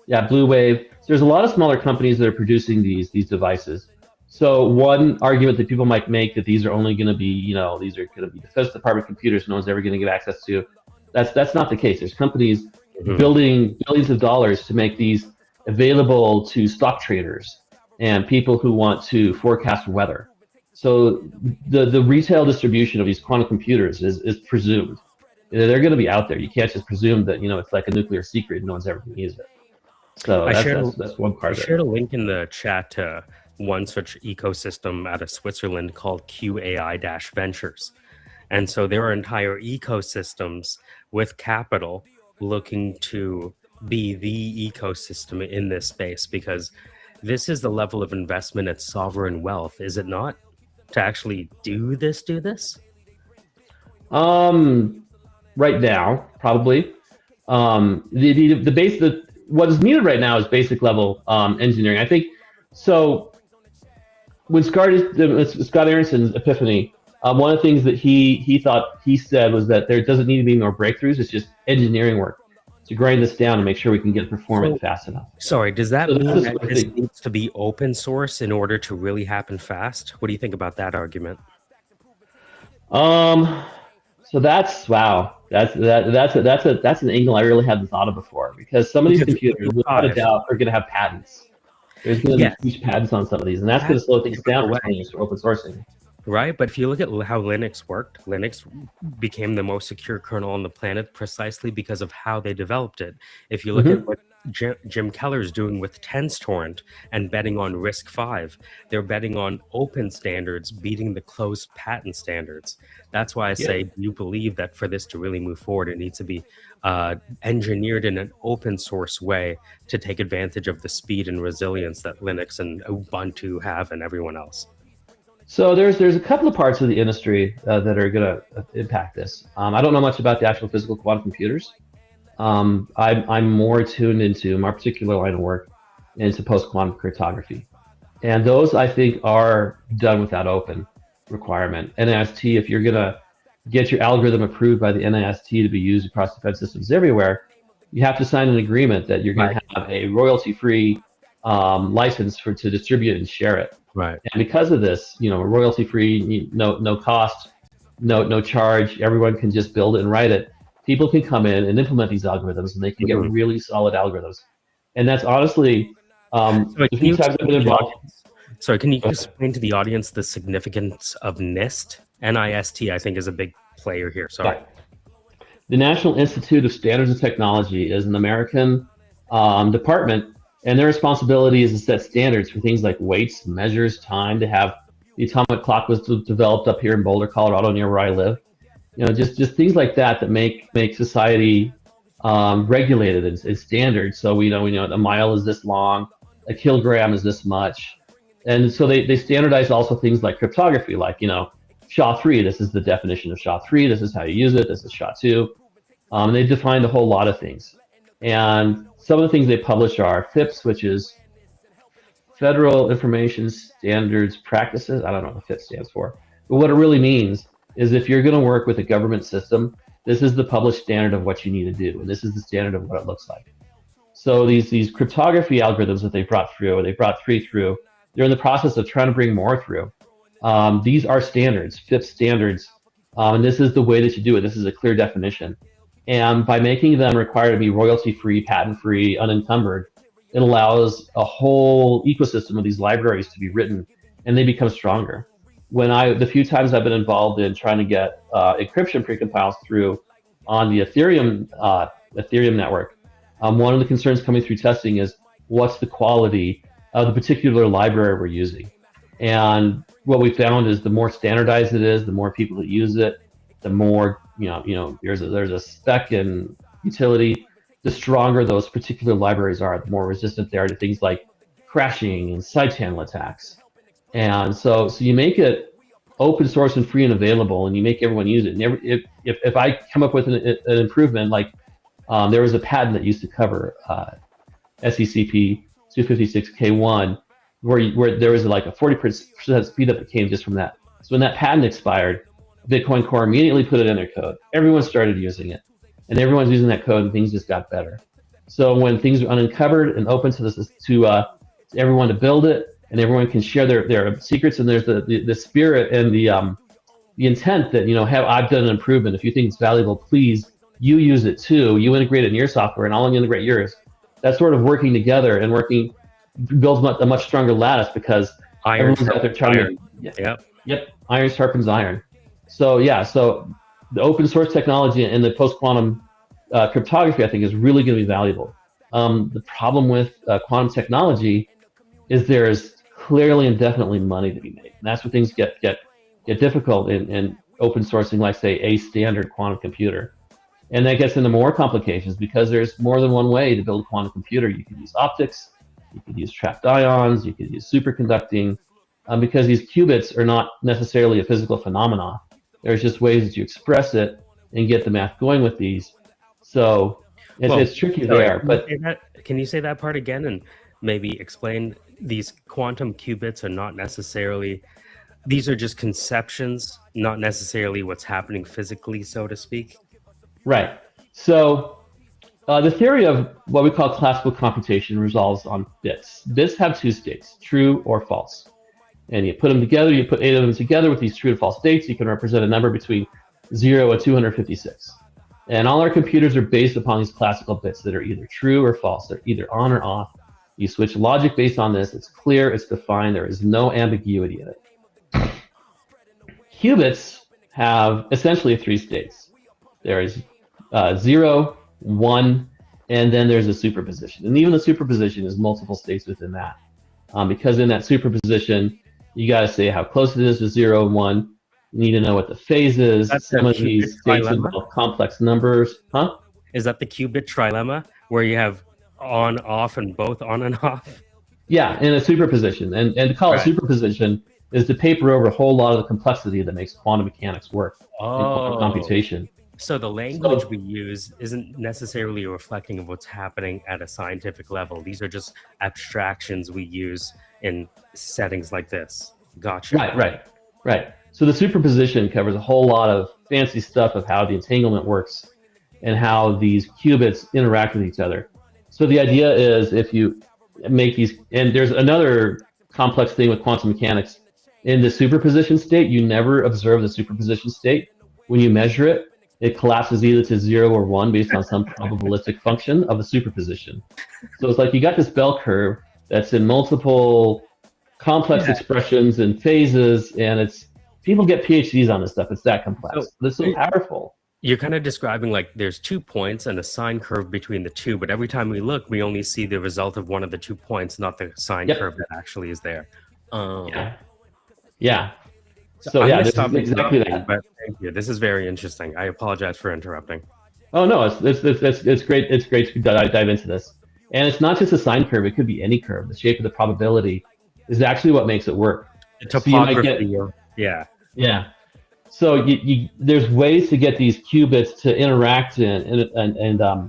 Yeah, Blue Wave. There's a lot of smaller companies that are producing these devices. So one argument that people might make that these are only going to be, these are going to be Defense Department computers no one's ever going to get access to. That's not the case. There's companies building billions of dollars to make these available to stock traders and people who want to forecast weather. So the retail distribution of these quantum computers is presumed. They're going to be out there. You can't just presume that, you know, it's like a nuclear secret and no one's ever going to use it. So that's one part of it. I shared a link in the chat to one such ecosystem out of Switzerland called QAI-Ventures. And so there are entire ecosystems with capital looking to be the ecosystem in this space, because this is the level of investment at sovereign wealth, is it not? To actually do this? Right now, probably. What is needed right now is basic level engineering. I think so. When Scott Aronson's epiphany, one of the things that he said was that there doesn't need to be more breakthroughs. It's just engineering work to grind this down and make sure we can get performance fast enough. Sorry, does that mean that this needs to be open source in order to really happen fast? What do you think about that argument? So that's wow. That's an angle I really hadn't thought of before, because some of these computers, without a doubt, are going to have patents. There's going to be huge patents on some of these, and that's going to slow things down when it comes to open sourcing. Right, but if you look at how Linux worked, Linux became the most secure kernel on the planet precisely because of how they developed it. If you look at what Jim Keller's doing with TensTorrent and betting on RISC-V, they're betting on open standards beating the closed patent standards. That's why I say, do you believe that for this to really move forward, it needs to be engineered in an open source way to take advantage of the speed and resilience that Linux and Ubuntu have and everyone else? So there's a couple of parts of the industry that are going to impact this. I don't know much about the actual physical quantum computers. I'm more tuned into my particular line of work into post-quantum cryptography. And those, I think, are done without open requirement. NIST, if you're going to get your algorithm approved by the NIST to be used across defense systems everywhere, you have to sign an agreement that you're going to have a royalty-free license to distribute and share it. Right. And because of this, you know, royalty-free, no cost, no charge, everyone can just build it and write it. People can come in and implement these algorithms, and they can get really solid algorithms. And that's honestly, the few times I've been involved. Sorry, can you explain to the audience the significance of NIST? NIST, I think, is a big player here. Sorry. Yeah. The National Institute of Standards and Technology is an American department, and their responsibility is to set standards for things like weights, measures, time. To have the atomic clock was developed up here in Boulder, Colorado, near where I live. You know, just things like that make society regulated and standard. So we know a mile is this long, a kilogram is this much, and so they standardize also things like cryptography, like, you know, SHA-3. This is the definition of SHA-3. This is how you use it. This is SHA-2. And they defined a whole lot of things. And some of the things they publish are FIPS, which is Federal Information Standards Practices. I don't know what FIPS stands for, but what it really means is if you're going to work with a government system, this is the published standard of what you need to do, and this is the standard of what it looks like. So these cryptography algorithms that they brought three through, they're in the process of trying to bring more through. These are standards, FIPS standards, and this is the way that you do it. This is a clear definition. And by making them required to be royalty-free, patent-free, unencumbered, it allows a whole ecosystem of these libraries to be written, and they become stronger. The few times I've been involved in trying to get encryption precompiles through on the Ethereum network, one of the concerns coming through testing is what's the quality of the particular library we're using. And what we found is the more standardized it is, the more people that use it, the more there's a spec and utility, the stronger those particular libraries are, the more resistant they are to things like crashing and side channel attacks. And so you make it open source and free and available, and you make everyone use it. And if I come up with an improvement, like there was a patent that used to cover SECP 256K1, where there was like a 40% speed up that came just from that. So when that patent expired, Bitcoin Core immediately put it in their code. Everyone started using it, and everyone's using that code, and things just got better. So when things are uncovered and open to everyone to build it, and everyone can share their secrets, and there's the spirit and the intent that, I've done an improvement. If you think it's valuable, please, you use it too. You integrate it in your software, and I'll integrate yours. That sort of working together and builds a much stronger lattice, because everyone's out there trying to. Yep, iron sharpens iron. So yeah, so the open source technology and the post-quantum cryptography, I think, is really going to be valuable. The problem with quantum technology is there is clearly and definitely money to be made. And that's where things get difficult in open sourcing, like say a standard quantum computer. And that gets into more complications because there's more than one way to build a quantum computer. You could use optics, you could use trapped ions, you could use superconducting, because these qubits are not necessarily a physical phenomenon. There's just ways that you express it and get the math going with these. So it's tricky there. But can you say that part again and maybe explain these quantum qubits are not necessarily, these are just conceptions, not necessarily what's happening physically, so to speak? Right. So the theory of what we call classical computation resolves on bits. Bits have two states, true or false. And you put them together, you put 8 of them together with these true and false states, you can represent a number between 0 and 256. And all our computers are based upon these classical bits that are either true or false. They're either on or off. You switch logic based on this. It's clear, it's defined, there is no ambiguity in it. Qubits have essentially 3 states. There is 0, 1, and then there's a superposition. And even the superposition is multiple states within that. Because in that superposition, you got to say how close it is to 0 and 1. You need to know what the phase is. Some of these states involve complex numbers. Huh? Is that the qubit trilemma where you have on, off, and both on and off? Yeah, in a superposition. And to call it superposition is to paper over a whole lot of the complexity that makes quantum mechanics work in quantum computation. So the language we use isn't necessarily reflecting of what's happening at a scientific level. These are just abstractions we use in settings like this. Gotcha. Right. So the superposition covers a whole lot of fancy stuff of how the entanglement works and how these qubits interact with each other. So the idea is if you make these, and there's another complex thing with quantum mechanics. In the superposition state, you never observe the superposition state. When you measure it, it collapses either to 0 or 1 based on some probabilistic function of the superposition. So it's like you got this bell curve that's in multiple complex expressions and phases, and it's people get PhDs on this stuff. It's that complex. This is so powerful. You're kind of describing like there's 2 points and a sine curve between the two, but every time we look, we only see the result of one of the 2 points, not the sine curve that actually is there. Yeah. So yeah, this is exactly that. But thank you. This is very interesting. I apologize for interrupting. Oh no, it's great. It's great to dive into this. And it's not just a sine curve. It could be any curve. The shape of the probability is actually what makes it work. The topography. Yeah. So there's ways to get these qubits to interact and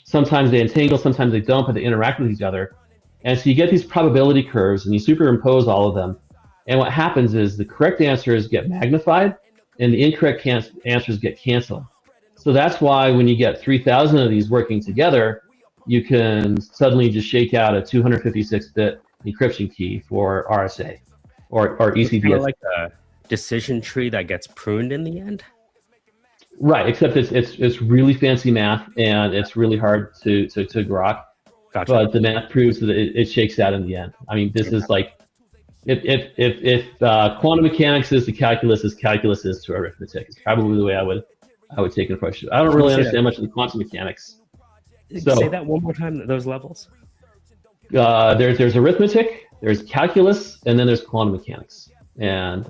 sometimes they entangle, sometimes they don't, but they interact with each other. And so you get these probability curves and you superimpose all of them. And what happens is the correct answers get magnified and the incorrect answers get canceled. So that's why when you get 3,000 of these working together, you can suddenly just shake out a 256-bit encryption key for RSA or ECDS. It's kind of like a decision tree that gets pruned in the end. Right, except it's really fancy math and it's really hard to grok. Gotcha. But the math proves that it shakes out in the end. I mean, this is like if quantum mechanics is to calculus as calculus is to arithmetic, it's probably the way I would take an approach. I don't really understand much of the quantum mechanics. So, say that one more time. Those levels. There's arithmetic, there's calculus, and then there's quantum mechanics, and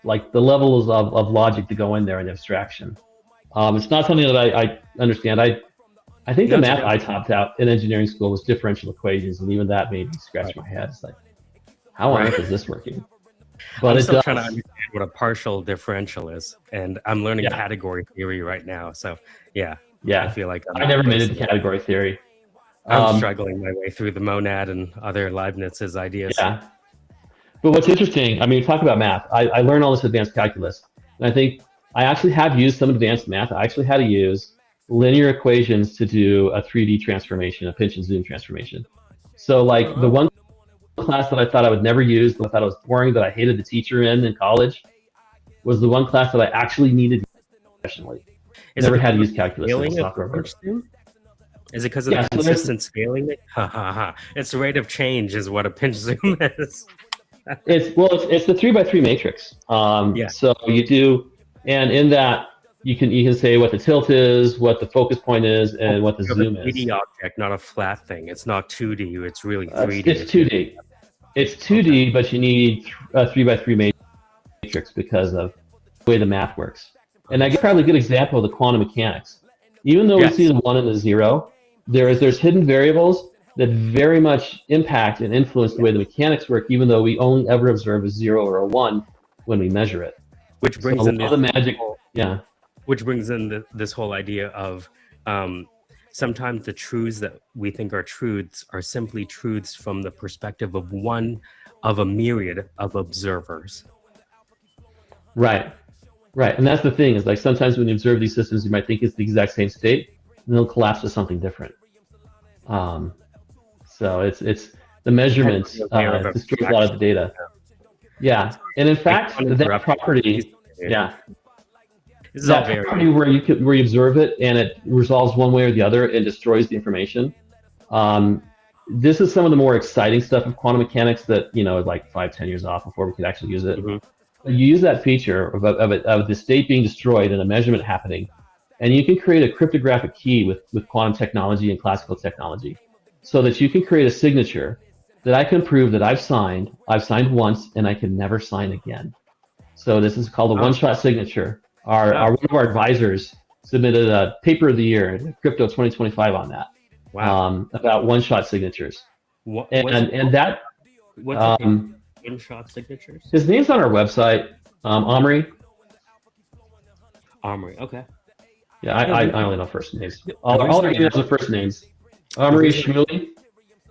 like the levels of logic to go in there and abstraction. It's not something that I understand. I think the math I topped out in engineering school was differential equations, and even that made me scratch my head. It's like, how on earth is this working? But I'm still trying to understand what a partial differential is, and I'm learning category theory right now. So yeah, I feel like I never made it to category theory. I'm struggling my way through the monad and other Leibniz's ideas. Yeah, but what's interesting, I mean, talk about math. I learned all this advanced calculus, and I think I actually have used some advanced math. I actually had to use linear equations to do a 3D transformation, a pinch and zoom transformation. So like the one class that I thought I would never use, that I thought it was boring, that I hated the teacher in college, was the one class that I actually needed professionally. Never had to use calculus. Is it because of the consistent scaling? It's the rate of change is what a pinch zoom is. It's the 3x3 matrix. So you do, and in that you can say what the tilt is, what the focus point is, and what the zoom is. 3D object, not a flat thing. It's not 2D. It's really 3D. It's 2D. It's 2D, but you need a 3x3 matrix because of the way the math works. And I give probably a good example of the quantum mechanics. Even though we see the 1 and the 0, there's hidden variables that very much impact and influence the way the mechanics work, even though we only ever observe a 0 or a 1 when we measure it. Which brings in the magic. Which brings in this whole idea of sometimes the truths that we think are truths are simply truths from the perspective of one of a myriad of observers. Right. And that's the thing, is like sometimes when you observe these systems, you might think it's the exact same state, and they'll collapse to something different. So it's the measurements destroys a lot of the data. Yeah, and in fact, that property, that property where you observe it and it resolves one way or the other and destroys the information. This is some of the more exciting stuff of quantum mechanics that is like 5-10 years off before we could actually use it. You use that feature of the state being destroyed and a measurement happening, and you can create a cryptographic key with quantum technology and classical technology, so that you can create a signature that I can prove that I've signed once and I can never sign again. So this is called a one-shot signature. One of our advisors submitted a paper of the year, Crypto 2025, on that. Wow. About one-shot signatures. What's one-shot signatures? His name's on our website, Omri. Omri, okay. Yeah, I only know first names. All their names are first names. Omri Shmuley.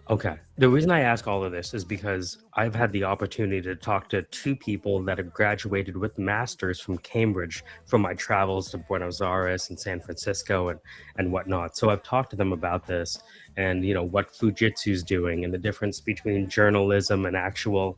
Okay. The reason I ask all of this is because I've had the opportunity to talk to 2 people that have graduated with masters from Cambridge from my travels to Buenos Aires and San Francisco and whatnot. So I've talked to them about this and what Fujitsu's doing and the difference between journalism and actual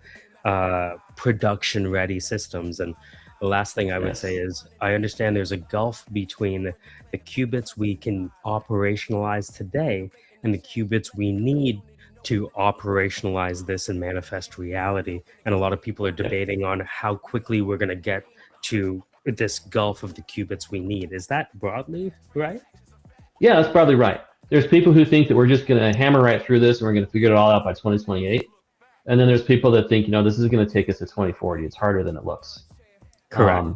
production ready systems. And the last thing I would say is I understand there's a gulf between the qubits we can operationalize today and the qubits we need to operationalize this and manifest reality. And a lot of people are debating on how quickly we're going to get to this gulf of the qubits we need. Is that broadly right? Yeah, that's probably right. There's people who think that we're just going to hammer right through this and we're going to figure it all out by 2028. And then there's people that think, this is going to take us to 2040. It's harder than it looks. Correct.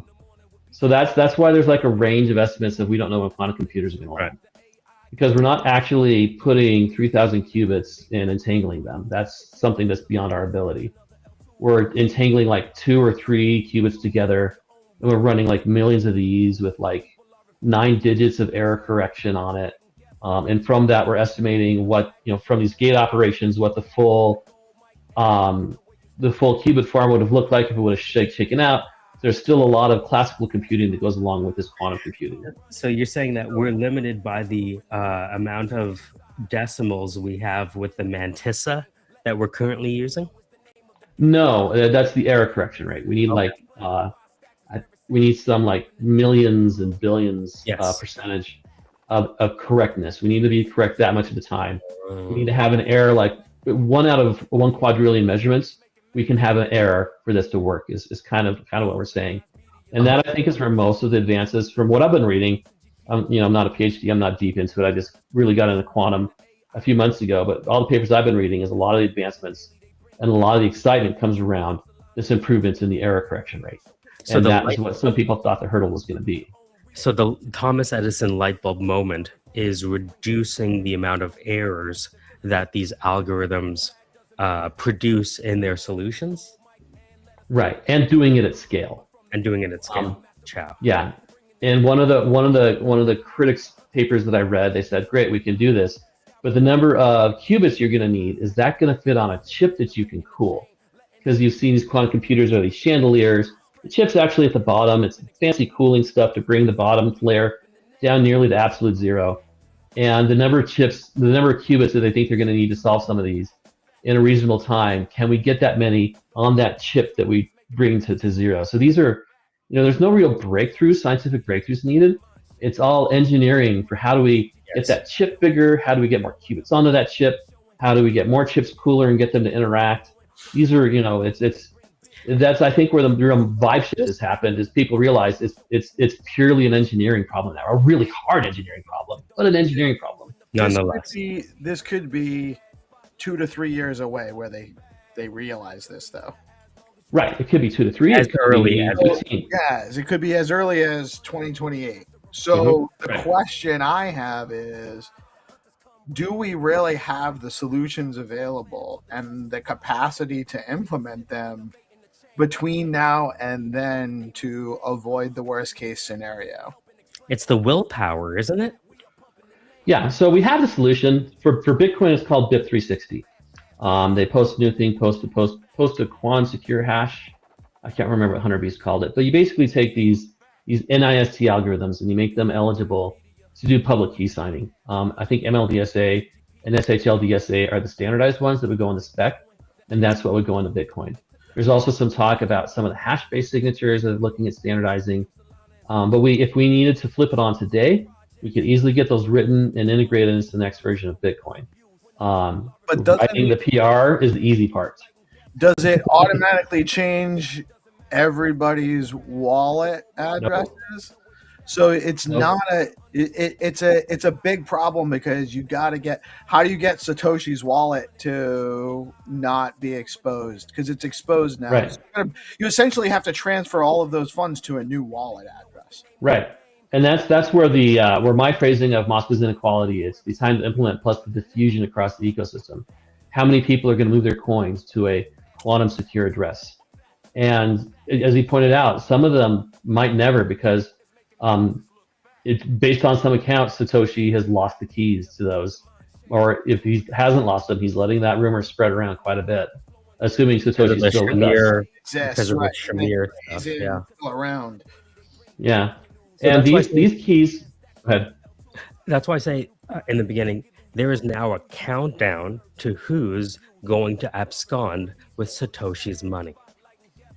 So that's why there's like a range of estimates of we don't know when quantum computers are going to land. Because we're not actually putting 3,000 qubits and entangling them. That's something that's beyond our ability. We're entangling like 2 or 3 qubits together, and we're running like millions of these with like 9 digits of error correction on it. And from that, we're estimating what, from these gate operations, what the full qubit farm would have looked like if it would have shaken out. There's still a lot of classical computing that goes along with this quantum computing. So you're saying that we're limited by the amount of decimals we have with the mantissa that we're currently using? No, that's the error correction rate. We need we need some like millions and billions percentage of correctness. We need to be correct that much of the time. We need to have an error like 1 out of 1 quadrillion measurements. We can have an error for this to work is kind of what we're saying. And that I think is where most of the advances from what I've been reading. I'm not a PhD, I'm not deep into it. I just really got into quantum a few months ago, but all the papers I've been reading is a lot of the advancements and a lot of the excitement comes around this improvements in the error correction rate. And that is what some people thought the hurdle was going to be. So the Thomas Edison light bulb moment is reducing the amount of errors that these algorithms produce in their solutions, right? And doing it at scale. Yeah, and one of the critics' papers that I read, they said, "Great, we can do this, but the number of qubits you're going to need, is that going to fit on a chip that you can cool?" Because you've seen these quantum computers are these chandeliers. The chip's actually at the bottom. It's fancy cooling stuff to bring the bottom layer down nearly to absolute zero. And the number of qubits that they think they're going to need to solve some of these in a reasonable time, can we get that many on that chip that we bring to zero? So these are, there's no real scientific breakthroughs needed. It's all engineering for how do we get that chip bigger? How do we get more qubits onto that chip? How do we get more chips cooler and get them to interact? These are, you know, that's I think where the real vibe shift has happened is people realize it's purely an engineering problem now, a really hard engineering problem, but an engineering problem. Nonetheless, this could be 2 to 3 years away where they realize this though. Right, it could be 2 to 3 as years. early as 15. Yes, it could be as early as 2028. So the question I have is, do we really have the solutions available and the capacity to implement them between now and then to avoid the worst case scenario? It's the willpower, isn't it? Yeah, so we have the solution for Bitcoin. It's called BIP360. They post a new thing, post a quant secure hash. I can't remember what Hunter Beast called it, but you basically take these NIST algorithms and you make them eligible to do public key signing. I think MLDSA and SHLDSA are the standardized ones that would go on the spec, and that's what would go into Bitcoin. There's also some talk about some of the hash-based signatures of looking at standardizing. But if we needed to flip it on today, we could easily get those written and integrated into the next version of Bitcoin. But writing the PR is the easy part. Does it automatically change everybody's wallet addresses? No. So it's not it's a big problem because you got to get, how do you get Satoshi's wallet to not be exposed? Because it's exposed now. Right. So you essentially have to transfer all of those funds to a new wallet address. Right. And that's where the where my phrasing of Moscow's inequality is, the time to implement plus the diffusion across the ecosystem. How many people are going to move their coins to a quantum secure address? And as he pointed out, some of them might never, because it's based on some accounts, Satoshi has lost the keys to those, or if he hasn't lost them, he's letting that rumor spread around quite a bit, assuming Satoshi's still with us. Because of the Shamir stuff, yeah. Still around. Yeah. So and these keys, go ahead. That's why I say in the beginning, there is now a countdown to who's going to abscond with Satoshi's money.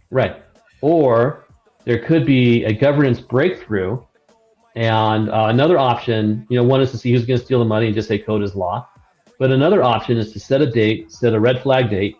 Right. Or there could be a governance breakthrough, and another option, one is to see who's going to steal the money and just say code is law. But another option is to set a date, set a red flag date,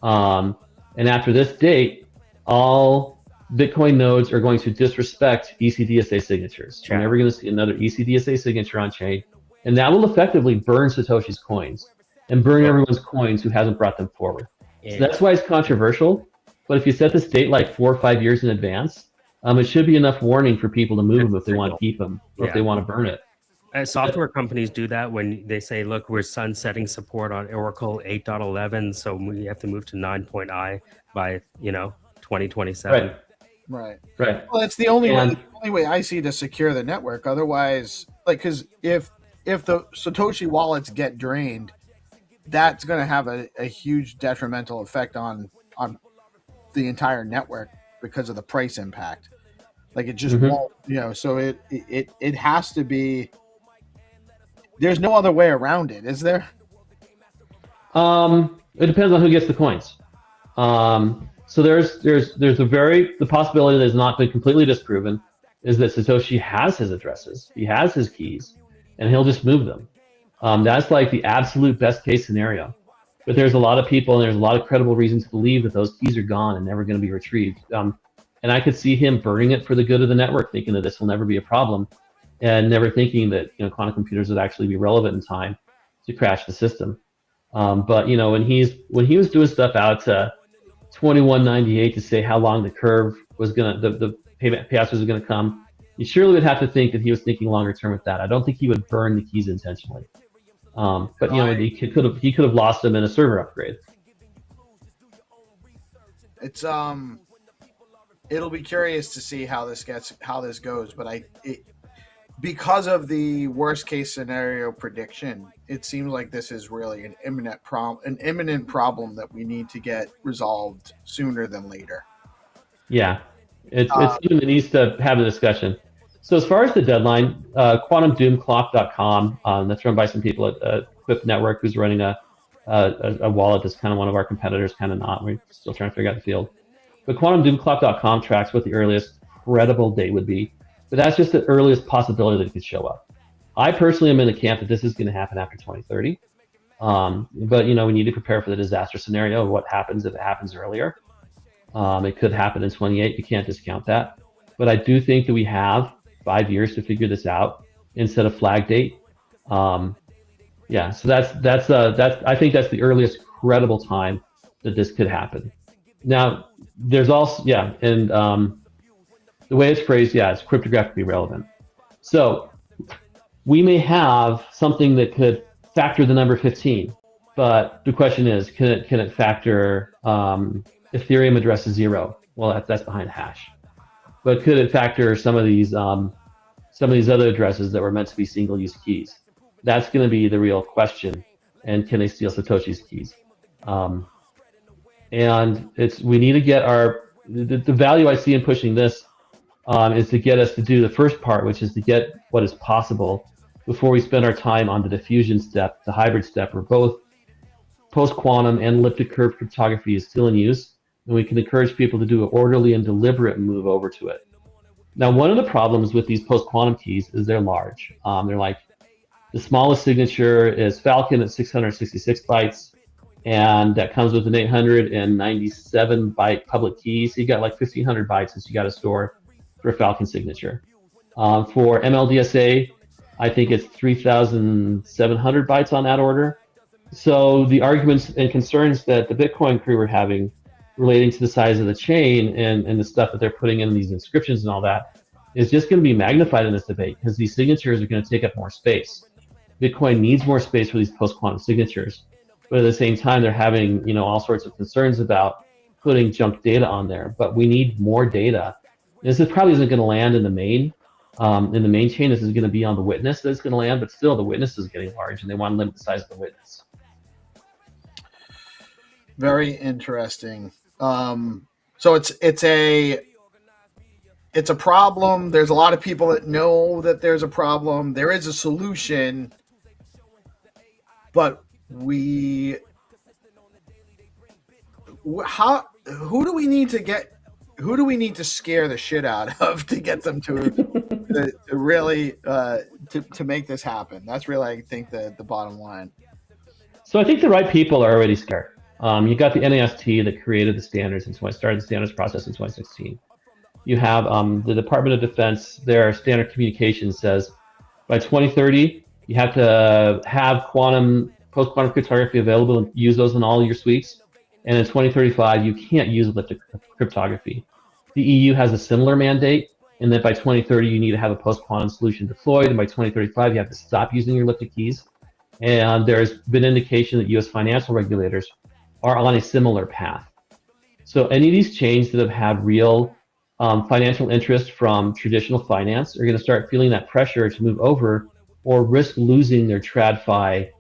and after this date, all Bitcoin nodes are going to disrespect ECDSA signatures. You're never going to see another ECDSA signature on chain, and that will effectively burn Satoshi's coins and burn everyone's coins who hasn't brought them forward. So that's why it's controversial. But if you set this date like 4 or 5 years in advance, it should be enough warning for people to move them if they want to keep them or if they want to burn it. Software companies do that when they say, look, we're sunsetting support on Oracle 8.11, so we have to move to 9.I by 2027. Right. Right. Well, that's the only way I see to secure the network. Otherwise, because if the Satoshi wallets get drained, that's going to have a huge detrimental effect on the entire network because of the price impact. Like it just won't, so it has to be, there's no other way around it, is there? It depends on who gets the coins. So there's the possibility that has not been completely disproven is that Satoshi has his addresses, he has his keys, and he'll just move them. That's like the absolute best case scenario. But there's a lot of people and there's a lot of credible reasons to believe that those keys are gone and never going to be retrieved. And I could see him burning it for the good of the network, thinking that this will never be a problem, and never thinking that quantum computers would actually be relevant in time to crash the system. But when he was doing stuff out to 2198 to say how long the curve was the payouts was going to come, you surely would have to think that he was thinking longer term with that. I don't think he would burn the keys intentionally. But he could have lost them in a server upgrade. It's it'll be curious to see how this goes. But because of the worst case scenario prediction, it seems like this is really an imminent problem that we need to get resolved sooner than later. Yeah, it's something that needs to have a discussion. So as far as the deadline, quantumdoomclock.com, that's run by some people at Quip Network, who's running a wallet that's kind of one of our competitors, kind of not. We're still trying to figure out the field. But quantumdoomclock.com tracks what the earliest credible date would be. But that's just the earliest possibility that it could show up. I personally am in the camp that this is going to happen after 2030. But we need to prepare for the disaster scenario of what happens if it happens earlier. It could happen in 28. You can't discount that. But I do think that we have 5 years to figure this out instead of flag date. Yeah, so that's I think that's the earliest credible time that this could happen. Now, there's also and the way it's phrased, it's cryptographically relevant. So we may have something that could factor the number 15, but the question is, can it factor Ethereum addresses 0? Well, that's behind hash. But could it factor some of these other addresses that were meant to be single-use keys? That's going to be the real question. And can they steal Satoshi's keys? And we need to get the value I see in pushing this is to get us to do the first part, which is to get what is possible before we spend our time on the diffusion step, the hybrid step, where both post-quantum and elliptic curve cryptography is still in use, and we can encourage people to do an orderly and deliberate move over to it. Now, one of the problems with these post-quantum keys is they're large. They're like, the smallest signature is Falcon at 666 bytes, and that comes with an 897 byte public key. So you got like 1,500 bytes that you got to store for a Falcon signature. For MLDSA, I think it's 3,700 bytes on that order. So the arguments and concerns that the Bitcoin crew were having relating to the size of the chain and the stuff that they're putting in these inscriptions and all that is just going to be magnified in this debate because these signatures are going to take up more space. Bitcoin needs more space for these post-quantum signatures, but at the same time, they're having all sorts of concerns about putting junk data on there. But we need more data. This probably isn't going to land in the main chain. This is going to be on the witness that it's going to land, but still, the witness is getting large, and they want to limit the size of the witness. Very interesting. So it's a problem. There's a lot of people that know that there's a problem. There is a solution, but who do we need to scare the shit out of to get them to really to make this happen? That's really, I think, the bottom line. So I think the right people are already scared. You got the NAST that created the standards and started the standards process in 2016. You have the Department of Defense. Their standard communication says by 2030 you have to have post-quantum cryptography available and use those in all your suites. And in 2035 you can't use elliptic cryptography. The EU has a similar mandate, and that by 2030 you need to have a post-quantum solution deployed, and by 2035 you have to stop using your elliptic keys. And there's been indication that U.S. financial regulators are on a similar path. So any of these chains that have had real financial interest from traditional finance are going to start feeling that pressure to move over or risk losing their TradFi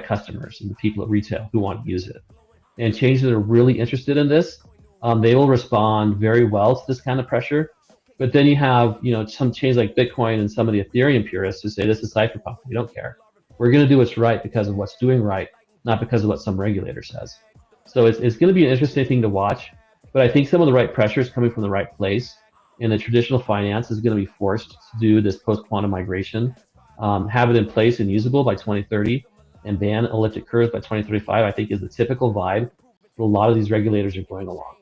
customers and the people at retail who want to use it. And chains that are really interested in this, they will respond very well to this kind of pressure. But then you have some chains like Bitcoin and some of the Ethereum purists who say this is cypherpunk. We don't care. We're going to do what's right because of what's doing right, not because of what some regulator says. So it's going to be an interesting thing to watch. But I think some of the right pressure is coming from the right place, and the traditional finance is going to be forced to do this post-quantum migration, have it in place and usable by 2030, and ban elliptic curves by 2035, I think is the typical vibe that a lot of these regulators are going along.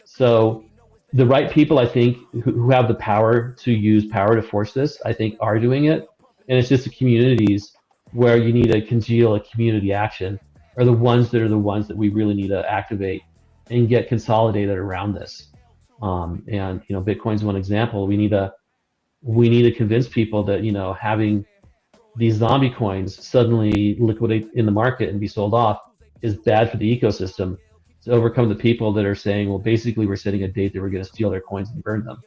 So the right people, I think, who have the power to use power to force this, I think are doing it. And it's just the communities where you need to congeal a community action are the ones that we really need to activate and get consolidated around this. And Bitcoin's one example. We need to convince people that having these zombie coins suddenly liquidate in the market and be sold off is bad for the ecosystem, to overcome the people that are saying, well, basically we're setting a date that we're going to steal their coins and burn them.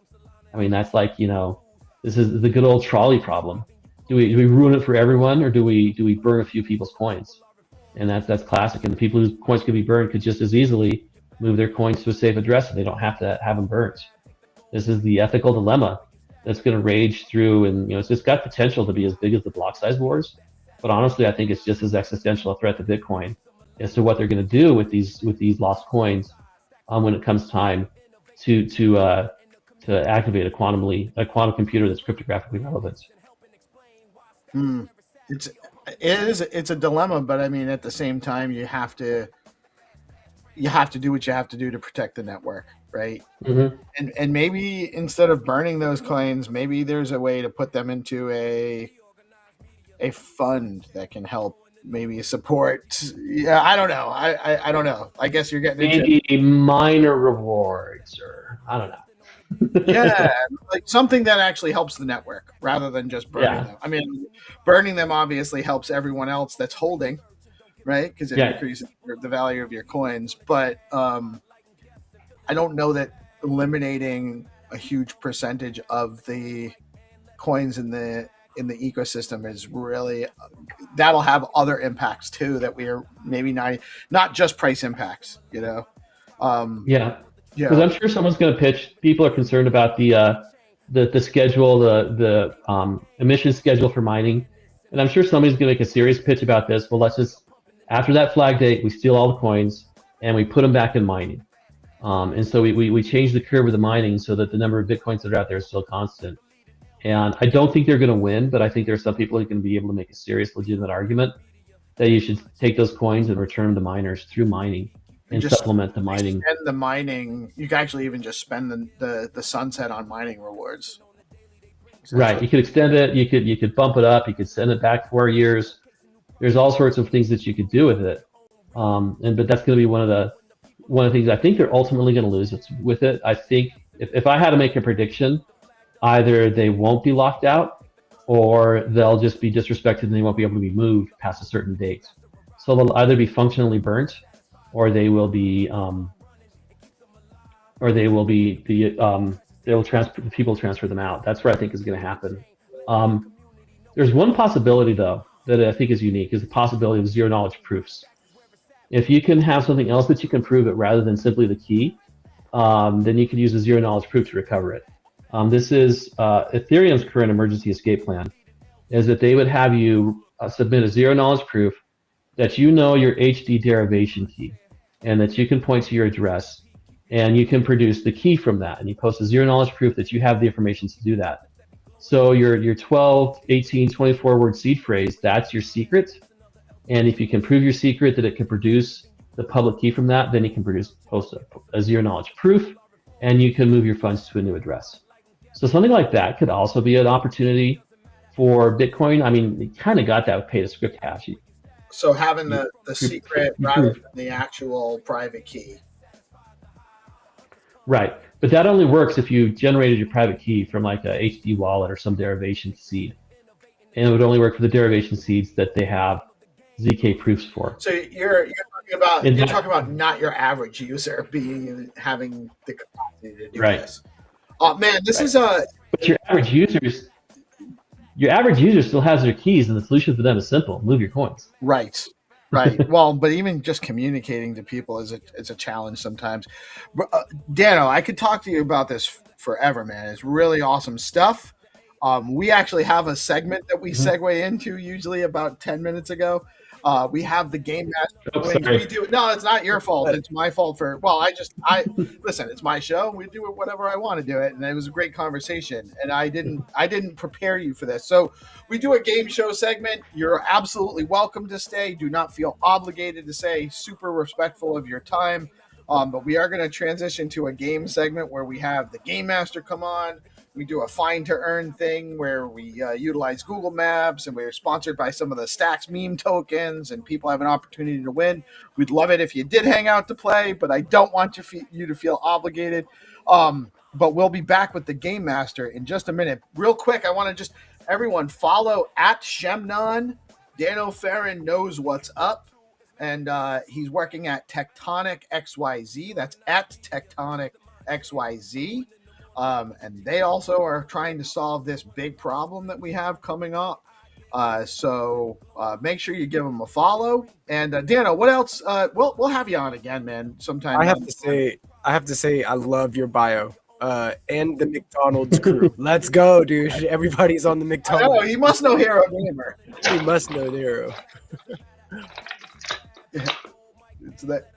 I mean, that's like, this is the good old trolley problem. Do we ruin it for everyone, or do we burn a few people's coins? And that's classic. And the people whose coins could be burned could just as easily move their coins to a safe address, and they don't have to have them burnt. This is the ethical dilemma that's going to rage through, and it's just got potential to be as big as the block size wars. But honestly, I think it's just as existential a threat to Bitcoin as to what they're going to do with these lost coins when it comes time to activate a quantum computer that's cryptographically relevant. It's a dilemma, but I mean, at the same time, you have to do what you have to do to protect the network, right? Mm-hmm. And maybe instead of burning those coins, maybe there's a way to put them into a fund that can help maybe support. Yeah, I don't know. I don't know. I guess you're getting into Maybe minor rewards, or I don't know. yeah, like something that actually helps the network rather than just burning them. I mean, burning them obviously helps everyone else that's holding, right? Because it increases the value of your coins. But I don't know that eliminating a huge percentage of the coins in the ecosystem is really that'll have other impacts too that we are maybe not just price impacts, you know. Because I'm sure someone's going to pitch. People are concerned about the schedule, the emission schedule for mining, and I'm sure somebody's going to make a serious pitch about this. Well, let's just after that flag date, we steal all the coins and we put them back in mining, and so we change the curve of the mining so that the number of bitcoins that are out there is still constant. And I don't think they're going to win, but I think there are some people who can be able to make a serious, legitimate argument that you should take those coins and return them to miners through mining. And supplement the mining. Spend the mining. You can actually even just spend the sunset on mining rewards. Right. You could extend it. You could bump it up. You could send it back 4 years. There's all sorts of things that you could do with it. But that's going to be one of the things I think they're ultimately going to lose with it. I think if I had to make a prediction, either they won't be locked out, or they'll just be disrespected and they won't be able to be moved past a certain date. So they'll either be functionally burnt, or they will be, people transfer them out. That's what I think is going to happen. There's one possibility though that I think is unique, is the possibility of zero knowledge proofs. If you can have something else that you can prove it rather than simply the key, then you can use a zero knowledge proof to recover it. This is Ethereum's current emergency escape plan, is that they would have you submit a zero knowledge proof that you know your HD derivation key, and that you can point to your address, and you can produce the key from that, and you post a zero knowledge proof that you have the information to do that. So your 12, 18, 24 word seed phrase, that's your secret. And if you can prove your secret that it can produce the public key from that, then you can post a zero knowledge proof, and you can move your funds to a new address. So something like that could also be an opportunity for Bitcoin. I mean, you kind of got that with pay to script hash. So having the secret rather than the actual private key. Right. But that only works if you generated your private key from like a HD wallet or some derivation seed. And it would only work for the derivation seeds that they have ZK proofs for. So you're talking about not your average user having the capacity to do this. Oh man, this is a. But your average user still has their keys, and the solution for them is simple: move your coins. Right. Well, but even just communicating to people is a challenge sometimes. Dano, I could talk to you about this forever, man. It's really awesome stuff. We actually have a segment that we segue into usually about 10 minutes ago. We have the game master. No, it's not your fault. It's my fault for. Well, listen. It's my show. We do it whatever I want to do it, and it was a great conversation. And I didn't prepare you for this. So we do a game show segment. You're absolutely welcome to stay. Do not feel obligated to stay. Super respectful of your time. But we are going to transition to a game segment where we have the game master come on. We do a Find2Earn thing where we utilize Google Maps, and we're sponsored by some of the Stacks meme tokens, and people have an opportunity to win. We'd love it if you did hang out to play, but I don't want you to feel obligated. But we'll be back with the Game Master in just a minute. Real quick, I want to just everyone follow at Shemnon. Dano Farron knows what's up, and he's working at Tectonic XYZ. That's at Tectonic XYZ. And they also are trying to solve this big problem that we have coming up. So make sure you give them a follow. And Dano, what else? We'll have you on again, man. Sometime. I have to say, I love your bio. And the McDonald's crew. Let's go, dude. Everybody's on the McDonald's. Oh, you must know Hero Gamer. You must know the Hero. It's that.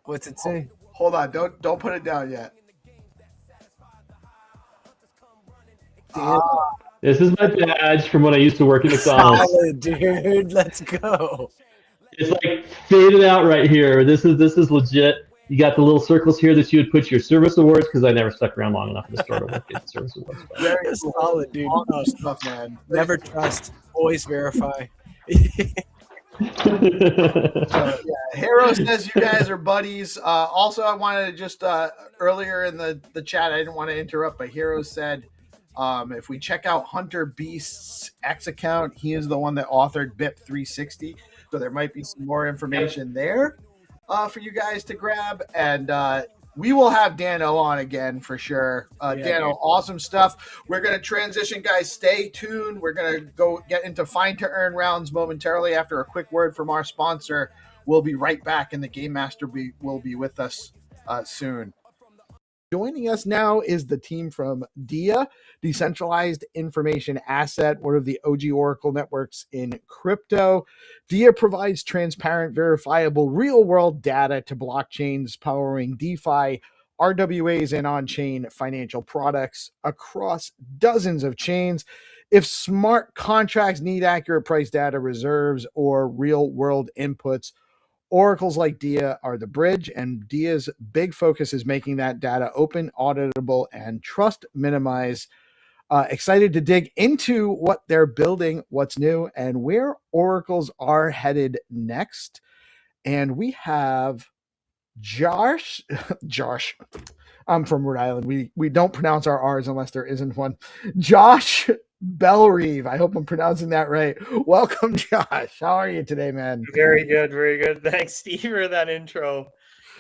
What's it say? Hold on, don't put it down yet. This is my badge from when I used to work at McDonald's. Solid, dude. Let's go. It's like faded out right here. This is legit. You got the little circles here that you would put your service awards, because I never stuck around long enough in the store to work at service awards. Very solid, dude. Awesome stuff, man. Never trust. Always verify. Hero says you guys are buddies. Also, I wanted to just earlier in the chat, I didn't want to interrupt, but Hero said if we check out Hunter Beast's X account, he is the one that authored BIP 360. So there might be some more information there for you guys to grab. And we will have Dano on again for sure. Dano, awesome stuff. We're going to transition, guys. Stay tuned. We're going to go get into Find2Earn rounds momentarily after a quick word from our sponsor. We'll be right back, and the Game Master will be with us soon. Joining us now is the team from DIA, Decentralized Information Asset, one of the OG Oracle networks in crypto. DIA provides transparent, verifiable, real-world data to blockchains powering DeFi, RWAs, and on-chain financial products across dozens of chains. If smart contracts need accurate price data, reserves, or real-world inputs, oracles like DIA are the bridge, and DIA's big focus is making that data open, auditable, and trust minimized. Excited to dig into what they're building, what's new, and where oracles are headed next. And we have Josh. I'm from Rhode Island. We don't pronounce our R's unless there isn't one. Josh Bellreeve. I hope I'm pronouncing that right. Welcome, Josh. How are you today, man? Very good, very good. Thanks, Steve, for that intro.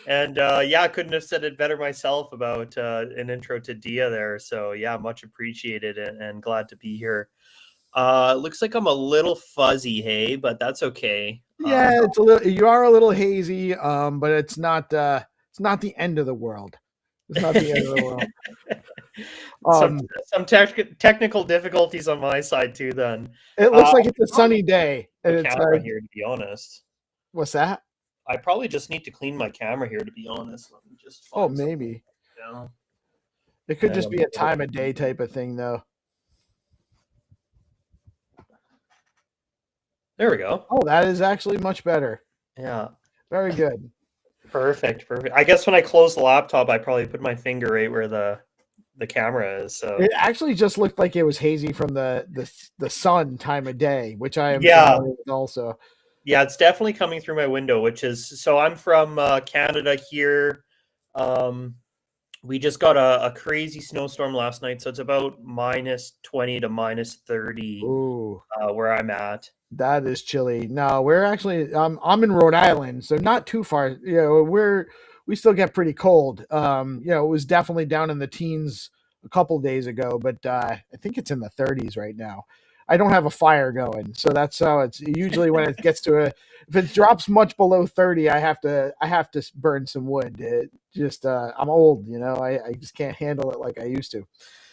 And I couldn't have said it better myself about an intro to DIA there. So yeah, much appreciated and glad to be here. Looks like I'm a little fuzzy, hey, but that's okay. Yeah, it's a little. You are a little hazy, but it's not the end of the world. It's not the end of the world. Some technical difficulties on my side too. Then it looks like it's a sunny day, and it's camera here. To be honest, what's that? I probably just need to clean my camera here. To be honest, let me just. Maybe. Yeah. It could just be a time of day type of thing, though. There we go. Oh, that is actually much better. Yeah. Very good. Perfect. I guess when I close the laptop, I probably put my finger right where the camera is. So it actually just looked like it was hazy from the sun time of day, which I am familiar with also. Yeah, it's definitely coming through my window, which is so I'm from Canada here. We just got a crazy snowstorm last night, so it's about -20 to -30 where I'm at. That is chilly. No, we're actually I'm in Rhode Island, so not too far. You know, we still get pretty cold. You know, it was definitely down in the teens a couple days ago, but I think it's in the 30s right now. I don't have a fire going, so that's how it's usually when it gets to if it drops much below 30, I have to burn some wood. I'm old, you know, I just can't handle it like I used to.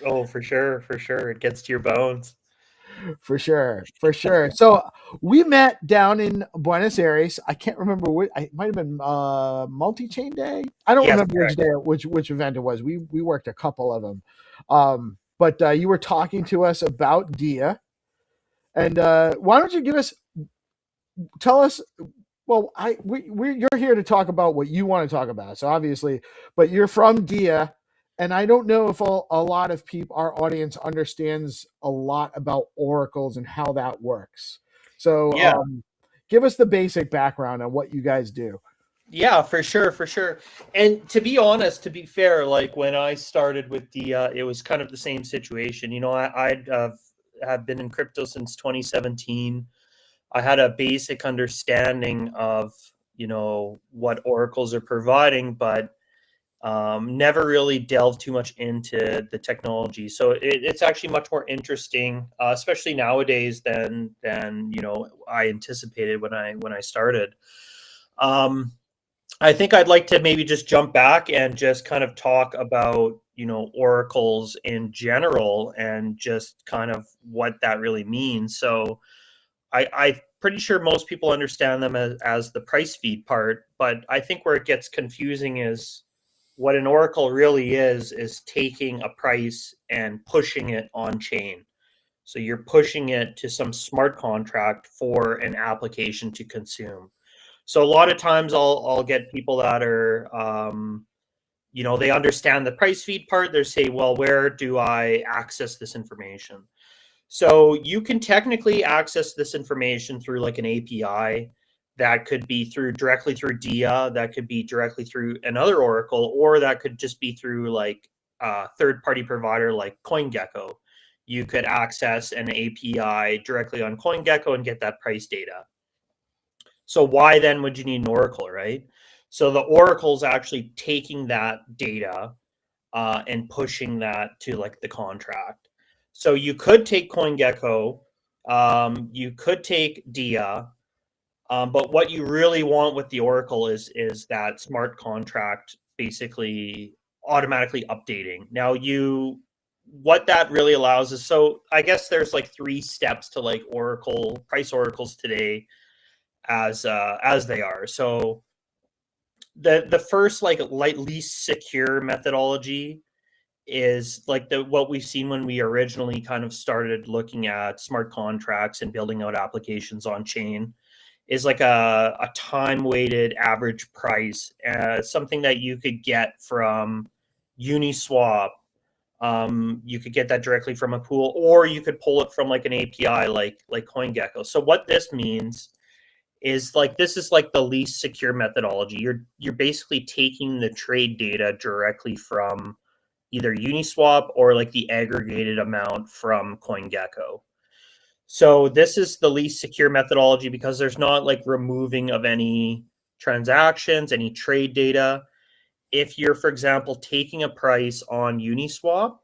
Oh, for sure. It gets to your bones. For sure. So we met down in Buenos Aires. I can't remember it might have been multi-chain day. I don't remember which event it was. We worked a couple of them. But you were talking to us about DIA. And why don't you tell us, well, you're here to talk about what you want to talk about. So obviously, but you're from DIA. And I don't know if a lot of people, our audience understands a lot about oracles and how that works. So give us the basic background on what you guys do. Yeah, for sure. And to be honest, to be fair, like when I started with DIA, it was kind of the same situation. You know, I have been in crypto since 2017. I had a basic understanding of, you know, what oracles are providing, but never really delved too much into the technology. So it's actually much more interesting, especially nowadays than you know I anticipated when I started. I think I'd like to maybe just jump back and just kind of talk about, you know, oracles in general and just kind of what that really means. So I'm pretty sure most people understand them as the price feed part, but I think where it gets confusing is what an oracle really is taking a price and pushing it on chain. So you're pushing it to some smart contract for an application to consume. So a lot of times I'll get people that are, you know, they understand the price feed part. They say, well, where do I access this information? So you can technically access this information through like an API. That could be through directly through DIA, that could be directly through another Oracle, or that could just be through like a third-party provider like CoinGecko. You could access an API directly on CoinGecko and get that price data. So why then would you need an Oracle, right? So the Oracle's actually taking that data and pushing that to like the contract. So you could take CoinGecko, you could take DIA, but what you really want with the Oracle is that smart contract basically automatically updating. Now what that really allows is, so I guess there's like 3 steps to like Oracle price oracles today as they are. So the first like least secure methodology is like what we've seen when we originally kind of started looking at smart contracts and building out applications on chain, is like a time weighted average price, something that you could get from Uniswap. You could get that directly from a pool, or you could pull it from like an API like CoinGecko. So what this means is like, this is like the least secure methodology. You're basically taking the trade data directly from either Uniswap or like the aggregated amount from CoinGecko. So this is the least secure methodology because there's not like removing of any transactions, any trade data. If you're, for example, taking a price on Uniswap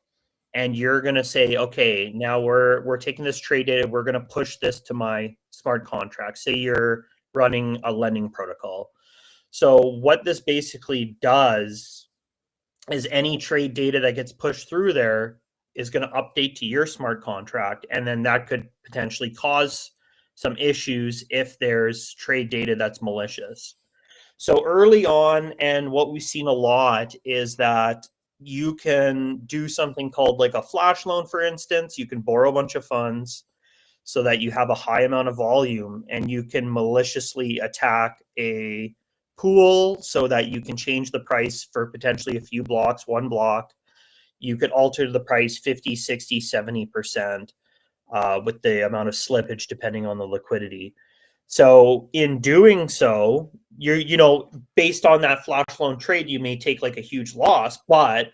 and you're going to say, okay, now we're taking this trade data, we're going to push this to my smart contract. Say you're running a lending protocol. So what this basically does is any trade data that gets pushed through there is going to update to your smart contract, and then that could potentially cause some issues if there's trade data that's malicious. So early on, and what we've seen a lot is that you can do something called like a flash loan, for instance. You can borrow a bunch of funds so that you have a high amount of volume, and you can maliciously attack a pool so that you can change the price for potentially a few blocks, 1 block. You could alter the price 50, 60, 70% with the amount of slippage depending on the liquidity. So in doing so, you know, based on that flash loan trade, you may take like a huge loss, but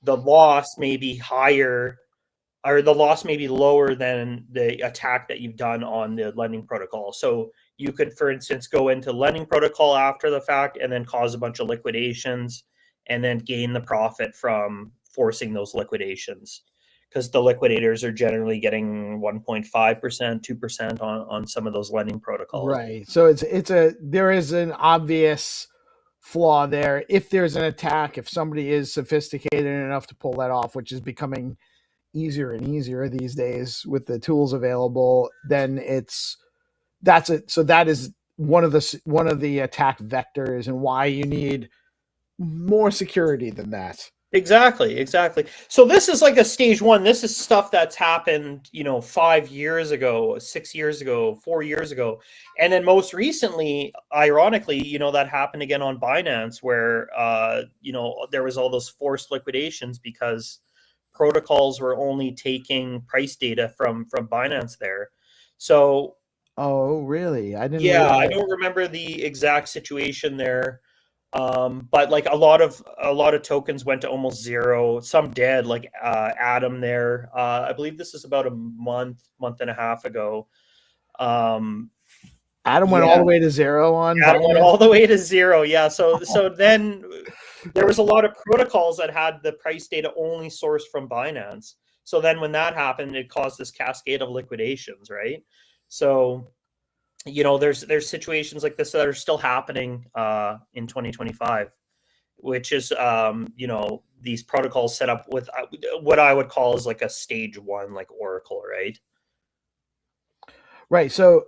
the loss may be higher, or the loss may be lower than the attack that you've done on the lending protocol. So you could, for instance, go into lending protocol after the fact and then cause a bunch of liquidations and then gain the profit from forcing those liquidations, because the liquidators are generally getting 1.5%, 2% on some of those lending protocols. Right. So there is an obvious flaw there. If there's an attack, if somebody is sophisticated enough to pull that off, which is becoming easier and easier these days with the tools available, then that's it. So that is one of the attack vectors, and why you need more security than that. Exactly. So this is like a stage 1. This is stuff that's happened, you know, 5 years ago, 6 years ago, 4 years ago. And then most recently, ironically, you know, that happened again on Binance, where, you know, there was all those forced liquidations because protocols were only taking price data from Binance there. So, oh, really? I didn't. Yeah, I don't remember the exact situation there. But like a lot of tokens went to almost zero. Some dead, like Atom there. I believe this is about a month and a half ago. Atom went all the way to zero on Atom went all the way to zero. Yeah. So then there was a lot of protocols that had the price data only sourced from Binance. So then when that happened, it caused this cascade of liquidations, right? So, you know, there's situations like this that are still happening in 2025, which is, you know, these protocols set up with what I would call is like a stage 1, like Oracle, right? Right. So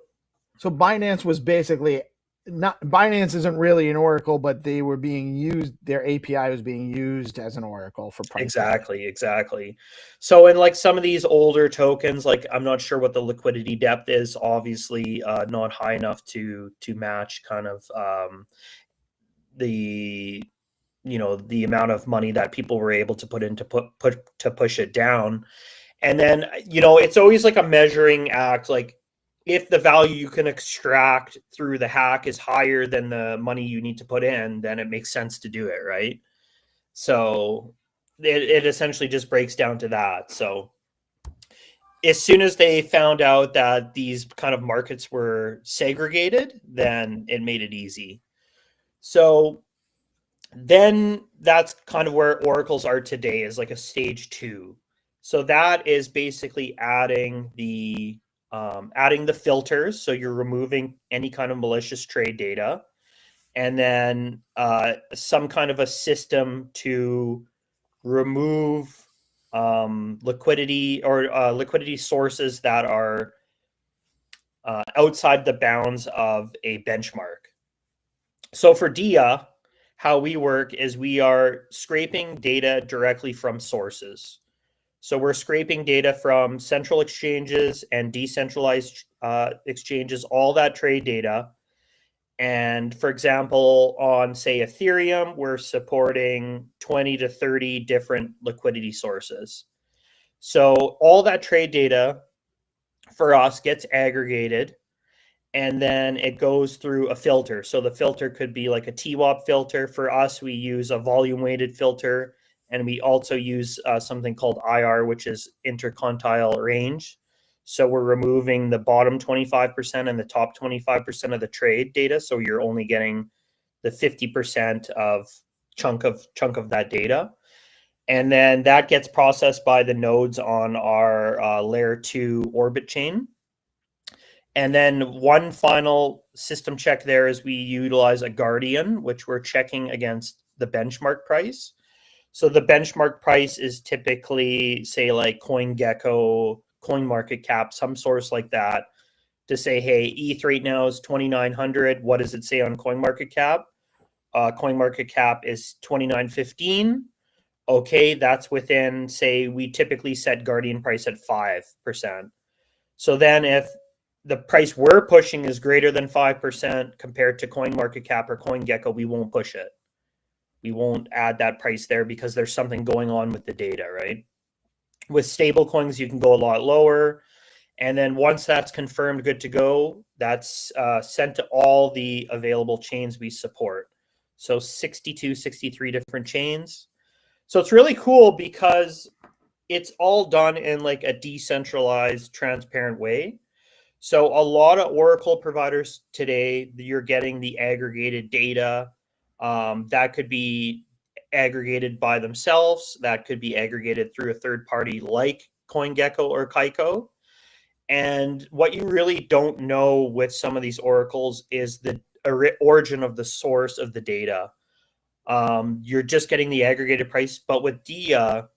Binance was basically not Binance isn't really an oracle, but they were being used. Their API was being used as an oracle for pricing. Exactly. So in like some of these older tokens, like I'm not sure what the liquidity depth is. Obviously, not high enough to match kind of the the amount of money that people were able to put in to push it down. And then it's always like a measuring act. Like if the value you can extract through the hack is higher than the money you need to put in, then it makes sense to do it, right? So it essentially just breaks down to that. So as soon as they found out that these kind of markets were segregated, then it made it easy. So then that's kind of where oracles are today, is like a stage 2. So that is basically adding the filters. So you're removing any kind of malicious trade data, and then some kind of a system to remove liquidity or liquidity sources that are outside the bounds of a benchmark. So for DIA, how we work is we are scraping data directly from sources. So we're scraping data from central exchanges and decentralized exchanges, all that trade data. And for example, on say Ethereum, we're supporting 20 to 30 different liquidity sources. So all that trade data for us gets aggregated, and then it goes through a filter. So the filter could be like a TWAP filter. For us, we use a volume weighted filter, and we also use something called IR, which is interquantile range. So we're removing the bottom 25% and the top 25% of the trade data. So you're only getting the 50% of chunk of that data. And then that gets processed by the nodes on our layer 2 orbit chain. And then one final system check there is we utilize a Guardian, which we're checking against the benchmark price. So the benchmark price is typically, say, like CoinGecko, CoinMarketCap, some source like that, to say, hey, ETH right now is 2,900. What does it say on CoinMarketCap? CoinMarketCap is 2,915. Okay, that's within, say, we typically set Guardian price at 5%. So then if the price we're pushing is greater than 5% compared to CoinMarketCap or CoinGecko, we won't push it. We won't add that price there because there's something going on with the data, right? With stable coins, you can go a lot lower. And then once that's confirmed good to go, that's sent to all the available chains we support. So 62, 63 different chains. So it's really cool because it's all done in like a decentralized, transparent way. So a lot of Oracle providers today, you're getting the aggregated data. That could be aggregated by themselves. That could be aggregated through a third party like CoinGecko or Kaiko. And what you really don't know with some of these oracles is the origin of the source of the data. You're just getting the aggregated price. But with DIA,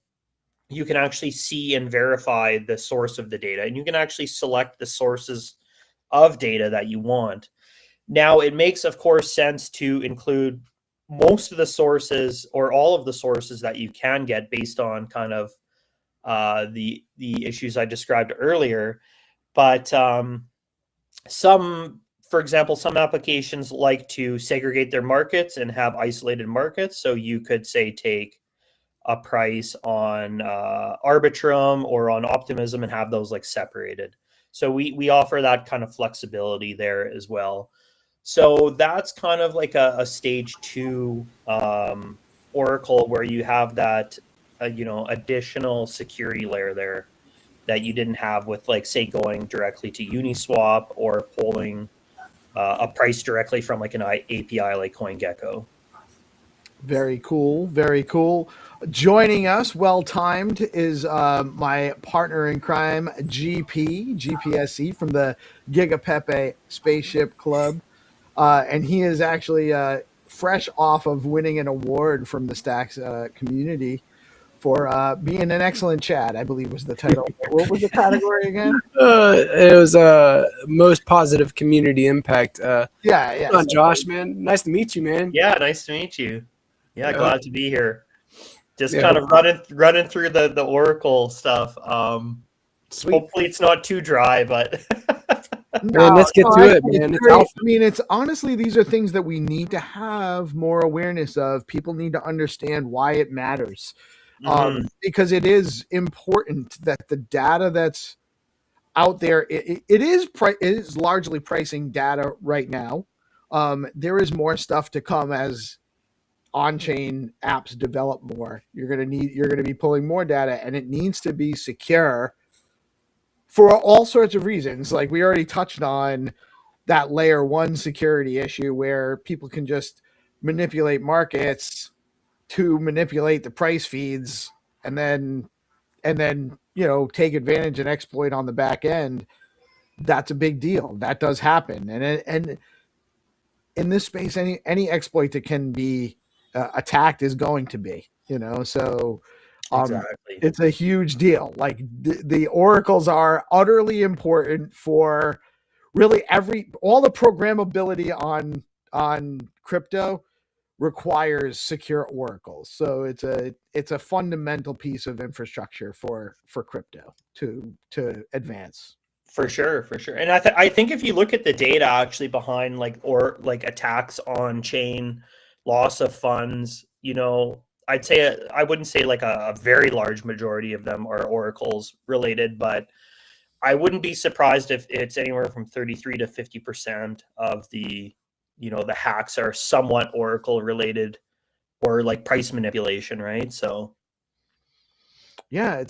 you can actually see and verify the source of the data, and you can actually select the sources of data that you want. Now, it makes, of course, sense to include most of the sources or all of the sources that you can get based on kind of the issues I described earlier. But for example, some applications like to segregate their markets and have isolated markets. So you could say take a price on Arbitrum or on Optimism and have those like separated. So we offer that kind of flexibility there as well. So that's kind of like a stage 2 Oracle where you have that additional security layer there that you didn't have with, like, say, going directly to Uniswap or pulling a price directly from like an API like CoinGecko. Very cool. Very cool. Joining us, well timed, is my partner in crime, GPSC from the Gigapepe Spaceship Club. And he is actually fresh off of winning an award from the Stacks community for being an excellent Chad, I believe was the title. What was the category again? It was most positive community impact. Yeah. Hold on, Josh, man. Nice to meet you, man. Yeah, nice to meet you. Yeah, Yeah. glad to be here. Just Yeah. kind of running through the Oracle stuff. Sweet. Hopefully it's not too dry, but Man, let's get to it, man. It's alpha. I mean, it's honestly, these are things that we need to have more awareness of. People need to understand why it matters. Because it is important that the data that's out there, it is largely pricing data right now. There is more stuff to come as on-chain apps develop more. You're going to be pulling more data, and it needs to be secure for all sorts of reasons. Like we already touched on that layer 1 security issue where people can just manipulate markets to manipulate the price feeds and then take advantage and exploit on the back end. That's a big deal. That does happen. And in this space, any exploit that can be attacked is going to be, so exactly. It's a huge deal. Like the oracles are utterly important for really all the programmability on crypto requires secure oracles. So it's a fundamental piece of infrastructure for crypto to advance. For sure. And I think if you look at the data actually behind like attacks on chain, loss of funds, I'd say I wouldn't say like a very large majority of them are oracles related, but I wouldn't be surprised if it's anywhere from 33 to 50% of the the hacks are somewhat oracle related or like price manipulation, right? So yeah,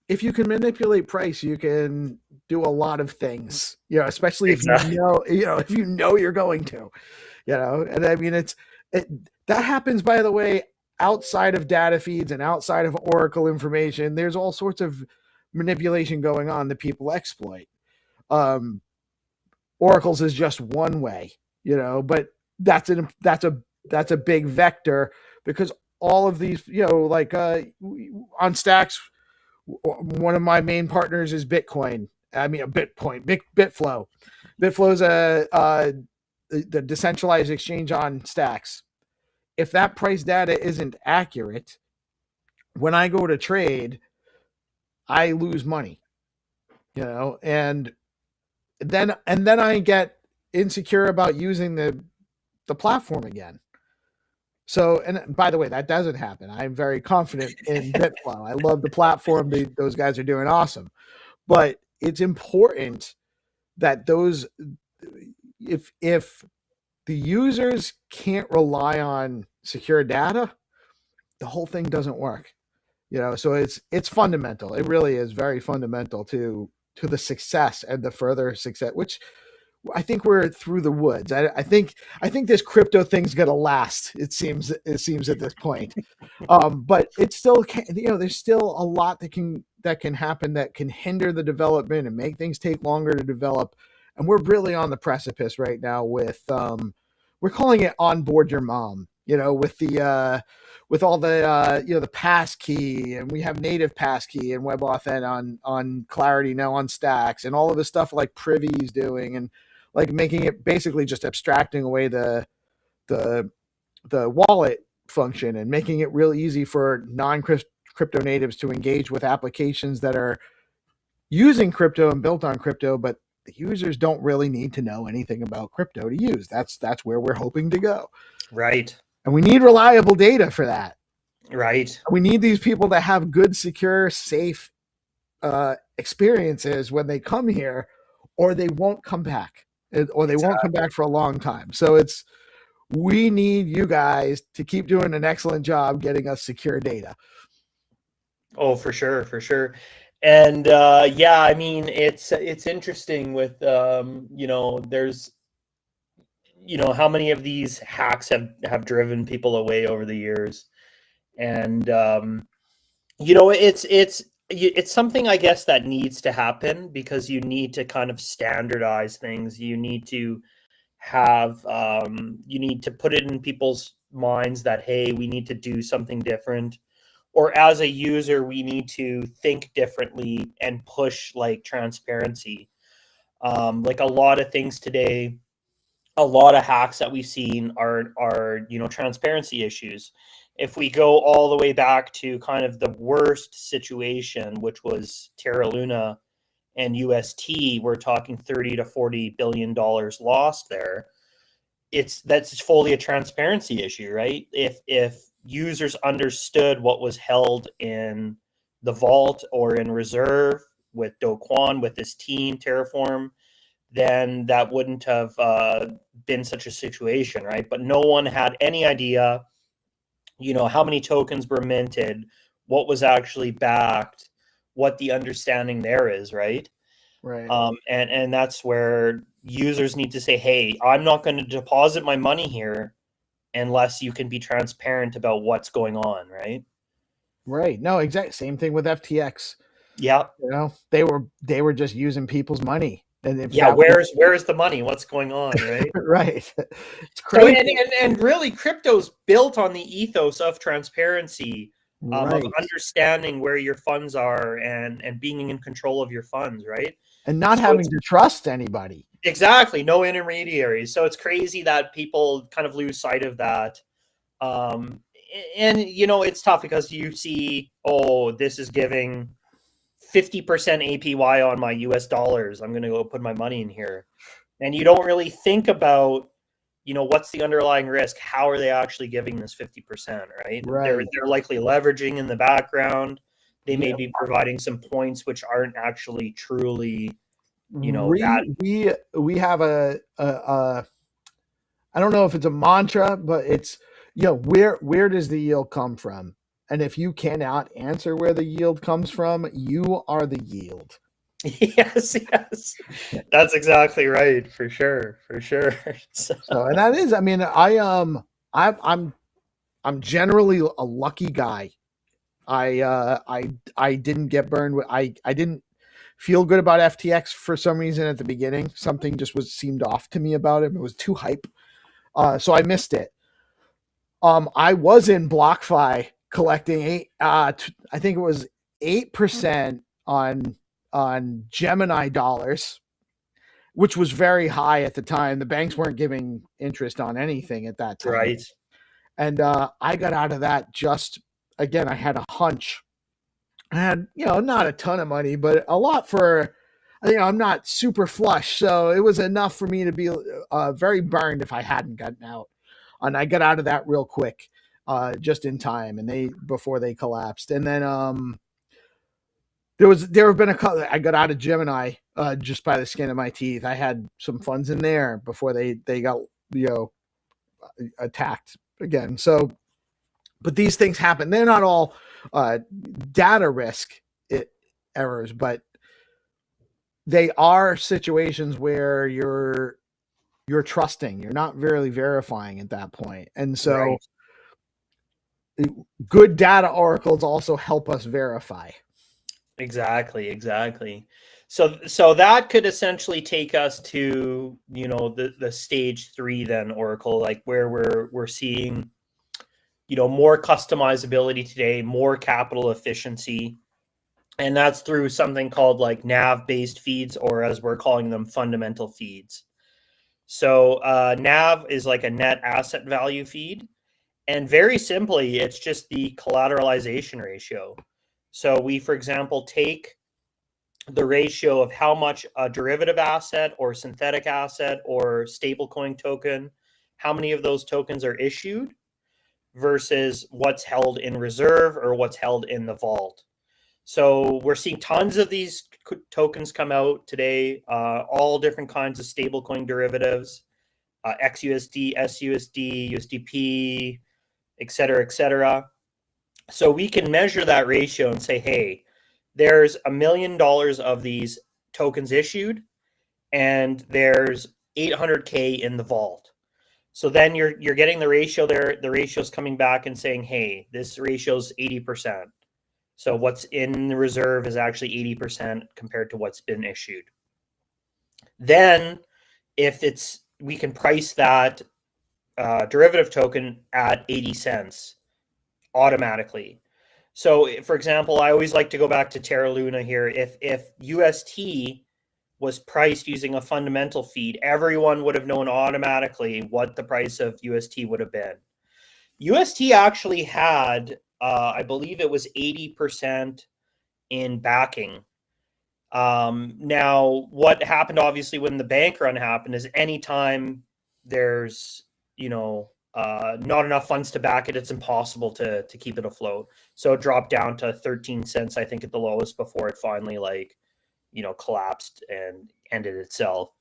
if you can manipulate price, you can do a lot of things, especially if if you know you're going to, and I mean, that happens, by the way, outside of data feeds and outside of Oracle information. There's all sorts of manipulation going on that people exploit. Oracles is just one way, but that's a big vector because all of these, on Stacks, one of my main partners is Bitcoin. I mean, Bitflow. Bitflow is the decentralized exchange on Stacks. If that price data isn't accurate, when I go to trade, I lose money, and then I get insecure about using the platform again. So, and by the way, that doesn't happen. I'm very confident in Bitflow. I love the platform. Those guys are doing awesome. But it's important that if the users can't rely on secure data, the whole thing doesn't work. So it's fundamental. It really is very fundamental to the success and the further success, which I think we're through the woods. I think this crypto thing's gonna last. It seems at this point, but it's still there's still a lot that can happen that can hinder the development and make things take longer to develop. And we're really on the precipice right now with we're calling it onboard your mom. With all the the passkey, and we have native passkey and WebAuthn on Clarity now on Stacks, and all of the stuff like Privy's doing, and like making it basically just abstracting away the wallet function and making it real easy for non-crypto natives to engage with applications that are using crypto and built on crypto, but the users don't really need to know anything about crypto to use. That's where we're hoping to go. Right. And we need reliable data for that. Right. We need these people to have good, secure, safe experiences when they come here, or they won't come back, or they won't come back for a long time. So we need you guys to keep doing an excellent job getting us secure data. Oh, for sure. And yeah, I mean, it's interesting with there's how many of these hacks have driven people away over the years, and it's something, I guess, that needs to happen because you need to kind of standardize things. You need to have you need to put it in people's minds that, hey, we need to do something different, or as a user, we need to think differently and push like transparency. Like a lot of things today, a lot of hacks that we've seen are transparency issues. If we go all the way back to kind of the worst situation, which was Terra Luna and UST, we're talking 30 to 40 billion dollars lost there. That's fully a transparency issue, right? If users understood what was held in the vault or in reserve with Do Kwon, with his team, Terraform, then that wouldn't have been such a situation, right? But no one had any idea, how many tokens were minted, what was actually backed, what the understanding there is, right? Right. And that's where users need to say, hey, I'm not going to deposit my money here unless you can be transparent about what's going on, right? Right. No, exactly. Same thing with FTX. Yeah. They were just using people's money. And if where's the money? What's going on, right? Right. It's crazy. And really, crypto's built on the ethos of transparency, Right. of understanding where your funds are and being in control of your funds, right? And not having to trust anybody. Exactly. No intermediaries. So it's crazy that people kind of lose sight of that. And it's tough because you see, this is giving 50% APY on my US dollars. I'm going to go put my money in here. And you don't really think about, what's the underlying risk? How are they actually giving this 50%, right? Right. They're likely leveraging in the background. They may be providing some points which aren't actually truly, we have a I don't know if it's a mantra, but it's where does the yield come from? And if you cannot answer where the yield comes from, you are the yield. Yes, that's exactly right, for sure. So, and that is, I mean, I'm generally a lucky guy. I didn't get burned. I didn't feel good about FTX for some reason at the beginning. Something just seemed off to me about it. It was too hype. So I missed it. I was in BlockFi collecting I think it was 8% on Gemini dollars, which was very high at the time. The banks weren't giving interest on anything at that time. Right. And I got out of that I had a hunch. I had, not a ton of money, but a lot for, I'm not super flush. So it was enough for me to be very burned if I hadn't gotten out. And I got out of that real quick, just in time, and before they collapsed. And then there have been I got out of Gemini just by the skin of my teeth. I had some funds in there before they got attacked again. So, but these things happen. They're not all data risk errors, but they are situations where you're trusting. You're not really verifying at that point. And so good data oracles also help us verify. Exactly. So that could essentially take us to, the stage 3 then oracle, like where we're seeing, more customizability today, more capital efficiency. And that's through something called like NAV-based feeds, or as we're calling them, fundamental feeds. So NAV is like a net asset value feed. And very simply, it's just the collateralization ratio. So we, for example, take the ratio of how much a derivative asset or synthetic asset or stablecoin token, how many of those tokens are issued versus what's held in reserve or what's held in the vault. So we're seeing tons of these tokens come out today, all different kinds of stablecoin derivatives, XUSD, SUSD, USDP, et cetera, et cetera. So we can measure that ratio and say, hey, there's $1 million of these tokens issued, and there's 800K in the vault. So then you're getting the ratio there. The ratio's coming back and saying, hey, this ratio's 80%. So what's in the reserve is actually 80% compared to what's been issued. Then we can price that derivative token at 80 cents automatically. So, for example, I always like to go back to Terra Luna here. If UST was priced using a fundamental feed, everyone would have known automatically what the price of UST would have been. UST actually had, I believe it was 80% in backing. Now, what happened obviously when the bank run happened is anytime there's, not enough funds to back it, it's impossible to keep it afloat. So it dropped down to 13 cents, I think, at the lowest before it finally collapsed and ended itself.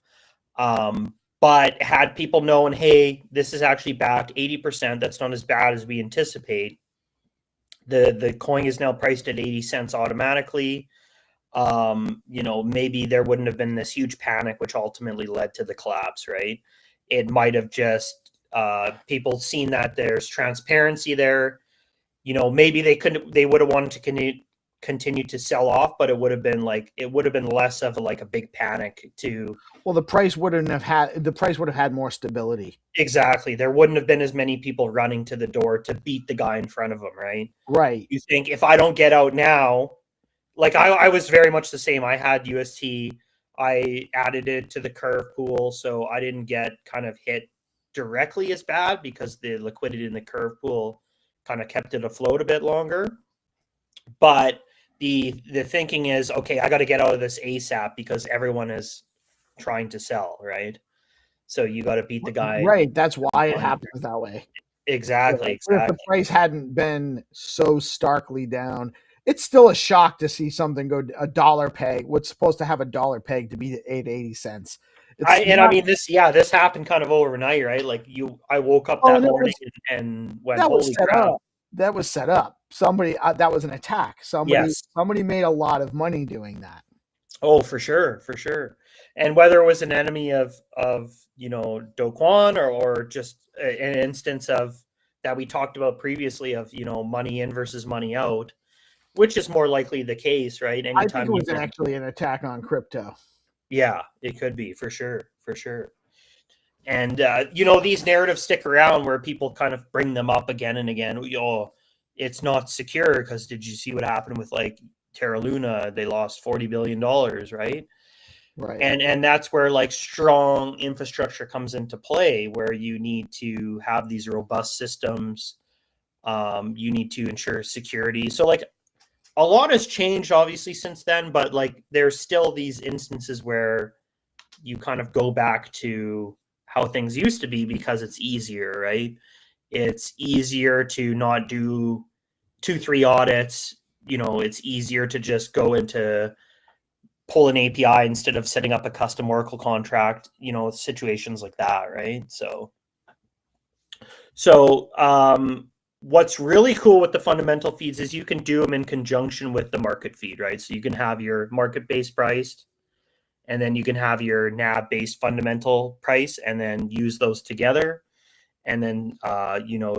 But had people known, hey, this is actually backed 80%, that's not as bad as we anticipate. The coin is now priced at 80 cents automatically. Maybe there wouldn't have been this huge panic, which ultimately led to the collapse, right? It might have just people seen that there's transparency there. Maybe they would have wanted to continue to sell off, but it would have been less of a big panic to. Well, the price would have had more stability. Exactly. There wouldn't have been as many people running to the door to beat the guy in front of them, right? Right. You think if I don't get out now, I was very much the same. I had UST. I added it to the curve pool, so I didn't get kind of hit directly as bad because the liquidity in the curve pool kind of kept it afloat a bit longer. But the thinking is, okay, I got to get out of this ASAP because everyone is trying to sell, right? So you got to beat the guy. Right. That's why it happens that way. Exactly. If the price hadn't been so starkly down, it's still a shock to see something go a dollar peg. What's supposed to have a dollar peg to be at 80 cents. This happened kind of overnight, right? I woke up that morning and went, holy crap. That was set up. Somebody that was an attack. Somebody made a lot of money doing that. Oh, for sure. And whether it was an enemy of Do Kwon or just an instance of that we talked about previously of money in versus money out, which is more likely the case, right? I think it was actually an attack on crypto. Yeah, it could be for sure. And these narratives stick around where people kind of bring them up again and again. It's not secure because did you see what happened with Terra Luna? They lost $40 billion, right? Right. And that's where strong infrastructure comes into play, where you need to have these robust systems. You need to ensure security. So a lot has changed obviously since then, but there's still these instances where you kind of go back to how things used to be because it's easier, right? It's easier to not do 2-3 audits. It's easier to just go into pull an API instead of setting up a custom Oracle contract, situations like that, right? So what's really cool with the fundamental feeds is you can do them in conjunction with the market feed, right? So you can have your market-based priced, and then you can have your NAV-based fundamental price, and then use those together, and then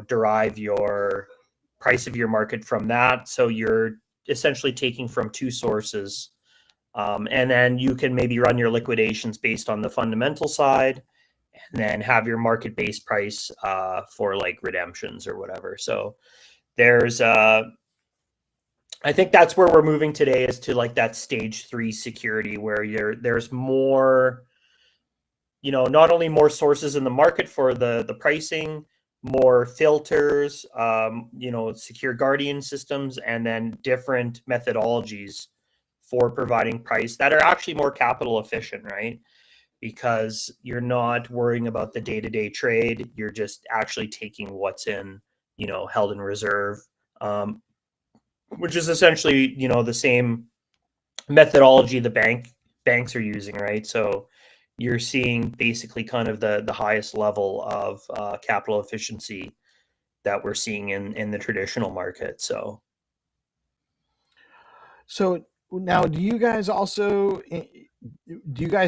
derive your price of your market from that. So you're essentially taking from two sources, and then you can maybe run your liquidations based on the fundamental side, and then have your market-based price for redemptions or whatever. So there's I think that's where we're moving today, is to that stage 3 security where there's more, not only more sources in the market for the pricing, more filters, secure guardian systems, and then different methodologies for providing price that are actually more capital efficient, right? Because you're not worrying about the day-to-day trade. You're just actually taking what's in, held in reserve, which is essentially, the same methodology the banks are using, right? So you're seeing basically kind of the highest level of capital efficiency that we're seeing in the traditional market. So now, do you guys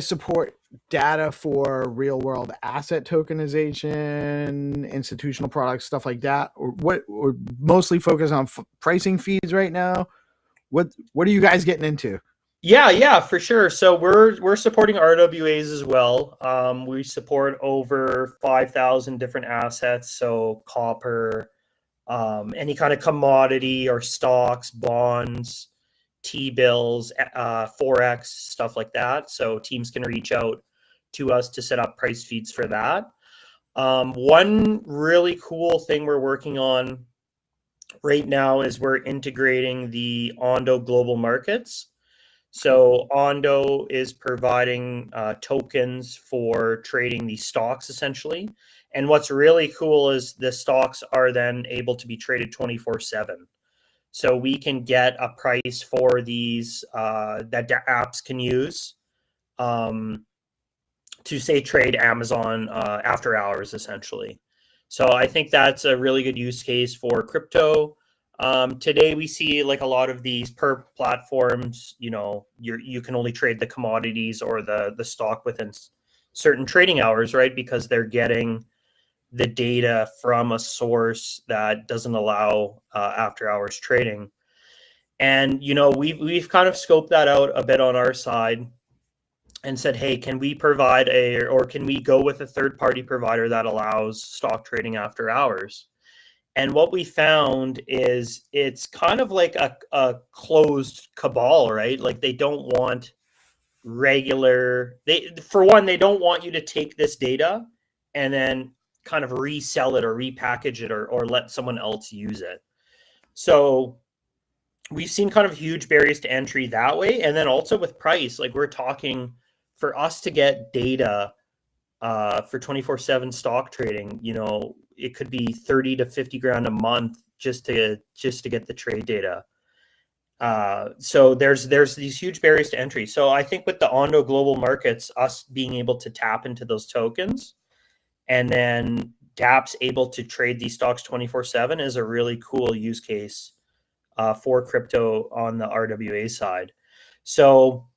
support data for real world asset tokenization, institutional products, stuff like that, or mostly focus on pricing feeds right now? What are you guys getting into? Yeah, for sure. So we're supporting RWAs as well. We support over 5,000 different assets. So copper, any kind of commodity or stocks, bonds, T-bills, Forex, stuff like that. So teams can reach out to us to set up price feeds for that. One really cool thing we're working on right now is we're integrating the Ondo global markets. So Ondo is providing tokens for trading these stocks essentially. And what's really cool is the stocks are then able to be traded 24/7. So we can get a price for these that apps can use to say trade Amazon after hours essentially. So I think that's a really good use case for crypto. Today we see like a lot of these per platforms, you know, you can only trade the commodities or the stock within certain trading hours, right? Because they're getting the data from a source that doesn't allow after hours trading. And you know, we've kind of scoped that out a bit on our side and said, hey, can we provide or can we go with a third-party provider that allows stock trading after hours? And what we found is it's kind of like a closed cabal, right? Like they don't want for one, they don't want you to take this data and then kind of resell it or repackage it or let someone else use it. So we've seen kind of huge barriers to entry that way. And then also with price, like we're talking for us to get data for 24/7 stock trading, you know, it could be 30 to 50 grand a month just to get the trade data. So there's these huge barriers to entry. So I think with the Ondo global markets, us being able to tap into those tokens and then dApp's able to trade these stocks 24/7 is a really cool use case for crypto on the RWA side. So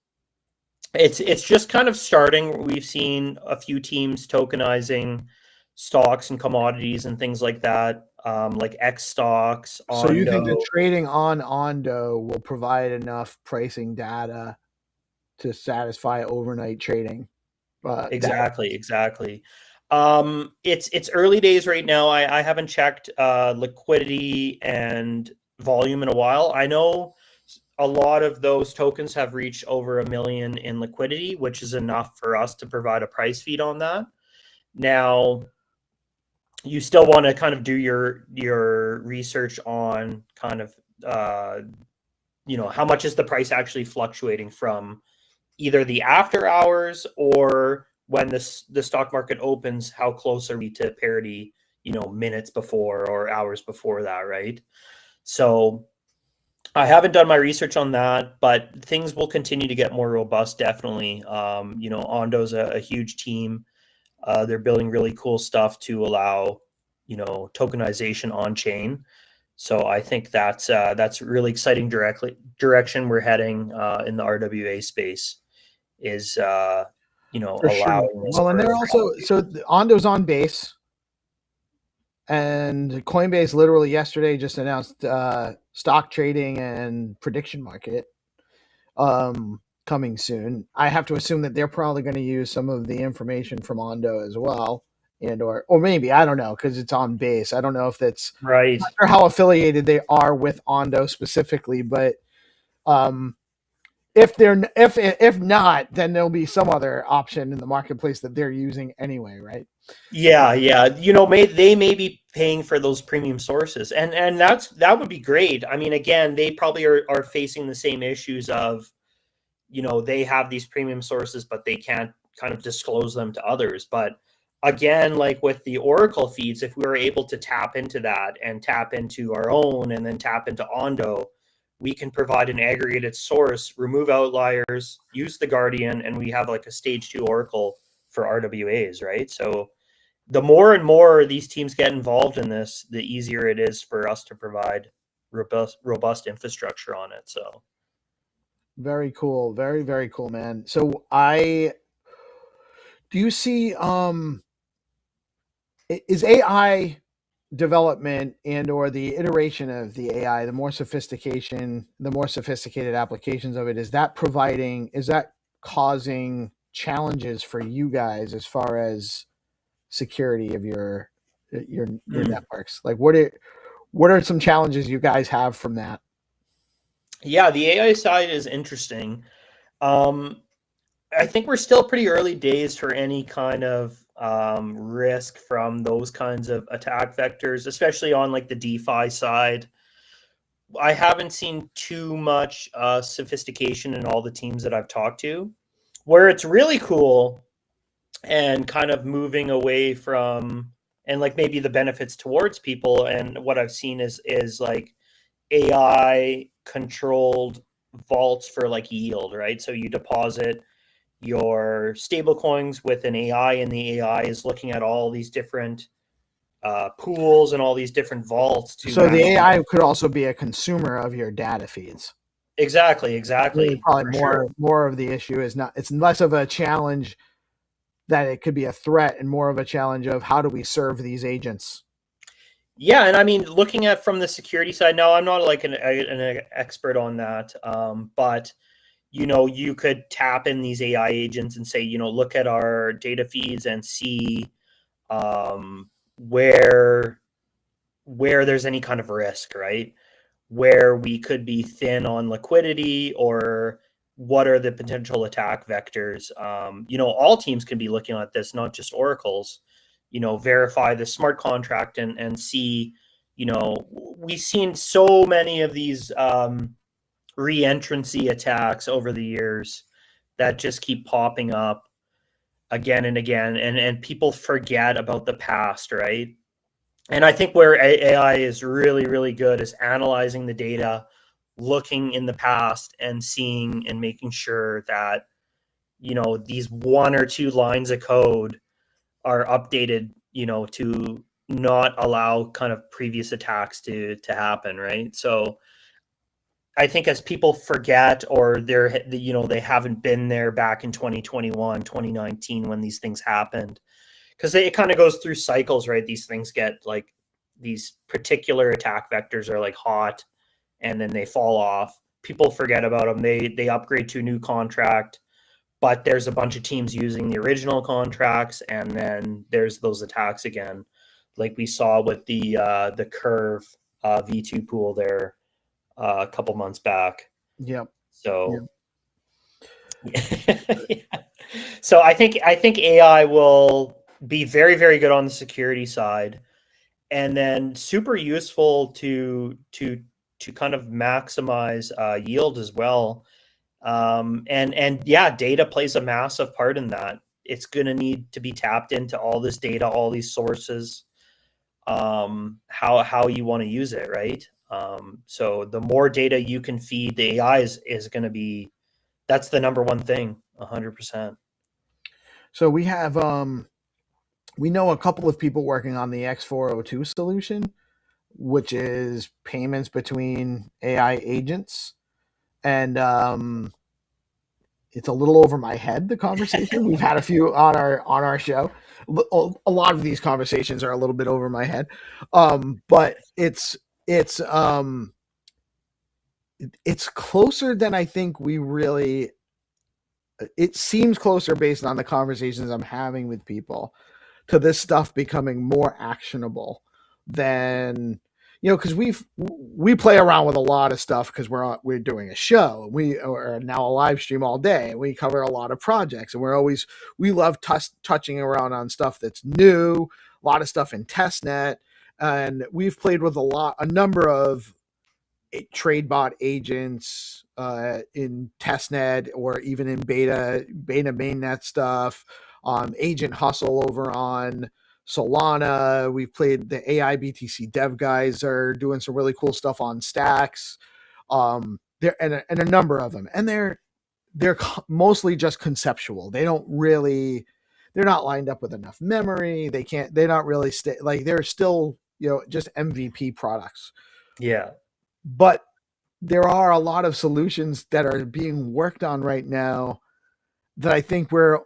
it's just kind of starting. We've seen a few teams tokenizing stocks and commodities and things like that, like X stocks. So you think that trading on Ondo will provide enough pricing data to satisfy overnight trading? Exactly. It's early days right now. I haven't checked liquidity and volume in a while. I know a lot of those tokens have reached over 1 million in liquidity, which is enough for us to provide a price feed on that. Now, you still want to kind of do your research on kind of you know, how much is the price actually fluctuating from either the after hours or when the stock market opens, how close are we to parity, you know, minutes before or hours before that, right? So I haven't done my research on that, but things will continue to get more robust, definitely. You know, Ondo's a huge team. They're building really cool stuff to allow, you know, tokenization on chain. So I think that's really exciting direction we're heading in the RWA space is you know, For sure. allowing this. Well, and they're also Ondo's on Base, and Coinbase literally yesterday just announced stock trading and prediction market coming soon. I have to assume that they're probably going to use some of the information from Ondo as well, and or maybe, I don't know, because it's on Base. I don't know if that's right or how affiliated they are with Ondo specifically, but if not, then there'll be some other option in the marketplace that they're using anyway, right? Yeah. You know, they may be paying for those premium sources, and that would be great. I mean, again, they probably are facing the same issues of, you know, they have these premium sources, but they can't kind of disclose them to others. But again, like with the Oracle feeds, if we were able to tap into that and tap into our own and then tap into Ondo, we can provide an aggregated source, remove outliers, use the Guardian, and we have like a stage 2 Oracle for RWAs, right? So the more and more these teams get involved in this, the easier it is for us to provide robust infrastructure on it. So very cool. Very, very cool, man. So do you see is AI development and or the iteration of the AI, the more sophisticated applications of it, is that causing challenges for you guys as far as security of your networks? Like What are some challenges you guys have from that? Yeah, the AI side is interesting. I think we're still pretty early days for any kind of risk from those kinds of attack vectors, especially on like the DeFi side. I haven't seen too much sophistication in all the teams that I've talked to. Where it's really cool and kind of moving away from, and like maybe the benefits towards people, and what I've seen is like AI controlled vaults for like yield, right? So you deposit your stable coins with an AI, and the AI is looking at all these different pools and all these different vaults to So the AI could also be a consumer of your data feeds. Exactly. Really, probably for more of the issue is not, it's less of a challenge that it could be a threat and more of a challenge of how do we serve these agents. Yeah, and I mean, looking at from the security side, now I'm not like an expert on that, but you know, you could tap in these AI agents and say, you know, look at our data feeds and see where there's any kind of risk, right? Where we could be thin on liquidity, or what are the potential attack vectors. You know, all teams can be looking at this, not just Oracle's. You know, verify the smart contract and see, you know, we've seen so many of these re-entrancy attacks over the years that just keep popping up again and again, and people forget about the past, right? And I think where AI is really, really good is analyzing the data, looking in the past and seeing and making sure that, you know, these one or two lines of code are updated, you know, to not allow kind of previous attacks to happen, right? So I think as people forget, or they're, you know, they haven't been there back in 2021, 2019 when these things happened, because it kind of goes through cycles, right? These things get like, these particular attack vectors are like hot, and then they fall off. People forget about them. They upgrade to a new contract, but there's a bunch of teams using the original contracts, and then there's those attacks again, like we saw with the Curve V2 pool there a couple months back. Yep. So, yeah. So I think AI will be very, very good on the security side, and then super useful to kind of maximize yield as well. And yeah, data plays a massive part in that. It's going to need to be tapped into all this data, all these sources, how you want to use it, right? So the more data you can feed the AI is going to be, that's the number one thing, 100%. So we have we know a couple of people working on the X402 solution, which is payments between AI agents, and it's a little over my head, the conversation. We've had a few on our show. A lot of these conversations are a little bit over my head, but it's closer than I think we really. It seems closer based on the conversations I'm having with people to this stuff becoming more actionable than, you know, because we play around with a lot of stuff because we're doing a show. We are now a live stream all day, and we cover a lot of projects, and we love touching around on stuff that's new, a lot of stuff in testnet, and we've played with a number of trade bot agents in testnet or even in beta mainnet stuff. Agent Hustle over on Solana. We've played the AI BTC dev guys are doing some really cool stuff on Stacks. There and a number of them, and they're mostly just conceptual. They're not lined up with enough memory. They're not really they're still, you know, just MVP products. Yeah. But there are a lot of solutions that are being worked on right now that I think we're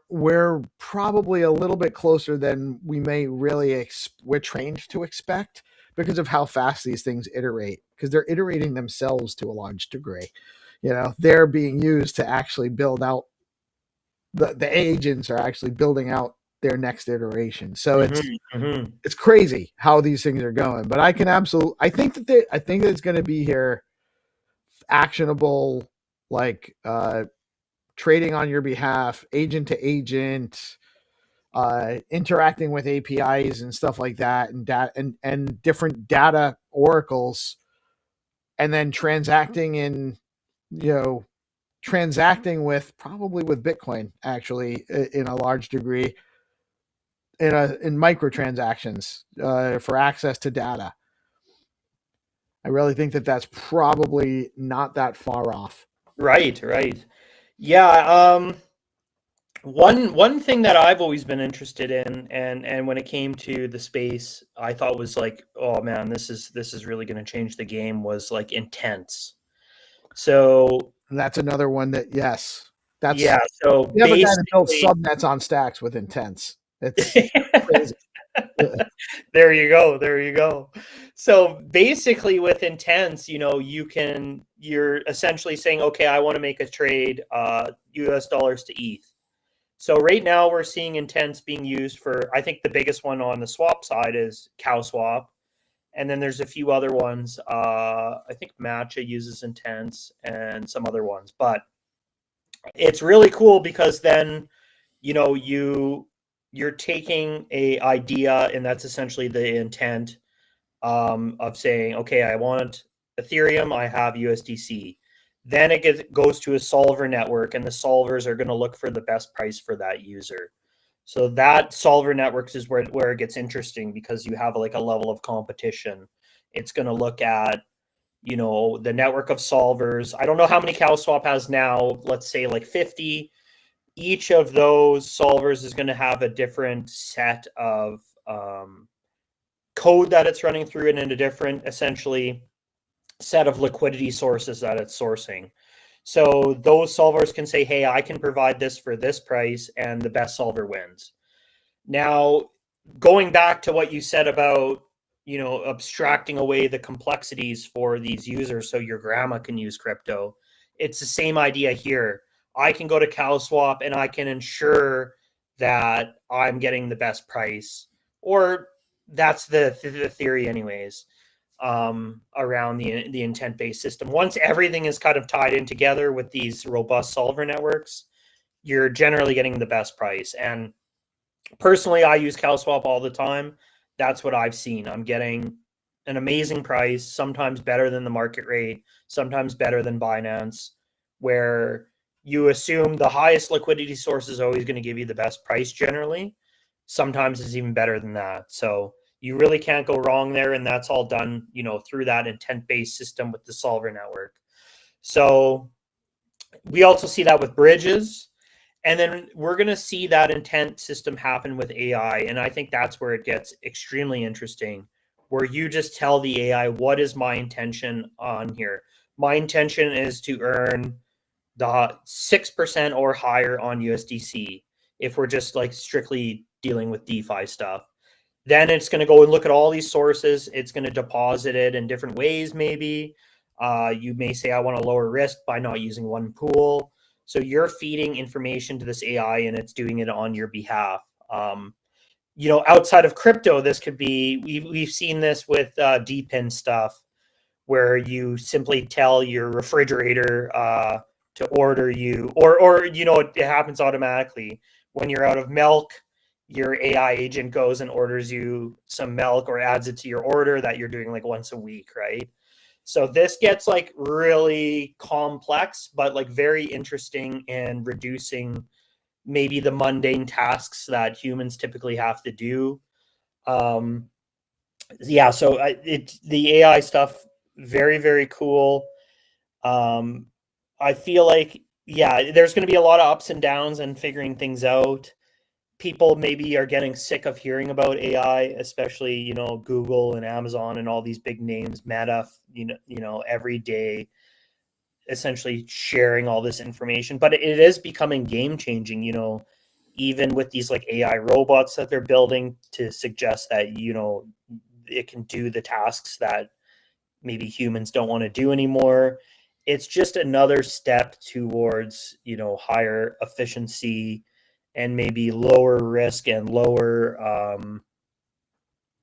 probably a little bit closer than we may really we're trained to expect, because of how fast these things iterate, because they're iterating themselves to a large degree. You know, they're being used to actually build out the agents are actually building out their next iteration. So Mm-hmm. it's crazy how these things are going. But I think that it's going to be here actionable, like trading on your behalf, agent to agent, interacting with APIs and stuff like that, and and different data oracles, and then transacting with probably with Bitcoin, actually, in a large degree, in microtransactions for access to data. I really think that that's probably not that far off. Right. Yeah. One thing that I've always been interested in, and when it came to the space, I thought was like, oh man, this is really going to change the game, was like intents. So that's another one that, yes, that's, yeah. So you have a guy that built basically, subnets on stacks with intents. It's crazy. there you go. So basically with intents, you're essentially saying, okay, I want to make a trade, US dollars to ETH. So right now we're seeing intents being used for, I think the biggest one on the swap side is CowSwap. And then there's a few other ones. I think Matcha uses intents and some other ones, but it's really cool because then, you're taking a idea, and that's essentially the intent, of saying, okay, I want Ethereum, I have USDC. Then it goes to a solver network, and the solvers are going to look for the best price for that user. So that solver networks is where it gets interesting, because you have like a level of competition. It's going to look at, the network of solvers. I don't know how many CowSwap has now, let's say like 50. Each of those solvers is going to have a different set of code that it's running through, and in a different, essentially, set of liquidity sources that it's sourcing. So those solvers can say, hey, I can provide this for this price, and the best solver wins. Now, going back to what you said about, abstracting away the complexities for these users so your grandma can use crypto, it's the same idea here. I can go to CowSwap and I can ensure that I'm getting the best price, or that's the theory anyways, around the intent-based system. Once everything is kind of tied in together with these robust solver networks, you're generally getting the best price. And personally, I use CowSwap all the time. That's what I've seen. I'm getting an amazing price, sometimes better than the market rate, sometimes better than Binance, where you assume the highest liquidity source is always going to give you the best price generally. Sometimes it's even better than that. So you really can't go wrong there, and that's all done, through that intent-based system with the solver network. So we also see that with bridges. And then we're going to see that intent system happen with AI. And I think that's where it gets extremely interesting, where you just tell the AI, what is my intention on here? My intention is to earn the 6% or higher on USDC, if we're just like strictly dealing with DeFi stuff. Then it's going to go and look at all these sources. It's going to deposit it in different ways, maybe. You may say, I want to lower risk by not using one pool. So you're feeding information to this AI, and it's doing it on your behalf. Outside of crypto, this could be, we've seen this with DPIN stuff, where you simply tell your refrigerator to order you, or it happens automatically. When you're out of milk, your AI agent goes and orders you some milk, or adds it to your order that you're doing like once a week, right? So this gets like really complex, but like very interesting in reducing maybe the mundane tasks that humans typically have to do. Yeah, so the AI stuff, very, very cool. I feel like, yeah, there's going to be a lot of ups and downs and figuring things out. People maybe are getting sick of hearing about AI, especially, Google and Amazon and all these big names, Meta, every day, essentially sharing all this information. But it is becoming game changing, even with these like AI robots that they're building to suggest that, it can do the tasks that maybe humans don't want to do anymore. It's just another step towards, higher efficiency and maybe lower risk and lower,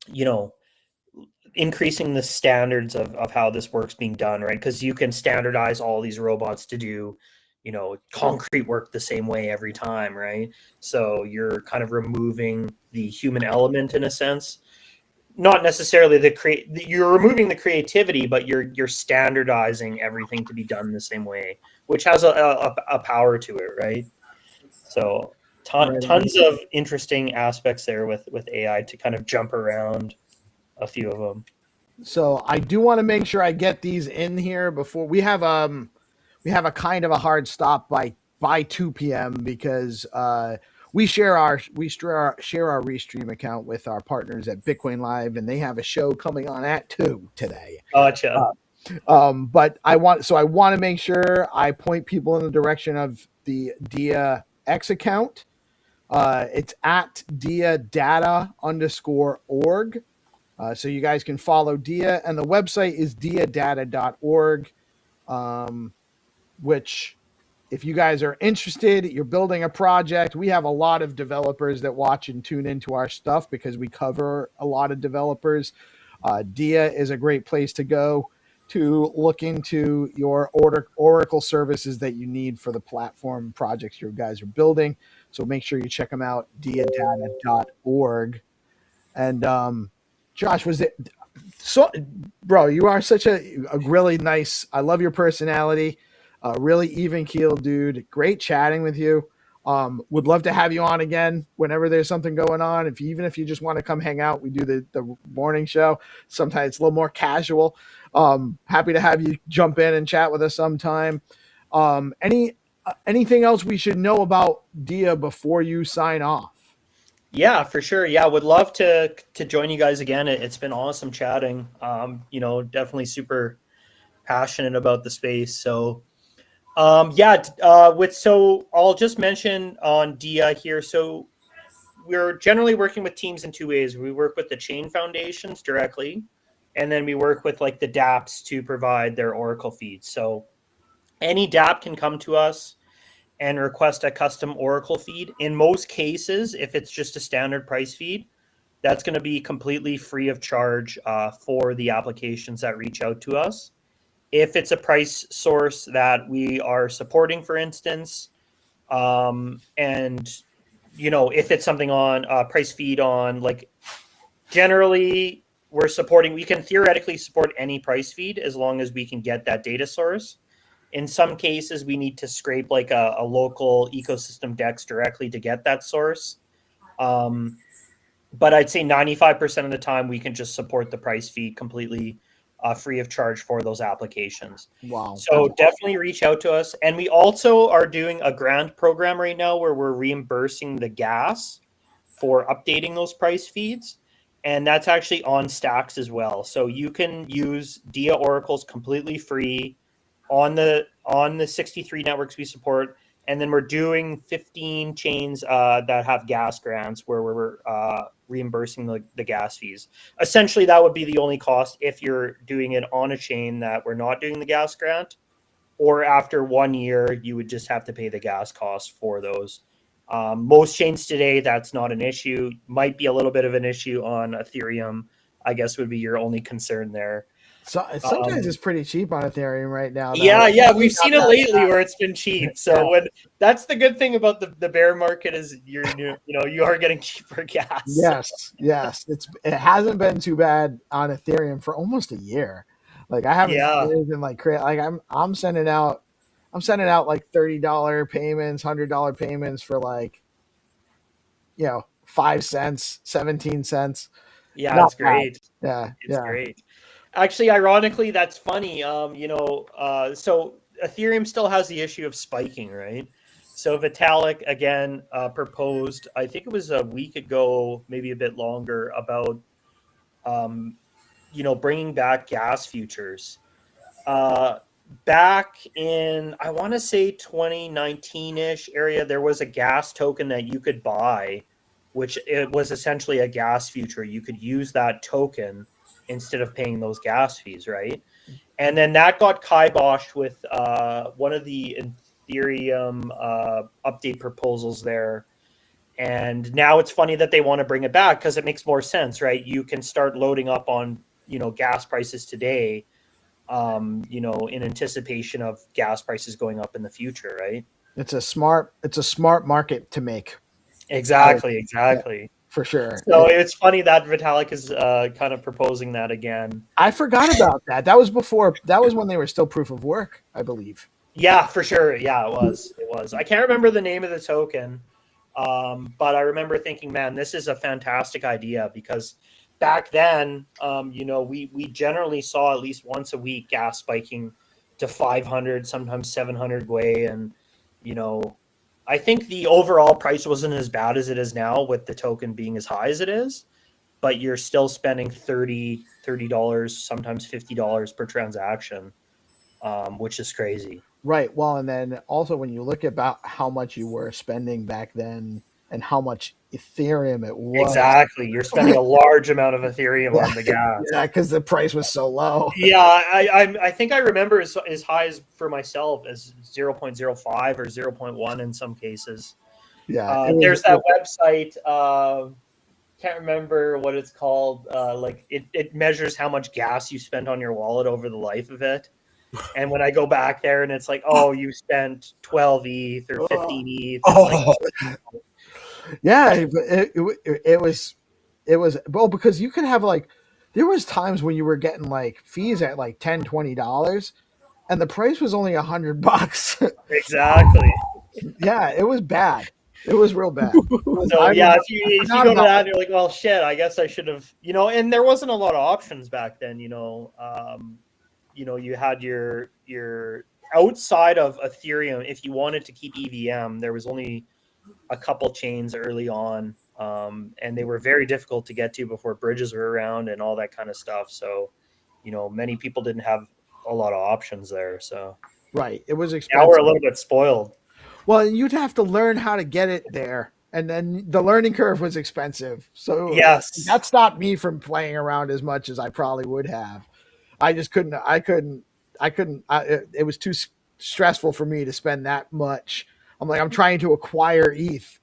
you know, increasing the standards of how this work's being done, right? Because you can standardize all these robots to do, you know, concrete work the same way every time, right? So you're kind of removing the human element in a sense. Not necessarily you're removing the creativity, but you're standardizing everything to be done the same way, which has a power to it, right? So tons of interesting aspects there with AI to kind of jump around a few of them. So I do want to make sure I get these in here before we have a kind of a hard stop by 2 p.m. because we share our Restream account with our partners at Bitcoin Live, and they have a show coming on at 2 today. Gotcha. But I want to make sure I point people in the direction of the DEX account. It's at diadata_org. So you guys can follow DIA, and the website is diadata.org, which if you guys are interested, you're building a project. We have a lot of developers that watch and tune into our stuff because we cover a lot of developers. DIA is a great place to go to look into your Oracle services that you need for the platform projects you guys are building. So make sure you check them out, diadata.org. And Josh, was it so, bro? You are such a really nice. I love your personality. Really even keeled dude. Great chatting with you. Would love to have you on again whenever there's something going on. Even if you just want to come hang out, we do the morning show. Sometimes it's a little more casual. Happy to have you jump in and chat with us sometime. Anything else we should know about DIA before you sign off? Yeah, for sure. Yeah, would love to join you guys again. It's been awesome chatting. You know, definitely super passionate about the space. So, so I'll just mention on DIA here. So we're generally working with teams in two ways. We work with the chain foundations directly, and then we work with like the dApps to provide their Oracle feeds. So any dApp can come to us and request a custom Oracle feed. In most cases, if it's just a standard price feed, that's going to be completely free of charge for the applications that reach out to us. If it's a price source that we are supporting, for instance, and you know, if it's something on price feed on, like, generally we can theoretically support any price feed as long as we can get that data source. In some cases, we need to scrape like a local ecosystem DEX directly to get that source. But I'd say 95% of the time we can just support the price feed completely free of charge for those applications. Wow. So definitely reach out to us. And we also are doing a grant program right now where we're reimbursing the gas for updating those price feeds. And that's actually on Stacks as well. So you can use DIA oracles completely free on the 63 networks we support, and then we're doing 15 chains that have gas grants where we're reimbursing the gas fees. Essentially, that would be the only cost if you're doing it on a chain that we're not doing the gas grant, or after 1 year, you would just have to pay the gas cost for those. Most chains today, that's not an issue. Might be a little bit of an issue on Ethereum, I guess would be your only concern there. So sometimes it's pretty cheap on Ethereum right now. Yeah, we've seen it lately where it's been cheap. So that's the good thing about the bear market is you are getting cheaper gas. Yes. It hasn't been too bad on Ethereum for almost a year. Like I haven't been like I'm sending out like $30 payments, $100 payments for like 5 cents, 17 cents. Yeah, that's great. Yeah, it's great. Actually, ironically, that's funny. So Ethereum still has the issue of spiking, right? So Vitalik again proposed, I think it was a week ago, maybe a bit longer, about bringing back gas futures. Back in, I want to say 2019-ish area, there was a gas token that you could buy, which it was essentially a gas future. You could use that token instead of paying those gas fees, right? And then that got kiboshed with one of the Ethereum update proposals there. And now it's funny that they want to bring it back because it makes more sense, right? You can start loading up on, gas prices today, in anticipation of gas prices going up in the future, right? It's a smart market to make. Exactly. Yeah, for sure. So it's funny that Vitalik is kind of proposing that again. I forgot about that. That was when they were still proof of work, I believe. Yeah, for sure. Yeah, it was. I can't remember the name of the token, but I remember thinking, man, this is a fantastic idea because back then, we generally saw at least once a week gas spiking to 500, sometimes 700 Gwei, and I think the overall price wasn't as bad as it is now with the token being as high as it is, but you're still spending $30, sometimes $50 per transaction, which is crazy. Right. Well, and then also when you look about how much you were spending back then and how much Ethereum it was. Exactly. You're spending a large amount of Ethereum on the gas. Yeah, because the price was so low. Yeah, I think I remember as high as for myself as 0.05 or 0.1 in some cases. Yeah. There's that website. Can't remember what it's called. It measures how much gas you spent on your wallet over the life of it. And when I go back there and it's like, oh, you spent 12 ETH or 15 ETH. Yeah, it was well, because you could have there was times when you were getting fees at $10, $20 and the price was only $100. Exactly. Yeah, it was bad. It was real bad. So yeah, if you go to that, you're like, well, shit, I guess I should have, and there wasn't a lot of options back then, you had your outside of Ethereum. If you wanted to keep EVM, there was only a couple chains early on, and they were very difficult to get to before bridges were around and all that kind of stuff. So, many people didn't have a lot of options there. So, right, it was expensive. Now we're a little bit spoiled. Well, you'd have to learn how to get it there, and then the learning curve was expensive. So yes, that stopped me from playing around as much as I probably would have. I just couldn't. It was too stressful for me to spend that much. I'm trying to acquire ETH.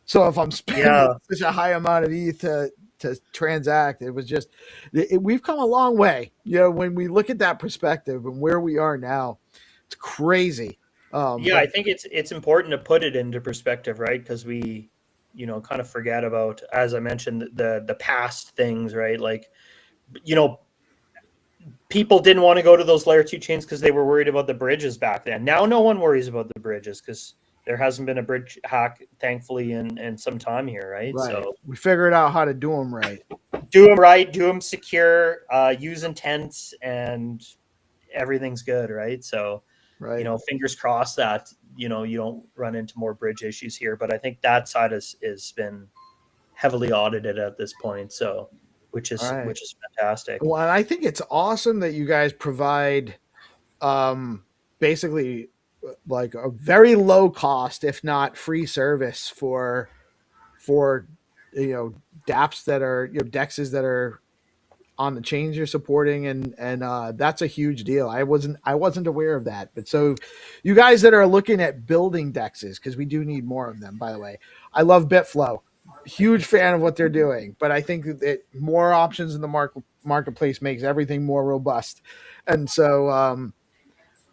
So if I'm spending such a high amount of ETH to transact, it was just, we've come a long way. When we look at that perspective and where we are now, it's crazy. I think it's important to put it into perspective, right? Because we, kind of forget about, as I mentioned, the past things, right? People didn't want to go to those layer 2 chains because they were worried about the bridges back then. Now no one worries about the bridges because there hasn't been a bridge hack, thankfully, in some time here, right? So we figured out how to do them right. Do them secure, use intents, and everything's good, right? So, fingers crossed that, you don't run into more bridge issues here. But I think that side has been heavily audited at this point. So, which is fantastic. Well, and I think it's awesome that you guys provide basically a very low cost, if not free service for dApps that are DEXs that are on the chains you're supporting, and that's a huge deal. I wasn't aware of that. But so you guys that are looking at building DEXs, because we do need more of them, by the way. I love Bitflow. Huge fan of what they're doing, but I think that more options in the marketplace makes everything more robust. And so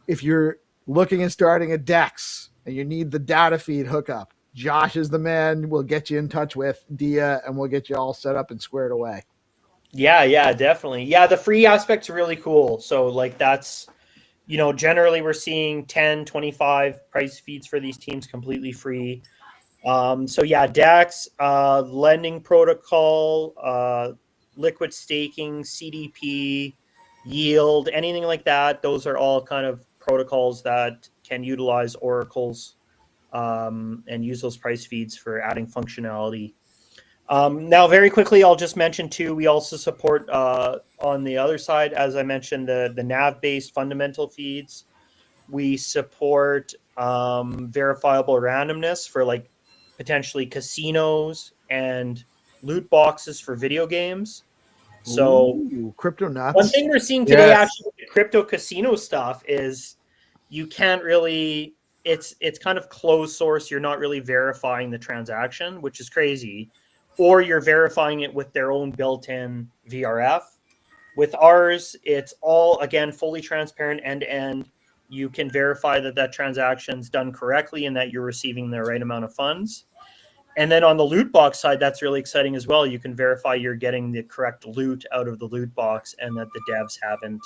if you're looking at starting a DEX and you need the data feed hookup, Josh is the man. We'll get you in touch with Dia and we'll get you all set up and squared away. Yeah, definitely. Yeah, the free aspect's really cool. So that's, generally we're seeing 10, 25 price feeds for these teams completely free. DEX, lending protocol, liquid staking, CDP, yield, anything like that. Those are all kind of protocols that can utilize oracles and use those price feeds for adding functionality. Now, very quickly, I'll just mention too, we also support on the other side, as I mentioned, the nav-based fundamental feeds. We support verifiable randomness for potentially casinos and loot boxes for video games. So crypto nuts. One thing we're seeing today actually with the crypto casino stuff is you can't really it's kind of closed source. You're not really verifying the transaction, which is crazy, or you're verifying it with their own built-in VRF. With ours, it's all, again, fully transparent end-to-end. You can verify that that transaction's done correctly and that you're receiving the right amount of funds. And then on the loot box side, that's really exciting as well. You can verify you're getting the correct loot out of the loot box and that the devs haven't,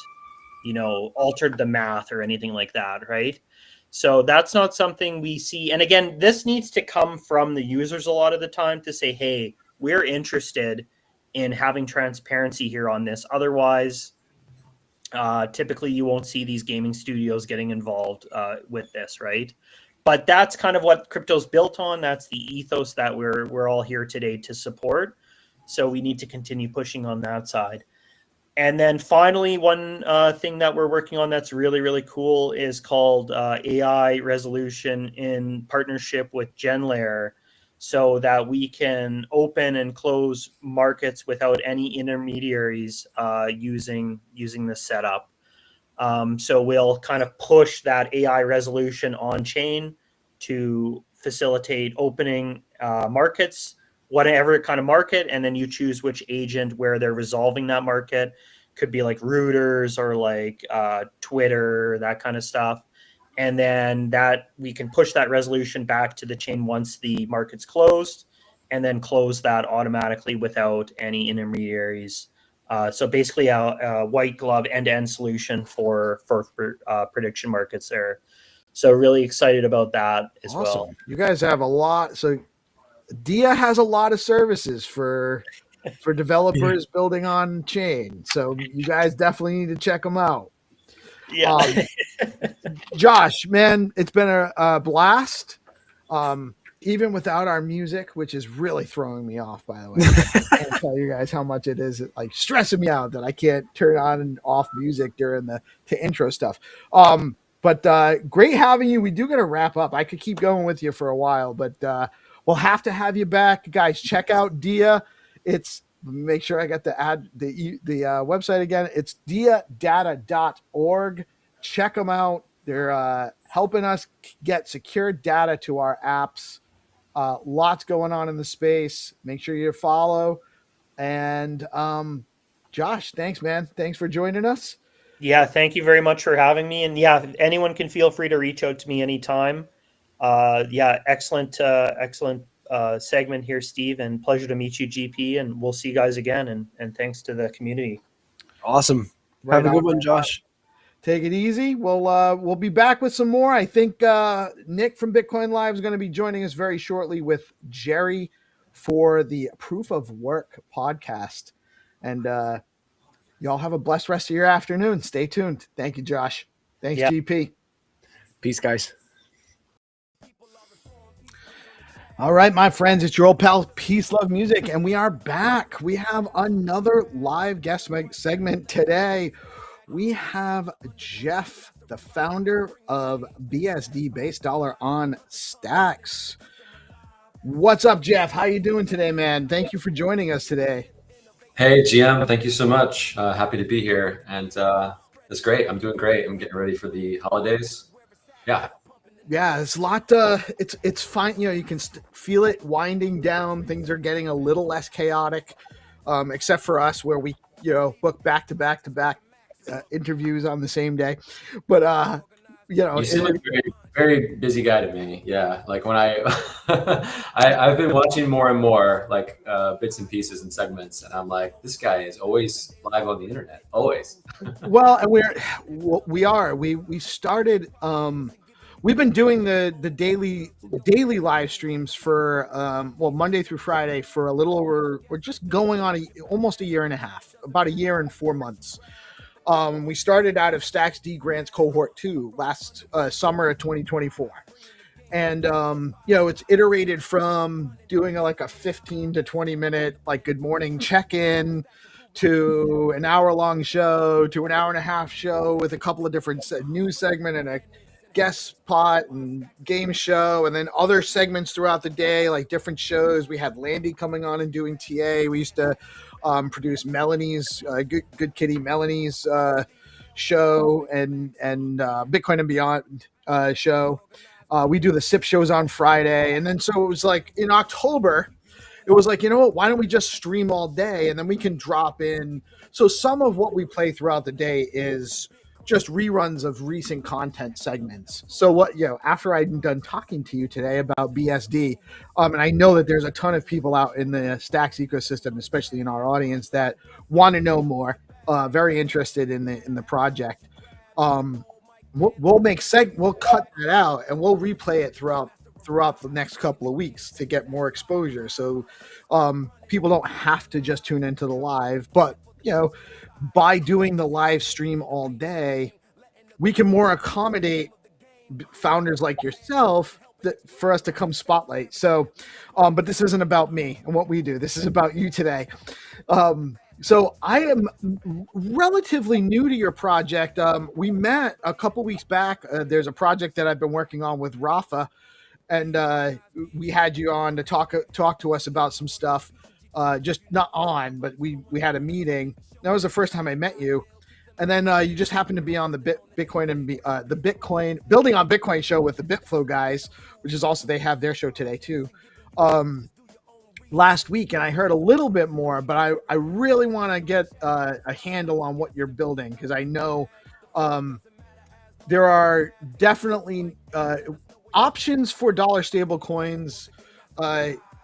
altered the math or anything like that, right? So that's not something we see. And again, this needs to come from the users a lot of the time to say, hey, we're interested in having transparency here on this. Otherwise, typically you won't see these gaming studios getting involved with this, right? But that's kind of what crypto's built on. That's the ethos that we're all here today to support. So we need to continue pushing on that side. And then finally, one thing that we're working on that's really, really cool is called AI resolution in partnership with GenLayer, so that we can open and close markets without any intermediaries using this setup. So we'll kind of push that AI resolution on chain to facilitate opening markets, whatever kind of market, and then you choose which agent where they're resolving that market. Could be like routers or like Twitter, that kind of stuff. And then that we can push that resolution back to the chain once the market's closed, and then close that automatically without any intermediaries. So basically a white glove end-to-end solution for prediction markets there. So really excited about that as well. You guys have a lot. So DIA has a lot of services for developers building on chain. So you guys definitely need to check them out. Yeah. Josh, man, it's been a blast. Even without our music, which is really throwing me off, by the way. I can't tell you guys how much it is like stressing me out that I can't turn on and off music during the intro stuff. But great having you. We do got to wrap up. I could keep going with you for a while, but we'll have to have you back. Guys, check out DIA. It's, make sure I got the website again. It's diadata.org. Check them out. They're helping us get secure data to our apps. Lots going on in the space. Make sure you follow. And Josh, thanks, man. Thanks for joining us. Yeah, thank you very much for having me. And yeah, anyone can feel free to reach out to me anytime. Yeah, excellent segment here, Steve, and pleasure to meet you, GP. And we'll see you guys again. And thanks to the community. Awesome. Have a good one, Josh. Take it easy. We'll be back with some more. I think Nick from Bitcoin Live is going to be joining us very shortly with Jerry for the Proof of Work podcast. And y'all have a blessed rest of your afternoon. Stay tuned. Thank you, Josh. Thanks, GP. Peace, guys. All right, my friends, it's your old pal Peace Love Music, and we are back. We have another live guest segment today. We have Jeff, the founder of BSD, Base Dollar on Stacks. What's up, Jeff? How you doing today, man? Thank you for joining us today. Hey, GM. Thank you so much. Happy to be here. And it's great. I'm doing great. I'm getting ready for the holidays. Yeah. Yeah, it's a lot. It's fine. You can feel it winding down. Things are getting a little less chaotic, except for us where we, book back to back interviews on the same day. But you seem like a very, very busy guy to me. Yeah, like when I've been watching more and more like bits and pieces and segments, and I'm like, this guy is always live on the internet, always. Well, and we started. We've been doing the daily live streams for Monday through Friday for a little over. We're just going on almost a year and a half, about a year and 4 months. We started out of Stacks D Grants Cohort 2 last summer of 2024. And, it's iterated from doing like a 15 to 20 minute, like good morning check-in to an hour-long show to an hour and a half show with a couple of different news segment and a guest spot and game show, and then other segments throughout the day, like different shows. We had Landy coming on and doing TA. We used to produce Melanie's good kitty Melanie's show and Bitcoin and Beyond show. We do the SIP shows on Friday. And then so it was like in October, it was like, you know what, why don't we just stream all day and then we can drop in. So some of what we play throughout the day is just reruns of recent content segments. So what, after I'm done talking to you today about BSD, and I know that there's a ton of people out in the Stacks ecosystem, especially in our audience, that want to know more, very interested in the project. We'll cut that out and we'll replay it throughout the next couple of weeks to get more exposure. So people don't have to just tune into the live, but by doing the live stream all day, we can more accommodate founders like yourself for us to come spotlight. So, but this isn't about me and what we do. This is about you today. So I am relatively new to your project. We met a couple weeks back. There's a project that I've been working on with Rafa, and we had you on to talk to us about some stuff. Just not on, but we had a meeting. That was the first time I met you, and then you just happened to be on the Bitcoin and the Bitcoin Building on Bitcoin show with the BitFlow guys, which is also, they have their show today too. Last week, and I heard a little bit more, but I really want to get a handle on what you're building, because I know there are definitely options for dollar stable coins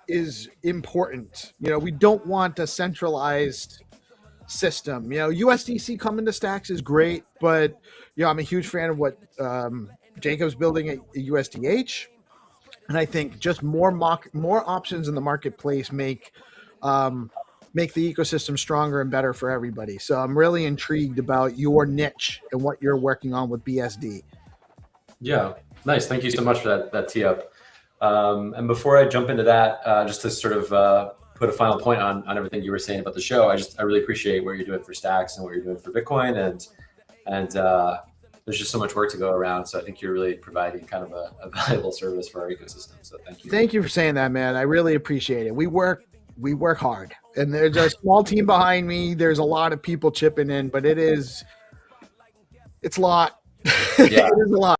is important. We don't want a centralized system. USDC coming to Stacks is great, but I'm a huge fan of what Jacob's building at USDH. And I think just more options in the marketplace make the ecosystem stronger and better for everybody. So I'm really intrigued about your niche and what you're working on with BSD. Yeah, nice. Thank you so much for that tee up. And before I jump into that, just to sort of put a final point on everything you were saying about the show, I really appreciate what you're doing for Stacks and what you're doing for Bitcoin, and there's just so much work to go around. So I think you're really providing kind of a valuable service for our ecosystem. So thank you. Thank you for saying that, man. I really appreciate it. We work hard, and there's a small team behind me. There's a lot of people chipping in, but it's a lot. Yeah. It is a lot.